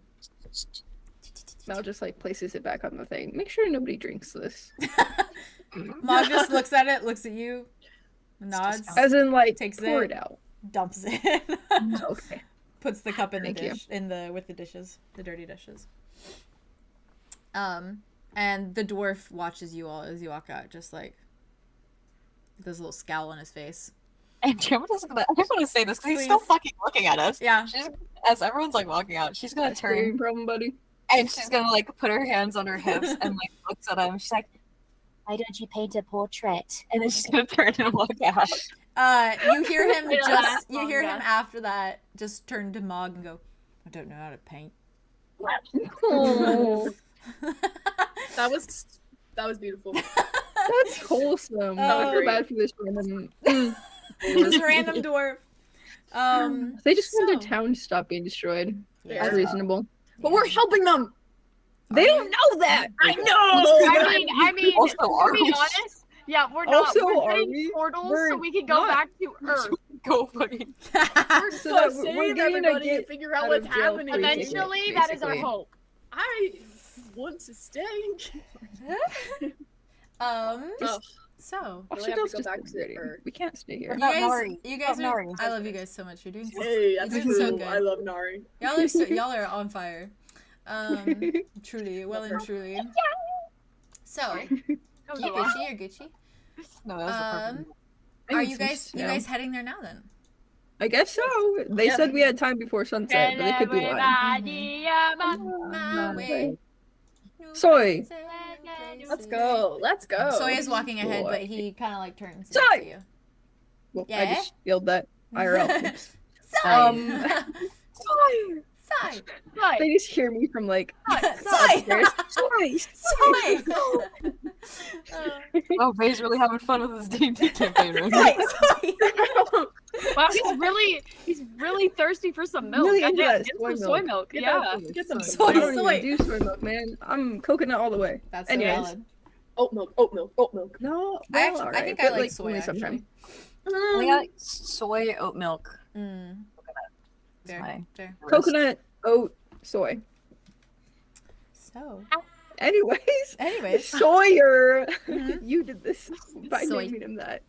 Mel just like places it back on the thing. Make sure nobody drinks this. Mog just looks at it, looks at you, nods, As in, like, Takes pour it. it out. dumps it. Okay. Puts the cup in the Thank you. dish with the dishes, the dirty dishes. And the dwarf watches you all as you walk out, just like there's a little scowl on his face. Andromeda's gonna. I just want to say this because he's still Please. fucking looking at us. Yeah. She's, as everyone's like walking out, she's gonna That's your turn problem, buddy. and she's gonna like put her hands on her hips and like looks at him. She's like, Why don't you paint a portrait? and then she's gonna turn and walk out. You hear him It'll just. last You hear him longer. after that. Just turn to Mog and go. I don't know how to paint. Oh, That was beautiful. that's wholesome. I Oh. feel bad for this random. This random dwarf. They just want So- their town to stop being destroyed. Yeah. That's reasonable. But we're helping them. They don't know that. I know. I mean, Also, to are be we? honest, yeah, we're not. Also, we're are getting we? portals We're so we can go not. back to Earth. Go fucking. We're So gonna that we're save getting to everybody and get figure out out what's of jail happening. free. Eventually, that is our basically. hope. I want to stay. Um. Oh. So. Oh, Really she have to does go just back get to ready. Earth. We can't stay here. You About guys, Nari. you guys About are. Nari. I love you guys so much. You're doing. Hey, that's You're doing so cool. good. I love Nari. Y'all are on fire. Truly, well and truly. So, you Gucci or Gucci? No, that was the perfect. Are need you some guys snow. heading there now then? I guess so. They said we had time before sunset, but they could be lying. My way. Soy. Let's go. Let's go. Soy is walking ahead, Boy. but he kind of like turns Soy! to you. Well, I Yeah? just yelled that IRL. Oops. Soy! Soy! Right. They just hear me from like Soy! upstairs. Soy! Soy! Oh, Vay's really having fun with his D&D campaign right now. Soy! Wow, he's really thirsty for some milk. Really I into guess that get soy some soy milk. milk. Get Yeah. that Get some Soy, I don't soy. even do soy milk, man. I'm coconut all the way. That's Anyways. so valid. Oat milk. Oat milk. Oat milk. No, I, well, actually, I alright, think but, I like soy, only actually. sometime. We got soy oat milk. Mm. That's Fair, my fair. list. Coconut, oat, soy. So, Anyways, Sawyer, Mhm. you did this by Soy. naming him that.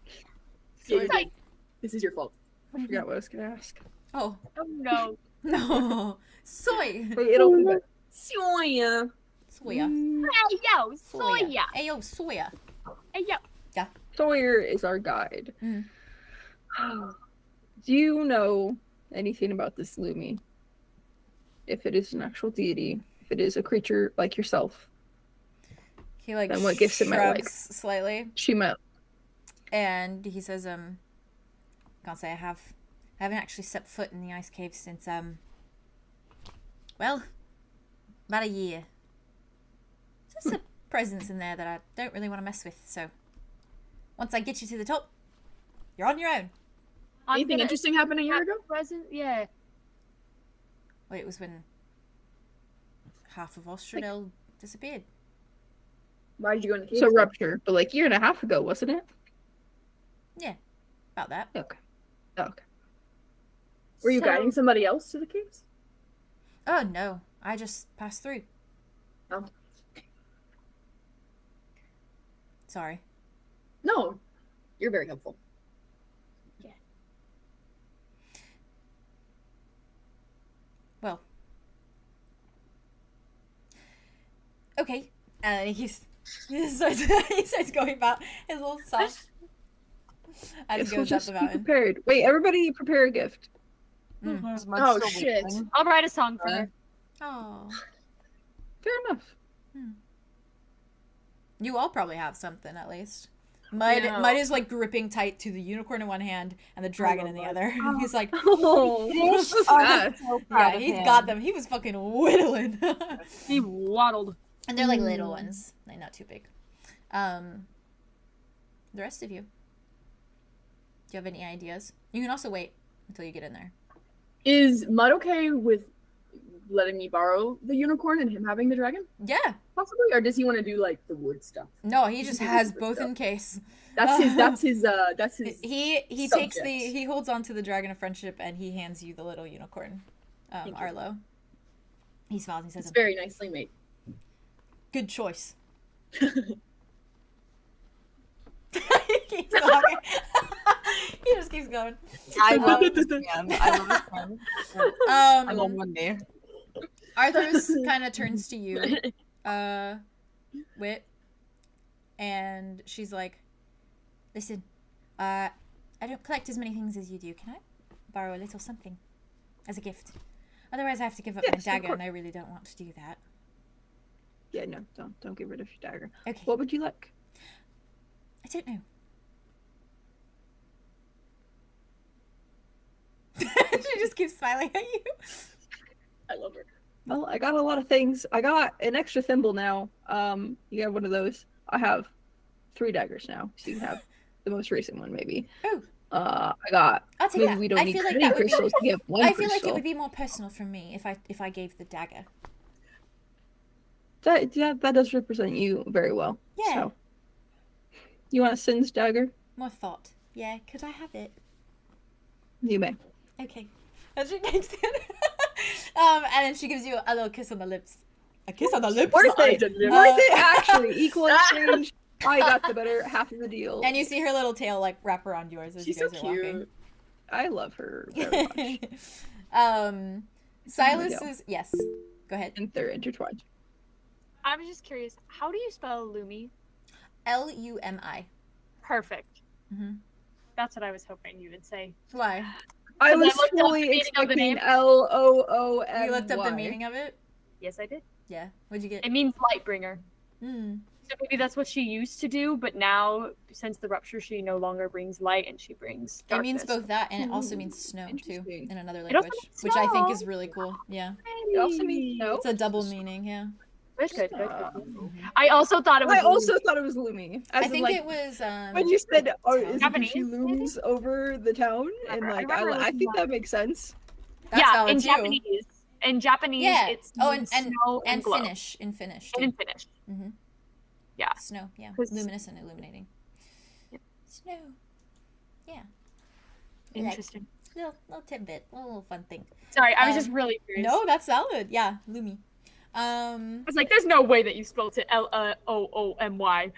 Yeah, Soy. you did. This is your fault. I forgot what I was gonna ask. oh, Oh no. no. Soy. Wait, it'll come back. Soya. Soya. Hey yo, soya. Hey, yo, soya. Hey yo. Sawyer is our guide. Mm. Do you know anything about this Lumi? If it is an actual deity, if it is a creature like yourself, He like Then what gifts it might like? shrugs slightly, she might. and he says, can't say I haven't actually stepped foot in the ice cave since, well, about a year. There's a presence in there that I don't really want to mess with, so once I get you to the top, you're on your own. Anything interesting happened a year ago? Present? Yeah. Wait, it was when half of 𝑔𝐸𝐿𝐴 disappeared. Why did you go in the cave? So rupture, but like a year and a half ago, wasn't it? Yeah, about that. Okay. Okay. Were you So- guiding somebody else to the caves? Oh, no. I just passed through. Oh. Sorry. No, you're very helpful. Well. Okay. And he starts going about his little song. As he goes up the mountain. Prepared. Wait, everybody prepare a gift. Oh shit! I'll write a song for her. Oh. Fair enough. You all probably have something at least. Mud is like gripping tight to the unicorn in one hand and the dragon in the other. He's like, oh, yeah, he's got them. He was fucking whittling. He waddled. And they're like little ones, like not too big. The rest of you, do you have any ideas? You can also wait until you get in there. Is Mud okay with letting me borrow the unicorn and him having the dragon? Yeah, possibly. Or does he want to do like the wood stuff? No, he just has both in case. That's his. He takes he holds on to the dragon of friendship and he hands you the little unicorn, Arlow. He smiles and says, "It's very nicely made. Good choice." He just keeps going. I love this man. I love this man. I love one day. Arthur's kind of turns to you, Wit, and she's like, "Listen, I don't collect as many things as you do. Can I borrow a little something as a gift? Otherwise, I have to give up my dagger, and I really don't want to do that." Yeah, no, don't get rid of your dagger. Okay. What would you like? I don't know. She just keeps smiling at you. I love her. Well, I got a lot of things. I got an extra thimble now. You have one of those. I have 3 daggers now, so you can have the most recent one, maybe. Oh. I got. I'll take maybe that. we don't I need feel like any that would crystals to get one I feel crystal. like it would be more personal for me if I gave the dagger. That does represent you very well. Yeah. So. You want a Sin's dagger? More thought. Yeah, could I have it? You may. Okay. And she takes it. And then she gives you a little kiss on the lips. A kiss on the lips? Worth it, actually. Equal exchange. I got the better half of the deal. And you see her little tail like wrap around yours as She's you guys so are cute. walking. I love her very much. Silas is... Yes. Go ahead. And they're intertwined. I was just curious, how do you spell Lumi? Lumi. Perfect. Mm-hmm. That's what I was hoping you would say. Why? I was looked up the fully meaning of the expecting name. Loomy. You looked up the meaning of it? Yes, I did. Yeah. What'd you get? It means light bringer. Hmm. So maybe that's what she used to do, but now, since the rupture, she no longer brings light and she brings darkness. It means both that and it also means snow too Interesting. in another It also language, means which I think snow. is really cool. Yeah. It also means no. It's a double meaning, yeah. Good. I also thought it was. I also thought it was Lumi. As I in, think like, it was when you said, "Oh, is Japanese, she looms over the town," and I like, remember I think looking that makes sense. That's yeah, valid in too. Japanese. In Japanese, Yeah. it's Oh, and snow and glow. Finnish. In Finnish. And Too. in Finnish. Mm-hmm. Yeah. Snow. Yeah. 'Cause- Luminous and illuminating. Yep. Snow. Yeah. Interesting. Little tidbit. Little fun thing. Sorry, I was just really curious. No, that's valid. Yeah. Lumi. I was like, there's no way that you spelled it Loomy.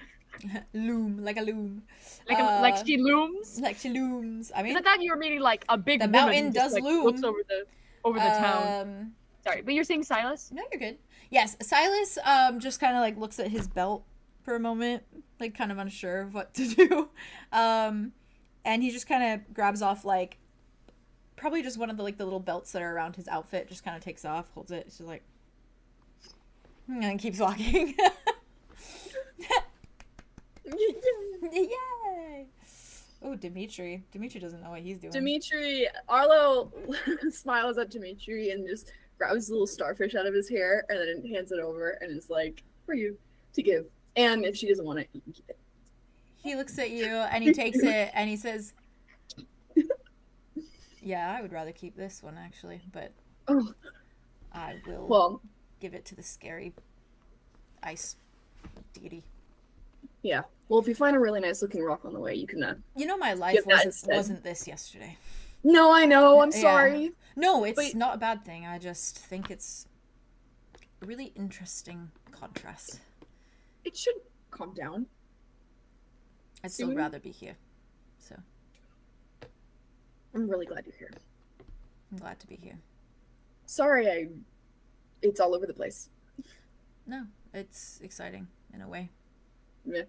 Loom, like a loom. Like she looms? Like she looms. I mean, I thought you were meaning like a big the woman mountain who does just, like, loom. looks over the town. Sorry, but you're saying Silas? No, you're good. Yes, Silas just kind of like looks at his belt for a moment, like kind of unsure of what to do. And he just kind of grabs off like probably just one of the like the little belts that are around his outfit, just kind of takes off, holds it, just like and then keeps walking. Yay! Oh, Dimitri. Dimitri doesn't know what he's doing. Arlo smiles at Dimitri and just grabs a little starfish out of his hair and then hands it over and is like, for you to give. And if she doesn't want it, you can keep it. He looks at you and he takes it and he says, yeah, I would rather keep this one actually, but I will give it to the scary ice deity. Yeah. Well, if you find a really nice looking rock on the way, you can You know my life wasn't this yesterday. No, I know. I'm Yeah. sorry. No, it's not a bad thing. I just think it's a really interesting contrast. It should calm down. I'd still rather be here. So. I'm really glad you're here. I'm glad to be here. Sorry, it's all over the place. No, it's exciting in a way. Yeah.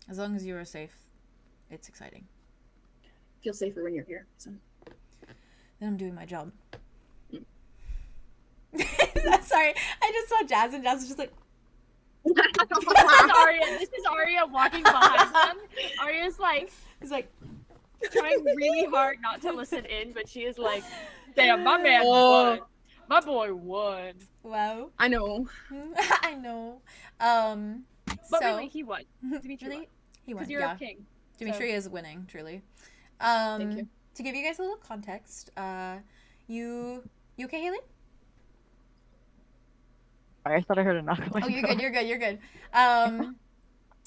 As long as you are safe, it's exciting. Feel safer when you're here. So. Then I'm doing my job. Sorry, I just saw Jazz, and Jazz is just like. This is Arya walking behind them. Arya's like, trying really hard not to listen in, but she is like, damn, my man won. My boy won. Wow. I know. I know. But so, really, he won. Dimitri won. He won. Because you're a king. Dimitri is winning, truly. Thank you. To give you guys a little context, you okay, Haley? Sorry, I thought I heard a knock on my Oh, you're door. good. You're good.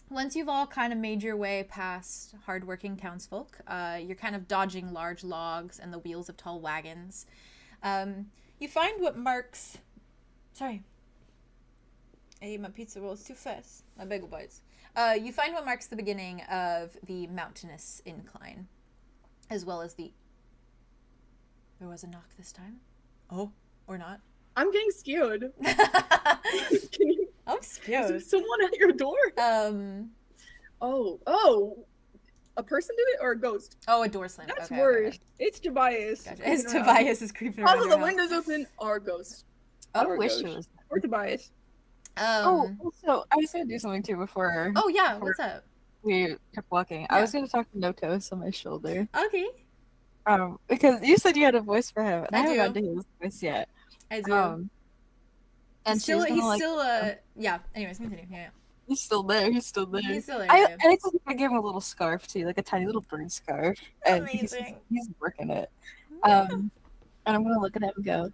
Once you've all kind of made your way past hardworking townsfolk, you're kind of dodging large logs and the wheels of tall wagons. You find what marks... Sorry. I ate my pizza rolls too fast. My bagel bites. You find what marks the beginning of the mountainous incline, as well as the... There was a knock this time? Oh, or not? I'm getting skewed. I'm scared. Is someone at your door? Oh. A person did it or a ghost? Oh, a door slam. That's okay, worse. okay. It's Tobias. Gotcha. It's Tobias is creeping around. All of your the house. windows open or ghost. I Or wish ghost. it was. Or Tobias. Also, I was gonna do something too before. Oh yeah, what's up? We kept walking. I was gonna talk to Notos on my shoulder. Okay. Because you said you had a voice for him, and I haven't do. gotten to hear his voice yet. I do. And he's still, like, yeah. Anyways, continue. Yeah. He's still there. He's still there. He's still there. I yeah. just I gave him a little scarf too, like a tiny little bird scarf, and he's working it. And I'm gonna look at him and go,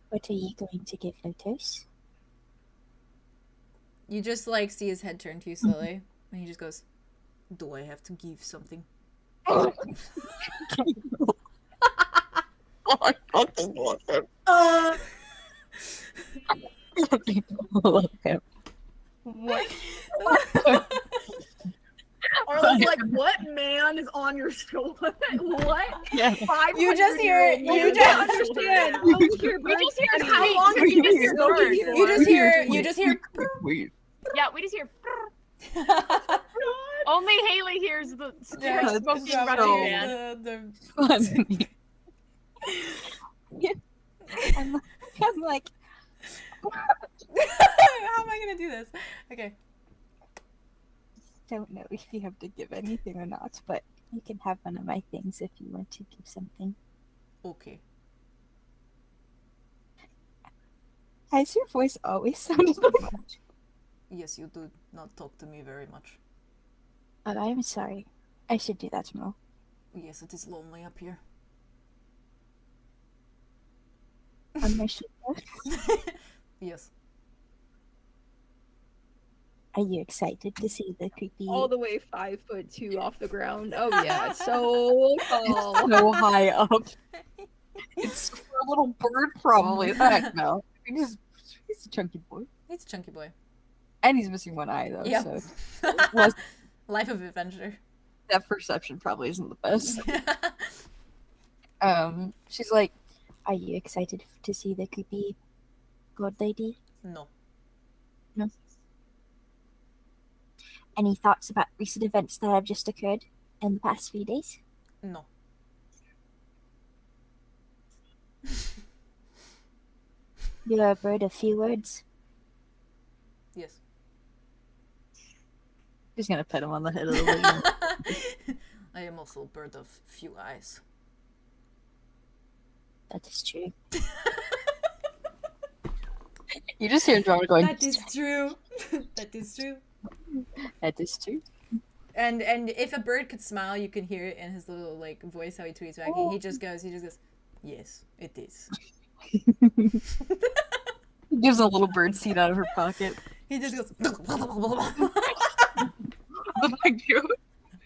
What are you going to give Notos? You just like see his head turn to you slowly, and he just goes, "Do I have to give something?" I fucking love him. Love him. What? Arlo's like, what man is on your shoulder? What? Yeah. You just hear. You just understand. We just hear How long have you been snoring? You just hear. You just hear. Weird. Yeah, we just hear. Only Haley hears the Yeah, smoking so running man. Funny. I'm like, how am I gonna do this? Okay. Don't know if you have to give anything or not, but you can have one of my things if you want to give something. Okay. Has your voice always sounded like that? Yes, you do not talk to me very much. Oh, I'm sorry. I should do that more. Yes, it is lonely up here. On my shoulder. Yes. Are you excited to see the creepy... All the way 5'2" off the ground. Oh yeah, it's so tall. so high up. It's a little bird, probably. Heck no. He's a chunky boy. He's a chunky boy. And he's missing one eye, though. Yep. So Life of adventure. that perception probably isn't the best. She's like, Are you excited to see the creepy god lady? No. No. Any thoughts about recent events that have just occurred in the past few days? No. You're a bird of few words. Yes. she's gonna pet him on the head a little bit. I am also a bird of few eyes. That is true. You just hear Drama going, That is true. That is true. that is true. And if a bird could smile, you can hear it in his little like voice how he tweets back. He just goes, yes, it is. He gives a little bird seed out of her pocket. He just goes. Thank you.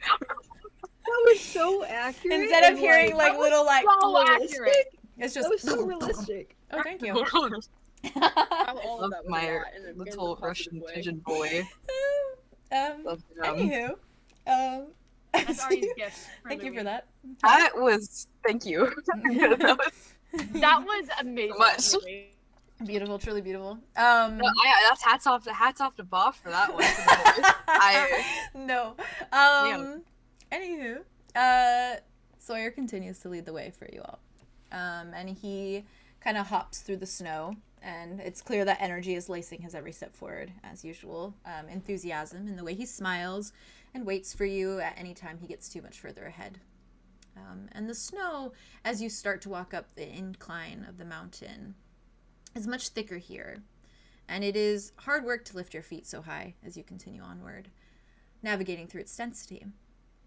That was so accurate. Instead of hearing like little like, So accurate. it's just. That was so realistic. Oh, thank you. I Love my little Russian pigeon boy. Love him. Anywho, That's Ari's gift. Thank you for that. Thank you. That was amazing. Much. Beautiful, truly beautiful. That's hats off to Bob for that one. No. Anywho, Sawyer continues to lead the way for you all. And he kind of hops through the snow, and it's clear that energy is lacing his every step forward, as usual. Enthusiasm in the way he smiles and waits for you at any time he gets too much further ahead. And the snow, as you start to walk up the incline of the mountain, is much thicker here, and it is hard work to lift your feet so high as you continue onward, navigating through its density.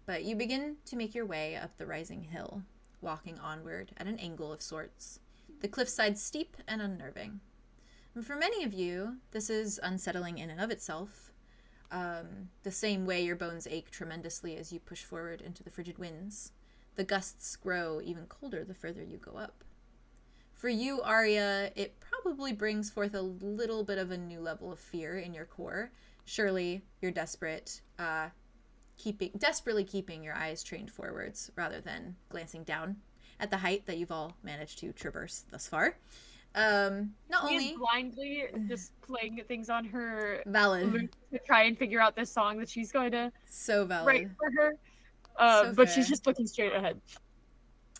But you begin to make your way up the rising hill, walking onward at an angle of sorts, the cliffside steep and unnerving. And for many of you, this is unsettling in and of itself, the same way your bones ache tremendously as you push forward into the frigid winds. The gusts grow even colder the further you go up. For you, Arya, it probably brings forth a little bit of a new level of fear in your core. Surely you're desperately keeping your eyes trained forwards rather than glancing down at the height that you've all managed to traverse thus far. Not She only is blindly just playing things on her valid lute to try and figure out this song that she's going to so valid write for her, So but fair. she's just looking straight ahead.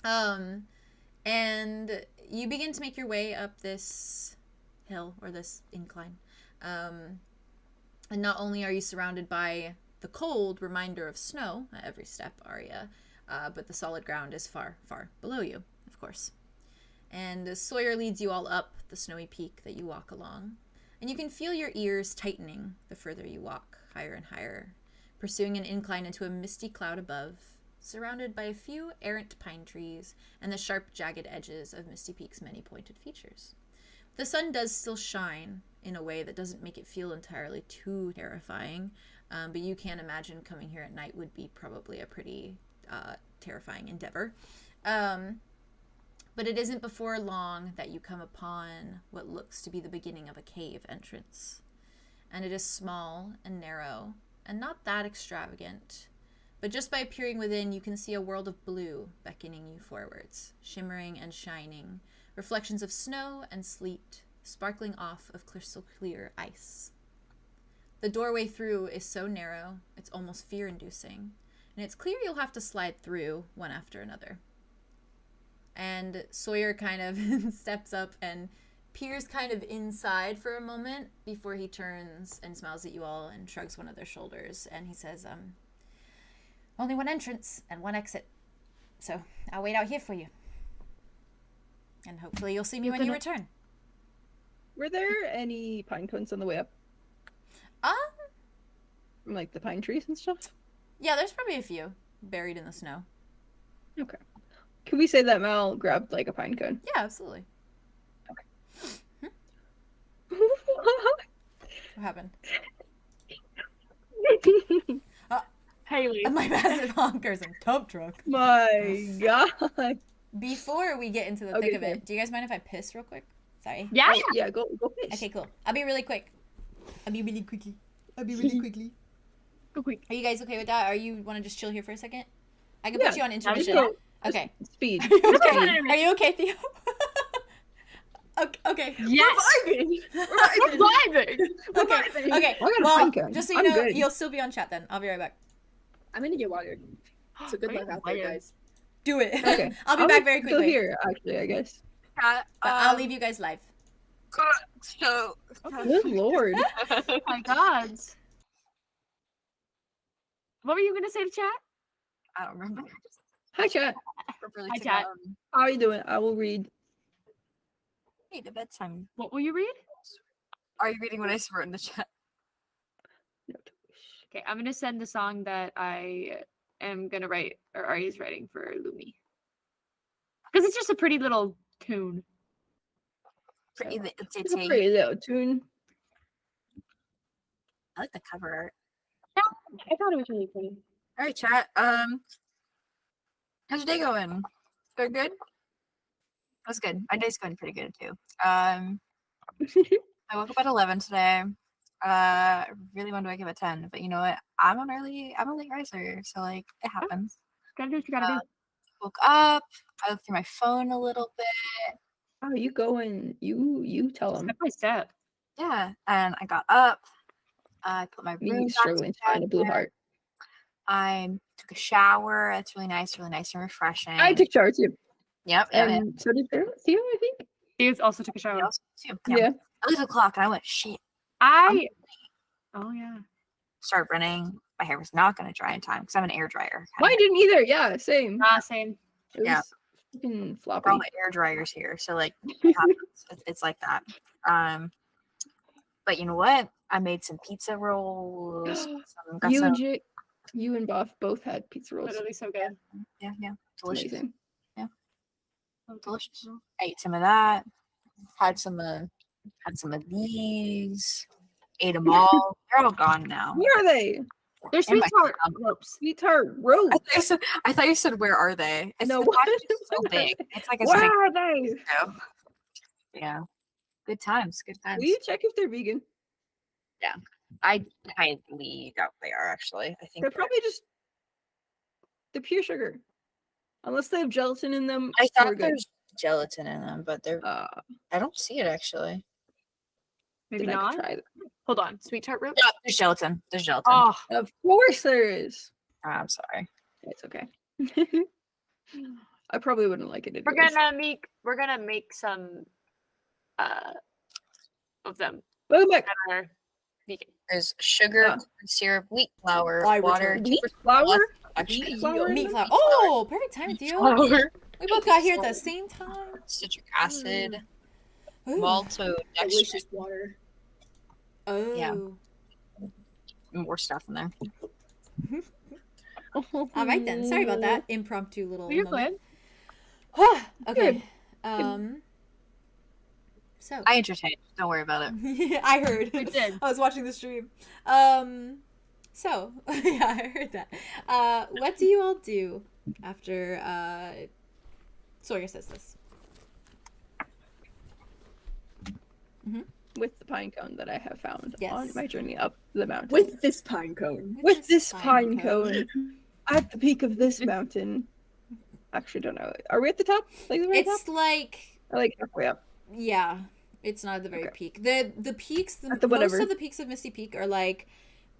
And you begin to make your way up this hill or this incline. And not only are you surrounded by the cold reminder of snow at every step, Arya, but the solid ground is far, far below you, of course. And Sawyer leads you all up the snowy peak that you walk along. And you can feel your ears tightening the further you walk, higher and higher, pursuing an incline into a misty cloud above, surrounded by a few errant pine trees and the sharp, jagged edges of Misty Peak's many pointed features. The sun does still shine in a way that doesn't make it feel entirely too terrifying, but you can imagine coming here at night would be probably a pretty terrifying endeavor. But it isn't before long that you come upon what looks to be the beginning of a cave entrance. And it is small and narrow, and not that extravagant. But just by peering within, you can see a world of blue beckoning you forwards, shimmering and shining, reflections of snow and sleet, sparkling off of crystal clear ice. The doorway through is so narrow, it's almost fear-inducing, and it's clear you'll have to slide through one after another. And Sawyer kind of steps up and peers kind of inside for a moment before he turns and smiles at you all and shrugs one of their shoulders, and he says, only one entrance and one exit, so I'll wait out here for you. And hopefully you'll see me when you return. Were there any pine cones on the way up? From, like, the pine trees and stuff? Yeah, there's probably a few buried in the snow. Okay. Can we say that Mal grabbed, like, a pine cone? Yeah, absolutely. Okay. What happened? Haley. My massive honkers and dump truck. My God. Before we get into the thick of it, do you guys mind if I piss real quick? Sorry. Yeah. Oh, yeah, go piss. Okay, cool. I'll be really quick. I'll be really quickly. Go quick. Are you guys okay with that? Or you want to just chill here for a second? I can put you on intermission. Okay. Speed. Okay. Are you okay, Theo? Okay. Yes. We're vibing. Okay. Well, just so you know, you'll still be on chat then. I'll be right back. I'm gonna get water. So good luck out there, guys. Do it. Okay. I'll be back very quickly. Still here, actually, I guess. I'll leave you guys live. So. Good lord. Oh my God. What were you gonna say to chat? I don't remember. Hi, chat. Hi, chat. How are you doing? I will read. Hey, the bedtime. What will you read? Are you reading what I wrote in the chat? Okay, I'm gonna send the song that I am gonna write, or Ari's writing for Lumi. Because it's just a pretty little tune. It's a pretty little tune. I like the cover art. Yeah, I thought it was really pretty. All right, chat. How's your day going? Going good? That's good. My day's going pretty good too. I woke up at 11 today. Really wanted to wake up at 10, but you know what? I'm a late riser, so like it happens. Gotta do what you gotta do. Woke up. I looked through my phone a little bit. Oh, you go and you tell them. Step by step. Yeah, and I got up. I put my room Me struggling to find a blue heart. I took a shower. It's really nice and refreshing. I took shower too. Yep. And so did Theo, I think. Theo also took a shower. Yeah. I looked at the clock and I went, shit. Oh yeah. Started running. My hair was not going to dry in time because I'm an air dryer. Mine didn't either. Yeah, same. Same. It was freaking floppy. All the air dryers here, so like it happens. It's like that. But you know what? I made some pizza rolls. You and Buff both had pizza rolls. Literally so good. Yeah. Delicious. Amazing. Yeah. Delicious. I ate some of that. Had some of these. Ate them all. They're all gone now. Where are they? They're sweetheart ropes. Sweetheart ropes. I thought you said where are they? It's no, the package is so big. It's like a where are they? Yeah. Good times. Will you check if they're vegan? Yeah. I highly doubt they are actually. I think they're probably just the pure sugar. Unless they have gelatin in them. I thought there's gelatin in them, but they're I don't see it actually. Maybe not. Try them. Hold on, sweetheart rope. Yeah, there's gelatin. Oh, of course there is. I'm sorry. It's okay. I probably wouldn't like it. Anyways. We're gonna make some of them. Vegan. There's sugar, corn syrup, wheat flour, water, wheat flour, meat flour. Oh, perfect time, Theo. We both got here at the same time. Citric acid, maltodextrin, water. Oh. Yeah. More stuff in there. All right then. Sorry about that impromptu little. You're good. Okay. So I entertained. Don't worry about it. I heard. You did. I was watching the stream. So yeah, I heard that. What do you all do after Sawyer says this? With the pine cone that I have found on my journey up the mountain. With this pine cone. With this pine cone. At the peak of this mountain. Actually, don't know. Are we at the top? Like the very top? It's like halfway up. Yeah, it's not at the very peak. The peaks, most of the peaks of Misty Peak are like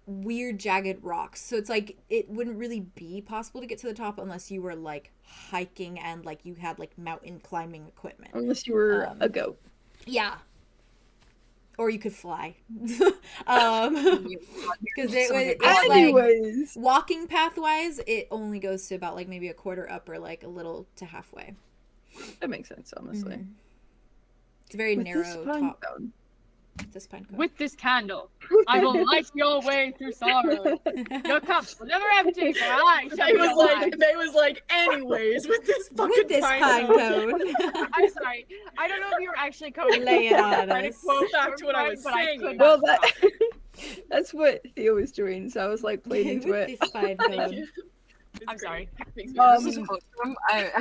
weird jagged rocks. So it's like it wouldn't really be possible to get to the top unless you were like hiking and like you had like mountain climbing equipment. Unless you were a goat. Yeah. Or you could fly. Because it's like walking path-wise, it only goes to about like maybe a quarter up or like a little to halfway. That makes sense, honestly. Mm-hmm. It's a very narrow top. This pine cone. With this candle, I will light your way through sorrow. Your cups will never empty. For I shall they was like, anyways, with this fucking pine cone. I'm sorry. I don't know if you were actually coding. Lay it on us. Quote back to what I was saying. Well, that's what Theo was doing, so I was like playing into it. This pine cone. I'm sorry. I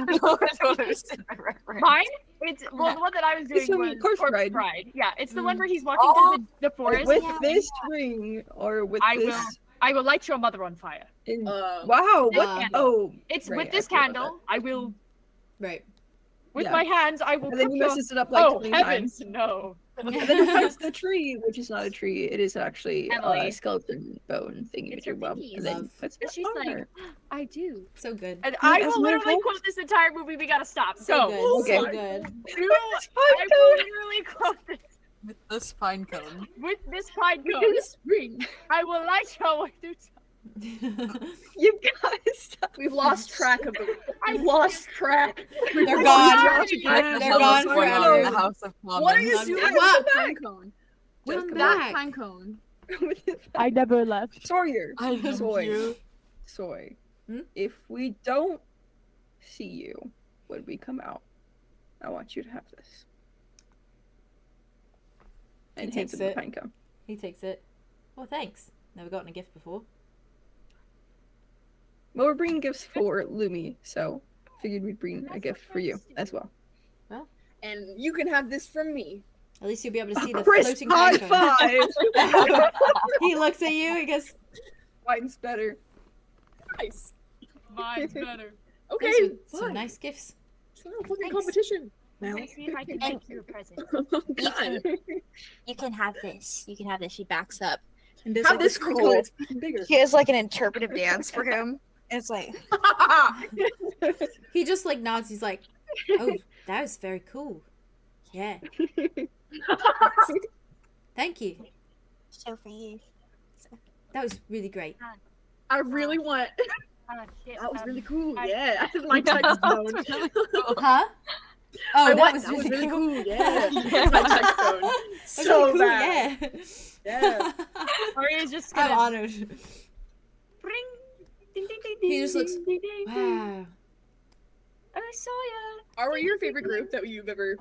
don't understand my reference. Mine? It's the one that I was doing was Corpse Pride. Yeah, it's the one where he's walking through the forest. With this ring or with I will light your mother on fire. Wow! It's with this candle. I will. Right. With my hands, I will. And then he messes it up like 20 heavens, times. no. And then he finds the tree, which is not a tree. It is actually a skeleton bone thingy. It's her and then she's like, I do. So good. And I will literally quote this entire movie. We gotta stop. So good. So good. I will literally quote this. With this pine cone. With this pine cone. I will light your way through time. You guys stop. We've lost track of them. I've lost track. They're gone. They're gone forever. The House of Commons. What are you doing with the pine cone? With that pine cone. I never left. Sawyer. I love you. Soy. If we don't see you when we come out, I want you to have this. And he takes the it. pine cone. He takes it. Well, thanks. Never gotten a gift before. Well, we're bringing gifts for Lumi, so figured we'd bring a gift for you as well. Well, and you can have this from me. At least you'll be able to see the Chris, floating high pine cone. five! He looks at you. He goes, Mine's better. Nice. Mine's better. Okay, "Those are some fine. nice gifts." It's not a fucking Thanks. competition. Now. Let me see if I can And- make you a present. God. You can have this. You can have this. She backs up. And How does like this this cool? cool. It's fucking bigger. He has like an interpretive dance for him. And it's like, He just like nods. He's like, "Oh, that was very cool. Yeah, thank you. So for you. That was really great." I really want. Shit, That was really cool. I- Yeah, that's my text tone. Huh? I Oh, want. That was really cool. Yeah, that's my text tone. That's So really cool, bad. yeah. Yeah. Aria's just I'm gonna honored. Bring. Ding, ding, ding, He ding, just looks, ding, ding, ding, ding. wow. I saw ya. Are we your favorite group that you've ever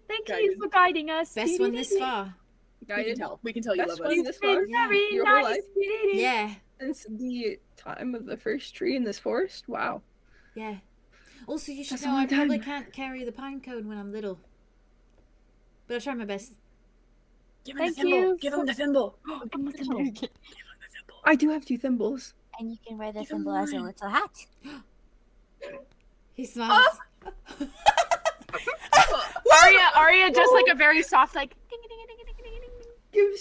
Thank you Guided. for guiding us. Best one this far. We can Guided? tell. We can tell you Best love one us. this far. Been very Your whole nice. life? Yeah, Since the time of the first tree in this forest? Wow. yeah. Also, you should That's a know I long probably time. can't carry the pine cone when I'm little. But I'll try my best. Give him the Thank thimble. you. Give him the thimble. I do have 2 thimbles. And you can wear the thimble as a little hat. He smiles. Aria just like a very soft like ding ding ding ding ding ding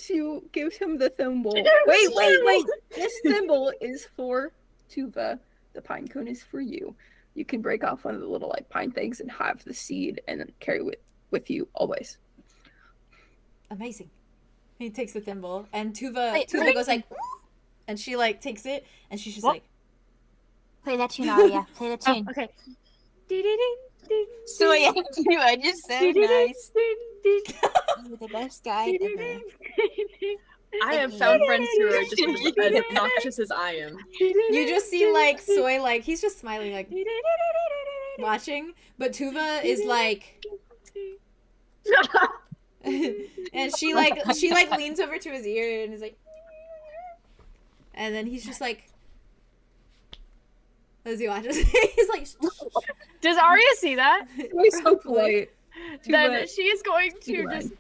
ding. Gives him the thimble. Wait. This thimble is for Tuva. The pine cone is for you. You can break off one of the little like pine things and have the seed and then carry it with you always. Amazing. He takes the thimble, and Tuva Wait, goes like, and she like takes it, and she's just What? like, Play that tune, Aria. Play the tune. Okay. Ding, ding, ding, ding, So yeah, you are just so ding, ding, nice. ding, ding, You're the best guy ding, ding, ever. ding, ding. I have found friends who are just as obnoxious as I am. you just see like Soy like he's just smiling like watching, but Tuva is like, and she like leans over to his ear and is like, and then he's just like, as he watches, he's like, Does Aria see that? Why so polite? Then she is going to Tuva. just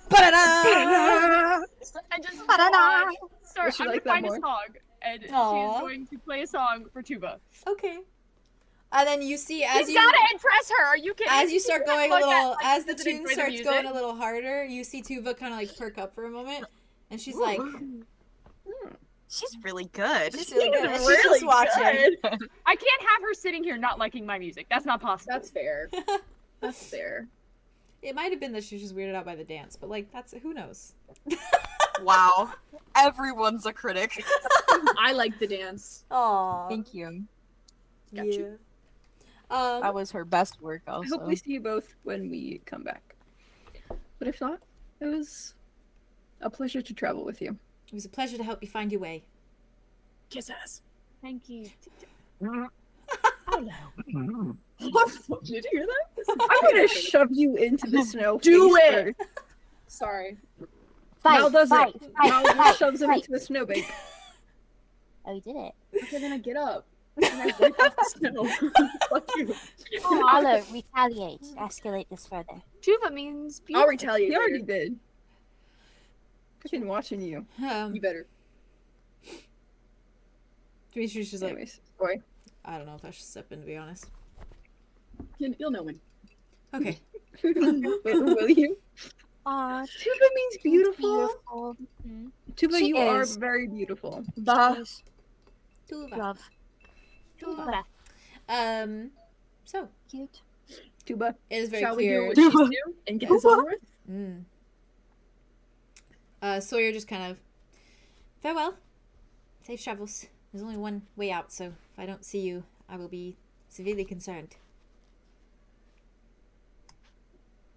ba-da-da! and just Ba-da-da. start. Would you I'm like gonna that find a more? song, and she is Aw. going to play a song for Tuba. Okay. And then you see as You you gotta impress her. Are you kidding? as you start going a Like little, that, like, as the doesn't tune enjoy the starts music? going a little harder, you see Tuva kind of like perk up for a moment, and she's like, she's really good. she's really good. And she's Really just watching. good. I can't have her sitting here not liking my music. That's not possible. That's fair. That's fair. It might have been that she was just weirded out by the dance, but like that's who knows. Wow. Everyone's a critic. I like the dance. Aww. Thank you. Got you. That was her best work I also. hope we see you both when we come back. But if not, it was a pleasure to travel with you. It was a pleasure to help you find your way. Kiss ass. Thank you. What? Did you hear that? I'm gonna shove you into the snow. Do face it! first. Sorry. Mal does fight, it. fight, Mal fight, just shoves him fight. into the snowbank. Oh, you did it. Okay, then I get up. And I wipe off the snow. Fuck you. Arlow, retaliate. Escalate this further. Tuva means I'll beautiful. retaliate. He already later. did. I've been watching you. You better. Dimitri's just like, Anyways, boy. I don't know if I should step in, to be honest. You'll know when. Okay. Will you? Aw, Tuba means beautiful. beautiful. Tuba, She you are is. very beautiful. Bah. Tuva. Love. Tuva. So Cute. Tuba. it is very Shall we do clear. what she's do and get this over with? Sawyer just kind of, farewell. Safe travels. There's only one way out, so if I don't see you, I will be severely concerned.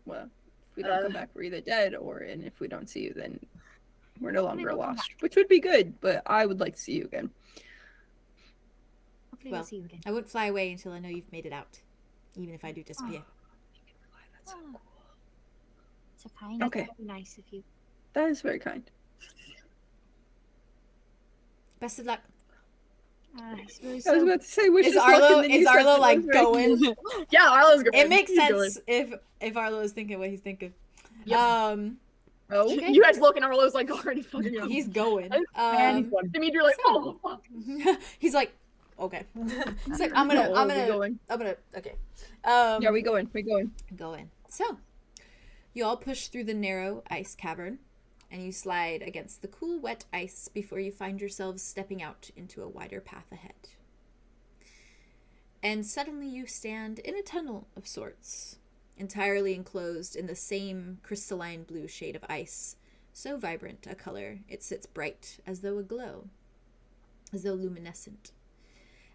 Well, if we don't come back, we're either dead, and if we don't see you, then we're no longer we'll come lost, which would be good. But I would like to see you again. Hopefully Well, we'll see you again. I won't fly away until I know you've made it out, even if I do disappear. That's so cool. So kind. Okay, That'd be nice of you. that is very kind. Best of luck. I was about to say, wish Is us luck, and Arlow then you said Arlow that like was very going? cool. Yeah, Arlow's going. It makes He's sense going. if Arlow is thinking what he's thinking. Yep. Oh, okay. You guys look and Arlow's like already fucking going. He's going. Dimitri like, oh fuck. He's like, okay. He's like, I'm gonna, okay. Yeah, we going. Go in. So, you all push through the narrow ice cavern, and you slide against the cool, wet ice before you find yourselves stepping out into a wider path ahead. And suddenly you stand in a tunnel of sorts, entirely enclosed in the same crystalline blue shade of ice, so vibrant a color it sits bright as though aglow, as though luminescent.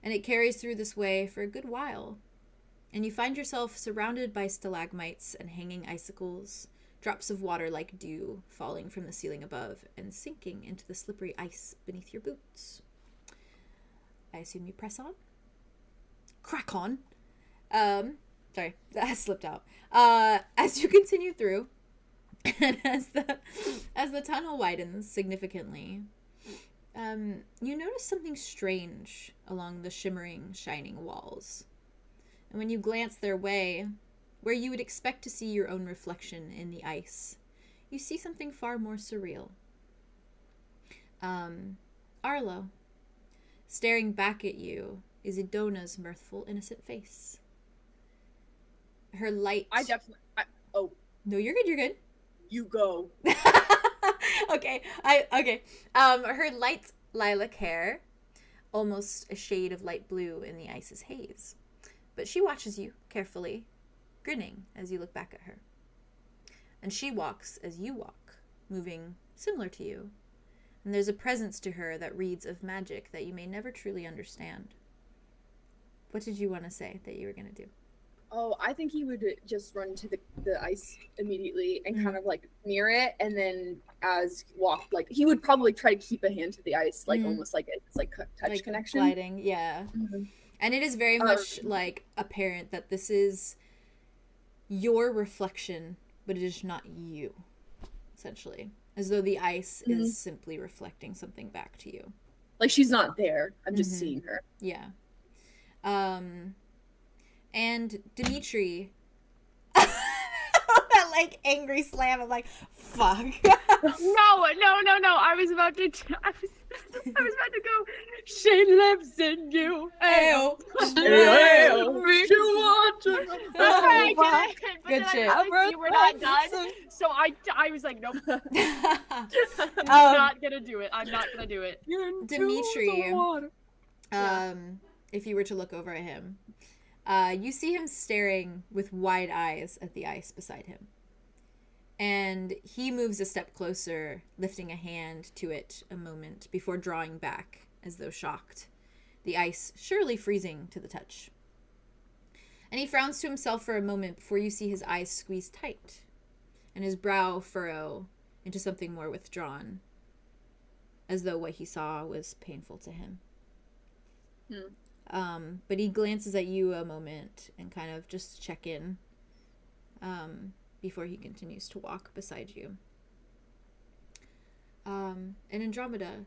And it carries through this way for a good while, and you find yourself surrounded by stalagmites and hanging icicles, drops of water like dew falling from the ceiling above and sinking into the slippery ice beneath your boots. I assume you press on? Crack on! Sorry, that slipped out. As you continue through, and as the tunnel widens significantly, you notice something strange along the shimmering, shining walls. And when you glance their way, where you would expect to see your own reflection in the ice, you see something far more surreal. Arlow, staring back at you is Idona's mirthful, innocent face. Her light... Oh. No, you're good, you're good. You go. Okay, her light lilac hair, almost a shade of light blue in the ice's haze. But she watches you carefully, grinning as you look back at her. And she walks as you walk, moving similar to you. And there's a presence to her that reads of magic that you may never truly understand. What did you want to say that you were going to do? Oh, I think he would just run to the ice immediately and kind of like near it, and then as he walked, like he would probably try to keep a hand to the ice, like almost like it's like touch like connection. Gliding, yeah. And it is very much like apparent that this is your reflection, but it is not you, essentially. As though the ice is simply reflecting something back to you. Like she's not there. I'm just seeing her. Yeah. And Dimitri, that like angry slam of like, fuck. No. I was about to go. She lives in you. Ayo. Good shit. You were not done. So I was like, nope. I'm not gonna do it. Dimitri, if you were to look over at him, you see him staring with wide eyes at the ice beside him. And he moves a step closer, lifting a hand to it a moment before drawing back, as though shocked, the ice surely freezing to the touch. And he frowns to himself for a moment before you see his eyes squeeze tight, and his brow furrow into something more withdrawn, as though what he saw was painful to him. But he glances at you a moment and kind of just check in before he continues to walk beside you. And Andromeda,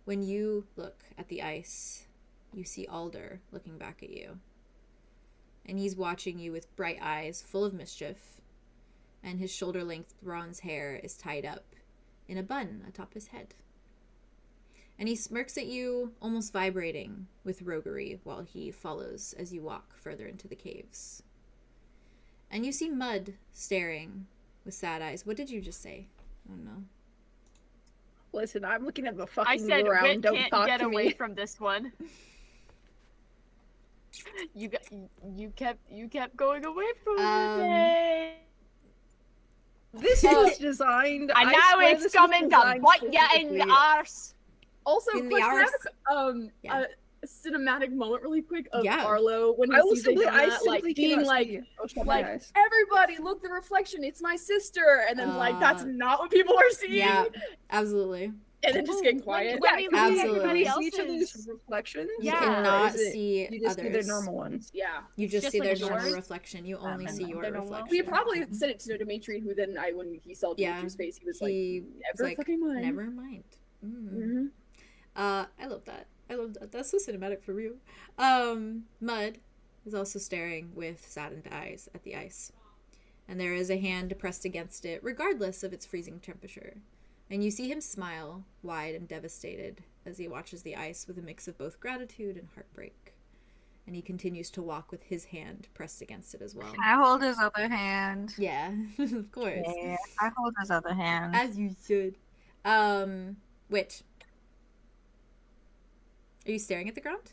when you look at the ice, you see Alder looking back at you. And he's watching you with bright eyes full of mischief, and his shoulder-length bronze hair is tied up in a bun atop his head. And he smirks at you, almost vibrating with roguery, while he follows as you walk further into the caves. And you see Mud staring with sad eyes. What did you just say? Oh no. Listen, I'm looking at the fucking I said ground. Wit Don't can't talk get to away me. from this one. You kept going away from it. This was designed. And now it's coming to bite you in the arse. Also, In the can I arse. have a cinematic moment really quick of Yeah. Arlow when he sees Idona, like being like, everybody look the reflection, it's my sister, and then like that's not what people are seeing. Yeah, absolutely. And then just getting quiet. Absolutely. See each other's reflections. You cannot see You just see others. their normal ones. Yeah. You just see like their yours? normal reflection. You only see your reflection. We probably said it to Dimitri, who then when he saw Dimitri's face, he was like, never fucking mind. Never mind. I love that. love that. That's so cinematic for you. Mud is also staring with saddened eyes at the ice. And there is a hand pressed against it, regardless of its freezing temperature. And you see him smile, wide and devastated, as he watches the ice with a mix of both gratitude and heartbreak. And he continues to walk with his hand pressed against it as well. I hold his other hand. Yeah, of course. Yeah, I hold his other hand. As you should. Witch. Are you staring at the ground?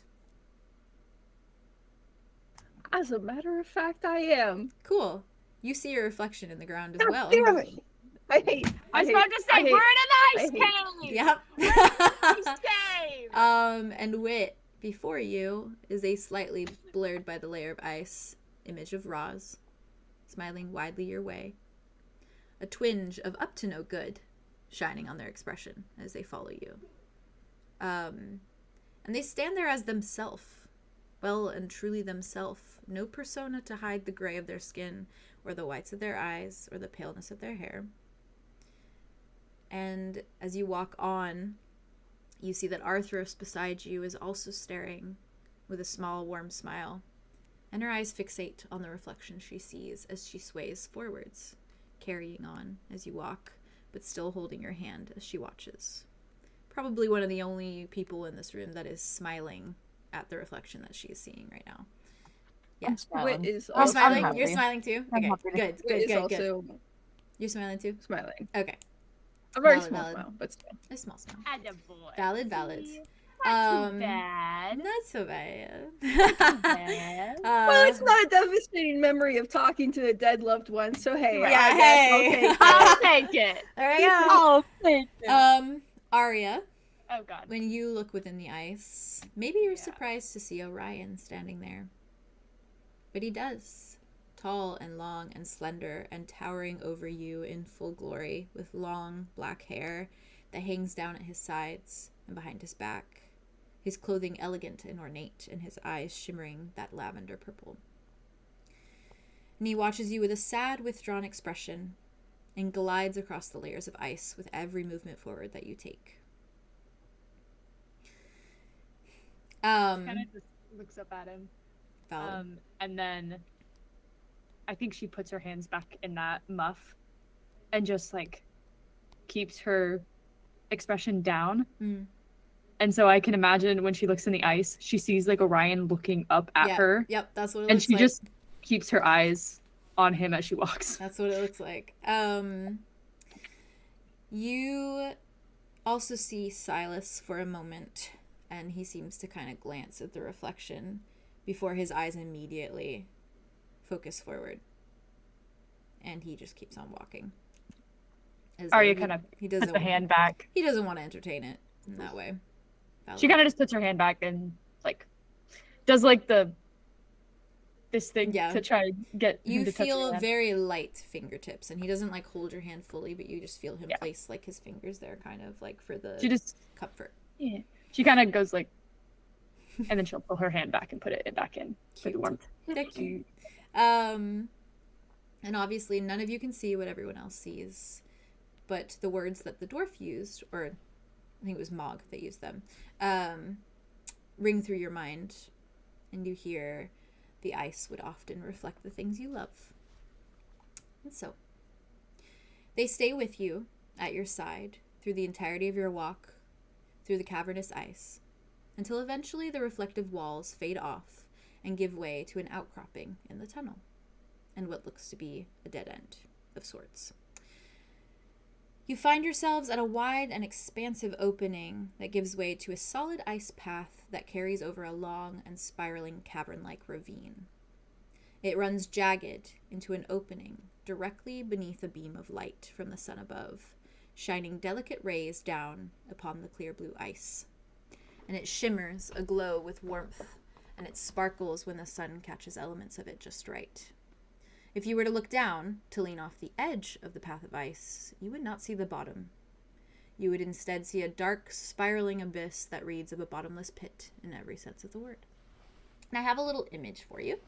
As a matter of fact, I am. Cool. You see your reflection in the ground as well. Damn it. I was about to say, we're in an ice cave! Yep. Ice cave! And Wit, before you is a slightly blurred by the layer of ice image of Roz, smiling widely your way. A twinge of up to no good shining on their expression as they follow you. And they stand there as themselves, well and truly themselves. No persona to hide the gray of their skin, or the whites of their eyes, or the paleness of their hair. And as you walk on, you see that Arthros beside you is also staring with a small, warm smile, and her eyes fixate on the reflection she sees as she sways forwards, carrying on as you walk, but still holding your hand as she watches. Probably one of the only people in this room that is smiling at the reflection that she is seeing right now. Yeah. Wit is You're smiling? You're smiling too? Okay, good. Also You're smiling too? smiling. Okay. A very Valid, small valid. smile, but still. A small smile. Attaboy. Valid. Not too bad. Not so bad. bad. Well, it's not a devastating memory of talking to a dead loved one, so hey, Yeah, I guess I'll take it. There we go. Oh, thank you. Arya, Oh god. when you look within the ice, maybe you're surprised to see Orion standing there. But he does. Tall and long and slender and towering over you in full glory, with long black hair that hangs down at his sides and behind his back, his clothing elegant and ornate, and his eyes shimmering that lavender purple. And he watches you with a sad, withdrawn expression and glides across the layers of ice with every movement forward that you take. Kind of just looks up at him. Valid. And then I think she puts her hands back in that muff and just like keeps her expression down. Mm. And so I can imagine when she looks in the ice, she sees like Orion looking up at her. Yep, that's what it And looks she like. just keeps her eyes on him as she walks. That's what it looks like. You also see Silas for a moment, and he seems to kind of glance at the reflection before his eyes immediately focus forward. And he just keeps on walking. Arya kind of he puts doesn't the hand back. He doesn't want to entertain it in that way. She kind of just puts her hand back and like does like this thing to try to get him you to touch her feel hand. very light fingertips, and he doesn't like hold your hand fully, but you just feel him place like his fingers there, kind of like for the She just comfort. Yeah. She kind of goes like, and then she'll pull her hand back and put it back in for the warmth. They're cute. And obviously none of you can see what everyone else sees, but the words that the dwarf used, or I think it was Mog that used them, ring through your mind, and you hear the ice would often reflect the things you love. And so they stay with you at your side through the entirety of your walk through the cavernous ice, until eventually the reflective walls fade off and give way to an outcropping in the tunnel, and what looks to be a dead end of sorts. You find yourselves at a wide and expansive opening that gives way to a solid ice path that carries over a long and spiraling cavern-like ravine. It runs jagged into an opening directly beneath a beam of light from the sun above, shining delicate rays down upon the clear blue ice. And it shimmers aglow with warmth, and it sparkles when the sun catches elements of it just right. If you were to look down, to lean off the edge of the path of ice, you would not see the bottom. You would instead see a dark, spiraling abyss that reads of a bottomless pit in every sense of the word. And I have a little image for you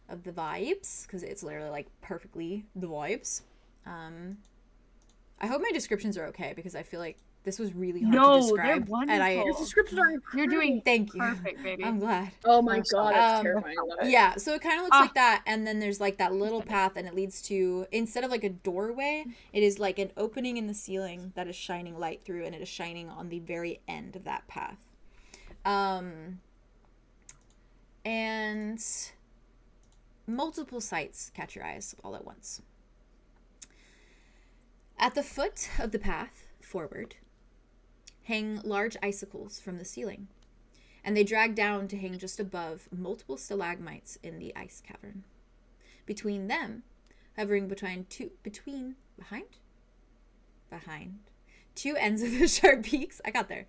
of the vibes, because it's literally like perfectly the vibes. I hope my descriptions are okay, because I feel like This was really hard to No, they're describe. wonderful. And Your descriptions are You're doing thank you. perfect, baby. I'm glad. Oh my god, that's terrifying. Yeah, so it kind of looks like that, and then there's like that little path, and it leads to, instead of like a doorway, it is like an opening in the ceiling that is shining light through, and it is shining on the very end of that path. And multiple sights catch your eyes all at once. At the foot of the path forward hang large icicles from the ceiling, and they drag down to hang just above multiple stalagmites in the ice cavern. Between them, hovering behind two ends of the sharp peaks, I got there,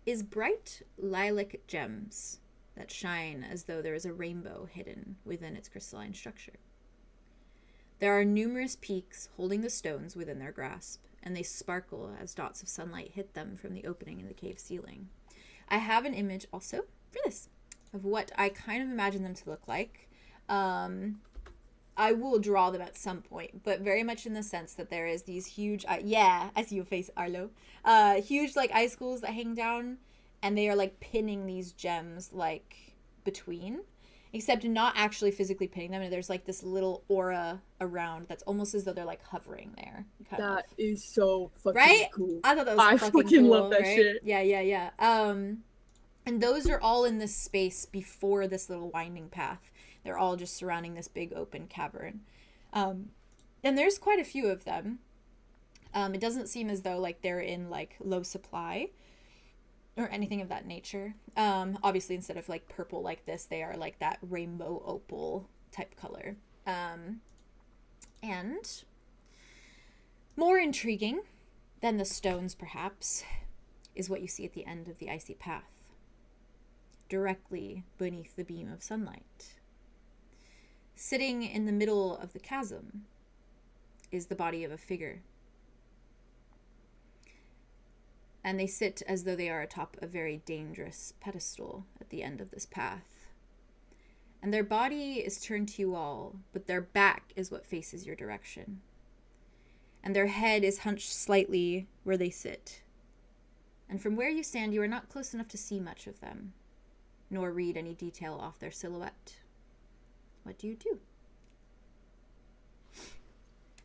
is bright lilac gems that shine as though there is a rainbow hidden within its crystalline structure. There are numerous peaks holding the stones within their grasp, and they sparkle as dots of sunlight hit them from the opening in the cave ceiling. I have an image also for this of what I kind of imagine them to look like. I will draw them at some point, but very much in the sense that there is these huge, yeah, I see your face, Arlow. Huge like icicles that hang down, and they are like pinning these gems like between, except not actually physically pinning them. And there's like this little aura around that's almost as though they're like hovering there. That is so fucking right? cool. I thought that was fucking fucking cool, love that right? shit. Yeah. And those are all in this space before this little winding path. They're all just surrounding this big open cavern. And there's quite a few of them. It doesn't seem as though like they're in like low supply or anything of that nature. Obviously, instead of like purple like this, they are like that rainbow opal type color. And more intriguing than the stones, perhaps, is what you see at the end of the icy path, directly beneath the beam of sunlight. Sitting in the middle of the chasm is the body of a figure. And they sit as though they are atop a very dangerous pedestal at the end of this path. And their body is turned to you all, but their back is what faces your direction. And their head is hunched slightly where they sit. And from where you stand, you are not close enough to see much of them, nor read any detail off their silhouette. What do you do?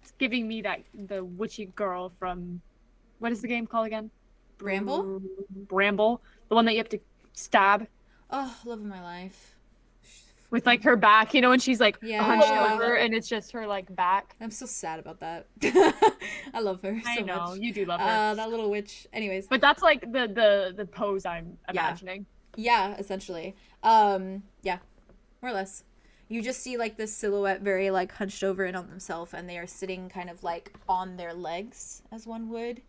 It's giving me the witchy girl from, what is the game called again? Bramble? Bramble. The one that you have to stab. Oh, love of my life. With like her back, you know, and she's like hunched over, and it's just her like back. I'm so sad about that. I love her so I know, much. you do love her. That little witch. Anyways. But that's like the pose I'm imagining. Yeah, essentially. Yeah, more or less. You just see like this silhouette very like hunched over and on themselves, and they are sitting kind of like on their legs, as one would.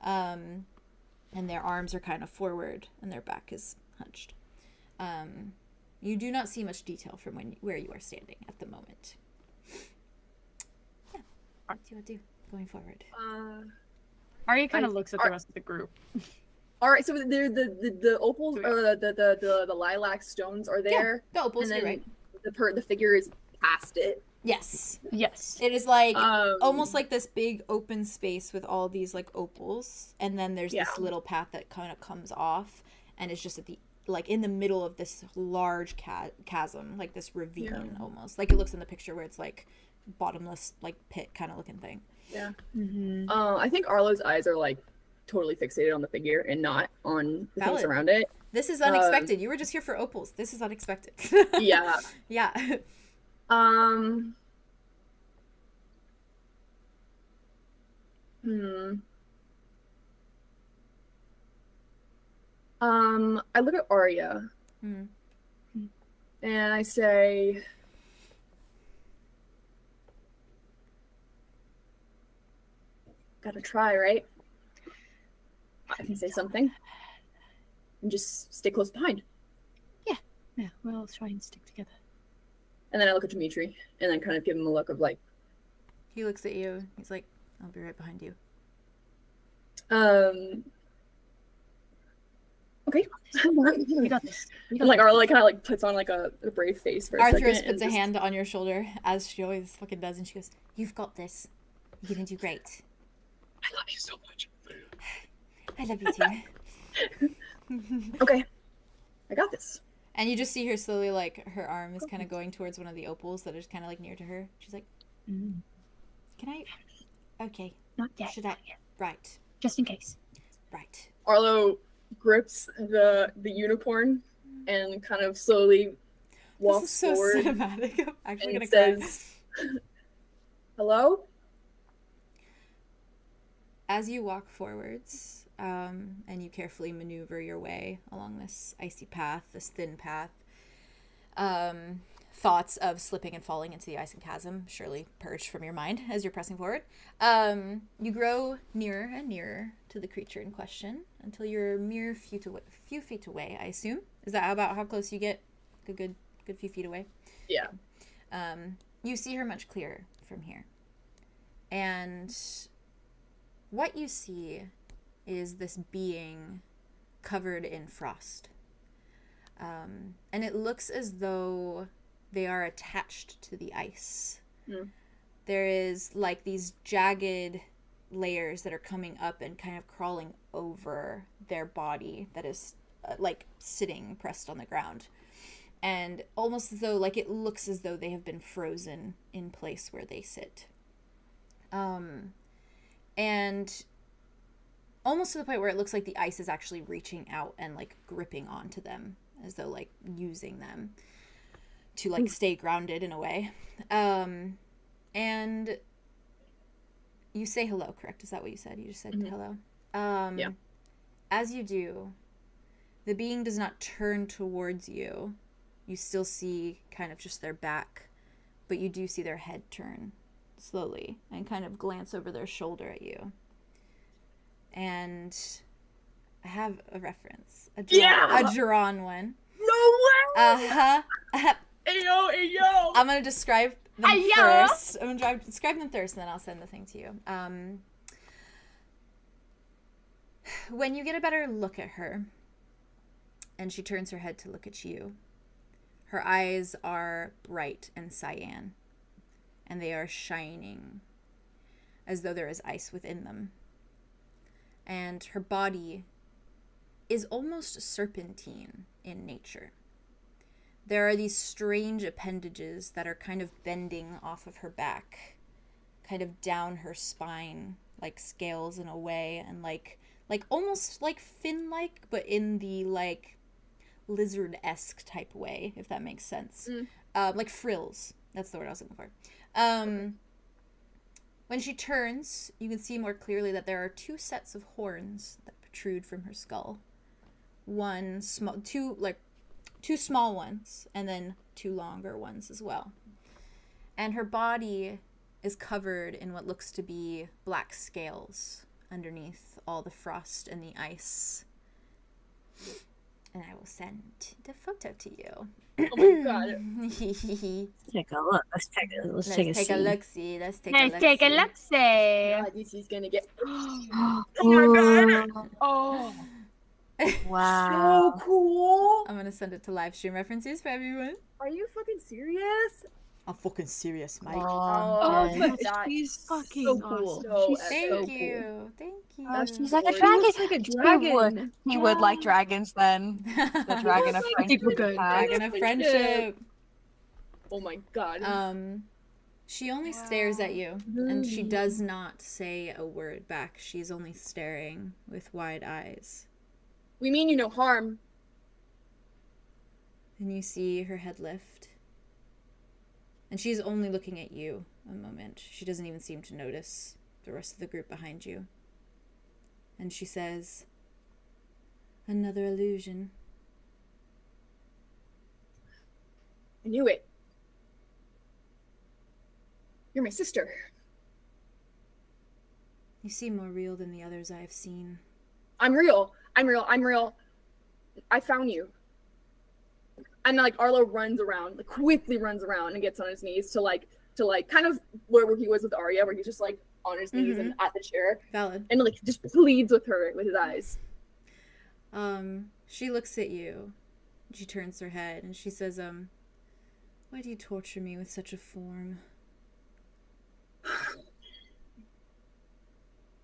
And their arms are kind of forward, and their back is hunched. You do not see much detail from where you are standing at the moment. Yeah. What do you want to do going forward? Arya kind of looks at the rest of the group. All right, so the opals or the lilac stones are there. Yeah, the opals. And then you're right. The figure is past it. Yes. Yes. It is like almost like this big open space with all these like opals, and then there's this little path that kind of comes off, and it's just at the like in the middle of this large chasm, like this ravine almost. Like it looks in the picture where it's like bottomless like pit kind of looking thing. Yeah. Mm-hmm. I think Arlo's eyes are like totally fixated on the figure and not on the things around it. This is unexpected. You were just here for opals. This is unexpected. Yeah. Yeah. I look at Arya and I say, gotta try, right? I can say something and just stay close behind. Yeah, we'll try and stick together. And then I look at Dimitri and then kind of give him a look of like. He looks at you. He's like, I'll be right behind you. Okay. You got this. Like Arlo like kind of like puts on like a brave face for a Arthurus second. puts a hand on your shoulder, as she always fucking does, and she goes, "You've got this. You're gonna do great." I love you so much. I love you too. Okay, I got this. And you just see her slowly, like, her arm is kind of going towards one of the opals that is kind of, like, near to her. She's like, can I? Okay. Not yet. Should I? Right. Just in case. Right. Arlo grips the unicorn and kind of slowly walks This is so forward cinematic. I'm actually and gonna cry. says, "Hello." As you walk forwards, and you carefully maneuver your way along this icy path, this thin path, thoughts of slipping and falling into the ice and chasm surely purge from your mind as you're pressing forward. You grow nearer and nearer to the creature in question until you're a mere few feet away, I assume. Is that about how close you get? A good few feet away? Yeah. You see her much clearer from here. And what you see is this being covered in frost. And it looks as though they are attached to the ice. There is like these jagged layers that are coming up and kind of crawling over their body that is like sitting pressed on the ground. And almost as though, like, it looks as though they have been frozen in place where they sit. And almost to the point where it looks like the ice is actually reaching out and, like, gripping onto them, as though, like, using them to, like, stay grounded in a way. And you say hello, correct? Is that what you said? You just said hello? Yeah. As you do, the being does not turn towards you. You still see kind of just their back, but you do see their head turn slowly and kind of glance over their shoulder at you. And I have a reference. A drawn one. No way! Ayo! I'm going to describe them first. I'm going to describe them first, and then I'll send the thing to you. When you get a better look at her, and she turns her head to look at you, her eyes are bright and cyan, and they are shining as though there is ice within them. And her body is almost serpentine in nature. There are these strange appendages that are kind of bending off of her back, kind of down her spine, like scales in a way, and like almost like fin-like, but in the like lizard-esque type way, if that makes sense. Like frills. That's the word I was looking for. When she turns, you can see more clearly that there are two sets of horns that protrude from her skull. Two small ones, and then two longer ones as well. And her body is covered in what looks to be black scales underneath all the frost and the ice. And I will send the photo to you. Oh my god. Take a look. Let's take a look-see. Let's take a look-see. God, this is gonna get. Oh my god. Oh. Wow. So cool. I'm gonna send it to live stream references for everyone. Are you fucking serious? I'm fucking serious, Mike. But she's fucking so cool. Thank you. She's like a dragon. She's like a dragon. He would like dragons then. The dragon of I think we're good. Dragon of friendship. Oh my god. She only stares at you, and she does not say a word back. She's only staring with wide eyes. We mean you no harm. And you see her head lift. And she's only looking at you a moment. She doesn't even seem to notice the rest of the group behind you. And she says, "Another illusion." I knew it. You're my sister. You seem more real than the others I have seen. I'm real. I found you. And like Arlo runs around, like quickly runs around and gets on his knees to like kind of where he was with Arya, where he's just like on his knees and at the chair. Valid. And like just pleads with her with his eyes. She looks at you. She turns her head and she says, "Why do you torture me with such a form?"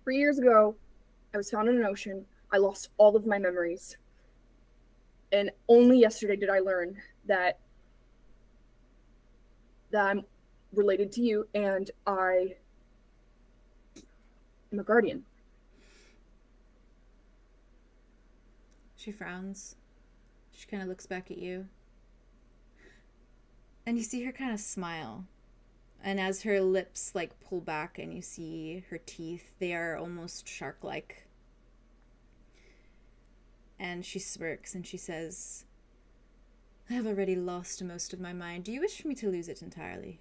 3 years ago, I was found in an ocean I lost all of my memories. And only yesterday did I learn that I'm related to you and I am a guardian. She frowns. She kind of looks back at you. And you see her kind of smile. And as her lips like pull back and you see her teeth, they are almost shark-like. And she smirks and she says, I have already lost most of my mind. Do you wish for me to lose it entirely?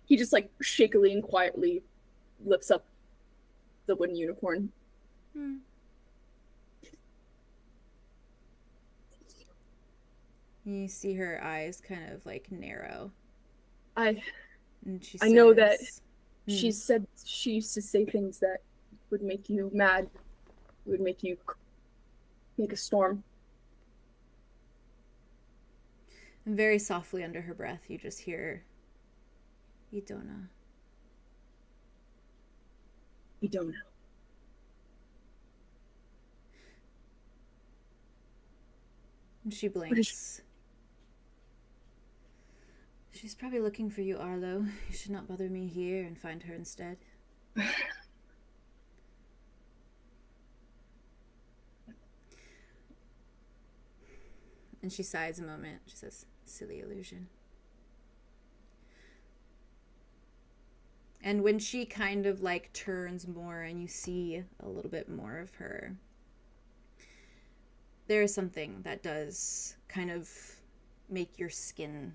He just like shakily and quietly lifts up the wooden unicorn. You see her eyes kind of like narrow. And she I know that says, she used to say things that would make you mad, would make you make a storm. And very softly under her breath, you just hear, you don't know. You don't know. And she blinks. She's probably looking for you, Arlow. You should not bother me here and find her instead. And she sighs a moment. She says, silly illusion. And when she kind of like turns more and you see a little bit more of her, there is something that does kind of make your skin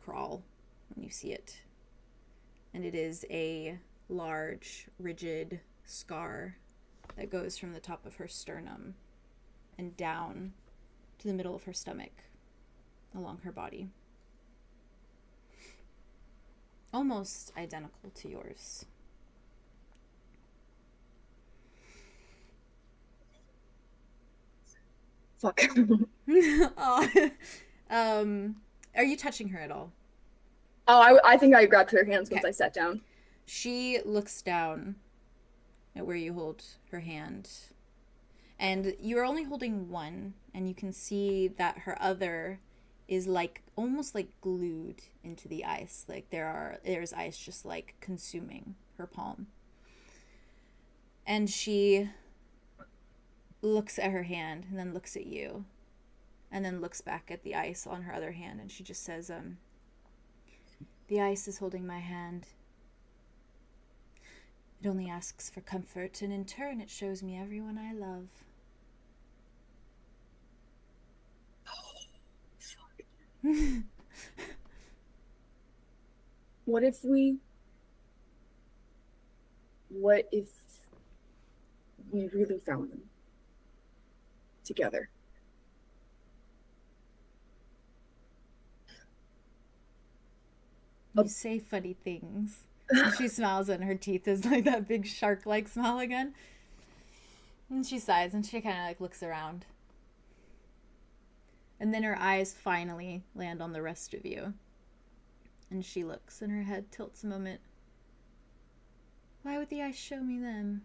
crawl when you see it. And it is a large, rigid scar that goes from the top of her sternum and down to the middle of her stomach, along her body. Almost identical to yours. Fuck. Are you touching her at all? Oh, I think I grabbed her hands once I sat down. She looks down at where you hold her hand. And you're only holding one, and you can see that her other is like almost like glued into the ice. Like there's ice just like consuming her palm. And she looks at her hand and then looks at you and then looks back at the ice on her other hand, and she just says, the ice is holding my hand. It only asks for comfort, and in turn it shows me everyone I love. What if we really found them together? You say funny things. And she smiles and her teeth is like that big shark-like smile again. And she sighs and she kind of like looks around. And then her eyes finally land on the rest of you. And she looks and her head tilts a moment. Why would the eyes show me them?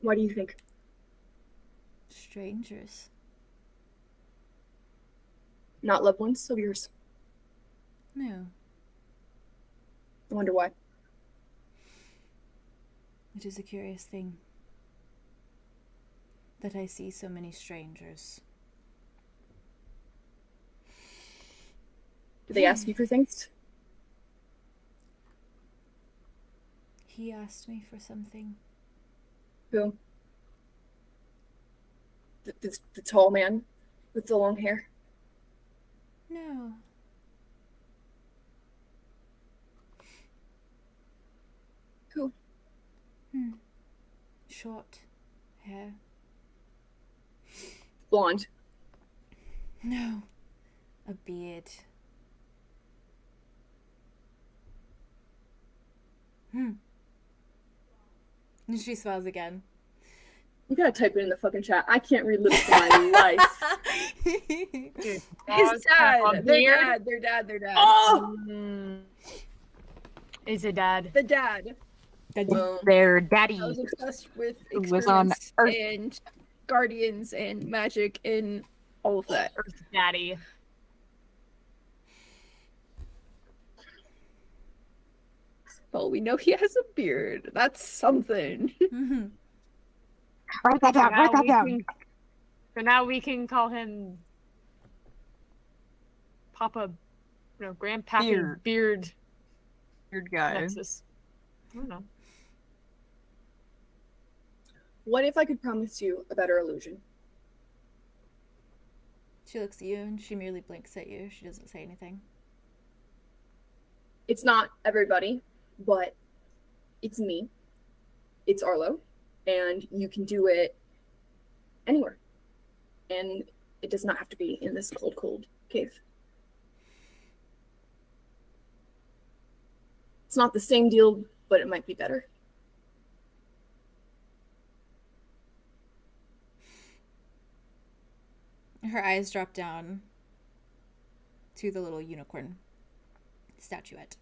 Why do you think? Strangers. Not loved ones of yours? No. I wonder why. It is a curious thing that I see so many strangers. Do they ask you for things? He asked me for something. Who? The tall man with the long hair? No. Who? Short hair. Blonde? No. A beard. And she smiles again. You gotta type it in the fucking chat. I can't read lips for my life. Dude, His dad. a beard. Their dad. Oh! Is it dad? The dad. Their daddy I was obsessed with was on experiments Earth. and guardians and magic and all of that. Earth daddy. Well, we know he has a beard. That's something. Write that down. Write that down. So now we can call him Papa, Grandpappy Beard Weird guy. Nexus. I don't know. What if I could promise you a better illusion? She looks at you and she merely blinks at you. She doesn't say anything. It's not everybody, but it's me. It's Arlow. And you can do it anywhere. And it does not have to be in this cold, cold cave. It's not the same deal, but it might be better. Her eyes drop down to the little unicorn statuette.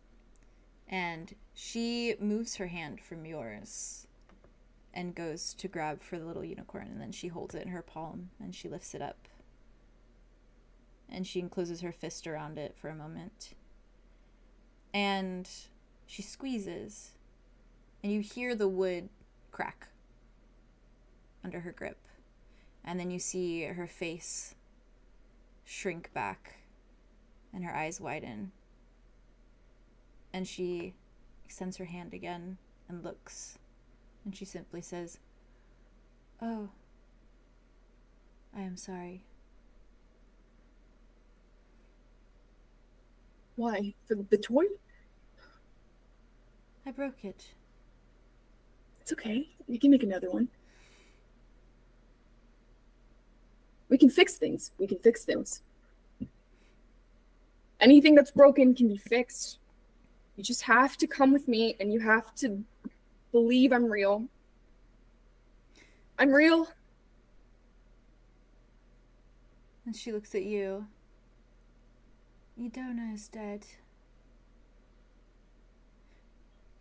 And she moves her hand from yours and goes to grab for the little unicorn, and then she holds it in her palm and she lifts it up. And she encloses her fist around it for a moment. And she squeezes, and you hear the wood crack under her grip. And then you see her face shrink back and her eyes widen. And she extends her hand again and looks. And she simply says, "Oh, I am sorry." Why? For the toy? I broke it. It's okay. You can make another one. We can fix things. We can fix things. Anything that's broken can be fixed. You just have to come with me, and you have to believe I'm real. I'm real. And she looks at you. Idona is dead.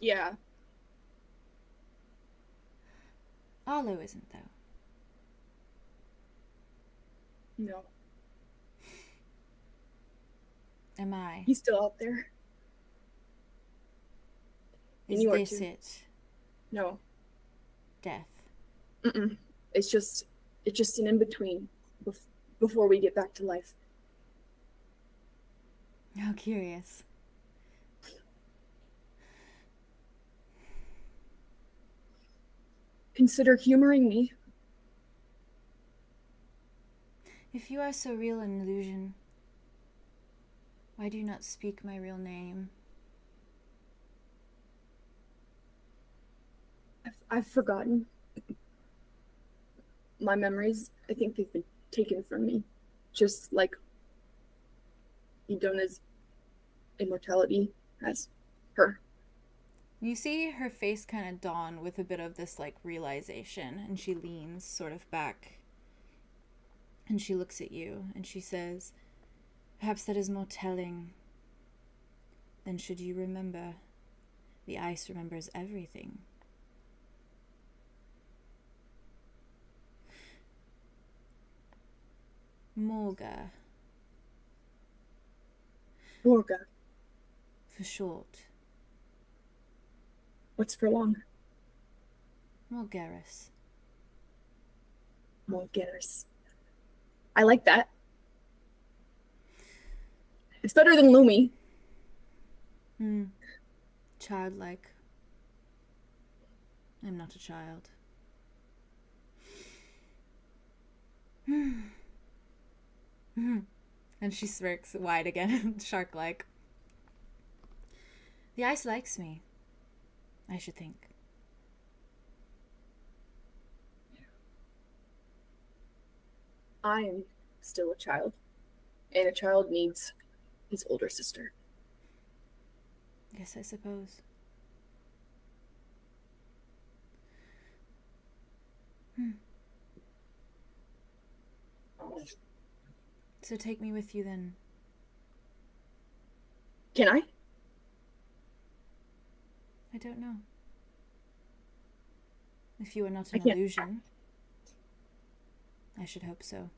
Yeah. Arlow isn't, though. No. Am I? He's still out there. And Is you are this too. it? No. Death. Mm-mm. It's just an in-between before we get back to life. How curious. Consider humoring me. If you are so real an illusion, why do you not speak my real name? I've forgotten. My memories, I think they've been taken from me. Just like Idona's immortality has her. You see her face kind of dawn with a bit of this like realization, and she leans sort of back and she looks at you and she says, "Perhaps that is more telling. Then should you remember, the ice remembers everything." Morga, Morga. for short. What's for long? Morgaris. Morgaris. I like that. It's better than Lumi. Childlike. I'm not a child. And she smirks wide again, shark-like. The ice likes me, I should think. I am still a child, and a child needs his older sister. Yes, I suppose. So take me with you then. Can I? I don't know. If you are not an illusion. I should hope so.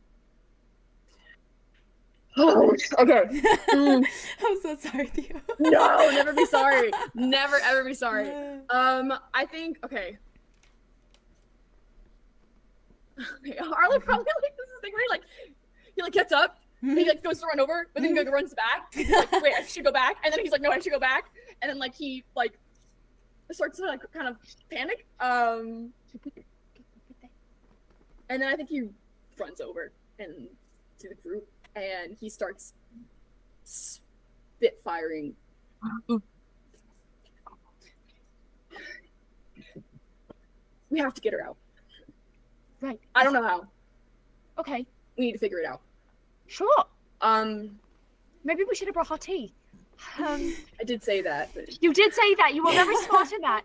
Oh, okay. I'm so sorry, Theo. No, never be sorry. Never ever be sorry. I think okay. Arlo probably like this is thing where he gets up and he goes to run over, but then he runs back. He's like, wait, I should go back, and then he's like, no, I should go back, and then he starts to kind of panic. And then I think he runs over and to the group, and he starts spit firing. We have to get her out. Right. I don't know how. Okay. We need to figure it out. Sure. Maybe we should have brought hot tea. I did say that. But... You did say that. You were very smart in that.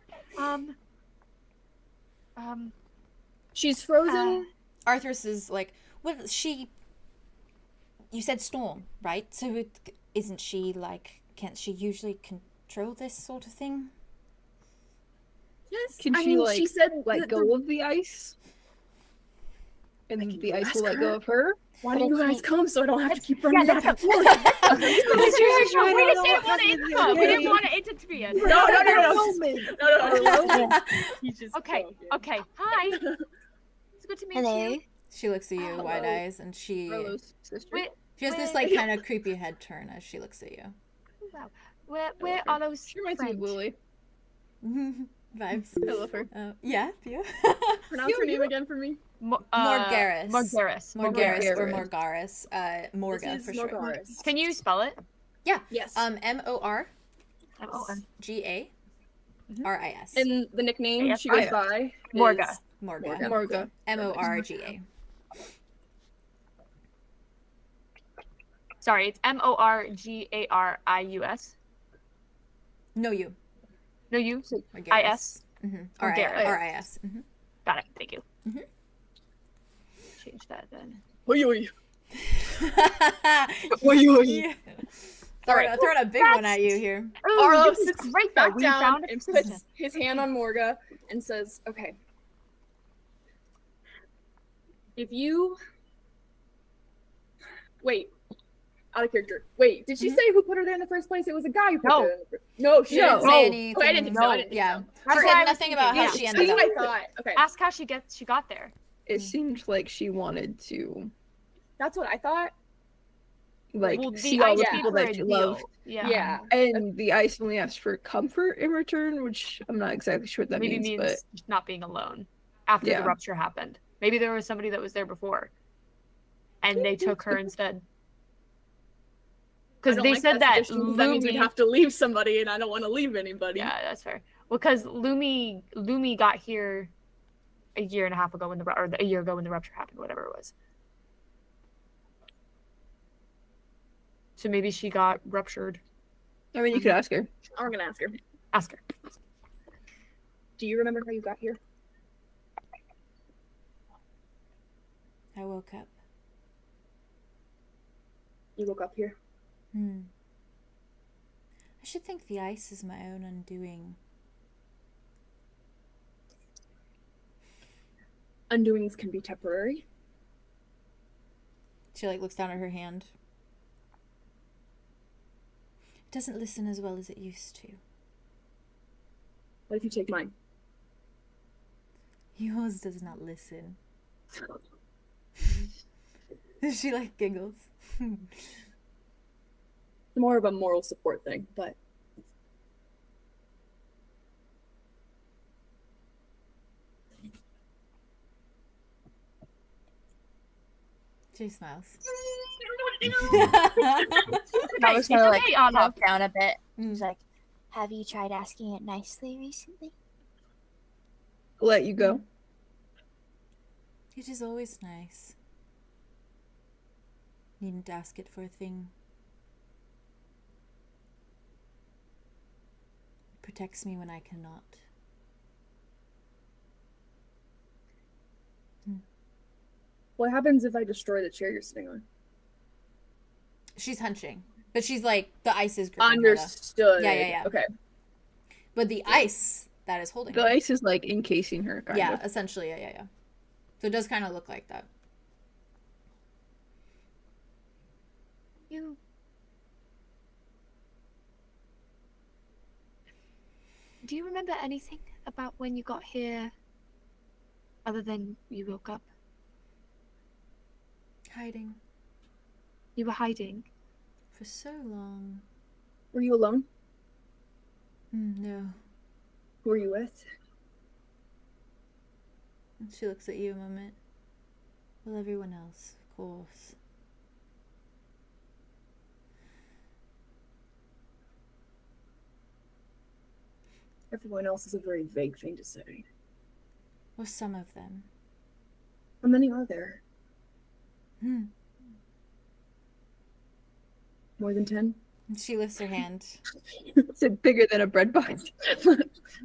She's frozen. Arthur's is like, well, she. You said storm, right? So isn't she can't she usually control this sort of thing? Yes. Can she said let go of the ice? And the ice will let go of her? Why don't you guys come so I don't have to keep running back and forth? We just didn't want to We didn't want to interfere. No. Okay. Hi. It's good to meet you. She looks at you, wide eyes, and she has this kind of creepy head turn as she looks at you. Wow. We're Arlow's She reminds me of Lily. Vibes. I love her. Yeah, Theo. Pronounce her name again for me. Morgaris. Morgaris or Morgaris. Morga for sure. Can you spell it? Yeah. Yes. MORGARIS. And the nickname she goes by Morga. Morga. Morga. MORGA. Sorry, it's MORGARIUS. No, you. No, you. IS. RIS. Got it. Thank you. Change that then. Oi. Throwing a big one at you here. Arlo sits right back down and puts his hand on Morga and says, okay. If you... Wait. Out of character. Wait, did she say who put her there in the first place? It was a guy who put her there in the first place. No, she didn't say anything. I didn't think so. She said nothing about how she ended up. That's what I thought. Okay. Ask how she got there. It seemed like she wanted to... That's what I thought. See all the people that she loved. Yeah. And the ice only asked for comfort in return, which I'm not exactly sure what that means, but... just not being alone after the rupture happened. Maybe there was somebody that was there before. And they took her instead. Because they said that that means we'd have to leave somebody, and I don't want to leave anybody. Yeah, that's fair. Well, because Lumi got here a year and a half ago a year ago when the rupture happened, whatever it was. So maybe she got ruptured. I mean, you could ask her. I'm gonna ask her. Ask her. Do you remember how you got here? I woke up. You woke up here? I should think the ice is my own undoing. Undoings can be temporary. She looks down at her hand. It doesn't listen as well as it used to. What if you take mine? Yours does not listen. She giggles. More of a moral support thing, but she smiles. I was gonna calm down a bit. He's like, have you tried asking it nicely recently? Let you go. It is always nice. Needn't ask it for a thing. It protects me when I cannot. What happens if I destroy the chair you're sitting on? She's hunching, but she's like the ice is gripping her, though. Understood. Yeah. Okay. But the ice that is holding The her. ice is like encasing her, kind of. Essentially, yeah. So it does kind of look like that. Do you remember anything about when you got here, other than you woke up? Hiding. You were hiding? For so long. Were you alone? No. Who were you with? She looks at you a moment. Well, everyone else, of course. Everyone else is a very vague thing to say. Or some of them. How many are there? More than 10? She lifts her hand. Is it bigger than a bread box?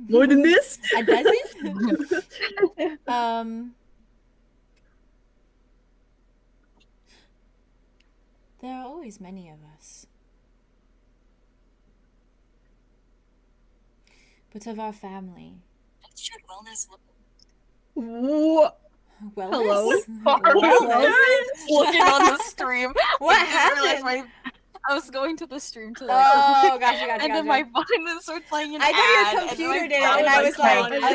More than this? A dozen? There are always many of us. But of our family. What? Wellness? Hello? Wellness? Looking on the stream. What I didn't realize happened? I was going to the stream to Oh, gotcha. and then my phone just started playing an I ad. thought your computer did it, and I was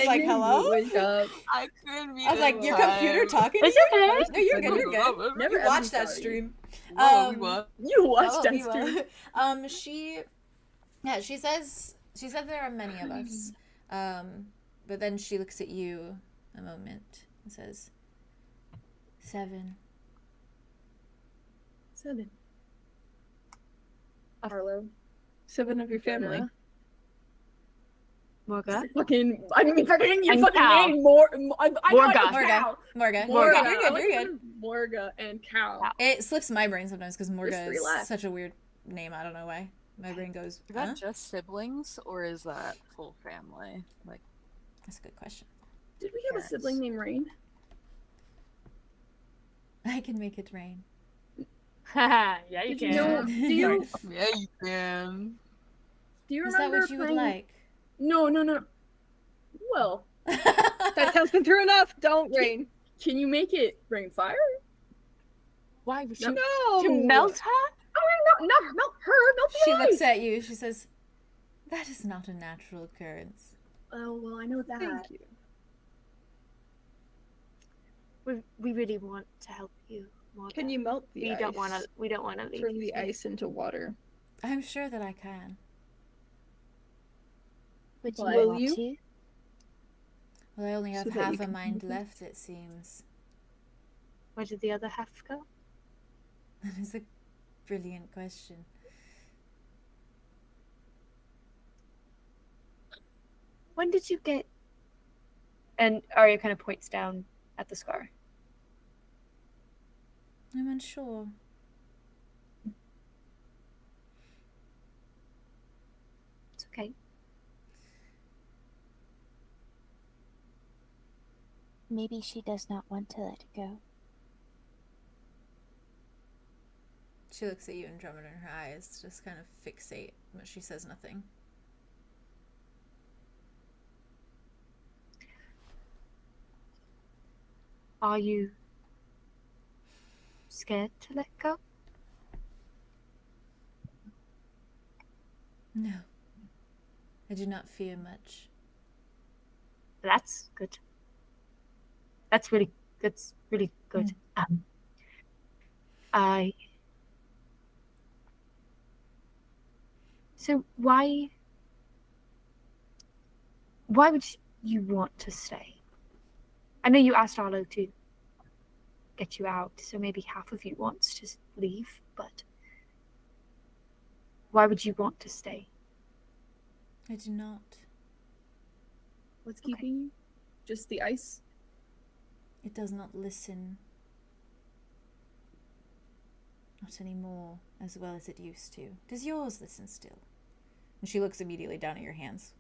like, hello? I couldn't be I was like, your computer talking to It's you? okay. No, you're good, you're good. Never You watched that sorry. stream. You watched that stream. She said there are many of us. But then she looks at you a moment and says, 7. 7. Arlow. 7 of your family. Morga. Fucking, I mean, fucking, you And fucking Cal. name Morga. Morga. You're good. Morga and Cal. It slips my brain sometimes because There's Morga 3 is left. such a weird name. I don't know why. My brain goes, Is that just siblings or is that full family? Like, that's a good question. Did we have a sibling named Rain? I can make it rain. Yeah, you Did can. you know? Do you? yeah, you can. Do you Is that remember what you would playing? like? No. Well, That town's been through enough. Don't rain. can you make it rain fire? Why would No. To melt her? Oh, not melt her. Melt the She ice. looks at you. She says, that is not a natural occurrence. Oh well, I know that. Thank you. We really want to help you, Morga. Can you melt the ice? We don't wanna leave Turn you the here. ice into water. I'm sure that I can. Would you Will want you? to? Well, I only have So that you half a can mind move it? left, it seems. Where did the other half go? That is a brilliant question. When did you get? And Arya kind of points down at the scar. I'm unsure. It's okay. Maybe she does not want to let it go. She looks at you and Drummond in her eyes just kind of fixate, but she says nothing. Are you scared to let go? No. I do not fear much. That's good. That's really good. So why would you want to stay? I know you asked Arlo to get you out, so maybe half of you wants to leave, but why would you want to stay? I do not. What's keeping you? Just the ice? It does not listen. Not anymore, as well as it used to. Does yours listen still? And she looks immediately down at your hands.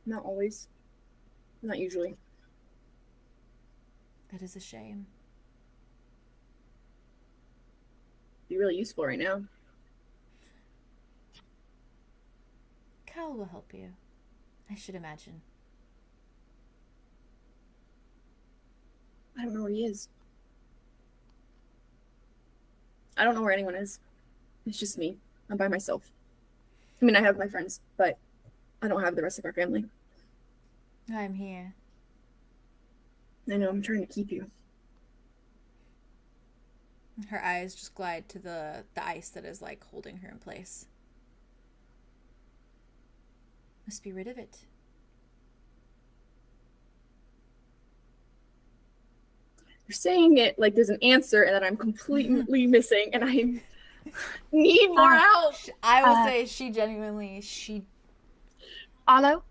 Not always. Not usually. That is a shame. Be really useful right now. Cal will help you, I should imagine. I don't know where he is. I don't know where anyone is. It's just me. I'm by myself. I mean, I have my friends, but I don't have the rest of our family. I'm here. I know, I'm trying to keep you. Her eyes just glide to the ice that is, like, holding her in place. Must be rid of it. You're saying it like there's an answer and that I'm completely missing, and I need more help. I will say she genuinely, Arlow?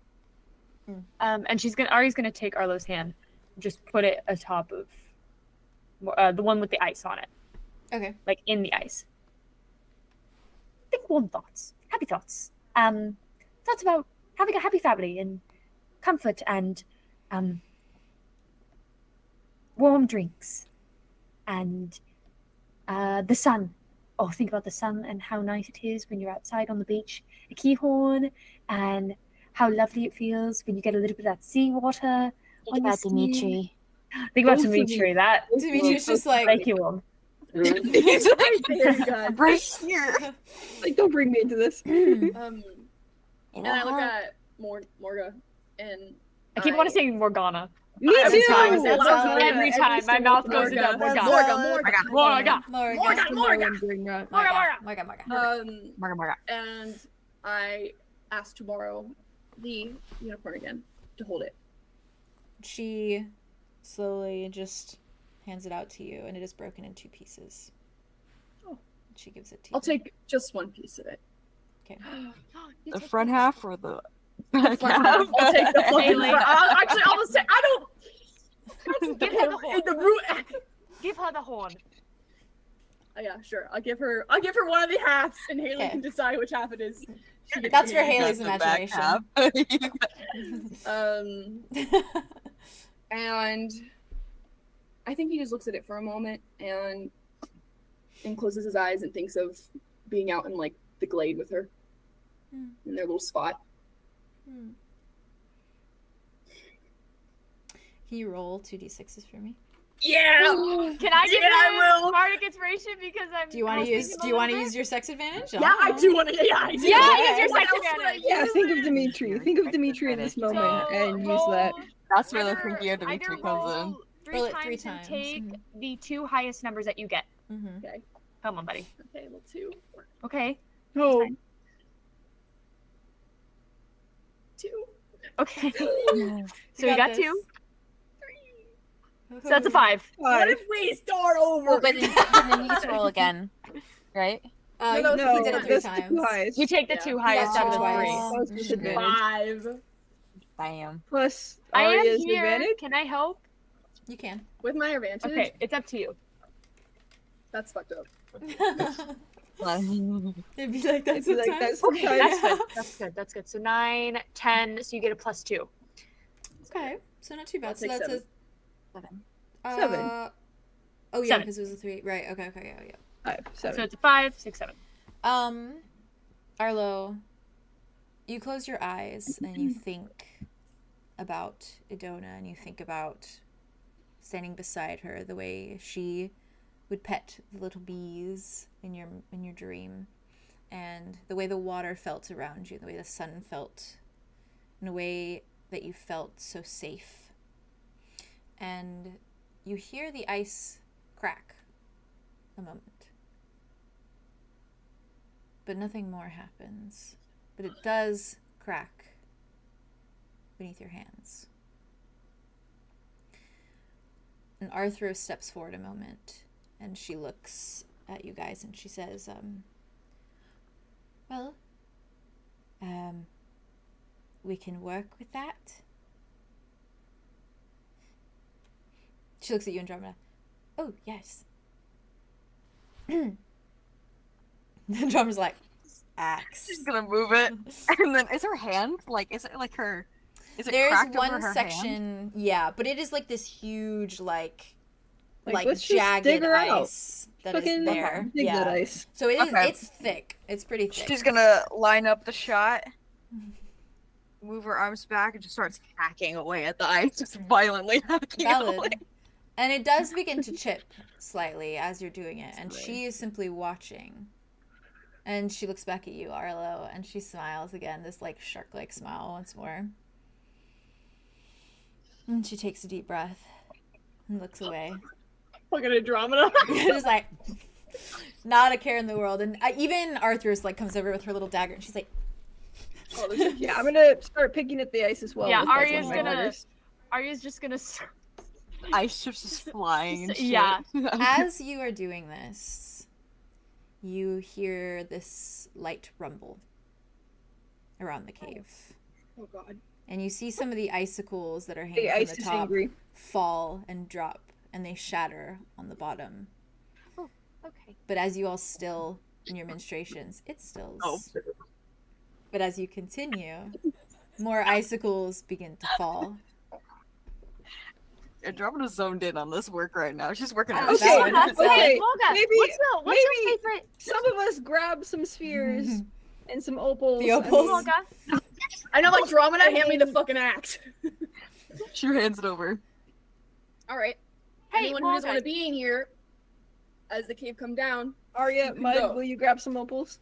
And Ari's gonna take Arlow's hand, just put it atop of the one with the ice on it. Okay. Like in the ice. Think warm thoughts, happy thoughts. Thoughts about having a happy family and comfort and warm drinks and the sun. Oh, think about the sun and how nice it is when you're outside on the beach, a 𝐾𝐲𝐻𝐽, and how lovely it feels when you get a little bit of that seawater. Think about Dimitri. Think about Dimitri. Dimitri's just like, thank you, Mom. He's right there, God. Right here. Like, don't bring me into this. And I look at Morga, and I keep wanting to say Morgana. Me Every too! time. That's Every time my mouth goes into Morga. And I asked to borrow the unicorn again to hold it. She slowly just hands it out to you, and it is broken in 2 pieces. Oh. She gives it to you. I'll take just one piece of it. Okay. The front half or the back half? I'll take the fucking front. Actually, I'll just say I don't. Give her the horn. The root. Give her the horn. Yeah, sure. I'll give her one of the halves, and Haley can decide which half it is. That's for Haley's imagination. And I think he just looks at it for a moment and closes his eyes and thinks of being out in like the glade with her in their little spot. Can you roll 2d6s for me? Yeah. Can I get I will. Bardic inspiration because I'm. Do you want to use your sex advantage? Yeah, I do want to. Yeah, I do. Yeah, use your sex advantage. Yeah, think of Dimitri. Think of Dimitri in this moment and use that. That's where the thinking of Dimitri comes in. Roll it 3 times. And take the 2 highest numbers that you get. Okay. Come on, buddy. Okay, well, 2. Okay. No. 2. Okay. So you got 2. 3. So that's a 5. What if we start over? Well, but then you get to roll again, right? No, you did it 3 times. You take the 2 highest out of the 3. 5. Bam. Plus I am Arya's here. advantage. Can I help? You can. With my advantage? Okay, it's up to you. That's fucked up. It'd be like that sometimes. Okay, that's good. That's good. So 9, 10. So you get a +2. Okay, so not too bad. So take that's 7. 7. Oh yeah, 7. because it was a 3. Right. Okay. Yeah. 5, 7. So it's a 5, 6, 7. Arlo, you close your eyes and you think about Idona, and you think about standing beside her, the way she would pet the little bees in your dream, and the way the water felt around you, the way the sun felt, in a way that you felt so safe. And you hear the ice crack a moment. But nothing more happens. But it does crack beneath your hands. And Arthro steps forward a moment, and she looks at you guys and she says, we can work with that. She looks at you, Andromeda. Oh, yes. Andromeda's like, axe. She's gonna move it. And then is her hand, like, is it like her Is it There's cracked one over her section, hand? yeah, but it is like this huge, like let's just jagged dig her out. ice that is Fucking there. dig Yeah. that ice. So it is. Okay. It's thick. It's pretty thick. She's gonna line up the shot, move her arms back, and just starts hacking away at the ice, just violently hacking Valid. away. And it does begin to chip slightly as you're doing it, and she is simply watching. And she looks back at you, Arlo, and she smiles again, this like shark-like smile once more. And she takes a deep breath and looks away. Fucking Andromeda. Just like, not a care in the world. And even Arthur's like comes over with her little dagger, and she's like, Yeah, I'm gonna start picking at the ice as well. Yeah, with, like, Arya's one of my gonna. daggers. Arya's just gonna. Ice chips just flying and shit. Yeah. as you are doing this, you hear this light rumble around the cave. Oh god. And you see some of the icicles that are The hanging from ice the is top angry. fall and drop, and they shatter on the bottom. Okay. But as you all still in your menstruations, it stills. Oh. But as you continue, more icicles begin to fall. Andromeda's zoned in on this work right now. She's working on Okay. it. Okay. Okay, Okay, Morga, maybe- what's your favorite? Some of us grab some spheres and some opals. The I opals? mean, Morga, I know, like Andromeda, hand me the fucking axe. She hands it over. All right. Hey, Anyone who doesn't Morga. want to be in here, as the cave come down. Arya, Mud, Go. will you grab some opals?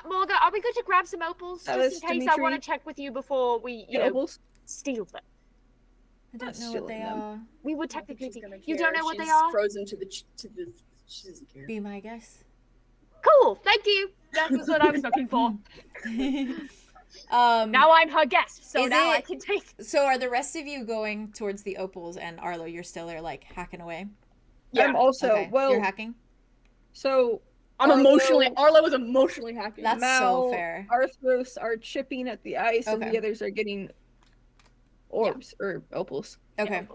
Morga, are we good to grab some opals Alice, just in case I Dimitri? want to check with you before we, Get opals? steal them? I don't know what stealing they them. are. We would I don't think technically. she's gonna You care. don't know what She's they are? Frozen to the. She doesn't care. Be my guess. Cool, thank you. That was what I was looking for. Now I'm her guest, so Is now I it- can take. So are the rest of you going towards the opals, and Arlo, you're still there, like, hacking away? Yeah. I'm also, Okay, well, you're hacking? so I'm Arlo- emotionally. Arlo is emotionally hacking. That's Mal, so fair. Arthros are chipping at the ice, and Okay. the others are getting orbs or opals. Okay.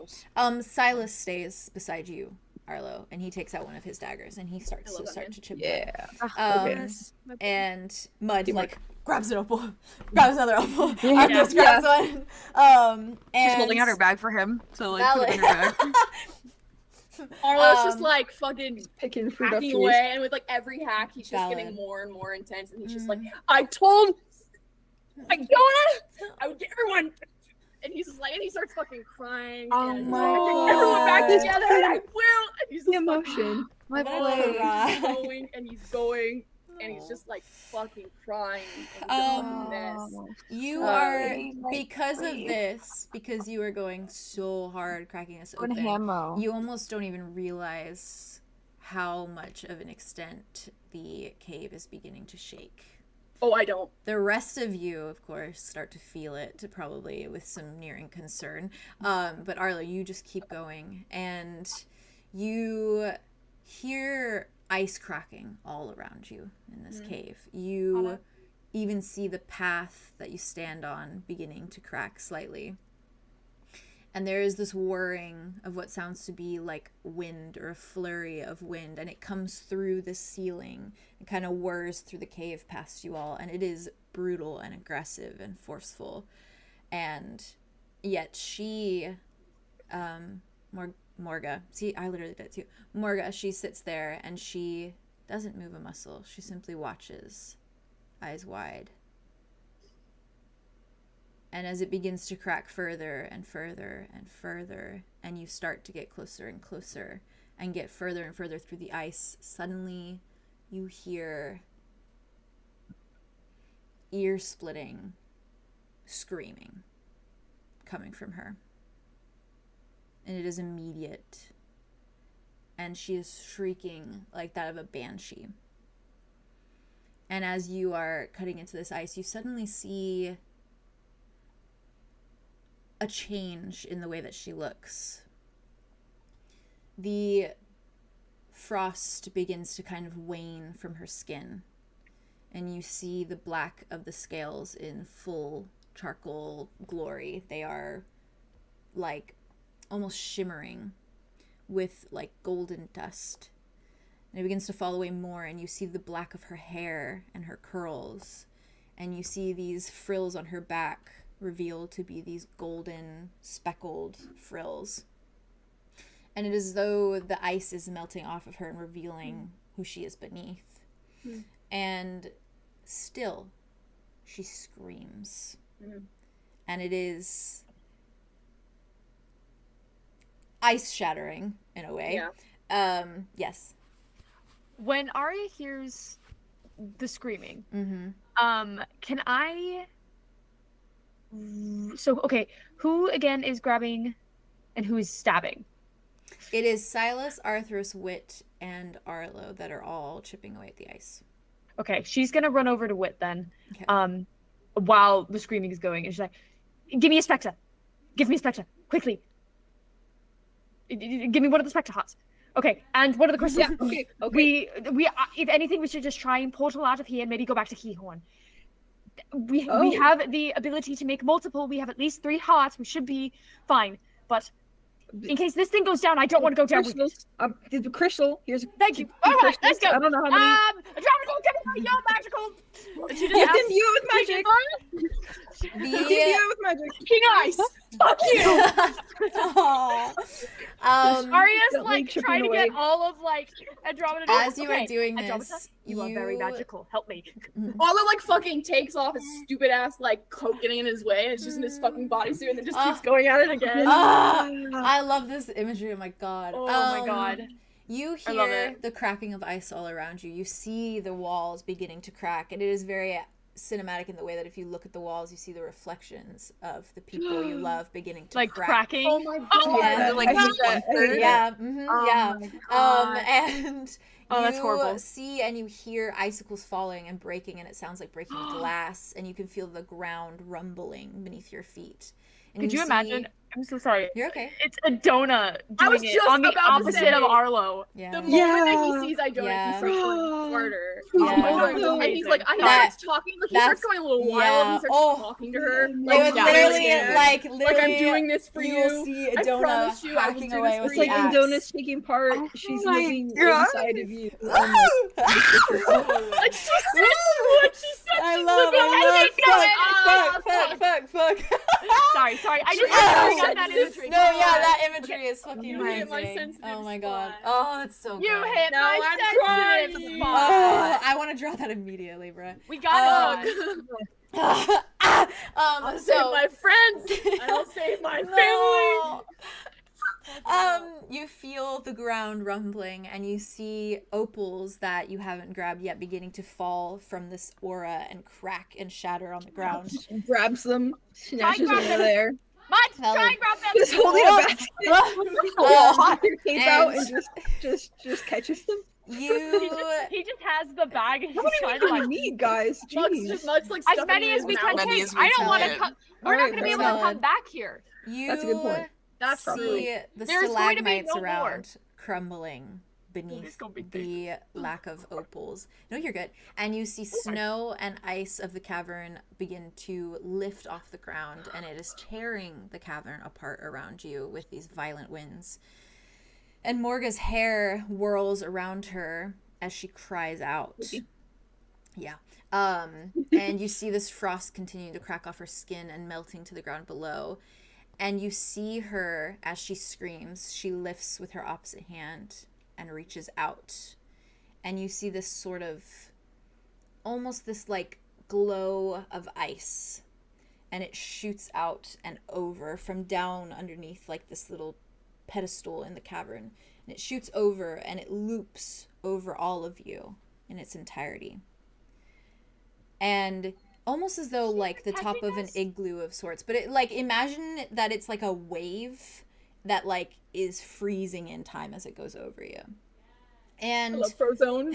Silas stays beside you, Arlo, and he takes out one of his daggers, and he starts I love to that start man. to chip Yeah. them. And Mud, Teamwork. like, grabs an opal, grabs another opal, Yeah. Arthros grabs one. And She's holding out her bag for him. So like put it in her bag. Arlo's just like fucking Picking fruit off hacking trees. away, and with like every hack, he's just Valid. getting more and more intense, and he's just Mm. like, "I told, I would get everyone." And he's just like, and he starts fucking crying. Oh and my he's like, "Get everyone back God. together, and I will." And he's The just emotion. My I'm gonna boy. cry. he's going, and he's going, and he's just like fucking crying. And Um, mess. You Oh, are, my because of boy. this, because you are going so hard cracking this One open, hammer. you almost don't even realize how much of an extent the cave is beginning to shake. Oh, I don't. The rest of you, of course, start to feel it, probably with some nearing concern. But Arlo, you just keep going, and you hear ice cracking all around you in this cave. You even see the path that you stand on beginning to crack slightly. And there is this whirring of what sounds to be like wind or a flurry of wind, and it comes through the ceiling and kind of whirs through the cave past you all, and it is brutal and aggressive and forceful. And yet she, Morga, see, I literally did it too. Morga, she sits there and she doesn't move a muscle. She simply watches, eyes wide. And as it begins to crack further and further and further, and you start to get closer and closer and get further and further through the ice, suddenly you hear ear-splitting screaming coming from her. And it is immediate. And she is shrieking like that of a banshee. And as you are cutting into this ice, you suddenly see a change in the way that she looks. The frost begins to kind of wane from her skin, and you see the black of the scales in full charcoal glory. They are like almost shimmering with like golden dust. And it begins to fall away more, and you see the black of her hair and her curls, and you see these frills on her back reveal to be these golden speckled frills. And it is as though the ice is melting off of her and revealing who she is beneath. And still, she screams. And it is ice shattering in a way. Yes. When Arya hears the screaming, can I... So, okay, who again is grabbing and who is stabbing? It is Silas, Arthros, Wit, and Arlow that are all chipping away at the ice. Okay, she's gonna run over to Wit then, while the screaming is going, and she's like, "Give me a spectre! Give me a spectre! Quickly! Give me one of the spectre hearts!" Okay, and what are the crystals? Okay. We if anything, we should just try and portal out of here and maybe go back to 𝐄𝐲𝐽. We have the ability to make multiple. We have at least 3 hearts. We should be fine. But in case this thing goes down, I don't want to go down with it. The crystal. Here's. Thank you. All right, let's go. I don't know how many. Andromeda, give me your magical. She You can view it with magic. You can view it with magic. King Ice. Fuck you. Arya's like trying to get all of like Andromeda. As you are doing this, you are very magical. Help me. Arlo like fucking takes off his stupid ass like coat getting in his way, and it's just in his fucking bodysuit, and then just keeps going at it again. I love this imagery. Oh my god. Oh my god. You hear the cracking of ice all around you. You see the walls beginning to crack, and it is very cinematic in the way that if you look at the walls, you see the reflections of the people you love beginning to like crack. cracking. Oh my god! Yeah, and that's you horrible. see and you hear icicles falling and breaking, and it sounds like breaking glass, and you can feel the ground rumbling beneath your feet. And Could you imagine? I'm so sorry. You're okay. It's Idona I was doing it just on the about to opposite say, of Arlo. Yeah. The moment that he sees Idona, he starts going harder. And he's like, he starts talking. Like, he starts going a little wild. He starts talking to her. Like, literally, like I'm doing this for you. You will see I Idona promise you, I will hacking do away this with for the It's like axe. Idona's taking part. She's living inside of you. Like, she said what she said. I love. Fuck. Sorry. I just got that imagery. No, yeah, that imagery is fucking You hit my amazing. sensitive Oh my god. spot. Oh, that's so good. You hit No, my I'm sensitive crying. spot. Oh, I want to draw that immediately, bruh. We got it. I'll save my friends. I'll save my family. You feel the ground rumbling, and you see opals that you haven't grabbed yet beginning to fall from this aura and crack and shatter on the ground. Grabs them, snatches them over there. Mike, try and grab them. Just holding a basket. Hot your cape out and just catches them. He just has the bag and he's trying to What do like you need, guys? Jeez. Much like as many as we can take. I don't want to come. We're not going to be able to come back here. That's a good point. That's see the There's going to be stalagmites no around more. crumbling beneath the lack of opals. No, you're good. And you see snow and ice of the cavern begin to lift off the ground, and it is tearing the cavern apart around you with these violent winds. And Morga's hair whirls around her as she cries out. Yeah. And you see this frost continuing to crack off her skin and melting to the ground below. And you see her, as she screams, she lifts with her opposite hand and reaches out. And you see this sort of, almost this like glow of ice. And it shoots out and over from down underneath like this little pedestal in the cavern. And it shoots over and it loops over all of you in its entirety. And almost as though like the top of an igloo of sorts, but it like imagine that it's like a wave that like is freezing in time as it goes over you. And Frozone.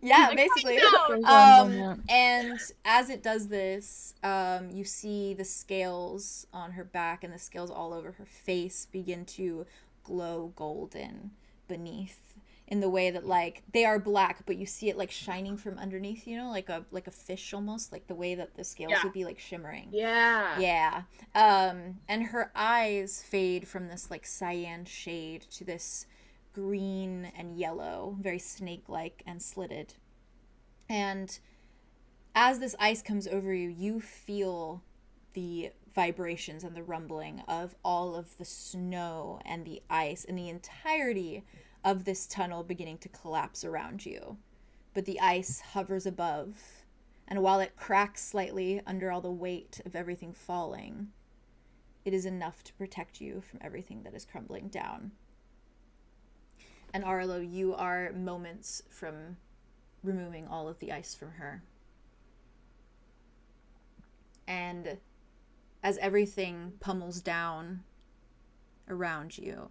Yeah, basically. And as it does this, you see the scales on her back and the scales all over her face begin to glow golden beneath, in the way that like they are black, but you see it like shining from underneath, you know, like a fish almost, like the way that the scales would be like shimmering. Yeah. And her eyes fade from this like cyan shade to this green and yellow, very snake-like and slitted. And as this ice comes over you, you feel the vibrations and the rumbling of all of the snow and the ice and the entirety of this tunnel beginning to collapse around you. But the ice hovers above, and while it cracks slightly under all the weight of everything falling, it is enough to protect you from everything that is crumbling down. And Arlo, you are moments from removing all of the ice from her. And as everything pummels down around you,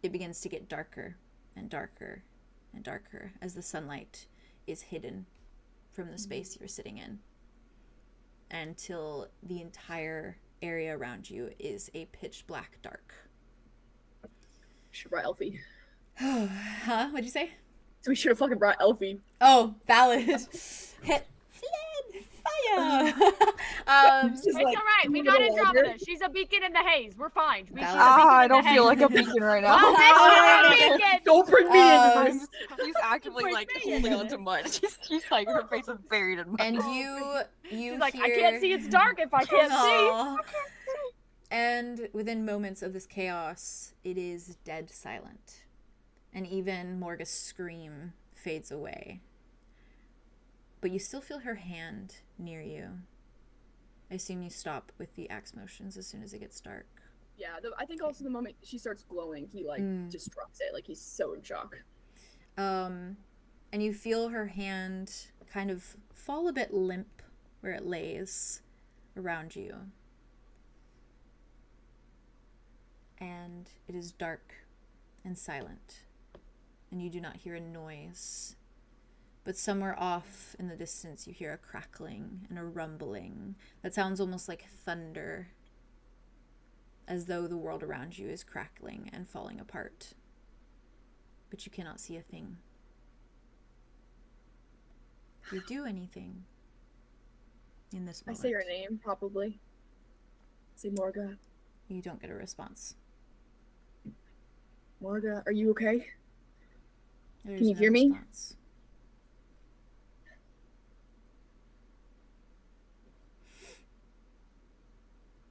it begins to get darker and darker and darker as the sunlight is hidden from the space you're sitting in, until the entire area around you is a pitch black dark. Should brought Elphie. Huh? What'd you say? So we should have fucking brought Elphie. Oh, valid. Hit fled fire. It's all right. We got Andromeda. She's a beacon in the haze. We're fine. I don't feel like a beacon right now. Don't bring me into this. She's actively like holding onto mud. She's like, her face is buried in mud. And you She's like, hear... I can't see. It's dark if I can't see. And within moments of this chaos, it is dead silent. And even Morga's scream fades away. But you still feel her hand near you. I assume you stop with the axe motions as soon as it gets dark. Yeah, I think also the moment she starts glowing, he like just drops it. Like he's so in shock. And you feel her hand kind of fall a bit limp where it lays around you. And it is dark and silent. And you do not hear a noise. But somewhere off in the distance, you hear a crackling and a rumbling that sounds almost like thunder, as though the world around you is crackling and falling apart. But you cannot see a thing. Do you do anything in this moment? I say your name, probably. Say Morga. You don't get a response. Morga, are you okay? There's Can you hear me? Response.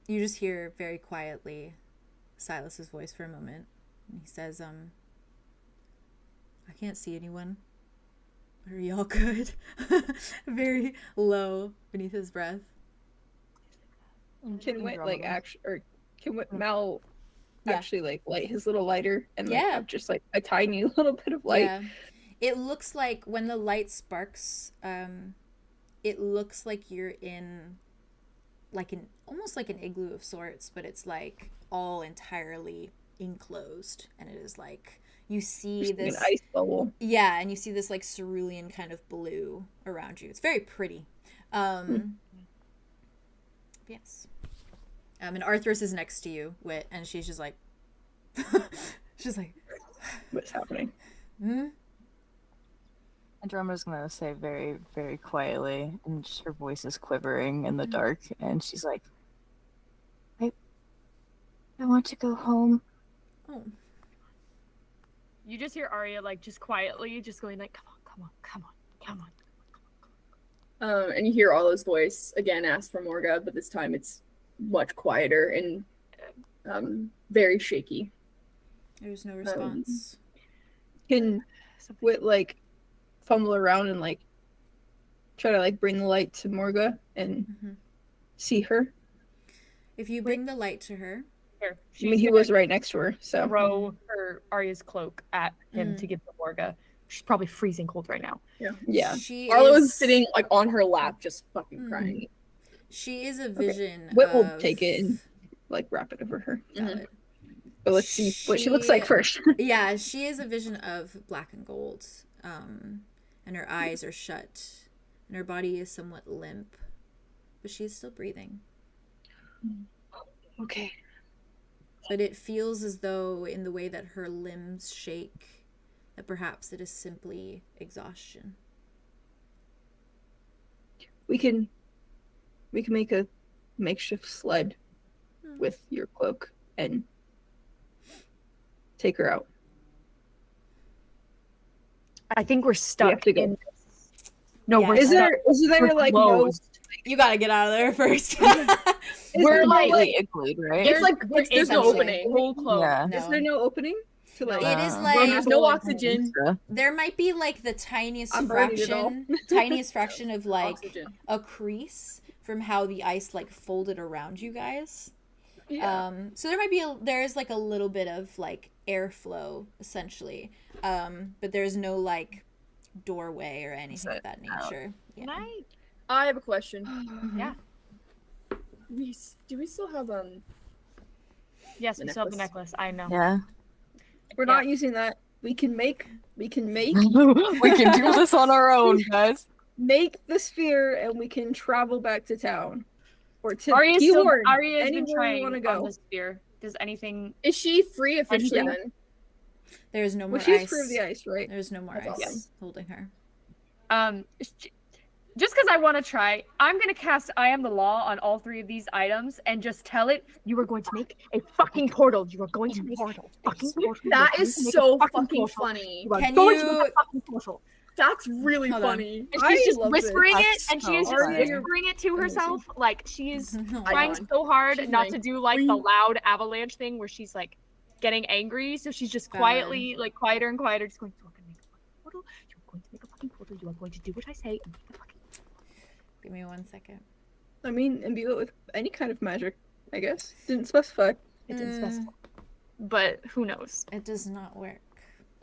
You just hear very quietly Silas's voice for a moment. And he says, I can't see anyone. Are y'all good? Very low beneath his breath. Can Mal actually like light his little lighter and like have just like a tiny little bit of light? Yeah. It looks like when the light sparks, it looks like you're in like almost like an igloo of sorts, but it's like all entirely enclosed, and it is like you see this an ice bubble. Yeah, and you see this like cerulean kind of blue around you. It's very pretty. Yes. And Arthros is next to you, Wit, and she's just like she's like, what's happening? Andromeda's gonna say very, very quietly, and just her voice is quivering in the dark, and she's like, I want to go home. Oh. You just hear Arya like just quietly just going like, come on. And you hear Arlo's voice again ask for Morga, but this time it's much quieter and very shaky. There's no response. Can Wit like fumble around and like try to like bring the light to Morga and see her? If you bring the light to her, I mean, he was right next to her, so throw her Arya's cloak at him to give to Morga. She's probably freezing cold right now. Yeah. Arlo is sitting like on her lap, just fucking crying. She is a vision. Wit will take it and like wrap it over her. But let's see what she looks like first. Yeah, she is a vision of black and gold, and her eyes are shut, and her body is somewhat limp, but she is still breathing. Okay. But it feels as though, in the way that her limbs shake, that perhaps it is simply exhaustion. We can make a makeshift sled with your cloak and take her out. I think we're stuck to go. in this. No, Yeah. we're Is stuck. there like no closed. You gotta get out of there first. We're like, iglooed, right? it's like there's no essentially opening. Whole clothes. Yeah. Is there no opening? To like, It is Bro, like there's no oxygen. there might be like the tiniest I'm burning it all. fraction of like Oxygen. a crease from how the ice like folded around you guys. Yeah. So there might be there's like a little bit of like airflow essentially, but there's no like doorway or anything of that nature. Yeah. I have a question. Yeah. Do we still have Yes, The we still have the necklace. necklace. I know. Yeah. We're not using that. We can make We can do this on our own, guys. make the sphere, and we can travel back to town or to Arya's Keyword. has been Anywhere we trying want to on go. the spear. Does anything? is she free officially Yeah. then? There's no more Well, she's ice. free of the ice, right? There's no more That's ice awesome. holding her. Just because I want to try, I'm gonna cast I Am the Law on all 3 of these items and just tell it you are going to make a fucking portal. You are going to make a fucking portal. That is so fucking funny. You are Can going to you- make a fucking portal. That's really Hold on. funny. And I she's just love whispering it. it, That's and she is so just funny. whispering it to herself. Like she is No. trying on. so hard She's not like, to do like the loud avalanche thing where she's like getting angry. So she's just quietly, like quieter and quieter, just going, "You are going to make a fucking portal. You are going to make a fucking portal. You are going to do what I say and make a fucking." Give me 1 second. I mean, imbue it with any kind of magic, I guess. Didn't specify. It didn't specify, but who knows? It does not work.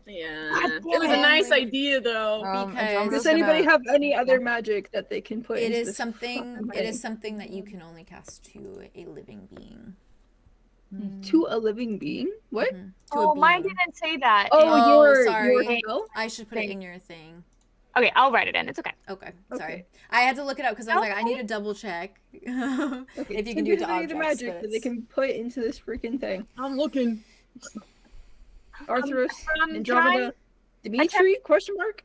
Yeah. God It was a damn nice it. idea though. Because Does anybody have any other magic that they can put It into is this something. fucking It thing? is something that you can only cast to a living being. To a living being? What? Mhm. To a Oh, mine being. didn't say that. Oh, your sorry. spell? I should put it in your thing. Okay, I'll write it in. It's okay. Okay, sorry. Okay. I had to look it up because I was like, I need to double check Okay, if you so can do it there's to any other objects. magic but that they it's- can put into this freaking thing. I'm looking. Arthros, can Andromeda, Dimitri? Question mark?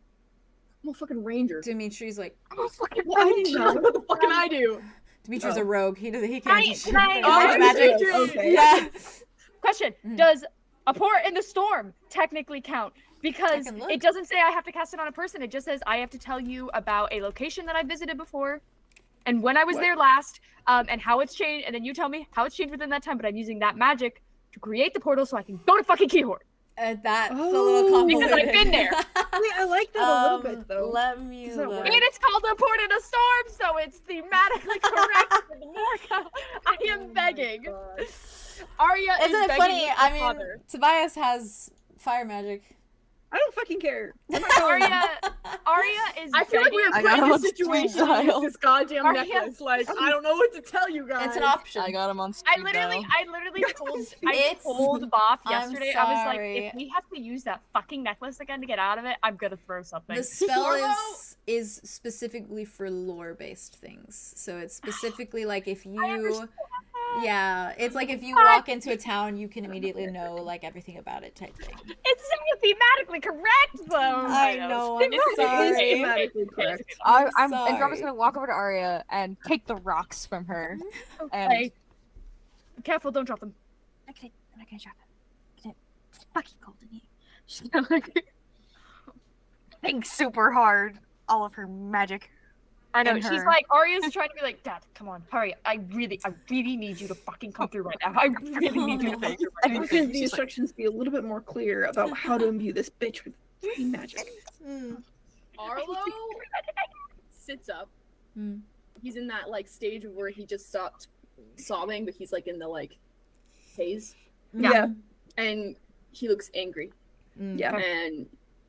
I'm a fucking ranger. Dimitri's like, I'm a fucking ranger. What the fuck can I do? Dimitri's Oh. a rogue. He doesn't. He Can I- can't. can I- he Oh, likes magic. Okay. Yeah. Question: Mhm. Does a port in the storm technically count? Because can look. it doesn't say I have to cast it on a person. It just says I have to tell you about a location that I visited before, and when I was What? there last, and how it's changed. And then you tell me how it's changed within that time. But I'm using that magic to create the portal so I can go to fucking 𝐄𝐲𝐪. That's a Oh. little convoluted. Because I've been there. Wait, I like that a little bit, though. Let me Does that look. work? And it's called a port in a storm, so it's thematically correct. America, I am begging. Arya is Isn't it begging funny? your I mean, father. Tobias has fire magic. I don't fucking care. I'm not going. Arya is. I feel like we were I put in got him a on situation speed with dial. this goddamn Arya- necklace. Like, I don't know what to tell you guys. It's an option. I got him on speed I literally told It's- Boff I'm yesterday. I was like, sorry. if we have to use that fucking necklace again to get out of it, I'm gonna throw something. The spell is specifically for lore-based things. So it's specifically like if you, yeah, it's like if you walk into a town, you can immediately know like everything about it type thing. It's thematically correct, though. I know, I'm It is sorry. thematically correct. I'm sorry. Andromeda's gonna walk over to Arya and take the rocks from her. Okay. Careful, don't drop them. Okay, I'm not gonna drop him. It's fucking cold in here. Think super hard. All of her magic. I know. in She's her. like, Arya's trying to be like, Dad, come on, hurry. I really need you to fucking come through right now. I really need you to come through right now. Why couldn't the instructions be a little bit more clear about how to imbue this bitch with fucking magic? Arlo sits up. Mm. He's in that like stage where he just stopped sobbing, but he's like in the like haze, Yeah. and he looks angry. Yeah. And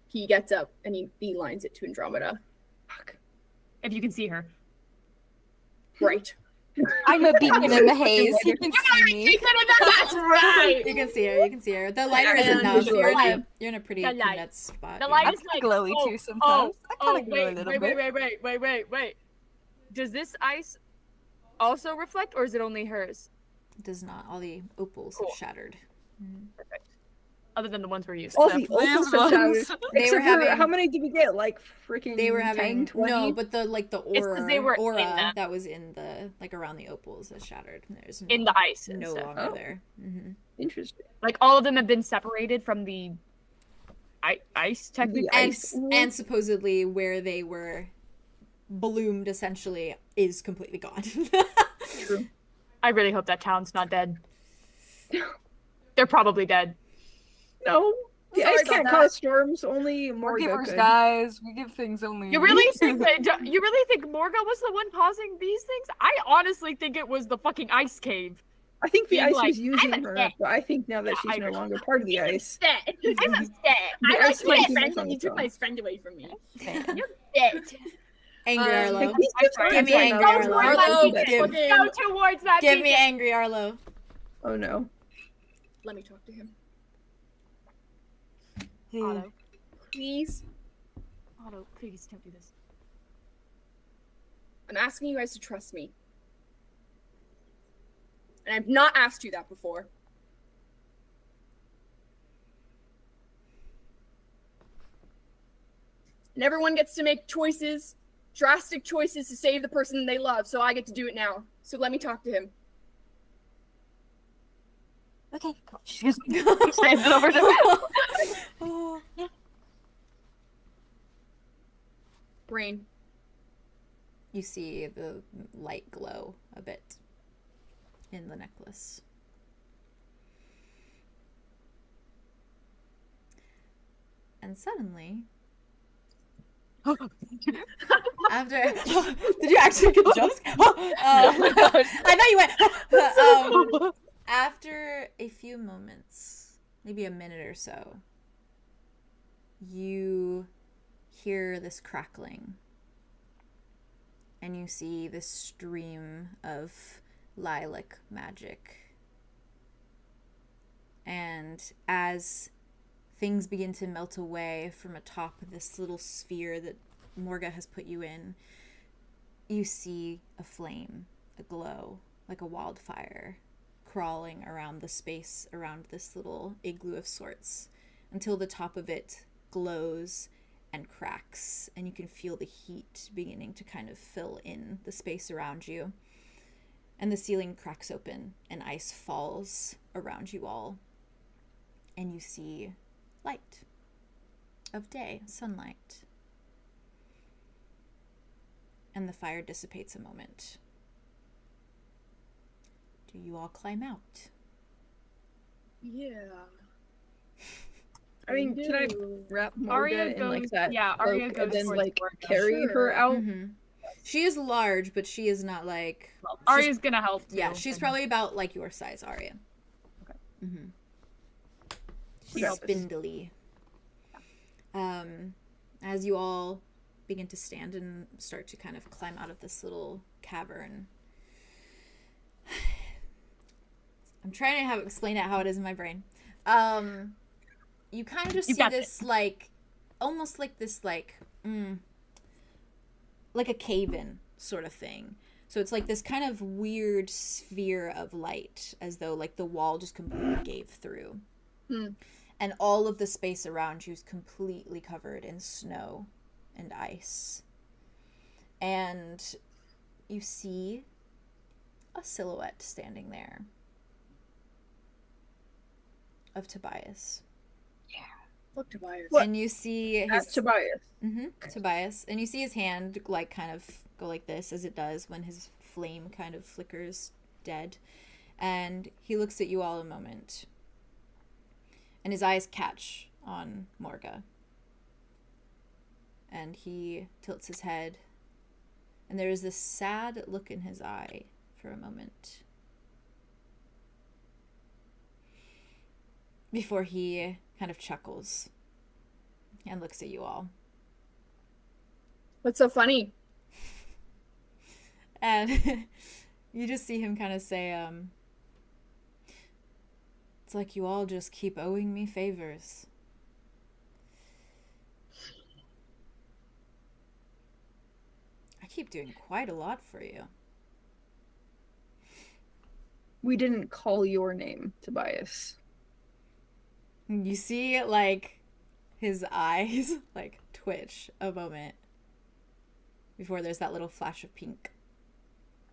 he gets up and he beelines it to Andromeda. Fuck. If you can see her. Right. I'm a beacon in the haze. You can see me. That's right. You can see her. You can see her. The lighter is And enough. the You're light. in a pretty The light. net spot. The yeah. light I'm is like glowy oh, too sometimes. I Oh, kind of glow a little bit. wait. Does this ice also reflect, or is it only hers? It does not. All the opals Cool. have shattered. Perfect. Other than the ones we're using. All Except the opals these have ones. shattered. They were Except for, having- how many did we get? Like freaking They were having 10, 20? no, but the It's 'cause aura, they were in aura them. that was in the like around the opals has shattered. There's no, In the ice. no instead. longer Oh. there. Hmm Interesting. Like all of them have been separated from the ice technically. The ice. And supposedly where they were bloomed essentially is completely gone. True. I really hope that town's not dead. They're probably dead. No. The ice can't cause storms, only We're Morga givers, could. guys. We give things only. You really think Morga was the one causing these things? I honestly think it was the fucking ice cave. I think the Being ice like, was using I'm her, upset. but I think now that she's no longer part of the ice. I'm upset. The I ice like my can't keep friend us on and you the took throne. my friend away from me. You're dead. Angry Arlo. Like, he's just Give me trying angry to- Arlo. Arlo, Give- Go towards that Give me beacon. angry Arlo. Oh no. Let me talk to him. Otto. Please. Otto, please don't do this. I'm asking you guys to trust me. And I've not asked you that before. And everyone gets to make choices, drastic choices to save the person they love, so I get to do it now. So let me talk to him. Okay. She's standing over to Oh. Brain. You see the light glow a bit in the necklace. And suddenly, after did you actually get jumps? I thought you went. After a few moments, maybe a minute or so, you hear this crackling, and you see this stream of lilac magic. And as things begin to melt away from atop of this little sphere that Morga has put you in, you see a flame, a glow, like a wildfire, crawling around the space around this little igloo of sorts, until the top of it glows and cracks, and you can feel the heat beginning to kind of fill in the space around you. And the ceiling cracks open, and ice falls around you all, and you see light of day, sunlight. And the fire dissipates a moment. Do you all climb out? Yeah. I mean, can I wrap Arya Morga in like goes- that yeah, Arya cloak goes and then towards like Morga. carry her out? Mm-hmm. She is large, but she is not like... Well, Arya's gonna help too. Yeah, she's probably about like your size, Arya. Okay. Mm-hmm. She She's helps. spindly. As you all begin to stand and start to kind of climb out of this little cavern, I'm trying to explain it how it is in my brain. You kind of just see this like, almost like this like a cave-in sort of thing. So it's like this kind of weird sphere of light, as though like the wall just completely gave through. And all of the space around you is completely covered in snow and ice. And you see a silhouette standing there of Tobias. Look, Tobias. And you see That's Tobias. Tobias. And you see his hand like kind of go like this, as it does when his flame kind of flickers dead. And he looks at you all a moment. And his eyes catch on Morga. And he tilts his head. And there is this sad look in his eye for a moment, before he kind of chuckles and looks at you all. What's so funny? And you just see him kind of say, it's like you all just keep owing me favors. I keep doing quite a lot for you. We didn't call your name, Tobias. You see, like, his eyes, like, twitch a moment before there's that little flash of pink.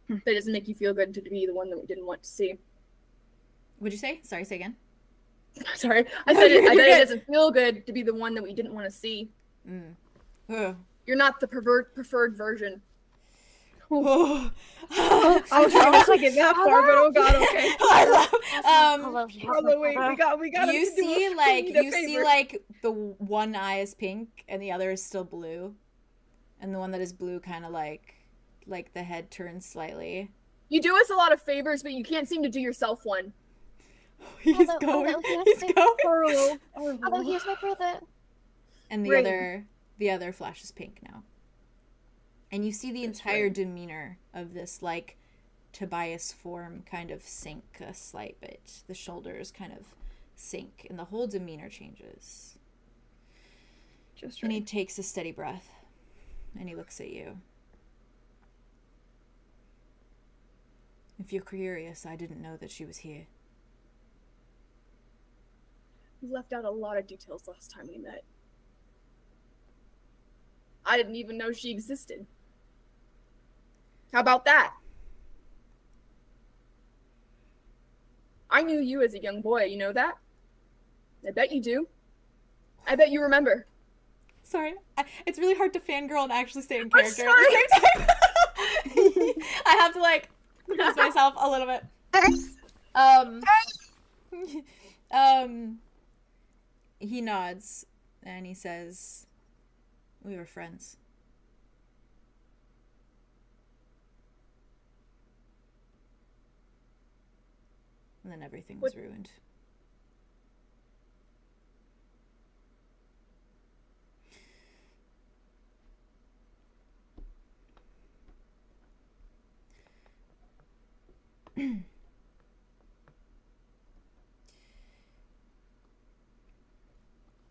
That doesn't make you feel good to be the one that we didn't want to see. What'd you say? Sorry, say again. Sorry. I said it doesn't feel good to be the one that we didn't want to see. Oh, You're not the preferred version. I was trying to take it that far, but oh god, okay. Wait, we got. You see, like the one eye is pink and the other is still blue, and the one that is blue kind of like the head turns slightly. You do us a lot of favors, but you can't seem to do yourself one. He's going. He's going. Although here's my brother. And the other flashes pink now. And you see the entire demeanor of this, like, Tobias form kind of sink a slight bit. The shoulders kind of sink, and the whole demeanor changes. Just right. And he takes a steady breath, and he looks at you. If you're curious, I didn't know that she was here. You left out a lot of details last time we met. I didn't even know she existed. How about that? I knew you as a young boy, you know that? I bet you do. I bet you remember. Sorry, it's really hard to fangirl and actually stay in character at the same time. I have to, like, compose myself a little bit. He nods, and he says, we were friends. And then everything was ruined.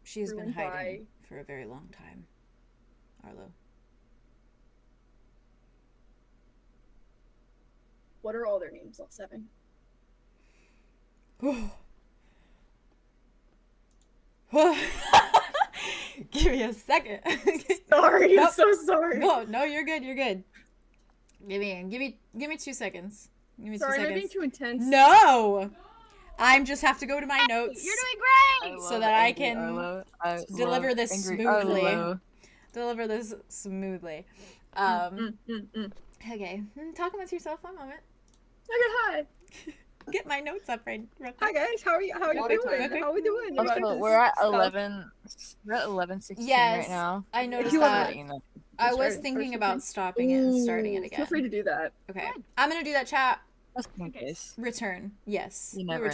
She has been hiding for a very long time, Arlow. What are all their names, all 7? Give me a second. Sorry, nope. I'm so sorry. No, you're good. You're good. Give me 2 seconds. Give me 2 seconds. Sorry, am I being too intense? No, I just have to go to my notes. You're doing great. So that I can deliver this smoothly. Deliver this smoothly. Okay, talk amongst yourself one moment. Okay, hi. Get my notes up real quick. Hi guys, how are you doing? How are we doing? Also, we're at 11. We're at 11:16 right now. I noticed that. I was thinking about stopping it and starting it again. Feel free to do that. Okay, I'm gonna do that. Chat. Just in case. Return. Yes. You never